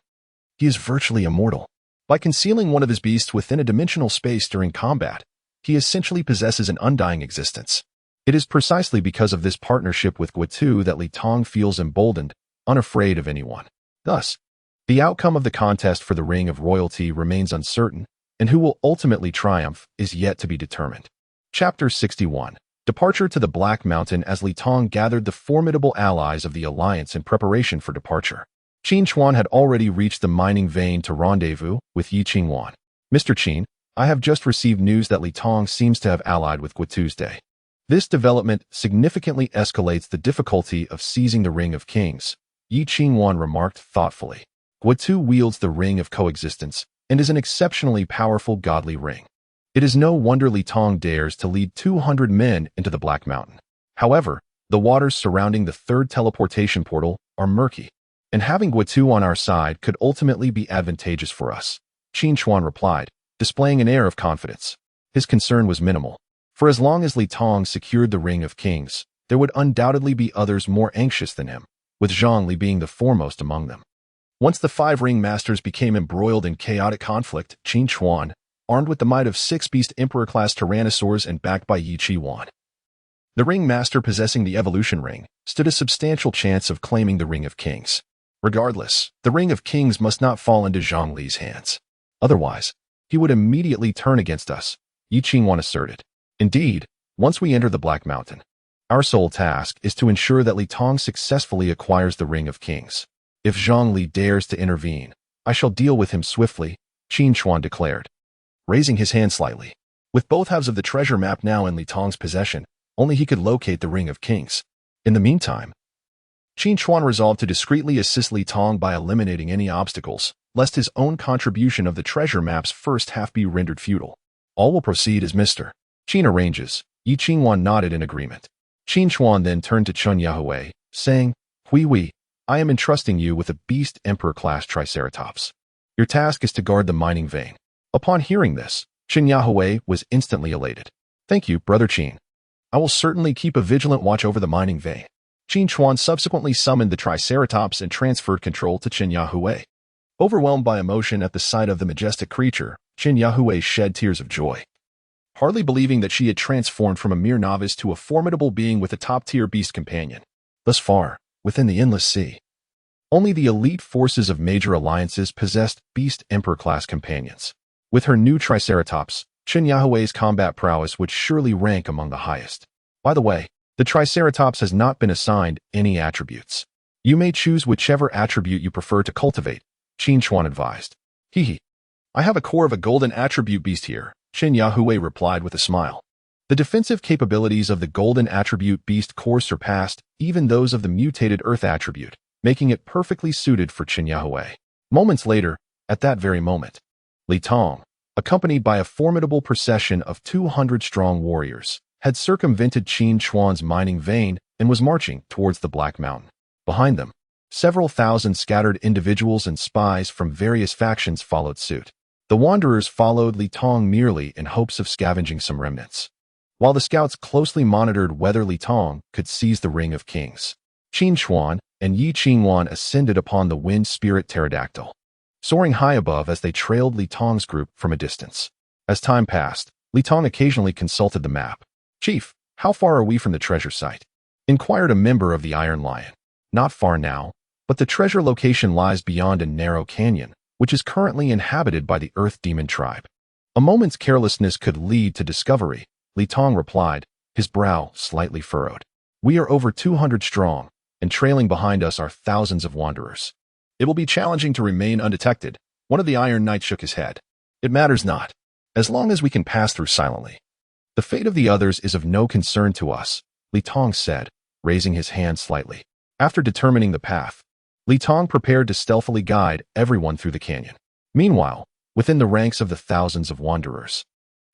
he is virtually immortal. By concealing one of his beasts within a dimensional space during combat, he essentially possesses an undying existence. It is precisely because of this partnership with Guatu that Li Tong feels emboldened, unafraid of anyone. Thus, the outcome of the contest for the Ring of Royalty remains uncertain, and who will ultimately triumph is yet to be determined. Chapter 61. Departure to the Black Mountain. As Li Tong gathered the formidable allies of the Alliance in preparation for departure, Qin Chuan had already reached the mining vein to rendezvous with Yi Qingwan. Mr. Qin, I have just received news that Li Tong seems to have allied with Guatu's Day. This development significantly escalates the difficulty of seizing the Ring of Kings, Yi Qingwan remarked thoughtfully. Guatu wields the Ring of Coexistence and is an exceptionally powerful godly ring. It is no wonder Li Tong dares to lead 200 men into the Black Mountain. However, the waters surrounding the third teleportation portal are murky, and having Guatu on our side could ultimately be advantageous for us, Qin Chuan replied, displaying an air of confidence. His concern was minimal, for as long as Li Tong secured the Ring of Kings, there would undoubtedly be others more anxious than him, with Zhongli being the foremost among them. Once the 5 ring masters became embroiled in chaotic conflict, Qin Chuan, armed with the might of 6 beast emperor-class tyrannosaurs and backed by Yi Qingwan, the ring master possessing the evolution ring, stood a substantial chance of claiming the Ring of Kings. Regardless, the Ring of Kings must not fall into Zhongli's hands. Otherwise, he would immediately turn against us, Yi Qingwan asserted. Indeed, once we enter the Black Mountain, our sole task is to ensure that Li Tong successfully acquires the Ring of Kings. If Zhongli dares to intervene, I shall deal with him swiftly, Qin Chuan declared, raising his hand slightly. With both halves of the treasure map now in Li Tong's possession, only he could locate the Ring of Kings. In the meantime, Qin Chuan resolved to discreetly assist Li Tong by eliminating any obstacles, lest his own contribution of the treasure map's first half be rendered futile. All will proceed as Mr. Qin arranges. Yi Qingwan nodded in agreement. Qin Chuan then turned to Chen Yahui, saying, Hui, I am entrusting you with a Beast Emperor-class Triceratops. Your task is to guard the mining vein. Upon hearing this, Chen Yahui was instantly elated. Thank you, Brother Qin. I will certainly keep a vigilant watch over the mining vein. Qin Chuan subsequently summoned the Triceratops and transferred control to Chen Yahui. Overwhelmed by emotion at the sight of the majestic creature, Chen Yahui shed tears of joy, hardly believing that she had transformed from a mere novice to a formidable being with a top-tier beast companion. Thus far, within the Endless Sea, only the elite forces of major alliances possessed Beast Emperor-class companions. With her new Triceratops, Chen Yahui's combat prowess would surely rank among the highest. By the way, the Triceratops has not been assigned any attributes. You may choose whichever attribute you prefer to cultivate, Qin Chuan advised. I have a core of a golden attribute beast here, Chen Yahui replied with a smile. The defensive capabilities of the golden attribute beast core surpassed even those of the mutated earth attribute, making it perfectly suited for Chen Yahui. Moments later, At that very moment, Li Tong, accompanied by a formidable procession of 200-strong warriors, had circumvented Qin Chuan's mining vein and was marching towards the Black Mountain. Behind them, several thousand scattered individuals and spies from various factions followed suit. The wanderers followed Li Tong merely in hopes of scavenging some remnants, while the scouts closely monitored whether Li Tong could seize the Ring of Kings. Qin Chuan and Yi Qingwan ascended upon the wind spirit pterodactyl, soaring high above as they trailed Li Tong's group from a distance. As time passed, Li Tong occasionally consulted the map. "Chief, how far are we from the treasure site?" inquired a member of the Iron Lion. "Not far now, but the treasure location lies beyond a narrow canyon, which is currently inhabited by the Earth Demon tribe. A moment's carelessness could lead to discovery," Li Tong replied, his brow slightly furrowed. "We are over 200 strong, and trailing behind us are thousands of wanderers. It will be challenging to remain undetected." One of the Iron Knights shook his head. "It matters not, as long as we can pass through silently. The fate of the others is of no concern to us," Li Tong said, raising his hand slightly. After determining the path, Li Tong prepared to stealthily guide everyone through the canyon. Meanwhile, within the ranks of the thousands of wanderers,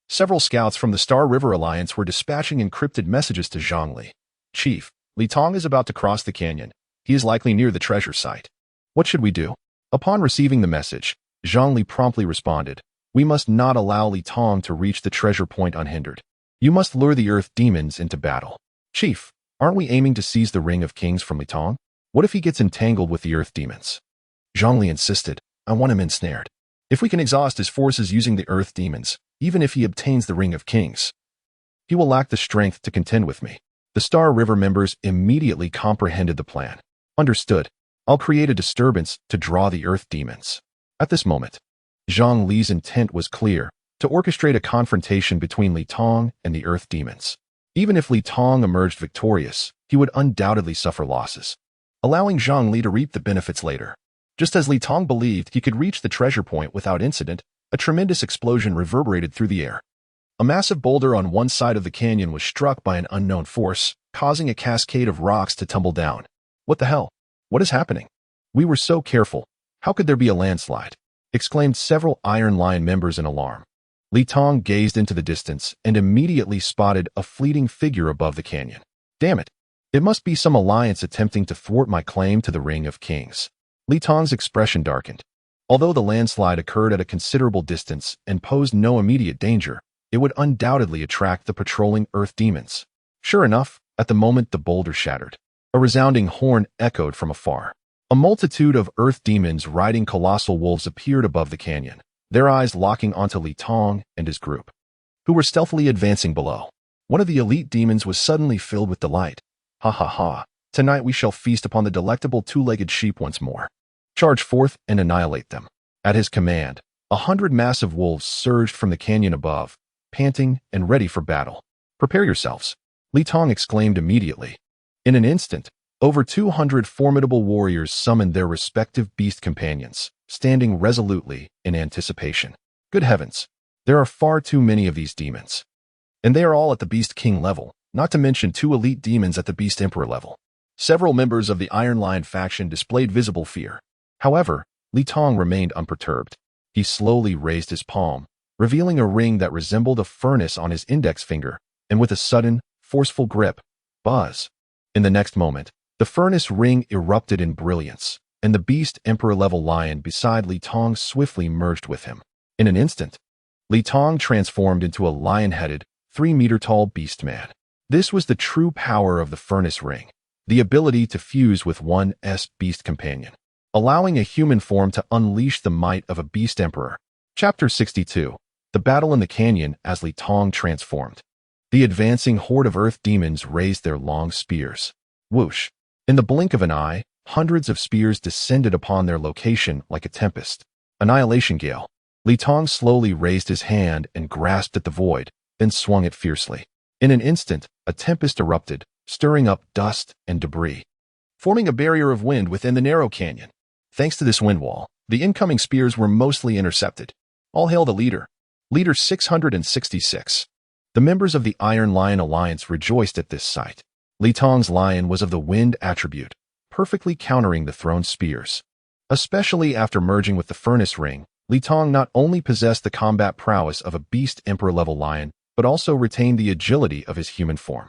several scouts from the Star River Alliance were dispatching encrypted messages to Zhongli. "Chief, Li Tong is about to cross the canyon. He is likely near the treasure site. What should we do?" Upon receiving the message, Zhongli promptly responded, "We must not allow Li Tong to reach the treasure point unhindered. You must lure the Earth Demons into battle." "Chief, aren't we aiming to seize the Ring of Kings from Li Tong? What if he gets entangled with the Earth Demons?" Zhongli insisted. "I want him ensnared. If we can exhaust his forces using the Earth Demons, even if he obtains the Ring of Kings, he will lack the strength to contend with me." The Star River members immediately comprehended the plan. "Understood. I'll create a disturbance to draw the Earth Demons." At this moment, Zhang Li's intent was clear, to orchestrate a confrontation between Li Tong and the Earth Demons. Even if Li Tong emerged victorious, he would undoubtedly suffer losses, allowing Zhang Li to reap the benefits later. Just as Li Tong believed he could reach the treasure point without incident, a tremendous explosion reverberated through the air. A massive boulder on one side of the canyon was struck by an unknown force, causing a cascade of rocks to tumble down. "What the hell? What is happening? We were so careful. How could there be a landslide?" exclaimed several Iron Lion members in alarm. Li Tong gazed into the distance and immediately spotted a fleeting figure above the canyon. "Damn it! It must be some alliance attempting to thwart my claim to the Ring of Kings." Li Tong's expression darkened. Although the landslide occurred at a considerable distance and posed no immediate danger, it would undoubtedly attract the patrolling Earth Demons. Sure enough, at the moment the boulder shattered, a resounding horn echoed from afar. A multitude of Earth Demons riding colossal wolves appeared above the canyon, their eyes locking onto Li Tong and his group, who were stealthily advancing below. One of the elite demons was suddenly filled with delight. "Ha ha ha, tonight we shall feast upon the delectable two-legged sheep once more. Charge forth and annihilate them." At his command, 100 massive wolves surged from the canyon above, panting and ready for battle. "Prepare yourselves," Li Tong exclaimed immediately. In an instant, over 200 formidable warriors summoned their respective beast companions, standing resolutely in anticipation. Good heavens, there are far too many of these demons. And they are all at the Beast King level, not to mention 2 elite demons at the Beast Emperor level. Several members of the Iron Lion faction displayed visible fear. However, Li Tong remained unperturbed. He slowly raised his palm, revealing a ring that resembled a furnace on his index finger, and with a sudden, forceful grip, buzz. In the next moment, the furnace ring erupted in brilliance, and the Beast Emperor-level lion beside Li Tong swiftly merged with him. In an instant, Li Tong transformed into a lion-headed, 3-meter-tall beast man. This was the true power of the furnace ring, the ability to fuse with one's beast companion, allowing a human form to unleash the might of a beast emperor. Chapter 62. The Battle in the Canyon as Li Tong transformed. The advancing horde of Earth Demons raised their long spears. Whoosh! In the blink of an eye, hundreds of spears descended upon their location like a tempest. Annihilation Gale. Li Tong slowly raised his hand and grasped at the void, then swung it fiercely. In an instant, a tempest erupted, stirring up dust and debris, forming a barrier of wind within the narrow canyon. Thanks to this wind wall, the incoming spears were mostly intercepted. All hail the leader. Leader 666. The members of the Iron Lion Alliance rejoiced at this sight. Li Tong's lion was of the wind attribute, perfectly countering the thrown spears. Especially after merging with the Furnace Ring, Li Tong not only possessed the combat prowess of a beast emperor-level lion, but also retained the agility of his human form.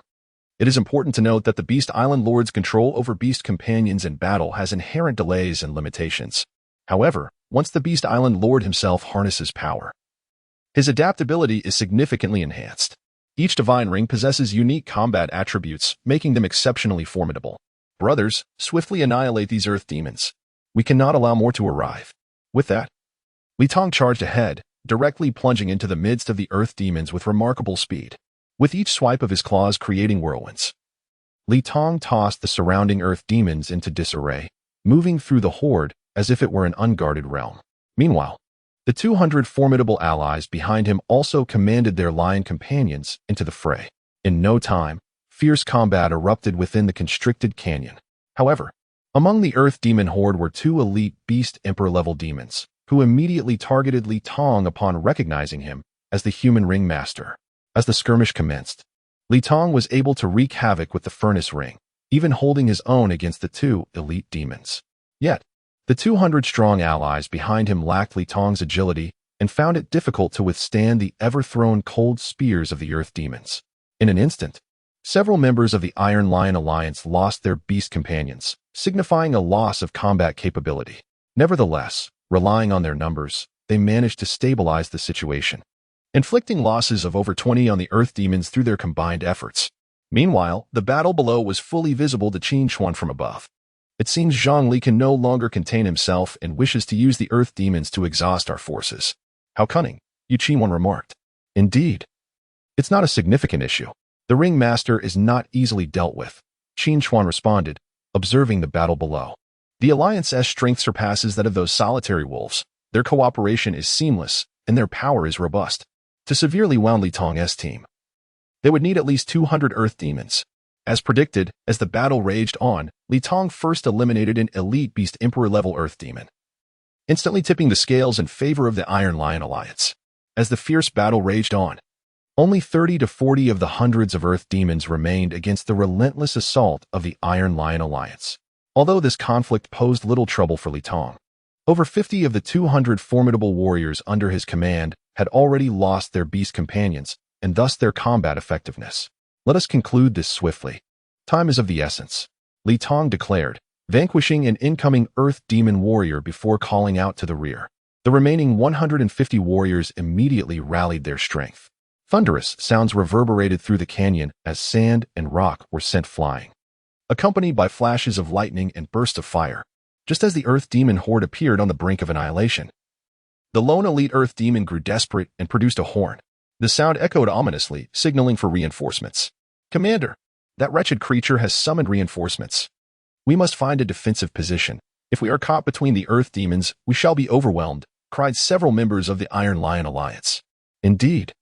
It is important to note that the Beast Island Lord's control over beast companions in battle has inherent delays and limitations. However, once the Beast Island Lord himself harnesses power, his adaptability is significantly enhanced. Each divine ring possesses unique combat attributes, making them exceptionally formidable. Brothers, swiftly annihilate these earth demons. We cannot allow more to arrive. With that, Li Tong charged ahead, directly plunging into the midst of the earth demons with remarkable speed. With each swipe of his claws creating whirlwinds, Li Tong tossed the surrounding earth demons into disarray, moving through the horde as if it were an unguarded realm. Meanwhile, the 200 formidable allies behind him also commanded their lion companions into the fray. In no time, fierce combat erupted within the constricted canyon. However, among the earth demon horde were two elite beast emperor-level demons, who immediately targeted Li Tong upon recognizing him as the human ring master. As the skirmish commenced, Li Tong was able to wreak havoc with the Furnace Ring, even holding his own against the two elite demons. Yet, the 200-strong allies behind him lacked Li Tong's agility and found it difficult to withstand the ever-thrown cold spears of the earth demons. In an instant, several members of the Iron Lion Alliance lost their beast companions, signifying a loss of combat capability. Nevertheless, relying on their numbers, they managed to stabilize the situation, inflicting losses of over 20 on the earth demons through their combined efforts. Meanwhile, the battle below was fully visible to Qin Chuan from above. It seems Zhang Li can no longer contain himself and wishes to use the earth demons to exhaust our forces. How cunning, Qin Chuan remarked. Indeed. It's not a significant issue. The ring master is not easily dealt with, Qin Chuan responded, observing the battle below. The Alliance's strength surpasses that of those solitary wolves. Their cooperation is seamless, and their power is robust. To severely wound Li Tong's team, they would need at least 200 earth demons. As predicted, as the battle raged on, Li Tong first eliminated an elite beast emperor-level earth demon, instantly tipping the scales in favor of the Iron Lion Alliance. As the fierce battle raged on, only 30 to 40 of the hundreds of earth demons remained against the relentless assault of the Iron Lion Alliance. Although this conflict posed little trouble for Li Tong, over 50 of the 200 formidable warriors under his command had already lost their beast companions, and thus their combat effectiveness. Let us conclude this swiftly. Time is of the essence, Li Tong declared, vanquishing an incoming earth demon warrior before calling out to the rear. The remaining 150 warriors immediately rallied their strength. Thunderous sounds reverberated through the canyon as sand and rock were sent flying, accompanied by flashes of lightning and bursts of fire, just as the earth demon horde appeared on the brink of annihilation. The lone elite earth demon grew desperate and produced a horn. The sound echoed ominously, signaling for reinforcements. Commander, that wretched creature has summoned reinforcements. We must find a defensive position. If we are caught between the earth demons, we shall be overwhelmed, cried several members of the Iron Lion Alliance. Indeed,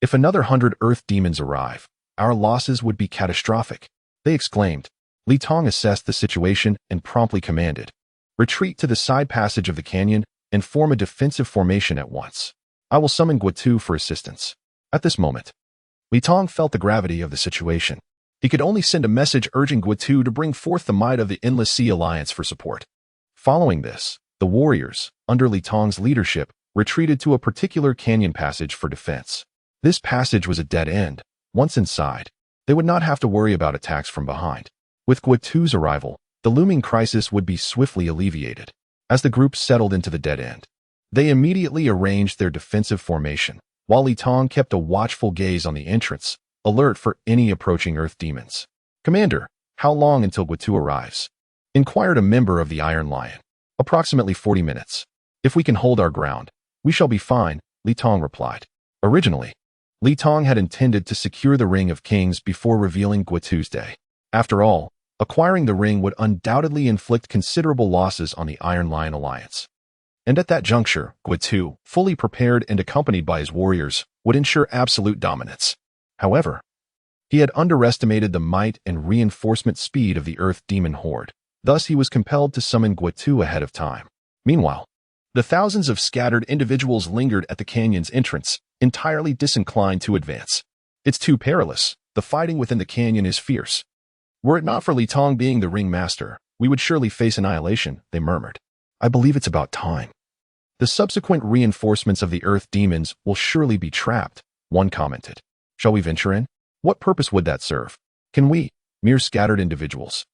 if another 100 earth demons arrive, our losses would be catastrophic, they exclaimed. Li Tong assessed the situation and promptly commanded, retreat to the side passage of the canyon and form a defensive formation at once. I will summon Guotu for assistance. At this moment, Li Tong felt the gravity of the situation. He could only send a message urging Guotu to bring forth the might of the Endless Sea Alliance for support. Following this, the warriors, under Li Tong's leadership, retreated to a particular canyon passage for defense. This passage was a dead end. Once inside, they would not have to worry about attacks from behind. With Guotu's arrival, the looming crisis would be swiftly alleviated. As the group settled into the dead end, they immediately arranged their defensive formation, while Li Tong kept a watchful gaze on the entrance, alert for any approaching earth demons. Commander, how long until Guotu arrives? Inquired a member of the Iron Lion. Approximately 40 minutes. If we can hold our ground, we shall be fine, Li Tong replied. Originally, Li Tong had intended to secure the Ring of Kings before revealing Guotu's day. After all, acquiring the ring would undoubtedly inflict considerable losses on the Iron Lion Alliance. And at that juncture, Guotu, fully prepared and accompanied by his warriors, would ensure absolute dominance. However, he had underestimated the might and reinforcement speed of the Earth Demon Horde. Thus, he was compelled to summon Guotu ahead of time. Meanwhile, the thousands of scattered individuals lingered at the canyon's entrance, entirely disinclined to advance. It's too perilous. The fighting within the canyon is fierce. Were it not for Li Tong being the ring master, we would surely face annihilation, they murmured. I believe it's about time. The subsequent reinforcements of the Earth demons will surely be trapped, one commented. Shall we venture in? What purpose would that serve? Can we, mere scattered individuals,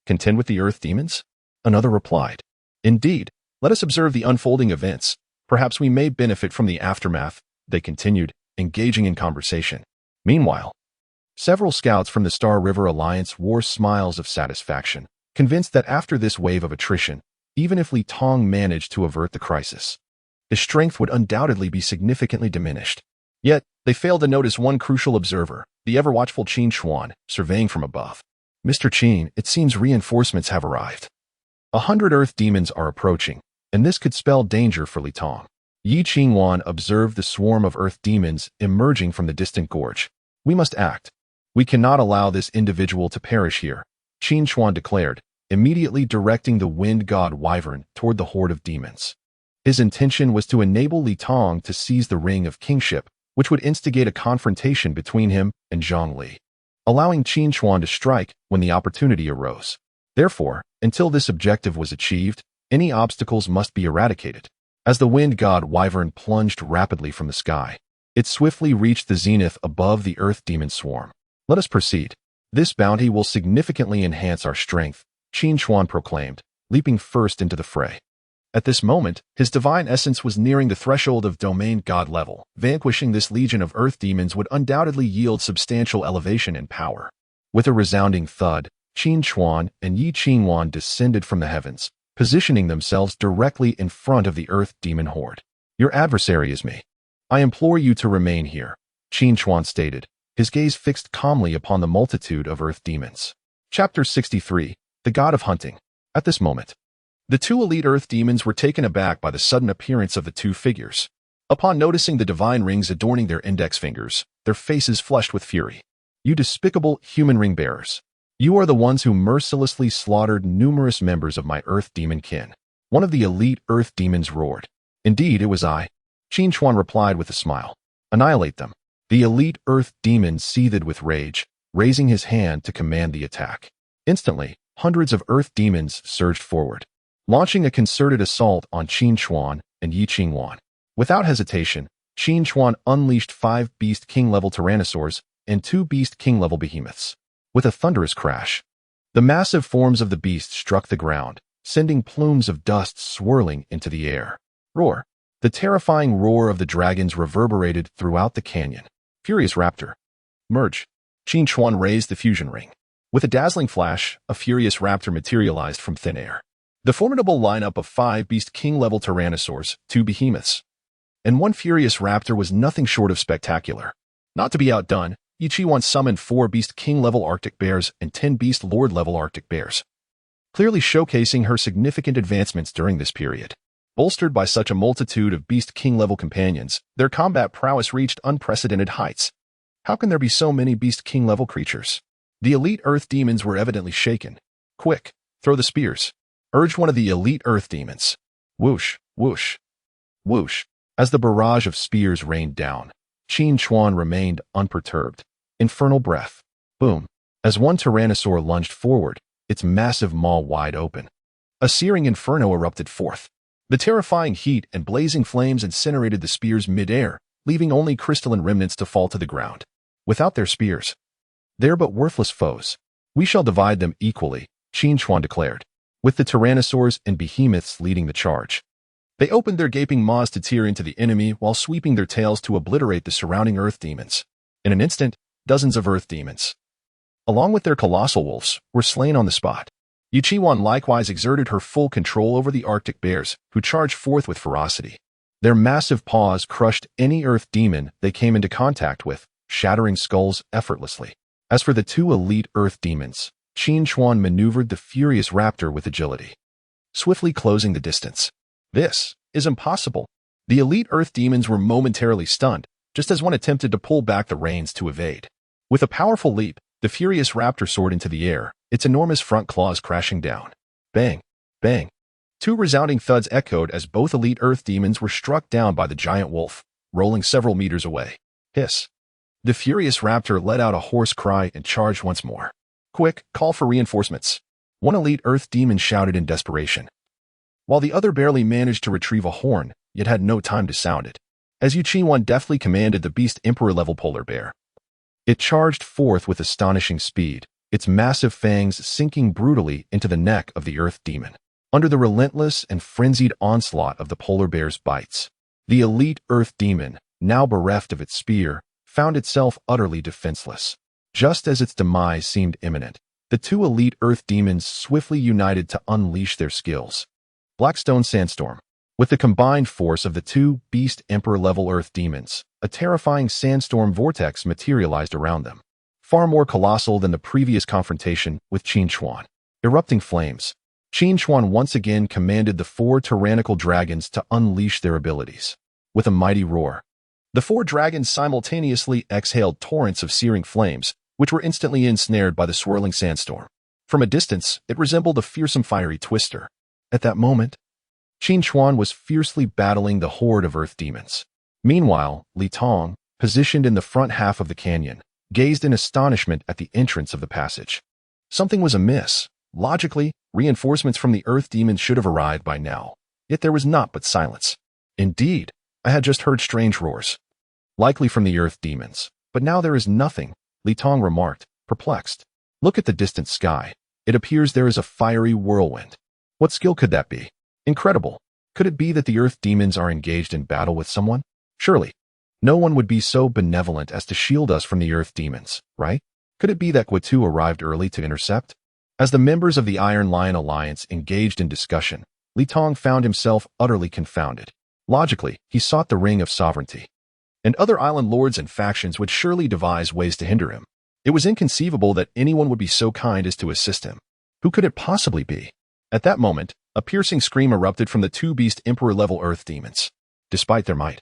contend with the Earth demons? Another replied. Indeed, let us observe the unfolding events. Perhaps we may benefit from the aftermath, they continued, engaging in conversation. Meanwhile, several scouts from the Star River Alliance wore smiles of satisfaction, convinced that after this wave of attrition, even if Li Tong managed to avert the crisis, his strength would undoubtedly be significantly diminished. Yet, they failed to notice one crucial observer, the ever-watchful Qin Chuan, surveying from above. Mr. Qin, it seems reinforcements have arrived. 100 Earth demons are approaching, and this could spell danger for Li Tong. Yi Qingwan observed the swarm of Earth demons emerging from the distant gorge. We must act. We cannot allow this individual to perish here, Qin Chuan declared, immediately directing the wind god Wyvern toward the horde of demons. His intention was to enable Li Tong to seize the ring of kingship, which would instigate a confrontation between him and Zhongli, allowing Qin Chuan to strike when the opportunity arose. Therefore, until this objective was achieved, any obstacles must be eradicated. As the wind god Wyvern plunged rapidly from the sky, it swiftly reached the zenith above the Earth demon swarm. Let us proceed. This bounty will significantly enhance our strength, Qin Chuan proclaimed, leaping first into the fray. At this moment, his divine essence was nearing the threshold of domain god level. Vanquishing this legion of Earth demons would undoubtedly yield substantial elevation in power. With a resounding thud, Qin Chuan and Yi Qingwan descended from the heavens, positioning themselves directly in front of the Earth demon horde. Your adversary is me. I implore you to remain here, Qin Chuan stated, his gaze fixed calmly upon the multitude of Earth demons. Chapter 63, The God of Hunting. At this moment, the two elite Earth demons were taken aback by the sudden appearance of the two figures. Upon noticing the divine rings adorning their index fingers, their faces flushed with fury. You despicable human ring bearers. You are the ones who mercilessly slaughtered numerous members of my Earth demon kin. One of the elite Earth demons roared. Indeed, it was I, Qin Chuan replied with a smile. Annihilate them. The elite Earth demon seethed with rage, raising his hand to command the attack. Instantly, hundreds of Earth demons surged forward, launching a concerted assault on Qin Chuan and Yi Qingwan. Without hesitation, Qin Chuan unleashed 5 Beast King-level Tyrannosaurs and 2 Beast King-level behemoths. With a thunderous crash, the massive forms of the beast struck the ground, sending plumes of dust swirling into the air. Roar! The terrifying roar of the dragons reverberated throughout the canyon. Furious Raptor. Merge. Qin Chuan raised the fusion ring. With a dazzling flash, a furious raptor materialized from thin air. The formidable lineup of 5 Beast King-level Tyrannosaurs, 2 behemoths, and 1 furious raptor was nothing short of spectacular. Not to be outdone, Yi Qingwan summoned 4 Beast King-level Arctic Bears and 10 Beast Lord-level Arctic Bears, clearly showcasing her significant advancements during this period. Bolstered by such a multitude of Beast King-level companions, their combat prowess reached unprecedented heights. How can there be so many Beast King-level creatures? The elite Earth demons were evidently shaken. Quick, throw the spears, urged one of the elite Earth demons. Whoosh, whoosh, whoosh. As the barrage of spears rained down, Qin Chuan remained unperturbed. Infernal breath. Boom. As one Tyrannosaur lunged forward, its massive maw wide open, a searing inferno erupted forth. The terrifying heat and blazing flames incinerated the spears mid-air, leaving only crystalline remnants to fall to the ground. Without their spears, they're but worthless foes. We shall divide them equally, Qin Chuan declared, with the Tyrannosaurs and behemoths leading the charge. They opened their gaping maws to tear into the enemy while sweeping their tails to obliterate the surrounding Earth demons. In an instant, dozens of Earth demons, along with their colossal wolves, were slain on the spot. Yi Qingwan likewise exerted her full control over the Arctic bears, who charged forth with ferocity. Their massive paws crushed any Earth demon they came into contact with, shattering skulls effortlessly. As for the 2 elite Earth demons, Qin Chuan maneuvered the furious raptor with agility, swiftly closing the distance. This is impossible. The elite Earth demons were momentarily stunned, just as one attempted to pull back the reins to evade. With a powerful leap, the furious raptor soared into the air, its enormous front claws crashing down. Bang! Bang! 2 resounding thuds echoed as both elite Earth demons were struck down by the giant wolf, rolling several meters away. Hiss! The furious raptor let out a hoarse cry and charged once more. Quick, call for reinforcements. One elite Earth demon shouted in desperation. while the other barely managed to retrieve a horn, yet had no time to sound it. As Qin Chuan deftly commanded the beast emperor-level polar bear, it charged forth with astonishing speed, its massive fangs sinking brutally into the neck of the earth demon. Under the relentless and frenzied onslaught of the polar bear's bites, the elite earth demon, now bereft of its spear, found itself utterly defenseless. Just as its demise seemed imminent, the two elite earth demons swiftly united to unleash their skills. Blackstone Sandstorm. With the combined force of the two beast emperor-level earth demons, a terrifying sandstorm vortex materialized around them, far more colossal than the previous confrontation with Qin Chuan. Erupting flames, Qin Chuan once again commanded the four tyrannical dragons to unleash their abilities. With a mighty roar, the four dragons simultaneously exhaled torrents of searing flames, which were instantly ensnared by the swirling sandstorm. From a distance, it resembled a fearsome fiery twister. At that moment, Qin Chuan was fiercely battling the horde of earth demons. Meanwhile, Li Tong, positioned in the front half of the canyon, gazed in astonishment at the entrance of the passage. Something was amiss. Logically, reinforcements from the earth demons should have arrived by now, yet there was naught but silence. Indeed, I had just heard strange roars, likely from the earth demons, but now there is nothing, Li Tong remarked, perplexed. Look at the distant sky. It appears there is a fiery whirlwind. What skill could that be? Incredible. Could it be that the earth demons are engaged in battle with someone? Surely, no one would be so benevolent as to shield us from the earth demons, right? Could it be that Qu arrived early to intercept? As the members of the Iron Lion Alliance engaged in discussion, Li Tong found himself utterly confounded. Logically, he sought the Ring of Sovereignty, and other island lords and factions would surely devise ways to hinder him. It was inconceivable that anyone would be so kind as to assist him. Who could it possibly be? At that moment, a piercing scream erupted from the two beast emperor-level earth demons. Despite their might,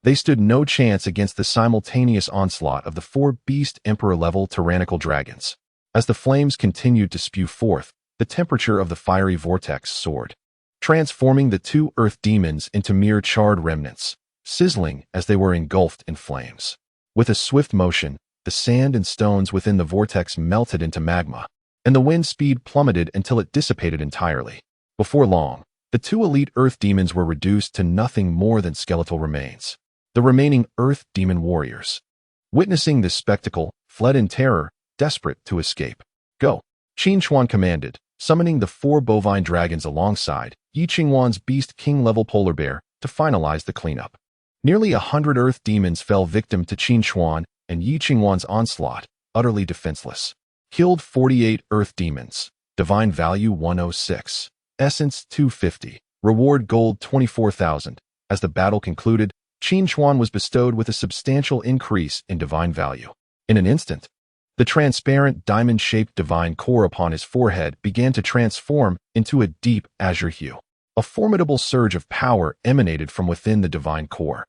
they stood no chance against the simultaneous onslaught of the four beast emperor-level tyrannical dragons. As the flames continued to spew forth, the temperature of the fiery vortex soared, transforming the two earth demons into mere charred remnants, sizzling as they were engulfed in flames. With a swift motion, the sand and stones within the vortex melted into magma, and the wind speed plummeted until it dissipated entirely. Before long, the two elite earth demons were reduced to nothing more than skeletal remains. The remaining earth demon warriors, witnessing this spectacle, fled in terror, desperate to escape. Go! Qin Chuan commanded, summoning the four bovine dragons alongside Qin Chuan's beast king-level polar bear to finalize the cleanup. Nearly 100 earth demons fell victim to Qin Chuan and Qin Chuan's onslaught, utterly defenseless. Killed 48 earth demons. Divine value 106. Essence 250. Reward gold 24,000. As the battle concluded, Qin Chuan was bestowed with a substantial increase in divine value. In an instant, the transparent diamond-shaped divine core upon his forehead began to transform into a deep azure hue. A formidable surge of power emanated from within the divine core,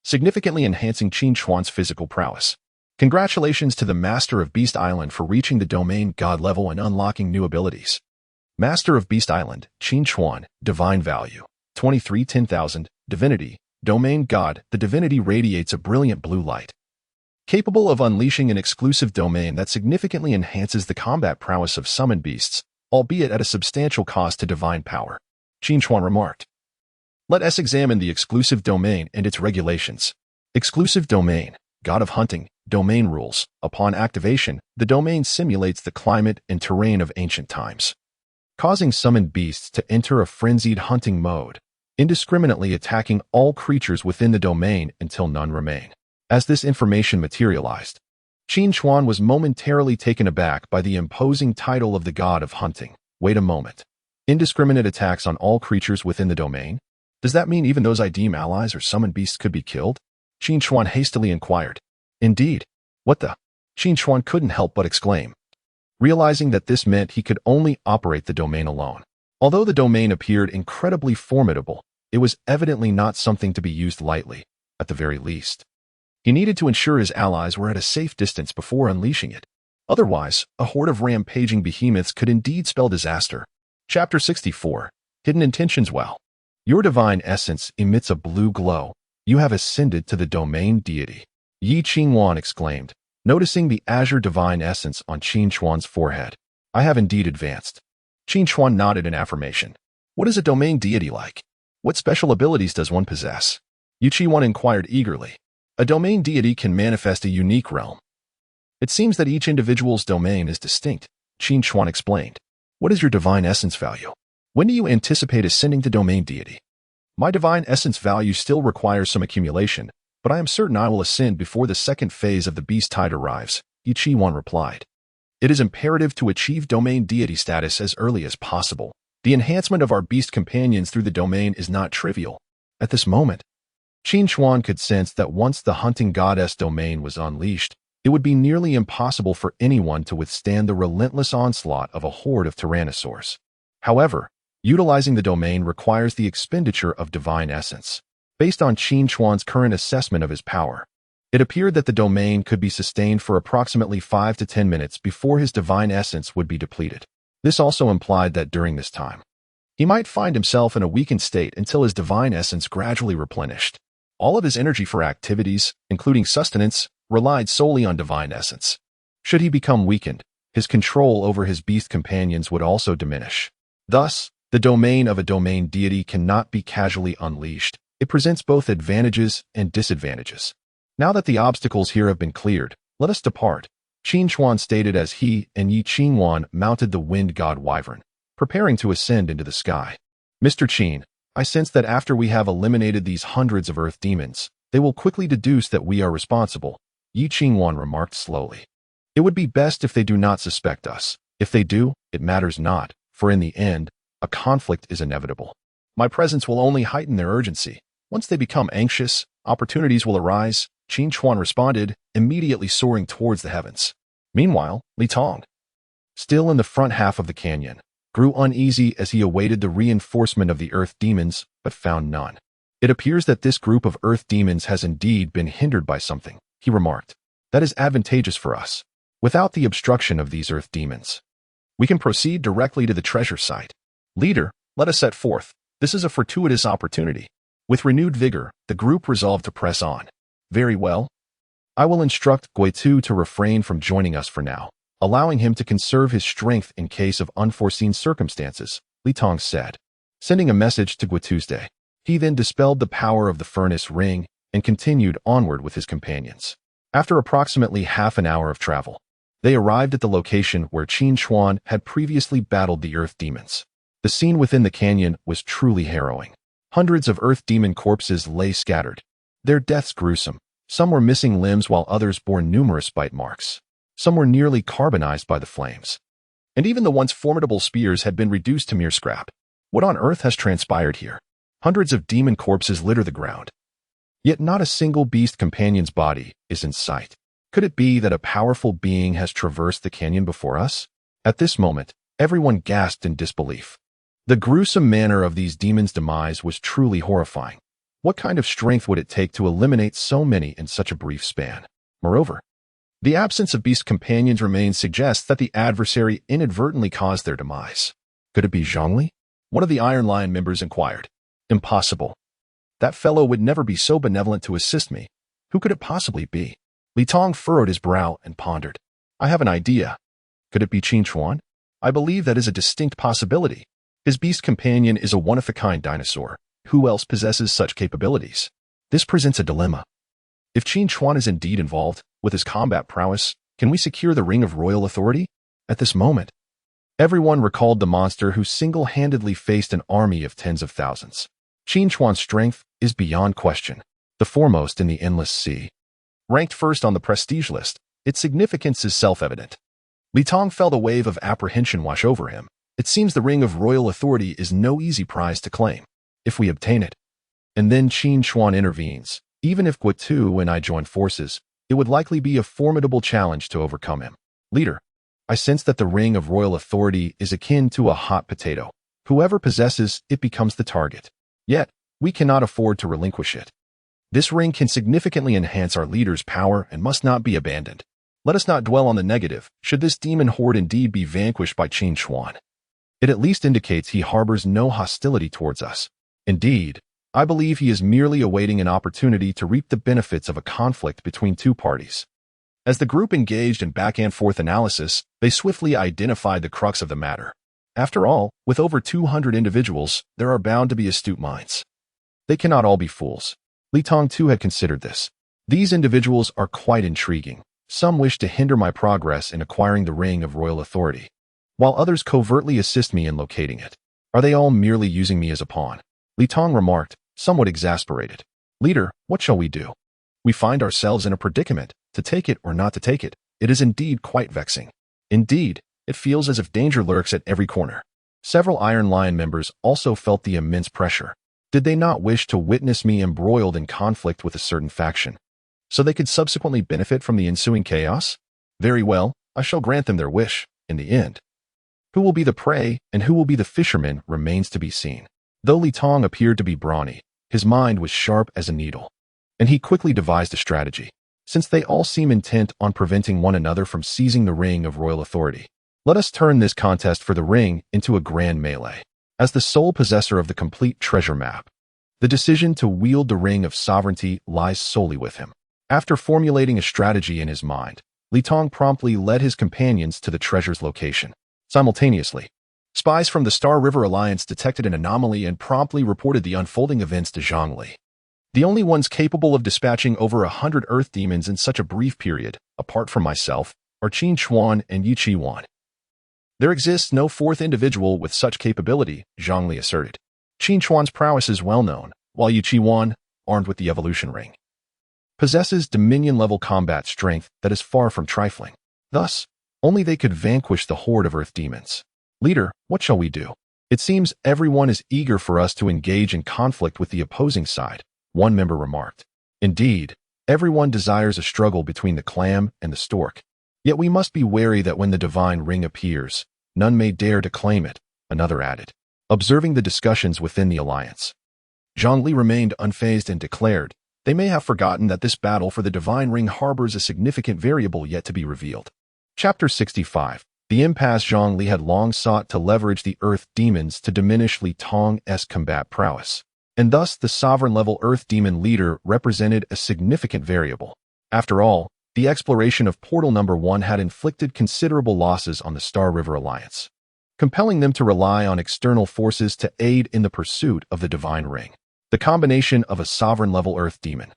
significantly enhancing Qin Chuan's physical prowess. Congratulations to the Master of Beast Island for reaching the domain god level and unlocking new abilities. Master of Beast Island, Qin Chuan, Divine Value, 2310,000, Divinity, Domain God. The divinity radiates a brilliant blue light, capable of unleashing an exclusive domain that significantly enhances the combat prowess of summoned beasts, albeit at a substantial cost to divine power. Qin Chuan remarked. Let us examine the exclusive domain and its regulations. Exclusive domain, God of Hunting, domain rules. Upon activation, the domain simulates the climate and terrain of ancient times, causing summoned beasts to enter a frenzied hunting mode, indiscriminately attacking all creatures within the domain until none remain. As this information materialized, Qin Chuan was momentarily taken aback by the imposing title of the God of Hunting. Wait a moment. Indiscriminate attacks on all creatures within the domain? Does that mean even those I deem allies or summoned beasts could be killed? Qin Chuan hastily inquired. Indeed. What the? Qin Chuan couldn't help but exclaim, realizing that this meant he could only operate the domain alone. Although the domain appeared incredibly formidable, it was evidently not something to be used lightly, at the very least. He needed to ensure his allies were at a safe distance before unleashing it. Otherwise, a horde of rampaging behemoths could indeed spell disaster. Chapter 64. Hidden Intentions. Well, your divine essence emits a blue glow. You have ascended to the domain deity. Qin Chuan exclaimed, noticing the azure divine essence on Qin Chuan's forehead. I have indeed advanced. Qin Chuan nodded in affirmation. What is a domain deity like? What special abilities does one possess? Qin Chuan inquired eagerly. A domain deity can manifest a unique realm. It seems that each individual's domain is distinct, Qin Chuan explained. What is your divine essence value? When do you anticipate ascending to domain deity? My divine essence value still requires some accumulation, but I am certain I will ascend before the second phase of the beast tide arrives, Qin Chuan replied. It is imperative to achieve domain deity status as early as possible. The enhancement of our beast companions through the domain is not trivial. At this moment, Qin Chuan could sense that once the hunting goddess domain was unleashed, it would be nearly impossible for anyone to withstand the relentless onslaught of a horde of tyrannosaurs. However, utilizing the domain requires the expenditure of divine essence. Based on Qin Chuan's current assessment of his power, it appeared that the domain could be sustained for approximately 5 to 10 minutes before his divine essence would be depleted. This also implied that during this time, he might find himself in a weakened state until his divine essence gradually replenished. All of his energy for activities, including sustenance, relied solely on divine essence. Should he become weakened, his control over his beast companions would also diminish. Thus, the domain of a domain deity cannot be casually unleashed. It presents both advantages and disadvantages. Now that the obstacles here have been cleared, let us depart, Qin Chuan stated as he and Qin Chuan mounted the wind god wyvern, preparing to ascend into the sky. Mr. Qin, I sense that after we have eliminated these hundreds of earth demons, they will quickly deduce that we are responsible, Qin Chuan remarked slowly. It would be best if they do not suspect us. If they do, it matters not, for in the end, a conflict is inevitable. My presence will only heighten their urgency. Once they become anxious, opportunities will arise, Qin Chuan responded, immediately soaring towards the heavens. Meanwhile, Li Tong, still in the front half of the canyon, grew uneasy as he awaited the reinforcement of the earth demons, but found none. It appears that this group of earth demons has indeed been hindered by something, he remarked. That is advantageous for us. Without the obstruction of these earth demons, we can proceed directly to the treasure site. Leader, let us set forth. This is a fortuitous opportunity. With renewed vigor, the group resolved to press on. Very well. I will instruct Guitu to refrain from joining us for now, allowing him to conserve his strength in case of unforeseen circumstances, Li Tong said. Sending a message to Guitu's, he then dispelled the power of the furnace ring and continued onward with his companions. After approximately half an hour of travel, they arrived at the location where Qin Chuan had previously battled the earth demons. The scene within the canyon was truly harrowing. Hundreds of earth demon corpses lay scattered. Their deaths gruesome. Some were missing limbs while others bore numerous bite marks. Some were nearly carbonized by the flames. And even the once formidable spears had been reduced to mere scrap. What on earth has transpired here? Hundreds of demon corpses litter the ground. Yet not a single beast companion's body is in sight. Could it be that a powerful being has traversed the canyon before us? At this moment, everyone gasped in disbelief. The gruesome manner of these demons' demise was truly horrifying. What kind of strength would it take to eliminate so many in such a brief span? Moreover, the absence of beast companions remains suggests that the adversary inadvertently caused their demise. Could it be Zhongli? One of the Iron Lion members inquired. Impossible. That fellow would never be so benevolent to assist me. Who could it possibly be? Li Tong furrowed his brow and pondered. I have an idea. Could it be Qin Chuan? I believe that is a distinct possibility. His beast companion is a one-of-a-kind dinosaur. Who else possesses such capabilities? This presents a dilemma. If Qin Chuan is indeed involved, with his combat prowess, can we secure the Ring of Royal Authority? At this moment, everyone recalled the monster who single-handedly faced an army of tens of thousands. Qin Chuan's strength is beyond question, the foremost in the endless sea. Ranked first on the prestige list, its significance is self-evident. Li Tong felt a wave of apprehension wash over him. It seems the Ring of Royal Authority is no easy prize to claim. If we obtain it. And then Qin Chuan intervenes. Even if Guitu and I join forces, it would likely be a formidable challenge to overcome him. Leader, I sense that the Ring of Royal Authority is akin to a hot potato. Whoever possesses it becomes the target. Yet, we cannot afford to relinquish it. This ring can significantly enhance our leader's power and must not be abandoned. Let us not dwell on the negative, should this demon horde indeed be vanquished by Qin Chuan. It at least indicates he harbors no hostility towards us. Indeed, I believe he is merely awaiting an opportunity to reap the benefits of a conflict between two parties. As the group engaged in back-and-forth analysis, they swiftly identified the crux of the matter. After all, with over 200 individuals, there are bound to be astute minds. They cannot all be fools. Li Tong too had considered this. These individuals are quite intriguing. Some wish to hinder my progress in acquiring the ring of royal authority, while others covertly assist me in locating it. Are they all merely using me as a pawn? Li Tong remarked, somewhat exasperated. Leader, what shall we do? We find ourselves in a predicament, to take it or not to take it. It is indeed quite vexing. Indeed, it feels as if danger lurks at every corner. Several Iron Lion members also felt the immense pressure. Did they not wish to witness me embroiled in conflict with a certain faction, so they could subsequently benefit from the ensuing chaos? Very well, I shall grant them their wish, in the end. Who will be the prey and who will be the fisherman remains to be seen. Though Li Tong appeared to be brawny, his mind was sharp as a needle, and he quickly devised a strategy. Since they all seem intent on preventing one another from seizing the ring of royal authority, let us turn this contest for the ring into a grand melee. As the sole possessor of the complete treasure map, the decision to wield the ring of sovereignty lies solely with him. After formulating a strategy in his mind, Li Tong promptly led his companions to the treasure's location. Simultaneously, spies from the Star River Alliance detected an anomaly and promptly reported the unfolding events to Zhang Li. The only ones capable of dispatching over 100 earth demons in such a brief period, apart from myself, are Qin Chuan and Qin Chuan. There exists no fourth individual with such capability, Zhang Li asserted. Qin Chuan's prowess is well known, while Qin Chuan, armed with the evolution ring, possesses dominion-level combat strength that is far from trifling. Thus, only they could vanquish the horde of earth demons. Leader, what shall we do? It seems everyone is eager for us to engage in conflict with the opposing side, one member remarked. Indeed, everyone desires a struggle between the clam and the stork. Yet we must be wary that when the divine ring appears, none may dare to claim it, another added. Observing the discussions within the alliance, Zhang Li remained unfazed and declared, they may have forgotten that this battle for the divine ring harbors a significant variable yet to be revealed. Chapter 65. The impasse. Zhang Li had long sought to leverage the earth demons to diminish Li Tong's combat prowess, and thus the sovereign-level earth demon leader represented a significant variable. After all, the exploration of Portal Number 1 had inflicted considerable losses on the Star River Alliance, compelling them to rely on external forces to aid in the pursuit of the divine ring. The combination of a sovereign-level earth demon,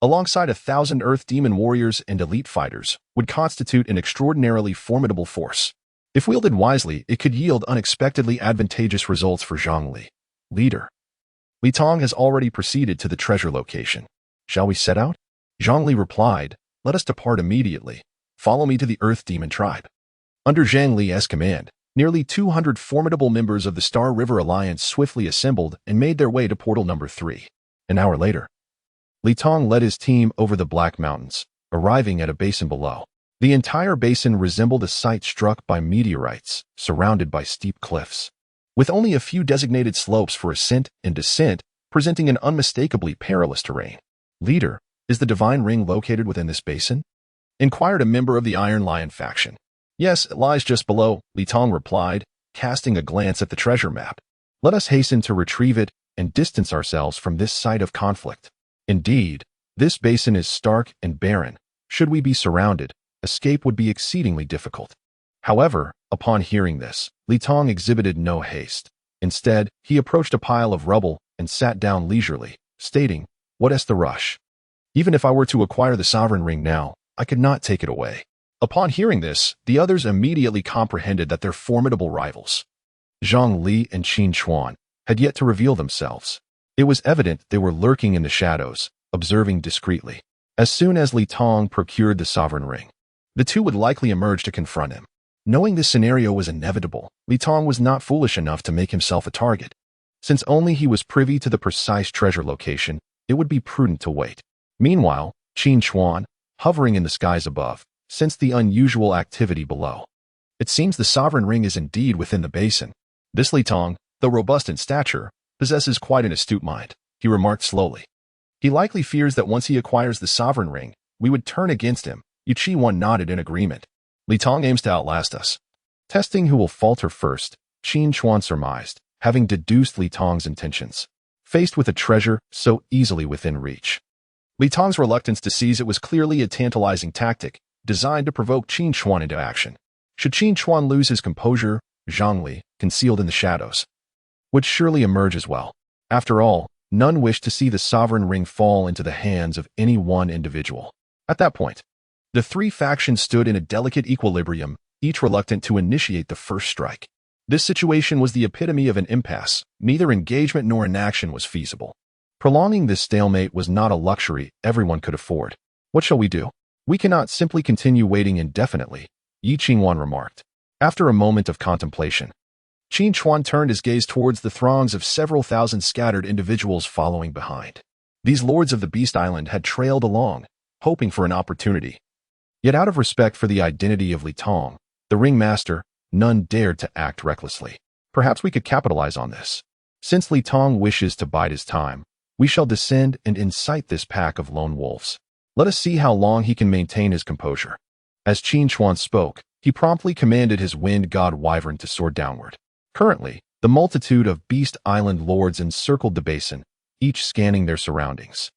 alongside 1,000 earth demon warriors and elite fighters, would constitute an extraordinarily formidable force. If wielded wisely, it could yield unexpectedly advantageous results for Zhang Li. Leader, Li Tong has already proceeded to the treasure location. Shall we set out? Zhang Li replied, let us depart immediately. Follow me to the earth demon tribe. Under Zhang Li's command, nearly 200 formidable members of the Star River Alliance swiftly assembled and made their way to Portal Number 3. An hour later, Li Tong led his team over the Black Mountains, arriving at a basin below. The entire basin resembled a site struck by meteorites, surrounded by steep cliffs, with only a few designated slopes for ascent and descent, presenting an unmistakably perilous terrain. Leader, is the divine ring located within this basin? Inquired a member of the Iron Lion faction. Yes, it lies just below, Li Tong replied, casting a glance at the treasure map. Let us hasten to retrieve it and distance ourselves from this site of conflict. Indeed, this basin is stark and barren. Should we be surrounded, escape would be exceedingly difficult. However, upon hearing this, Li Tong exhibited no haste. Instead, he approached a pile of rubble and sat down leisurely, stating, what is the rush? Even if I were to acquire the sovereign ring now, I could not take it away. Upon hearing this, the others immediately comprehended that their formidable rivals, Zhang Li and Qin Chuan, had yet to reveal themselves. It was evident they were lurking in the shadows, observing discreetly. As soon as Li Tong procured the sovereign ring, the two would likely emerge to confront him. Knowing this scenario was inevitable, Li Tong was not foolish enough to make himself a target. Since only he was privy to the precise treasure location, it would be prudent to wait. Meanwhile, Qin Chuan, hovering in the skies above, sensed the unusual activity below. It seems the sovereign ring is indeed within the basin. This Li Tong, though robust in stature, possesses quite an astute mind, he remarked slowly. He likely fears that once he acquires the sovereign ring, we would turn against him. Qin Chuan nodded in agreement. Li Tong aims to outlast us. Testing who will falter first, Qin Chuan surmised, having deduced Li Tong's intentions. Faced with a treasure so easily within reach, Li Tong's reluctance to seize it was clearly a tantalizing tactic, designed to provoke Qin Chuan into action. Should Qin Chuan lose his composure, Zhang Li, concealed in the shadows, would surely emerge as well. After all, none wished to see the sovereign ring fall into the hands of any one individual. At that point, the three factions stood in a delicate equilibrium, each reluctant to initiate the first strike. This situation was the epitome of an impasse. Neither engagement nor inaction was feasible. Prolonging this stalemate was not a luxury everyone could afford. What shall we do? We cannot simply continue waiting indefinitely, Qin Chuan remarked. After a moment of contemplation, Qin Chuan turned his gaze towards the throngs of several thousand scattered individuals following behind. These lords of the Beast Island had trailed along, hoping for an opportunity. Yet out of respect for the identity of Li Tong, the ringmaster, none dared to act recklessly. Perhaps we could capitalize on this. Since Li Tong wishes to bide his time, we shall descend and incite this pack of lone wolves. Let us see how long he can maintain his composure. As Qin Chuan spoke, he promptly commanded his wind god Wyvern to soar downward. Currently, the multitude of Beast Island lords encircled the basin, each scanning their surroundings.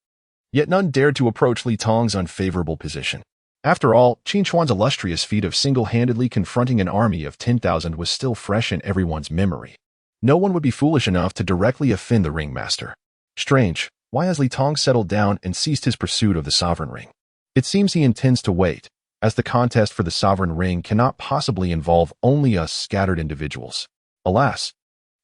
Yet none dared to approach Li Tong's unfavorable position. After all, Qin Chuan's illustrious feat of single-handedly confronting an army of 10,000 was still fresh in everyone's memory. No one would be foolish enough to directly offend the ringmaster. Strange, why has Li Tong settled down and ceased his pursuit of the sovereign ring? It seems he intends to wait, as the contest for the sovereign ring cannot possibly involve only us scattered individuals. Alas,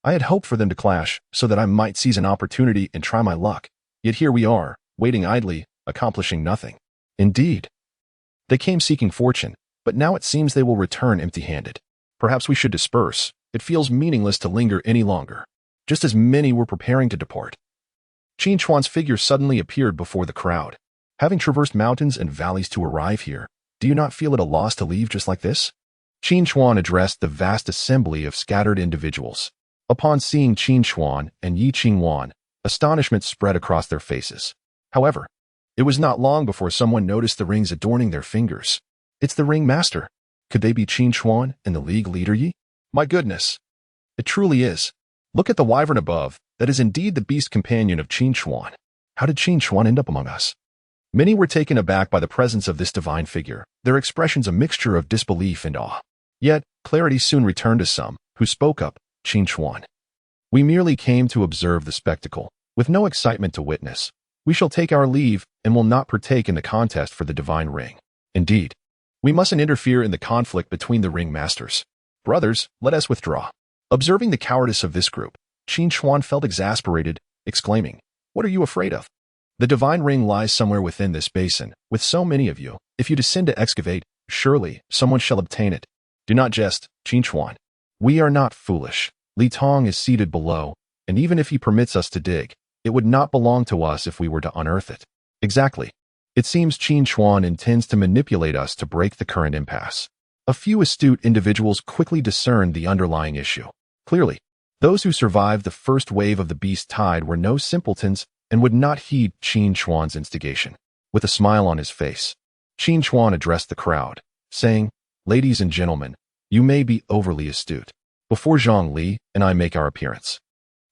I had hoped for them to clash so that I might seize an opportunity and try my luck. Yet here we are, waiting idly, accomplishing nothing. Indeed, they came seeking fortune, but now it seems they will return empty-handed. Perhaps we should disperse. It feels meaningless to linger any longer. Just as many were preparing to depart, Qin Chuan's figure suddenly appeared before the crowd. Having traversed mountains and valleys to arrive here, do you not feel at a loss to leave just like this? Qin Chuan addressed the vast assembly of scattered individuals. Upon seeing Qin Chuan and Yi Qingwan, astonishment spread across their faces. However, it was not long before someone noticed the rings adorning their fingers. It's the ringmaster. Could they be Qin Chuan and the league leader Yi? My goodness! It truly is. Look at the wyvern above. That is indeed the beast companion of Qin Chuan. How did Qin Chuan end up among us? Many were taken aback by the presence of this divine figure, their expressions a mixture of disbelief and awe. Yet, clarity soon returned to some, who spoke up, Qin Chuan. We merely came to observe the spectacle, with no excitement to witness. We shall take our leave and will not partake in the contest for the divine ring. Indeed, we mustn't interfere in the conflict between the ring masters. Brothers, let us withdraw. Observing the cowardice of this group, Qin Chuan felt exasperated, exclaiming, "What are you afraid of? The divine ring lies somewhere within this basin, with so many of you. If you descend to excavate, surely someone shall obtain it. Do not jest, Qin Chuan. We are not foolish. Li Tong is seated below, and even if he permits us to dig, it would not belong to us if we were to unearth it." Exactly. It seems Qin Chuan intends to manipulate us to break the current impasse. A few astute individuals quickly discerned the underlying issue. Clearly, those who survived the first wave of the beast tide were no simpletons and would not heed Qin Chuan's instigation. With a smile on his face, Qin Chuan addressed the crowd, saying, "Ladies and gentlemen, you may be overly astute. Before Zhang Li and I make our appearance,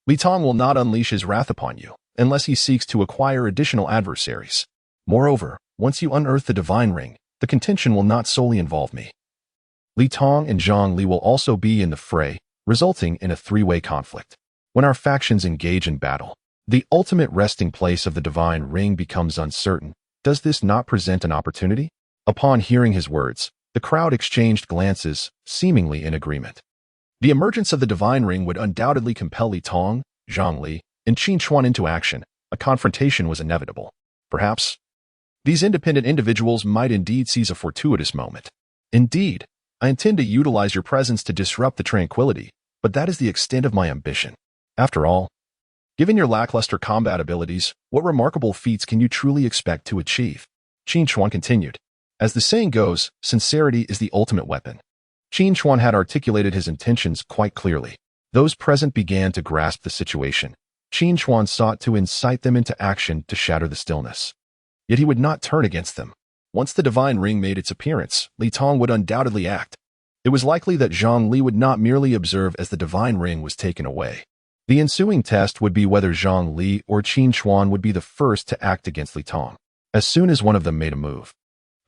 Li Tong will not unleash his wrath upon you, unless he seeks to acquire additional adversaries. Moreover, once you unearth the divine ring, the contention will not solely involve me. Li Tong and Zhang Li will also be in the fray, resulting in a three-way conflict. When our factions engage in battle, the ultimate resting place of the divine ring becomes uncertain. Does this not present an opportunity?" Upon hearing his words, the crowd exchanged glances, seemingly in agreement. The emergence of the divine ring would undoubtedly compel Li Tong, Zhang Li, and Qin Chuan into action. A confrontation was inevitable. Perhaps these independent individuals might indeed seize a fortuitous moment. Indeed, I intend to utilize your presence to disrupt the tranquility, but that is the extent of my ambition. After all, given your lackluster combat abilities, what remarkable feats can you truly expect to achieve? Qin Chuan continued. As the saying goes, sincerity is the ultimate weapon. Qin Chuan had articulated his intentions quite clearly. Those present began to grasp the situation. Qin Chuan sought to incite them into action to shatter the stillness. Yet he would not turn against them. Once the divine ring made its appearance, Li Tong would undoubtedly act. It was likely that Zhang Li would not merely observe as the divine ring was taken away. The ensuing test would be whether Zhang Li or Qin Chuan would be the first to act against Li Tong. As soon as one of them made a move,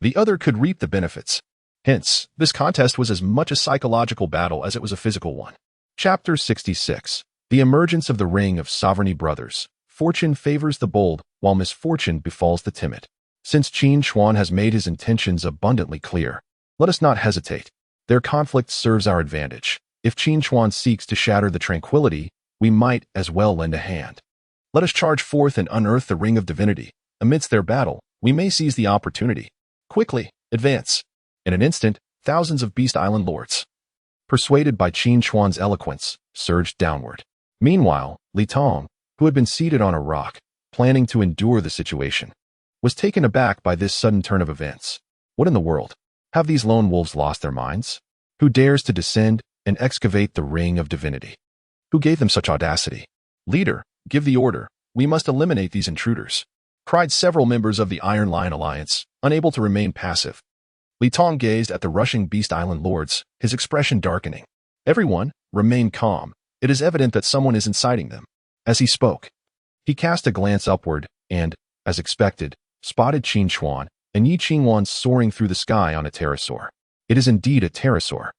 the other could reap the benefits. Hence, this contest was as much a psychological battle as it was a physical one. Chapter 66. The emergence of the Ring of Sovereignty Brothers. Fortune favors the bold, while misfortune befalls the timid. Since Qin Chuan has made his intentions abundantly clear, let us not hesitate. Their conflict serves our advantage. If Qin Chuan seeks to shatter the tranquility, we might as well lend a hand. Let us charge forth and unearth the Ring of Divinity. Amidst their battle, we may seize the opportunity. Quickly, advance. In an instant, thousands of Beast Island lords, persuaded by Qin Chuan's eloquence, surged downward. Meanwhile, Li Tong, who had been seated on a rock, planning to endure the situation, was taken aback by this sudden turn of events. What in the world? Have these lone wolves lost their minds? Who dares to descend and excavate the Ring of Divinity? Who gave them such audacity? Leader, give the order. We must eliminate these intruders, cried several members of the Iron Lion Alliance, unable to remain passive. Li Tong gazed at the rushing Beast Island lords, his expression darkening. Everyone, remain calm. It is evident that someone is inciting them. As he spoke, he cast a glance upward and, as expected, spotted Qin Chuan and Yi Qingwan soaring through the sky on a pterosaur. It is indeed a pterosaur.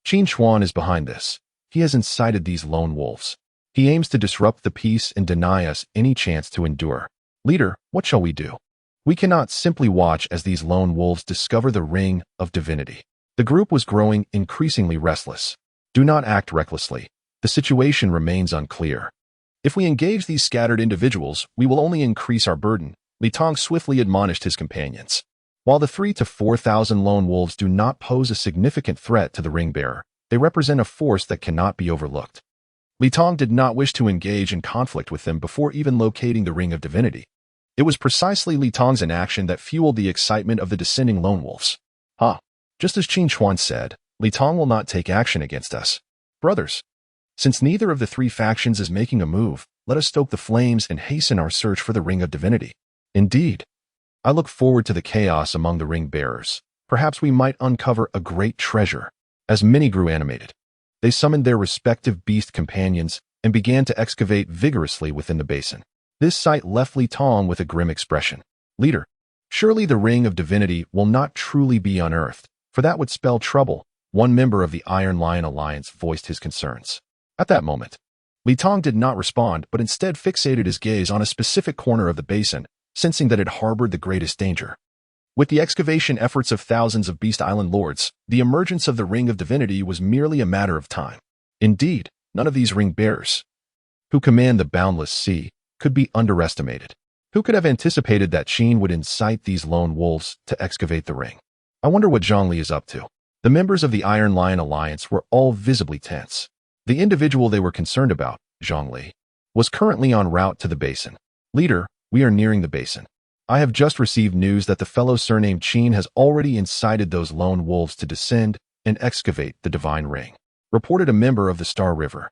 Qin Chuan is behind this. He has incited these lone wolves. He aims to disrupt the peace and deny us any chance to endure. Leader, what shall we do? We cannot simply watch as these lone wolves discover the Ring of Divinity. The group was growing increasingly restless. Do not act recklessly. The situation remains unclear. If we engage these scattered individuals, we will only increase our burden, Li Tong swiftly admonished his companions. While the 3,000 to 4,000 lone wolves do not pose a significant threat to the ring-bearer, they represent a force that cannot be overlooked. Li Tong did not wish to engage in conflict with them before even locating the Ring of Divinity. It was precisely Li Tong's inaction that fueled the excitement of the descending lone wolves. Just as Qin Chuan said, Li Tong will not take action against us. Brothers, since neither of the three factions is making a move, let us stoke the flames and hasten our search for the Ring of Divinity. Indeed, I look forward to the chaos among the ring-bearers. Perhaps we might uncover a great treasure. As many grew animated, they summoned their respective beast companions and began to excavate vigorously within the basin. This sight left Li Tong with a grim expression. Leader, surely the Ring of Divinity will not truly be unearthed, for that would spell trouble. One member of the Iron Lion Alliance voiced his concerns. At that moment, Li Tong did not respond, but instead fixated his gaze on a specific corner of the basin, sensing that it harbored the greatest danger. With the excavation efforts of thousands of Beast Island lords, the emergence of the Ring of Divinity was merely a matter of time. Indeed, none of these ring-bearers, who command the boundless sea, could be underestimated. Who could have anticipated that Qin would incite these lone wolves to excavate the ring? I wonder what Zhongli is up to. The members of the Iron Lion Alliance were all visibly tense. The individual they were concerned about, Zhongli, was currently en route to the basin. Leader, we are nearing the basin. I have just received news that the fellow surnamed Qin has already incited those lone wolves to descend and excavate the Divine Ring, reported a member of the Star River.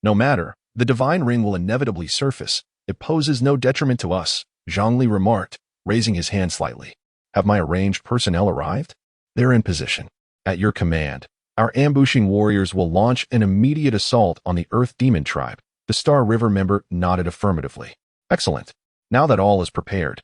No matter, the Divine Ring will inevitably surface. It poses no detriment to us, Zhongli remarked, raising his hand slightly. Have my arranged personnel arrived? They're in position. At your command, our ambushing warriors will launch an immediate assault on the Earth Demon tribe. The Star River member nodded affirmatively. Excellent. Now that all is prepared,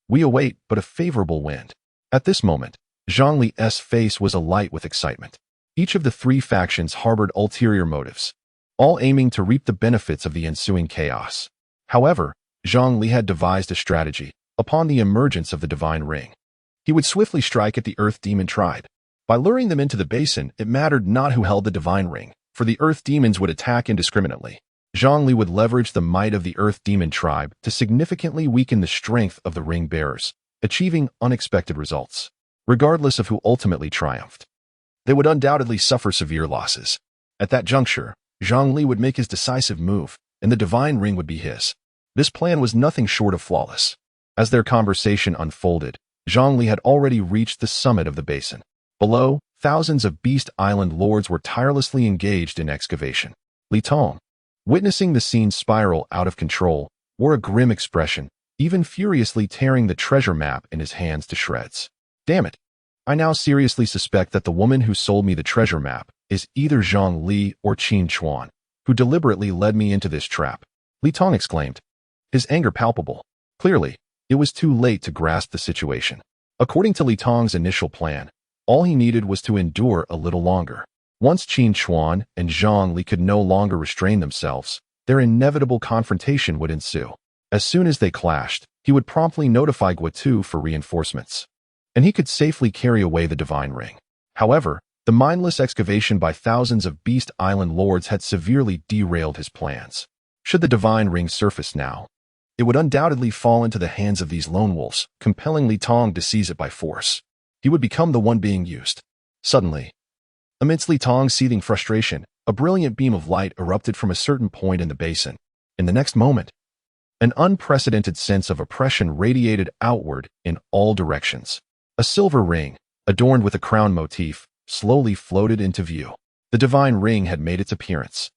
we await but a favorable wind. At this moment, Zhongli's face was alight with excitement. Each of the three factions harbored ulterior motives, all aiming to reap the benefits of the ensuing chaos. However, Zhongli had devised a strategy. Upon the emergence of the Divine Ring, he would swiftly strike at the Earth Demon tribe. By luring them into the basin, it mattered not who held the Divine Ring, for the Earth Demons would attack indiscriminately. Zhongli would leverage the might of the Earth Demon tribe to significantly weaken the strength of the ring bearers, achieving unexpected results. Regardless of who ultimately triumphed, they would undoubtedly suffer severe losses. At that juncture, Zhongli would make his decisive move, and the Divine Ring would be his. This plan was nothing short of flawless. As their conversation unfolded, Zhongli had already reached the summit of the basin. Below, thousands of Beast Island lords were tirelessly engaged in excavation. Li Tong, witnessing the scene spiral out of control, wore a grim expression, even furiously tearing the treasure map in his hands to shreds. Damn it! I now seriously suspect that the woman who sold me the treasure map is either Zhang Li or Qin Chuan, who deliberately led me into this trap, Li Tong exclaimed, his anger palpable. Clearly, it was too late to grasp the situation. According to Li Tong's initial plan, all he needed was to endure a little longer. Once Qin Chuan and Zhang Li could no longer restrain themselves, their inevitable confrontation would ensue. As soon as they clashed, he would promptly notify Guotu for reinforcements, and he could safely carry away the divine ring. However, the mindless excavation by thousands of Beast Island lords had severely derailed his plans. Should the divine ring surface now, it would undoubtedly fall into the hands of these lone wolves, compelling Li Tong to seize it by force. He would become the one being used. Suddenly, amidst Li Tong's seething frustration, a brilliant beam of light erupted from a certain point in the basin. In the next moment, an unprecedented sense of oppression radiated outward in all directions. A silver ring, adorned with a crown motif, slowly floated into view. The divine ring had made its appearance.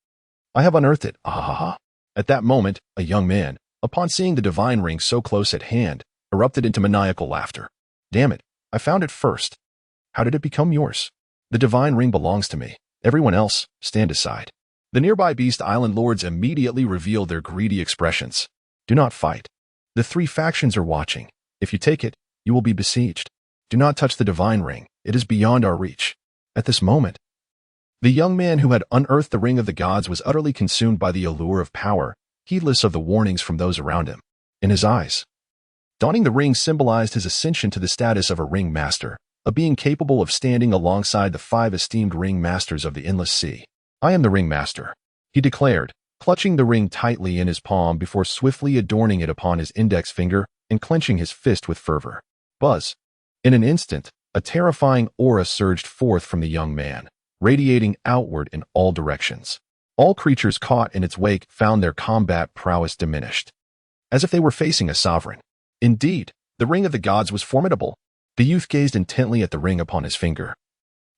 I have unearthed it, ah. At that moment, a young man, upon seeing the divine ring so close at hand, erupted into maniacal laughter. Damn it, I found it first. How did it become yours? The divine ring belongs to me. Everyone else, stand aside. The nearby Beast Island lords immediately revealed their greedy expressions. Do not fight. The three factions are watching. If you take it, you will be besieged. Do not touch the divine ring. It is beyond our reach. At this moment, the young man who had unearthed the ring of the gods was utterly consumed by the allure of power, heedless of the warnings from those around him. In his eyes, donning the ring symbolized his ascension to the status of a ring master, a being capable of standing alongside the 5 esteemed ring masters of the endless sea. I am the ring master, he declared, clutching the ring tightly in his palm before swiftly adorning it upon his index finger and clenching his fist with fervor. Buzz. In an instant, a terrifying aura surged forth from the young man, radiating outward in all directions. All creatures caught in its wake found their combat prowess diminished, as if they were facing a sovereign. Indeed, the ring of the gods was formidable. The youth gazed intently at the ring upon his finger,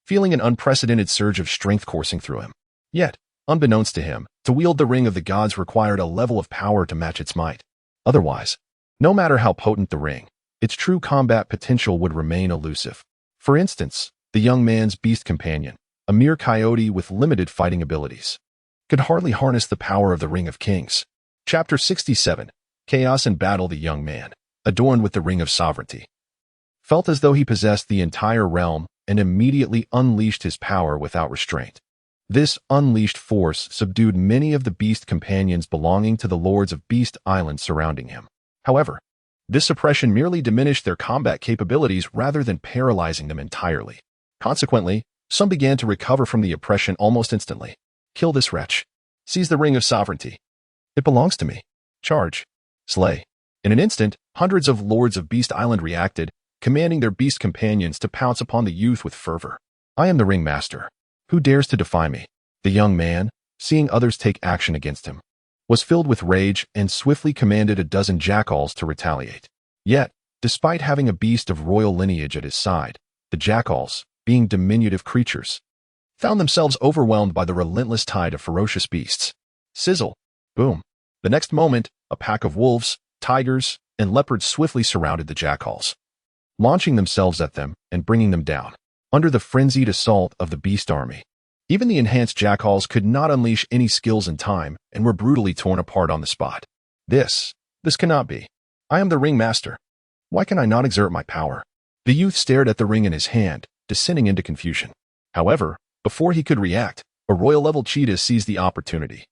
feeling an unprecedented surge of strength coursing through him. Yet, unbeknownst to him, to wield the ring of the gods required a level of power to match its might. Otherwise, no matter how potent the ring, its true combat potential would remain elusive. For instance, the young man's beast companion, a mere coyote with limited fighting abilities, could hardly harness the power of the Ring of Kings. Chapter 67. Chaos and Battle. The young man, adorned with the Ring of Sovereignty, felt as though he possessed the entire realm and immediately unleashed his power without restraint. This unleashed force subdued many of the beast companions belonging to the lords of Beast Island surrounding him. However, this suppression merely diminished their combat capabilities rather than paralyzing them entirely. Consequently, some began to recover from the oppression almost instantly. Kill this wretch. Seize the Ring of Sovereignty. It belongs to me. Charge. Slay. In an instant, hundreds of lords of Beast Island reacted, commanding their beast companions to pounce upon the youth with fervor. I am the Ring Master. Who dares to defy me? The young man, seeing others take action against him, was filled with rage and swiftly commanded a dozen jackals to retaliate. Yet, despite having a beast of royal lineage at his side, the jackals, being diminutive creatures, found themselves overwhelmed by the relentless tide of ferocious beasts. Sizzle. Boom. The next moment, a pack of wolves, tigers, and leopards swiftly surrounded the jackals, launching themselves at them and bringing them down. Under the frenzied assault of the beast army, even the enhanced jackals could not unleash any skills in time and were brutally torn apart on the spot. This cannot be. I am the Ring Master. Why can I not exert my power? The youth stared at the ring in his hand, descending into confusion. However, before he could react, a royal-level cheetah seized the opportunity,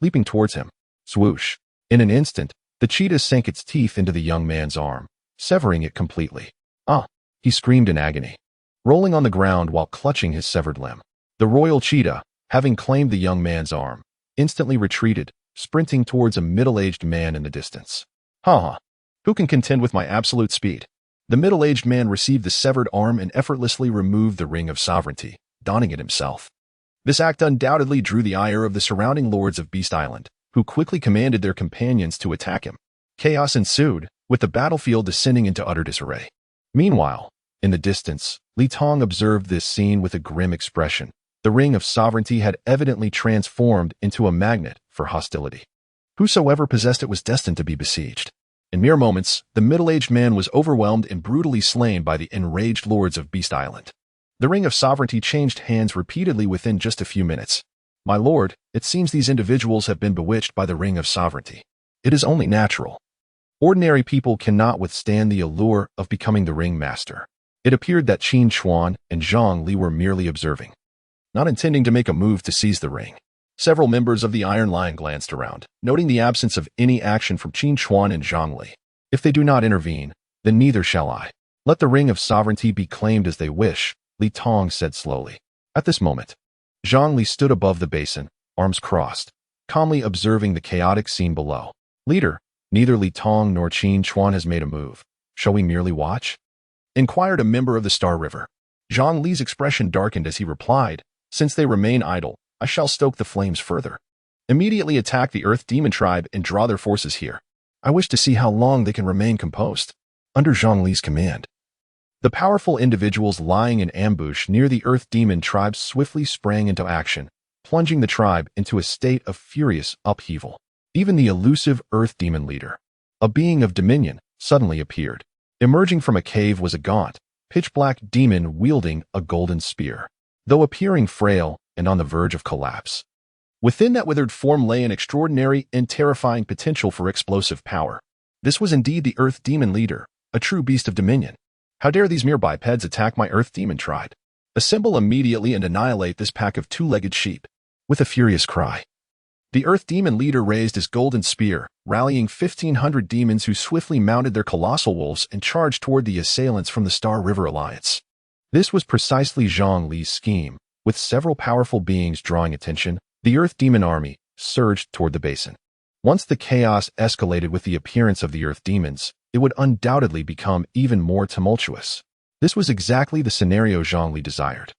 leaping towards him. Swoosh. In an instant, the cheetah sank its teeth into the young man's arm, severing it completely. Ah! He screamed in agony, rolling on the ground while clutching his severed limb. The royal cheetah, having claimed the young man's arm, instantly retreated, sprinting towards a middle-aged man in the distance. Ha! Who can contend with my absolute speed? The middle-aged man received the severed arm and effortlessly removed the Ring of Sovereignty, donning it himself. This act undoubtedly drew the ire of the surrounding lords of Beast Island, who quickly commanded their companions to attack him. Chaos ensued, with the battlefield descending into utter disarray. Meanwhile, in the distance, Li Tong observed this scene with a grim expression. The Ring of Sovereignty had evidently transformed into a magnet for hostility. Whosoever possessed it was destined to be besieged. In mere moments, the middle-aged man was overwhelmed and brutally slain by the enraged lords of Beast Island. The Ring of Sovereignty changed hands repeatedly within just a few minutes. My lord, it seems these individuals have been bewitched by the Ring of Sovereignty. It is only natural. Ordinary people cannot withstand the allure of becoming the Ring Master. It appeared that Qin Chuan and Zhang Li were merely observing. not intending to make a move to seize the ring. Several members of the Iron Lion glanced around, noting the absence of any action from Qin Chuan and Zhang Li. If they do not intervene, then neither shall I. Let the ring of sovereignty be claimed as they wish, Li Tong said slowly. At this moment, Zhang Li stood above the basin, arms crossed, calmly observing the chaotic scene below. Leader, neither Li Tong nor Qin Chuan has made a move. Shall we merely watch? Inquired a member of the Star River. Zhang Li's expression darkened as he replied, since they remain idle, I shall stoke the flames further. Immediately attack the Earth Demon tribe and draw their forces here. I wish to see how long they can remain composed. Under Zhang Li's command, the powerful individuals lying in ambush near the Earth Demon tribe swiftly sprang into action, plunging the tribe into a state of furious upheaval. Even the elusive Earth Demon leader, a being of dominion, suddenly appeared. Emerging from a cave was a gaunt, pitch-black demon wielding a golden spear, though appearing frail and on the verge of collapse. Within that withered form lay an extraordinary and terrifying potential for explosive power. This was indeed the Earth Demon leader, a true beast of dominion. How dare these mere bipeds attack my Earth Demon tribe? Assemble immediately and annihilate this pack of two-legged sheep. With a furious cry, the Earth Demon leader raised his golden spear, rallying 1,500 demons who swiftly mounted their colossal wolves and charged toward the assailants from the Star River Alliance. This was precisely Zhang Li's scheme. With several powerful beings drawing attention, the Earth Demon army surged toward the basin. Once the chaos escalated with the appearance of the Earth Demons, it would undoubtedly become even more tumultuous. This was exactly the scenario Zhang Li desired.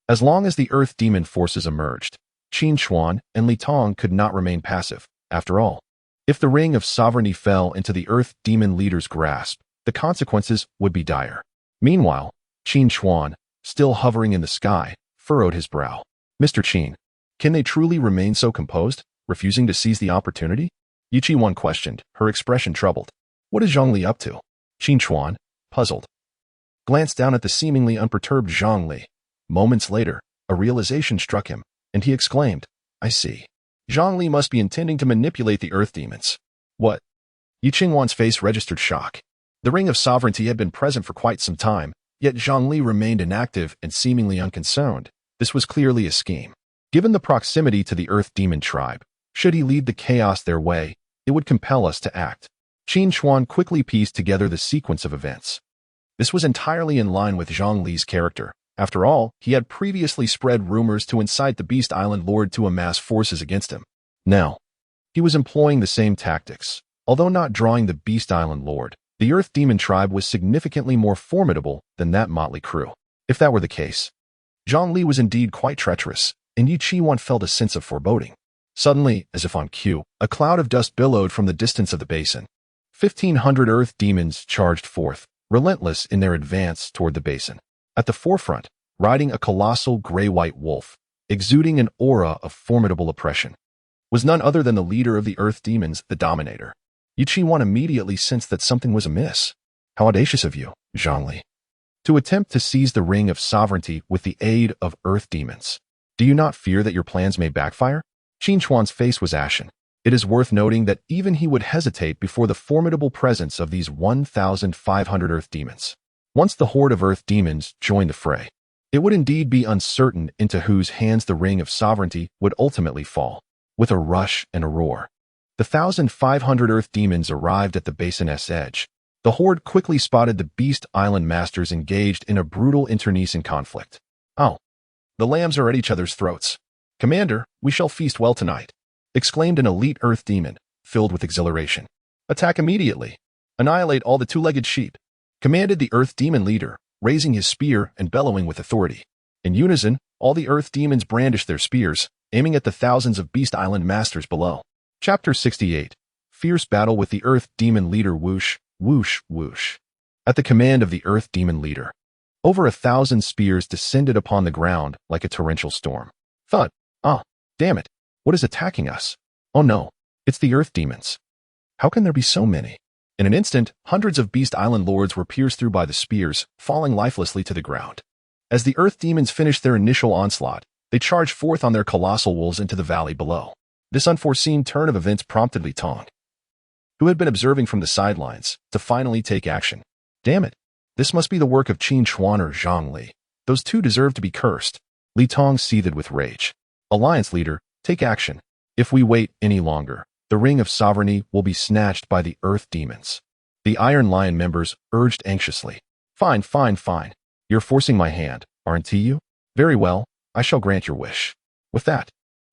As long as the Earth Demon forces emerged, Qin Chuan and Li Tong could not remain passive. After all, if the ring of sovereignty fell into the Earth Demon leader's grasp, the consequences would be dire. Meanwhile, Qin Chuan, still hovering in the sky, furrowed his brow. Mr. Qin, can they truly remain so composed, refusing to seize the opportunity? Yi Qi-wan questioned, her expression troubled. What is Zhang Li up to? Qin Chuan, puzzled, glanced down at the seemingly unperturbed Zhang Li. Moments later, a realization struck him, and he exclaimed, I see. Zhang Li must be intending to manipulate the Earth Demons. What? Yi Qi-wan's face registered shock. The Ring of Sovereignty had been present for quite some time, yet Zhang Li remained inactive and seemingly unconcerned. This was clearly a scheme. Given the proximity to the Earth Demon tribe, should he lead the chaos their way, it would compel us to act. Qin Chuan quickly pieced together the sequence of events. This was entirely in line with Zhang Li's character. After all, he had previously spread rumors to incite the Beast Island Lord to amass forces against him. Now, he was employing the same tactics. Although not drawing the Beast Island Lord, the Earth Demon tribe was significantly more formidable than that motley crew. If that were the case, Zhang Li was indeed quite treacherous, and Yi Qi-wan felt a sense of foreboding. Suddenly, as if on cue, a cloud of dust billowed from the distance of the basin. 1,500 Earth Demons charged forth, relentless in their advance toward the basin. At the forefront, riding a colossal gray-white wolf, exuding an aura of formidable oppression, was none other than the leader of the Earth Demons, the Dominator. Yi Qi-wan immediately sensed that something was amiss. How audacious of you, Zhang Li, to attempt to seize the Ring of Sovereignty with the aid of Earth Demons. Do you not fear that your plans may backfire? Qin Chuan's face was ashen. It is worth noting that even he would hesitate before the formidable presence of these 1,500 Earth Demons. Once the horde of Earth Demons joined the fray, it would indeed be uncertain into whose hands the Ring of Sovereignty would ultimately fall. With a rush and a roar, the 1,500 Earth Demons arrived at the basin's edge. The horde quickly spotted the Beast Island masters engaged in a brutal internecine conflict. Oh, the lambs are at each other's throats. Commander, we shall feast well tonight, exclaimed an elite Earth Demon, filled with exhilaration. Attack immediately. Annihilate all the two-legged sheep, commanded the Earth Demon leader, raising his spear and bellowing with authority. In unison, all the Earth Demons brandished their spears, aiming at the thousands of Beast Island masters below. Chapter 68. Fierce battle with the Earth Demon leader. Whoosh, whoosh, whoosh. At the command of the Earth Demon leader, over 1,000 spears descended upon the ground like a torrential storm. Thud. Ah, damn it. What is attacking us? Oh no, it's the Earth Demons. How can there be so many? In an instant, hundreds of Beast Island lords were pierced through by the spears, falling lifelessly to the ground. As the Earth Demons finished their initial onslaught, they charged forth on their colossal wolves into the valley below. This unforeseen turn of events prompted Li Tong, who had been observing from the sidelines, to finally take action. Damn it, this must be the work of Qin Chuan or Zhang Li. Those two deserve to be cursed. Li Tong seethed with rage. Alliance leader, take action. If we wait any longer, the Ring of Sovereignty will be snatched by the Earth Demons. The Iron Lion members urged anxiously. Fine, fine, fine. You're forcing my hand, aren't you? Very well, I shall grant your wish. With that,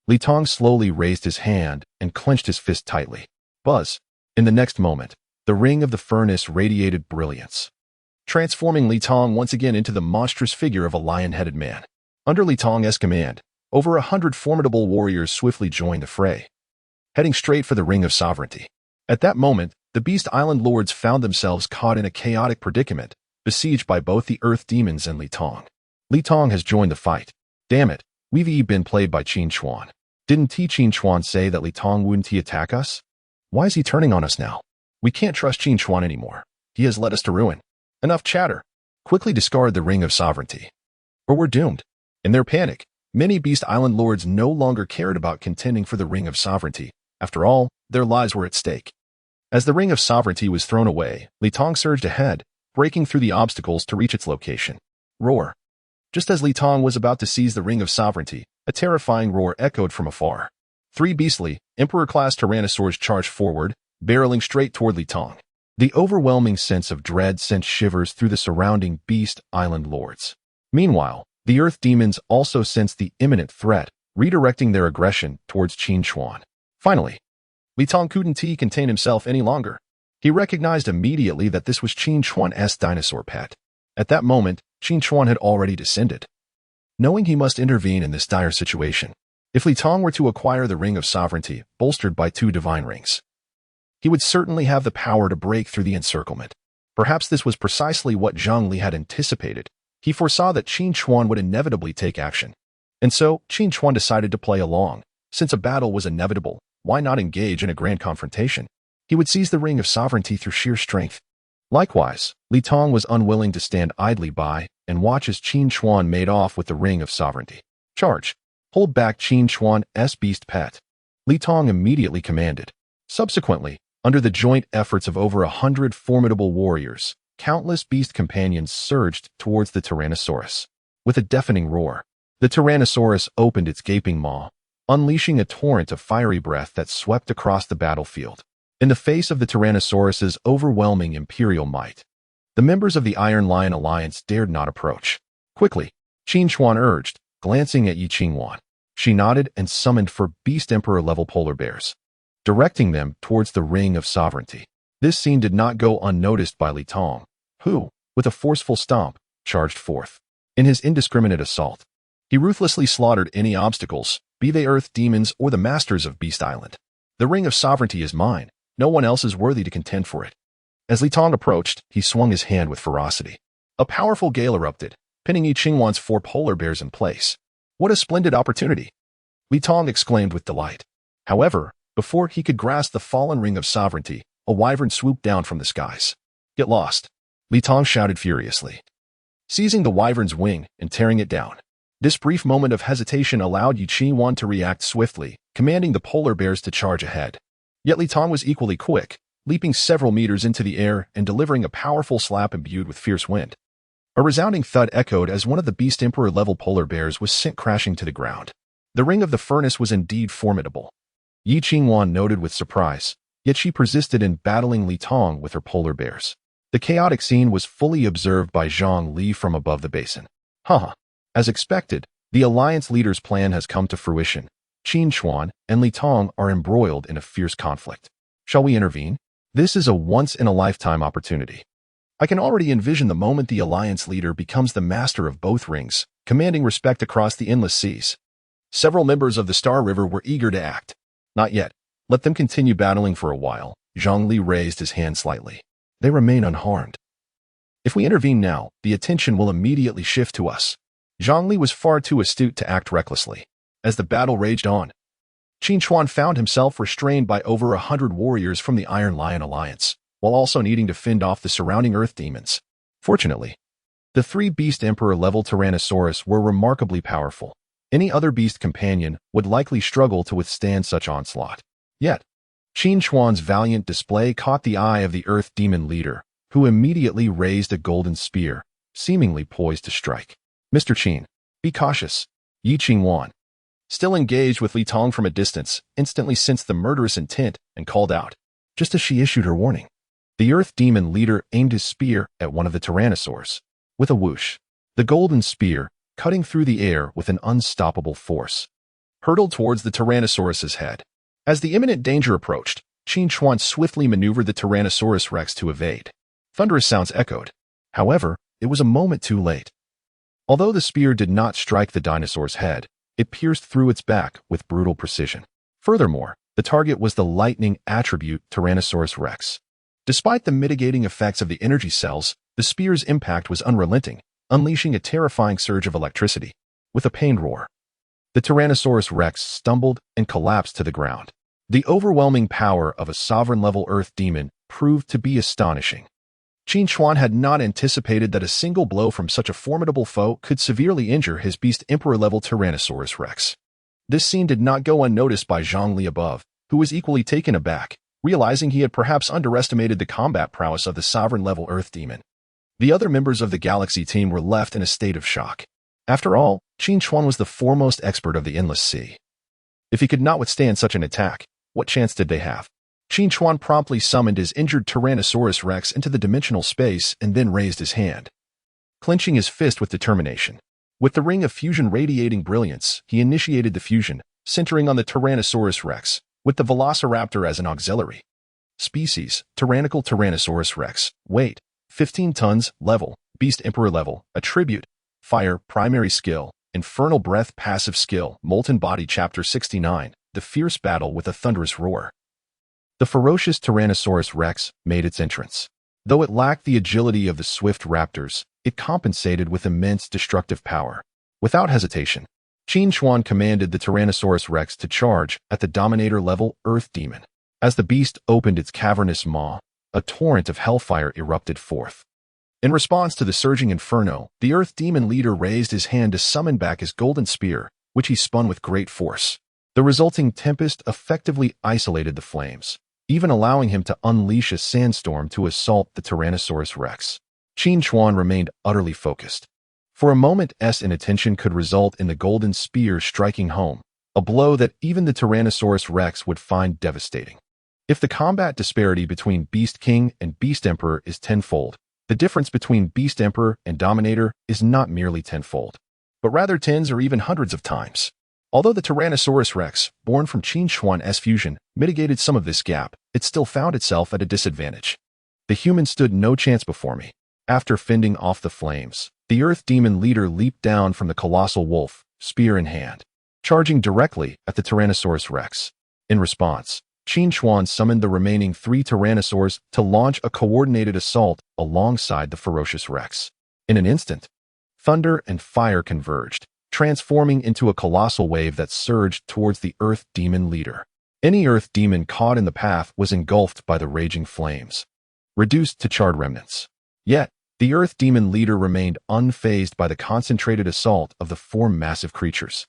Li Tong slowly raised his hand and clenched his fist tightly. Buzz. In the next moment, the ring of the furnace radiated brilliance, transforming Li Tong once again into the monstrous figure of a lion-headed man. Under Li Tong's command, over 100 formidable warriors swiftly joined the fray, heading straight for the Ring of Sovereignty. At that moment, the Beast Island lords found themselves caught in a chaotic predicament, besieged by both the Earth Demons and Li Tong. Li Tong has joined the fight. Damn it, we've been played by Qin Chuan. Didn't Qin Chuan say that Li Tong wouldn't attack us? Why is he turning on us now? We can't trust Qin Chuan anymore. He has led us to ruin. Enough chatter. Quickly discard the Ring of Sovereignty, or we're doomed. In their panic, many Beast Island lords no longer cared about contending for the Ring of Sovereignty. After all, their lives were at stake. As the Ring of Sovereignty was thrown away, Li Tong surged ahead, breaking through the obstacles to reach its location. Roar. Just as Li Tong was about to seize the Ring of Sovereignty, a terrifying roar echoed from afar. 3 beastly, Emperor-class Tyrannosaurs charged forward, barreling straight toward Li Tong. The overwhelming sense of dread sent shivers through the surrounding Beast Island lords. Meanwhile, the Earth Demons also sensed the imminent threat, redirecting their aggression towards Qin Chuan. Finally, Li Tong couldn't contain himself any longer. He recognized immediately that this was Qin Chuan's dinosaur pet. At that moment, Qin Chuan had already descended. Knowing he must intervene in this dire situation, if Li Tong were to acquire the Ring of Sovereignty, bolstered by 2 divine rings, he would certainly have the power to break through the encirclement. Perhaps this was precisely what Zhang Li had anticipated. He foresaw that Qin Chuan would inevitably take action. And so, Qin Chuan decided to play along. Since a battle was inevitable, why not engage in a grand confrontation? He would seize the Ring of Sovereignty through sheer strength. Likewise, Li Tong was unwilling to stand idly by and watch as Qin Chuan made off with the Ring of Sovereignty. Charge! Hold back Qin Chuan's beast pet. Li Tong immediately commanded. Subsequently, under the joint efforts of over 100 formidable warriors, countless beast companions surged towards the Tyrannosaurus. With a deafening roar, the Tyrannosaurus opened its gaping maw, unleashing a torrent of fiery breath that swept across the battlefield. In the face of the Tyrannosaurus's overwhelming imperial might, the members of the Iron Lion Alliance dared not approach. Quickly, Qin Chuan urged, glancing at Yi Qingwan. She nodded and summoned 4 Beast Emperor-level polar bears, directing them towards the Ring of Sovereignty. This scene did not go unnoticed by Li Tong, who, with a forceful stomp, charged forth. In his indiscriminate assault, he ruthlessly slaughtered any obstacles, be they Earth Demons or the masters of Beast Island. The Ring of Sovereignty is mine. No one else is worthy to contend for it. As Li Tong approached, he swung his hand with ferocity. A powerful gale erupted, pinning Yi Qingwan's 4 polar bears in place. What a splendid opportunity! Li Tong exclaimed with delight. However, before he could grasp the fallen Ring of Sovereignty, a wyvern swooped down from the skies. Get lost! Li Tong shouted furiously, seizing the wyvern's wing and tearing it down. This brief moment of hesitation allowed Yi Qingwan to react swiftly, commanding the polar bears to charge ahead. Yet Li Tong was equally quick, leaping several meters into the air and delivering a powerful slap imbued with fierce wind. A resounding thud echoed as one of the Beast Emperor-level polar bears was sent crashing to the ground. The Ring of the Furnace was indeed formidable. Yi Qingwan noted with surprise, yet she persisted in battling Li Tong with her polar bears. The chaotic scene was fully observed by Zhang Li from above the basin. Haha. As expected, the Alliance leader's plan has come to fruition. Qin Chuan and Li Tong are embroiled in a fierce conflict. Shall we intervene? This is a once-in-a-lifetime opportunity. I can already envision the moment the Alliance leader becomes the master of both rings, commanding respect across the endless seas. Several members of the Star River were eager to act. Not yet. Let them continue battling for a while. Zhang Li raised his hand slightly. They remain unharmed. If we intervene now, the attention will immediately shift to us. Zhang Li was far too astute to act recklessly. As the battle raged on, Qin Chuan found himself restrained by over 100 warriors from the Iron Lion Alliance, while also needing to fend off the surrounding Earth Demons. Fortunately, the 3 Beast Emperor-level Tyrannosaurus were remarkably powerful. Any other beast companion would likely struggle to withstand such onslaught. Yet, Qin Chuan's valiant display caught the eye of the Earth Demon leader, who immediately raised a golden spear, seemingly poised to strike. Mr. Qin, be cautious. Yi Qingwan, still engaged with Li Tong from a distance, instantly sensed the murderous intent and called out, just as she issued her warning. The Earth Demon leader aimed his spear at one of the Tyrannosaurs. With a whoosh, the golden spear, cutting through the air with an unstoppable force, hurtled towards the Tyrannosaurus's head. As the imminent danger approached, Qin Chuan swiftly maneuvered the Tyrannosaurus Rex to evade. Thunderous sounds echoed. However, it was a moment too late. Although the spear did not strike the dinosaur's head, it pierced through its back with brutal precision. Furthermore, the target was the lightning attribute Tyrannosaurus Rex. Despite the mitigating effects of the energy cells, the spear's impact was unrelenting, unleashing a terrifying surge of electricity. With a pained roar, the Tyrannosaurus Rex stumbled and collapsed to the ground. The overwhelming power of a sovereign-level Earth Demon proved to be astonishing. Qin Chuan had not anticipated that a single blow from such a formidable foe could severely injure his Beast Emperor-level Tyrannosaurus Rex. This scene did not go unnoticed by Zhongli above, who was equally taken aback, realizing he had perhaps underestimated the combat prowess of the sovereign-level Earth Demon. The other members of the Galaxy team were left in a state of shock. After all, Qin Chuan was the foremost expert of the Endless Sea. If he could not withstand such an attack, what chance did they have? Qin Chuan promptly summoned his injured Tyrannosaurus Rex into the dimensional space and then raised his hand, clenching his fist with determination. With the ring of fusion radiating brilliance, he initiated the fusion, centering on the Tyrannosaurus Rex, with the Velociraptor as an auxiliary. Species, Tyrannical Tyrannosaurus Rex. Weight, 15 tons. Level, Beast Emperor level. Attribute, Fire, primary skill. Infernal Breath, passive skill. Molten Body. Chapter 69, The Fierce Battle with a Thunderous Roar. The ferocious Tyrannosaurus Rex made its entrance. Though it lacked the agility of the swift raptors, it compensated with immense destructive power. Without hesitation, Qin Chuan commanded the Tyrannosaurus Rex to charge at the Dominator-level Earth Demon. As the beast opened its cavernous maw, a torrent of hellfire erupted forth. In response to the surging inferno, the Earth Demon leader raised his hand to summon back his golden spear, which he spun with great force. The resulting tempest effectively isolated the flames, even allowing him to unleash a sandstorm to assault the Tyrannosaurus Rex. Qin Chuan remained utterly focused. For a moment, inattention could result in the golden spear striking home, a blow that even the Tyrannosaurus Rex would find devastating. If the combat disparity between Beast King and Beast Emperor is tenfold, the difference between Beast Emperor and Dominator is not merely tenfold, but rather tens or even hundreds of times. Although the Tyrannosaurus Rex, born from Qin Chuan's fusion, mitigated some of this gap, it still found itself at a disadvantage. The human stood no chance before me. After fending off the flames, the Earth Demon leader leaped down from the colossal wolf, spear in hand, charging directly at the Tyrannosaurus Rex. In response, Qin Chuan summoned the remaining 3 Tyrannosaurs to launch a coordinated assault alongside the ferocious Rex. In an instant, thunder and fire converged, transforming into a colossal wave that surged towards the Earth Demon leader. Any Earth Demon caught in the path was engulfed by the raging flames, reduced to charred remnants. Yet, the Earth Demon leader remained unfazed by the concentrated assault of the 4 massive creatures.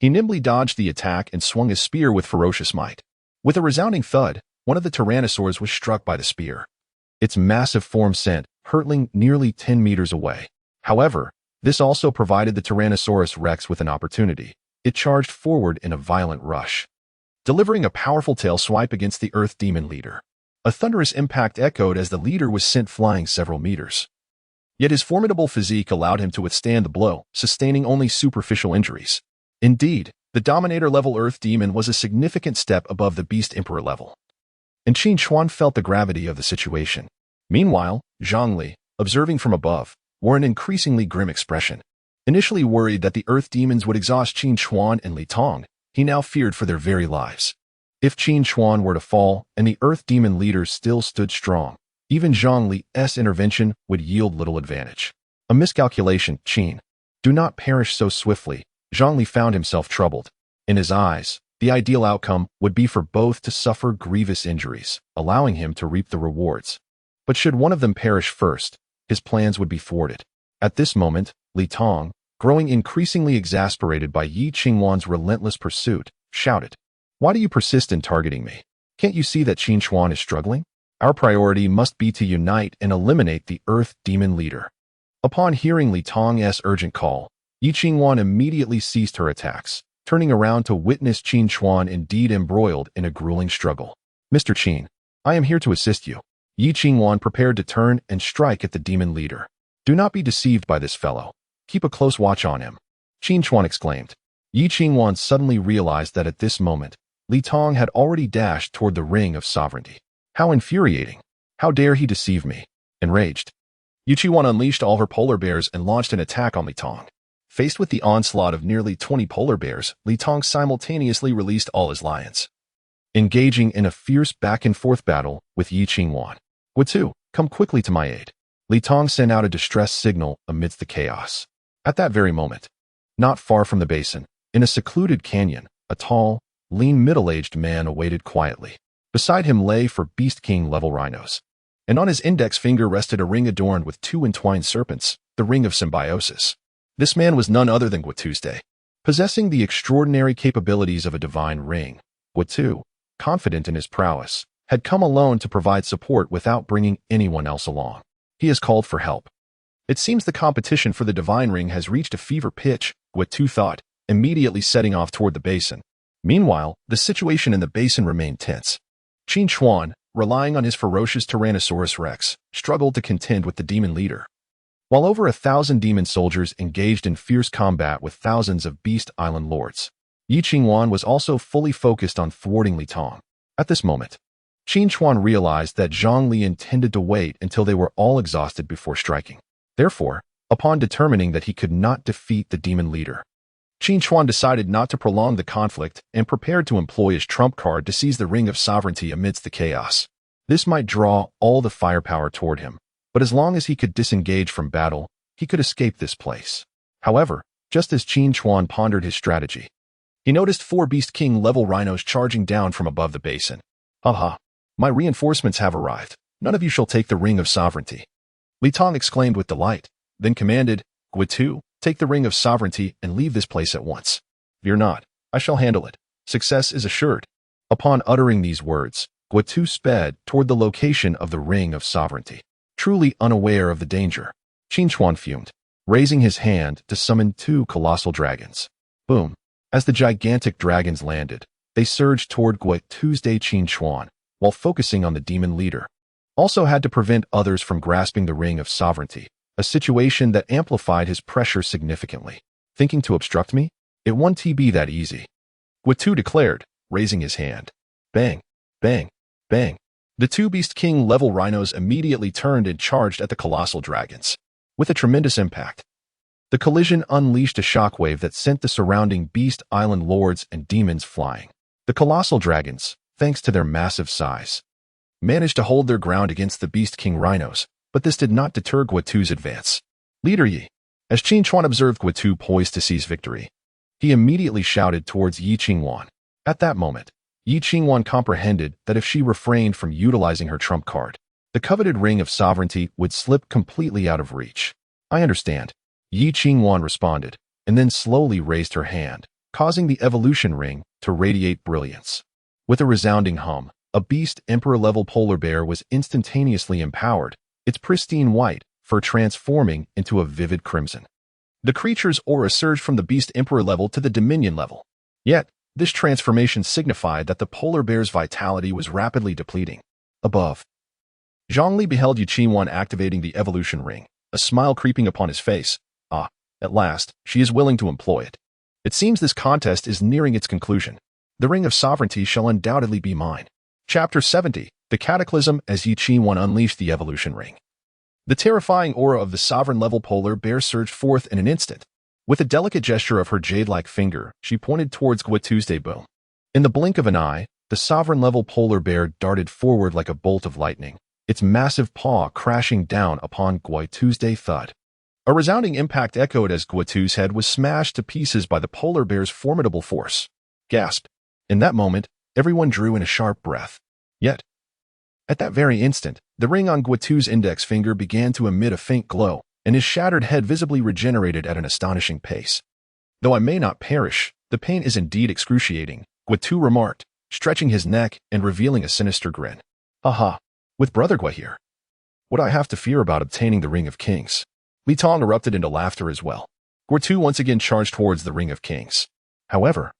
He nimbly dodged the attack and swung his spear with ferocious might. With a resounding thud, one of the Tyrannosaurs was struck by the spear. Its massive form sent, hurtling nearly 10 meters away. However, this also provided the Tyrannosaurus Rex with an opportunity. It charged forward in a violent rush, delivering a powerful tail swipe against the Earth Demon leader. A thunderous impact echoed as the leader was sent flying several meters. Yet his formidable physique allowed him to withstand the blow, sustaining only superficial injuries. Indeed, the Dominator-level Earth Demon was a significant step above the Beast Emperor level, and Qin Chuan felt the gravity of the situation. Meanwhile, Zhongli, observing from above, wore an increasingly grim expression. Initially worried that the Earth Demons would exhaust Qin Chuan and Li Tong, he now feared for their very lives. If Qin Chuan were to fall and the Earth Demon leader still stood strong, even Zhongli's intervention would yield little advantage. A miscalculation, Qin. Do not perish so swiftly. Zhongli found himself troubled. In his eyes, the ideal outcome would be for both to suffer grievous injuries, allowing him to reap the rewards. But should one of them perish first, his plans would be thwarted. At this moment, Li Tong, growing increasingly exasperated by Yi Qingwan's relentless pursuit, shouted, "Why do you persist in targeting me? Can't you see that Qin Chuan is struggling? Our priority must be to unite and eliminate the Earth Demon leader." Upon hearing Li Tong's urgent call, Yi Qingwan immediately ceased her attacks, turning around to witness Qin Chuan indeed embroiled in a grueling struggle. Mr. Qin, I am here to assist you. Yi Qingwan prepared to turn and strike at the demon leader. Do not be deceived by this fellow. Keep a close watch on him. Qin Chuan exclaimed. Yi Qingwan suddenly realized that at this moment, Li Tong had already dashed toward the ring of sovereignty. How infuriating! How dare he deceive me? Enraged, Yi Qingwan unleashed all her polar bears and launched an attack on Li Tong. Faced with the onslaught of nearly 20 polar bears, Li Tong simultaneously released all his lions, engaging in a fierce back-and-forth battle with Yi Qingwan. Guotu, come quickly to my aid. Li Tong sent out a distress signal amidst the chaos. At that very moment, not far from the basin, in a secluded canyon, a tall, lean middle-aged man awaited quietly. Beside him lay for Beast King-level rhinos, and on his index finger rested a ring adorned with 2 entwined serpents, the Ring of Symbiosis. This man was none other than Guotu's. Possessing the extraordinary capabilities of a divine ring, Guotu, confident in his prowess, had come alone to provide support without bringing anyone else along. He has called for help. It seems the competition for the divine ring has reached a fever pitch, Guotu thought, immediately setting off toward the basin. Meanwhile, the situation in the basin remained tense. Qin Chuan, relying on his ferocious Tyrannosaurus Rex, struggled to contend with the demon leader. While over 1,000 demon soldiers engaged in fierce combat with thousands of Beast Island lords, Yi Qingwan was also fully focused on thwarting Li Tong. At this moment, Qin Chuan realized that Zhang Li intended to wait until they were all exhausted before striking. Therefore, upon determining that he could not defeat the demon leader, Qin Chuan decided not to prolong the conflict and prepared to employ his trump card to seize the Ring of Sovereignty amidst the chaos. This might draw all the firepower toward him, but as long as he could disengage from battle, he could escape this place. However, just as Qin Chuan pondered his strategy, he noticed 4 Beast King-level rhinos charging down from above the basin. "Haha, my reinforcements have arrived. None of you shall take the Ring of Sovereignty." Li Tong exclaimed with delight, then commanded, "Guotu, take the Ring of Sovereignty and leave this place at once. Fear not, I shall handle it. Success is assured." Upon uttering these words, Guotu sped toward the location of the Ring of Sovereignty. Truly unaware of the danger, Qin Chuan fumed, raising his hand to summon 2 colossal dragons. Boom! As the gigantic dragons landed, they surged toward Guotu's. Qin Chuan, while focusing on the demon leader, also had to prevent others from grasping the Ring of Sovereignty, a situation that amplified his pressure significantly. "Thinking to obstruct me? It won't be that easy," Guotu declared, raising his hand. Bang! Bang! Bang! The 2 Beast King-level rhinos immediately turned and charged at the colossal dragons. With a tremendous impact, the collision unleashed a shockwave that sent the surrounding Beast Island lords and demons flying. The colossal dragons, thanks to their massive size, managed to hold their ground against the Beast King rhinos, but this did not deter Guotu's advance. "Leader Yi." As Qin Chuan observed Guotu poised to seize victory, he immediately shouted towards Yi Qingwan. At that moment, Yi Qingwan comprehended that if she refrained from utilizing her trump card, the coveted Ring of Sovereignty would slip completely out of reach. "I understand," Yi Qingwan responded, and then slowly raised her hand, causing the evolution ring to radiate brilliance. With a resounding hum, a Beast Emperor-level polar bear was instantaneously empowered, its pristine white fur transforming into a vivid crimson. The creature's aura surged from the Beast Emperor level to the Dominion level. Yet, this transformation signified that the polar bear's vitality was rapidly depleting. Above, Zhang Li beheld Yi Qingwan activating the evolution ring, a smile creeping upon his face. "Ah, at last, she is willing to employ it. It seems this contest is nearing its conclusion. The Ring of Sovereignty shall undoubtedly be mine." Chapter 70, The Cataclysm as Yi Qingwan unleashed the evolution ring. The terrifying aura of the sovereign-level polar bear surged forth in an instant. With a delicate gesture of her jade-like finger, she pointed towards Guotu's boom. In the blink of an eye, the sovereign-level polar bear darted forward like a bolt of lightning, its massive paw crashing down upon Guotu's thud. A resounding impact echoed as Guotu's head was smashed to pieces by the polar bear's formidable force. Gasp! In that moment, everyone drew in a sharp breath. Yet, at that very instant, the ring on Guotu's index finger began to emit a faint glow, and his shattered head visibly regenerated at an astonishing pace. "Though I may not perish, the pain is indeed excruciating," Guotu remarked, stretching his neck and revealing a sinister grin. "Haha, with Brother Gua here, what I have to fear about obtaining the Ring of Kings?" Li Tong erupted into laughter as well. Qin once again charged towards the Ring of Kings. However,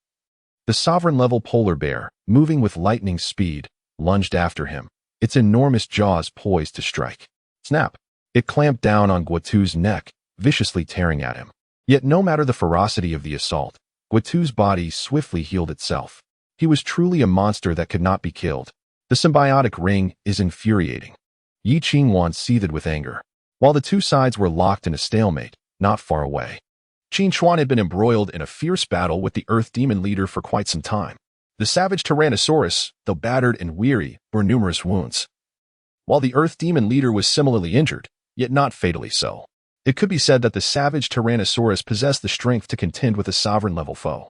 the sovereign-level polar bear, moving with lightning speed, lunged after him, its enormous jaws poised to strike. Snap! It clamped down on Qin's neck, viciously tearing at him. Yet no matter the ferocity of the assault, Qin's body swiftly healed itself. He was truly a monster that could not be killed. The symbiotic ring is infuriating. Qin Chuan seethed with anger. While the two sides were locked in a stalemate, not far away, Qin Chuan had been embroiled in a fierce battle with the Earth Demon leader for quite some time. The savage Tyrannosaurus, though battered and weary, bore numerous wounds, while the Earth Demon leader was similarly injured, yet not fatally so. It could be said that the savage Tyrannosaurus possessed the strength to contend with a sovereign-level foe,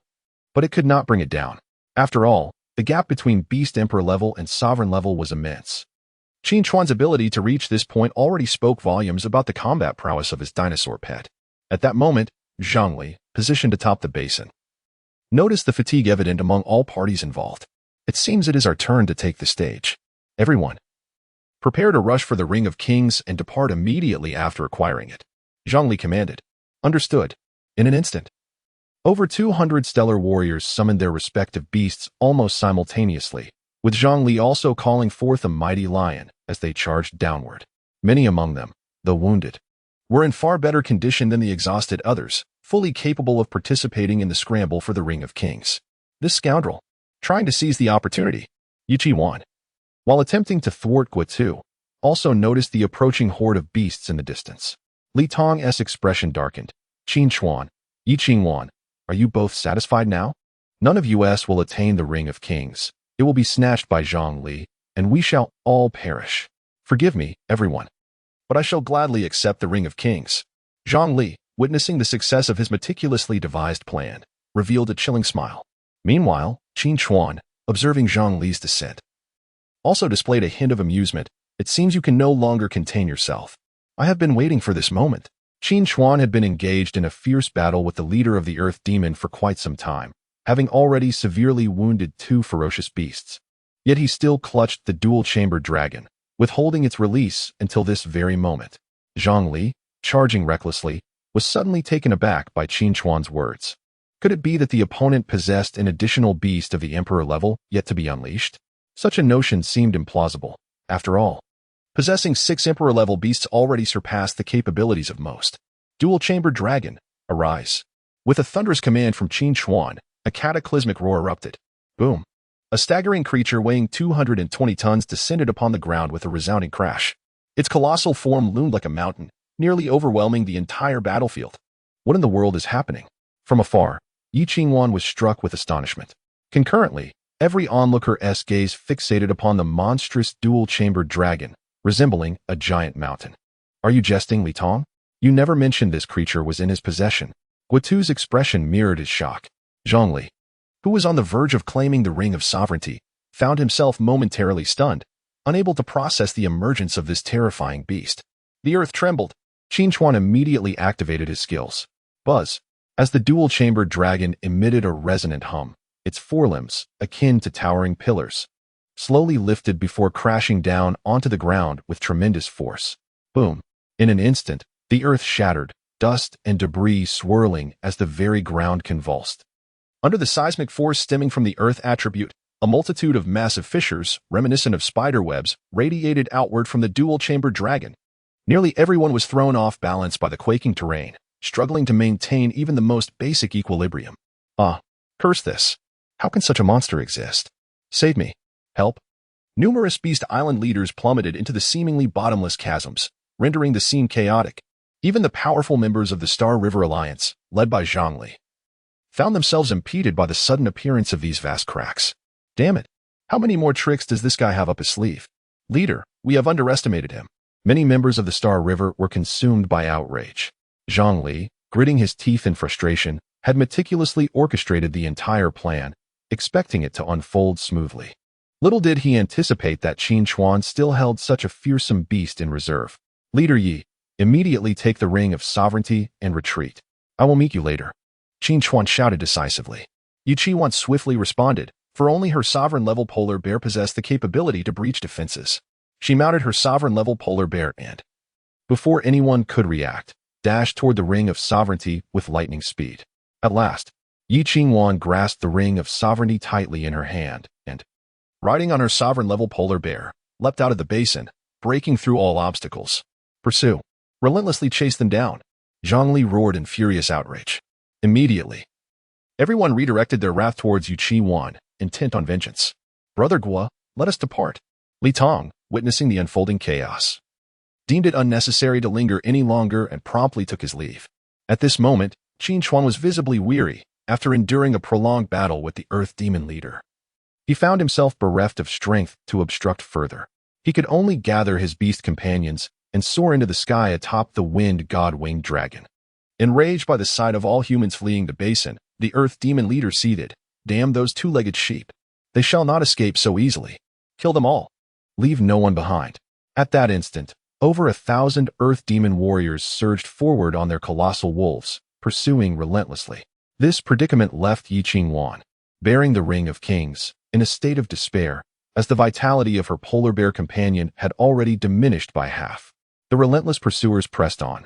but it could not bring it down. After all, the gap between Beast Emperor level and Sovereign level was immense. Qin Chuan's ability to reach this point already spoke volumes about the combat prowess of his dinosaur pet. At that moment, Zhongli, positioned atop the basin, noticed the fatigue evident among all parties involved. It seems it is our turn to take the stage. Everyone, prepare to rush for the Ring of Kings and depart immediately after acquiring it. Zhongli commanded. Understood. In an instant, over 200 stellar warriors summoned their respective beasts almost simultaneously, with Zhongli also calling forth a mighty lion as they charged downward. Many among them, though wounded, were in far better condition than the exhausted others, fully capable of participating in the scramble for the Ring of Kings. This scoundrel, trying to seize the opportunity, Qin Chuan, while attempting to thwart Qin, also noticed the approaching horde of beasts in the distance. Li Tong's expression darkened. Qin Chuan, Qin Chuan, are you both satisfied now? None of us will attain the Ring of Kings. It will be snatched by Zhongli, and we shall all perish. Forgive me, everyone, but I shall gladly accept the Ring of Kings. Zhongli, witnessing the success of his meticulously devised plan, revealed a chilling smile. Meanwhile, Qin Chuan, observing Zhongli's descent, also displayed a hint of amusement. It seems you can no longer contain yourself. I have been waiting for this moment. Qin Chuan had been engaged in a fierce battle with the leader of the Earth Demon for quite some time, having already severely wounded two ferocious beasts. Yet he still clutched the dual-chambered dragon, withholding its release until this very moment. Zhongli, charging recklessly, was suddenly taken aback by Qin Chuan's words. Could it be that the opponent possessed an additional beast of the Emperor level yet to be unleashed? Such a notion seemed implausible. After all, possessing 6 Emperor-level beasts already surpassed the capabilities of most. Dual-chambered dragon, arise. With a thunderous command from Qin Chuan, a cataclysmic roar erupted. Boom. A staggering creature weighing 220 tons descended upon the ground with a resounding crash. Its colossal form loomed like a mountain, nearly overwhelming the entire battlefield. What in the world is happening? From afar, Qin Chuan was struck with astonishment. Concurrently, every onlooker's gaze fixated upon the monstrous dual-chambered dragon, resembling a giant mountain. Are you jesting, Li Tong? You never mentioned this creature was in his possession. Qin's expression mirrored his shock. Zhongli, who was on the verge of claiming the Ring of Sovereignty, found himself momentarily stunned, unable to process the emergence of this terrifying beast. The earth trembled. Qin Chuan immediately activated his skills. Buzz. As the dual-chambered dragon emitted a resonant hum, its forelimbs, akin to towering pillars, slowly lifted before crashing down onto the ground with tremendous force. Boom. In an instant, the earth shattered, dust and debris swirling as the very ground convulsed. Under the seismic force stemming from the earth attribute, a multitude of massive fissures, reminiscent of spider webs, radiated outward from the dual-chambered dragon. Nearly everyone was thrown off balance by the quaking terrain, struggling to maintain even the most basic equilibrium. Curse this. How can such a monster exist? Save me. Help. Numerous Beast Island leaders plummeted into the seemingly bottomless chasms, rendering the scene chaotic. Even the powerful members of the Star River Alliance, led by Zhongli, found themselves impeded by the sudden appearance of these vast cracks. Damn it. How many more tricks does this guy have up his sleeve? Leader, we have underestimated him. Many members of the Star River were consumed by outrage. Zhongli, gritting his teeth in frustration, had meticulously orchestrated the entire plan, expecting it to unfold smoothly. Little did he anticipate that Qin Chuan still held such a fearsome beast in reserve. Leader Yi, immediately take the Ring of Sovereignty and retreat. I will meet you later. Qin Chuan shouted decisively. Qin Chuan swiftly responded, for only her sovereign-level polar bear possessed the capability to breach defenses. She mounted her sovereign-level polar bear and, before anyone could react, dashed toward the ring of sovereignty with lightning speed. At last, Yi Qinghuan grasped the ring of sovereignty tightly in her hand and, riding on her sovereign-level polar bear, leapt out of the basin, breaking through all obstacles. Pursue. Relentlessly chase them down. Zhongli roared in furious outrage. Immediately, everyone redirected their wrath towards Yi Qinghuan, intent on vengeance. Brother Guo, let us depart. Li Tong, witnessing the unfolding chaos, deemed it unnecessary to linger any longer and promptly took his leave. At this moment, Qin Chuan was visibly weary after enduring a prolonged battle with the Earth Demon leader. He found himself bereft of strength to obstruct further. He could only gather his beast companions and soar into the sky atop the wind god winged dragon. Enraged by the sight of all humans fleeing the basin, the Earth Demon leader seethed. Damn those two-legged sheep. They shall not escape so easily. Kill them all. Leave no one behind. At that instant, over 1,000 Earth Demon warriors surged forward on their colossal wolves, pursuing relentlessly. This predicament left Yi Qinghuan, bearing the Ring of Kings, in a state of despair, as the vitality of her polar bear companion had already diminished by half. The relentless pursuers pressed on,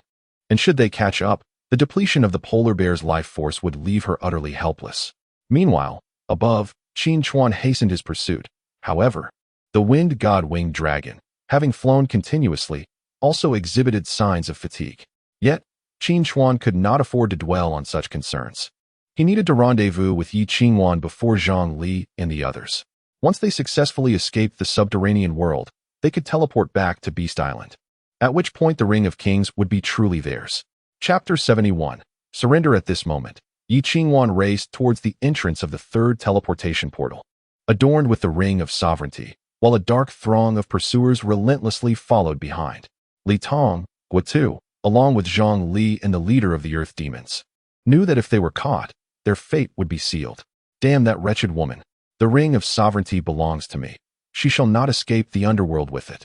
and should they catch up, the depletion of the polar bear's life force would leave her utterly helpless. Meanwhile, above, Qin Chuan hastened his pursuit. However, the wind god winged dragon, having flown continuously, also exhibited signs of fatigue. Yet, Qin Chuan could not afford to dwell on such concerns. He needed to rendezvous with Yi Qinghuan before Zhang Li and the others. Once they successfully escaped the subterranean world, they could teleport back to Beast Island, at which point the Ring of Kings would be truly theirs. Chapter 71. Surrender. At this moment, Yi Qinghuan raced towards the entrance of the third teleportation portal, adorned with the Ring of Sovereignty, while a dark throng of pursuers relentlessly followed behind. Li Tong, Guo, along with Zhang Li and the leader of the Earth Demons, knew that if they were caught, their fate would be sealed. Damn that wretched woman. The Ring of Sovereignty belongs to me. She shall not escape the underworld with it.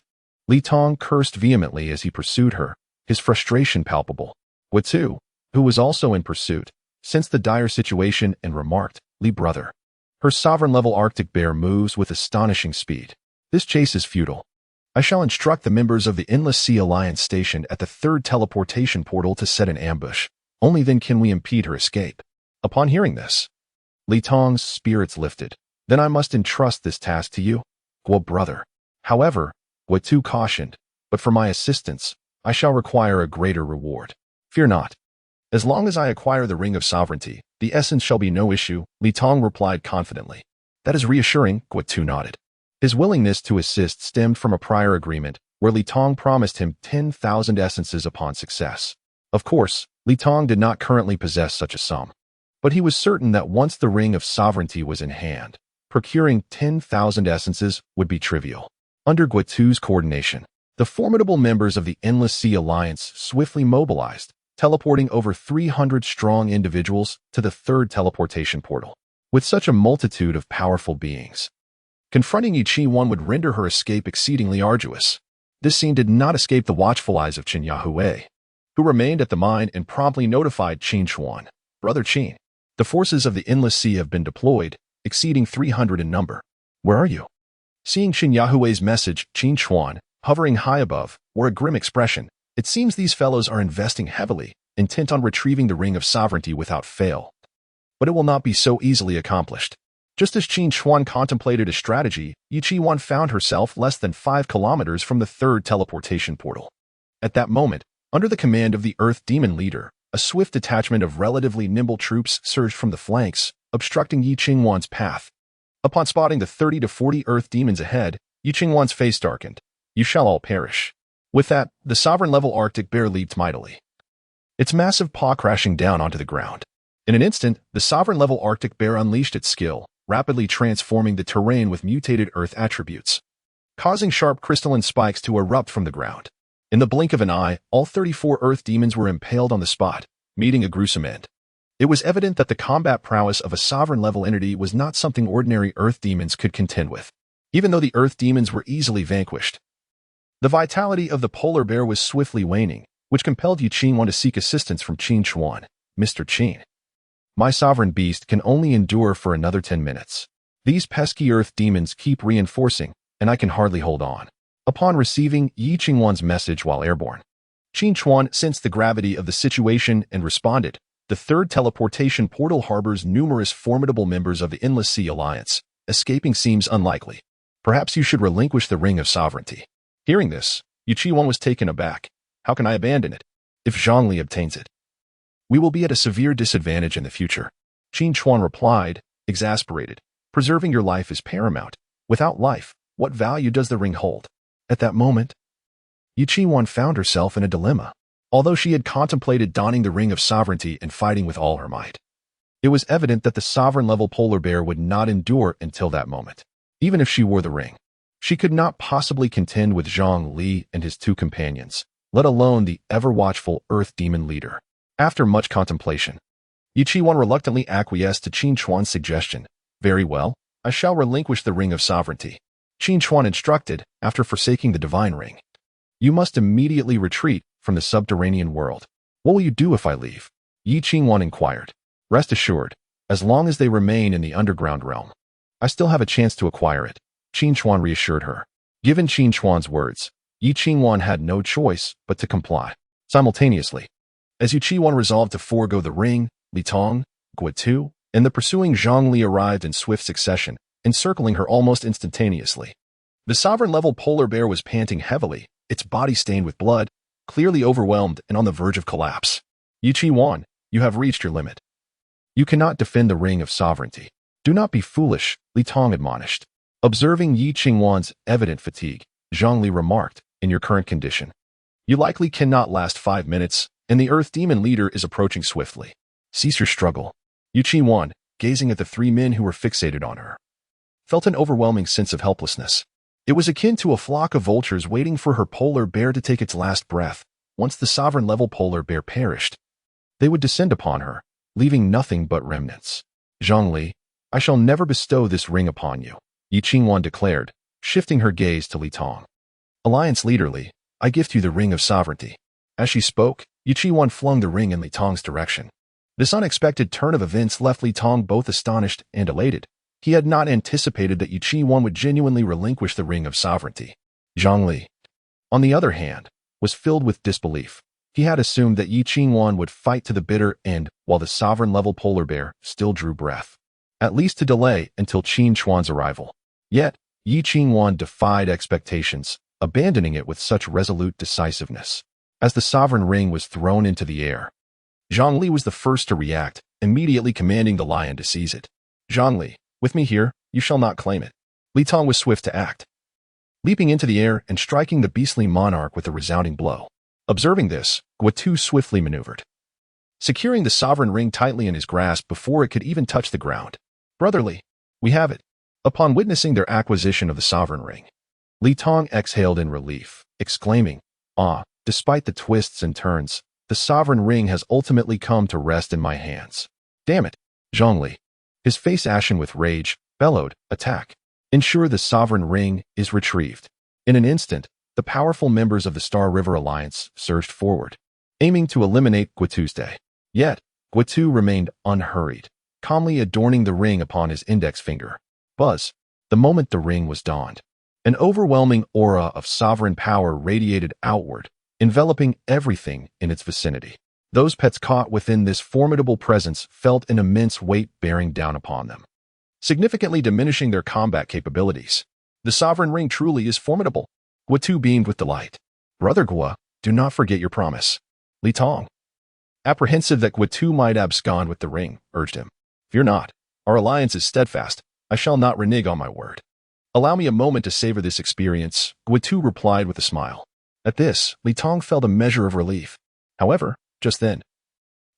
Li Tong cursed vehemently as he pursued her, his frustration palpable. Guo, who was also in pursuit, sensed the dire situation and remarked, Li brother, her sovereign-level Arctic bear moves with astonishing speed. This chase is futile. I shall instruct the members of the Endless Sea Alliance stationed at the third teleportation portal to set an ambush. Only then can we impede her escape. Upon hearing this, Li Tong's spirits lifted. Then I must entrust this task to you, Guo brother. However, Guo cautioned, but for my assistance, I shall require a greater reward. Fear not. As long as I acquire the Ring of Sovereignty, the essence shall be no issue, Li Tong replied confidently. That is reassuring, Guo nodded. His willingness to assist stemmed from a prior agreement where Li Tong promised him 10,000 essences upon success. Of course, Li Tong did not currently possess such a sum, but he was certain that once the Ring of Sovereignty was in hand, procuring 10,000 essences would be trivial. Under Guo's coordination, the formidable members of the Endless Sea Alliance swiftly mobilized, teleporting over 300 strong individuals to the third teleportation portal. With such a multitude of powerful beings, confronting Yi Qinghuan would render her escape exceedingly arduous. This scene did not escape the watchful eyes of Qin Yahui, who remained at the mine and promptly notified Qin Chuan, Brother Qin, the forces of the Endless Sea have been deployed, exceeding 300 in number. Where are you? Seeing Qin Yahui's message, Qin Chuan, hovering high above, wore a grim expression. It seems these fellows are investing heavily, intent on retrieving the Ring of Sovereignty without fail. But it will not be so easily accomplished. Just as Qin Chuan contemplated a strategy, Yi Qinghuan found herself less than 5 kilometers from the third teleportation portal. At that moment, under the command of the Earth Demon leader, a swift detachment of relatively nimble troops surged from the flanks, obstructing Yi Qinghuan's path. Upon spotting the 30 to 40 Earth Demons ahead, Yi Qinghuan's face darkened. You shall all perish. With that, the sovereign-level Arctic bear leaped mightily, its massive paw crashing down onto the ground. In an instant, the sovereign-level Arctic bear unleashed its skill, rapidly transforming the terrain with mutated Earth attributes, causing sharp crystalline spikes to erupt from the ground. In the blink of an eye, all 34 Earth Demons were impaled on the spot, meeting a gruesome end. It was evident that the combat prowess of a sovereign-level entity was not something ordinary Earth Demons could contend with. Even though the Earth Demons were easily vanquished, the vitality of the polar bear was swiftly waning, which compelled Yi Qinghuan to seek assistance from Qin Chuan. Mr. Qin, my sovereign beast can only endure for another 10 minutes. These pesky Earth Demons keep reinforcing, and I can hardly hold on. Upon receiving Yi Qinghuan's message while airborne, Qin Chuan sensed the gravity of the situation and responded. The third teleportation portal harbors numerous formidable members of the Endless Sea Alliance. Escaping seems unlikely. Perhaps you should relinquish the Ring of Sovereignty. Hearing this, Yuqiwan was taken aback. How can I abandon it? If Zhongli obtains it, we will be at a severe disadvantage in the future. Qin Chuan replied, exasperated. Preserving your life is paramount. Without life, what value does the ring hold? At that moment, Yuqiwan found herself in a dilemma. Although she had contemplated donning the Ring of Sovereignty and fighting with all her might, it was evident that the sovereign-level polar bear would not endure until that moment. Even if she wore the ring, she could not possibly contend with Zhang Li and his two companions, let alone the ever-watchful Earth Demon leader. After much contemplation, Yuqiwan reluctantly acquiesced to Qin Chuan's suggestion. Very well, I shall relinquish the Ring of Sovereignty. Qin Chuan instructed, after forsaking the divine ring. You must immediately retreat from the subterranean world. What will you do if I leave? Yi Qingwan inquired. Rest assured, as long as they remain in the underground realm, I still have a chance to acquire it. Qin Chuan reassured her. Given Qin Chuan's words, Yi Qingwan had no choice but to comply. Simultaneously, as Yi Qingwan resolved to forego the ring, Li Tong, Guotu, and the pursuing Zhang Li arrived in swift succession, encircling her almost instantaneously. The sovereign-level polar bear was panting heavily, its body stained with blood, clearly overwhelmed and on the verge of collapse. Yi Qingwan, you have reached your limit. You cannot defend the Ring of Sovereignty. Do not be foolish, Li Tong admonished. Observing Yi Qingwan's evident fatigue, Zhang Li remarked, in your current condition, you likely cannot last 5 minutes, and the Earth Demon leader is approaching swiftly. Cease your struggle. Yi Qingwan, gazing at the three men who were fixated on her, felt an overwhelming sense of helplessness. It was akin to a flock of vultures waiting for her polar bear to take its last breath. Once the sovereign-level polar bear perished, they would descend upon her, leaving nothing but remnants. Zhang Li, I shall never bestow this ring upon you, Yi Qingwan declared, shifting her gaze to Li Tong. Alliance leader Li, I gift you the Ring of Sovereignty. As she spoke, Yi Qingwan flung the ring in Li Tong's direction. This unexpected turn of events left Li Tong both astonished and elated. He had not anticipated that Yi Qingwan would genuinely relinquish the Ring of Sovereignty. Zhang Li, on the other hand, was filled with disbelief. He had assumed that Yi Qingwan would fight to the bitter end while the sovereign-level polar bear still drew breath, at least to delay until Qin Chuan's arrival. Yet, Yi Qingwan defied expectations, abandoning it with such resolute decisiveness. As the sovereign ring was thrown into the air, Zhang Li was the first to react, immediately commanding the lion to seize it. Zhang Li, with me here, you shall not claim it. Li Tong was swift to act, leaping into the air and striking the beastly monarch with a resounding blow. Observing this, Guotu swiftly maneuvered, securing the sovereign ring tightly in his grasp before it could even touch the ground. Brotherly, we have it. Upon witnessing their acquisition of the sovereign ring, Li Tong exhaled in relief, exclaiming, despite the twists and turns, the sovereign ring has ultimately come to rest in my hands. Damn it, Zhang Li, his face ashen with rage, bellowed, attack. Ensure the sovereign ring is retrieved. In an instant, the powerful members of the Star River Alliance surged forward, aiming to eliminate Guotu's day. Yet, Guotu remained unhurried, calmly adorning the ring upon his index finger. Buzz, the moment the ring was donned, an overwhelming aura of sovereign power radiated outward, enveloping everything in its vicinity. Those pets caught within this formidable presence felt an immense weight bearing down upon them, significantly diminishing their combat capabilities. The sovereign ring truly is formidable. Guotu beamed with delight. Brother Guo, do not forget your promise. Li Tong, apprehensive that Guotu might abscond with the ring, urged him. Fear not. Our alliance is steadfast. I shall not renege on my word. Allow me a moment to savor this experience, Guotu replied with a smile. At this, Li Tong felt a measure of relief. However, just then,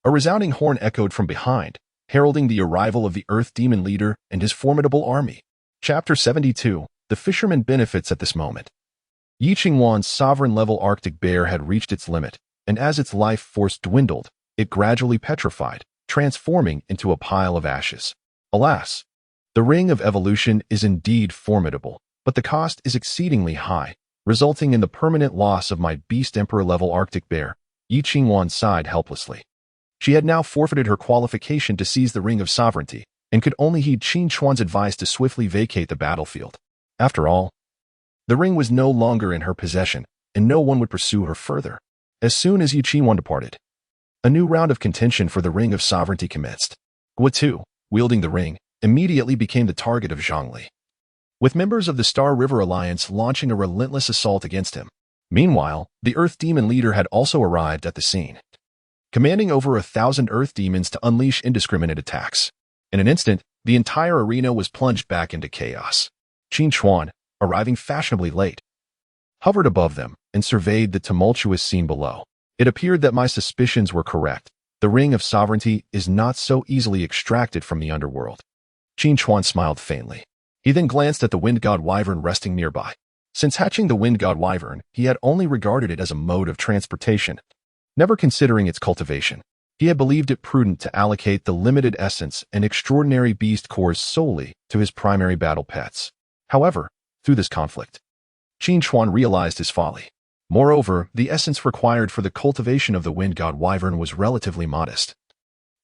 a resounding horn echoed from behind, heralding the arrival of the Earth Demon leader and his formidable army. Chapter 72. The fisherman benefits at this moment. Yi Qingwan's sovereign-level Arctic bear had reached its limit, and as its life force dwindled, it gradually petrified, transforming into a pile of ashes. Alas, the Ring of Evolution is indeed formidable, but the cost is exceedingly high, resulting in the permanent loss of my Beast Emperor-level Arctic bear. Yi Qingwan sighed helplessly. She had now forfeited her qualification to seize the Ring of Sovereignty, and could only heed Qin Chuan's advice to swiftly vacate the battlefield. After all, the ring was no longer in her possession, and no one would pursue her further. As soon as Qin Chuan departed, a new round of contention for the Ring of Sovereignty commenced. Qin, wielding the ring, immediately became the target of Zhongli, with members of the Star River Alliance launching a relentless assault against him. Meanwhile, the Earth Demon leader had also arrived at the scene, commanding over 1,000 Earth Demons to unleash indiscriminate attacks. In an instant, the entire arena was plunged back into chaos. Qin Chuan, arriving fashionably late, hovered above them and surveyed the tumultuous scene below. It appeared that my suspicions were correct. The Ring of Sovereignty is not so easily extracted from the underworld. Qin Chuan smiled faintly. He then glanced at the Wind God Wyvern resting nearby. Since hatching the Wind God Wyvern, he had only regarded it as a mode of transportation, never considering its cultivation. He had believed it prudent to allocate the limited essence and extraordinary beast cores solely to his primary battle pets. However, through this conflict, Qin Chuan realized his folly. Moreover, the essence required for the cultivation of the Wind God Wyvern was relatively modest.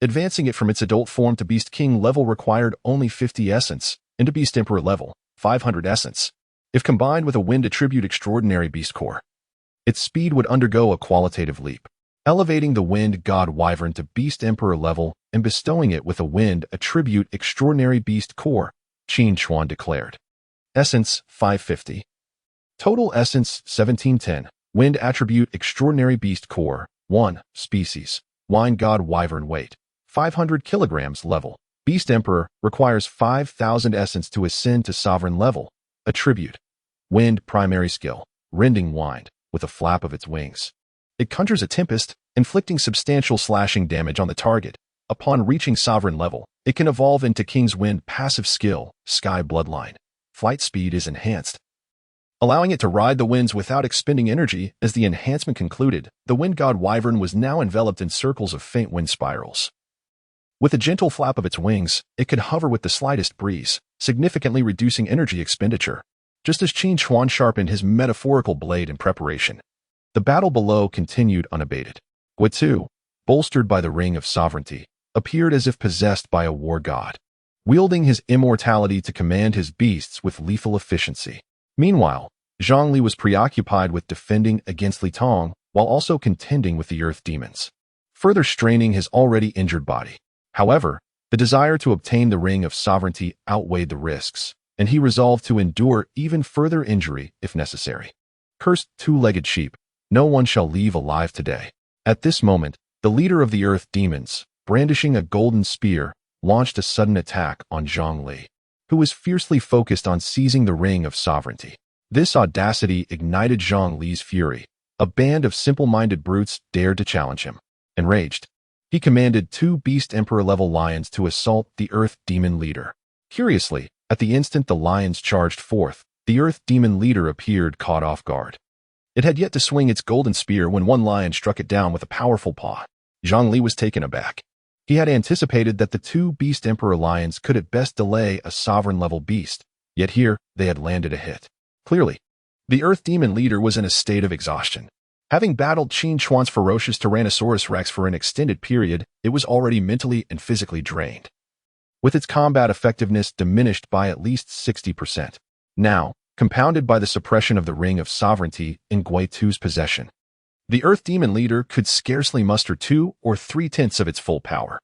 Advancing it from its adult form to Beast King level required only 50 essence, and to Beast Emperor level, 500 essence. If combined with a Wind Attribute Extraordinary Beast Core, its speed would undergo a qualitative leap. Elevating the Wind God Wyvern to Beast Emperor level and bestowing it with a Wind Attribute Extraordinary Beast Core, Qin Chuan declared. Essence, 550. Total Essence, 1710. Wind Attribute Extraordinary Beast Core, 1. Species. Wind God Wyvern weight, 500 kilograms level. Beast Emperor requires 5,000 essence to ascend to sovereign level. Attribute. Wind primary skill. Rending wind, with a flap of its wings. It conjures a tempest, inflicting substantial slashing damage on the target. Upon reaching sovereign level, it can evolve into King's Wind passive skill, Sky Bloodline. Flight speed is enhanced, allowing it to ride the winds without expending energy. As the enhancement concluded, the Wind God Wyvern was now enveloped in circles of faint wind spirals. With a gentle flap of its wings, it could hover with the slightest breeze, significantly reducing energy expenditure. Just as Qin Chuan sharpened his metaphorical blade in preparation, the battle below continued unabated. Qin, bolstered by the Ring of Sovereignty, appeared as if possessed by a war god, wielding his immortality to command his beasts with lethal efficiency. Meanwhile, Zhongli was preoccupied with defending against Li Tong while also contending with the Earth Demons, further straining his already injured body. However, the desire to obtain the Ring of Sovereignty outweighed the risks, and he resolved to endure even further injury if necessary. Cursed two-legged sheep, no one shall leave alive today. At this moment, the leader of the Earth Demons, brandishing a golden spear, launched a sudden attack on Zhongli, who was fiercely focused on seizing the Ring of Sovereignty. This audacity ignited Zhongli's fury. A band of simple-minded brutes dared to challenge him. Enraged, he commanded 2 Beast Emperor-level lions to assault the Earth Demon leader. Curiously, at the instant the lions charged forth, the Earth Demon leader appeared caught off guard. It had yet to swing its golden spear when one lion struck it down with a powerful paw. Zhongli was taken aback. He had anticipated that the 2 Beast Emperor lions could at best delay a sovereign-level beast, yet here they had landed a hit. Clearly, the Earth Demon leader was in a state of exhaustion. Having battled Qin Chuan's ferocious Tyrannosaurus Rex for an extended period, it was already mentally and physically drained, with its combat effectiveness diminished by at least 60%. Now, compounded by the suppression of the Ring of Sovereignty in Qin's possession, the Earth Demon leader could scarcely muster 2 or 3/10 of its full power.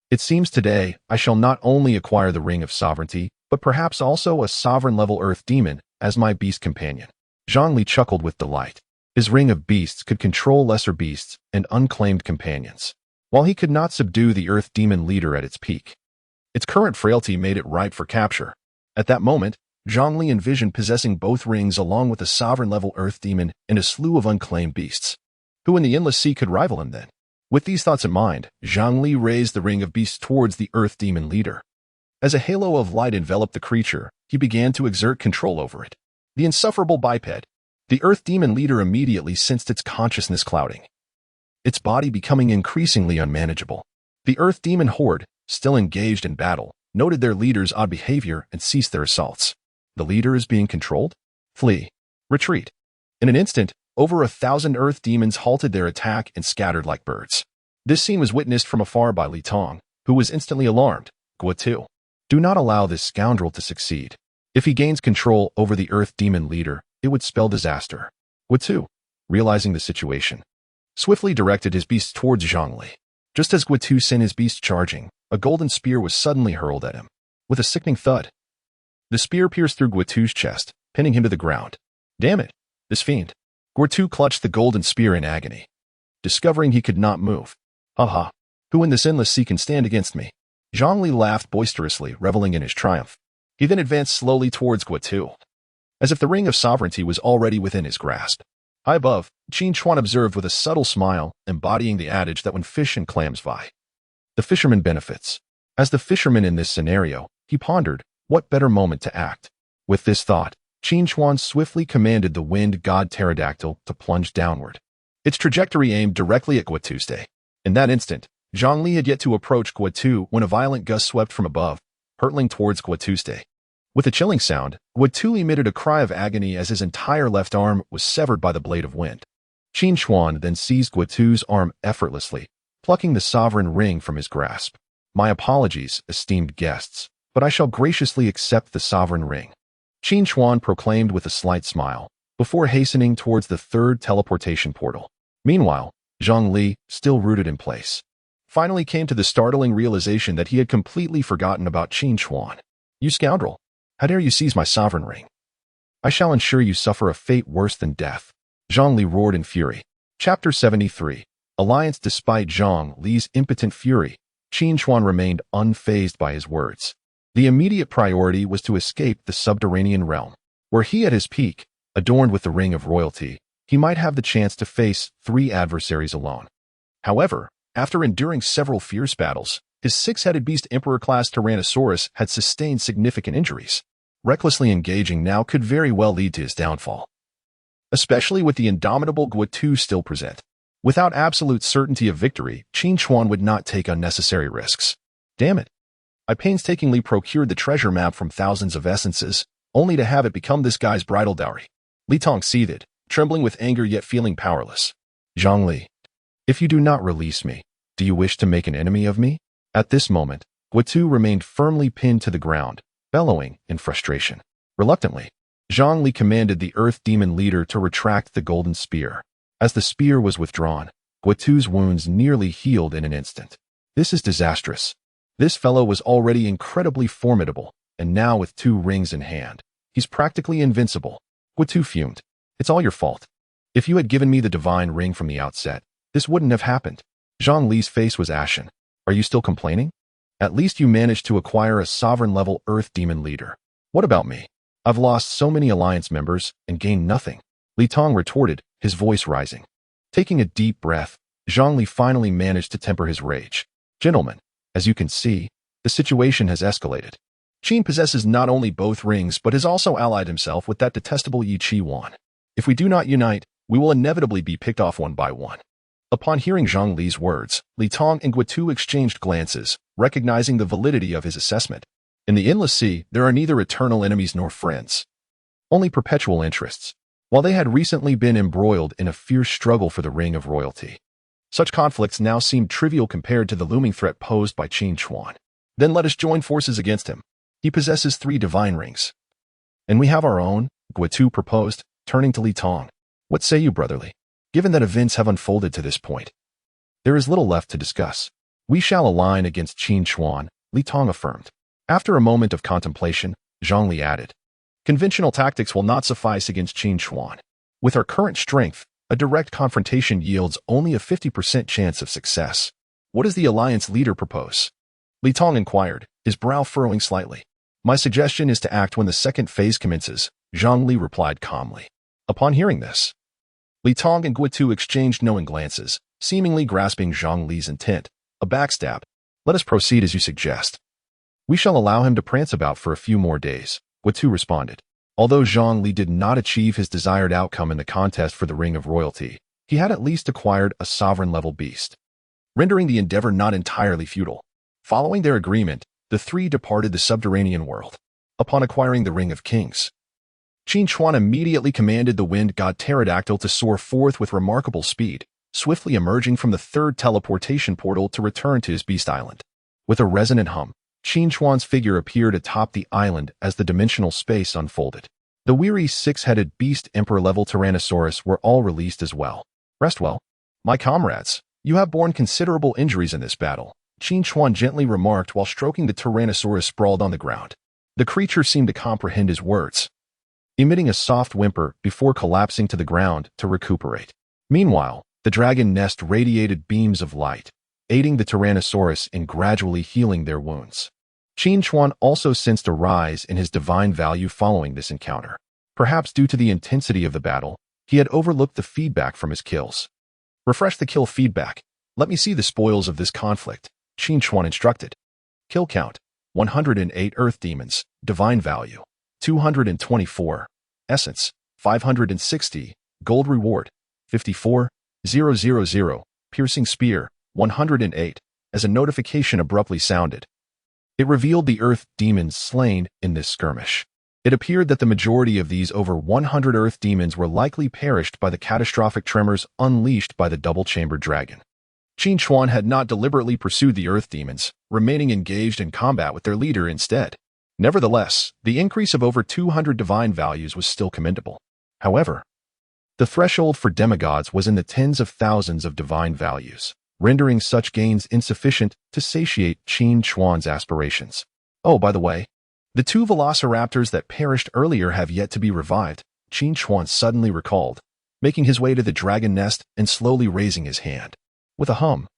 It seems today I shall not only acquire the Ring of Sovereignty, but perhaps also a sovereign-level Earth Demon as my beast companion. Zhongli chuckled with delight. His ring of beasts could control lesser beasts and unclaimed companions, while he could not subdue the Earth Demon leader at its peak. Its current frailty made it ripe for capture. At that moment, Zhongli envisioned possessing both rings along with a sovereign-level Earth Demon and a slew of unclaimed beasts. Who in the Endless Sea could rival him then? With these thoughts in mind, Zhongli raised the Ring of Beasts towards the Earth Demon leader. As a halo of light enveloped the creature, he began to exert control over it. The insufferable biped, the Earth Demon leader immediately sensed its consciousness clouding, its body becoming increasingly unmanageable. The Earth Demon horde, still engaged in battle, noted their leader's odd behavior and ceased their assaults. The leader is being controlled? Flee. Retreat. In an instant, over 1,000 Earth Demons halted their attack and scattered like birds. This scene was witnessed from afar by Li Tong, who was instantly alarmed. Qin, do not allow this scoundrel to succeed. If he gains control over the Earth Demon leader, it would spell disaster. Qin, realizing the situation, swiftly directed his beast towards Zhongli. Just as Guotu sent his beast charging, a golden spear was suddenly hurled at him. With a sickening thud, the spear pierced through Guotu's chest, pinning him to the ground. Damn it, this fiend. Guotu clutched the golden spear in agony, discovering he could not move. Haha, who in this endless sea can stand against me? Zhongli laughed boisterously, reveling in his triumph. He then advanced slowly towards Guotu, as if the ring of sovereignty was already within his grasp. High above, Qin Chuan observed with a subtle smile, embodying the adage that when fish and clams vie, the fisherman benefits. As the fisherman in this scenario, he pondered, what better moment to act? With this thought, Qin Chuan swiftly commanded the wind god pterodactyl to plunge downward, its trajectory aimed directly at Guotu's. In that instant, Zhongli had yet to approach Guotu when a violent gust swept from above, hurtling towards Guotu's. With a chilling sound, Guotu emitted a cry of agony as his entire left arm was severed by the blade of wind. Qin Chuan then seized Guotu's arm effortlessly, plucking the sovereign ring from his grasp. My apologies, esteemed guests, but I shall graciously accept the sovereign ring, Qin Chuan proclaimed with a slight smile, before hastening towards the third teleportation portal. Meanwhile, Zhongli, still rooted in place, finally came to the startling realization that he had completely forgotten about Qin Chuan. You scoundrel! How dare you seize my sovereign ring? I shall ensure you suffer a fate worse than death. Zhongli roared in fury. Chapter 73. Alliance. Despite Zhang Li's impotent fury, Qin Chuan remained unfazed by his words. The immediate priority was to escape the subterranean realm, where he at his peak, adorned with the ring of royalty, he might have the chance to face 3 adversaries alone. However, after enduring several fierce battles, his 6-headed beast Emperor-class Tyrannosaurus had sustained significant injuries. Recklessly engaging now could very well lead to his downfall, especially with the indomitable Guotu still present. Without absolute certainty of victory, Qin Chuan would not take unnecessary risks. Damn it! I painstakingly procured the treasure map from thousands of essences, only to have it become this guy's bridal dowry. Li Tong seethed, trembling with anger yet feeling powerless. Zhongli, if you do not release me, do you wish to make an enemy of me? At this moment, Guotu remained firmly pinned to the ground, bellowing in frustration. Reluctantly, Zhongli commanded the Earth Demon leader to retract the golden spear. As the spear was withdrawn, Guotu's wounds nearly healed in an instant. This is disastrous. This fellow was already incredibly formidable, and now with 2 rings in hand, he's practically invincible. Guotu fumed. It's all your fault. If you had given me the divine ring from the outset, this wouldn't have happened. Zhang Li's face was ashen. Are you still complaining? At least you managed to acquire a sovereign-level Earth Demon leader. What about me? I've lost so many Alliance members and gained nothing. Li Tong retorted, his voice rising. Taking a deep breath, Zhang Li finally managed to temper his rage. Gentlemen, as you can see, the situation has escalated. Qin possesses not only both rings but has also allied himself with that detestable Yi Chi-wan. If we do not unite, we will inevitably be picked off one by one. Upon hearing Zhang Li's words, Li Tong and Guotu exchanged glances, recognizing the validity of his assessment. In the Endless Sea, there are neither eternal enemies nor friends, only perpetual interests. While they had recently been embroiled in a fierce struggle for the Ring of Royalty, such conflicts now seemed trivial compared to the looming threat posed by Qin Chuan. Then let us join forces against him. He possesses 3 divine rings. And we have our own, Guotu proposed, turning to Li Tong. What say you, brotherly? Given that events have unfolded to this point, there is little left to discuss. We shall align against Qin Chuan, Li Tong affirmed. After a moment of contemplation, Zhang Li added, conventional tactics will not suffice against Qin Chuan. With our current strength, a direct confrontation yields only a 50% chance of success. What does the Alliance leader propose? Li Tong inquired, his brow furrowing slightly. My suggestion is to act when the second phase commences, Zhang Li replied calmly. Upon hearing this, Li Tong and Guotu exchanged knowing glances, seemingly grasping Zhang Li's intent. A backstab. Let us proceed as you suggest. We shall allow him to prance about for a few more days, Guotu responded. Although Zhang Li did not achieve his desired outcome in the contest for the Ring of Royalty, he had at least acquired a sovereign-level beast, rendering the endeavor not entirely futile. Following their agreement, the 3 departed the subterranean world. Upon acquiring the Ring of Kings, Qin Chuan immediately commanded the wind god Pterodactyl to soar forth with remarkable speed, swiftly emerging from the 3rd teleportation portal to return to his beast island. With a resonant hum, Qin Chuan's figure appeared atop the island as the dimensional space unfolded. The weary six-headed beast emperor-level Tyrannosaurus were all released as well. Rest well, my comrades. You have borne considerable injuries in this battle, Qin Chuan gently remarked while stroking the Tyrannosaurus sprawled on the ground. The creature seemed to comprehend his words, emitting a soft whimper before collapsing to the ground to recuperate. Meanwhile, the dragon nest radiated beams of light, aiding the Tyrannosaurus in gradually healing their wounds. Qin Chuan also sensed a rise in his divine value following this encounter. Perhaps due to the intensity of the battle, he had overlooked the feedback from his kills. Refresh the kill feedback. Let me see the spoils of this conflict, Qin Chuan instructed. Kill count, 108 Earth Demons, divine value, 224, essence, 560, gold reward, 54,000, piercing spear, 108, as a notification abruptly sounded. It revealed the Earth demons slain in this skirmish. It appeared that the majority of these over 100 Earth demons were likely perished by the catastrophic tremors unleashed by the double-chambered dragon. Qin Chuan had not deliberately pursued the Earth demons, remaining engaged in combat with their leader instead. Nevertheless, the increase of over 200 divine values was still commendable. However, the threshold for demigods was in the tens of thousands of divine values, rendering such gains insufficient to satiate Qin Chuan's aspirations. Oh, by the way, the two velociraptors that perished earlier have yet to be revived, Qin Chuan suddenly recalled, making his way to the dragon nest and slowly raising his hand. With a hum,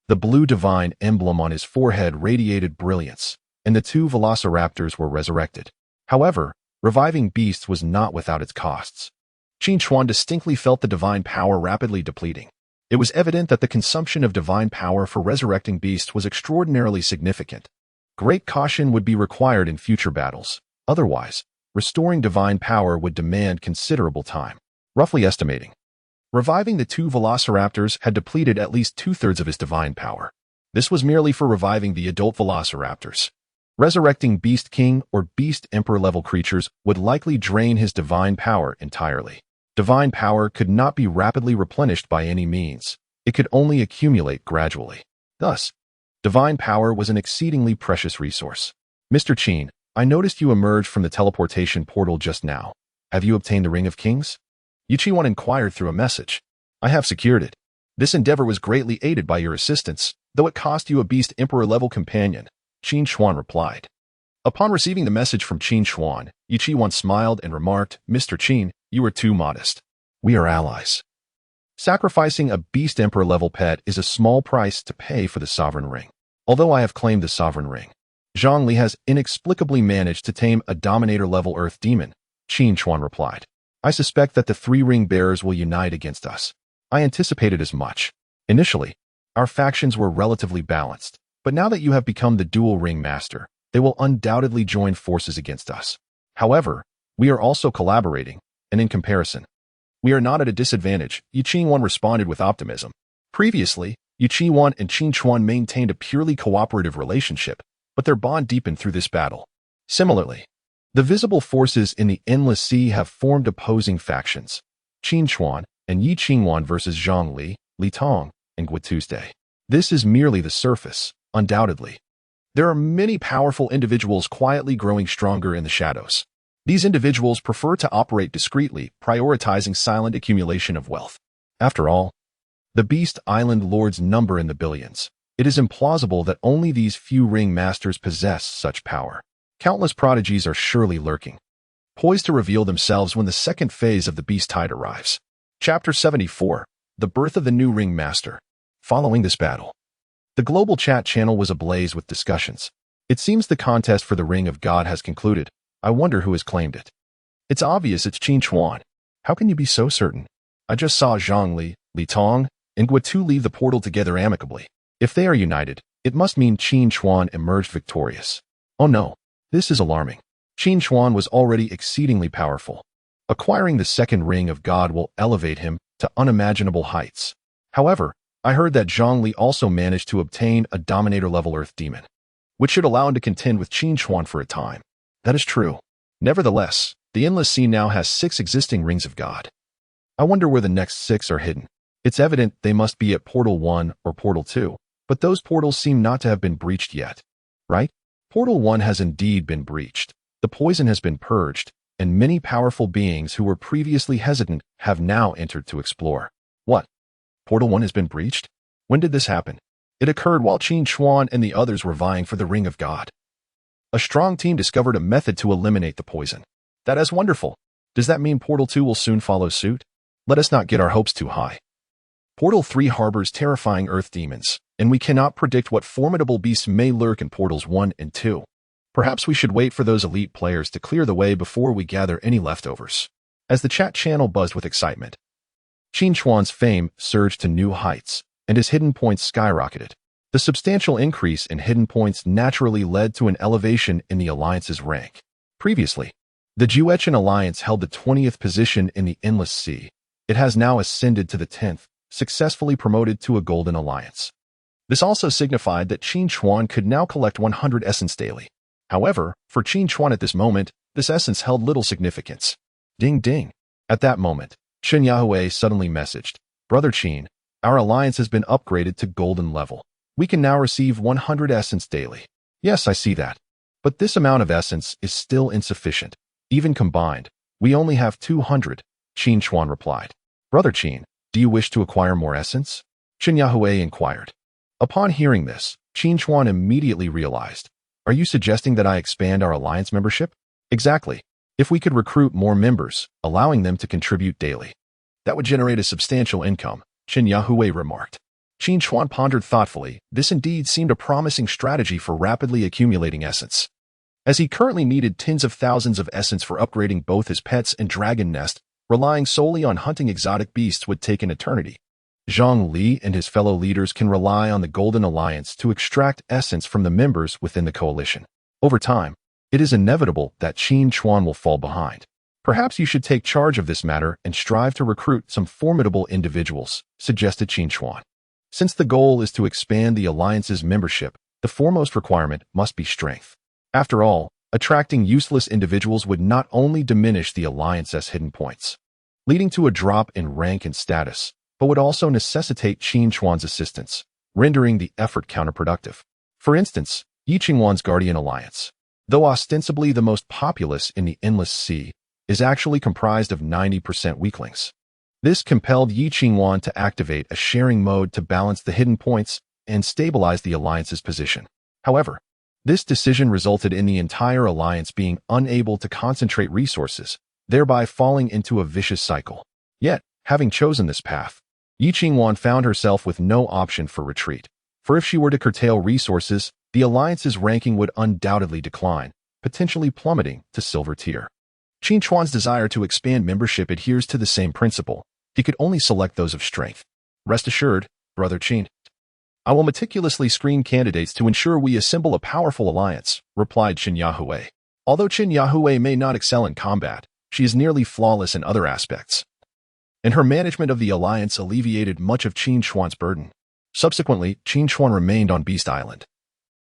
the blue divine emblem on his forehead radiated brilliance, and the two velociraptors were resurrected. However, reviving beasts was not without its costs. Qin Chuan distinctly felt the divine power rapidly depleting. It was evident that the consumption of divine power for resurrecting beasts was extraordinarily significant. Great caution would be required in future battles. Otherwise, restoring divine power would demand considerable time. Roughly estimating, reviving the two velociraptors had depleted at least two-thirds of his divine power. This was merely for reviving the adult velociraptors. Resurrecting Beast King or Beast Emperor-level creatures would likely drain his divine power entirely. Divine power could not be rapidly replenished by any means. It could only accumulate gradually. Thus, divine power was an exceedingly precious resource. Mr. Qin, I noticed you emerged from the teleportation portal just now. Have you obtained the Ring of Kings? Yuqiwan inquired through a message. I have secured it. This endeavor was greatly aided by your assistance, though it cost you a Beast Emperor-level companion, Qin Chuan replied. Upon receiving the message from Qin Chuan, Yuqiwan smiled and remarked, Mr. Qin, you are too modest. We are allies. Sacrificing a Beast Emperor-level pet is a small price to pay for the Sovereign Ring. Although I have claimed the Sovereign Ring, Zhongli has inexplicably managed to tame a Dominator-level Earth demon, Qin Chuan replied. I suspect that the three ring bearers will unite against us. I anticipated as much. Initially, our factions were relatively balanced, but now that you have become the dual ring master, they will undoubtedly join forces against us. However, we are also collaborating, and in comparison, we are not at a disadvantage, Yuqiwan responded with optimism. Previously, Yuqiwan and Qin Chuan maintained a purely cooperative relationship, but their bond deepened through this battle. Similarly, the visible forces in the Endless Sea have formed opposing factions, Qin Chuan and Yi Qingwan versus Zhang Li, Li Tong, and Gui Tuesday. This is merely the surface, undoubtedly. There are many powerful individuals quietly growing stronger in the shadows. These individuals prefer to operate discreetly, prioritizing silent accumulation of wealth. After all, the Beast Island lords number in the billions. It is implausible that only these few ring masters possess such power. Countless prodigies are surely lurking, poised to reveal themselves when the second phase of the Beast Tide arrives. Chapter 74, The Birth of the New Ring Master. Following this battle, the global chat channel was ablaze with discussions. It seems the contest for the Ring of God has concluded. I wonder who has claimed it. It's obvious it's Qin Chuan. How can you be so certain? I just saw Zhang Li, Li Tong, and Gui Tu leave the portal together amicably. If they are united, it must mean Qin Chuan emerged victorious. Oh no, this is alarming. Qin Chuan was already exceedingly powerful. Acquiring the second Ring of God will elevate him to unimaginable heights. However, I heard that Zhang Li also managed to obtain a Dominator-level Earth demon, which should allow him to contend with Qin Chuan for a time. That is true. Nevertheless, the Endless Sea now has 6 existing Rings of God. I wonder where the next 6 are hidden. It's evident they must be at Portal 1 or Portal 2, but those portals seem not to have been breached yet. Right? Portal 1 has indeed been breached. The poison has been purged, and many powerful beings who were previously hesitant have now entered to explore. What? Portal 1 has been breached? When did this happen? It occurred while Qin Chuan and the others were vying for the Ring of God. A strong team discovered a method to eliminate the poison. That is wonderful. Does that mean Portal 2 will soon follow suit? Let us not get our hopes too high. Portal 3 harbors terrifying earth demons, and we cannot predict what formidable beasts may lurk in Portals 1 and 2. Perhaps we should wait for those elite players to clear the way before we gather any leftovers. As the chat channel buzzed with excitement, Qin Chuan's fame surged to new heights, and his hidden points skyrocketed. The substantial increase in hidden points naturally led to an elevation in the Alliance's rank. Previously, the Juechen Alliance held the 20th position in the Endless Sea. It has now ascended to the 10th, successfully promoted to a Golden Alliance. This also signified that Qin Chuan could now collect 100 essence daily. However, for Qin Chuan at this moment, this essence held little significance. Ding ding. At that moment, Chen Yahue suddenly messaged, "Brother Qin, our alliance has been upgraded to golden level. We can now receive 100 essence daily." Yes, I see that. But this amount of essence is still insufficient. Even combined, we only have 200, Qin Chuan replied. "Brother Qin, do you wish to acquire more essence?" Chen Yahue inquired. Upon hearing this, Qin Chuan immediately realized, "Are you suggesting that I expand our alliance membership?" Exactly. If we could recruit more members, allowing them to contribute daily, that would generate a substantial income, Chen Yahue remarked. Qin Chuan pondered thoughtfully. This indeed seemed a promising strategy for rapidly accumulating essence. As he currently needed tens of thousands of essence for upgrading both his pets and dragon nest, relying solely on hunting exotic beasts would take an eternity. Zhang Li and his fellow leaders can rely on the Golden Alliance to extract essence from the members within the coalition. Over time, it is inevitable that Qin Chuan will fall behind. Perhaps you should take charge of this matter and strive to recruit some formidable individuals, suggested Qin Chuan. Since the goal is to expand the Alliance's membership, the foremost requirement must be strength. After all, attracting useless individuals would not only diminish the Alliance's hidden points, leading to a drop in rank and status, but would also necessitate Qin Chuan's assistance, rendering the effort counterproductive. For instance, Yi Qingwan's Guardian Alliance, though ostensibly the most populous in the Endless Sea, is actually comprised of 90% weaklings. This compelled Yi Qingwan to activate a sharing mode to balance the hidden points and stabilize the Alliance's position. However, this decision resulted in the entire Alliance being unable to concentrate resources, thereby falling into a vicious cycle. Yet, having chosen this path, Yi Qingwan found herself with no option for retreat, for if she were to curtail resources, the Alliance's ranking would undoubtedly decline, potentially plummeting to silver tier. Qin Chuan's desire to expand membership adheres to the same principle. He could only select those of strength. Rest assured, Brother Qin, I will meticulously screen candidates to ensure we assemble a powerful alliance, replied Chen Yahue. Although Chen Yahue may not excel in combat, she is nearly flawless in other aspects, and her management of the alliance alleviated much of Qin Chuan's burden. Subsequently, Qin Chuan remained on Beast Island,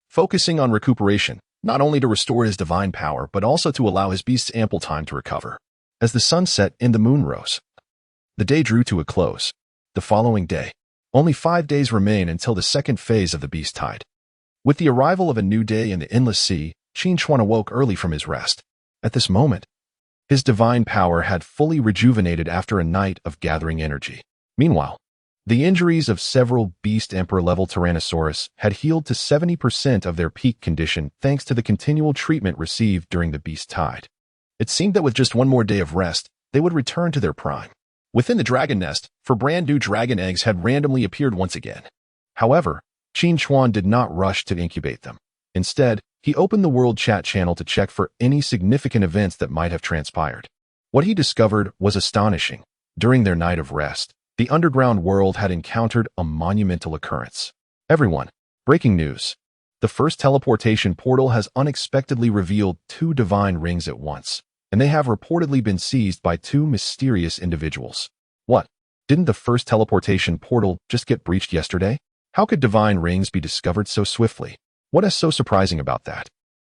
focusing on recuperation, not only to restore his divine power, but also to allow his beasts ample time to recover. As the sun set and the moon rose, the day drew to a close. The following day, only 5 days remain until the second phase of the beast tide. With the arrival of a new day in the Endless Sea, Qin Chuan awoke early from his rest. At this moment, his divine power had fully rejuvenated after a night of gathering energy. Meanwhile, the injuries of several Beast Emperor-level Tyrannosaurus had healed to 70% of their peak condition thanks to the continual treatment received during the beast tide. It seemed that with just one more day of rest, they would return to their prime. Within the dragon nest, brand new dragon eggs had randomly appeared once again. However, Qin Chuan did not rush to incubate them. Instead, he opened the world chat channel to check for any significant events that might have transpired. What he discovered was astonishing. During their night of rest, the underground world had encountered a monumental occurrence. Everyone, breaking news. The first teleportation portal has unexpectedly revealed 2 divine rings at once, and they have reportedly been seized by 2 mysterious individuals. What? Didn't the first teleportation portal just get breached yesterday? How could divine rings be discovered so swiftly? What is so surprising about that?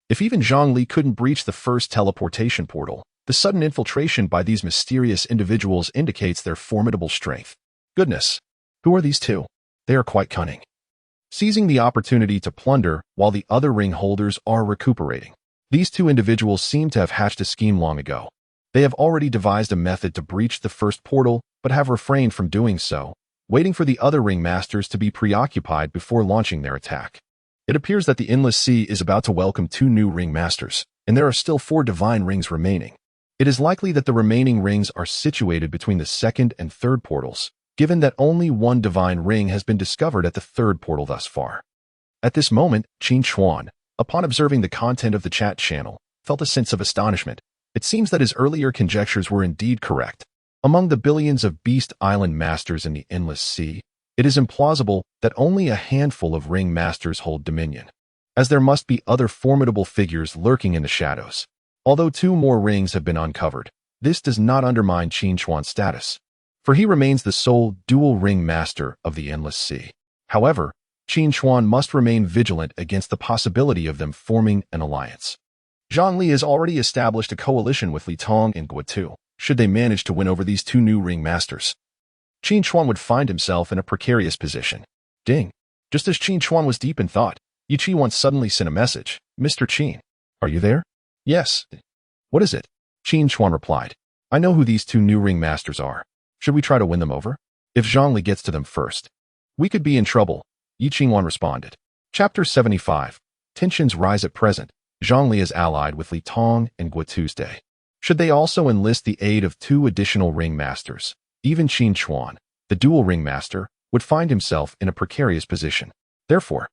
If even Zhang Li couldn't breach the first teleportation portal, the sudden infiltration by these mysterious individuals indicates their formidable strength. Goodness, who are these 2? They are quite cunning, seizing the opportunity to plunder while the other ring holders are recuperating. These 2 individuals seem to have hatched a scheme long ago. They have already devised a method to breach the first portal, but have refrained from doing so, waiting for the other ring masters to be preoccupied before launching their attack. It appears that the Endless Sea is about to welcome 2 new ring masters, and there are still 4 divine rings remaining. It is likely that the remaining rings are situated between the second and third portals, given that only 1 divine ring has been discovered at the third portal thus far. At this moment, Qin Chuan, upon observing the content of the chat channel, felt a sense of astonishment. It seems that his earlier conjectures were indeed correct. Among the billions of Beast Island masters in the Endless Sea, it is implausible that only a handful of ring masters hold dominion, as there must be other formidable figures lurking in the shadows. Although 2 more rings have been uncovered, this does not undermine Qin Chuan's status, for he remains the sole dual ring master of the Endless Sea. However, Qin Chuan must remain vigilant against the possibility of them forming an alliance. Zhongli has already established a coalition with Li Tong and Guotu, should they manage to win over these 2 new ring masters. Qin Chuan would find himself in a precarious position. Ding! Just as Qin Chuan was deep in thought, Yi Qi once suddenly sent a message. Mr. Qin, are you there? Yes. What is it? Qin Chuan replied. I know who these 2 new ring masters are. Should we try to win them over? If Zhongli gets to them first, we could be in trouble, Yi Qingwan responded. Chapter 75. Tensions rise at present. Zhongli is allied with Li Tong and Guotu's Day. Should they also enlist the aid of 2 additional ring masters, even Qin Chuan, the dual ring master, would find himself in a precarious position. Therefore,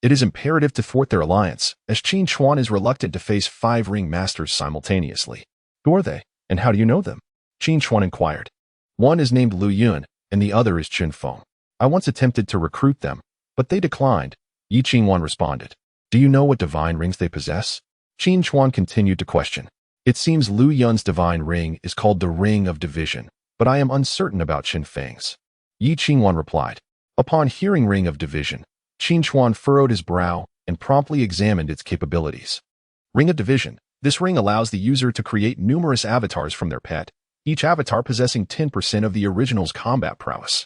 it is imperative to thwart their alliance, as Qin Chuan is reluctant to face 5 ring masters simultaneously. Who are they, and how do you know them? Qin Chuan inquired. One is named Lu Yun, and the other is Chen Feng. I once attempted to recruit them, but they declined, Yi Qingwan responded. Do you know what divine rings they possess? Qin Chuan continued to question. It seems Lu Yun's divine ring is called the Ring of Division, but I am uncertain about Chen Feng's. Yi Qingwan replied. Upon hearing Ring of Division, Qin Chuan furrowed his brow and promptly examined its capabilities. Ring of Division. This ring allows the user to create numerous avatars from their pet, each avatar possessing 10% of the original's combat prowess.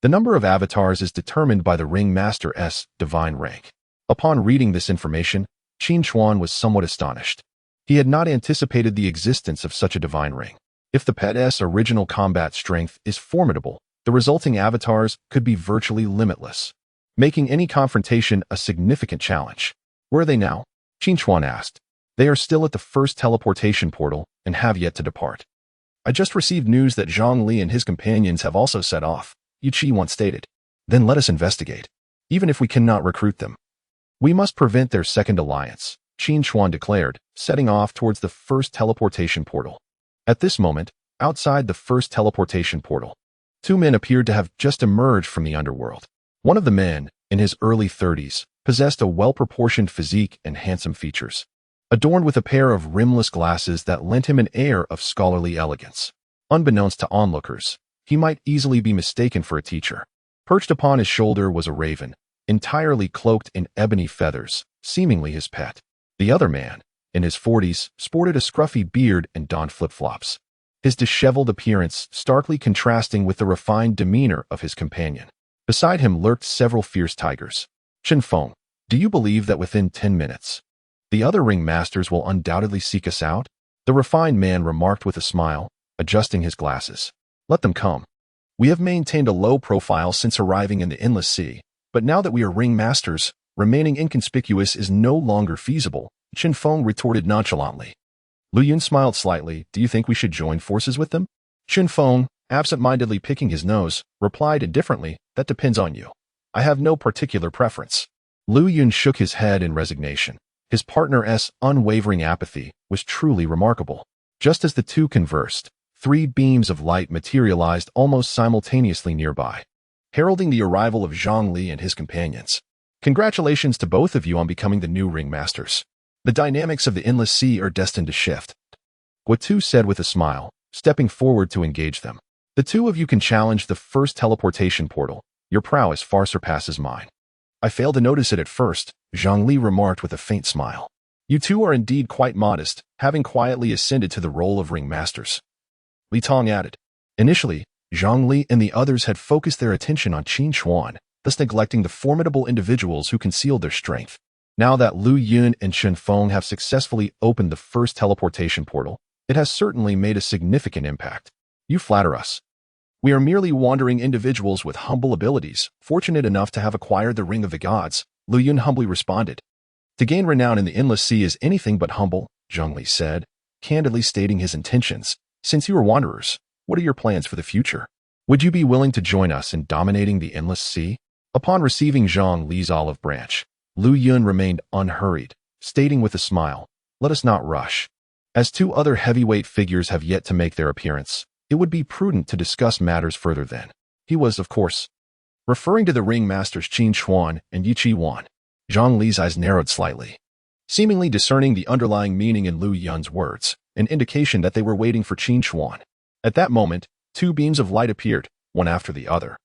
The number of avatars is determined by the Ring Master's divine rank. Upon reading this information, Qin Chuan was somewhat astonished. He had not anticipated the existence of such a divine ring. If the pet's original combat strength is formidable, the resulting avatars could be virtually limitless, making any confrontation a significant challenge. Where are they now? Qin Chuan asked. They are still at the first teleportation portal and have yet to depart. I just received news that Zhang Li and his companions have also set off, Yi Qi once stated. Then let us investigate. Even if we cannot recruit them, we must prevent their second alliance, Qin Chuan declared, setting off towards the first teleportation portal. At this moment, outside the first teleportation portal, 2 men appeared to have just emerged from the underworld. One of the men, in his early 30s, possessed a well-proportioned physique and handsome features, adorned with a pair of rimless glasses that lent him an air of scholarly elegance. Unbeknownst to onlookers, he might easily be mistaken for a teacher. Perched upon his shoulder was a raven, entirely cloaked in ebony feathers, seemingly his pet. The other man, in his 40s, sported a scruffy beard and donned flip-flops, his disheveled appearance starkly contrasting with the refined demeanor of his companion. Beside him lurked several fierce tigers. Chen Feng, do you believe that within 10 minutes, the other ring masters will undoubtedly seek us out? The refined man remarked with a smile, adjusting his glasses. Let them come. We have maintained a low profile since arriving in the Endless Sea, but now that we are ring masters, remaining inconspicuous is no longer feasible, Chen Feng retorted nonchalantly. Lu Yun smiled slightly. Do you think we should join forces with them? Chen Feng, absent-mindedly picking his nose, replied indifferently, that depends on you. I have no particular preference. Lu Yun shook his head in resignation. His partner's unwavering apathy was truly remarkable. Just as the 2 conversed, 3 beams of light materialized almost simultaneously nearby, heralding the arrival of Zhang Li and his companions. Congratulations to both of you on becoming the new ring masters. The dynamics of the Endless Sea are destined to shift, Guotu said with a smile, stepping forward to engage them. The 2 of you can challenge the first teleportation portal. Your prowess far surpasses mine. I failed to notice it at first, Zhang Li remarked with a faint smile. You 2 are indeed quite modest, having quietly ascended to the role of ring masters. Li Tong added. Initially, Zhang Li and the others had focused their attention on Qin Chuan, thus neglecting the formidable individuals who concealed their strength. Now that Lu Yun and Chen Feng have successfully opened the first teleportation portal, It has certainly made a significant impact. You flatter us. We are merely wandering individuals with humble abilities, fortunate enough to have acquired the Ring of the Gods, Lu Yun humbly responded. To gain renown in the Endless Sea is anything but humble, Zhongli said, candidly stating his intentions. Since you are wanderers, what are your plans for the future? Would you be willing to join us in dominating the Endless Sea? Upon receiving Zhang Li's olive branch, Lu Yun remained unhurried, stating with a smile, let us not rush. As two other heavyweight figures have yet to make their appearance, it would be prudent to discuss matters further then. He was, of course, referring to the ring masters Qin Chuan and Qin Chuan. Zhang Li's eyes narrowed slightly, seemingly discerning the underlying meaning in Lu Yun's words, an indication that they were waiting for Qin Chuan. At that moment, two beams of light appeared, one after the other,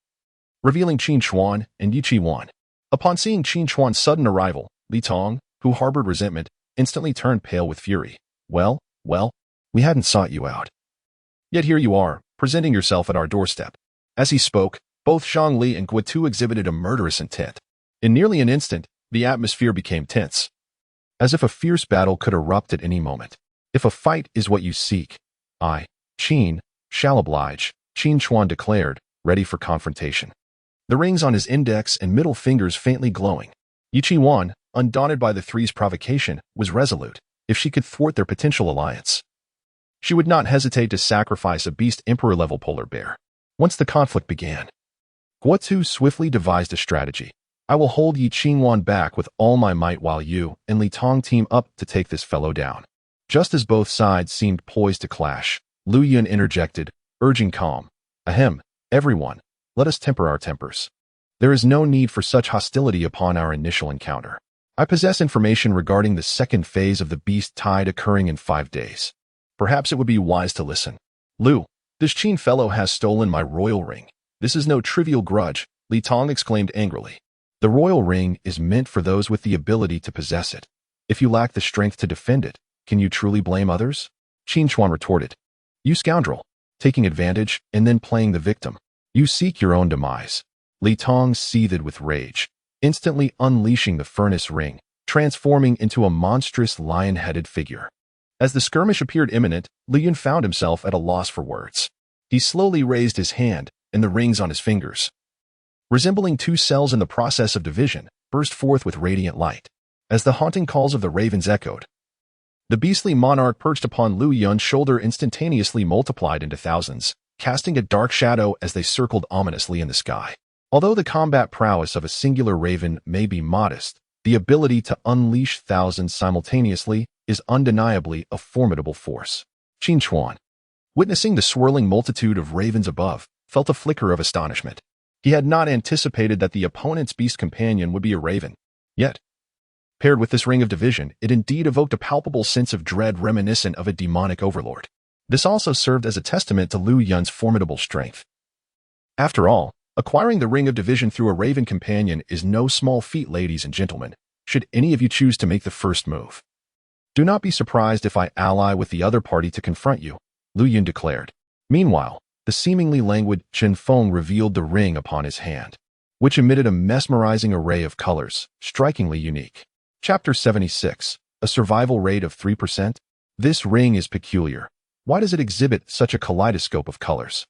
revealing Qin Chuan and Qin Chuan. Upon seeing Qin Chuan's sudden arrival, Li Tong, who harbored resentment, instantly turned pale with fury. Well, we hadn't sought you out. Yet here you are, presenting yourself at our doorstep. As he spoke, both Zhang Li and Guotu exhibited a murderous intent. In nearly an instant, the atmosphere became tense, as if a fierce battle could erupt at any moment. If a fight is what you seek, I, Qin, shall oblige, Qin Chuan declared, ready for confrontation. The rings on his index and middle fingers faintly glowing. Qin Chuan, undaunted by the three's provocation, was resolute. If she could thwart their potential alliance, she would not hesitate to sacrifice a beast emperor-level polar bear. Once the conflict began, Guotu swiftly devised a strategy. I will hold Qin Chuan back with all my might while you and Li Tong team up to take this fellow down. Just as both sides seemed poised to clash, Lu Yun interjected, urging calm. Ahem, everyone, let us temper our tempers. There is no need for such hostility upon our initial encounter. I possess information regarding the second phase of the beast tide occurring in 5 days. Perhaps it would be wise to listen. Lu, this Qin fellow has stolen my royal ring. This is no trivial grudge, Li Tong exclaimed angrily. The royal ring is meant for those with the ability to possess it. If you lack the strength to defend it, can you truly blame others? Qin Chuan retorted. You scoundrel, taking advantage and then playing the victim. You seek your own demise. Li Tong seethed with rage, instantly unleashing the furnace ring, transforming into a monstrous lion-headed figure. As the skirmish appeared imminent, Lu Yun found himself at a loss for words. He slowly raised his hand, and the rings on his fingers, resembling two cells in the process of division, burst forth with radiant light. As the haunting calls of the ravens echoed, the beastly monarch perched upon Lu Yun's shoulder instantaneously multiplied into thousands, casting a dark shadow as they circled ominously in the sky. Although the combat prowess of a singular raven may be modest, the ability to unleash thousands simultaneously is undeniably a formidable force. Qin Chuan, witnessing the swirling multitude of ravens above, felt a flicker of astonishment. He had not anticipated that the opponent's beast companion would be a raven. Yet, paired with this ring of division, it indeed evoked a palpable sense of dread reminiscent of a demonic overlord. This also served as a testament to Lu Yun's formidable strength. After all, acquiring the ring of division through a raven companion is no small feat, ladies and gentlemen, should any of you choose to make the first move. Do not be surprised if I ally with the other party to confront you, Lu Yun declared. Meanwhile, the seemingly languid Chen Feng revealed the ring upon his hand, which emitted a mesmerizing array of colors, strikingly unique. Chapter 76, a survival rate of 3%? This ring is peculiar. Why does it exhibit such a kaleidoscope of colors?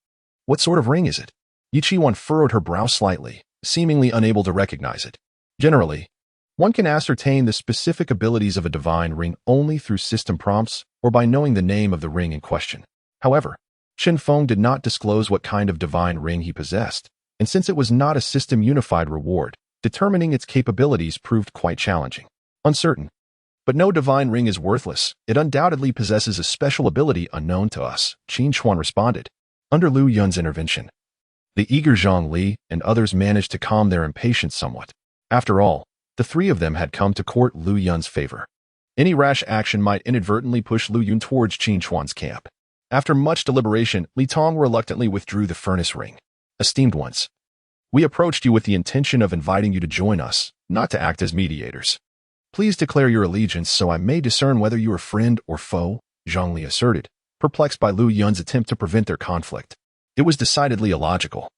What sort of ring is it? Qin Chuan furrowed her brow slightly, seemingly unable to recognize it. Generally, one can ascertain the specific abilities of a divine ring only through system prompts or by knowing the name of the ring in question. However, Chen Feng did not disclose what kind of divine ring he possessed, and since it was not a system-unified reward, determining its capabilities proved quite challenging. Uncertain. But no divine ring is worthless. It undoubtedly possesses a special ability unknown to us, Qin Chuan responded. Under Lu Yun's intervention, the eager Zhang Li and others managed to calm their impatience somewhat. After all, the three of them had come to court Lu Yun's favor. Any rash action might inadvertently push Lu Yun towards Qin Chuan's camp. After much deliberation, Li Tong reluctantly withdrew the furnace ring. Esteemed ones, we approached you with the intention of inviting you to join us, not to act as mediators. Please declare your allegiance so I may discern whether you are friend or foe, Zhang Li asserted, perplexed by Lu Yun's attempt to prevent their conflict. It was decidedly illogical.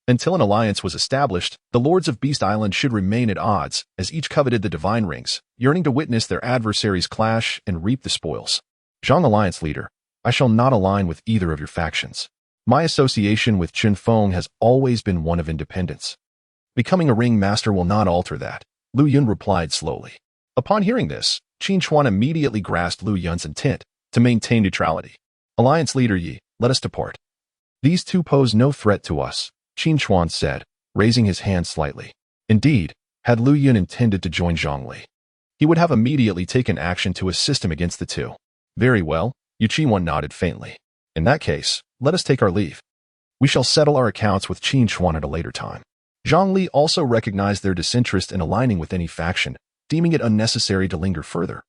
Until an alliance was established, the lords of Beast Island should remain at odds, as each coveted the divine rings, yearning to witness their adversaries clash and reap the spoils. Zhang Alliance leader, I shall not align with either of your factions. My association with Qin Feng has always been one of independence. Becoming a ring master will not alter that, Lu Yun replied slowly. Upon hearing this, Qin Chuan immediately grasped Lu Yun's intent to maintain neutrality. Alliance leader Yi, let us depart. These two pose no threat to us, Qin Chuan said, raising his hand slightly. Indeed, had Lu Yun intended to join Zhongli, he would have immediately taken action to assist him against the two. Very well, Yu Qinwan nodded faintly. In that case, let us take our leave. We shall settle our accounts with Qin Chuan at a later time. Zhongli also recognized their disinterest in aligning with any faction, deeming it unnecessary to linger further.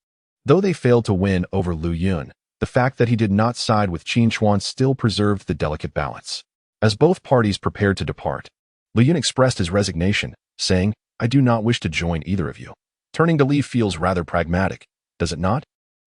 Though they failed to win over Lu Yun, the fact that he did not side with Qin Chuan still preserved the delicate balance. As both parties prepared to depart, Lu Yun expressed his resignation, saying, I do not wish to join either of you. Turning to leave feels rather pragmatic, does it not?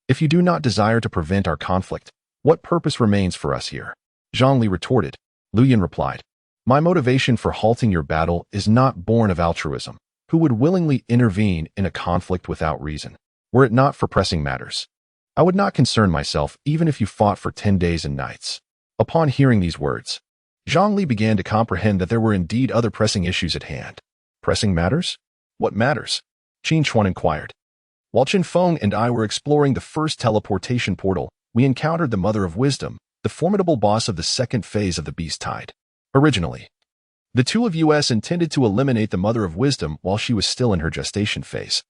If you do not desire to prevent our conflict, what purpose remains for us here? Zhongli retorted. Lu Yun replied, my motivation for halting your battle is not born of altruism. Who would willingly intervene in a conflict without reason, were it not for pressing matters? I would not concern myself even if you fought for 10 days and nights. Upon hearing these words, Zhongli began to comprehend that there were indeed other pressing issues at hand. Pressing matters? What matters? Qin Chuan inquired. While Qin Feng and I were exploring the first teleportation portal, we encountered the Mother of Wisdom, the formidable boss of the second phase of the Beast Tide. Originally, the two of us intended to eliminate the Mother of Wisdom while she was still in her gestation phase,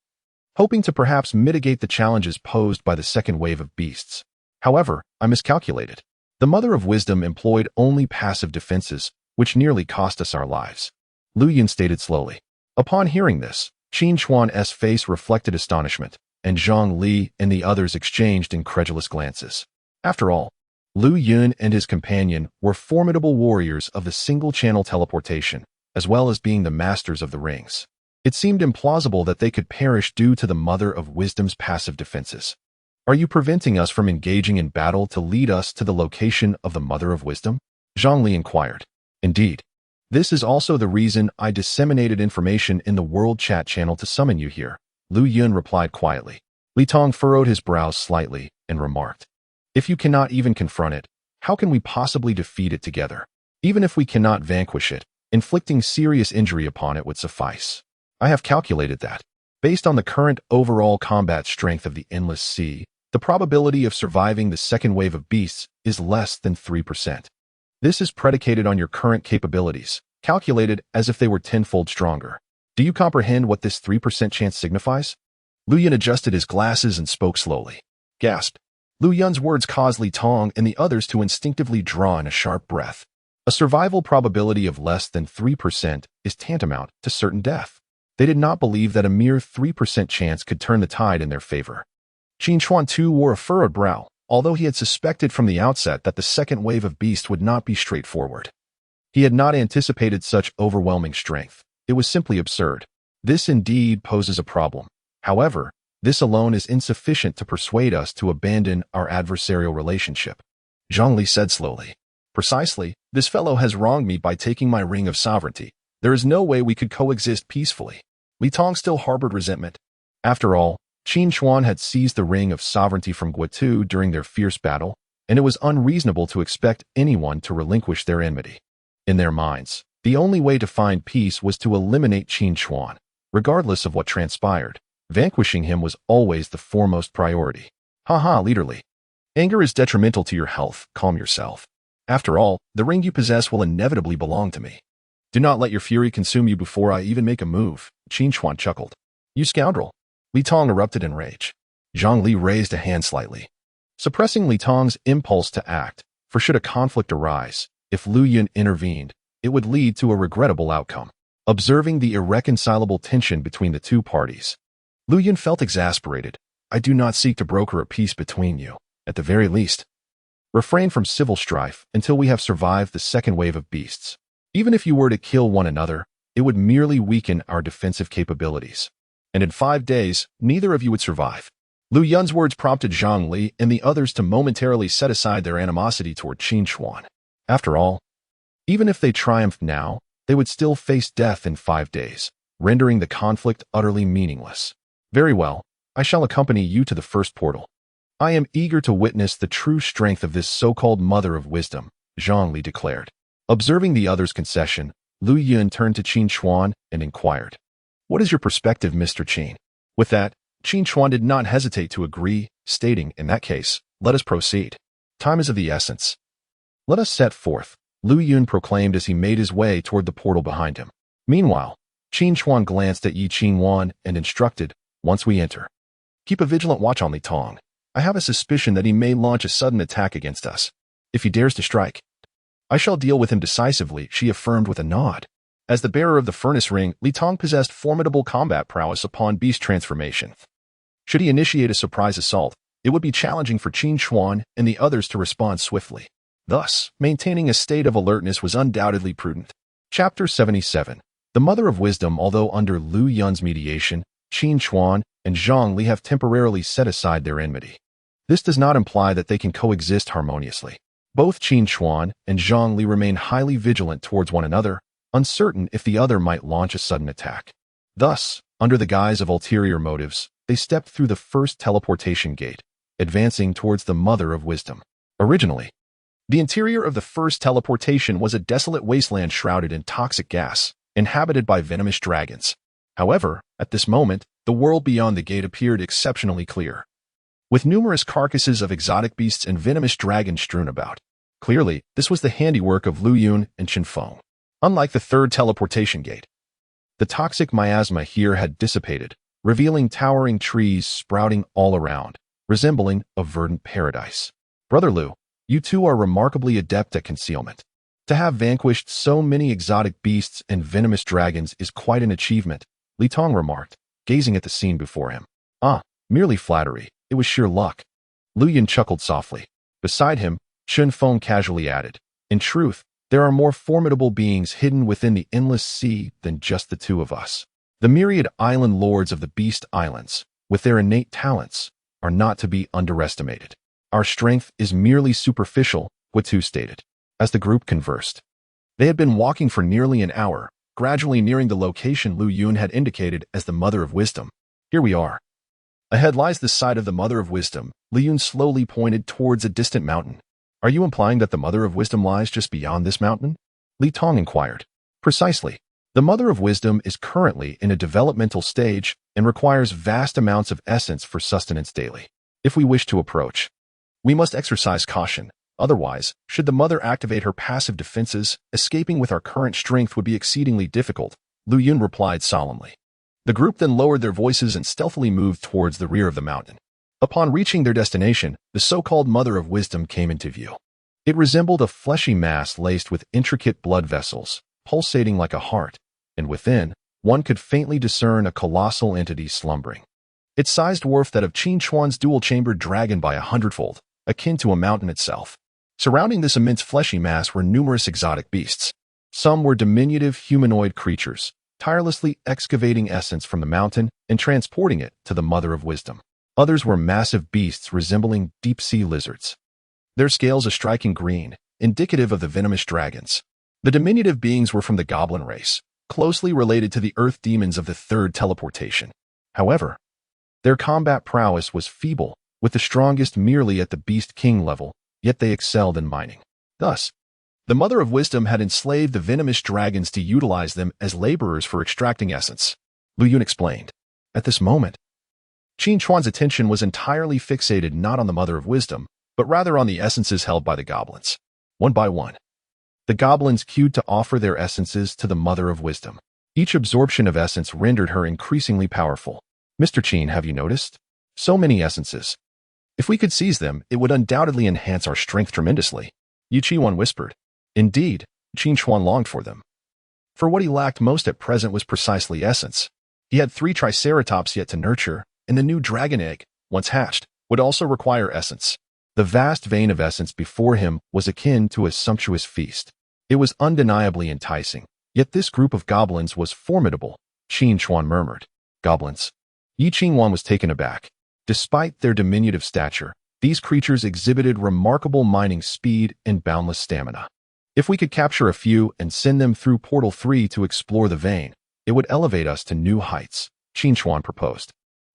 hoping to perhaps mitigate the challenges posed by the second wave of beasts. However, I miscalculated. The Mother of Wisdom employed only passive defenses, which nearly cost us our lives. Lu Yun stated slowly. Upon hearing this, Qin Chuan's face reflected astonishment, and Zhang Li and the others exchanged incredulous glances. After all, Lu Yun and his companion were formidable warriors of the single-channel teleportation, as well as being the masters of the rings. It seemed implausible that they could perish due to the Mother of Wisdom's passive defenses. Are you preventing us from engaging in battle to lead us to the location of the Mother of Wisdom? Zhang Li inquired. Indeed. This is also the reason I disseminated information in the World Chat channel to summon you here, Lu Yun replied quietly. Li Tong furrowed his brows slightly and remarked, if you cannot even confront it, how can we possibly defeat it together? Even if we cannot vanquish it, inflicting serious injury upon it would suffice. I have calculated that, based on the current overall combat strength of the Endless Sea, the probability of surviving the second wave of beasts is less than 3%. This is predicated on your current capabilities, calculated as if they were tenfold stronger. Do you comprehend what this 3% chance signifies? Lu Yun adjusted his glasses and spoke slowly. Gasped. Lu Yun's words caused Li Tong and the others to instinctively draw in a sharp breath. A survival probability of less than 3% is tantamount to certain death. They did not believe that a mere 3% chance could turn the tide in their favor. Qin Chuan too wore a furrowed brow, although he had suspected from the outset that the second wave of beast would not be straightforward. He had not anticipated such overwhelming strength. It was simply absurd. This indeed poses a problem. However, this alone is insufficient to persuade us to abandon our adversarial relationship. Zhang Li said slowly. Precisely, this fellow has wronged me by taking my ring of sovereignty. There is no way we could coexist peacefully. Li Tong still harbored resentment. After all, Qin Chuan had seized the ring of sovereignty from Guotu during their fierce battle, and it was unreasonable to expect anyone to relinquish their enmity. In their minds, the only way to find peace was to eliminate Qin Chuan, regardless of what transpired. Vanquishing him was always the foremost priority. Haha, leaderly. Anger is detrimental to your health. Calm yourself. After all, the ring you possess will inevitably belong to me. Do not let your fury consume you before I even make a move, Qin Chuan chuckled. You scoundrel. Li Tong erupted in rage. Zhang Li raised a hand slightly, suppressing Li Tong's impulse to act, for should a conflict arise, if Lu Yun intervened, it would lead to a regrettable outcome. Observing the irreconcilable tension between the two parties, Lu Yun felt exasperated. I do not seek to broker a peace between you. At the very least, refrain from civil strife until we have survived the second wave of beasts. Even if you were to kill one another, it would merely weaken our defensive capabilities. And in 5 days, neither of you would survive. Lu Yun's words prompted Zhang Li and the others to momentarily set aside their animosity toward Qin Chuan. After all, even if they triumphed now, they would still face death in 5 days, rendering the conflict utterly meaningless. Very well, I shall accompany you to the first portal. I am eager to witness the true strength of this so-called mother of wisdom, Zhongli declared. Observing the other's concession, Lu Yun turned to Qin Chuan and inquired, "What is your perspective, Mr. Qin?" With that, Qin Chuan did not hesitate to agree, stating, "In that case, let us proceed. Time is of the essence. Let us set forth," Lu Yun proclaimed as he made his way toward the portal behind him. Meanwhile, Qin Chuan glanced at Yi Qinwan and instructed, "Once we enter, keep a vigilant watch on Li Tong. I have a suspicion that he may launch a sudden attack against us. If he dares to strike, I shall deal with him decisively," she affirmed with a nod. As the bearer of the furnace ring, Li Tong possessed formidable combat prowess upon beast transformation. Should he initiate a surprise assault, it would be challenging for Qin Chuan and the others to respond swiftly. Thus, maintaining a state of alertness was undoubtedly prudent. Chapter 77. The Mother of Wisdom. Although under Lu Yun's mediation, Qin Chuan and Zhang Li have temporarily set aside their enmity, this does not imply that they can coexist harmoniously. Both Qin Chuan and Zhang Li remain highly vigilant towards one another, uncertain if the other might launch a sudden attack. Thus, under the guise of ulterior motives, they stepped through the first teleportation gate, advancing towards the Mother of Wisdom. Originally, the interior of the first teleportation was a desolate wasteland shrouded in toxic gas, inhabited by venomous dragons. However, at this moment, the world beyond the gate appeared exceptionally clear, with numerous carcasses of exotic beasts and venomous dragons strewn about. Clearly, this was the handiwork of Lu Yun and Chen Feng. Unlike the third teleportation gate, the toxic miasma here had dissipated, revealing towering trees sprouting all around, resembling a verdant paradise. "Brother Lu, you two are remarkably adept at concealment. To have vanquished so many exotic beasts and venomous dragons is quite an achievement," Li Tong remarked, gazing at the scene before him. "Ah, merely flattery. It was sheer luck." Lu Yun chuckled softly. Beside him, Chen Feng casually added, "In truth, there are more formidable beings hidden within the endless sea than just the two of us. The myriad island lords of the Beast Islands, with their innate talents, are not to be underestimated. Our strength is merely superficial," Huatu stated. As the group conversed, they had been walking for nearly an hour, gradually nearing the location Lu Yun had indicated as the Mother of Wisdom. "Here we are. Ahead lies the site of the Mother of Wisdom." Lu Yun slowly pointed towards a distant mountain. "Are you implying that the Mother of Wisdom lies just beyond this mountain?" Li Tong inquired. "Precisely. The Mother of Wisdom is currently in a developmental stage and requires vast amounts of essence for sustenance daily. If we wish to approach, we must exercise caution. Otherwise, should the Mother activate her passive defenses, escaping with our current strength would be exceedingly difficult," Lu Yun replied solemnly. The group then lowered their voices and stealthily moved towards the rear of the mountain. Upon reaching their destination, the so-called Mother of Wisdom came into view. It resembled a fleshy mass laced with intricate blood vessels, pulsating like a heart, and within, one could faintly discern a colossal entity slumbering. Its size dwarfed that of Qin Chuan's dual-chambered dragon by 100-fold, akin to a mountain itself. Surrounding this immense fleshy mass were numerous exotic beasts. Some were diminutive humanoid creatures, tirelessly excavating essence from the mountain and transporting it to the Mother of Wisdom. Others were massive beasts resembling deep-sea lizards, their scales a striking green, indicative of the venomous dragons. The diminutive beings were from the goblin race, closely related to the earth demons of the third teleportation. However, their combat prowess was feeble, with the strongest merely at the Beast King level, yet they excelled in mining. Thus, the Mother of Wisdom had enslaved the venomous dragons to utilize them as laborers for extracting essence, Lu Yun explained. At this moment, Qin Chuan's attention was entirely fixated not on the Mother of Wisdom, but rather on the essences held by the goblins. One by one, the goblins queued to offer their essences to the Mother of Wisdom. Each absorption of essence rendered her increasingly powerful. "Mr. Qin, have you noticed? So many essences. If we could seize them, it would undoubtedly enhance our strength tremendously," Yi Qinwan whispered. Indeed, Qin Chuan longed for them. For what he lacked most at present was precisely essence. He had 3 triceratops yet to nurture, and the new dragon egg, once hatched, would also require essence. The vast vein of essence before him was akin to a sumptuous feast. It was undeniably enticing, yet this group of goblins was formidable, Qin Chuan murmured. "Goblins?" Yi Qinwan was taken aback. Despite their diminutive stature, these creatures exhibited remarkable mining speed and boundless stamina. "If we could capture a few and send them through Portal 3 to explore the vein, it would elevate us to new heights," Qin Chuan proposed.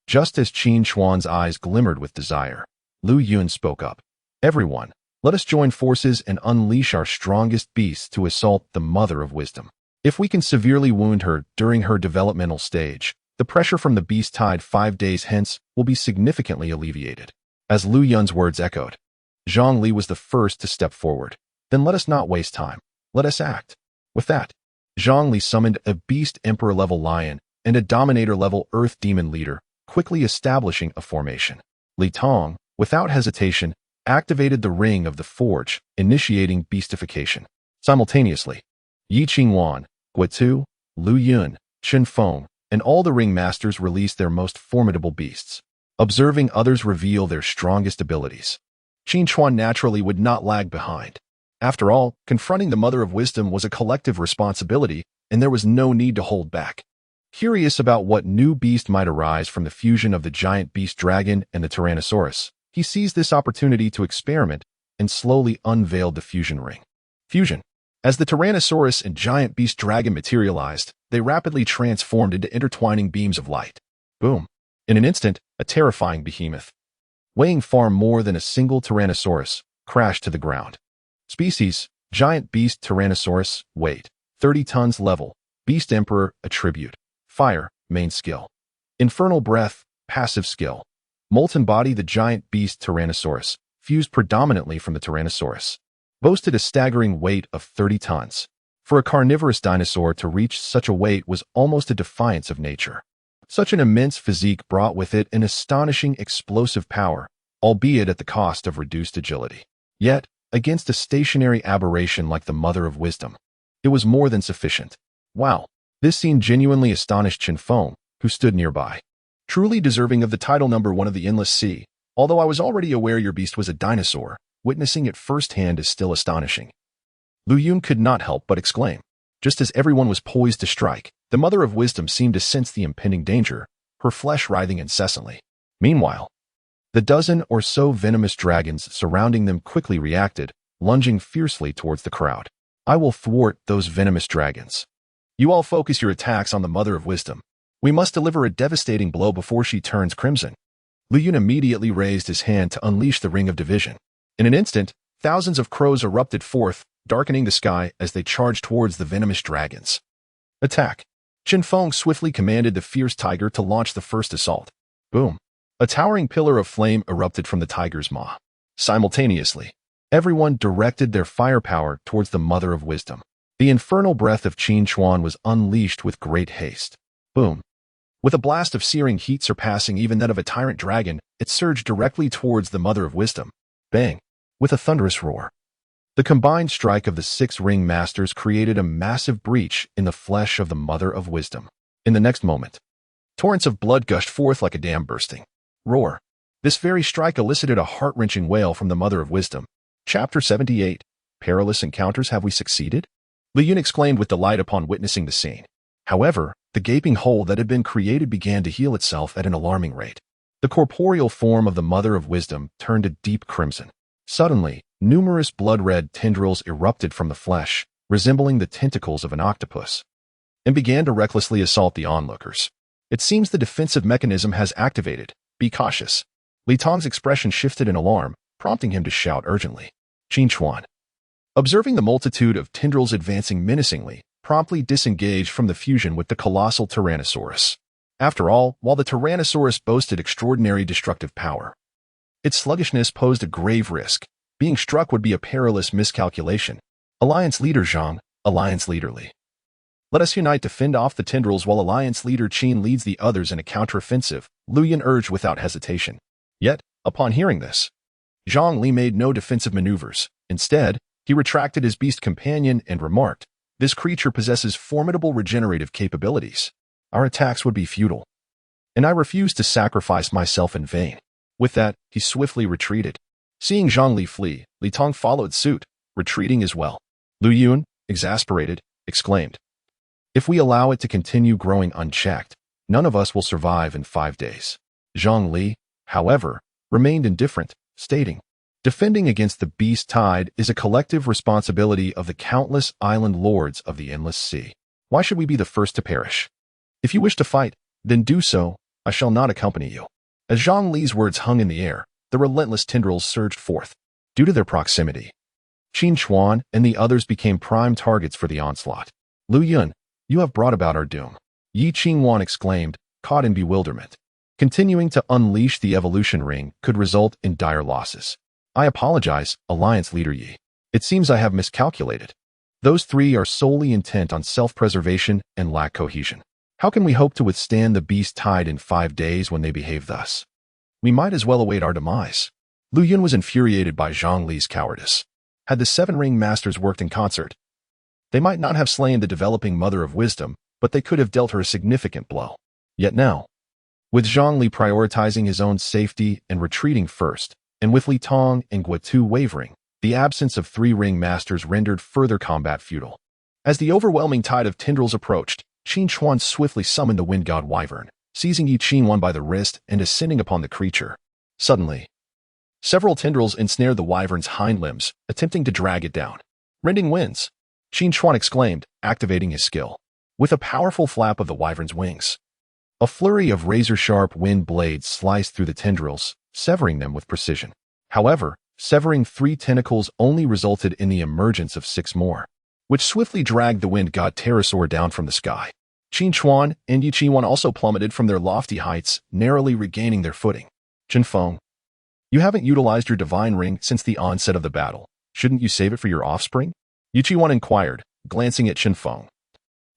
Just as Qin Chuan's eyes glimmered with desire, Lu Yun spoke up. Everyone, let us join forces and unleash our strongest beasts to assault the Mother of Wisdom. If we can severely wound her during her developmental stage, the pressure from the beast tide 5 days hence will be significantly alleviated. As Lu Yun's words echoed, Zhang Li was the first to step forward. Then let us not waste time. Let us act. With that, Zhang Li summoned a beast emperor-level lion and a dominator-level earth demon leader, quickly establishing a formation. Li Tong, without hesitation, activated the ring of the forge, initiating beastification. Simultaneously, Yi Qingwan, Guitu, Lu Yun, Chen Feng, and all the ring masters released their most formidable beasts. Observing others reveal their strongest abilities, Qin Chuan naturally would not lag behind. After all, confronting the Mother of Wisdom was a collective responsibility, and there was no need to hold back. Curious about what new beast might arise from the fusion of the giant beast dragon and the Tyrannosaurus, he seized this opportunity to experiment and slowly unveiled the fusion ring. Fusion. As the Tyrannosaurus and giant beast dragon materialized, they rapidly transformed into intertwining beams of light. Boom. In an instant, a terrifying behemoth, weighing far more than a single Tyrannosaurus, crashed to the ground. Species, giant beast Tyrannosaurus, weight, 30 tons level, beast emperor, attribute, fire, main skill. Infernal breath, passive skill. Molten body, the giant beast Tyrannosaurus, fused predominantly from the Tyrannosaurus, boasted a staggering weight of 30 tons. For a carnivorous dinosaur to reach such a weight was almost a defiance of nature. Such an immense physique brought with it an astonishing explosive power, albeit at the cost of reduced agility. Yet, against a stationary aberration like the Mother of Wisdom, it was more than sufficient. Wow! This scene genuinely astonished Chen Feng, who stood nearby. Truly deserving of the title #1 of the Endless Sea, although I was already aware your beast was a dinosaur, witnessing it firsthand is still astonishing. Lu Yun could not help but exclaim. Just as everyone was poised to strike, the Mother of Wisdom seemed to sense the impending danger, her flesh writhing incessantly. Meanwhile, the dozen or so venomous dragons surrounding them quickly reacted, lunging fiercely towards the crowd. I will thwart those venomous dragons. You all focus your attacks on the Mother of Wisdom. We must deliver a devastating blow before she turns crimson. Lu Yun immediately raised his hand to unleash the Ring of Division. In an instant, thousands of crows erupted forth, darkening the sky as they charged towards the venomous dragons. Attack! Chen Feng swiftly commanded the fierce tiger to launch the first assault. Boom! A towering pillar of flame erupted from the tiger's maw. Simultaneously, everyone directed their firepower towards the Mother of Wisdom. The infernal breath of Qin Chuan was unleashed with great haste. Boom! With a blast of searing heat surpassing even that of a tyrant dragon, it surged directly towards the Mother of Wisdom. Bang! With a thunderous roar. The combined strike of the 6 ring masters created a massive breach in the flesh of the Mother of Wisdom. In the next moment, torrents of blood gushed forth like a dam bursting. Roar. This very strike elicited a heart-wrenching wail from the Mother of Wisdom. Chapter 78. Perilous Encounters. Have we succeeded? Lu Yun exclaimed with delight upon witnessing the scene. However, the gaping hole that had been created began to heal itself at an alarming rate. The corporeal form of the Mother of Wisdom turned a deep crimson. Suddenly, numerous blood-red tendrils erupted from the flesh, resembling the tentacles of an octopus, and began to recklessly assault the onlookers. It seems the defensive mechanism has activated. Be cautious. Li Tong's expression shifted in alarm, prompting him to shout urgently. Qin Chuan, observing the multitude of tendrils advancing menacingly, promptly disengaged from the fusion with the colossal Tyrannosaurus. After all, while the Tyrannosaurus boasted extraordinary destructive power, its sluggishness posed a grave risk. Being struck would be a perilous miscalculation. Alliance Leader Zhang, Alliance Leader Li. Let us unite to fend off the tendrils while Alliance Leader Qin leads the others in a counteroffensive, Lu Yun urged without hesitation. Yet, upon hearing this, Zhang Li made no defensive maneuvers. Instead, he retracted his beast companion and remarked, "This creature possesses formidable regenerative capabilities. Our attacks would be futile, and I refuse to sacrifice myself in vain." With that, he swiftly retreated. Seeing Zhang Li flee, Li Tong followed suit, retreating as well. Lu Yun, exasperated, exclaimed, "If we allow it to continue growing unchecked, none of us will survive in 5 days." Zhang Li, however, remained indifferent, stating, "Defending against the beast tide is a collective responsibility of the countless island lords of the Endless Sea. Why should we be the first to perish? If you wish to fight, then do so. I shall not accompany you." As Zhang Li's words hung in the air, the relentless tendrils surged forth. Due to their proximity, Qin Chuan and the others became prime targets for the onslaught. Lu Yun, you have brought about our doom, Yi Qingwan exclaimed, caught in bewilderment. Continuing to unleash the evolution ring could result in dire losses. I apologize, Alliance Leader Yi. It seems I have miscalculated. Those three are solely intent on self-preservation and lack cohesion. How can we hope to withstand the beast tide in 5 days when they behave thus? We might as well await our demise. Lu Yun was infuriated by Zhang Li's cowardice. Had the 7 ring masters worked in concert, they might not have slain the developing mother of wisdom, but they could have dealt her a significant blow. Yet now, with Zhang Li prioritizing his own safety and retreating first, and with Li Tong and Guotu wavering, the absence of 3 ring masters rendered further combat futile. As the overwhelming tide of tendrils approached, Qin Chuan swiftly summoned the wind god Wyvern, seizing Yi Qingwan by the wrist and ascending upon the creature. Suddenly, several tendrils ensnared the wyvern's hind limbs, attempting to drag it down. Rending winds, Qin Chuan exclaimed, activating his skill. With a powerful flap of the wyvern's wings, a flurry of razor-sharp wind blades sliced through the tendrils, severing them with precision. However, severing 3 tentacles only resulted in the emergence of 6 more, which swiftly dragged the wind god pterosaur down from the sky. Qin Chuan and Yi Qingwan also plummeted from their lofty heights, narrowly regaining their footing. Chen Feng, you haven't utilized your divine ring since the onset of the battle. Shouldn't you save it for your offspring? Yi Qingwan inquired, glancing at Chen Feng,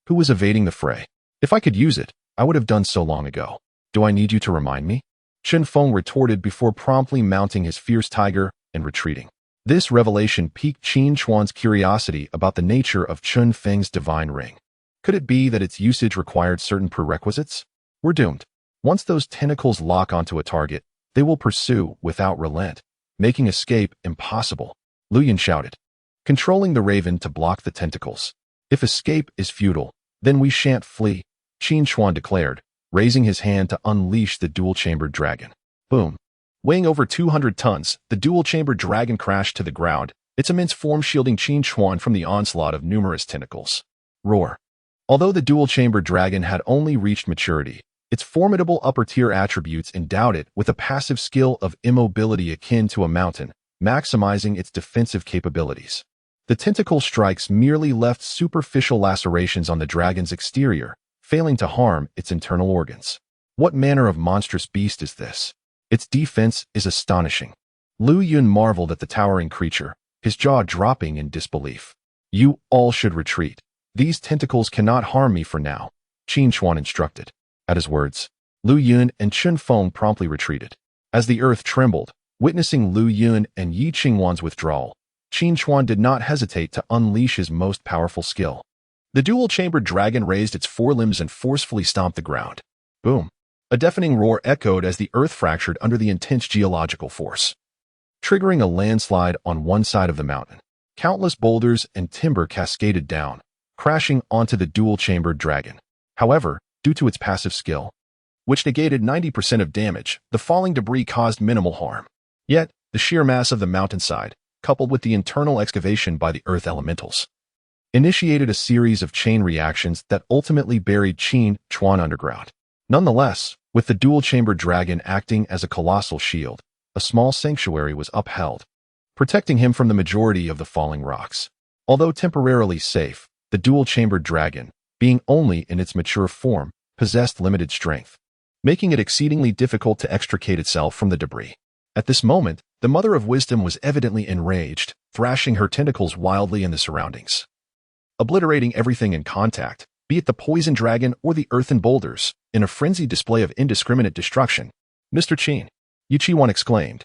who was evading the fray. If I could use it, I would have done so long ago. Do I need you to remind me? Chen Feng retorted before promptly mounting his fierce tiger and retreating. This revelation piqued Qin Chuan's curiosity about the nature of Chen Feng's divine ring. Could it be that its usage required certain prerequisites? We're doomed. Once those tentacles lock onto a target, they will pursue without relent, making escape impossible. Lu Yun shouted, controlling the raven to block the tentacles. If escape is futile, then we shan't flee, Qin Chuan declared, raising his hand to unleash the dual-chambered dragon. Boom. Weighing over 200 tons, the dual-chambered dragon crashed to the ground, its immense form shielding Qin Chuan from the onslaught of numerous tentacles. Roar. Although the dual-chambered dragon had only reached maturity, its formidable upper-tier attributes endowed it with a passive skill of immobility akin to a mountain, maximizing its defensive capabilities. The tentacle strikes merely left superficial lacerations on the dragon's exterior, failing to harm its internal organs. What manner of monstrous beast is this? Its defense is astonishing. Lu Yun marveled at the towering creature, his jaw dropping in disbelief. You all should retreat. These tentacles cannot harm me for now, Qin Chuan instructed. At his words, Lu Yun and Chen Feng promptly retreated. As the earth trembled, witnessing Lu Yun and Yi Qingwan's withdrawal, Qin Chuan did not hesitate to unleash his most powerful skill. The dual-chambered dragon raised its forelimbs and forcefully stomped the ground. Boom. A deafening roar echoed as the earth fractured under the intense geological force, triggering a landslide on one side of the mountain. Countless boulders and timber cascaded down, crashing onto the dual-chambered dragon. However, due to its passive skill, which negated 90% of damage, the falling debris caused minimal harm. Yet, the sheer mass of the mountainside, coupled with the internal excavation by the earth elementals, initiated a series of chain reactions that ultimately buried Qin Chuan underground. Nonetheless, with the dual-chambered dragon acting as a colossal shield, a small sanctuary was upheld, protecting him from the majority of the falling rocks. Although temporarily safe, the dual-chambered dragon, being only in its mature form, possessed limited strength, making it exceedingly difficult to extricate itself from the debris. At this moment, the Mother of Wisdom was evidently enraged, thrashing her tentacles wildly in the surroundings, obliterating everything in contact, be it the poison dragon or the earthen boulders, in a frenzied display of indiscriminate destruction. Mr. Qin, Yi Qingwan exclaimed,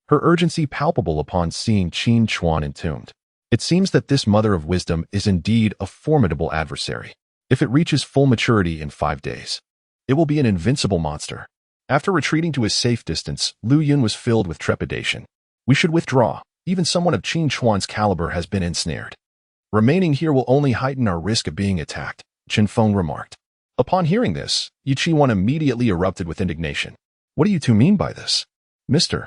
her urgency palpable upon seeing Qin Chuan entombed. It seems that this Mother of Wisdom is indeed a formidable adversary. If it reaches full maturity in 5 days, it will be an invincible monster. After retreating to a safe distance, Lu Yun was filled with trepidation. We should withdraw. Even someone of Qin Chuan's caliber has been ensnared. Remaining here will only heighten our risk of being attacked, Chen Feng remarked. Upon hearing this, Yi Qingwan immediately erupted with indignation. What do you two mean by this? Mr.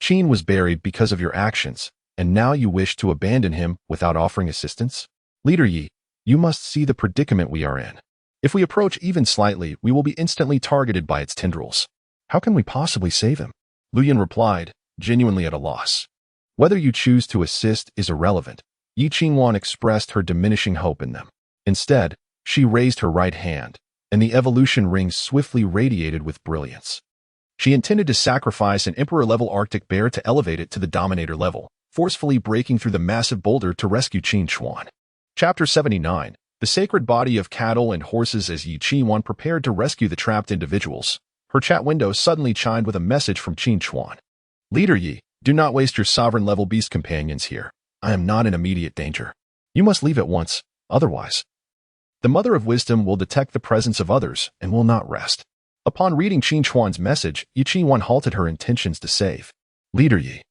Qin was buried because of your actions, and now you wish to abandon him without offering assistance? Leader Yi, you must see the predicament we are in. If we approach even slightly, we will be instantly targeted by its tendrils. How can we possibly save him? Luyan replied, genuinely at a loss. Whether you choose to assist is irrelevant. Yi Qingwan expressed her diminishing hope in them. Instead, she raised her right hand, and the evolution ring swiftly radiated with brilliance. She intended to sacrifice an Emperor-level Arctic bear to elevate it to the Dominator level, forcefully breaking through the massive boulder to rescue Qin Chuan. Chapter 79. The sacred body of cattle and horses. As Yi Qingwan prepared to rescue the trapped individuals, her chat window suddenly chimed with a message from Qin Chuan. Leader Yi, do not waste your sovereign-level beast companions here. I am not in immediate danger. You must leave at once, otherwise. The Mother of Wisdom will detect the presence of others and will not rest. Upon reading Qin Chuan's message, Yi Qingwan halted her intentions to save. Leader Yi,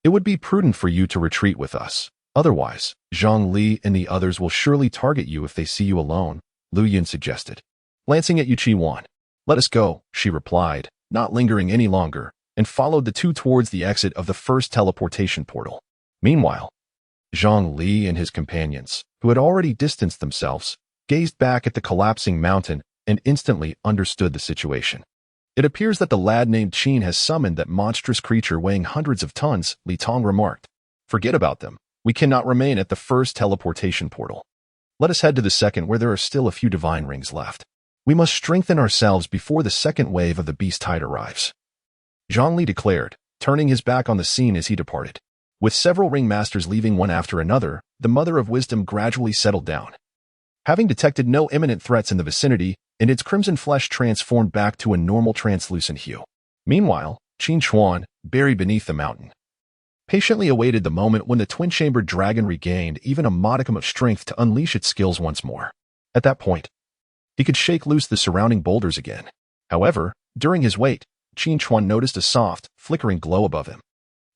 it would be prudent for you to retreat with us. Otherwise, Zhang Li and the others will surely target you if they see you alone, Lu Yun suggested. Glancing at Yi Qingwan, let us go, she replied, not lingering any longer, and followed the two towards the exit of the first teleportation portal. Meanwhile, Zhang Li and his companions, who had already distanced themselves, gazed back at the collapsing mountain and instantly understood the situation. It appears that the lad named Qin has summoned that monstrous creature weighing hundreds of tons, Li Tong remarked. Forget about them. We cannot remain at the first teleportation portal. Let us head to the second where there are still a few divine rings left. We must strengthen ourselves before the second wave of the beast tide arrives. Zhang Li declared, turning his back on the scene as he departed. With several ringmasters leaving one after another, the Mother of Wisdom gradually settled down. Having detected no imminent threats in the vicinity, and its crimson flesh transformed back to a normal translucent hue. Meanwhile, Qin Chuan, buried beneath the mountain, patiently awaited the moment when the twin-chambered dragon regained even a modicum of strength to unleash its skills once more. At that point, he could shake loose the surrounding boulders again. However, during his wait, Qin Chuan noticed a soft, flickering glow above him.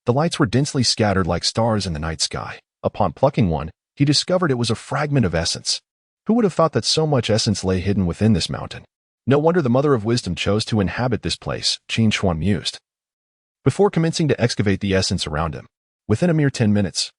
The lights were densely scattered like stars in the night sky. Upon plucking one, he discovered it was a fragment of essence. Who would have thought that so much essence lay hidden within this mountain? No wonder the Mother of Wisdom chose to inhabit this place, Qin Chuan mused. Before commencing to excavate the essence around him, within a mere 10 minutes,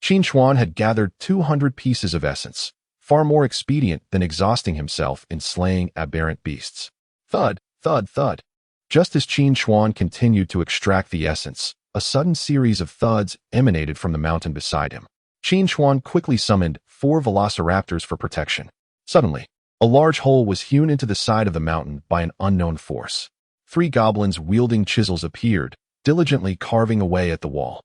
Qin Chuan had gathered 200 pieces of essence, far more expedient than exhausting himself in slaying aberrant beasts. Thud, thud, thud. Just as Qin Chuan continued to extract the essence, a sudden series of thuds emanated from the mountain beside him. Qin Chuan quickly summoned 4 velociraptors for protection. Suddenly, a large hole was hewn into the side of the mountain by an unknown force. 3 goblins wielding chisels appeared, diligently carving away at the wall.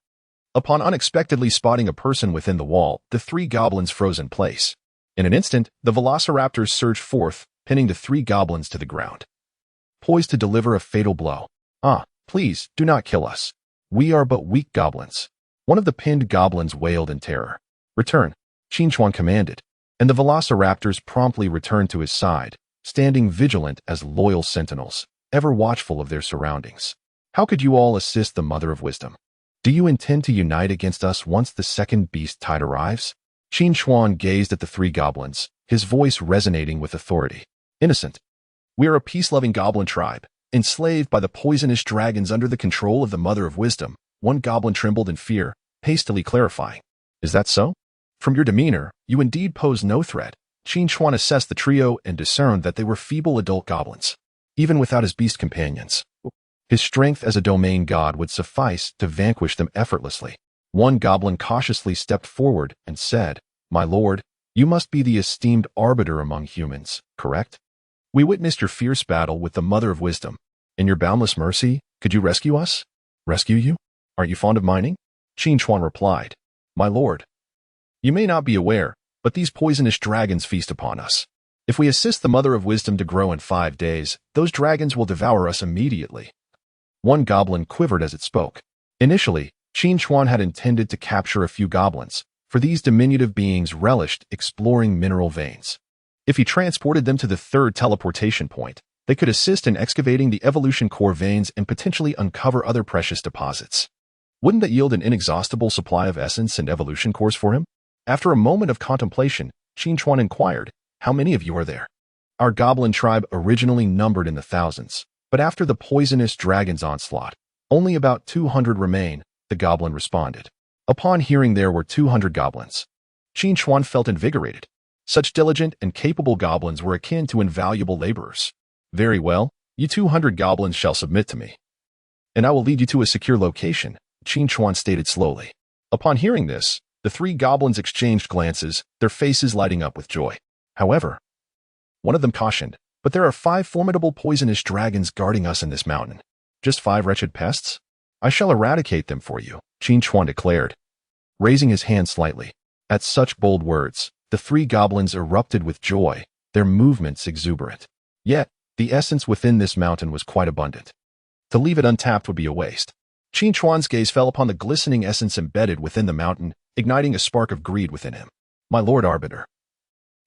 Upon unexpectedly spotting a person within the wall, the 3 goblins froze in place. In an instant, the velociraptors surged forth, pinning the 3 goblins to the ground. Poised to deliver a fatal blow. Please, do not kill us. We are but weak goblins. One of the pinned goblins wailed in terror. Return, Qin Chuan commanded, and the velociraptors promptly returned to his side, standing vigilant as loyal sentinels, ever watchful of their surroundings. How could you all assist the Mother of Wisdom? Do you intend to unite against us once the second beast tide arrives? Qin Chuan gazed at the 3 goblins, his voice resonating with authority. Innocent. We are a peace-loving goblin tribe, enslaved by the poisonous dragons under the control of the Mother of Wisdom. One goblin trembled in fear, hastily clarifying. Is that so? From your demeanor, you indeed pose no threat. Qin Chuan assessed the trio and discerned that they were feeble adult goblins. Even without his beast companions, his strength as a domain god would suffice to vanquish them effortlessly. One goblin cautiously stepped forward and said, My lord, you must be the esteemed arbiter among humans, correct? We witnessed your fierce battle with the Mother of Wisdom. In your boundless mercy, could you rescue us? Rescue you? Aren't you fond of mining? Qin Chuan replied, My lord, you may not be aware, but these poisonous dragons feast upon us. If we assist the Mother of Wisdom to grow in 5 days, those dragons will devour us immediately. One goblin quivered as it spoke. Initially, Qin Chuan had intended to capture a few goblins, for these diminutive beings relished exploring mineral veins. If he transported them to the 3rd teleportation point, they could assist in excavating the evolution core veins and potentially uncover other precious deposits. Wouldn't that yield an inexhaustible supply of essence and evolution cores for him? After a moment of contemplation, Qin Chuan inquired, How many of you are there? Our goblin tribe originally numbered in the thousands, but after the poisonous dragon's onslaught, only about 200 remain, the goblin responded. Upon hearing there were 200 goblins, Qin Chuan felt invigorated. Such diligent and capable goblins were akin to invaluable laborers. Very well, you 200 goblins shall submit to me. and I will lead you to a secure location, Qin Chuan stated slowly. Upon hearing this, the three goblins exchanged glances, their faces lighting up with joy. However, one of them cautioned, "But there are 5 formidable poisonous dragons guarding us in this mountain. Just 5 wretched pests? I shall eradicate them for you," Qin Chuan declared, raising his hand slightly. At such bold words, the 3 goblins erupted with joy, their movements exuberant. Yet, the essence within this mountain was quite abundant. To leave it untapped would be a waste. Qin Chuan's gaze fell upon the glistening essence embedded within the mountain, igniting a spark of greed within him. "My Lord Arbiter,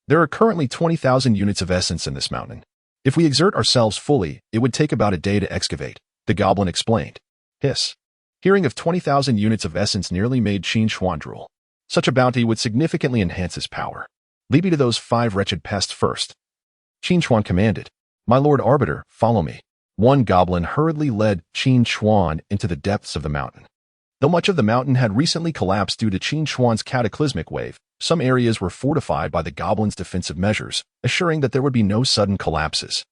there are currently 20,000 units of essence in this mountain. If we exert ourselves fully, it would take about a day to excavate," the goblin explained. Hiss. Hearing of 20,000 units of essence nearly made Qin Chuan drool. Such a bounty would significantly enhance his power. "Lead me to those 5 wretched pests first," Qin Chuan commanded. "My Lord Arbiter, follow me." One goblin hurriedly led Qin Chuan into the depths of the mountain. Though much of the mountain had recently collapsed due to Qin Chuan's cataclysmic wave, some areas were fortified by the goblins' defensive measures, assuring that there would be no sudden collapses.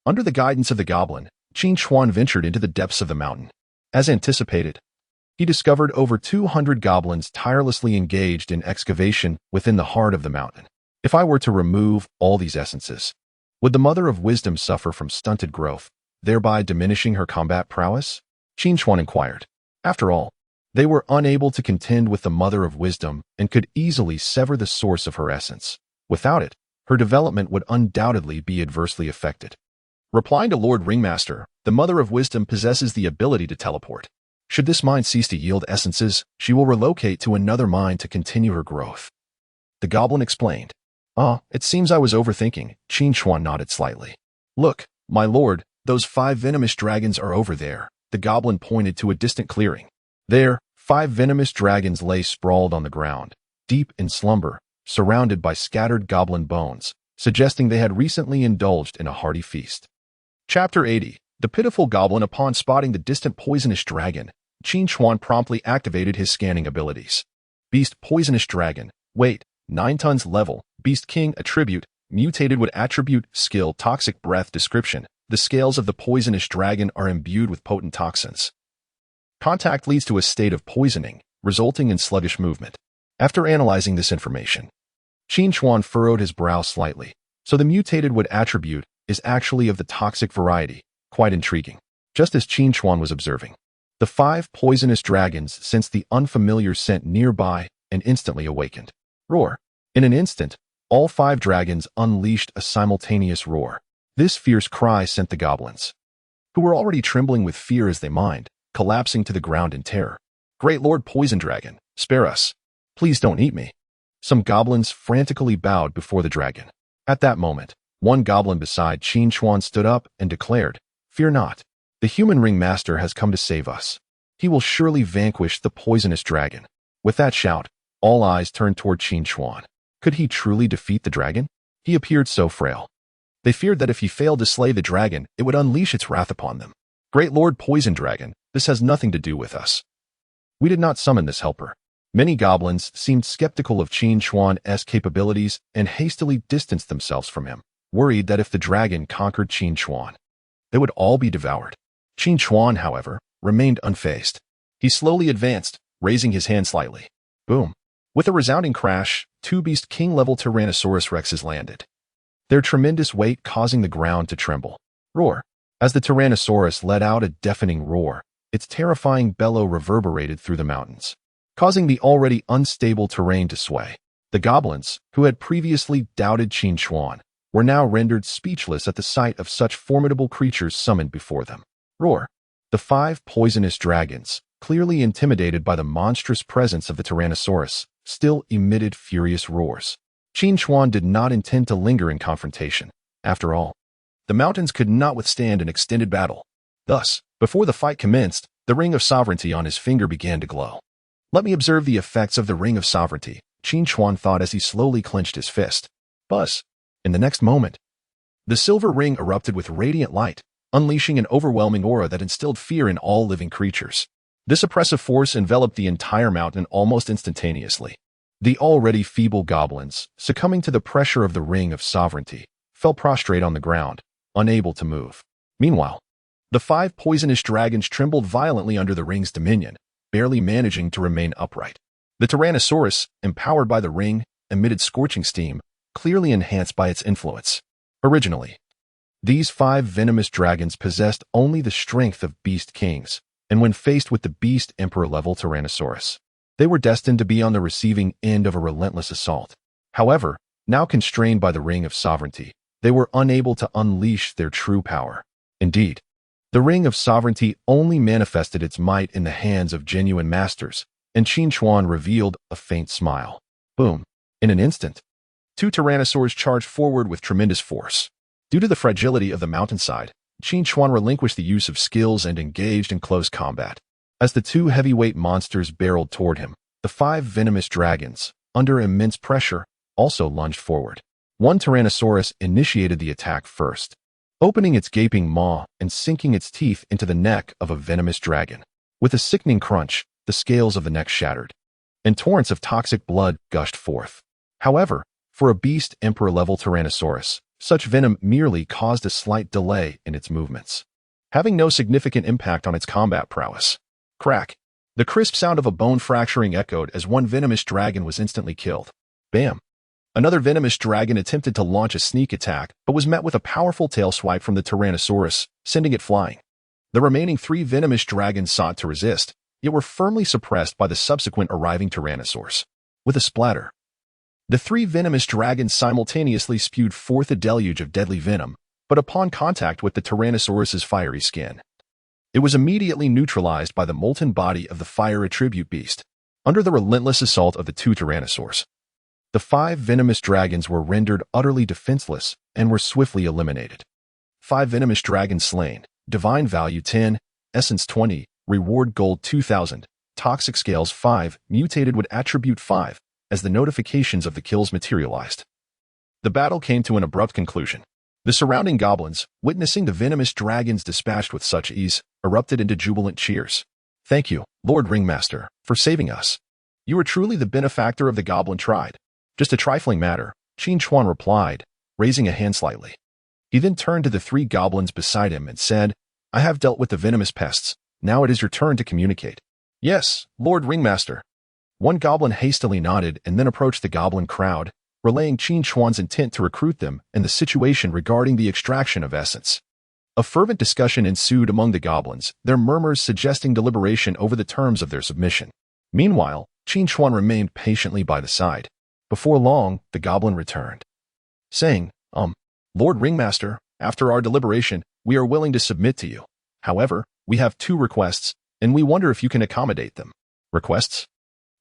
Under the guidance of the goblin, Qin Chuan ventured into the depths of the mountain. As anticipated, he discovered over 200 goblins tirelessly engaged in excavation within the heart of the mountain. If I were to remove all these essences, would the Mother of Wisdom suffer from stunted growth, thereby diminishing her combat prowess? Qin Chuan inquired. After all, they were unable to contend with the Mother of Wisdom and could easily sever the source of her essence. Without it, her development would undoubtedly be adversely affected. Replying to Lord Ringmaster, the Mother of Wisdom possesses the ability to teleport. Should this mine cease to yield essences, she will relocate to another mine to continue her growth. The goblin explained. It seems I was overthinking. Qin Chuan nodded slightly. "Look, my lord, those 5 venomous dragons are over there." The goblin pointed to a distant clearing. There, 5 venomous dragons lay sprawled on the ground, deep in slumber, surrounded by scattered goblin bones, suggesting they had recently indulged in a hearty feast. Chapter 80. The pitiful goblin. Upon spotting the distant poisonous dragon, Qin Chuan promptly activated his scanning abilities. Beast Poisonous Dragon. Weight, 9 tons. Level, Beast King. Attribute, Mutated with Attribute. Skill, Toxic Breath. Description, the scales of the poisonous dragon are imbued with potent toxins. Contact leads to a state of poisoning, resulting in sluggish movement. After analyzing this information, Qin Chuan furrowed his brow slightly. So the mutated wood attribute is actually of the toxic variety. Quite intriguing. Just as Qin Chuan was observing, the 5 poisonous dragons sensed the unfamiliar scent nearby and instantly awakened. Roar. In an instant, all 5 dragons unleashed a simultaneous roar. This fierce cry sent the goblins, who were already trembling with fear as they mined, collapsing to the ground in terror. "Great Lord Poison Dragon, spare us. Please don't eat me." Some goblins frantically bowed before the dragon. At that moment, one goblin beside Qin Chuan stood up and declared, "Fear not. The human ringmaster has come to save us. He will surely vanquish the poisonous dragon." With that shout, all eyes turned toward Qin Chuan. Could he truly defeat the dragon? He appeared so frail. They feared that if he failed to slay the dragon, it would unleash its wrath upon them. "Great Lord Poison Dragon, this has nothing to do with us. We did not summon this helper." Many goblins seemed skeptical of Qin Chuan's capabilities and hastily distanced themselves from him, worried that if the dragon conquered Qin Chuan, they would all be devoured. Qin Chuan, however, remained unfazed. He slowly advanced, raising his hand slightly. Boom. With a resounding crash, 2 Beast King-level Tyrannosaurus Rexes landed, their tremendous weight causing the ground to tremble. Roar. As the Tyrannosaurus let out a deafening roar, its terrifying bellow reverberated through the mountains, causing the already unstable terrain to sway. The goblins, who had previously doubted Qin Chuan, were now rendered speechless at the sight of such formidable creatures summoned before them. Roar. The 5 poisonous dragons, clearly intimidated by the monstrous presence of the Tyrannosaurus, still emitted furious roars. Qin Chuan did not intend to linger in confrontation. After all, the mountains could not withstand an extended battle. Thus, before the fight commenced, the ring of sovereignty on his finger began to glow. "Let me observe the effects of the ring of sovereignty," Qin Chuan thought as he slowly clenched his fist. Buzz. In the next moment, the silver ring erupted with radiant light, unleashing an overwhelming aura that instilled fear in all living creatures. This oppressive force enveloped the entire mountain almost instantaneously. The already feeble goblins, succumbing to the pressure of the ring of sovereignty, fell prostrate on the ground, unable to move. Meanwhile, The 5 poisonous dragons trembled violently under the ring's dominion, barely managing to remain upright. The Tyrannosaurus, empowered by the ring, emitted scorching steam, clearly enhanced by its influence. Originally, these 5 venomous dragons possessed only the strength of beast kings, and when faced with the beast emperor-level Tyrannosaurus, they were destined to be on the receiving end of a relentless assault. However, now constrained by the Ring of Sovereignty, they were unable to unleash their true power. Indeed, the Ring of Sovereignty only manifested its might in the hands of genuine masters, and Qin Chuan revealed a faint smile. Boom! In an instant, 2 Tyrannosaurs charged forward with tremendous force. Due to the fragility of the mountainside, Qin Chuan relinquished the use of skills and engaged in close combat. As the 2 heavyweight monsters barreled toward him, the 5 venomous dragons, under immense pressure, also lunged forward. One Tyrannosaurus initiated the attack first, opening its gaping maw and sinking its teeth into the neck of a venomous dragon. With a sickening crunch, the scales of the neck shattered, and torrents of toxic blood gushed forth. However, for a beast emperor-level Tyrannosaurus, such venom merely caused a slight delay in its movements, having no significant impact on its combat prowess. Crack! The crisp sound of a bone fracturing echoed as one venomous dragon was instantly killed. Bam! Another venomous dragon attempted to launch a sneak attack, but was met with a powerful tail swipe from the Tyrannosaurus, sending it flying. The remaining 3 venomous dragons sought to resist, yet were firmly suppressed by the subsequent arriving Tyrannosaurs. With a splatter, the 3 venomous dragons simultaneously spewed forth a deluge of deadly venom, but upon contact with the Tyrannosaurus's fiery skin, it was immediately neutralized by the molten body of the fire attribute beast. Under the relentless assault of the 2 Tyrannosaurs, the 5 venomous dragons were rendered utterly defenseless and were swiftly eliminated. 5 venomous dragons slain, divine value 10, essence 20, reward gold 2000, toxic scales 5, mutated with attribute 5, as the notifications of the kills materialized. The battle came to an abrupt conclusion. The surrounding goblins, witnessing the venomous dragons dispatched with such ease, erupted into jubilant cheers. Thank you, Lord Ringmaster, for saving us. You are truly the benefactor of the goblin tribe. Just a trifling matter, Qin Chuan replied, raising a hand slightly. He then turned to the 3 goblins beside him and said, I have dealt with the venomous pests. Now it is your turn to communicate. Yes, Lord Ringmaster. One goblin hastily nodded and then approached the goblin crowd, relaying Qin Chuan's intent to recruit them and the situation regarding the extraction of essence. A fervent discussion ensued among the goblins, their murmurs suggesting deliberation over the terms of their submission. Meanwhile, Qin Chuan remained patiently by the side. Before long, the goblin returned, saying, Lord Ringmaster, after our deliberation, we are willing to submit to you. However, we have 2 requests, and we wonder if you can accommodate them. Requests?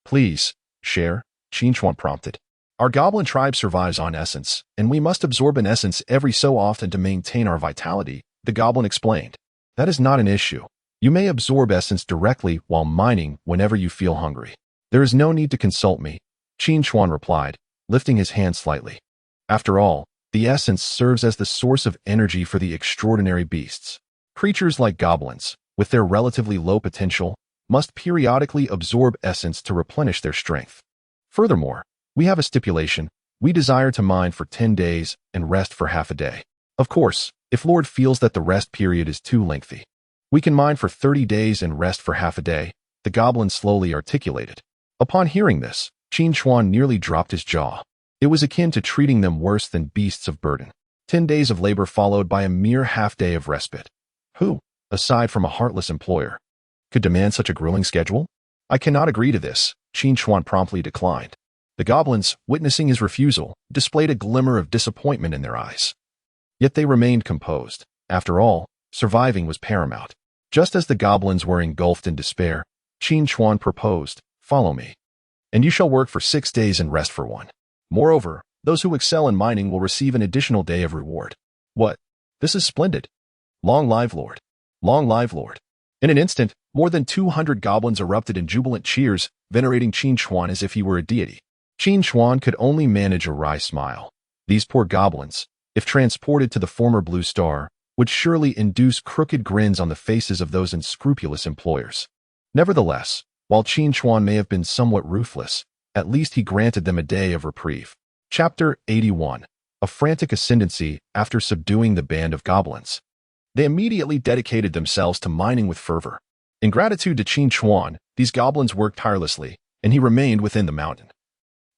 Please, share, Qin Chuan prompted. Our goblin tribe survives on essence, and we must absorb an essence every so often to maintain our vitality, the goblin explained. That is not an issue. You may absorb essence directly while mining whenever you feel hungry. There is no need to consult me, Qin Chuan replied, lifting his hand slightly. After all, the essence serves as the source of energy for the extraordinary beasts. Creatures like goblins, with their relatively low potential, must periodically absorb essence to replenish their strength. Furthermore, we have a stipulation. We desire to mine for 10 days and rest for half a day. Of course, if Lord feels that the rest period is too lengthy, we can mine for 30 days and rest for half a day, the goblin slowly articulated. Upon hearing this, Qin Chuan nearly dropped his jaw. It was akin to treating them worse than beasts of burden. 10 days of labor followed by a mere half-day of respite. Who, aside from a heartless employer, could demand such a grueling schedule? I cannot agree to this, Qin Chuan promptly declined. The goblins, witnessing his refusal, displayed a glimmer of disappointment in their eyes. Yet they remained composed. After all, surviving was paramount. Just as the goblins were engulfed in despair, Qin Chuan proposed, follow me, and you shall work for 6 days and rest for 1. Moreover, those who excel in mining will receive an additional day of reward. What? This is splendid. Long live Lord. Long live Lord. In an instant, more than 200 goblins erupted in jubilant cheers, venerating Qin Chuan as if he were a deity. Qin Chuan could only manage a wry smile. These poor goblins, if transported to the former Blue Star, would surely induce crooked grins on the faces of those unscrupulous employers. Nevertheless, while Qin Chuan may have been somewhat ruthless, at least he granted them a day of reprieve. Chapter 81. A frantic ascendancy after subduing the band of goblins. They immediately dedicated themselves to mining with fervor. In gratitude to Qin Chuan, these goblins worked tirelessly, and he remained within the mountain.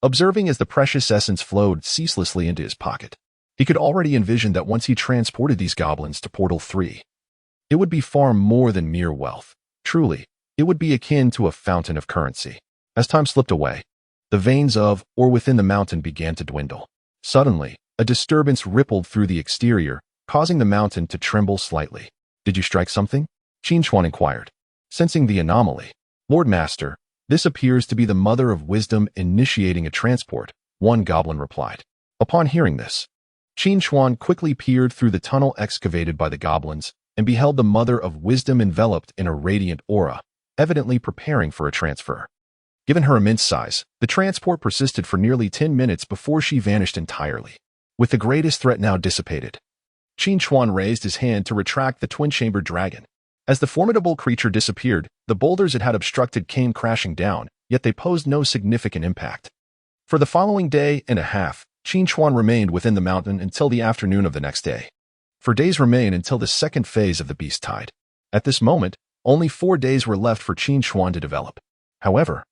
Observing as the precious essence flowed ceaselessly into his pocket, he could already envision that once he transported these goblins to Portal 3, it would be far more than mere wealth. Truly, it would be akin to a fountain of currency. As time slipped away, the veins of or within the mountain began to dwindle. Suddenly, a disturbance rippled through the exterior, causing the mountain to tremble slightly. "Did you strike something?" Qin Chuan inquired. Sensing the anomaly, "Lord Master, this appears to be the mother of wisdom initiating a transport," one goblin replied. Upon hearing this, Qin Chuan quickly peered through the tunnel excavated by the goblins and beheld the mother of wisdom enveloped in a radiant aura, evidently preparing for a transfer. Given her immense size, the transport persisted for nearly 10 minutes before she vanished entirely. With the greatest threat now dissipated, Qin Chuan raised his hand to retract the twin-chambered dragon. As the formidable creature disappeared, the boulders it had obstructed came crashing down, yet they posed no significant impact. For the following day and a half, Qin Chuan remained within the mountain until the afternoon of the next day. For days remain until the second phase of the beast tide. At this moment, only 4 days were left for Qin Chuan to develop. However,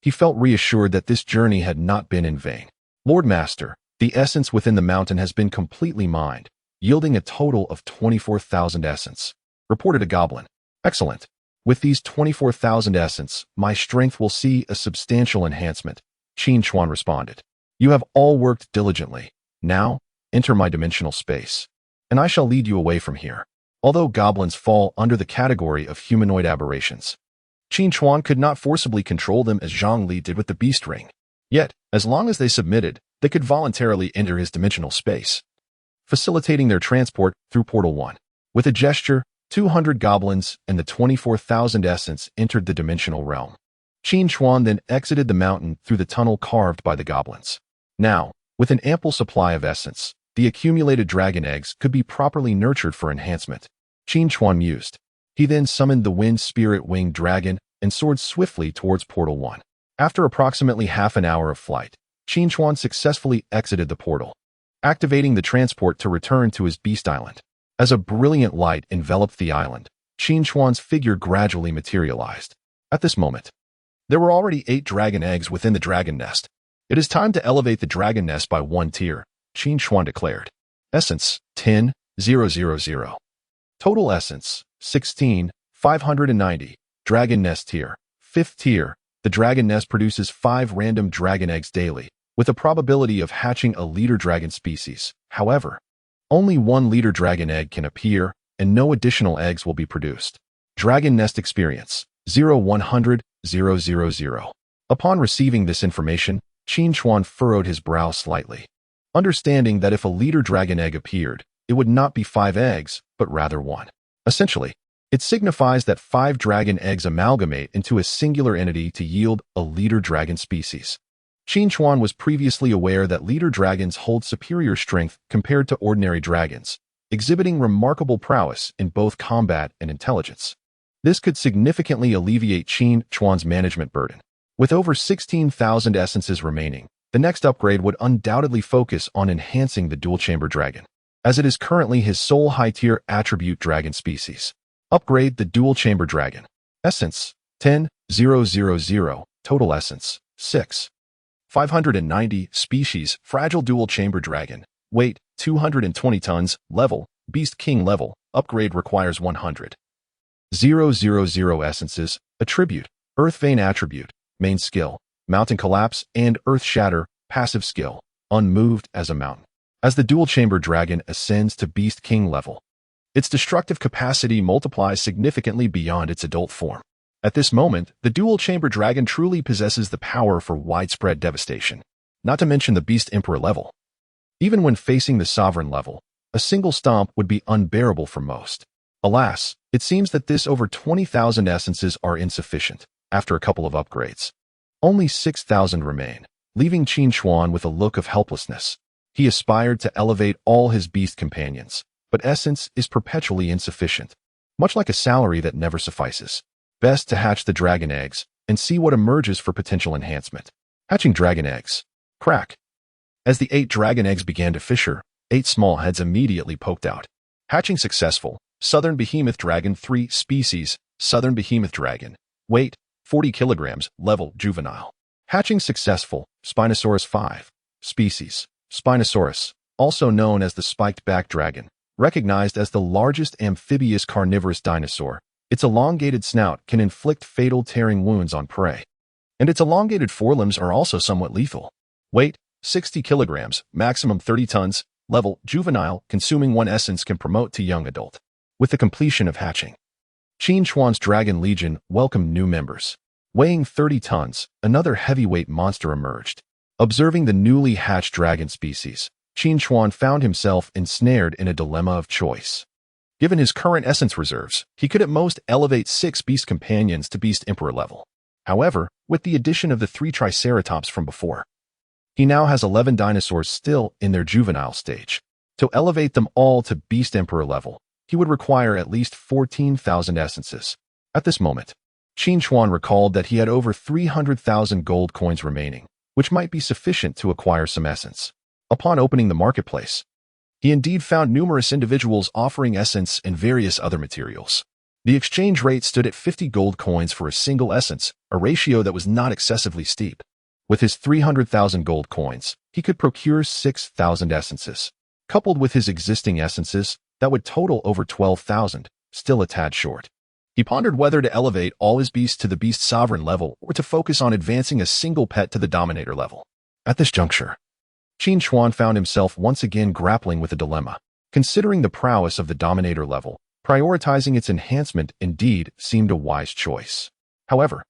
he felt reassured that this journey had not been in vain. "Lord Master, the essence within the mountain has been completely mined, yielding a total of 24,000 essence," reported a goblin. "Excellent. With these 24,000 essence, my strength will see a substantial enhancement," Qin Chuan responded. "You have all worked diligently. Now, enter my dimensional space, and I shall lead you away from here." Although goblins fall under the category of humanoid aberrations, Qin Chuan could not forcibly control them as Zhang Li did with the beast ring. Yet, as long as they submitted, they could voluntarily enter his dimensional space, facilitating their transport through Portal 1. With a gesture, 200 goblins and the 24,000 essence entered the dimensional realm. Qin Chuan then exited the mountain through the tunnel carved by the goblins. Now, with an ample supply of essence, the accumulated dragon eggs could be properly nurtured for enhancement. Qin Chuan mused. He then summoned the wind spirit winged dragon and soared swiftly towards Portal 1. After approximately half an hour of flight, Qin Chuan successfully exited the portal, activating the transport to return to his beast island. As a brilliant light enveloped the island, Qin Chuan's figure gradually materialized. At this moment, there were already 8 dragon eggs within the dragon nest. "It is time to elevate the dragon nest by 1 tier, Qin Chuan declared. Essence, 10,000. Total essence, 16,590. Dragon nest tier, 5th tier. The dragon nest produces 5 random dragon eggs daily, with a probability of hatching a leader dragon species. However, only 1 leader dragon egg can appear, and no additional eggs will be produced. Dragon nest experience, 0,100,000. Upon receiving this information, Qin Chuan furrowed his brow slightly, understanding that if a leader dragon egg appeared, it would not be 5 eggs, but rather 1. Essentially, it signifies that 5 dragon eggs amalgamate into a singular entity to yield a leader dragon species. Qin Chuan was previously aware that leader dragons hold superior strength compared to ordinary dragons, exhibiting remarkable prowess in both combat and intelligence. This could significantly alleviate Qin Chuan's management burden. With over 16,000 essences remaining, the next upgrade would undoubtedly focus on enhancing the dual-chamber dragon, as it is currently his sole high-tier attribute dragon species. Upgrade the dual-chamber dragon. Essence, 10,000. Total essence, 6,590. Species, fragile dual-chamber dragon. Weight, 220 tons. Level, Beast King level. Upgrade requires 100,000 essences. Attribute, Earth Vein attribute. Main skill, Mountain Collapse and Earth Shatter. Passive skill, Unmoved as a mountain. As the dual-chamber dragon ascends to Beast King level, its destructive capacity multiplies significantly beyond its adult form. At this moment, the dual-chamber dragon truly possesses the power for widespread devastation, not to mention the Beast Emperor level. Even when facing the Sovereign level, a single stomp would be unbearable for most. Alas, it seems that this over 20,000 essences are insufficient. After a couple of upgrades, only 6,000 remain, leaving Qin Chuan with a look of helplessness. He aspired to elevate all his beast companions, but essence is perpetually insufficient, much like a salary that never suffices. Best to hatch the dragon eggs and see what emerges for potential enhancement. Hatching dragon eggs. Crack. As the 8 dragon eggs began to fissure, 8 small heads immediately poked out. Hatching successful, Southern Behemoth Dragon 3 species, Southern Behemoth Dragon. Weight, 40 kilograms, level, juvenile. Hatching successful, Spinosaurus 5. Species, Spinosaurus, also known as the spiked-back dragon. Recognized as the largest amphibious carnivorous dinosaur, its elongated snout can inflict fatal tearing wounds on prey. And its elongated forelimbs are also somewhat lethal. Weight, 60 kilograms, maximum 30 tons, level, juvenile, consuming 1 essence can promote to young adult. With the completion of hatching, Qin Chuan's Dragon Legion welcomed new members. Weighing 30 tons, another heavyweight monster emerged. Observing the newly hatched dragon species, Qin Chuan found himself ensnared in a dilemma of choice. Given his current essence reserves, he could at most elevate 6 beast companions to beast emperor level. However, with the addition of the 3 triceratops from before, he now has 11 dinosaurs still in their juvenile stage. To elevate them all to beast emperor level, he would require at least 14,000 essences. At this moment, Qin Chuan recalled that he had over 300,000 gold coins remaining, which might be sufficient to acquire some essence. Upon opening the marketplace, he indeed found numerous individuals offering essence and various other materials. The exchange rate stood at 50 gold coins for a single essence, a ratio that was not excessively steep. With his 300,000 gold coins, he could procure 6,000 essences. Coupled with his existing essences, that would total over 12,000, still a tad short. He pondered whether to elevate all his beasts to the beast sovereign level or to focus on advancing a single pet to the dominator level. At this juncture, Qin Chuan found himself once again grappling with a dilemma. Considering the prowess of the dominator level, prioritizing its enhancement indeed seemed a wise choice. However,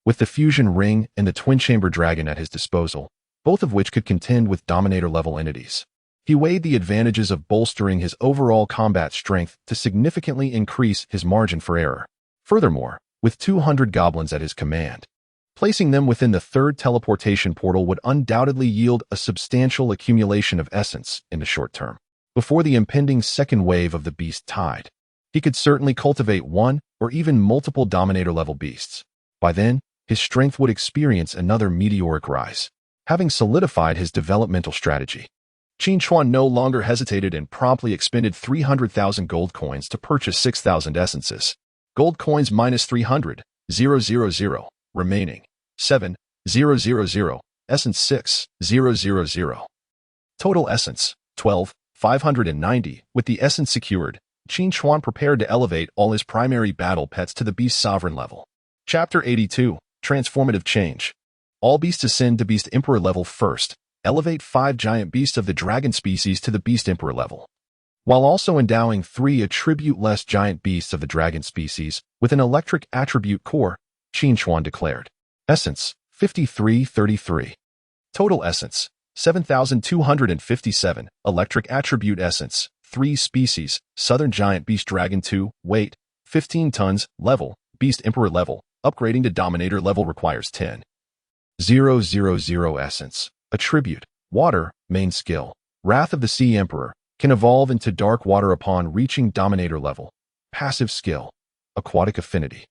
with the fusion ring and the twin-chamber dragon at his disposal, both of which could contend with dominator-level entities, he weighed the advantages of bolstering his overall combat strength to significantly increase his margin for error. Furthermore, with 200 goblins at his command, placing them within the 3rd teleportation portal would undoubtedly yield a substantial accumulation of essence in the short term. Before the impending second wave of the beast tide, he could certainly cultivate 1 or even multiple dominator-level beasts. By then, his strength would experience another meteoric rise. Having solidified his developmental strategy, Qin Chuan no longer hesitated and promptly expended 300,000 gold coins to purchase 6,000 essences. Gold coins minus 300, 000, remaining, 7, 000, essence 6, 000. Total essence, 12, 590. With the essence secured, Qin Chuan prepared to elevate all his primary battle pets to the beast sovereign level. Chapter 82, Transformative Change. All beasts ascend to beast emperor level first. Elevate 5 giant beasts of the dragon species to the beast emperor level, while also endowing 3 attribute-less giant beasts of the dragon species with an electric attribute core, Qin Chuan declared. Essence, 5333. Total essence, 7,257. Electric attribute essence, 3 species, Southern Giant Beast Dragon 2, weight, 15 tons, level, beast emperor level. Upgrading to dominator level requires 10. 000 essence. Attribute, water, main skill. Wrath of the Sea Emperor, can evolve into dark water upon reaching dominator level. Passive skill, aquatic affinity.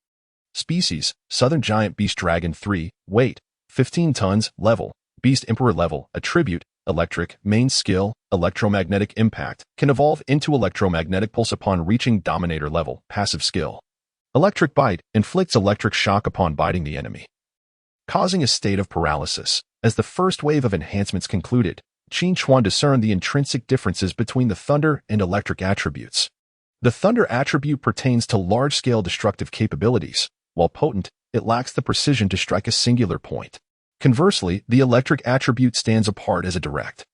Species, Southern Giant Beast Dragon 3, weight, 15 tons, level, beast emperor level. Attribute, electric, main skill, electromagnetic impact, can evolve into electromagnetic pulse upon reaching dominator level. Passive skill, electric bite, inflicts electric shock upon biting the enemy, causing a state of paralysis. As the first wave of enhancements concluded, Qin Chuan discerned the intrinsic differences between the thunder and electric attributes. The thunder attribute pertains to large-scale destructive capabilities. While potent, it lacks the precision to strike a singular point. Conversely, the electric attribute stands apart as a direct,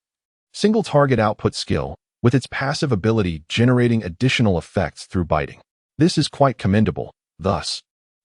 single-target output skill, with its passive ability generating additional effects through biting. This is quite commendable. Thus,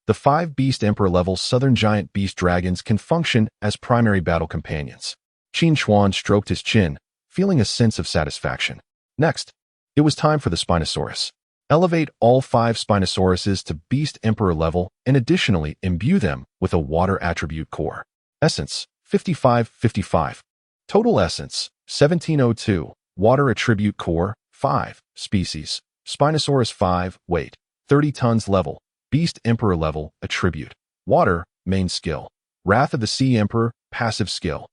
the 5 Beast Emperor level Southern Giant Beast Dragons can function as primary battle companions. Qin Chuan stroked his chin, feeling a sense of satisfaction. Next, it was time for the Spinosaurus. Elevate all 5 Spinosauruses to Beast Emperor level and additionally imbue them with a water attribute core. Essence, 5555. Total essence, 1702. Water attribute core, 5. Species, Spinosaurus 5, weight, 30 tons level. Beast Emperor level, attribute, water, main skill. Wrath of the Sea Emperor, passive skill.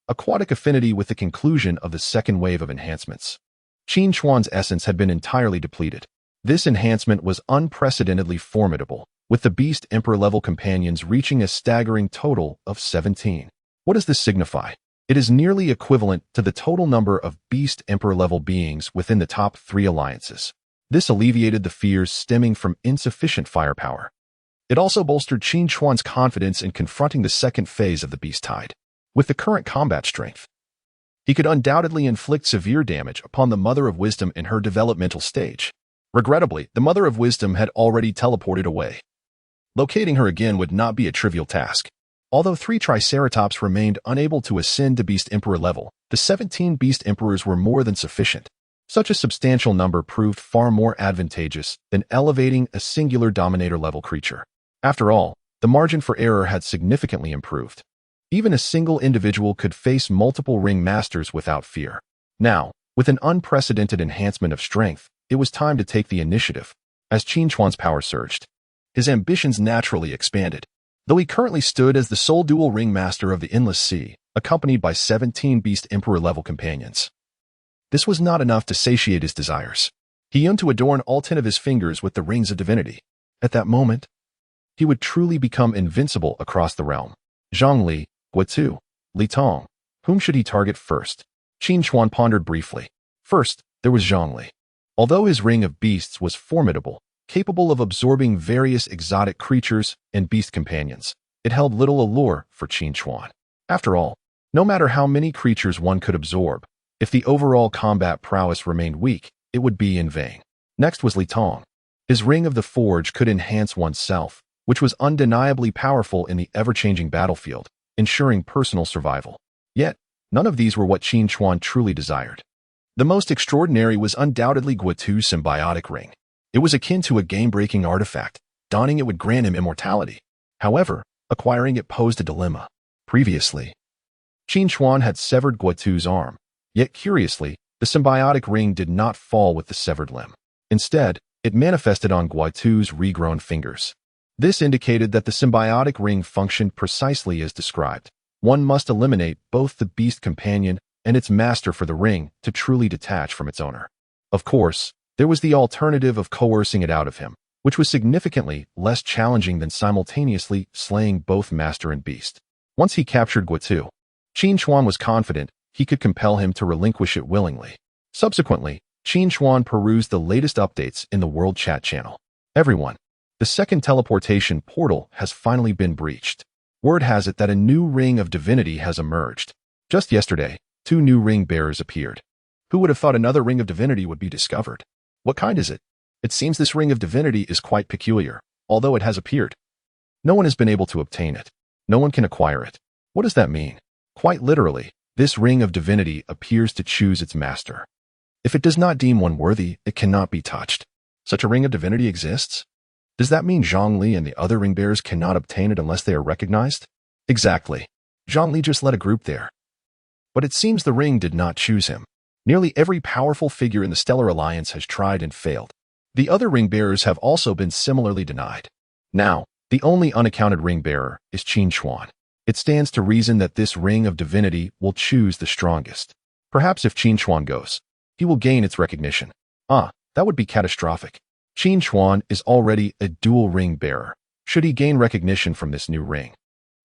Aquatic affinity. With the conclusion of the second wave of enhancements, Qin Chuan's essence had been entirely depleted. This enhancement was unprecedentedly formidable, with the Beast Emperor-level companions reaching a staggering total of 17. What does this signify? It is nearly equivalent to the total number of Beast Emperor-level beings within the top 3 alliances. This alleviated the fears stemming from insufficient firepower. It also bolstered Qin Chuan's confidence in confronting the second phase of the Beast Tide. With the current combat strength, he could undoubtedly inflict severe damage upon the Mother of Wisdom in her developmental stage. Regrettably, the Mother of Wisdom had already teleported away. Locating her again would not be a trivial task. Although 3 Triceratops remained unable to ascend to Beast Emperor level, the 17 Beast Emperors were more than sufficient. Such a substantial number proved far more advantageous than elevating a singular Dominator-level creature. After all, the margin for error had significantly improved. Even a single individual could face multiple ring masters without fear. Now, with an unprecedented enhancement of strength, it was time to take the initiative. As Qin Chuan's power surged, his ambitions naturally expanded. Though he currently stood as the sole dual ring master of the Endless Sea, accompanied by 17 Beast Emperor-level companions, this was not enough to satiate his desires. He yearned to adorn all 10 of his fingers with the rings of divinity. At that moment, he would truly become invincible across the realm. Zhongli, Guotu, Li Tong. Whom should he target first? Qin Chuan pondered briefly. First, there was Zhongli. Although his ring of beasts was formidable, capable of absorbing various exotic creatures and beast companions, it held little allure for Qin Chuan. After all, no matter how many creatures one could absorb, if the overall combat prowess remained weak, it would be in vain. Next was Li Tong. His ring of the forge could enhance oneself, which was undeniably powerful in the ever-changing battlefield, ensuring personal survival. Yet, none of these were what Qin Chuan truly desired. The most extraordinary was undoubtedly Guotu's symbiotic ring. It was akin to a game-breaking artifact. Donning it would grant him immortality. However, acquiring it posed a dilemma. Previously, Qin Chuan had severed Guotu's arm. Yet curiously, the symbiotic ring did not fall with the severed limb. Instead, it manifested on Guotu's regrown fingers. This indicated that the symbiotic ring functioned precisely as described. One must eliminate both the beast companion and its master for the ring to truly detach from its owner. Of course, there was the alternative of coercing it out of him, which was significantly less challenging than simultaneously slaying both master and beast. Once he captured Guotu, Qin Chuan was confident he could compel him to relinquish it willingly. Subsequently, Qin Chuan perused the latest updates in the World Chat channel. Everyone, the second teleportation portal has finally been breached. Word has it that a new ring of divinity has emerged. Just yesterday, 2 new ring bearers appeared. Who would have thought another ring of divinity would be discovered? What kind is it? It seems this ring of divinity is quite peculiar, although it has appeared. No one has been able to obtain it. No one can acquire it. What does that mean? Quite literally, this ring of divinity appears to choose its master. If it does not deem one worthy, it cannot be touched. Such a ring of divinity exists? Does that mean Zhongli and the other ring bearers cannot obtain it unless they are recognized? Exactly. Zhongli just led a group there. But it seems the ring did not choose him. Nearly every powerful figure in the Stellar Alliance has tried and failed. The other ring bearers have also been similarly denied. Now, the only unaccounted ring bearer is Qin Chuan. It stands to reason that this ring of divinity will choose the strongest. Perhaps if Qin Chuan goes, he will gain its recognition. That would be catastrophic. Qin Chuan is already a dual ring bearer. Should he gain recognition from this new ring,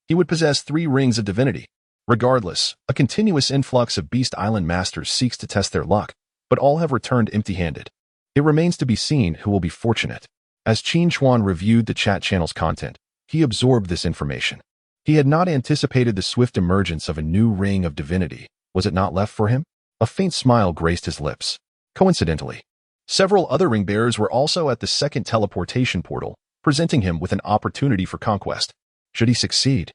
he would possess 3 rings of divinity. Regardless, a continuous influx of Beast Island masters seeks to test their luck, but all have returned empty-handed. It remains to be seen who will be fortunate. As Qin Chuan reviewed the chat channel's content, he absorbed this information. He had not anticipated the swift emergence of a new ring of divinity. Was it not left for him? A faint smile graced his lips. Coincidentally, several other ring bearers were also at the second teleportation portal, presenting him with an opportunity for conquest. Should he succeed,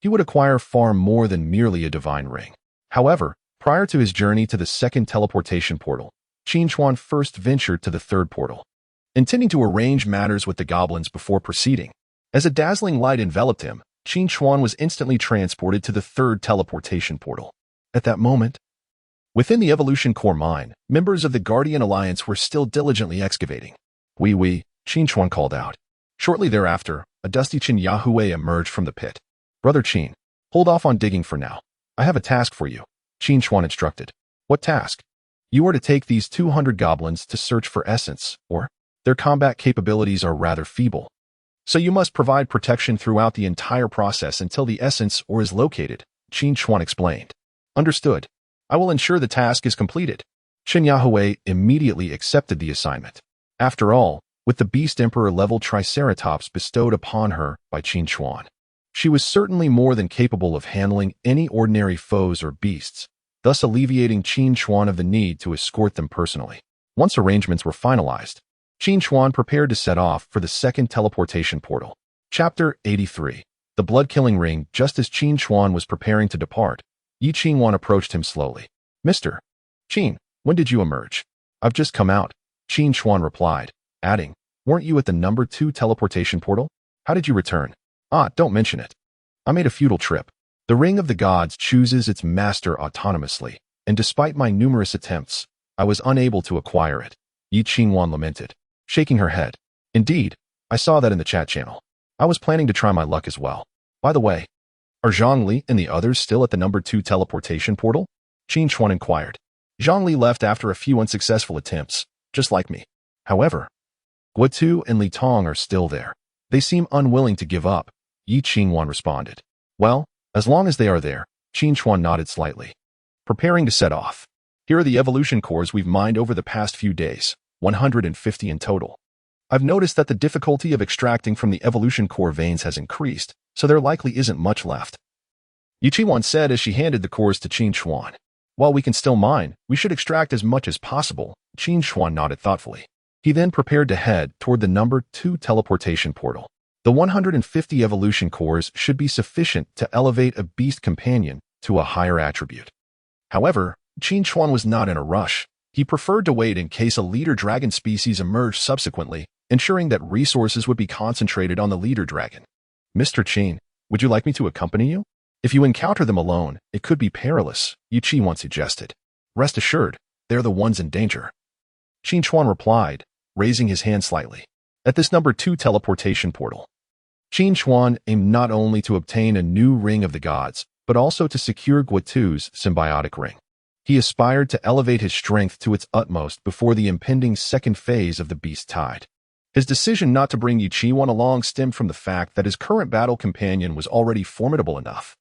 he would acquire far more than merely a divine ring. However, prior to his journey to the second teleportation portal, Qin Chuan first ventured to the third portal, intending to arrange matters with the goblins before proceeding. As a dazzling light enveloped him, Qin Chuan was instantly transported to the third teleportation portal. At that moment, within the Evolution Core mine, members of the Guardian Alliance were still diligently excavating. Oui, Qin Chuan called out. Shortly thereafter, a dusty Qin Yahweh emerged from the pit. Brother Qin, hold off on digging for now. I have a task for you, Qin Chuan instructed. What task? You are to take these 200 goblins to search for essence, or Their combat capabilities are rather feeble. So you must provide protection throughout the entire process until the essence ore is located, Qin Chuan explained. Understood. I will ensure the task is completed. Qin Yahweh immediately accepted the assignment. After all, with the Beast Emperor-level Triceratops bestowed upon her by Qin Chuan, she was certainly more than capable of handling any ordinary foes or beasts, thus alleviating Qin Chuan of the need to escort them personally. Once arrangements were finalized, Qin Chuan prepared to set off for the second teleportation portal. Chapter 83. The Blood-Killing Ring. Just as Qin Chuan was preparing to depart, Yi Qingwan approached him slowly. Mr. Qin, when did you emerge? I've just come out, Qin Chuan replied, adding, weren't you at the number 2 teleportation portal? How did you return? Don't mention it. I made a futile trip. The Ring of the Gods chooses its master autonomously, and despite my numerous attempts, I was unable to acquire it, Yi Qingwan lamented, shaking her head. Indeed, I saw that in the chat channel. I was planning to try my luck as well. By the way, are Zhongli and the others still at the number 2 teleportation portal? Qin Chuan inquired. Zhongli left after a few unsuccessful attempts, just like me. However, Guotu and Li Tong are still there. They seem unwilling to give up, Yi Qingwan responded. Well, as long as they are there, Qin Chuan nodded slightly. Preparing to set off. Here are the evolution cores we've mined over the past few days, 150 in total. I've noticed that the difficulty of extracting from the evolution core veins has increased, so there likely isn't much left. Yi Qingwan said as she handed the cores to Qin Chuan. While we can still mine, we should extract as much as possible, Qin Chuan nodded thoughtfully. He then prepared to head toward the number 2 teleportation portal. The 150 evolution cores should be sufficient to elevate a beast companion to a higher attribute. However, Qin Chuan was not in a rush. He preferred to wait in case a leader dragon species emerged subsequently, ensuring that resources would be concentrated on the leader dragon. Mr. Qin, would you like me to accompany you? If you encounter them alone, it could be perilous, Yi Qingwan suggested. Rest assured, they're the ones in danger. Qin Chuan replied, raising his hand slightly. At this number 2 teleportation portal, Qin Chuan aimed not only to obtain a new Ring of the Gods, but also to secure Guotu's symbiotic ring. He aspired to elevate his strength to its utmost before the impending second phase of the Beast Tide. His decision not to bring Yi Qingwan along stemmed from the fact that his current battle companion was already formidable enough,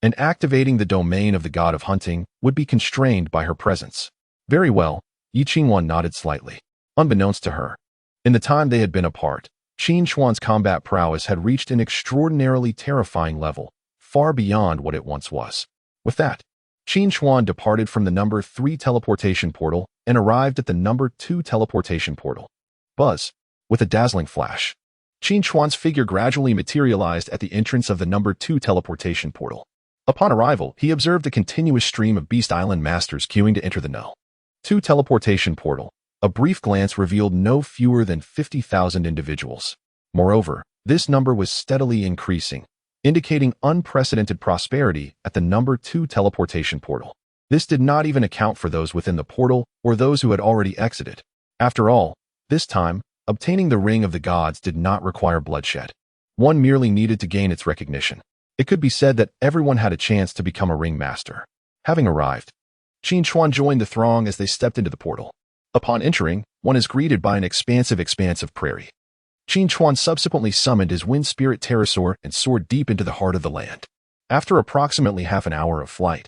and activating the domain of the god of hunting would be constrained by her presence. Very well, Yi Qingwan nodded slightly. Unbeknownst to her, in the time they had been apart, Qin Chuan's combat prowess had reached an extraordinarily terrifying level, far beyond what it once was. With that, Qin Chuan departed from the number 3 teleportation portal and arrived at the number 2 teleportation portal. Buzz. With a dazzling flash, Qin Chuan's figure gradually materialized at the entrance of the number 2 teleportation portal. Upon arrival, he observed a continuous stream of Beast Island masters queuing to enter the No. 2 teleportation portal. A brief glance revealed no fewer than 50,000 individuals. Moreover, this number was steadily increasing, indicating unprecedented prosperity at the number 2 teleportation portal. This did not even account for those within the portal or those who had already exited. After all, this time, obtaining the Ring of the Gods did not require bloodshed. One merely needed to gain its recognition. It could be said that everyone had a chance to become a ring master. Having arrived, Qin Chuan joined the throng as they stepped into the portal. Upon entering, one is greeted by an expansive expanse of prairie. Qin Chuan subsequently summoned his wind spirit pterosaur and soared deep into the heart of the land. After approximately half an hour of flight,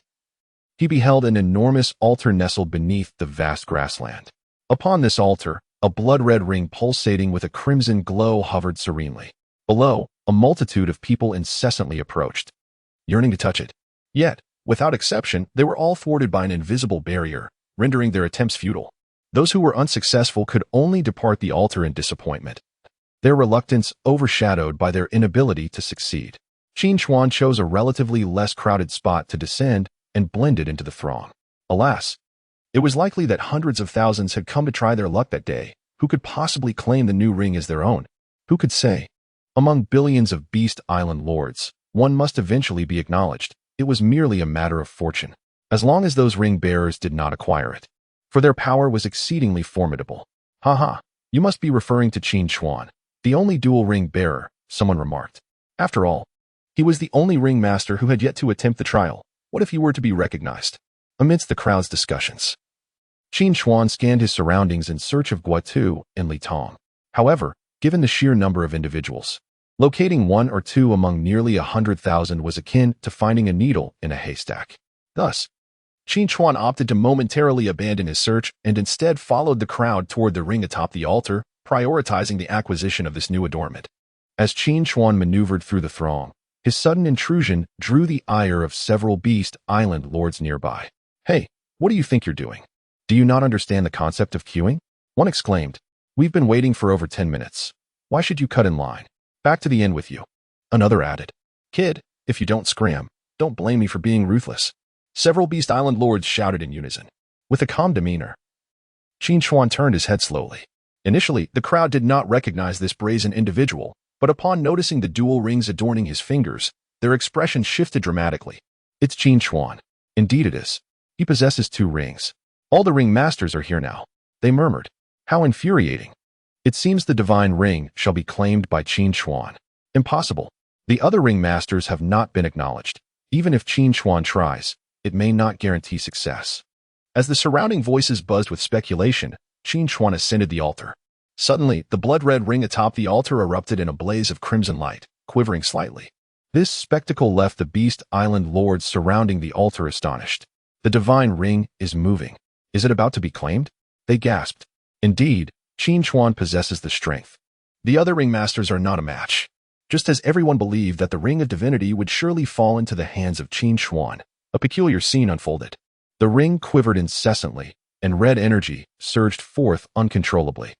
he beheld an enormous altar nestled beneath the vast grassland. Upon this altar, a blood-red ring pulsating with a crimson glow hovered serenely. Below, a multitude of people incessantly approached, yearning to touch it. Yet, without exception, they were all thwarted by an invisible barrier, rendering their attempts futile. Those who were unsuccessful could only depart the altar in disappointment, their reluctance overshadowed by their inability to succeed. Qin Chuan chose a relatively less crowded spot to descend and blended into the throng. Alas, it was likely that hundreds of thousands had come to try their luck that day. Who could possibly claim the new ring as their own? Who could say? Among billions of Beast Island lords, one must eventually be acknowledged. It was merely a matter of fortune, as long as those ring bearers did not acquire it. For their power was exceedingly formidable. Haha, you must be referring to Qin Chuan, the only dual ring bearer, someone remarked. After all, he was the only ring master who had yet to attempt the trial. What if he were to be recognized? Amidst the crowd's discussions, Qin Chuan scanned his surroundings in search of Guotu and Li Tong. However, given the sheer number of individuals, locating one or two among nearly 100,000 was akin to finding a needle in a haystack. Thus, Qin Chuan opted to momentarily abandon his search and instead followed the crowd toward the ring atop the altar, prioritizing the acquisition of this new adornment. As Qin Chuan maneuvered through the throng, his sudden intrusion drew the ire of several Beast Island lords nearby. "Hey, what do you think you're doing? Do you not understand the concept of queuing?" One exclaimed. "We've been waiting for over 10 minutes. Why should you cut in line? Back to the inn with you." Another added, "Kid, if you don't scram, don't blame me for being ruthless." Several Beast Island lords shouted in unison. With a calm demeanor, Qin Chuan turned his head slowly. Initially, the crowd did not recognize this brazen individual, but upon noticing the dual rings adorning his fingers, their expression shifted dramatically. "It's Qin Chuan. Indeed it is. He possesses 2 rings. All the ring masters are here now," they murmured. "How infuriating. It seems the divine ring shall be claimed by Qin Chuan." "Impossible. The other ring masters have not been acknowledged. Even if Qin Chuan tries, it may not guarantee success." As the surrounding voices buzzed with speculation, Qin Chuan ascended the altar. Suddenly, the blood-red ring atop the altar erupted in a blaze of crimson light, quivering slightly. This spectacle left the Beast Island lords surrounding the altar astonished. "The divine ring is moving. Is it about to be claimed?" they gasped. Indeed, Qin Chuan possesses the strength. The other ring masters are not a match. Just as everyone believed that the ring of divinity would surely fall into the hands of Qin Chuan, a peculiar scene unfolded. The ring quivered incessantly, and red energy surged forth uncontrollably.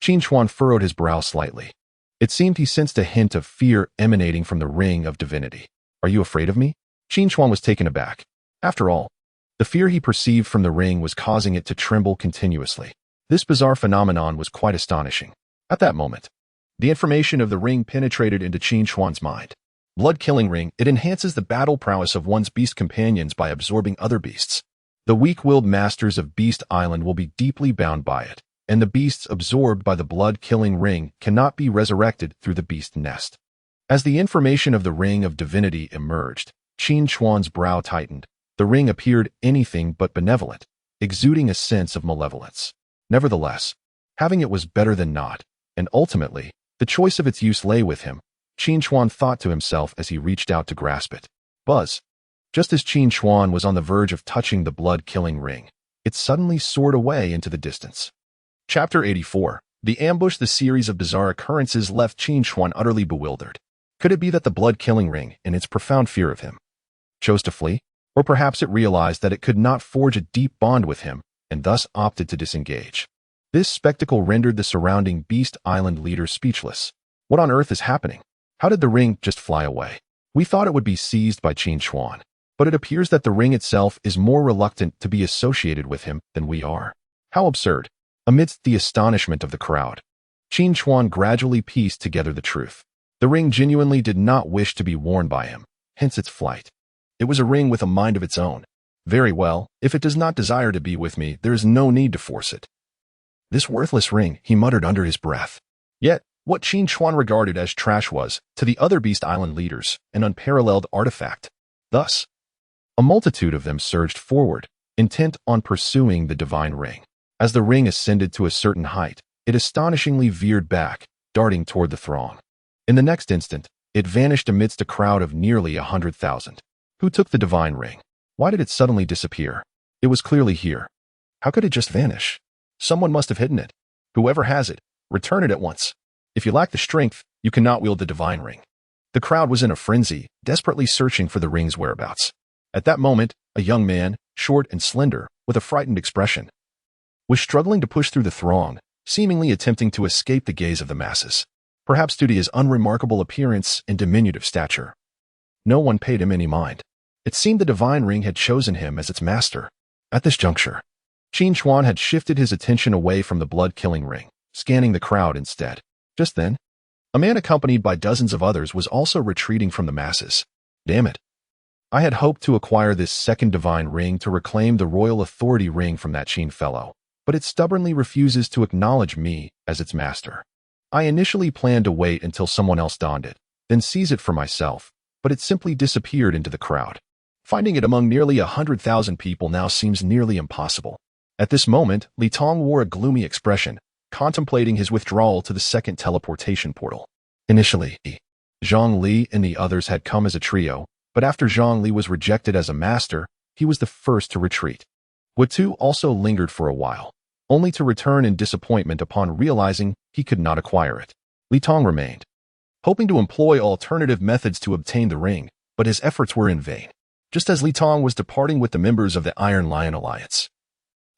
Qin Chuan furrowed his brow slightly. It seemed he sensed a hint of fear emanating from the ring of divinity. "Are you afraid of me?" Qin Chuan was taken aback. After all, the fear he perceived from the ring was causing it to tremble continuously. This bizarre phenomenon was quite astonishing. At that moment, the information of the ring penetrated into Qin Chuan's mind. Blood-killing ring, it enhances the battle prowess of one's beast companions by absorbing other beasts. The weak-willed masters of Beast Island will be deeply bound by it, and the beasts absorbed by the blood-killing ring cannot be resurrected through the beast nest. As the information of the ring of divinity emerged, Qin Chuan's brow tightened. The ring appeared anything but benevolent, exuding a sense of malevolence. Nevertheless, having it was better than not, and ultimately, the choice of its use lay with him. Qin Chuan thought to himself as he reached out to grasp it. Buzz! Just as Qin Chuan was on the verge of touching the blood-killing ring, it suddenly soared away into the distance. Chapter 84. The ambush. The series of bizarre occurrences left Qin Chuan utterly bewildered. Could it be that the blood-killing ring, in its profound fear of him, chose to flee? Or perhaps it realized that it could not forge a deep bond with him, and thus opted to disengage. This spectacle rendered the surrounding Beast Island leaders speechless. What on earth is happening? How did the ring just fly away? We thought it would be seized by Qin Chuan, but it appears that the ring itself is more reluctant to be associated with him than we are. How absurd. Amidst the astonishment of the crowd, Qin Chuan gradually pieced together the truth. The ring genuinely did not wish to be worn by him, hence its flight. It was a ring with a mind of its own. Very well, if it does not desire to be with me, there is no need to force it. This worthless ring, he muttered under his breath. Yet, what Qin Chuan regarded as trash was, to the other Beast Island leaders, an unparalleled artifact. Thus, a multitude of them surged forward, intent on pursuing the divine ring. As the ring ascended to a certain height, it astonishingly veered back, darting toward the throng. In the next instant, it vanished amidst a crowd of nearly 100,000. Who took the divine ring? Why did it suddenly disappear? It was clearly here. How could it just vanish? Someone must have hidden it. Whoever has it, return it at once. If you lack the strength, you cannot wield the divine ring. The crowd was in a frenzy, desperately searching for the ring's whereabouts. At that moment, a young man, short and slender, with a frightened expression, was struggling to push through the throng, seemingly attempting to escape the gaze of the masses, perhaps due to his unremarkable appearance and diminutive stature. No one paid him any mind. It seemed the divine ring had chosen him as its master. At this juncture, Qin Chuan had shifted his attention away from the blood-killing ring, scanning the crowd instead. Just then, a man accompanied by dozens of others was also retreating from the masses. Damn it. I had hoped to acquire this second divine ring to reclaim the royal authority ring from that Qin fellow, but it stubbornly refuses to acknowledge me as its master. I initially planned to wait until someone else donned it, then seize it for myself, but it simply disappeared into the crowd. Finding it among nearly 100,000 people now seems nearly impossible. At this moment, Li Tong wore a gloomy expression, contemplating his withdrawal to the second teleportation portal. Initially, Zhang Li and the others had come as a trio, but after Zhang Li was rejected as a master, he was the first to retreat. Guotu also lingered for a while, only to return in disappointment upon realizing he could not acquire it. Li Tong remained, hoping to employ alternative methods to obtain the ring, but his efforts were in vain. Just as Li Tong was departing with the members of the Iron Lion Alliance,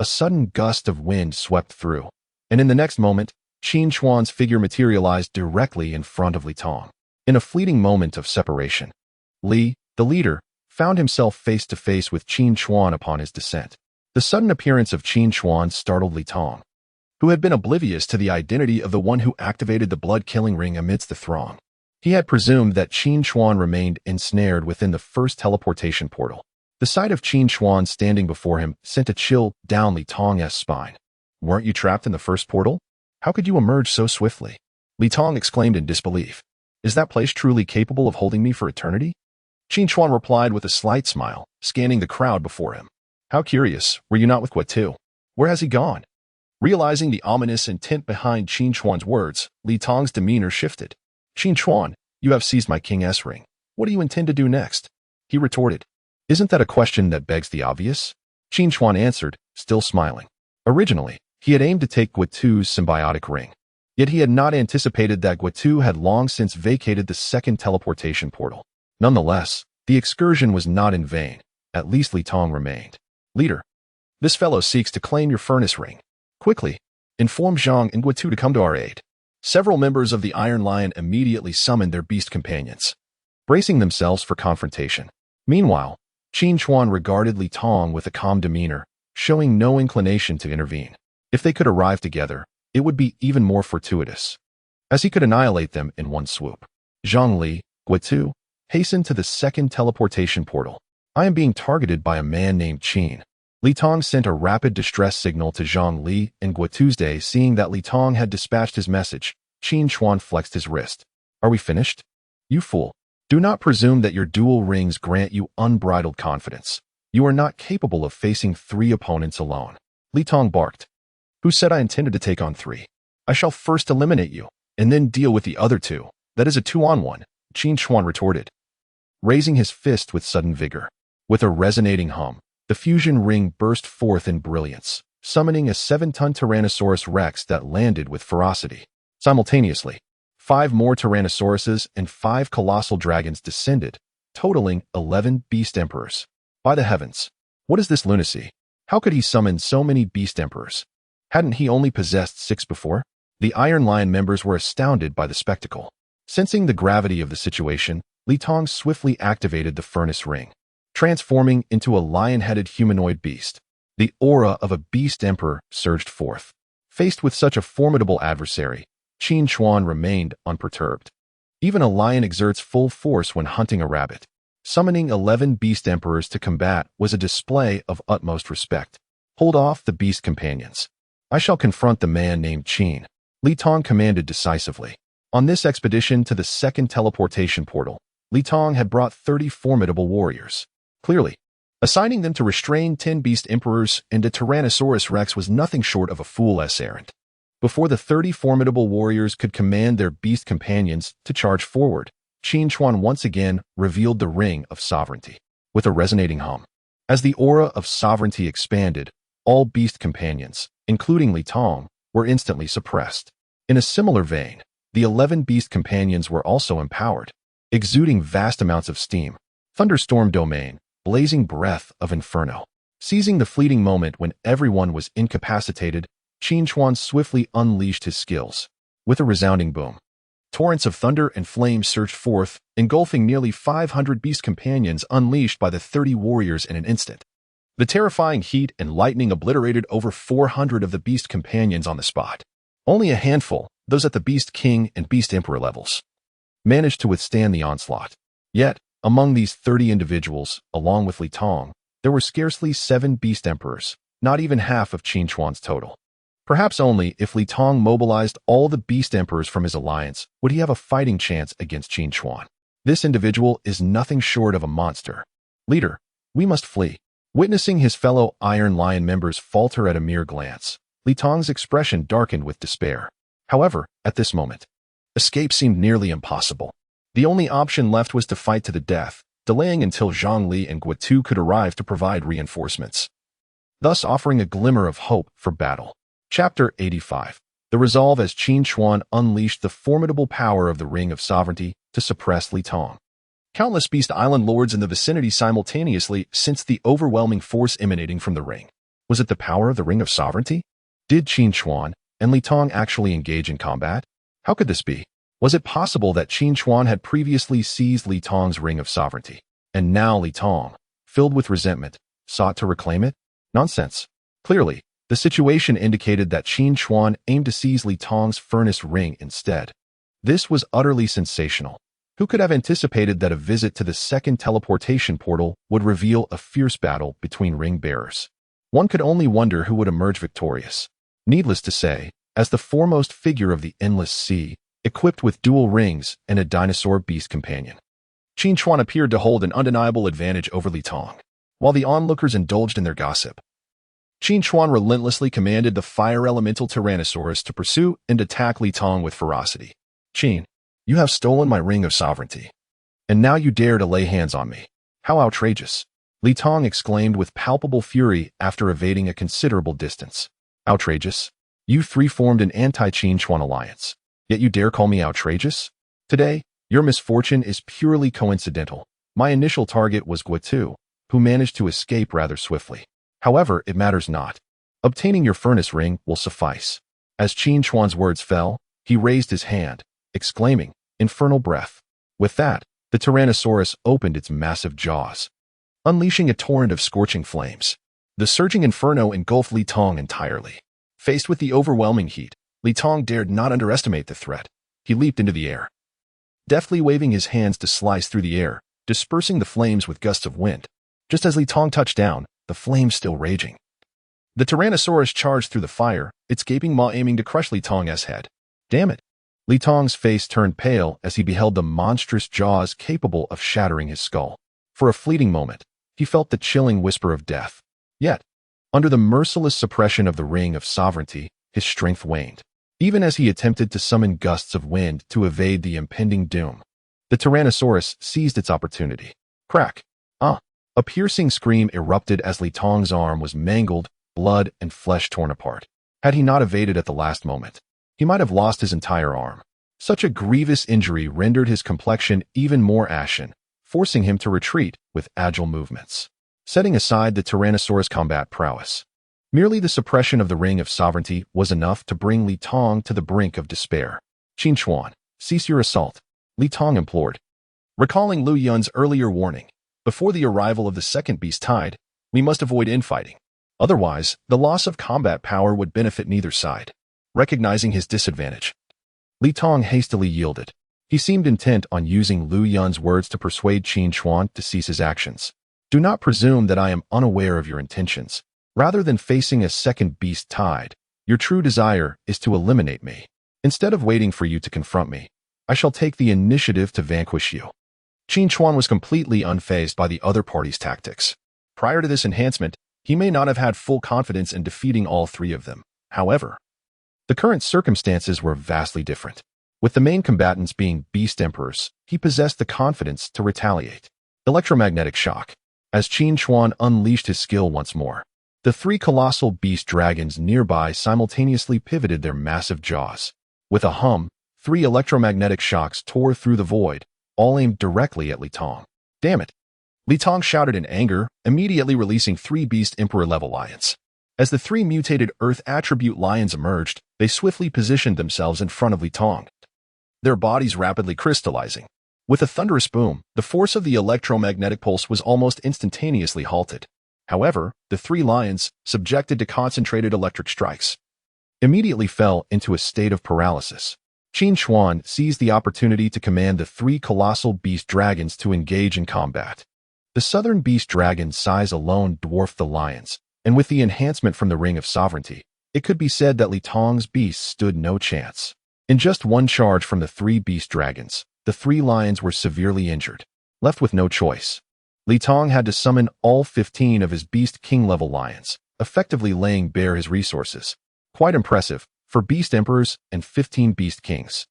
a sudden gust of wind swept through, and in the next moment, Qin Chuan's figure materialized directly in front of Li Tong. In a fleeting moment of separation, Li, the leader, found himself face to face with Qin Chuan upon his descent. The sudden appearance of Qin Chuan startled Li Tong, who had been oblivious to the identity of the one who activated the blood-killing ring amidst the throng. He had presumed that Qin Chuan remained ensnared within the first teleportation portal. The sight of Qin Chuan standing before him sent a chill down Li Tong's spine. "Weren't you trapped in the first portal? How could you emerge so swiftly?" Li Tong exclaimed in disbelief. "Is that place truly capable of holding me for eternity?" Qin Chuan replied with a slight smile, scanning the crowd before him. "How curious, were you not with Guotu? Where has he gone?" Realizing the ominous intent behind Qin Chuan's words, Li Tong's demeanor shifted. "Qin Chuan, you have seized my King's ring. What do you intend to do next?" He retorted. "Isn't that a question that begs the obvious?" Qin Chuan answered, still smiling. Originally, he had aimed to take Guotu's symbiotic ring. Yet he had not anticipated that Guotu had long since vacated the second teleportation portal. Nonetheless, the excursion was not in vain. At least Li Tong remained. "Leader, this fellow seeks to claim your furnace ring. Quickly, inform Zhang and Guotu to come to our aid." Several members of the Iron Lion immediately summoned their beast companions, bracing themselves for confrontation. Meanwhile, Qin Chuan regarded Li Tong with a calm demeanor, showing no inclination to intervene. If they could arrive together, it would be even more fortuitous, as he could annihilate them in one swoop. Zhang Li, Guotu, hastened to the second teleportation portal. "I am being targeted by a man named Qin." Li Tong sent a rapid distress signal to Zhang Li and Guotu's. Seeing that Li Tong had dispatched his message, Qin Chuan flexed his wrist. "Are we finished? You fool. Do not presume that your dual rings grant you unbridled confidence. You are not capable of facing 3 opponents alone." Li Tong barked. "Who said I intended to take on 3? I shall first eliminate you, and then deal with the other 2. That is a 2-on-1, Qin Chuan retorted, raising his fist with sudden vigor. With a resonating hum, the fusion ring burst forth in brilliance, summoning a 7-ton Tyrannosaurus Rex that landed with ferocity. Simultaneously, 5 more Tyrannosauruses and 5 colossal dragons descended, totaling 11 beast emperors. By the heavens, what is this lunacy? How could he summon so many beast emperors? Hadn't he only possessed 6 before? The Iron Lion members were astounded by the spectacle. Sensing the gravity of the situation, Li Tong swiftly activated the furnace ring, transforming into a lion-headed humanoid beast. The aura of a beast emperor surged forth. Faced with such a formidable adversary, Qin Chuan remained unperturbed. Even a lion exerts full force when hunting a rabbit. Summoning 11 beast emperors to combat was a display of utmost respect. "Hold off the beast companions. I shall confront the man named Qin," Li Tong commanded decisively. On this expedition to the second teleportation portal, Li Tong had brought 30 formidable warriors. Clearly, assigning them to restrain 10 beast emperors and a Tyrannosaurus Rex was nothing short of a fool's errand. Before the 30 formidable warriors could command their beast companions to charge forward, Qin Chuan once again revealed the Ring of Sovereignty. With a resonating hum, as the aura of sovereignty expanded, all beast companions, including Li Tong, were instantly suppressed. In a similar vein, the 11 beast companions were also empowered, exuding vast amounts of steam. Thunderstorm domain, blazing breath of inferno. Seizing the fleeting moment when everyone was incapacitated, Qin Chuan swiftly unleashed his skills. With a resounding boom, torrents of thunder and flames surged forth, engulfing nearly 500 beast companions unleashed by the 30 warriors in an instant. The terrifying heat and lightning obliterated over 400 of the beast companions on the spot. Only a handful, those at the Beast King and Beast Emperor levels, managed to withstand the onslaught. Yet, among these 30 individuals, along with Li Tong, there were scarcely 7 beast emperors, not even half of Qin Chuan's total. Perhaps only if Li Tong mobilized all the beast emperors from his alliance would he have a fighting chance against Qin Chuan. This individual is nothing short of a monster. "Leader, we must flee." Witnessing his fellow Iron Lion members falter at a mere glance, Li Tong's expression darkened with despair. However, at this moment, escape seemed nearly impossible. The only option left was to fight to the death, delaying until Zhang Li and Guotu could arrive to provide reinforcements, thus offering a glimmer of hope for battle. Chapter 85. The resolve as Qin Chuan unleashed the formidable power of the Ring of Sovereignty to suppress Li Tong. Countless Beast Island lords in the vicinity simultaneously sensed the overwhelming force emanating from the ring. Was it the power of the Ring of Sovereignty? Did Qin Chuan and Li Tong actually engage in combat? How could this be? Was it possible that Qin Chuan had previously seized Li Tong's Ring of Sovereignty, and now Li Tong, filled with resentment, sought to reclaim it? Nonsense. Clearly, the situation indicated that Qin Chuan aimed to seize Li Tong's furnace ring instead. This was utterly sensational. Who could have anticipated that a visit to the second teleportation portal would reveal a fierce battle between ring bearers? One could only wonder who would emerge victorious. Needless to say, as the foremost figure of the endless sea, equipped with dual rings and a dinosaur beast companion, Qin Chuan appeared to hold an undeniable advantage over Li Tong. While the onlookers indulged in their gossip, Qin Chuan relentlessly commanded the fire elemental Tyrannosaurus to pursue and attack Li Tong with ferocity. Qin, you have stolen my Ring of Sovereignty, and now you dare to lay hands on me. How outrageous! Li Tong exclaimed with palpable fury after evading a considerable distance. Outrageous? You three formed an anti-Qin Chuan alliance, yet you dare call me outrageous? Today, your misfortune is purely coincidental. My initial target was Guotu, who managed to escape rather swiftly. However, it matters not. Obtaining your furnace ring will suffice. As Qin Chuan's words fell, he raised his hand, exclaiming, "Infernal breath." With that, the Tyrannosaurus opened its massive jaws, unleashing a torrent of scorching flames. The surging inferno engulfed Li Tong entirely. Faced with the overwhelming heat, Li Tong dared not underestimate the threat. He leaped into the air, deftly waving his hands to slice through the air, dispersing the flames with gusts of wind. Just as Li Tong touched down, the flames still raging, the Tyrannosaurus charged through the fire, its gaping maw aiming to crush Li Tong's head. Damn it! Li Tong's face turned pale as he beheld the monstrous jaws capable of shattering his skull. For a fleeting moment, he felt the chilling whisper of death. Yet, under the merciless suppression of the Ring of Sovereignty, his strength waned. Even as he attempted to summon gusts of wind to evade the impending doom, the Tyrannosaurus seized its opportunity. Crack! A piercing scream erupted as Li Tong's arm was mangled, blood and flesh torn apart. Had he not evaded at the last moment, he might have lost his entire arm. Such a grievous injury rendered his complexion even more ashen, forcing him to retreat with agile movements. Setting aside the Tyrannosaurus' combat prowess, merely the suppression of the Ring of Sovereignty was enough to bring Li Tong to the brink of despair. Qin Chuan, cease your assault, Li Tong implored. Recalling Lu Yun's earlier warning, before the arrival of the second beast tide, we must avoid infighting. Otherwise, the loss of combat power would benefit neither side. Recognizing his disadvantage, Li Tong hastily yielded. He seemed intent on using Lu Yun's words to persuade Qin Chuan to cease his actions. Do not presume that I am unaware of your intentions. Rather than facing a second beast tide, your true desire is to eliminate me. Instead of waiting for you to confront me, I shall take the initiative to vanquish you. Qin Chuan was completely unfazed by the other party's tactics. Prior to this enhancement, he may not have had full confidence in defeating all three of them. However, the current circumstances were vastly different. With the main combatants being beast emperors, he possessed the confidence to retaliate. Electromagnetic shock. As Qin Chuan unleashed his skill once more, the three colossal beast dragons nearby simultaneously pivoted their massive jaws. With a hum, three electromagnetic shocks tore through the void, all aimed directly at Li Tong. Damn it! Li Tong shouted in anger, immediately releasing three Beast Emperor-level lions. As the three mutated Earth attribute lions emerged, they swiftly positioned themselves in front of Li Tong, their bodies rapidly crystallizing. With a thunderous boom, the force of the electromagnetic pulse was almost instantaneously halted. However, the three lions, subjected to concentrated electric strikes, immediately fell into a state of paralysis. Qin Chuan seized the opportunity to command the three colossal beast dragons to engage in combat. The southern beast dragon's size alone dwarfed the lions, and with the enhancement from the Ring of Sovereignty, it could be said that Li Tong's beasts stood no chance. In just one charge from the three beast dragons, the three lions were severely injured. Left with no choice, Li Tong had to summon all 15 of his Beast King-level lions, effectively laying bare his resources. Quite impressive, for beast emperors and 15 beast kings.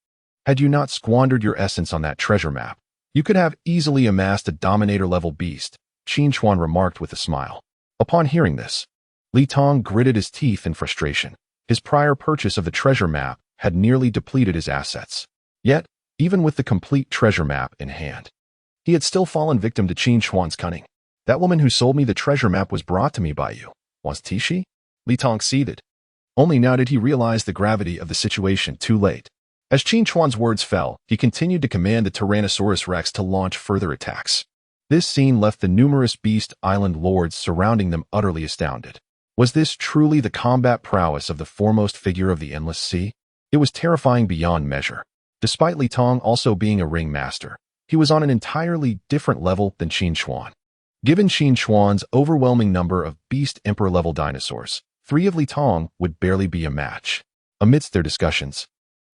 Had you not squandered your essence on that treasure map, you could have easily amassed a dominator-level beast, Qin Chuan remarked with a smile. Upon hearing this, Li Tong gritted his teeth in frustration. His prior purchase of the treasure map had nearly depleted his assets. Yet, even with the complete treasure map in hand, he had still fallen victim to Qin Chuan's cunning. That woman who sold me the treasure map was brought to me by you, wasn't she? Li Tong seethed. Only now did he realize the gravity of the situation too late. As Qin Chuan's words fell, he continued to command the Tyrannosaurus Rex to launch further attacks. This scene left the numerous beast island lords surrounding them utterly astounded. Was this truly the combat prowess of the foremost figure of the Endless Sea? It was terrifying beyond measure. Despite Li Tong also being a ring master, he was on an entirely different level than Qin Chuan. Given Qin Chuan's overwhelming number of beast emperor-level dinosaurs, 3 of Li Tong would barely be a match. Amidst their discussions,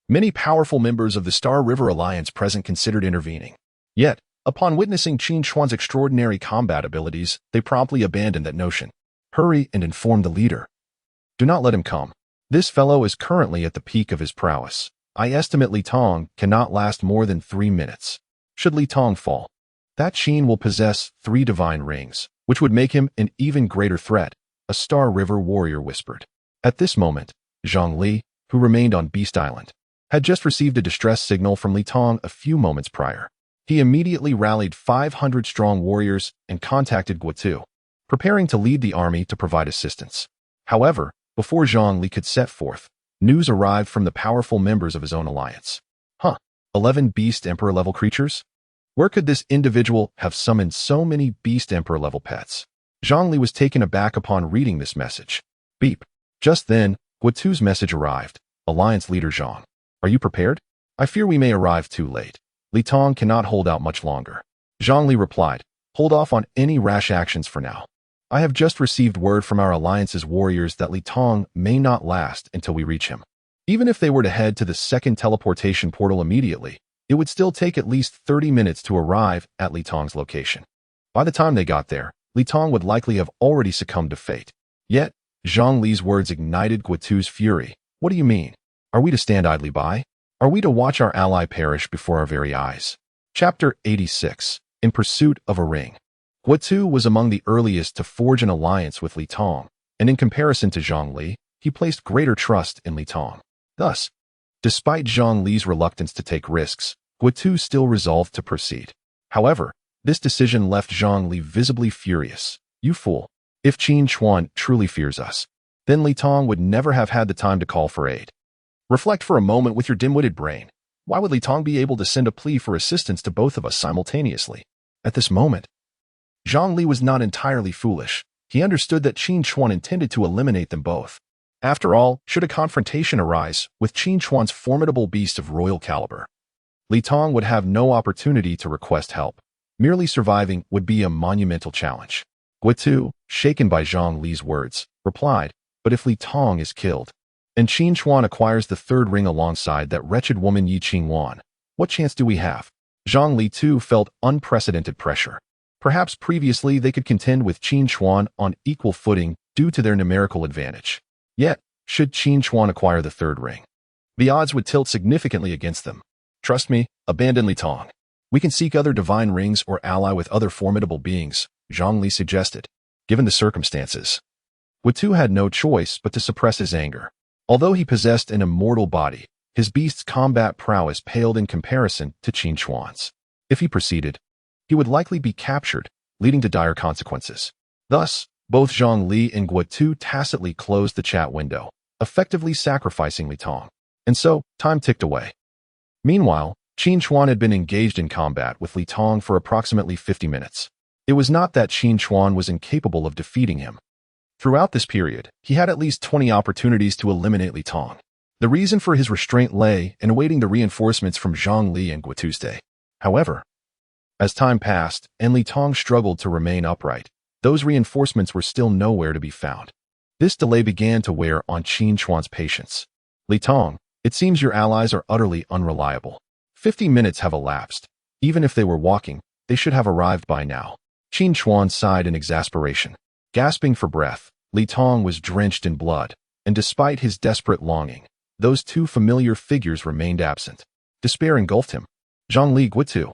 many powerful members of the Star River Alliance present considered intervening. Yet, upon witnessing Qin Chuan's extraordinary combat abilities, they promptly abandoned that notion. Hurry and inform the leader. Do not let him come. This fellow is currently at the peak of his prowess. I estimate Li Tong cannot last more than 3 minutes. Should Li Tong fall, that Qin will possess 3 divine rings, which would make him an even greater threat, a Star River warrior whispered. At this moment, Zhang Li, who remained on Beast Island, had just received a distress signal from Li Tong a few moments prior. He immediately rallied 500 strong warriors and contacted Guotu, preparing to lead the army to provide assistance. However, before Zhang Li could set forth, news arrived from the powerful members of his own alliance. 11 Beast Emperor-level creatures? Where could this individual have summoned so many Beast Emperor-level pets? Zhang Li was taken aback upon reading this message. Beep. Just then, Guotu's message arrived. Alliance leader Zhang. Are you prepared? I fear we may arrive too late. Li Tong cannot hold out much longer. Zhang Li replied, hold off on any rash actions for now. I have just received word from our alliance's warriors that Li Tong may not last until we reach him. Even if they were to head to the second teleportation portal immediately, it would still take at least 30 minutes to arrive at Li Tong's location. By the time they got there, Li Tong would likely have already succumbed to fate. Yet, Zhang Li's words ignited Guotu's fury. What do you mean? Are we to stand idly by? Are we to watch our ally perish before our very eyes? Chapter 86. In Pursuit of a Ring. Guotu was among the earliest to forge an alliance with Li Tong, and in comparison to Zhang Li, he placed greater trust in Li Tong. Thus, despite Zhang Li's reluctance to take risks, Guotu still resolved to proceed. However, this decision left Zhang Li visibly furious. You fool. If Qin Chuan truly fears us, then Li Tong would never have had the time to call for aid. Reflect for a moment with your dim-witted brain. Why would Li Tong be able to send a plea for assistance to both of us simultaneously? At this moment, Zhang Li was not entirely foolish. He understood that Qin Chuan intended to eliminate them both. After all, should a confrontation arise with Qin Chuan's formidable beast of royal caliber, Li Tong would have no opportunity to request help. Merely surviving would be a monumental challenge. Guotu, shaken by Zhang Li's words, replied, but if Li Tong is killed, and Qin Chuan acquires the 3rd ring alongside that wretched woman Yi Qingwan, what chance do we have? Zhang Li too felt unprecedented pressure. Perhaps previously they could contend with Qin Chuan on equal footing due to their numerical advantage. Yet, should Qin Chuan acquire the 3rd ring, the odds would tilt significantly against them. Trust me, abandon Li Tong. We can seek other divine rings or ally with other formidable beings, Zhang Li suggested. Given the circumstances, Guotu had no choice but to suppress his anger. Although he possessed an immortal body, his beast's combat prowess paled in comparison to Qin Chuan's. If he proceeded, he would likely be captured, leading to dire consequences. Thus, both Zhang Li and Guotu tacitly closed the chat window, effectively sacrificing Li Tong. And so, time ticked away. Meanwhile, Qin Chuan had been engaged in combat with Li Tong for approximately 50 minutes. It was not that Qin Chuan was incapable of defeating him. Throughout this period, he had at least 20 opportunities to eliminate Li Tong. The reason for his restraint lay in awaiting the reinforcements from Zhang Li and Guotu. However, as time passed and Li Tong struggled to remain upright, those reinforcements were still nowhere to be found. This delay began to wear on Qin Chuan's patience. Li Tong, it seems your allies are utterly unreliable. 50 minutes have elapsed. Even if they were walking, they should have arrived by now. Qin Chuan sighed in exasperation. Gasping for breath, Li Tong was drenched in blood. And despite his desperate longing, those two familiar figures remained absent. Despair engulfed him. Zhongli Guitu.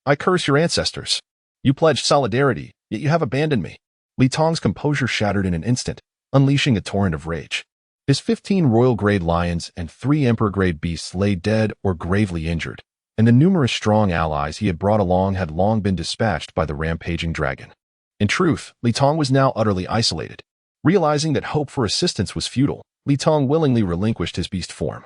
I curse your ancestors. You pledged solidarity, yet you have abandoned me. Li Tong's composure shattered in an instant, unleashing a torrent of rage. His 15 royal-grade lions and 3 emperor-grade beasts lay dead or gravely injured, and the numerous strong allies he had brought along had long been dispatched by the rampaging dragon. In truth, Li Tong was now utterly isolated. Realizing that hope for assistance was futile, Li Tong willingly relinquished his beast form.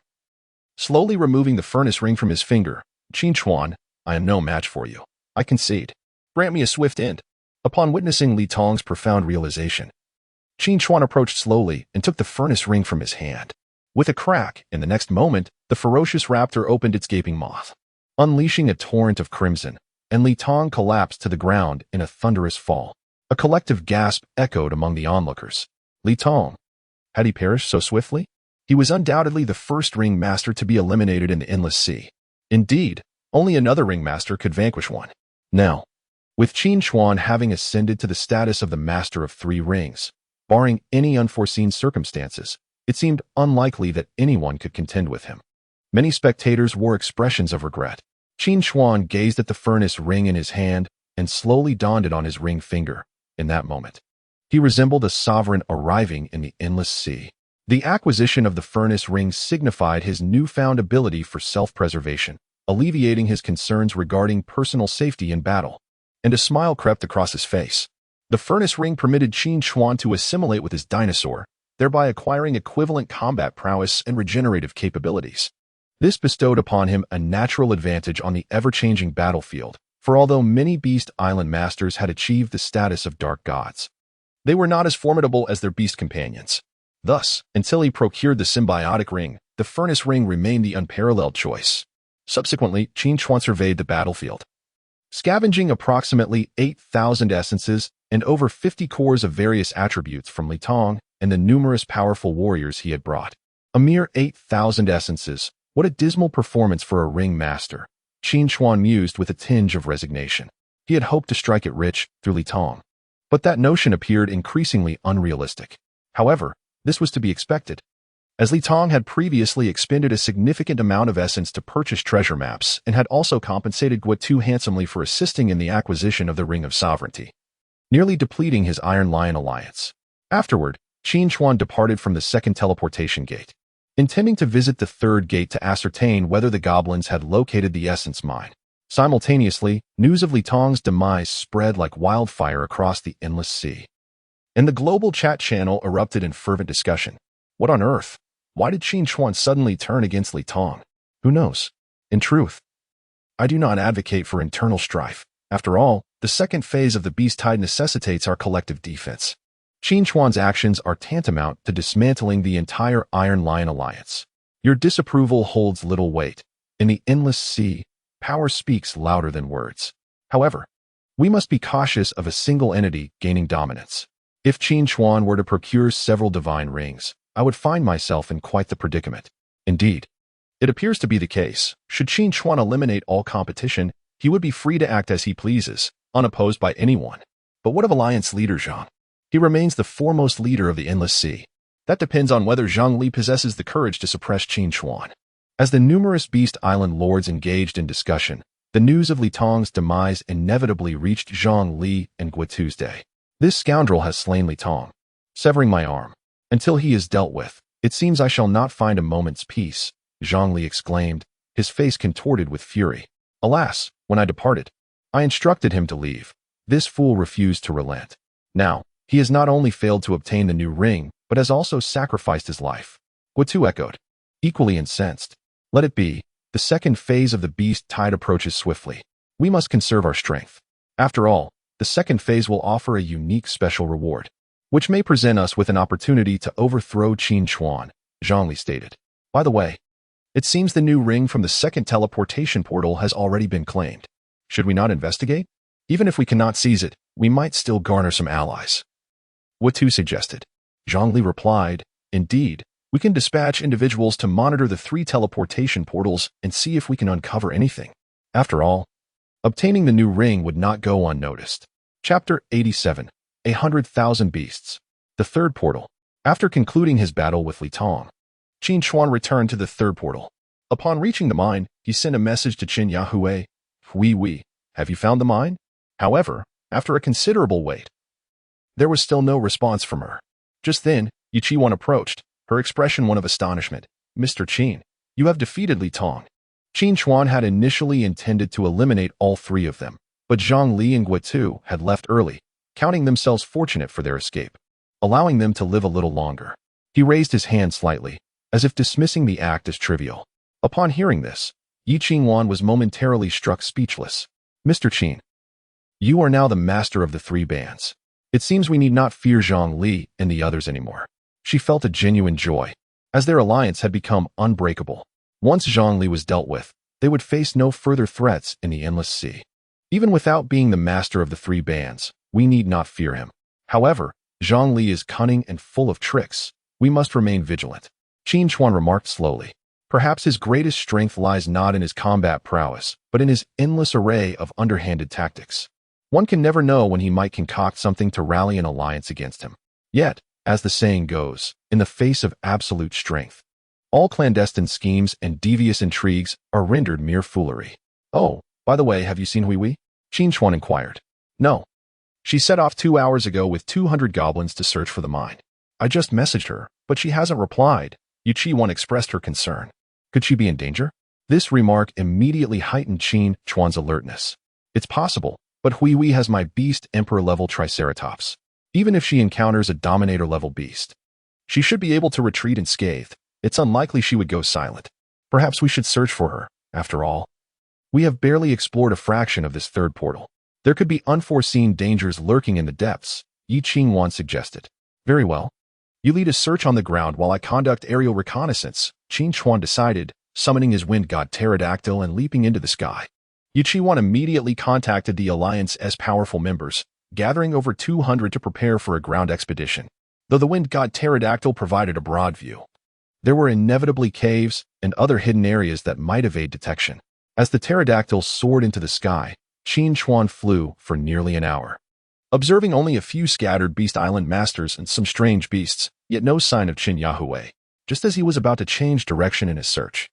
Slowly removing the furnace ring from his finger, Qin Chuan, I am no match for you. I concede. Grant me a swift end. Upon witnessing Li Tong's profound realization, Qin Chuan approached slowly and took the furnace ring from his hand. With a crack, in the next moment, the ferocious raptor opened its gaping maw, unleashing a torrent of crimson, and Li Tong collapsed to the ground in a thunderous fall. A collective gasp echoed among the onlookers. Li Tong. Had he perished so swiftly? He was undoubtedly the first ring master to be eliminated in the Endless Sea. Indeed, only another ring master could vanquish one. Now, with Qin Chuan having ascended to the status of the master of 3 rings, barring any unforeseen circumstances, it seemed unlikely that anyone could contend with him. Many spectators wore expressions of regret. Qin Chuan gazed at the furnace ring in his hand and slowly donned it on his ring finger. In that moment, he resembled a sovereign arriving in the Endless Sea. The acquisition of the furnace ring signified his newfound ability for self-preservation, alleviating his concerns regarding personal safety in battle, and a smile crept across his face. The furnace ring permitted Qin Chuan to assimilate with his dinosaur, thereby acquiring equivalent combat prowess and regenerative capabilities. This bestowed upon him a natural advantage on the ever-changing battlefield, for although many Beast Island masters had achieved the status of dark gods, they were not as formidable as their beast companions. Thus, until he procured the symbiotic ring, the furnace ring remained the unparalleled choice. Subsequently, Qin Chuan surveyed the battlefield, scavenging approximately 8,000 essences and over 50 cores of various attributes from Li Tong and the numerous powerful warriors he had brought. A mere 8,000 essences. What a dismal performance for a ring master. Qin Chuan mused with a tinge of resignation. He had hoped to strike it rich through Li Tong, but that notion appeared increasingly unrealistic. However, this was to be expected, as Li Tong had previously expended a significant amount of essence to purchase treasure maps and had also compensated Guitu handsomely for assisting in the acquisition of the Ring of Sovereignty, nearly depleting his Iron Lion alliance. Afterward, Qin Chuan departed from the second teleportation gate, intending to visit the third gate to ascertain whether the goblins had located the essence mine. Simultaneously, news of Li Tong's demise spread like wildfire across the Endless Sea, and the global chat channel erupted in fervent discussion. What on earth? Why did Qin Chuan suddenly turn against Li Tong? Who knows? In truth, I do not advocate for internal strife. After all, the second phase of the beast tide necessitates our collective defense. Qin Chuan's actions are tantamount to dismantling the entire Iron Lion alliance. Your disapproval holds little weight. In the Endless Sea, power speaks louder than words. However, we must be cautious of a single entity gaining dominance. If Qin Chuan were to procure several divine rings, I would find myself in quite the predicament. Indeed, it appears to be the case. Should Qin Chuan eliminate all competition, he would be free to act as he pleases, unopposed by anyone. But what of Alliance leader Zhang? He remains the foremost leader of the Endless Sea. That depends on whether Zhang Li possesses the courage to suppress Qin Chuan. As the numerous Beast Island lords engaged in discussion, the news of Li Tong's demise inevitably reached Zhang Li and Guitu's day. This scoundrel has slain Li Tong, severing my arm. Until he is dealt with, it seems I shall not find a moment's peace, Zhang Li exclaimed, his face contorted with fury. Alas, when I departed, I instructed him to leave. This fool refused to relent. Now, he has not only failed to obtain the new ring, but has also sacrificed his life. Guitu echoed, equally incensed. Let it be. The second phase of the beast tide approaches swiftly. We must conserve our strength. After all, the second phase will offer a unique special reward, which may present us with an opportunity to overthrow Qin Chuan, Zhang Li stated. By the way, it seems the new ring from the second teleportation portal has already been claimed. Should we not investigate? Even if we cannot seize it, we might still garner some allies. Guitu suggested. Zhang Li replied, indeed, we can dispatch individuals to monitor the 3 teleportation portals and see if we can uncover anything. After all, obtaining the new ring would not go unnoticed. Chapter 87. 100,000 Beasts. The third portal. After concluding his battle with Li Tong, Qin Chuan returned to the third portal. Upon reaching the mine, he sent a message to Qin Yahui. "Oui, have you found the mine?" However, after a considerable wait, there was still no response from her. Just then, Yi Qiwan approached, her expression one of astonishment. "Mr. Qin, you have defeated Li Tong." Qin Chuan had initially intended to eliminate all three of them, but Zhang Li and Guotu had left early, counting themselves fortunate for their escape, allowing them to live a little longer. He raised his hand slightly, as if dismissing the act as trivial. Upon hearing this, Yi Qiwan was momentarily struck speechless. "Mr. Qin, you are now the master of the three bands. It seems we need not fear Zhang Li and the others anymore." She felt a genuine joy, as their alliance had become unbreakable. Once Zhang Li was dealt with, they would face no further threats in the endless sea. Even without being the master of the three bands, we need not fear him. However, Zhang Li is cunning and full of tricks. We must remain vigilant. Qin Chuan remarked slowly. Perhaps his greatest strength lies not in his combat prowess, but in his endless array of underhanded tactics. One can never know when he might concoct something to rally an alliance against him. Yet, as the saying goes, in the face of absolute strength, all clandestine schemes and devious intrigues are rendered mere foolery. "Oh, by the way, have you seen Hui? Qin Chuan inquired. "No. She set off 2 hours ago with 200 goblins to search for the mine. I just messaged her, but she hasn't replied." Yi Qiwan expressed her concern. Could she be in danger? This remark immediately heightened Qin Chuan's alertness. "It's possible, but Hui has my beast emperor-level triceratops. Even if she encounters a dominator-level beast, she should be able to retreat unscathed. It's unlikely she would go silent. Perhaps we should search for her, after all. We have barely explored a fraction of this third portal. There could be unforeseen dangers lurking in the depths," Yi Qiwan suggested. "Very well. You lead a search on the ground while I conduct aerial reconnaissance," Qin Chuan decided, summoning his wind god pterodactyl and leaping into the sky. Yi Qiwan immediately contacted the Alliance's powerful members, gathering over 200 to prepare for a ground expedition. Though the wind god pterodactyl provided a broad view, there were inevitably caves and other hidden areas that might evade detection. As the pterodactyl soared into the sky, Qin Chuan flew for nearly an hour, observing only a few scattered Beast Island masters and some strange beasts, yet no sign of Qin Yahui. Just as he was about to change direction in his search,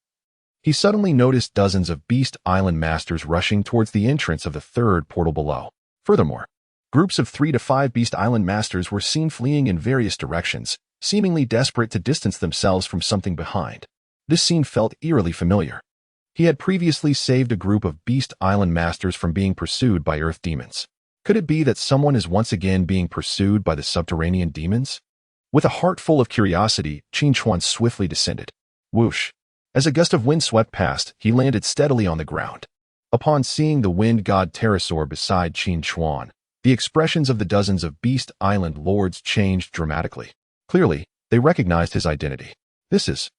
he suddenly noticed dozens of Beast Island masters rushing towards the entrance of the third portal below. Furthermore, groups of 3 to 5 Beast Island masters were seen fleeing in various directions, seemingly desperate to distance themselves from something behind. This scene felt eerily familiar. He had previously saved a group of Beast Island masters from being pursued by Earth demons. Could it be that someone is once again being pursued by the subterranean demons? With a heart full of curiosity, Qin Chuan swiftly descended. Whoosh! As a gust of wind swept past, he landed steadily on the ground. Upon seeing the wind god pterosaur beside Qin Chuan, the expressions of the dozens of Beast Island lords changed dramatically. Clearly, they recognized his identity. "This is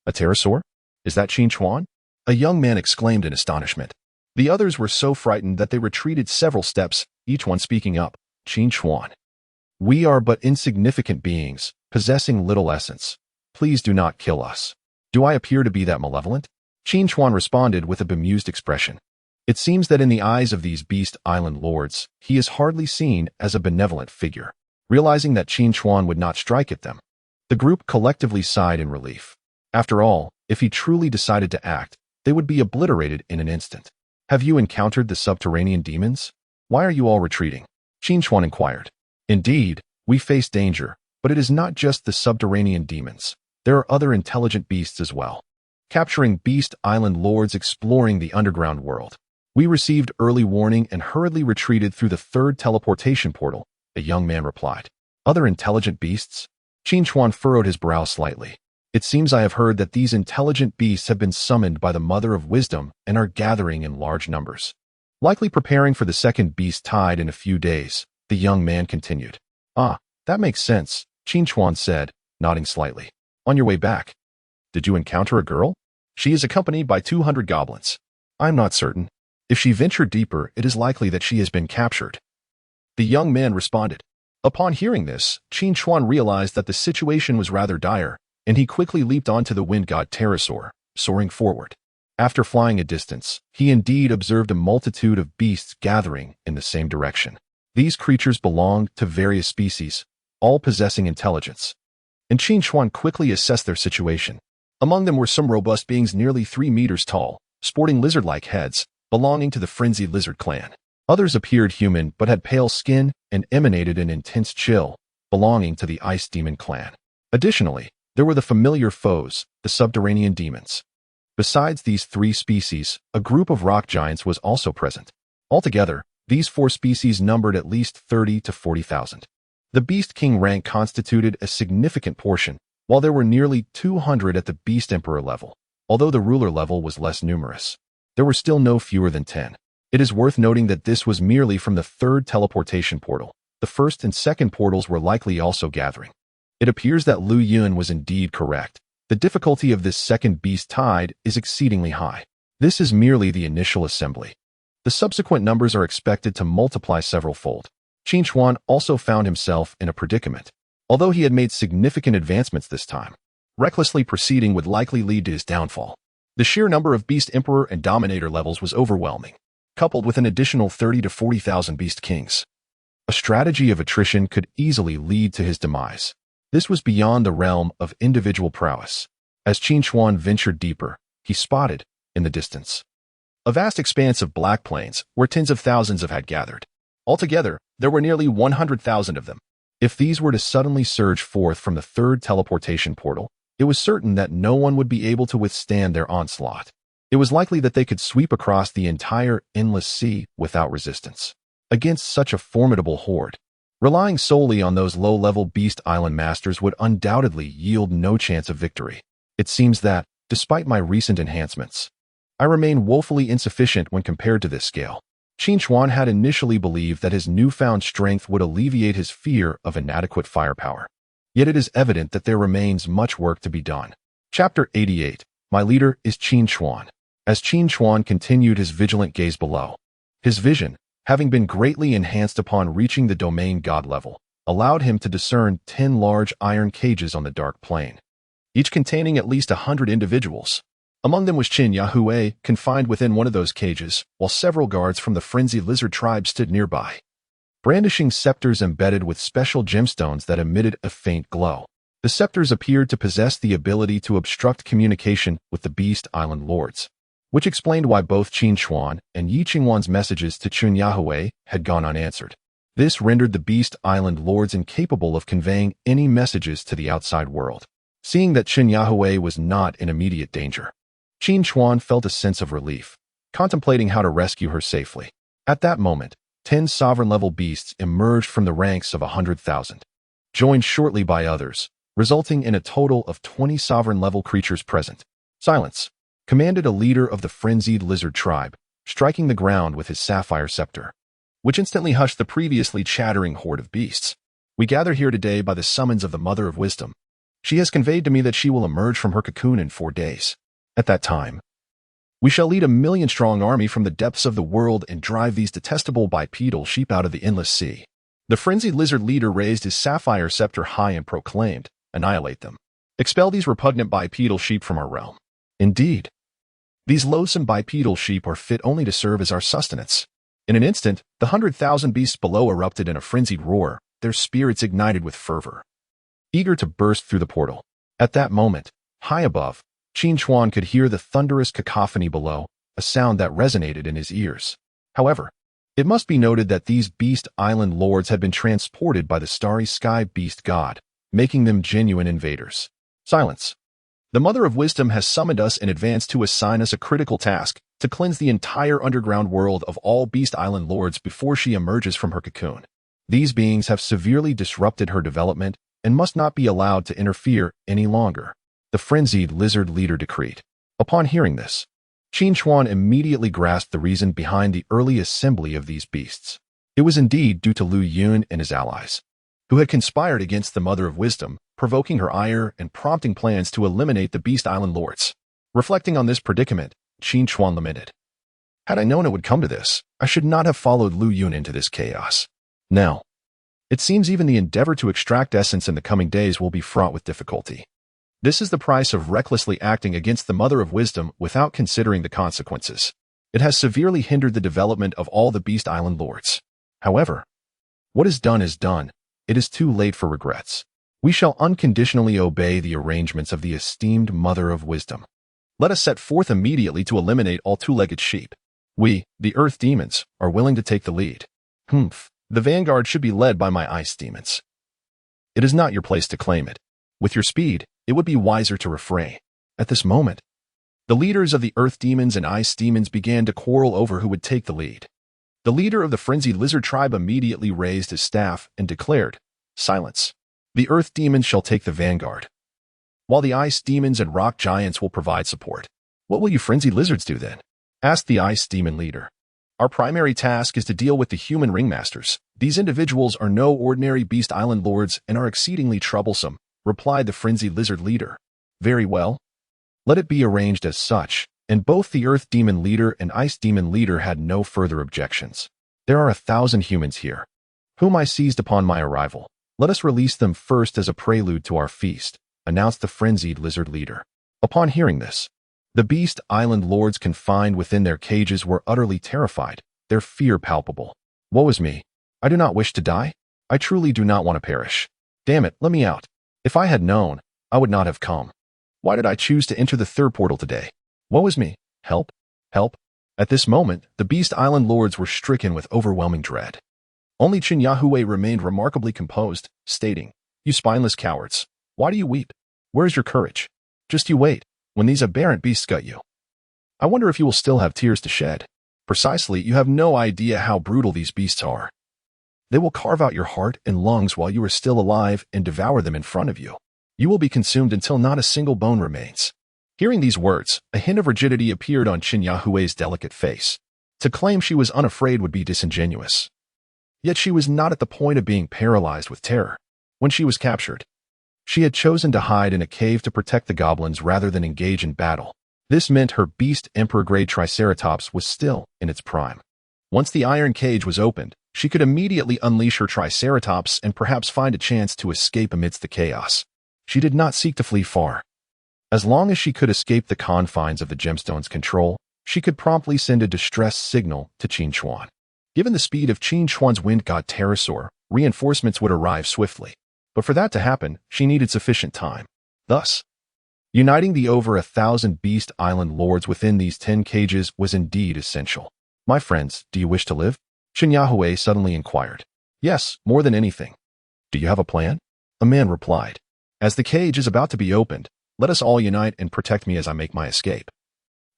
a pterosaur? Is that Qin Chuan?" a young man exclaimed in astonishment. The others were so frightened that they retreated several steps, each one speaking up. "Qin Chuan, we are but insignificant beings, possessing little essence. Please do not kill us." "Do I appear to be that malevolent?" Qin Chuan responded with a bemused expression. It seems that in the eyes of these Beast Island lords, he is hardly seen as a benevolent figure. Realizing that Qin Chuan would not strike at them, the group collectively sighed in relief. After all, if he truly decided to act, they would be obliterated in an instant. "Have you encountered the subterranean demons? Why are you all retreating?" Qin Chuan inquired. "Indeed, we face danger, but it is not just the subterranean demons. There are other intelligent beasts as well. Capturing Beast Island lords exploring the underground world. We received early warning and hurriedly retreated through the third teleportation portal," a young man replied. "Other intelligent beasts?" Qin Chuan furrowed his brow slightly. "It seems I have heard that these intelligent beasts have been summoned by the Mother of Wisdom and are gathering in large numbers. Likely preparing for the second beast tide in a few days," the young man continued. "Ah, that makes sense," Qin Chuan said, nodding slightly. "On your way back, did you encounter a girl?" "She is accompanied by 200 goblins. I'm not certain. If she ventured deeper, it is likely that she has been captured," the young man responded. Upon hearing this, Qin Chuan realized that the situation was rather dire, and he quickly leaped onto the wind god pterosaur, soaring forward. After flying a distance, he indeed observed a multitude of beasts gathering in the same direction. These creatures belonged to various species, all possessing intelligence. and Qin Chuan quickly assessed their situation. Among them were some robust beings nearly 3 meters tall, sporting lizard-like heads, belonging to the frenzied lizard clan. Others appeared human but had pale skin and emanated an intense chill, belonging to the ice demon clan. Additionally, there were the familiar foes, the subterranean demons. Besides these 3 species, a group of rock giants was also present. Altogether, these 4 species numbered at least 30 to 40,000. The Beast King rank constituted a significant portion, while there were nearly 200 at the Beast Emperor level. Although the ruler level was less numerous, there were still no fewer than 10. It is worth noting that this was merely from the 3rd teleportation portal. The 1st and 2nd portals were likely also gathering. It appears that Lu Yun was indeed correct. The difficulty of this 2nd beast tide is exceedingly high. This is merely the initial assembly. The subsequent numbers are expected to multiply several-fold. Qin Chuan also found himself in a predicament. Although he had made significant advancements this time, recklessly proceeding would likely lead to his downfall. The sheer number of Beast Emperor and Dominator levels was overwhelming, coupled with an additional 30 to 40,000 Beast Kings. A strategy of attrition could easily lead to his demise. This was beyond the realm of individual prowess. As Qin Chuan ventured deeper, he spotted, in the distance, a vast expanse of black plains where tens of thousands had gathered. Altogether, there were nearly 100,000 of them. If these were to suddenly surge forth from the 3rd teleportation portal, it was certain that no one would be able to withstand their onslaught. It was likely that they could sweep across the entire endless sea without resistance. Against such a formidable horde, relying solely on those low-level Beast Island masters would undoubtedly yield no chance of victory. It seems that, despite my recent enhancements, I remain woefully insufficient when compared to this scale. Qin Chuan had initially believed that his newfound strength would alleviate his fear of inadequate firepower. Yet it is evident that there remains much work to be done. Chapter 88. My leader is Qin Chuan. As Qin Chuan continued his vigilant gaze below, his vision, having been greatly enhanced upon reaching the domain god level, allowed him to discern 10 large iron cages on the dark plain, each containing at least 100 individuals. Among them was Qin Yahue, confined within one of those cages, while several guards from the frenzied lizard tribe stood nearby, brandishing scepters embedded with special gemstones that emitted a faint glow. The scepters appeared to possess the ability to obstruct communication with the Beast Island lords, which explained why both Qin Chuan and Yi Qingwan's messages to Qin Yahue had gone unanswered. This rendered the Beast Island lords incapable of conveying any messages to the outside world. Seeing that Qin Yahue was not in immediate danger, Qin Chuan felt a sense of relief, contemplating how to rescue her safely. At that moment, 10 sovereign-level beasts emerged from the ranks of 100,000, joined shortly by others, resulting in a total of 20 sovereign-level creatures present. Silence, commanded a leader of the frenzied lizard tribe, striking the ground with his sapphire scepter, which instantly hushed the previously chattering horde of beasts. We gather here today by the summons of the Mother of Wisdom. She has conveyed to me that she will emerge from her cocoon in 4 days. At that time, we shall lead a 1,000,000-strong army from the depths of the world and drive these detestable bipedal sheep out of the endless sea. The frenzied lizard leader raised his sapphire scepter high and proclaimed, "Annihilate them. Expel these repugnant bipedal sheep from our realm." Indeed, these loathsome bipedal sheep are fit only to serve as our sustenance. In an instant, the 100,000 beasts below erupted in a frenzied roar, their spirits ignited with fervor, eager to burst through the portal. At that moment, high above, Qin Chuan could hear the thunderous cacophony below, a sound that resonated in his ears. However, it must be noted that these Beast Island lords had been transported by the starry sky beast god, making them genuine invaders. Silence. The Mother of Wisdom has summoned us in advance to assign us a critical task, to cleanse the entire underground world of all Beast Island lords before she emerges from her cocoon. These beings have severely disrupted her development and must not be allowed to interfere any longer, the frenzied lizard leader decreed. Upon hearing this, Qin Chuan immediately grasped the reason behind the early assembly of these beasts. It was indeed due to Lu Yun and his allies, who had conspired against the Mother of Wisdom, provoking her ire and prompting plans to eliminate the Beast Island lords. Reflecting on this predicament, Qin Chuan lamented, "Had I known it would come to this, I should not have followed Lu Yun into this chaos. Now, it seems even the endeavor to extract essence in the coming days will be fraught with difficulty. This is the price of recklessly acting against the Mother of Wisdom without considering the consequences. It has severely hindered the development of all the Beast Island lords. However, what is done is done. It is too late for regrets. We shall unconditionally obey the arrangements of the esteemed Mother of Wisdom. Let us set forth immediately to eliminate all two-legged sheep. We, the Earth Demons, are willing to take the lead. Humph. The vanguard should be led by my Ice Demons. It is not your place to claim it. With your speed, it would be wiser to refrain. At this moment, the leaders of the Earth Demons and Ice Demons began to quarrel over who would take the lead. The leader of the frenzied lizard tribe immediately raised his staff and declared, "Silence. The Earth Demons shall take the vanguard, while the Ice Demons and Rock Giants will provide support." "What will you frenzied lizards do then?" asked the Ice Demon leader. "Our primary task is to deal with the human ringmasters. These individuals are no ordinary Beast Island lords and are exceedingly troublesome," replied the frenzied lizard leader. "Very well. Let it be arranged as such," and both the Earth Demon leader and Ice Demon leader had no further objections. "There are 1,000 humans here, whom I seized upon my arrival. Let us release them first as a prelude to our feast," announced the frenzied lizard leader. Upon hearing this, the Beast Island lords confined within their cages were utterly terrified, their fear palpable. "Woe is me. I do not wish to die. I truly do not want to perish. Damn it, let me out. If I had known, I would not have come. Why did I choose to enter the third portal today? Woe is me. Help. Help." At this moment, the Beast Island lords were stricken with overwhelming dread. Only Qin Chuan remained remarkably composed, stating, "You spineless cowards. Why do you weep? Where is your courage? Just you wait, when these aberrant beasts gut you. I wonder if you will still have tears to shed. Precisely, you have no idea how brutal these beasts are. They will carve out your heart and lungs while you are still alive and devour them in front of you. You will be consumed until not a single bone remains." Hearing these words, a hint of rigidity appeared on Qin Chuan's delicate face. To claim she was unafraid would be disingenuous. Yet she was not at the point of being paralyzed with terror. When she was captured, she had chosen to hide in a cave to protect the goblins rather than engage in battle. This meant her beast emperor-grade Triceratops was still in its prime. Once the iron cage was opened, she could immediately unleash her Triceratops and perhaps find a chance to escape amidst the chaos. She did not seek to flee far. As long as she could escape the confines of the gemstone's control, she could promptly send a distress signal to Qin Chuan. Given the speed of Qin Chuan's wind god pterosaur, reinforcements would arrive swiftly. But for that to happen, she needed sufficient time. Thus, uniting the over 1,000 Beast Island lords within these 10 cages was indeed essential. "My friends, do you wish to live?" Qin Chuan suddenly inquired. "Yes, more than anything." "Do you have a plan?" A man replied. "As the cage is about to be opened, let us all unite and protect me as I make my escape."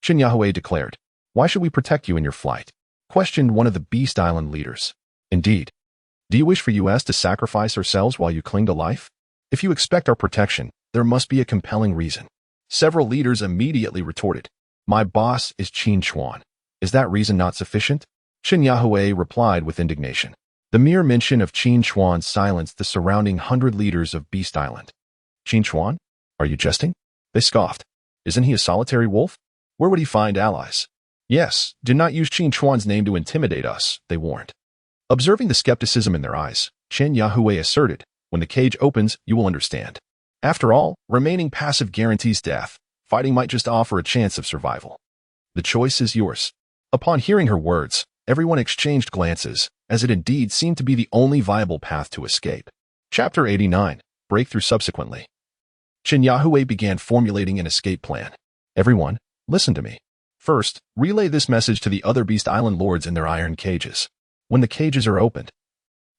Qin Chuan declared. "Why should we protect you in your flight?" questioned one of the Beast Island leaders. "Indeed. Do you wish for us to sacrifice ourselves while you cling to life? If you expect our protection, there must be a compelling reason." Several leaders immediately retorted. "My boss is Qin Chuan. Is that reason not sufficient?" Qin Chuan replied with indignation. The mere mention of Qin Chuan silenced the surrounding 100 leaders of Beast Island. "Qin Chuan? Are you jesting?" They scoffed. "Isn't he a solitary wolf? Where would he find allies?" "Yes, do not use Qin Chuan's name to intimidate us," they warned. Observing the skepticism in their eyes, Qin Chuan asserted, "When the cage opens, you will understand. After all, remaining passive guarantees death. Fighting might just offer a chance of survival. The choice is yours." Upon hearing her words, everyone exchanged glances, as it indeed seemed to be the only viable path to escape. Chapter 89. Breakthrough subsequently. Qin Chuan began formulating an escape plan. "Everyone, listen to me. First, relay this message to the other Beast Island lords in their iron cages. When the cages are opened,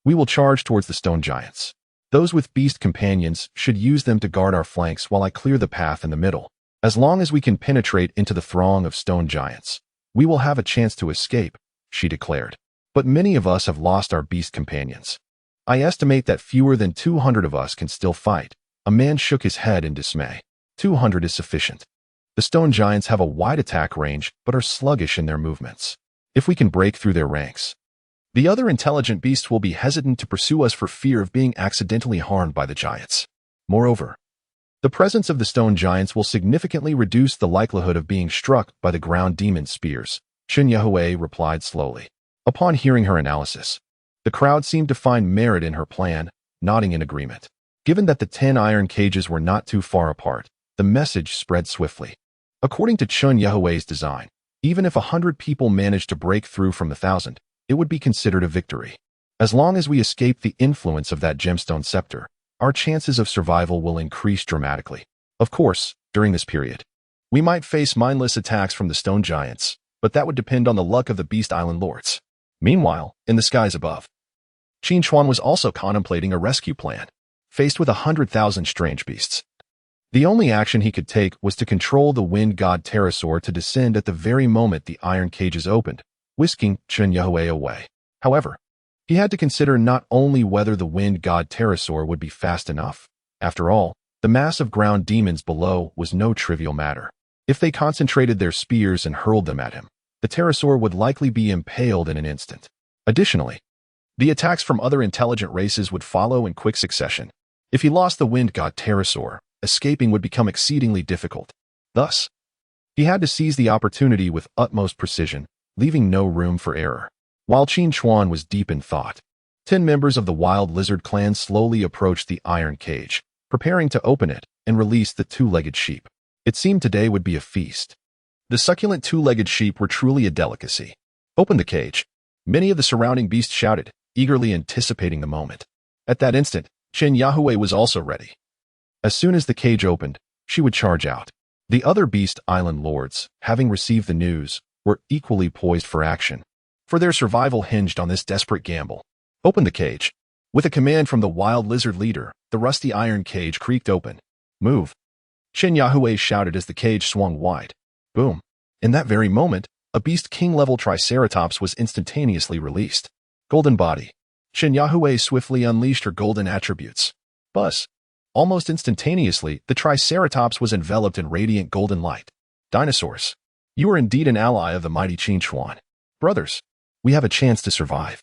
we will charge towards the stone giants. Those with beast companions should use them to guard our flanks while I clear the path in the middle. As long as we can penetrate into the throng of stone giants, we will have a chance to escape," she declared. "But many of us have lost our beast companions. I estimate that fewer than 200 of us can still fight." A man shook his head in dismay. 200 is sufficient. The stone giants have a wide attack range, but are sluggish in their movements. If we can break through their ranks, the other intelligent beasts will be hesitant to pursue us for fear of being accidentally harmed by the giants. Moreover, the presence of the stone giants will significantly reduce the likelihood of being struck by the ground demon spears, Qin Chuan replied slowly. Upon hearing her analysis, the crowd seemed to find merit in her plan, nodding in agreement. Given that the 10 iron cages were not too far apart, the message spread swiftly. According to Qin Chuan's design, even if 100 people managed to break through from the 1,000, it would be considered a victory. As long as we escape the influence of that gemstone scepter, our chances of survival will increase dramatically. Of course, during this period, we might face mindless attacks from the stone giants, but that would depend on the luck of the Beast Island lords. Meanwhile, in the skies above, Qin Chuan was also contemplating a rescue plan. Faced with 100,000 strange beasts, the only action he could take was to control the wind god pterosaur to descend at the very moment the iron cages opened, whisking Chen Yahweh away. However, he had to consider not only whether the wind god pterosaur would be fast enough. After all, the mass of ground demons below was no trivial matter. If they concentrated their spears and hurled them at him, the pterosaur would likely be impaled in an instant. Additionally, the attacks from other intelligent races would follow in quick succession. If he lost the wind god pterosaur, escaping would become exceedingly difficult. Thus, he had to seize the opportunity with utmost precision, leaving no room for error. While Qin Chuan was deep in thought, 10 members of the wild lizard clan slowly approached the iron cage, preparing to open it and release the two-legged sheep. It seemed today would be a feast. The succulent two-legged sheep were truly a delicacy. Open the cage. Many of the surrounding beasts shouted, eagerly anticipating the moment. At that instant, Chen Yahweh was also ready. As soon as the cage opened, she would charge out. The other Beast Island lords, having received the news, were equally poised for action, for their survival hinged on this desperate gamble. Open the cage. With a command from the wild lizard leader, the rusty iron cage creaked open. Move. Chen Yahweh shouted as the cage swung wide. Boom. In that very moment, a Beast King-level Triceratops was instantaneously released. Golden body. Chen Yahweh swiftly unleashed her golden attributes. Buzz. Almost instantaneously, the Triceratops was enveloped in radiant golden light. Dinosaurs. You are indeed an ally of the mighty Qin Chuan. Brothers, we have a chance to survive.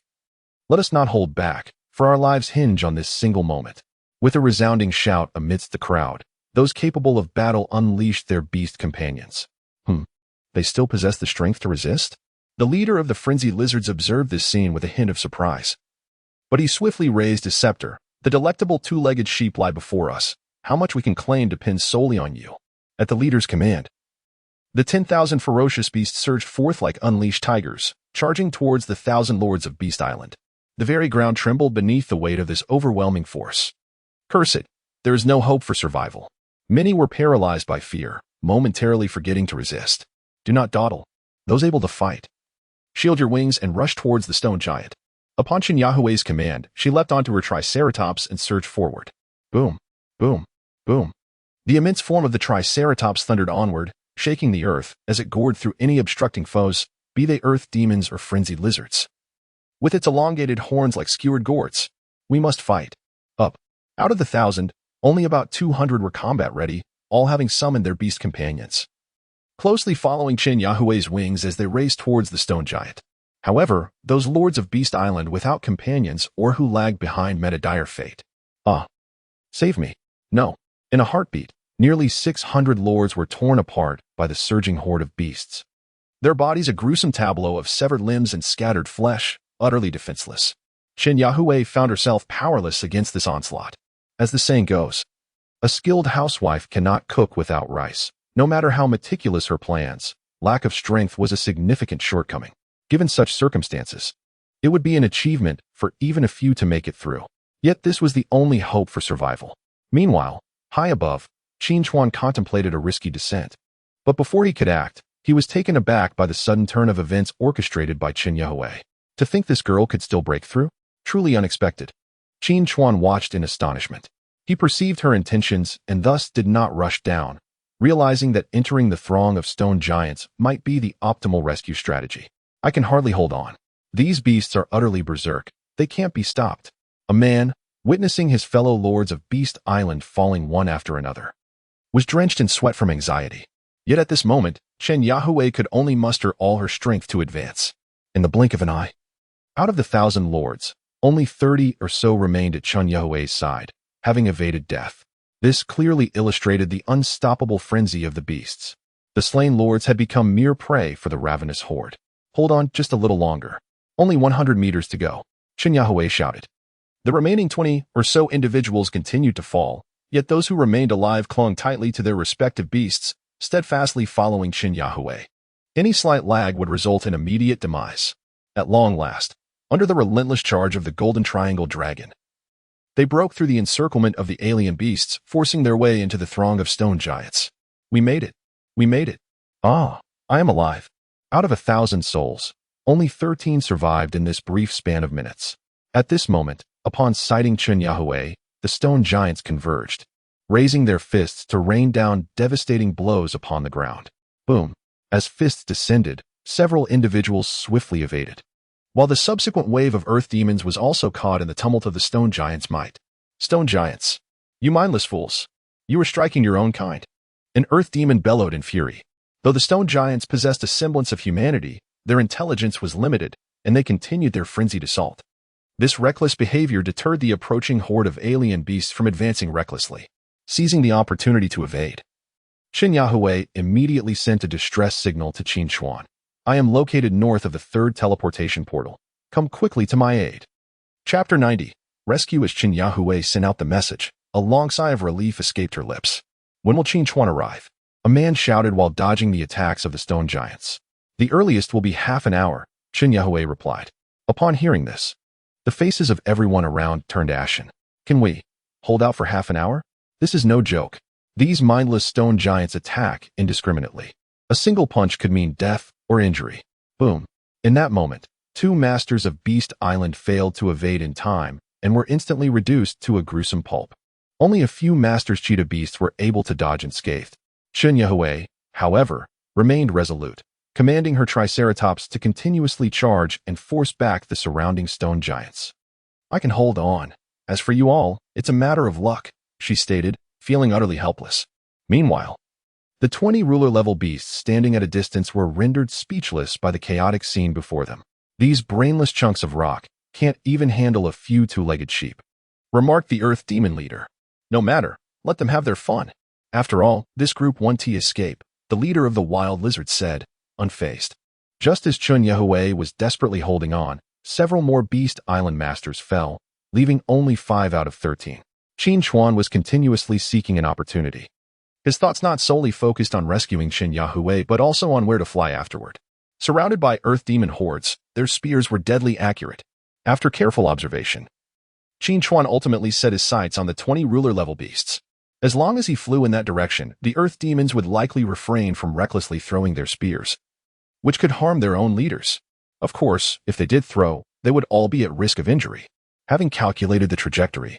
Let us not hold back, for our lives hinge on this single moment. With a resounding shout amidst the crowd, those capable of battle unleashed their beast companions. They still possess the strength to resist? The leader of the frenzied lizards observed this scene with a hint of surprise. But he swiftly raised his scepter. The delectable two-legged sheep lie before us. How much we can claim depends solely on you. At the leader's command, the 10,000 ferocious beasts surged forth like unleashed tigers, charging towards the 1,000 lords of Beast Island. The very ground trembled beneath the weight of this overwhelming force. Curse it! There is no hope for survival. Many were paralyzed by fear, momentarily forgetting to resist. Do not dawdle. Those able to fight, shield your wings and rush towards the stone giant. Upon Chen Yahweh's command, she leapt onto her Triceratops and surged forward. Boom, boom, boom. The immense form of the Triceratops thundered onward, shaking the earth as it gored through any obstructing foes, be they earth demons or frenzied lizards. With its elongated horns like skewered gourds, we must fight. Up. Out of the 1,000, only about 200 were combat-ready, all having summoned their beast companions, closely following Chen Yahweh's wings as they raced towards the stone giant. However, those lords of Beast Island without companions or who lagged behind met a dire fate. Save me. No. In a heartbeat, nearly 600 lords were torn apart by the surging horde of beasts. Their bodies a gruesome tableau of severed limbs and scattered flesh, utterly defenseless. Chen Yahweh found herself powerless against this onslaught. As the saying goes, a skilled housewife cannot cook without rice. No matter how meticulous her plans, lack of strength was a significant shortcoming. Given such circumstances, it would be an achievement for even a few to make it through. Yet this was the only hope for survival. Meanwhile, high above, Qin Chuan contemplated a risky descent. But before he could act, he was taken aback by the sudden turn of events orchestrated by Chen Yahweh. To think this girl could still break through? Truly unexpected. Qin Chuan watched in astonishment. He perceived her intentions and thus did not rush down, realizing that entering the throng of stone giants might be the optimal rescue strategy. I can hardly hold on. These beasts are utterly berserk. They can't be stopped. A man, witnessing his fellow lords of Beast Island falling one after another, was drenched in sweat from anxiety. Yet at this moment, Chen Yahweh could only muster all her strength to advance. In the blink of an eye, out of the 1,000 lords, only 30 or so remained at Chen Yahweh's side, having evaded death. This clearly illustrated the unstoppable frenzy of the beasts. The slain lords had become mere prey for the ravenous horde. Hold on just a little longer. Only 100 meters to go, Chen Yahweh shouted. The remaining 20 or so individuals continued to fall, yet those who remained alive clung tightly to their respective beasts, steadfastly following Chen Yahweh. Any slight lag would result in immediate demise. At long last, under the relentless charge of the Golden Triangle Dragon, They broke through the encirclement of the alien beasts, forcing their way into the throng of stone giants. We made it. We made it. Ah, I am alive. Out of 1,000 souls, only 13 survived in this brief span of minutes. At this moment, upon sighting Qin Chuan, the stone giants converged, raising their fists to rain down devastating blows upon the ground. Boom. As fists descended, several individuals swiftly evaded, while the subsequent wave of earth demons was also caught in the tumult of the stone giants' might. Stone giants, you mindless fools! You were striking your own kind. An earth demon bellowed in fury. Though the stone giants possessed a semblance of humanity, their intelligence was limited, and they continued their frenzied assault. This reckless behavior deterred the approaching horde of alien beasts from advancing recklessly, seizing the opportunity to evade. Qin Chuan immediately sent a distress signal to Qin Chuan. I am located north of the third teleportation portal. Come quickly to my aid. Chapter 90. Rescue. As Qin Chuan sent out the message, a long sigh of relief escaped her lips. When will Qin Chuan arrive? A man shouted while dodging the attacks of the stone giants. The earliest will be half an hour, Qin Chuan replied. Upon hearing this, the faces of everyone around turned ashen. Can we hold out for half an hour? This is no joke. These mindless stone giants attack indiscriminately. A single punch could mean death or injury. Boom. In that moment, 2 masters of Beast Island failed to evade in time and were instantly reduced to a gruesome pulp. Only a few masters cheetah beasts were able to dodge unscathed. Qin Chuan, however, remained resolute, commanding her triceratops to continuously charge and force back the surrounding stone giants. I can hold on. As for you all, it's a matter of luck, she stated, feeling utterly helpless. Meanwhile, the 20 ruler-level beasts standing at a distance were rendered speechless by the chaotic scene before them. These brainless chunks of rock can't even handle a few 2-legged sheep, remarked the Earth Demon leader. No matter, let them have their fun. After all, this group won't escape, the leader of the wild lizards said, unfazed. Just as Qin Chuan was desperately holding on, several more Beast Island masters fell, leaving only 5 out of 13. Qin Chuan was continuously seeking an opportunity. His thoughts not solely focused on rescuing Qin Chuan but also on where to fly afterward. Surrounded by earth demon hordes, their spears were deadly accurate. After careful observation, Qin Chuan ultimately set his sights on the 20 ruler-level beasts. As long as he flew in that direction, the earth demons would likely refrain from recklessly throwing their spears, which could harm their own leaders. Of course, if they did throw, they would all be at risk of injury. Having calculated the trajectory,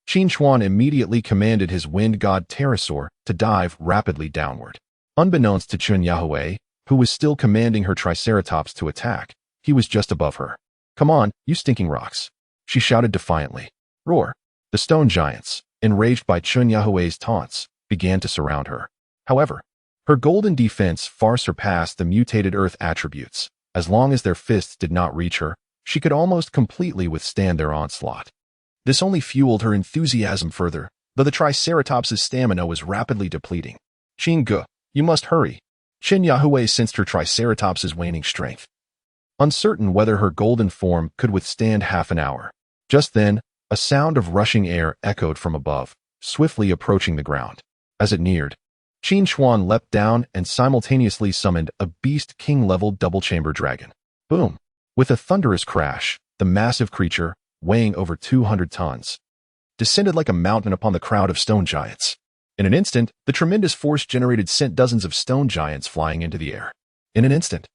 Qin Chuan immediately commanded his wind god pterosaur to dive rapidly downward. Unbeknownst to Qin Chuan, who was still commanding her triceratops to attack, he was just above her. Come on, you stinking rocks, she shouted defiantly. Roar. The stone giants, enraged by Qin Chuan's taunts, began to surround her. However, her golden defense far surpassed the mutated earth attributes. As long as their fists did not reach her, she could almost completely withstand their onslaught. This only fueled her enthusiasm further, though the Triceratops' stamina was rapidly depleting. Qin Gu, you must hurry. Qin Chuan sensed her Triceratops' waning strength, uncertain whether her golden form could withstand half an hour. Just then, a sound of rushing air echoed from above, swiftly approaching the ground. As it neared, Qin Chuan leapt down and simultaneously summoned a Beast King-level double-chamber dragon. Boom! With a thunderous crash, the massive creature, weighing over 200 tons, descended like a mountain upon the crowd of stone giants. In an instant, the tremendous force generated sent dozens of stone giants flying into the air. In an instant,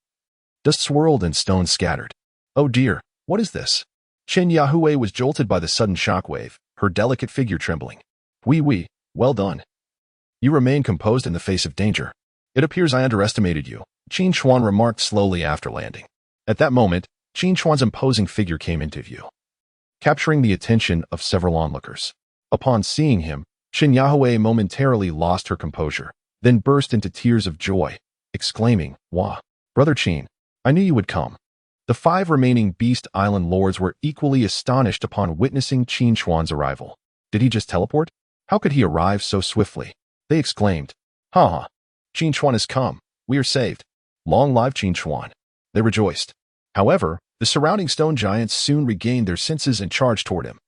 dust swirled and stones scattered. Oh dear, what is this? Qin Chuan was jolted by the sudden shockwave, her delicate figure trembling. Oui, well done. You remain composed in the face of danger. It appears I underestimated you, Qin Chuan remarked slowly after landing. At that moment, Qin Chuan's imposing figure came into view, capturing the attention of several onlookers. Upon seeing him, Qin Chuan momentarily lost her composure, then burst into tears of joy, exclaiming, Wah, Brother Qin, I knew you would come. The 5 remaining Beast Island lords were equally astonished upon witnessing Qin Chuan's arrival. Did he just teleport? How could he arrive so swiftly? They exclaimed. Ha! Qin Chuan has come. We are saved. Long live Qin Chuan. They rejoiced. However, the surrounding stone giants soon regained their senses and charged toward him,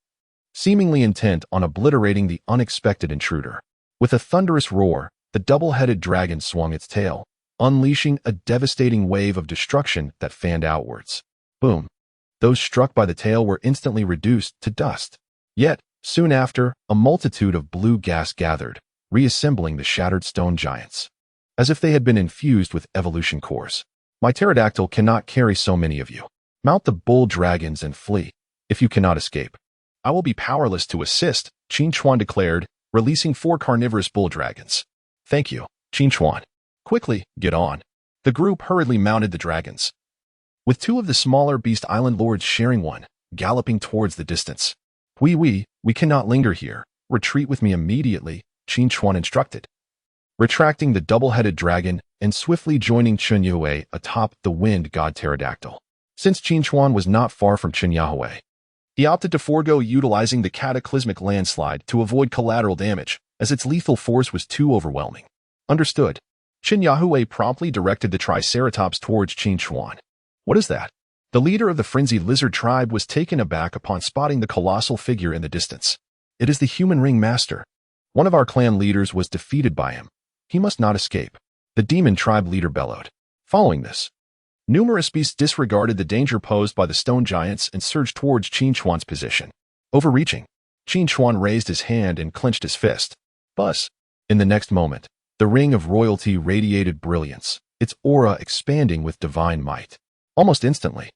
seemingly intent on obliterating the unexpected intruder. With a thunderous roar, the double-headed dragon swung its tail, unleashing a devastating wave of destruction that fanned outwards. Boom! Those struck by the tail were instantly reduced to dust. Yet, Soon after, a multitude of blue gas gathered, reassembling the shattered stone giants. As if they had been infused with evolution cores. My pterodactyl cannot carry so many of you. Mount the bull dragons and flee, if you cannot escape. I will be powerless to assist, Qin Chuan declared, releasing 4 carnivorous bull dragons. Thank you, Qin Chuan. Quickly, get on. The group hurriedly mounted the dragons, with 2 of the smaller beast island lords sharing one, galloping towards the distance. We cannot linger here. Retreat with me immediately, Qin Chuan instructed. Retracting the double-headed dragon and swiftly joining Chen Yue atop the wind god pterodactyl. Since Qin Chuan was not far from Chen Yue, he opted to forego utilizing the cataclysmic landslide to avoid collateral damage, as its lethal force was too overwhelming. Understood. Chen Yue promptly directed the Triceratops towards Qin Chuan. What is that? The leader of the frenzied lizard tribe was taken aback upon spotting the colossal figure in the distance. It is the human ring master. One of our clan leaders was defeated by him. He must not escape, the demon tribe leader bellowed. Following this, numerous beasts disregarded the danger posed by the stone giants and surged towards Qin Chuan's position. Overreaching, Qin Chuan raised his hand and clenched his fist. Buzz. In the next moment, the ring of royalty radiated brilliance, its aura expanding with divine might. Almost instantly,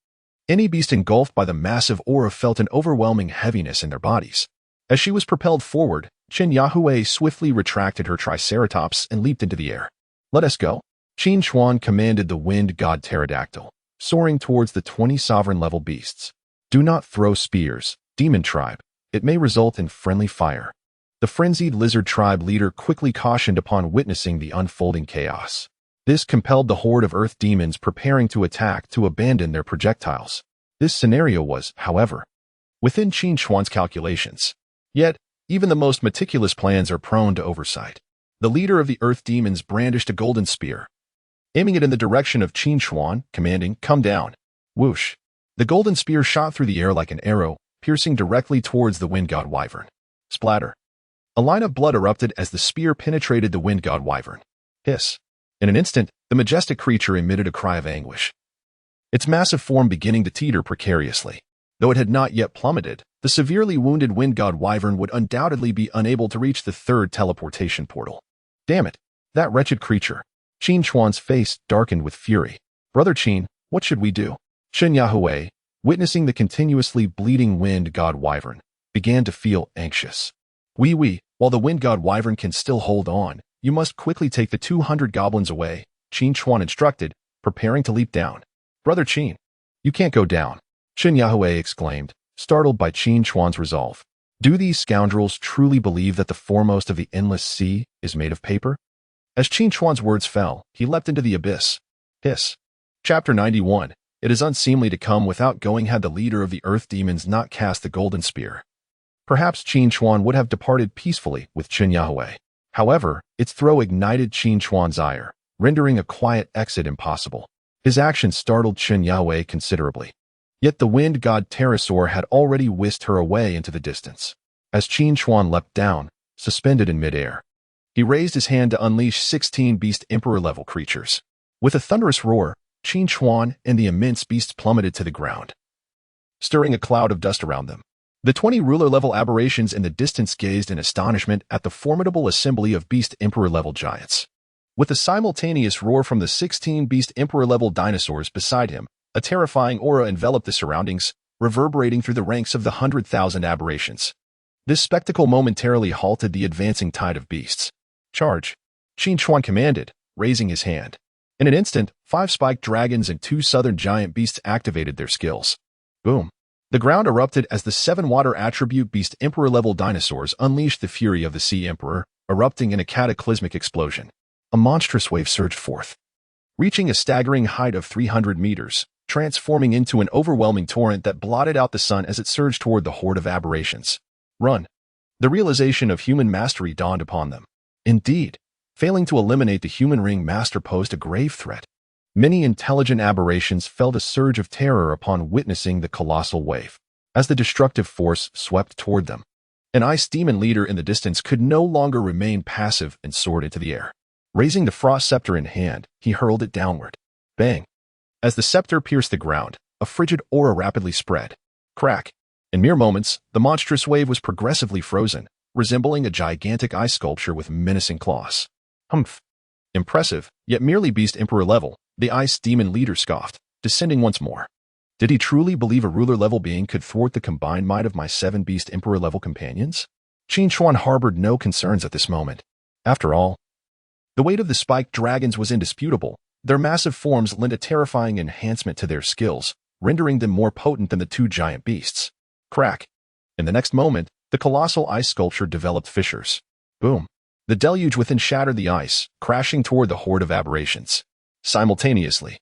any beast engulfed by the massive aura felt an overwhelming heaviness in their bodies. As she was propelled forward, Chen Yue swiftly retracted her Triceratops and leaped into the air. Let us go. Qin Chuan commanded the wind god pterodactyl, soaring towards the 20 sovereign-level beasts. Do not throw spears, demon tribe. It may result in friendly fire. The frenzied lizard tribe leader quickly cautioned upon witnessing the unfolding chaos. This compelled the horde of earth demons preparing to attack to abandon their projectiles. This scenario was, however, within Qin Chuan's calculations. Yet, even the most meticulous plans are prone to oversight. The leader of the earth demons brandished a golden spear, aiming it in the direction of Qin Chuan, commanding, "Come down." Whoosh. The golden spear shot through the air like an arrow, piercing directly towards the wind god wyvern. Splatter. A line of blood erupted as the spear penetrated the wind god wyvern. Hiss. In an instant, the majestic creature emitted a cry of anguish, its massive form beginning to teeter precariously. Though it had not yet plummeted, the severely wounded wind god wyvern would undoubtedly be unable to reach the 3rd teleportation portal. Damn it, that wretched creature. Qin Chuan's face darkened with fury. Brother Qin, what should we do? Chen Yue, witnessing the continuously bleeding wind god wyvern, began to feel anxious. While the wind god wyvern can still hold on, you must quickly take the 200 goblins away, Qin Chuan instructed, preparing to leap down. Brother Qin, you can't go down, Chen Yue exclaimed, startled by Qin Chuan's resolve. Do these scoundrels truly believe that the foremost of the endless sea is made of paper? As Qin Chuan's words fell, he leapt into the abyss. Hiss. Chapter 91. It is unseemly to come without going had the leader of the earth demons not cast the golden spear. Perhaps Qin Chuan would have departed peacefully with Chen Yue. However, its throw ignited Qin Chuan's ire, rendering a quiet exit impossible. His action startled Chen Yue considerably. Yet the wind god pterosaur had already whisked her away into the distance. As Qin Chuan leapt down, suspended in midair, he raised his hand to unleash 16 beast emperor-level creatures. With a thunderous roar, Qin Chuan and the immense beasts plummeted to the ground, stirring a cloud of dust around them. The 20 ruler-level aberrations in the distance gazed in astonishment at the formidable assembly of beast emperor-level giants. With a simultaneous roar from the 16 beast emperor-level dinosaurs beside him, a terrifying aura enveloped the surroundings, reverberating through the ranks of the 100,000 aberrations. This spectacle momentarily halted the advancing tide of beasts. Charge! Qin Chuan commanded, raising his hand. In an instant, 5 spiked dragons and 2 southern giant beasts activated their skills. Boom! The ground erupted as the 7 water attribute beast emperor-level dinosaurs unleashed the fury of the sea emperor, erupting in a cataclysmic explosion. A monstrous wave surged forth, reaching a staggering height of 300 meters, transforming into an overwhelming torrent that blotted out the sun as it surged toward the horde of aberrations. Run! The realization of human mastery dawned upon them. Indeed, failing to eliminate the human ring master posed a grave threat. Many intelligent aberrations felt a surge of terror upon witnessing the colossal wave, as the destructive force swept toward them. An ice demon leader in the distance could no longer remain passive and soared into the air. Raising the frost scepter in hand, he hurled it downward. Bang! As the scepter pierced the ground, a frigid aura rapidly spread. Crack! In mere moments, the monstrous wave was progressively frozen, resembling a gigantic ice sculpture with menacing claws. Humph. Impressive, yet merely beast emperor level, the ice demon leader scoffed, descending once more. Did he truly believe a ruler-level being could thwart the combined might of my 7 beast emperor-level companions? Qin Chuan harbored no concerns at this moment. After all, the weight of the spiked dragons was indisputable. Their massive forms lent a terrifying enhancement to their skills, rendering them more potent than the 2 giant beasts. Crack. In the next moment, the colossal ice sculpture developed fissures. Boom. The deluge within shattered the ice, crashing toward the horde of aberrations. Simultaneously,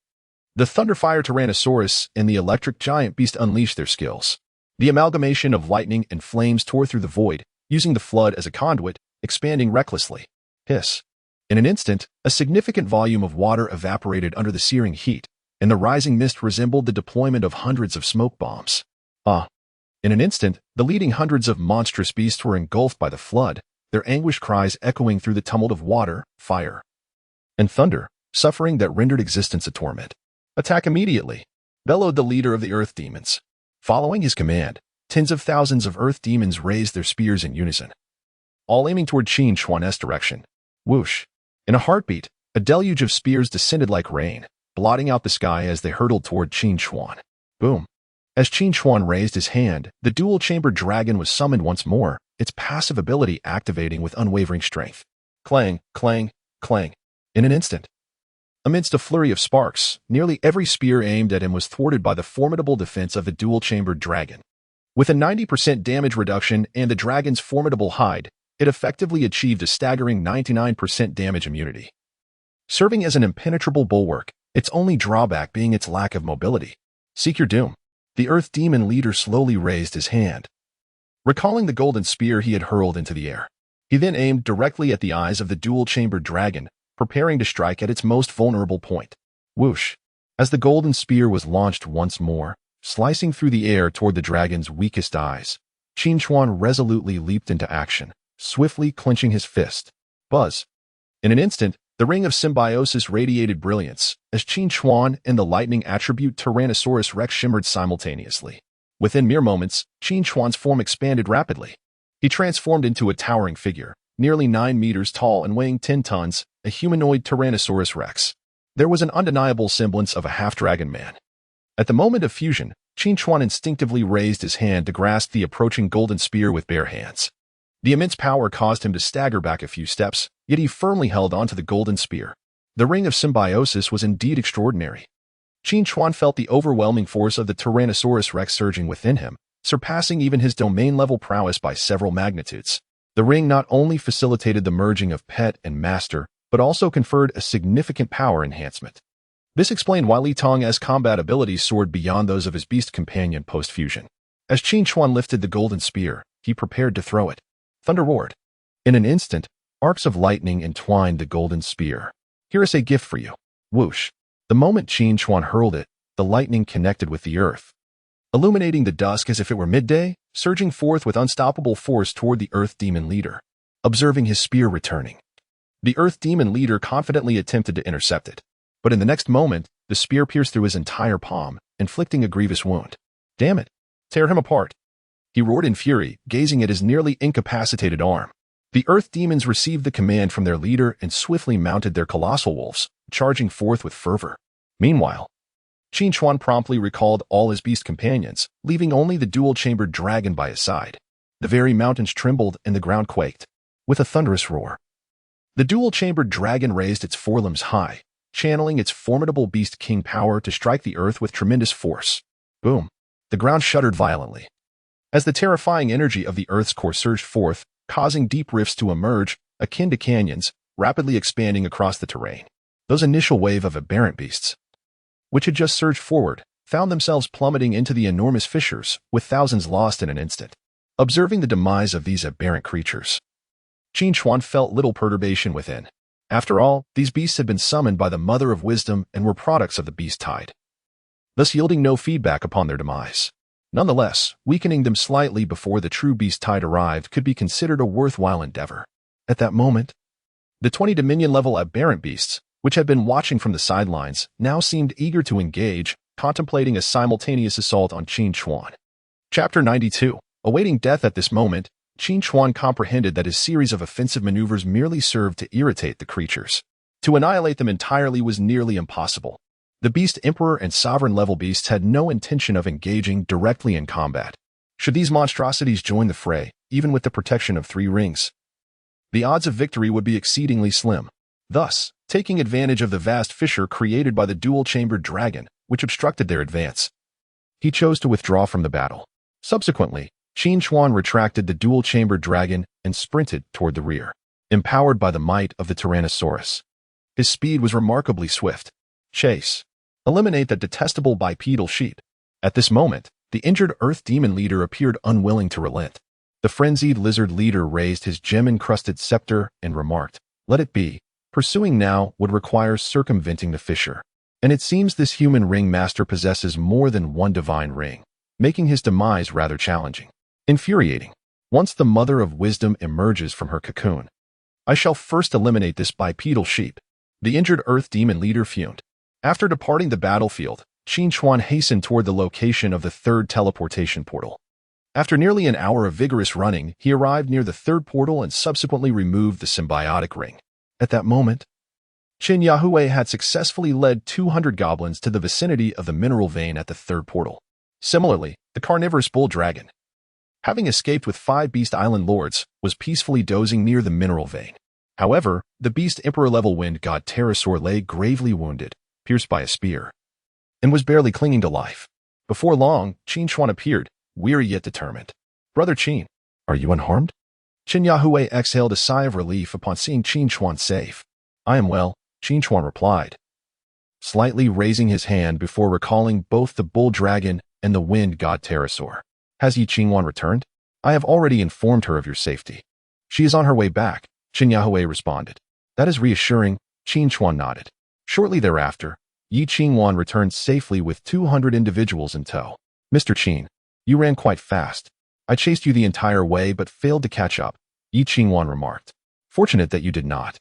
the Thunderfire Tyrannosaurus and the Electric Giant Beast unleashed their skills. The amalgamation of lightning and flames tore through the void, using the flood as a conduit, expanding recklessly. Hiss. In an instant, a significant volume of water evaporated under the searing heat, and the rising mist resembled the deployment of hundreds of smoke bombs. In an instant, the leading hundreds of monstrous beasts were engulfed by the flood, their anguished cries echoing through the tumult of water, fire, and thunder, suffering that rendered existence a torment. Attack immediately, bellowed the leader of the earth demons. Following his command, tens of thousands of earth demons raised their spears in unison, all aiming toward Qin Chuan's direction. Whoosh. In a heartbeat, a deluge of spears descended like rain, blotting out the sky as they hurtled toward Qin Chuan. Boom. As Qin Chuan raised his hand, the dual-chambered dragon was summoned once more, its passive ability activating with unwavering strength. Clang, clang, clang. In an instant, amidst a flurry of sparks, nearly every spear aimed at him was thwarted by the formidable defense of the dual-chambered dragon. With a 90% damage reduction and the dragon's formidable hide, it effectively achieved a staggering 99% damage immunity. Serving as an impenetrable bulwark, its only drawback being its lack of mobility. Seek your doom. The Earth Demon leader slowly raised his hand, recalling the golden spear he had hurled into the air. He then aimed directly at the eyes of the dual-chambered dragon, preparing to strike at its most vulnerable point. Whoosh. As the golden spear was launched once more, slicing through the air toward the dragon's weakest eyes, Qin Chuan resolutely leaped into action, swiftly clenching his fist. Buzz. In an instant, the ring of symbiosis radiated brilliance, as Qin Chuan and the lightning attribute Tyrannosaurus Rex shimmered simultaneously. Within mere moments, Qin Chuan's form expanded rapidly. He transformed into a towering figure, nearly 9 meters tall and weighing 10 tons, a humanoid Tyrannosaurus Rex. There was an undeniable semblance of a half-dragon man. At the moment of fusion, Qin Chuan instinctively raised his hand to grasp the approaching golden spear with bare hands. The immense power caused him to stagger back a few steps, yet he firmly held onto the golden spear. The ring of symbiosis was indeed extraordinary. Qin Chuan felt the overwhelming force of the Tyrannosaurus Rex surging within him, surpassing even his domain-level prowess by several magnitudes. The ring not only facilitated the merging of pet and master, but also conferred a significant power enhancement. This explained why Li Tong's combat abilities soared beyond those of his beast companion post-fusion. As Qin Chuan lifted the golden spear, he prepared to throw it. Thunder roared. In an instant, arcs of lightning entwined the golden spear. Here is a gift for you. Whoosh. The moment Qin Chuan hurled it, the lightning connected with the earth, illuminating the dusk as if it were midday, surging forth with unstoppable force toward the Earth Demon leader. Observing his spear returning, the Earth Demon leader confidently attempted to intercept it. But in the next moment, the spear pierced through his entire palm, inflicting a grievous wound. Damn it! Tear him apart! He roared in fury, gazing at his nearly incapacitated arm. The Earth Demons received the command from their leader and swiftly mounted their colossal wolves, charging forth with fervor. Meanwhile, Qin Chuan promptly recalled all his beast companions, leaving only the dual-chambered dragon by his side. The very mountains trembled and the ground quaked. With a thunderous roar, the dual-chambered dragon raised its forelimbs high, channeling its formidable beast king power to strike the earth with tremendous force. Boom. The ground shuddered violently, as the terrifying energy of the earth's core surged forth, causing deep rifts to emerge, akin to canyons, rapidly expanding across the terrain. Those initial wave of aberrant beasts, which had just surged forward, found themselves plummeting into the enormous fissures, with thousands lost in an instant. Observing the demise of these aberrant creatures, Qin Chuan felt little perturbation within. After all, these beasts had been summoned by the Mother of Wisdom and were products of the beast tide, thus yielding no feedback upon their demise. Nonetheless, weakening them slightly before the true beast tide arrived could be considered a worthwhile endeavor. At that moment, the 20 Dominion-level aberrant beasts, which had been watching from the sidelines, now seemed eager to engage, contemplating a simultaneous assault on Qin Chuan. Chapter 92. Awaiting death at this moment, Qin Chuan comprehended that his series of offensive maneuvers merely served to irritate the creatures. To annihilate them entirely was nearly impossible. The Beast Emperor and Sovereign-level beasts had no intention of engaging directly in combat. Should these monstrosities join the fray, even with the protection of 3 rings, the odds of victory would be exceedingly slim. Thus, taking advantage of the vast fissure created by the dual-chambered dragon, which obstructed their advance, he chose to withdraw from the battle. Subsequently, Qin Chuan retracted the dual-chambered dragon and sprinted toward the rear, empowered by the might of the Tyrannosaurus. His speed was remarkably swift. Chase. Eliminate that detestable bipedal sheep. At this moment, the injured Earth Demon leader appeared unwilling to relent. The frenzied lizard leader raised his gem-encrusted scepter and remarked, "Let it be. Pursuing now would require circumventing the fissure. And it seems this human ring master possesses more than one divine ring, making his demise rather challenging. Infuriating. Once the mother of wisdom emerges from her cocoon, I shall first eliminate this bipedal sheep." The injured Earth Demon leader fumed. After departing the battlefield, Qin Chuan hastened toward the location of the 3rd teleportation portal. After nearly an hour of vigorous running, he arrived near the 3rd portal and subsequently removed the symbiotic ring. At that moment, Qin Yahue had successfully led 200 goblins to the vicinity of the mineral vein at the 3rd portal. Similarly, the carnivorous bull dragon, having escaped with 5 Beast Island lords, was peacefully dozing near the mineral vein. However, the Beast Emperor-level wind god pterosaur lay gravely wounded, pierced by a spear, and was barely clinging to life. Before long, Qin Chuan appeared, weary yet determined. "Brother Qin, are you unharmed?" Qin Yahue exhaled a sigh of relief upon seeing Qin Chuan safe. "I am well," Qin Chuan replied, slightly raising his hand before recalling both the bull dragon and the wind god pterosaur. "Has Yi Qingwan returned? I have already informed her of your safety." "She is on her way back," Qin Yahue responded. "That is reassuring," Qin Chuan nodded. Shortly thereafter, Yi Qingwan returned safely with 200 individuals in tow. "Mr. Qin, you ran quite fast. I chased you the entire way but failed to catch up," Yi Qingwan remarked. "Fortunate that you did not.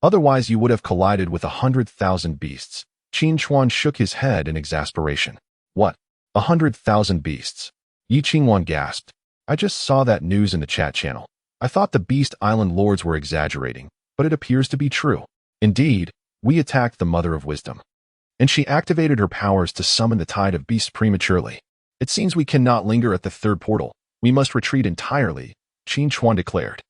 Otherwise you would have collided with 100,000 beasts." Qin Chuan shook his head in exasperation. "What? 100,000 beasts?" Yi Qingwan gasped. "I just saw that news in the chat channel. I thought the Beast Island lords were exaggerating, but it appears to be true. Indeed, we attacked the Mother of Wisdom, and she activated her powers to summon the tide of beasts prematurely. It seems we cannot linger at the 3rd portal. We must retreat entirely," Qin Chuan declared.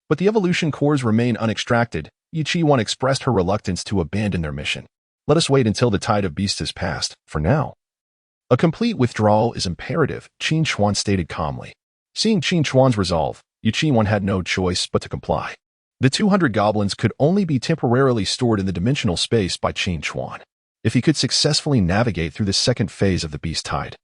But the evolution cores remain unextracted. Yi Qingwan expressed her reluctance to abandon their mission. "Let us wait until the tide of beasts has passed, for now." "A complete withdrawal is imperative," Qin Chuan stated calmly. Seeing Qin Chuan's resolve, Yi Qingwan had no choice but to comply. The 200 goblins could only be temporarily stored in the dimensional space by Qin Chuan. If he could successfully navigate through the 2nd phase of the beast tide,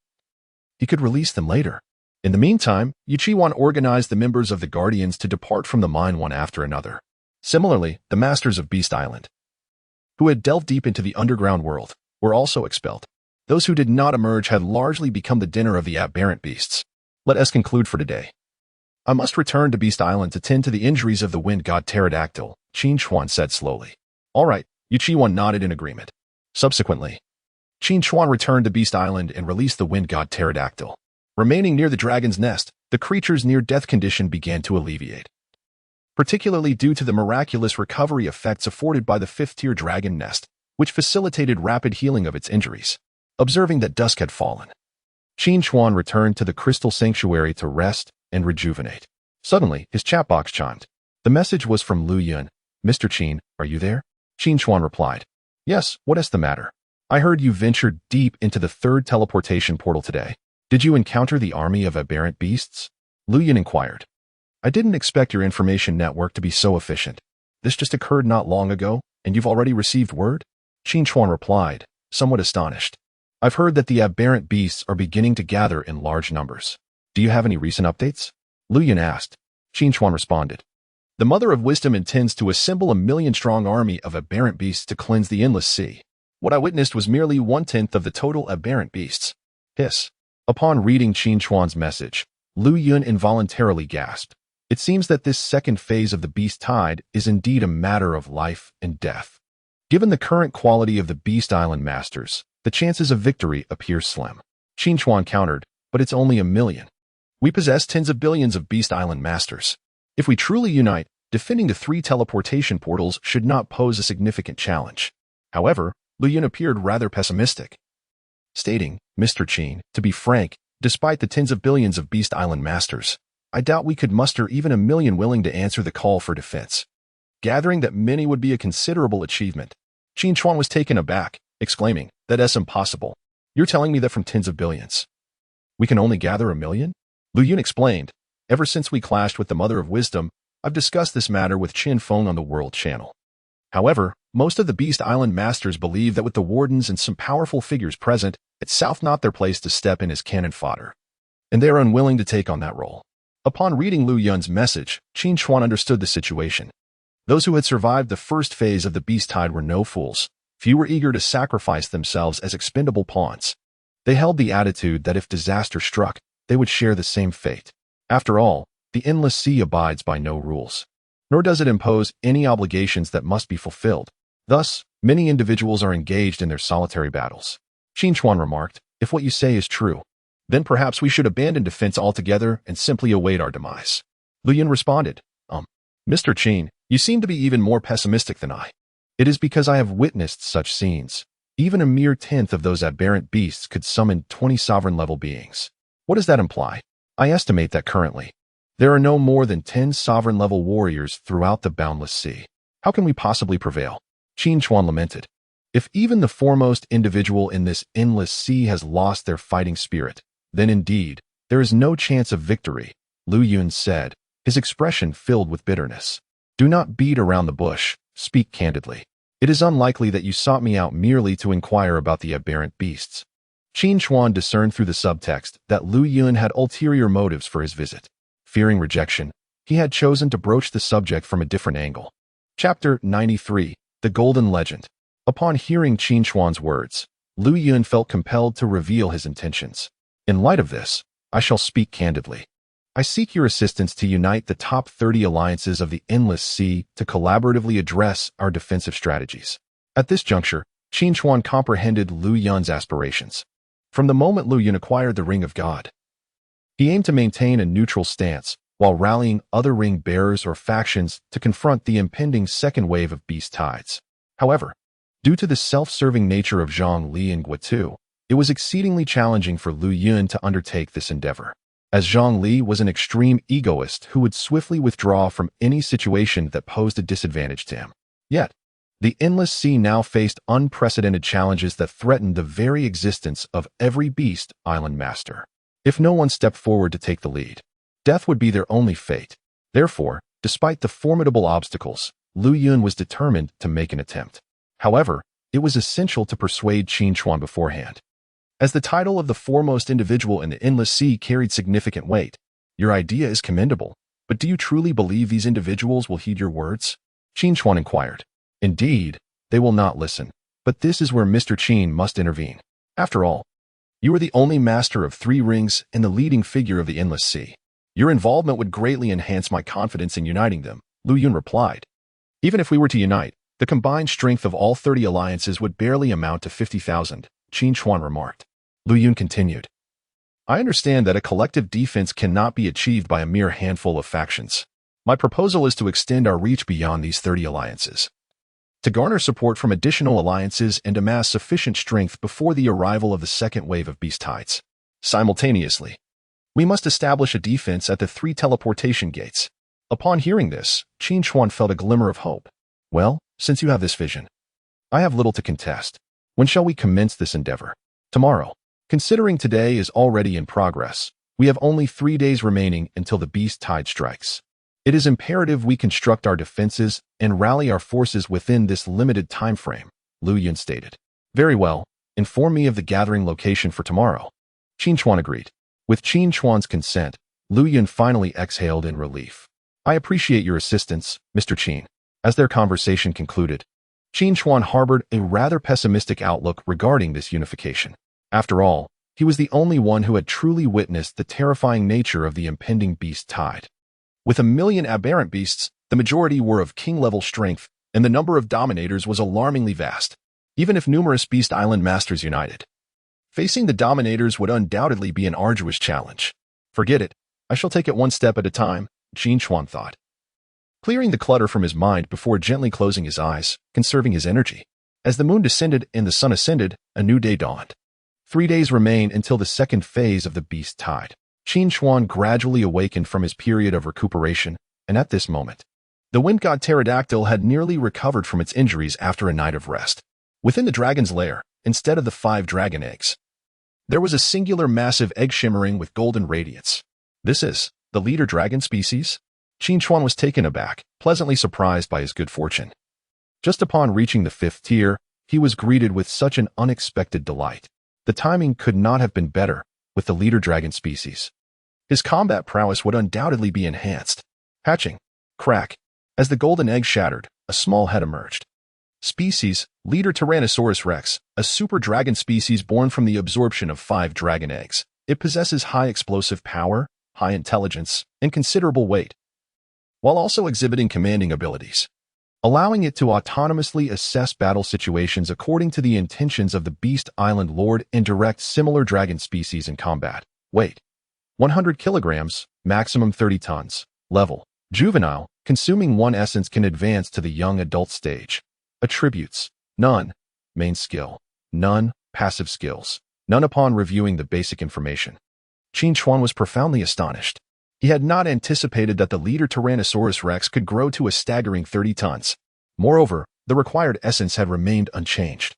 he could release them later. In the meantime, Yi Qingwan organized the members of the Guardians to depart from the mine one after another. Similarly, the Masters of Beast Island, who had delved deep into the underground world, were also expelled. Those who did not emerge had largely become the dinner of the aberrant beasts. Let us conclude for today. "I must return to Beast Island to tend to the injuries of the wind god pterodactyl," Qin Chuan said slowly. "All right," Yi Qingwan nodded in agreement. Subsequently, Qin Chuan returned to Beast Island and released the wind god pterodactyl. Remaining near the dragon's nest, the creature's near-death condition began to alleviate, particularly due to the miraculous recovery effects afforded by the 5th-tier dragon nest, which facilitated rapid healing of its injuries. Observing that dusk had fallen, Qin Chuan returned to the crystal sanctuary to rest and rejuvenate. Suddenly, his chat box chimed. The message was from Lu Yun. "Mr. Qin, are you there?" Qin Chuan replied. "Yes, what is the matter? I heard you ventured deep into the 3rd teleportation portal today. Did you encounter the army of aberrant beasts?" Lu Yun inquired. "I didn't expect your information network to be so efficient. This just occurred not long ago, and you've already received word?" Qin Chuan replied, somewhat astonished. "I've heard that the aberrant beasts are beginning to gather in large numbers. Do you have any recent updates?" Lu Yun asked. Qin Chuan responded. "The Mother of Wisdom intends to assemble a 1,000,000-strong army of aberrant beasts to cleanse the endless sea. What I witnessed was merely 1/10 of the total aberrant beasts." Hiss. Upon reading Qin Chuan's message, Lu Yun involuntarily gasped. It seems that this 2nd phase of the beast tide is indeed a matter of life and death. Given the current quality of the Beast Island Masters, the chances of victory appear slim. Qin Chuan countered, but it's only a million. We possess tens of billions of Beast Island masters. If we truly unite, defending the 3 teleportation portals should not pose a significant challenge. However, Lu Yun appeared rather pessimistic, stating, Mr. Qin, to be frank, despite the tens of billions of Beast Island masters, I doubt we could muster even a million willing to answer the call for defense. Gathering that many would be a considerable achievement. Qin Chuan was taken aback, exclaiming, that's impossible. You're telling me that from tens of billions, we can only gather a million? Lu Yun explained, ever since we clashed with the Mother of Wisdom, I've discussed this matter with Qin Feng on the World Channel. However, most of the Beast Island masters believe that with the wardens and some powerful figures present, it's not their place to step in as cannon fodder, and they are unwilling to take on that role. Upon reading Lu Yun's message, Qin Chuan understood the situation. Those who had survived the first phase of the beast tide were no fools. Few were eager to sacrifice themselves as expendable pawns. They held the attitude that if disaster struck, they would share the same fate. After all, the endless sea abides by no rules, nor does it impose any obligations that must be fulfilled. Thus, many individuals are engaged in their solitary battles. Qin Chuan remarked, if what you say is true, then perhaps we should abandon defense altogether and simply await our demise. Lu Yun responded, Mr. Qin, you seem to be even more pessimistic than I. It is because I have witnessed such scenes. Even a mere tenth of those aberrant beasts could summon 20 sovereign-level beings. What does that imply? I estimate that currently, there are no more than 10 sovereign-level warriors throughout the boundless sea. How can we possibly prevail? Qin Chuan lamented. If even the foremost individual in this endless sea has lost their fighting spirit, then indeed, there is no chance of victory, Lu Yun said, his expression filled with bitterness. Do not beat around the bush, speak candidly. It is unlikely that you sought me out merely to inquire about the aberrant beasts. Qin Chuan discerned through the subtext that Lu Yun had ulterior motives for his visit. Fearing rejection, he had chosen to broach the subject from a different angle. Chapter 93, The Golden Legend. Upon hearing Qin Chuan's words, Lu Yun felt compelled to reveal his intentions. In light of this, I shall speak candidly. I seek your assistance to unite the top 30 alliances of the Endless Sea to collaboratively address our defensive strategies. At this juncture, Qin Chuan comprehended Lu Yun's aspirations. From the moment Lu Yun acquired the Ring of God, he aimed to maintain a neutral stance while rallying other ring bearers or factions to confront the impending second wave of beast tides. However, due to the self-serving nature of Zhang Li and Guotu, it was exceedingly challenging for Lu Yun to undertake this endeavor, as Zhang Li was an extreme egoist who would swiftly withdraw from any situation that posed a disadvantage to him. Yet, the Endless Sea now faced unprecedented challenges that threatened the very existence of every Beast Island master. If no one stepped forward to take the lead, death would be their only fate. Therefore, despite the formidable obstacles, Lu Yun was determined to make an attempt. However, it was essential to persuade Qin Chuan beforehand, as the title of the foremost individual in the Endless Sea carried significant weight. Your idea is commendable, but do you truly believe these individuals will heed your words? Qin Chuan inquired. Indeed, they will not listen, but this is where Mr. Qin must intervene. After all, you are the only master of 3 rings and the leading figure of the Endless Sea. Your involvement would greatly enhance my confidence in uniting them, Lu Yun replied. Even if we were to unite, the combined strength of all 30 alliances would barely amount to 50,000, Qin Chuan remarked. Lu Yun continued. I understand that a collective defense cannot be achieved by a mere handful of factions. My proposal is to extend our reach beyond these 30 alliances, to garner support from additional alliances and amass sufficient strength before the arrival of the second wave of beast tides. Simultaneously, we must establish a defense at the 3 teleportation gates. Upon hearing this, Qin Chuan felt a glimmer of hope. Well, since you have this vision, I have little to contest. When shall we commence this endeavor? Tomorrow. Considering today is already in progress, we have only 3 days remaining until the beast tide strikes. It is imperative we construct our defenses and rally our forces within this limited time frame, Lu Yun stated. Very well, inform me of the gathering location for tomorrow. Qin Chuan agreed. With Qin Chuan's consent, Lu Yun finally exhaled in relief. I appreciate your assistance, Mr. Qin. As their conversation concluded, Qin Chuan harbored a rather pessimistic outlook regarding this unification. After all, he was the only one who had truly witnessed the terrifying nature of the impending beast tide. With 1 million aberrant beasts, the majority were of king-level strength, and the number of dominators was alarmingly vast. Even if numerous Beast Island masters united, Facing the Dominators would undoubtedly be an arduous challenge. Forget it. I shall take it one step at a time, Qin Chuan thought, clearing the clutter from his mind before gently closing his eyes, conserving his energy. As the moon descended and the sun ascended, a new day dawned. 3 days remained until the second phase of the beast tide. Qin Chuan gradually awakened from his period of recuperation, and at this moment, the wind god pterodactyl had nearly recovered from its injuries after a night of rest. Within the dragon's lair, instead of the 5 dragon eggs, there was a singular massive egg shimmering with golden radiance. This is the leader dragon species? Qin Chuan was taken aback, pleasantly surprised by his good fortune. Just upon reaching the 5th tier, he was greeted with such an unexpected delight. The timing could not have been better with the leader dragon species. His combat prowess would undoubtedly be enhanced. Hatching. Crack. As the golden egg shattered, a small head emerged. Species, leader Tyrannosaurus rex, a super dragon species born from the absorption of 5 dragon eggs. It possesses high explosive power, high intelligence, and considerable weight, while also exhibiting commanding abilities, allowing it to autonomously assess battle situations according to the intentions of the Beast Island Lord and direct similar dragon species in combat. Weight: 100 kilograms, maximum 30 tons. Level: juvenile, consuming 1 essence can advance to the young adult stage. Attributes: none. Main skill: none. Passive skills: none. Upon reviewing the basic information, Qin Chuan was profoundly astonished. He had not anticipated that the leader Tyrannosaurus rex could grow to a staggering 30 tons. Moreover, the required essence had remained unchanged.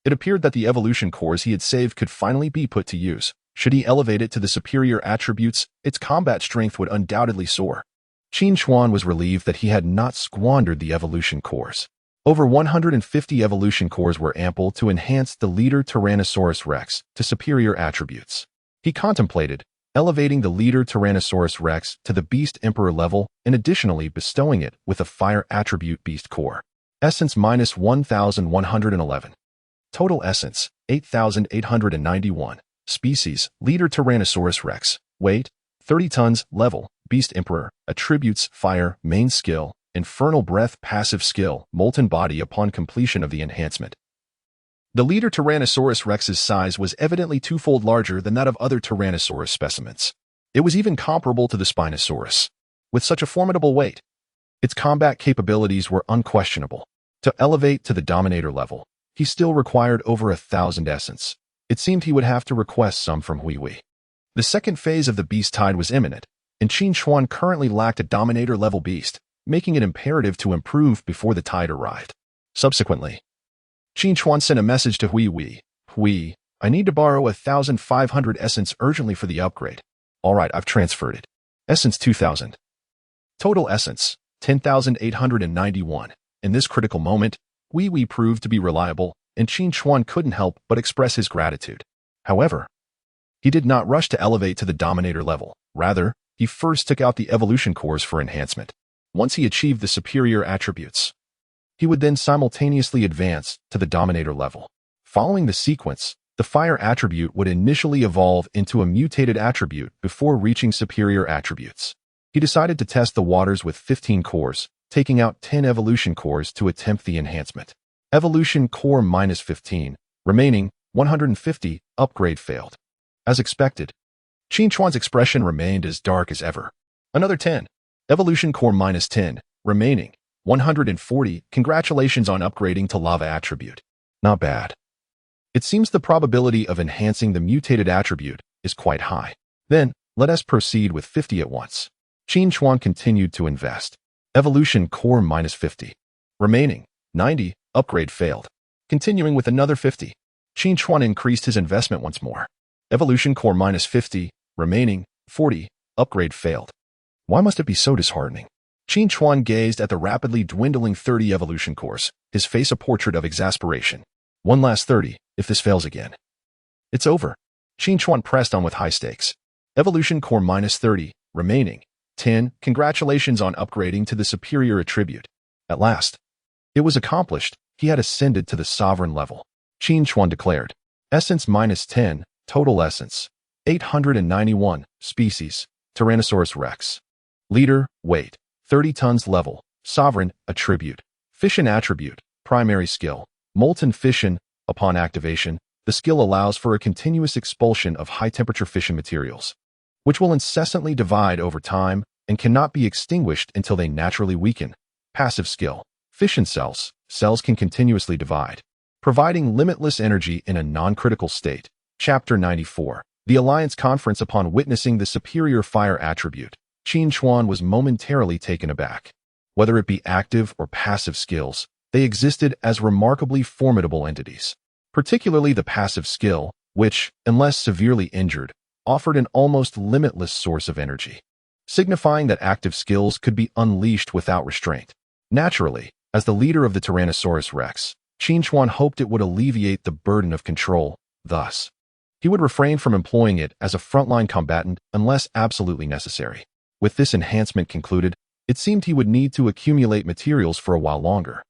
It appeared that the evolution cores he had saved could finally be put to use. Should he elevate it to the superior attributes, its combat strength would undoubtedly soar. Qin Chuan was relieved that he had not squandered the evolution cores. Over 150 evolution cores were ample to enhance the leader Tyrannosaurus rex to superior attributes. He contemplated elevating the leader Tyrannosaurus rex to the Beast Emperor level and additionally bestowing it with a fire attribute beast core. Essence minus 1,111. Total essence, 8,891. Species, leader Tyrannosaurus rex. Weight, 30 tons. Level, Beast Emperor. Attributes, fire, main skill, infernal breath, passive skill, molten body upon completion of the enhancement. The leader Tyrannosaurus rex's size was evidently twofold larger than that of other Tyrannosaurus specimens. It was even comparable to the Spinosaurus. With such a formidable weight, its combat capabilities were unquestionable. To elevate to the Dominator level, he still required over 1,000 essence. It seemed he would have to request some from Huihui. The second phase of the beast tide was imminent, and Qin Chuan currently lacked a Dominator-level beast, making it imperative to improve before the tide arrived. Subsequently, Qin Chuan sent a message to Huihui. Hui, I need to borrow 1,500 essence urgently for the upgrade. All right, I've transferred it. Essence 2,000. Total essence, 10,891. In this critical moment, Huihui proved to be reliable, and Qin Chuan couldn't help but express his gratitude. However, he did not rush to elevate to the Dominator level. Rather, he first took out the evolution cores for enhancement. Once he achieved the superior attributes, he would then simultaneously advance to the Dominator level. Following the sequence, the fire attribute would initially evolve into a mutated attribute before reaching superior attributes. He decided to test the waters with 15 cores, taking out 10 evolution cores to attempt the enhancement. Evolution core minus 15, remaining 150, upgrade failed. As expected, Qin Chuan's expression remained as dark as ever. Another 10. Evolution core minus 10, remaining 140. Congratulations on upgrading to lava attribute. Not bad. It seems the probability of enhancing the mutated attribute is quite high. Then, let us proceed with 50 at once. Qin Chuan continued to invest. Evolution core minus 50. Remaining 90. Upgrade failed. Continuing with another 50. Qin Chuan increased his investment once more. Evolution core minus 50. Remaining 40. Upgrade failed. Why must it be so disheartening? Qin Chuan gazed at the rapidly dwindling 30 evolution cores, his face a portrait of exasperation. One last 30, if this fails again. It's over. Qin Chuan pressed on with high stakes. Evolution core minus 30, remaining 10. Congratulations on upgrading to the superior attribute. At last, it was accomplished. He had ascended to the sovereign level. Qin Chuan declared. Essence minus 10, total essence, 891, species, Tyrannosaurus rex. Leader, weight, 30 tons. Level, sovereign, attribute, fission attribute, primary skill, molten fission. Upon activation, The skill allows for a continuous expulsion of high-temperature fission materials, which will incessantly divide over time and cannot be extinguished until they naturally weaken. Passive skill. Fission cells. Cells can continuously divide, providing limitless energy in a non-critical state. Chapter 94. The Alliance Conference. Upon witnessing the superior fire attribute, Qin Chuan was momentarily taken aback. Whether it be active or passive skills, they existed as remarkably formidable entities. Particularly the passive skill, which, unless severely injured, offered an almost limitless source of energy, signifying that active skills could be unleashed without restraint. Naturally, as the leader of the Tyrannosaurus Rex, Qin Chuan hoped it would alleviate the burden of control. Thus, he would refrain from employing it as a frontline combatant unless absolutely necessary. With this enhancement concluded, it seemed he would need to accumulate materials for a while longer.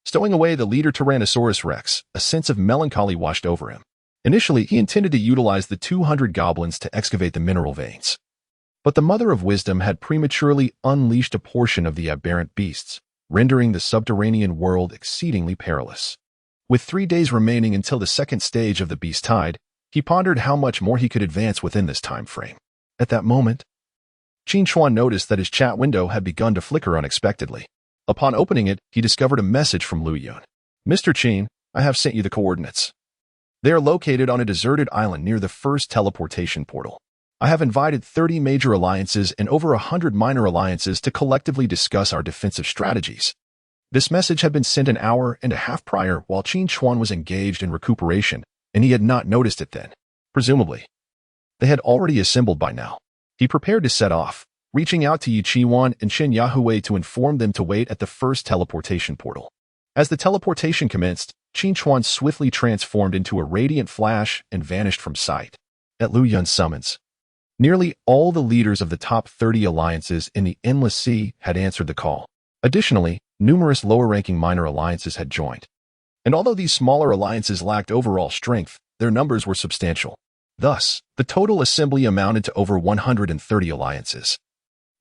Stowing away the leader Tyrannosaurus Rex, a sense of melancholy washed over him. Initially, he intended to utilize the 200 goblins to excavate the mineral veins. But the Mother of Wisdom had prematurely unleashed a portion of the aberrant beasts, rendering the subterranean world exceedingly perilous. With 3 days remaining until the second stage of the beast tide, he pondered how much more he could advance within this time frame. At that moment, Qin Chuan noticed that his chat window had begun to flicker unexpectedly. Upon opening it, he discovered a message from Lu Yun. Mr. Qin, I have sent you the coordinates. They are located on a deserted island near the first teleportation portal. I have invited 30 major alliances and over 100 minor alliances to collectively discuss our defensive strategies. This message had been sent an hour and a half prior while Qin Chuan was engaged in recuperation, and he had not noticed it then. Presumably, they had already assembled by now. He prepared to set off, reaching out to Yi Qiwan and Shen Yahui to inform them to wait at the first teleportation portal. As the teleportation commenced, Qin Chuan swiftly transformed into a radiant flash and vanished from sight. At Lu Yun's summons, nearly all the leaders of the top 30 alliances in the Endless Sea had answered the call. Additionally, numerous lower-ranking minor alliances had joined. And although these smaller alliances lacked overall strength, their numbers were substantial. Thus, the total assembly amounted to over 130 alliances,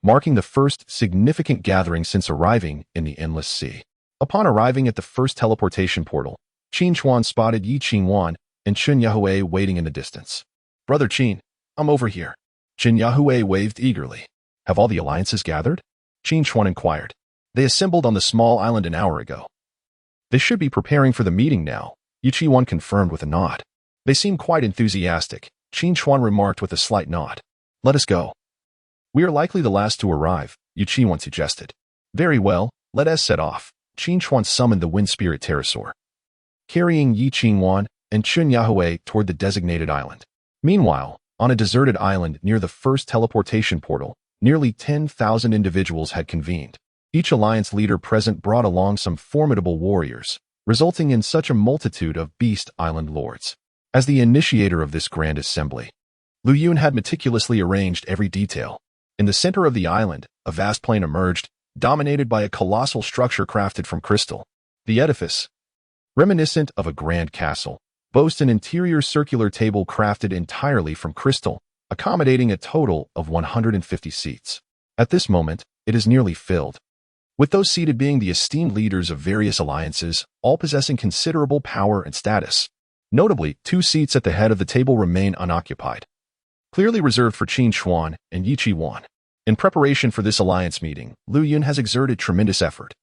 marking the first significant gathering since arriving in the Endless Sea. Upon arriving at the first teleportation portal, Qin Chuan spotted Yi Qingwan and Chen Yahui waiting in the distance. Brother Qin, I'm over here. Chen Yahui waved eagerly. Have all the alliances gathered? Qin Chuan inquired. They assembled on the small island an hour ago. They should be preparing for the meeting now, Yi Qiwan confirmed with a nod. They seem quite enthusiastic, Qin Chuan remarked with a slight nod. Let us go. We are likely the last to arrive, Yi Qiwan suggested. Very well, let us set off. Qin Chuan summoned the wind spirit pterosaur, carrying Yi Qingwan and Chen Yahui toward the designated island. Meanwhile, on a deserted island near the first teleportation portal, nearly 10,000 individuals had convened. Each alliance leader present brought along some formidable warriors, resulting in such a multitude of beast island lords. As the initiator of this grand assembly, Lu Yun had meticulously arranged every detail. In the center of the island, a vast plain emerged, dominated by a colossal structure crafted from crystal. The edifice, reminiscent of a grand castle, boasts an interior circular table crafted entirely from crystal, accommodating a total of 150 seats. At this moment, it is nearly filled, with those seated being the esteemed leaders of various alliances, all possessing considerable power and status. Notably, 2 seats at the head of the table remain unoccupied, clearly reserved for Qin Chuan and Yi Qiwan. In preparation for this alliance meeting, Lu Yun has exerted tremendous effort,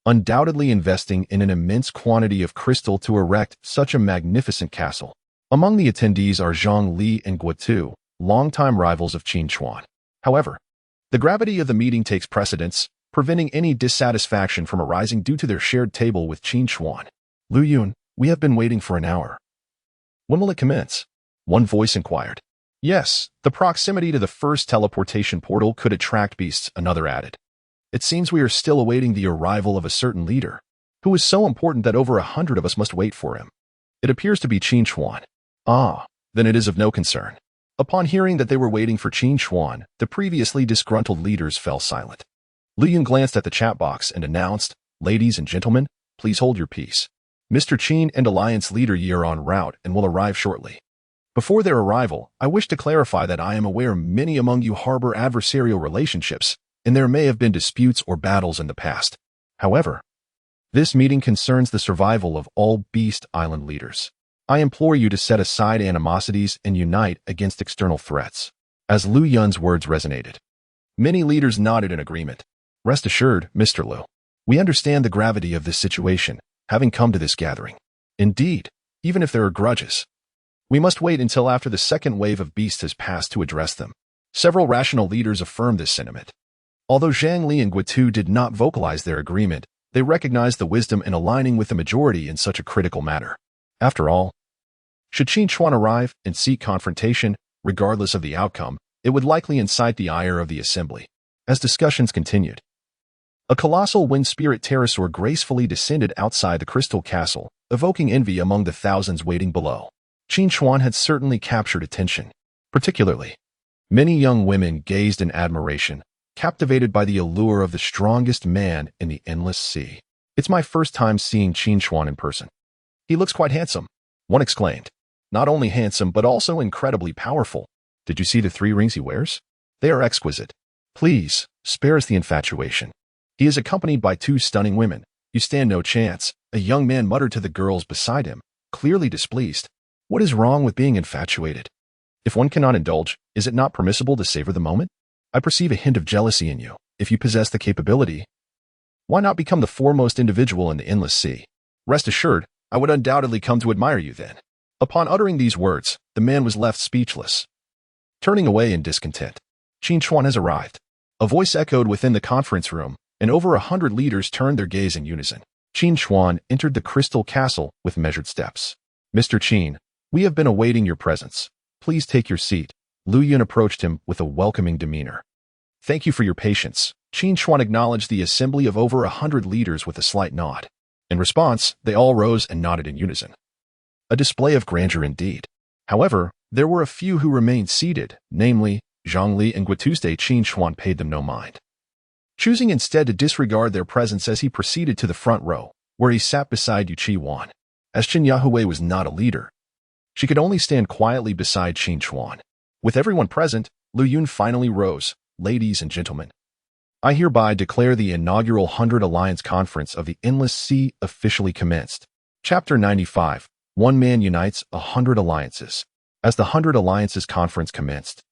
undoubtedly investing in an immense quantity of crystal to erect such a magnificent castle. Among the attendees are Zhang Li and Guo Tu, longtime rivals of Qin Chuan. However, the gravity of the meeting takes precedence, preventing any dissatisfaction from arising due to their shared table with Qin Chuan. Lu Yun, we have been waiting for an hour. When will it commence? One voice inquired. Yes, the proximity to the first teleportation portal could attract beasts, another added. It seems we are still awaiting the arrival of a certain leader, who is so important that over 100 of us must wait for him. It appears to be Qin Chuan. Ah, then it is of no concern. Upon hearing that they were waiting for Qin Chuan, the previously disgruntled leaders fell silent. Lu Yun glanced at the chat box and announced, Ladies and gentlemen, please hold your peace. Mr. Qin and Alliance Leader Yi are en route and will arrive shortly. Before their arrival, I wish to clarify that I am aware many among you harbor adversarial relationships, and there may have been disputes or battles in the past. However, this meeting concerns the survival of all Beast Island leaders. I implore you to set aside animosities and unite against external threats. As Lu Yun's words resonated, many leaders nodded in agreement. Rest assured, Mr. Lu, we understand the gravity of this situation, having come to this gathering. Indeed, even if there are grudges, we must wait until after the second wave of beasts has passed to address them. Several rational leaders affirmed this sentiment. Although Zhang Li and Guitu did not vocalize their agreement, they recognized the wisdom in aligning with the majority in such a critical matter. After all, should Qin Chuan arrive and seek confrontation, regardless of the outcome, it would likely incite the ire of the assembly. As discussions continued, a colossal wind spirit pterosaur gracefully descended outside the crystal castle, evoking envy among the thousands waiting below. Qin Chuan had certainly captured attention. Particularly, many young women gazed in admiration, captivated by the allure of the strongest man in the endless sea. It's my first time seeing Qin Chuan in person. He looks quite handsome, one exclaimed. Not only handsome, but also incredibly powerful. Did you see the 3 rings he wears? They are exquisite. Please, spare us the infatuation. He is accompanied by 2 stunning women. You stand no chance, a young man muttered to the girls beside him, clearly displeased. What is wrong with being infatuated? If one cannot indulge, is it not permissible to savor the moment? I perceive a hint of jealousy in you. If you possess the capability, why not become the foremost individual in the endless sea? Rest assured, I would undoubtedly come to admire you then. Upon uttering these words, the man was left speechless. Turning away in discontent, Qin Chuan has arrived. A voice echoed within the conference room, and over 100 leaders turned their gaze in unison. Qin Chuan entered the crystal castle with measured steps. Mr. Qin, we have been awaiting your presence. Please take your seat. Lu Yun approached him with a welcoming demeanor. Thank you for your patience. Qin Chuan acknowledged the assembly of over 100 leaders with a slight nod. In response, they all rose and nodded in unison. A display of grandeur indeed. However, there were a few who remained seated, namely, Zhang Li and Guituste. Qin Chuan paid them no mind, choosing instead to disregard their presence as he proceeded to the front row, where he sat beside Yu Qi-wan. As Qin Yahui was not a leader, she could only stand quietly beside Qin Chuan. With everyone present, Lu Yun finally rose. Ladies and gentlemen, I hereby declare the inaugural 100 Alliance Conference of the Endless Sea officially commenced. Chapter 95. One man unites 100 alliances. As the 100 Alliances Conference commenced,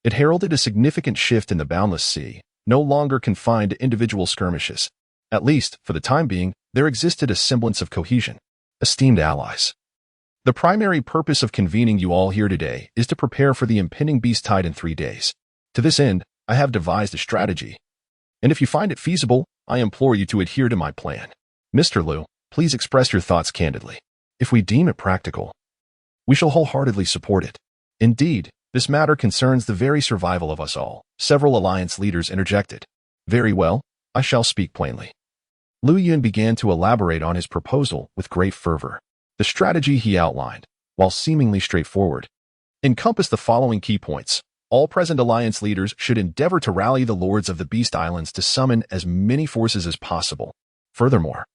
it heralded a significant shift in the boundless sea, no longer confined to individual skirmishes. At least, for the time being, there existed a semblance of cohesion. Esteemed allies, the primary purpose of convening you all here today is to prepare for the impending beast tide in 3 days. To this end, I have devised a strategy, and if you find it feasible, I implore you to adhere to my plan. Mr. Lu, please express your thoughts candidly. If we deem it practical, we shall wholeheartedly support it. Indeed, this matter concerns the very survival of us all. Several alliance leaders interjected. Very well, I shall speak plainly. Lu Yun began to elaborate on his proposal with great fervor. The strategy he outlined, while seemingly straightforward, encompassed the following key points. All present alliance leaders should endeavor to rally the lords of the Beast Islands to summon as many forces as possible. Furthermore,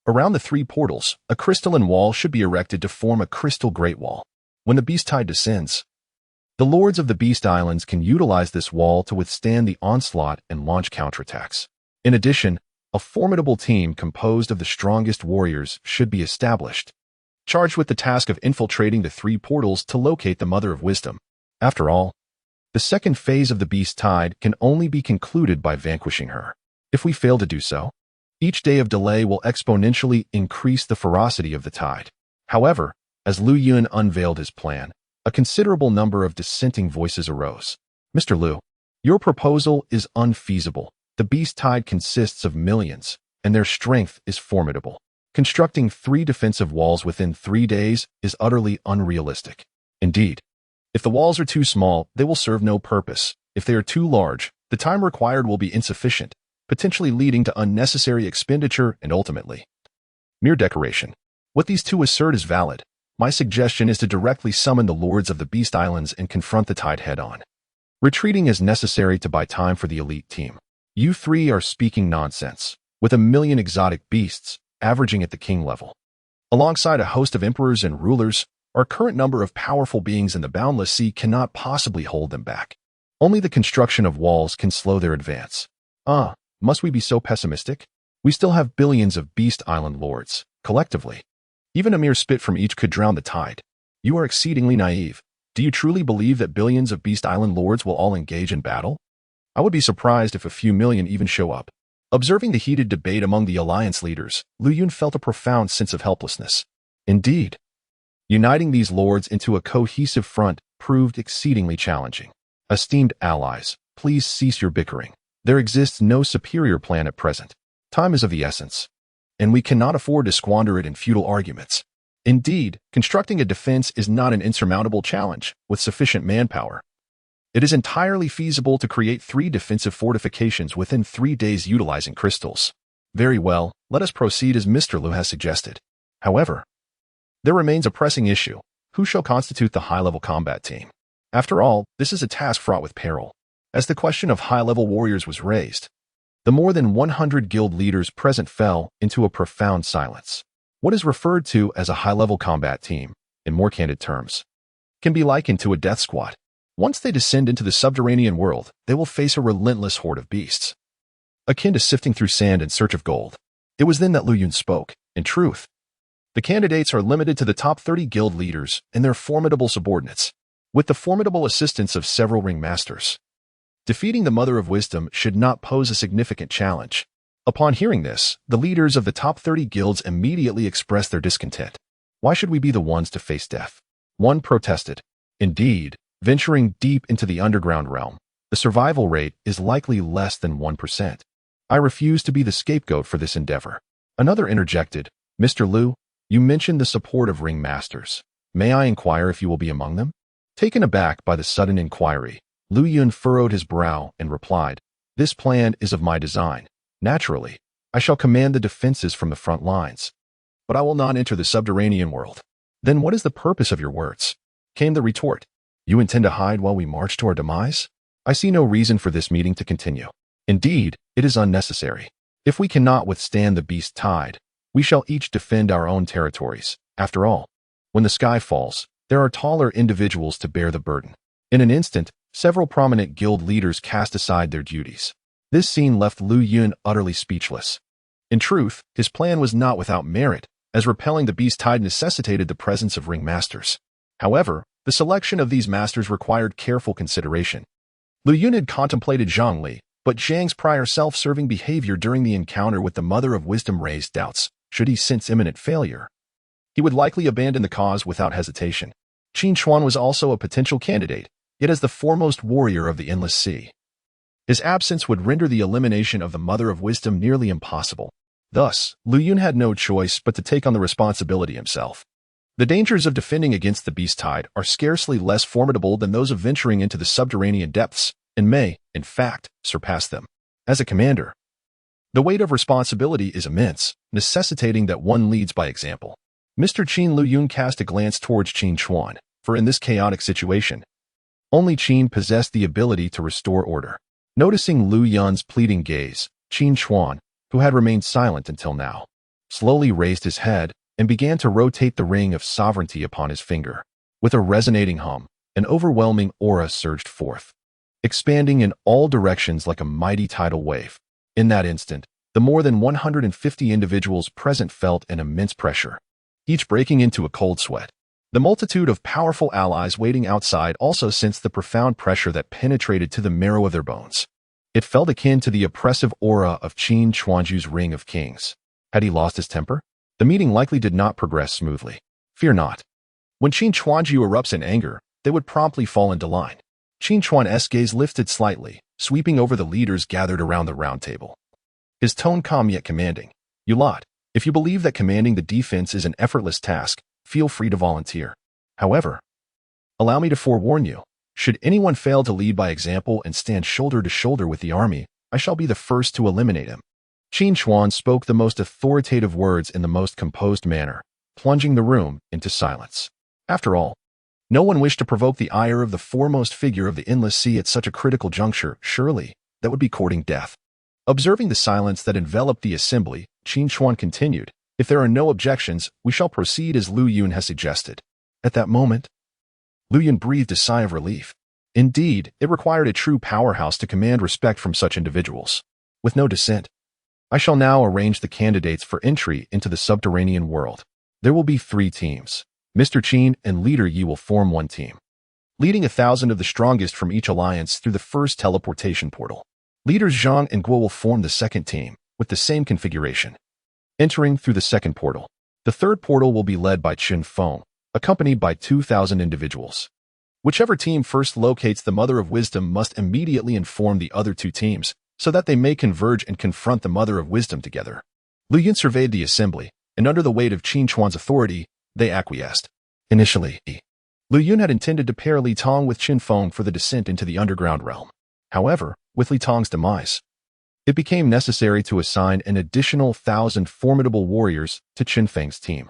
around the 3 portals, a crystalline wall should be erected to form a crystal great wall. When the beast tide descends, the lords of the Beast Islands can utilize this wall to withstand the onslaught and launch counterattacks. In addition, a formidable team composed of the strongest warriors should be established, charged with the task of infiltrating the 3 portals to locate the Mother of Wisdom. After all, the second phase of the beast tide can only be concluded by vanquishing her. If we fail to do so, each day of delay will exponentially increase the ferocity of the tide. However, as Lu Yun unveiled his plan, a considerable number of dissenting voices arose. Mr. Lu, your proposal is unfeasible. The beast tide consists of millions, and their strength is formidable. Constructing 3 defensive walls within 3 days is utterly unrealistic. Indeed, if the walls are too small, they will serve no purpose. If they are too large, the time required will be insufficient, potentially leading to unnecessary expenditure and ultimately mere decoration. What these 2 assert is valid. My suggestion is to directly summon the lords of the Beast Islands and confront the tide head-on. Retreating is necessary to buy time for the elite team. You 3 are speaking nonsense, with 1 million exotic beasts, averaging at the king level. Alongside a host of emperors and rulers, our current number of powerful beings in the boundless sea cannot possibly hold them back. Only the construction of walls can slow their advance. Must we be so pessimistic? We still have billions of Beast Island lords, collectively. Even a mere spit from each could drown the tide. You are exceedingly naive. Do you truly believe that billions of Beast Island lords will all engage in battle? I would be surprised if a few million even show up. Observing the heated debate among the alliance leaders, Lu Yun felt a profound sense of helplessness. Indeed, uniting these lords into a cohesive front proved exceedingly challenging. Esteemed allies, please cease your bickering. There exists no superior plan at present. Time is of the essence, and we cannot afford to squander it in futile arguments. Indeed, constructing a defense is not an insurmountable challenge with sufficient manpower. It is entirely feasible to create 3 defensive fortifications within 3 days utilizing crystals. Very well, let us proceed as Mr. Lu has suggested. However, there remains a pressing issue. Who shall constitute the high-level combat team? After all, this is a task fraught with peril. As the question of high-level warriors was raised, the more than 100 guild leaders present fell into a profound silence. What is referred to as a high-level combat team, in more candid terms, can be likened to a death squad. Once they descend into the subterranean world, they will face a relentless horde of beasts, akin to sifting through sand in search of gold. It was then that Lu Yun spoke. In truth, the candidates are limited to the top 30 guild leaders and their formidable subordinates, with the formidable assistance of several ringmasters. Defeating the Mother of Wisdom should not pose a significant challenge. Upon hearing this, the leaders of the top 30 guilds immediately expressed their discontent. Why should we be the ones to face death? One protested. Indeed, venturing deep into the underground realm, the survival rate is likely less than 1%. I refuse to be the scapegoat for this endeavor. Another interjected. Mr. Lu, you mentioned the support of ringmasters. May I inquire if you will be among them? Taken aback by the sudden inquiry, Lu Yun furrowed his brow and replied, This plan is of my design. Naturally, I shall command the defenses from the front lines, but I will not enter the subterranean world. Then what is the purpose of your words? Came the retort. You intend to hide while we march to our demise? I see no reason for this meeting to continue. Indeed, it is unnecessary. If we cannot withstand the beast tide, we shall each defend our own territories. After all, when the sky falls, there are taller individuals to bear the burden. In an instant, several prominent guild leaders cast aside their duties. This scene left Lu Yun utterly speechless. In truth, his plan was not without merit, as repelling the beast tide necessitated the presence of ringmasters. However, the selection of these masters required careful consideration. Lu Yun had contemplated Zhang Li, but Zhang's prior self-serving behavior during the encounter with the Mother of Wisdom raised doubts. Should he sense imminent failure, he would likely abandon the cause without hesitation. Qin Chuan was also a potential candidate, yet as the foremost warrior of the Endless Sea, his absence would render the elimination of the Mother of Wisdom nearly impossible. Thus, Lu Yun had no choice but to take on the responsibility himself. The dangers of defending against the beast tide are scarcely less formidable than those of venturing into the subterranean depths, and may, in fact, surpass them. As a commander, the weight of responsibility is immense, necessitating that one leads by example. Mr. Qin Lu Yun cast a glance towards Qin Chuan, for in this chaotic situation, only Qin possessed the ability to restore order. Noticing Lu Yun's pleading gaze, Qin Chuan, who had remained silent until now, slowly raised his head and began to rotate the ring of sovereignty upon his finger. With a resonating hum, an overwhelming aura surged forth, expanding in all directions like a mighty tidal wave. In that instant, the more than 150 individuals present felt an immense pressure, each breaking into a cold sweat. The multitude of powerful allies waiting outside also sensed the profound pressure that penetrated to the marrow of their bones. It felt akin to the oppressive aura of Qin Chuanju's Ring of Kings. Had he lost his temper? The meeting likely did not progress smoothly. Fear not. When Qin Chuanju erupts in anger, they would promptly fall into line. Qin Chuan's gaze lifted slightly, sweeping over the leaders gathered around the round table. His tone calm yet commanding. You lot, if you believe that commanding the defense is an effortless task, feel free to volunteer. However, allow me to forewarn you, should anyone fail to lead by example and stand shoulder to shoulder with the army, I shall be the first to eliminate him. Qin Chuan spoke the most authoritative words in the most composed manner, plunging the room into silence. After all, no one wished to provoke the ire of the foremost figure of the Endless Sea at such a critical juncture. Surely, that would be courting death. Observing the silence that enveloped the assembly, Qin Chuan continued, If there are no objections, we shall proceed as Lu Yun has suggested. At that moment, Lu Yun breathed a sigh of relief. Indeed, it required a true powerhouse to command respect from such individuals. With no dissent, I shall now arrange the candidates for entry into the subterranean world. There will be 3 teams. Mr. Qin and Leader Yi will form one team, leading 1,000 of the strongest from each alliance through the first teleportation portal. Leaders Zhang and Guo will form the second team, with the same configuration, entering through the second portal. The third portal will be led by Qin Feng, accompanied by 2,000 individuals. Whichever team first locates the Mother of Wisdom must immediately inform the other 2 teams, so that they may converge and confront the Mother of Wisdom together. Lu Yun surveyed the assembly, and under the weight of Qin Chuan's authority, they acquiesced. Initially, Lu Yun had intended to pair Li Tong with Qin Feng for the descent into the underground realm. However, with Li Tong's demise, it became necessary to assign an additional 1,000 formidable warriors to Qin Feng's team.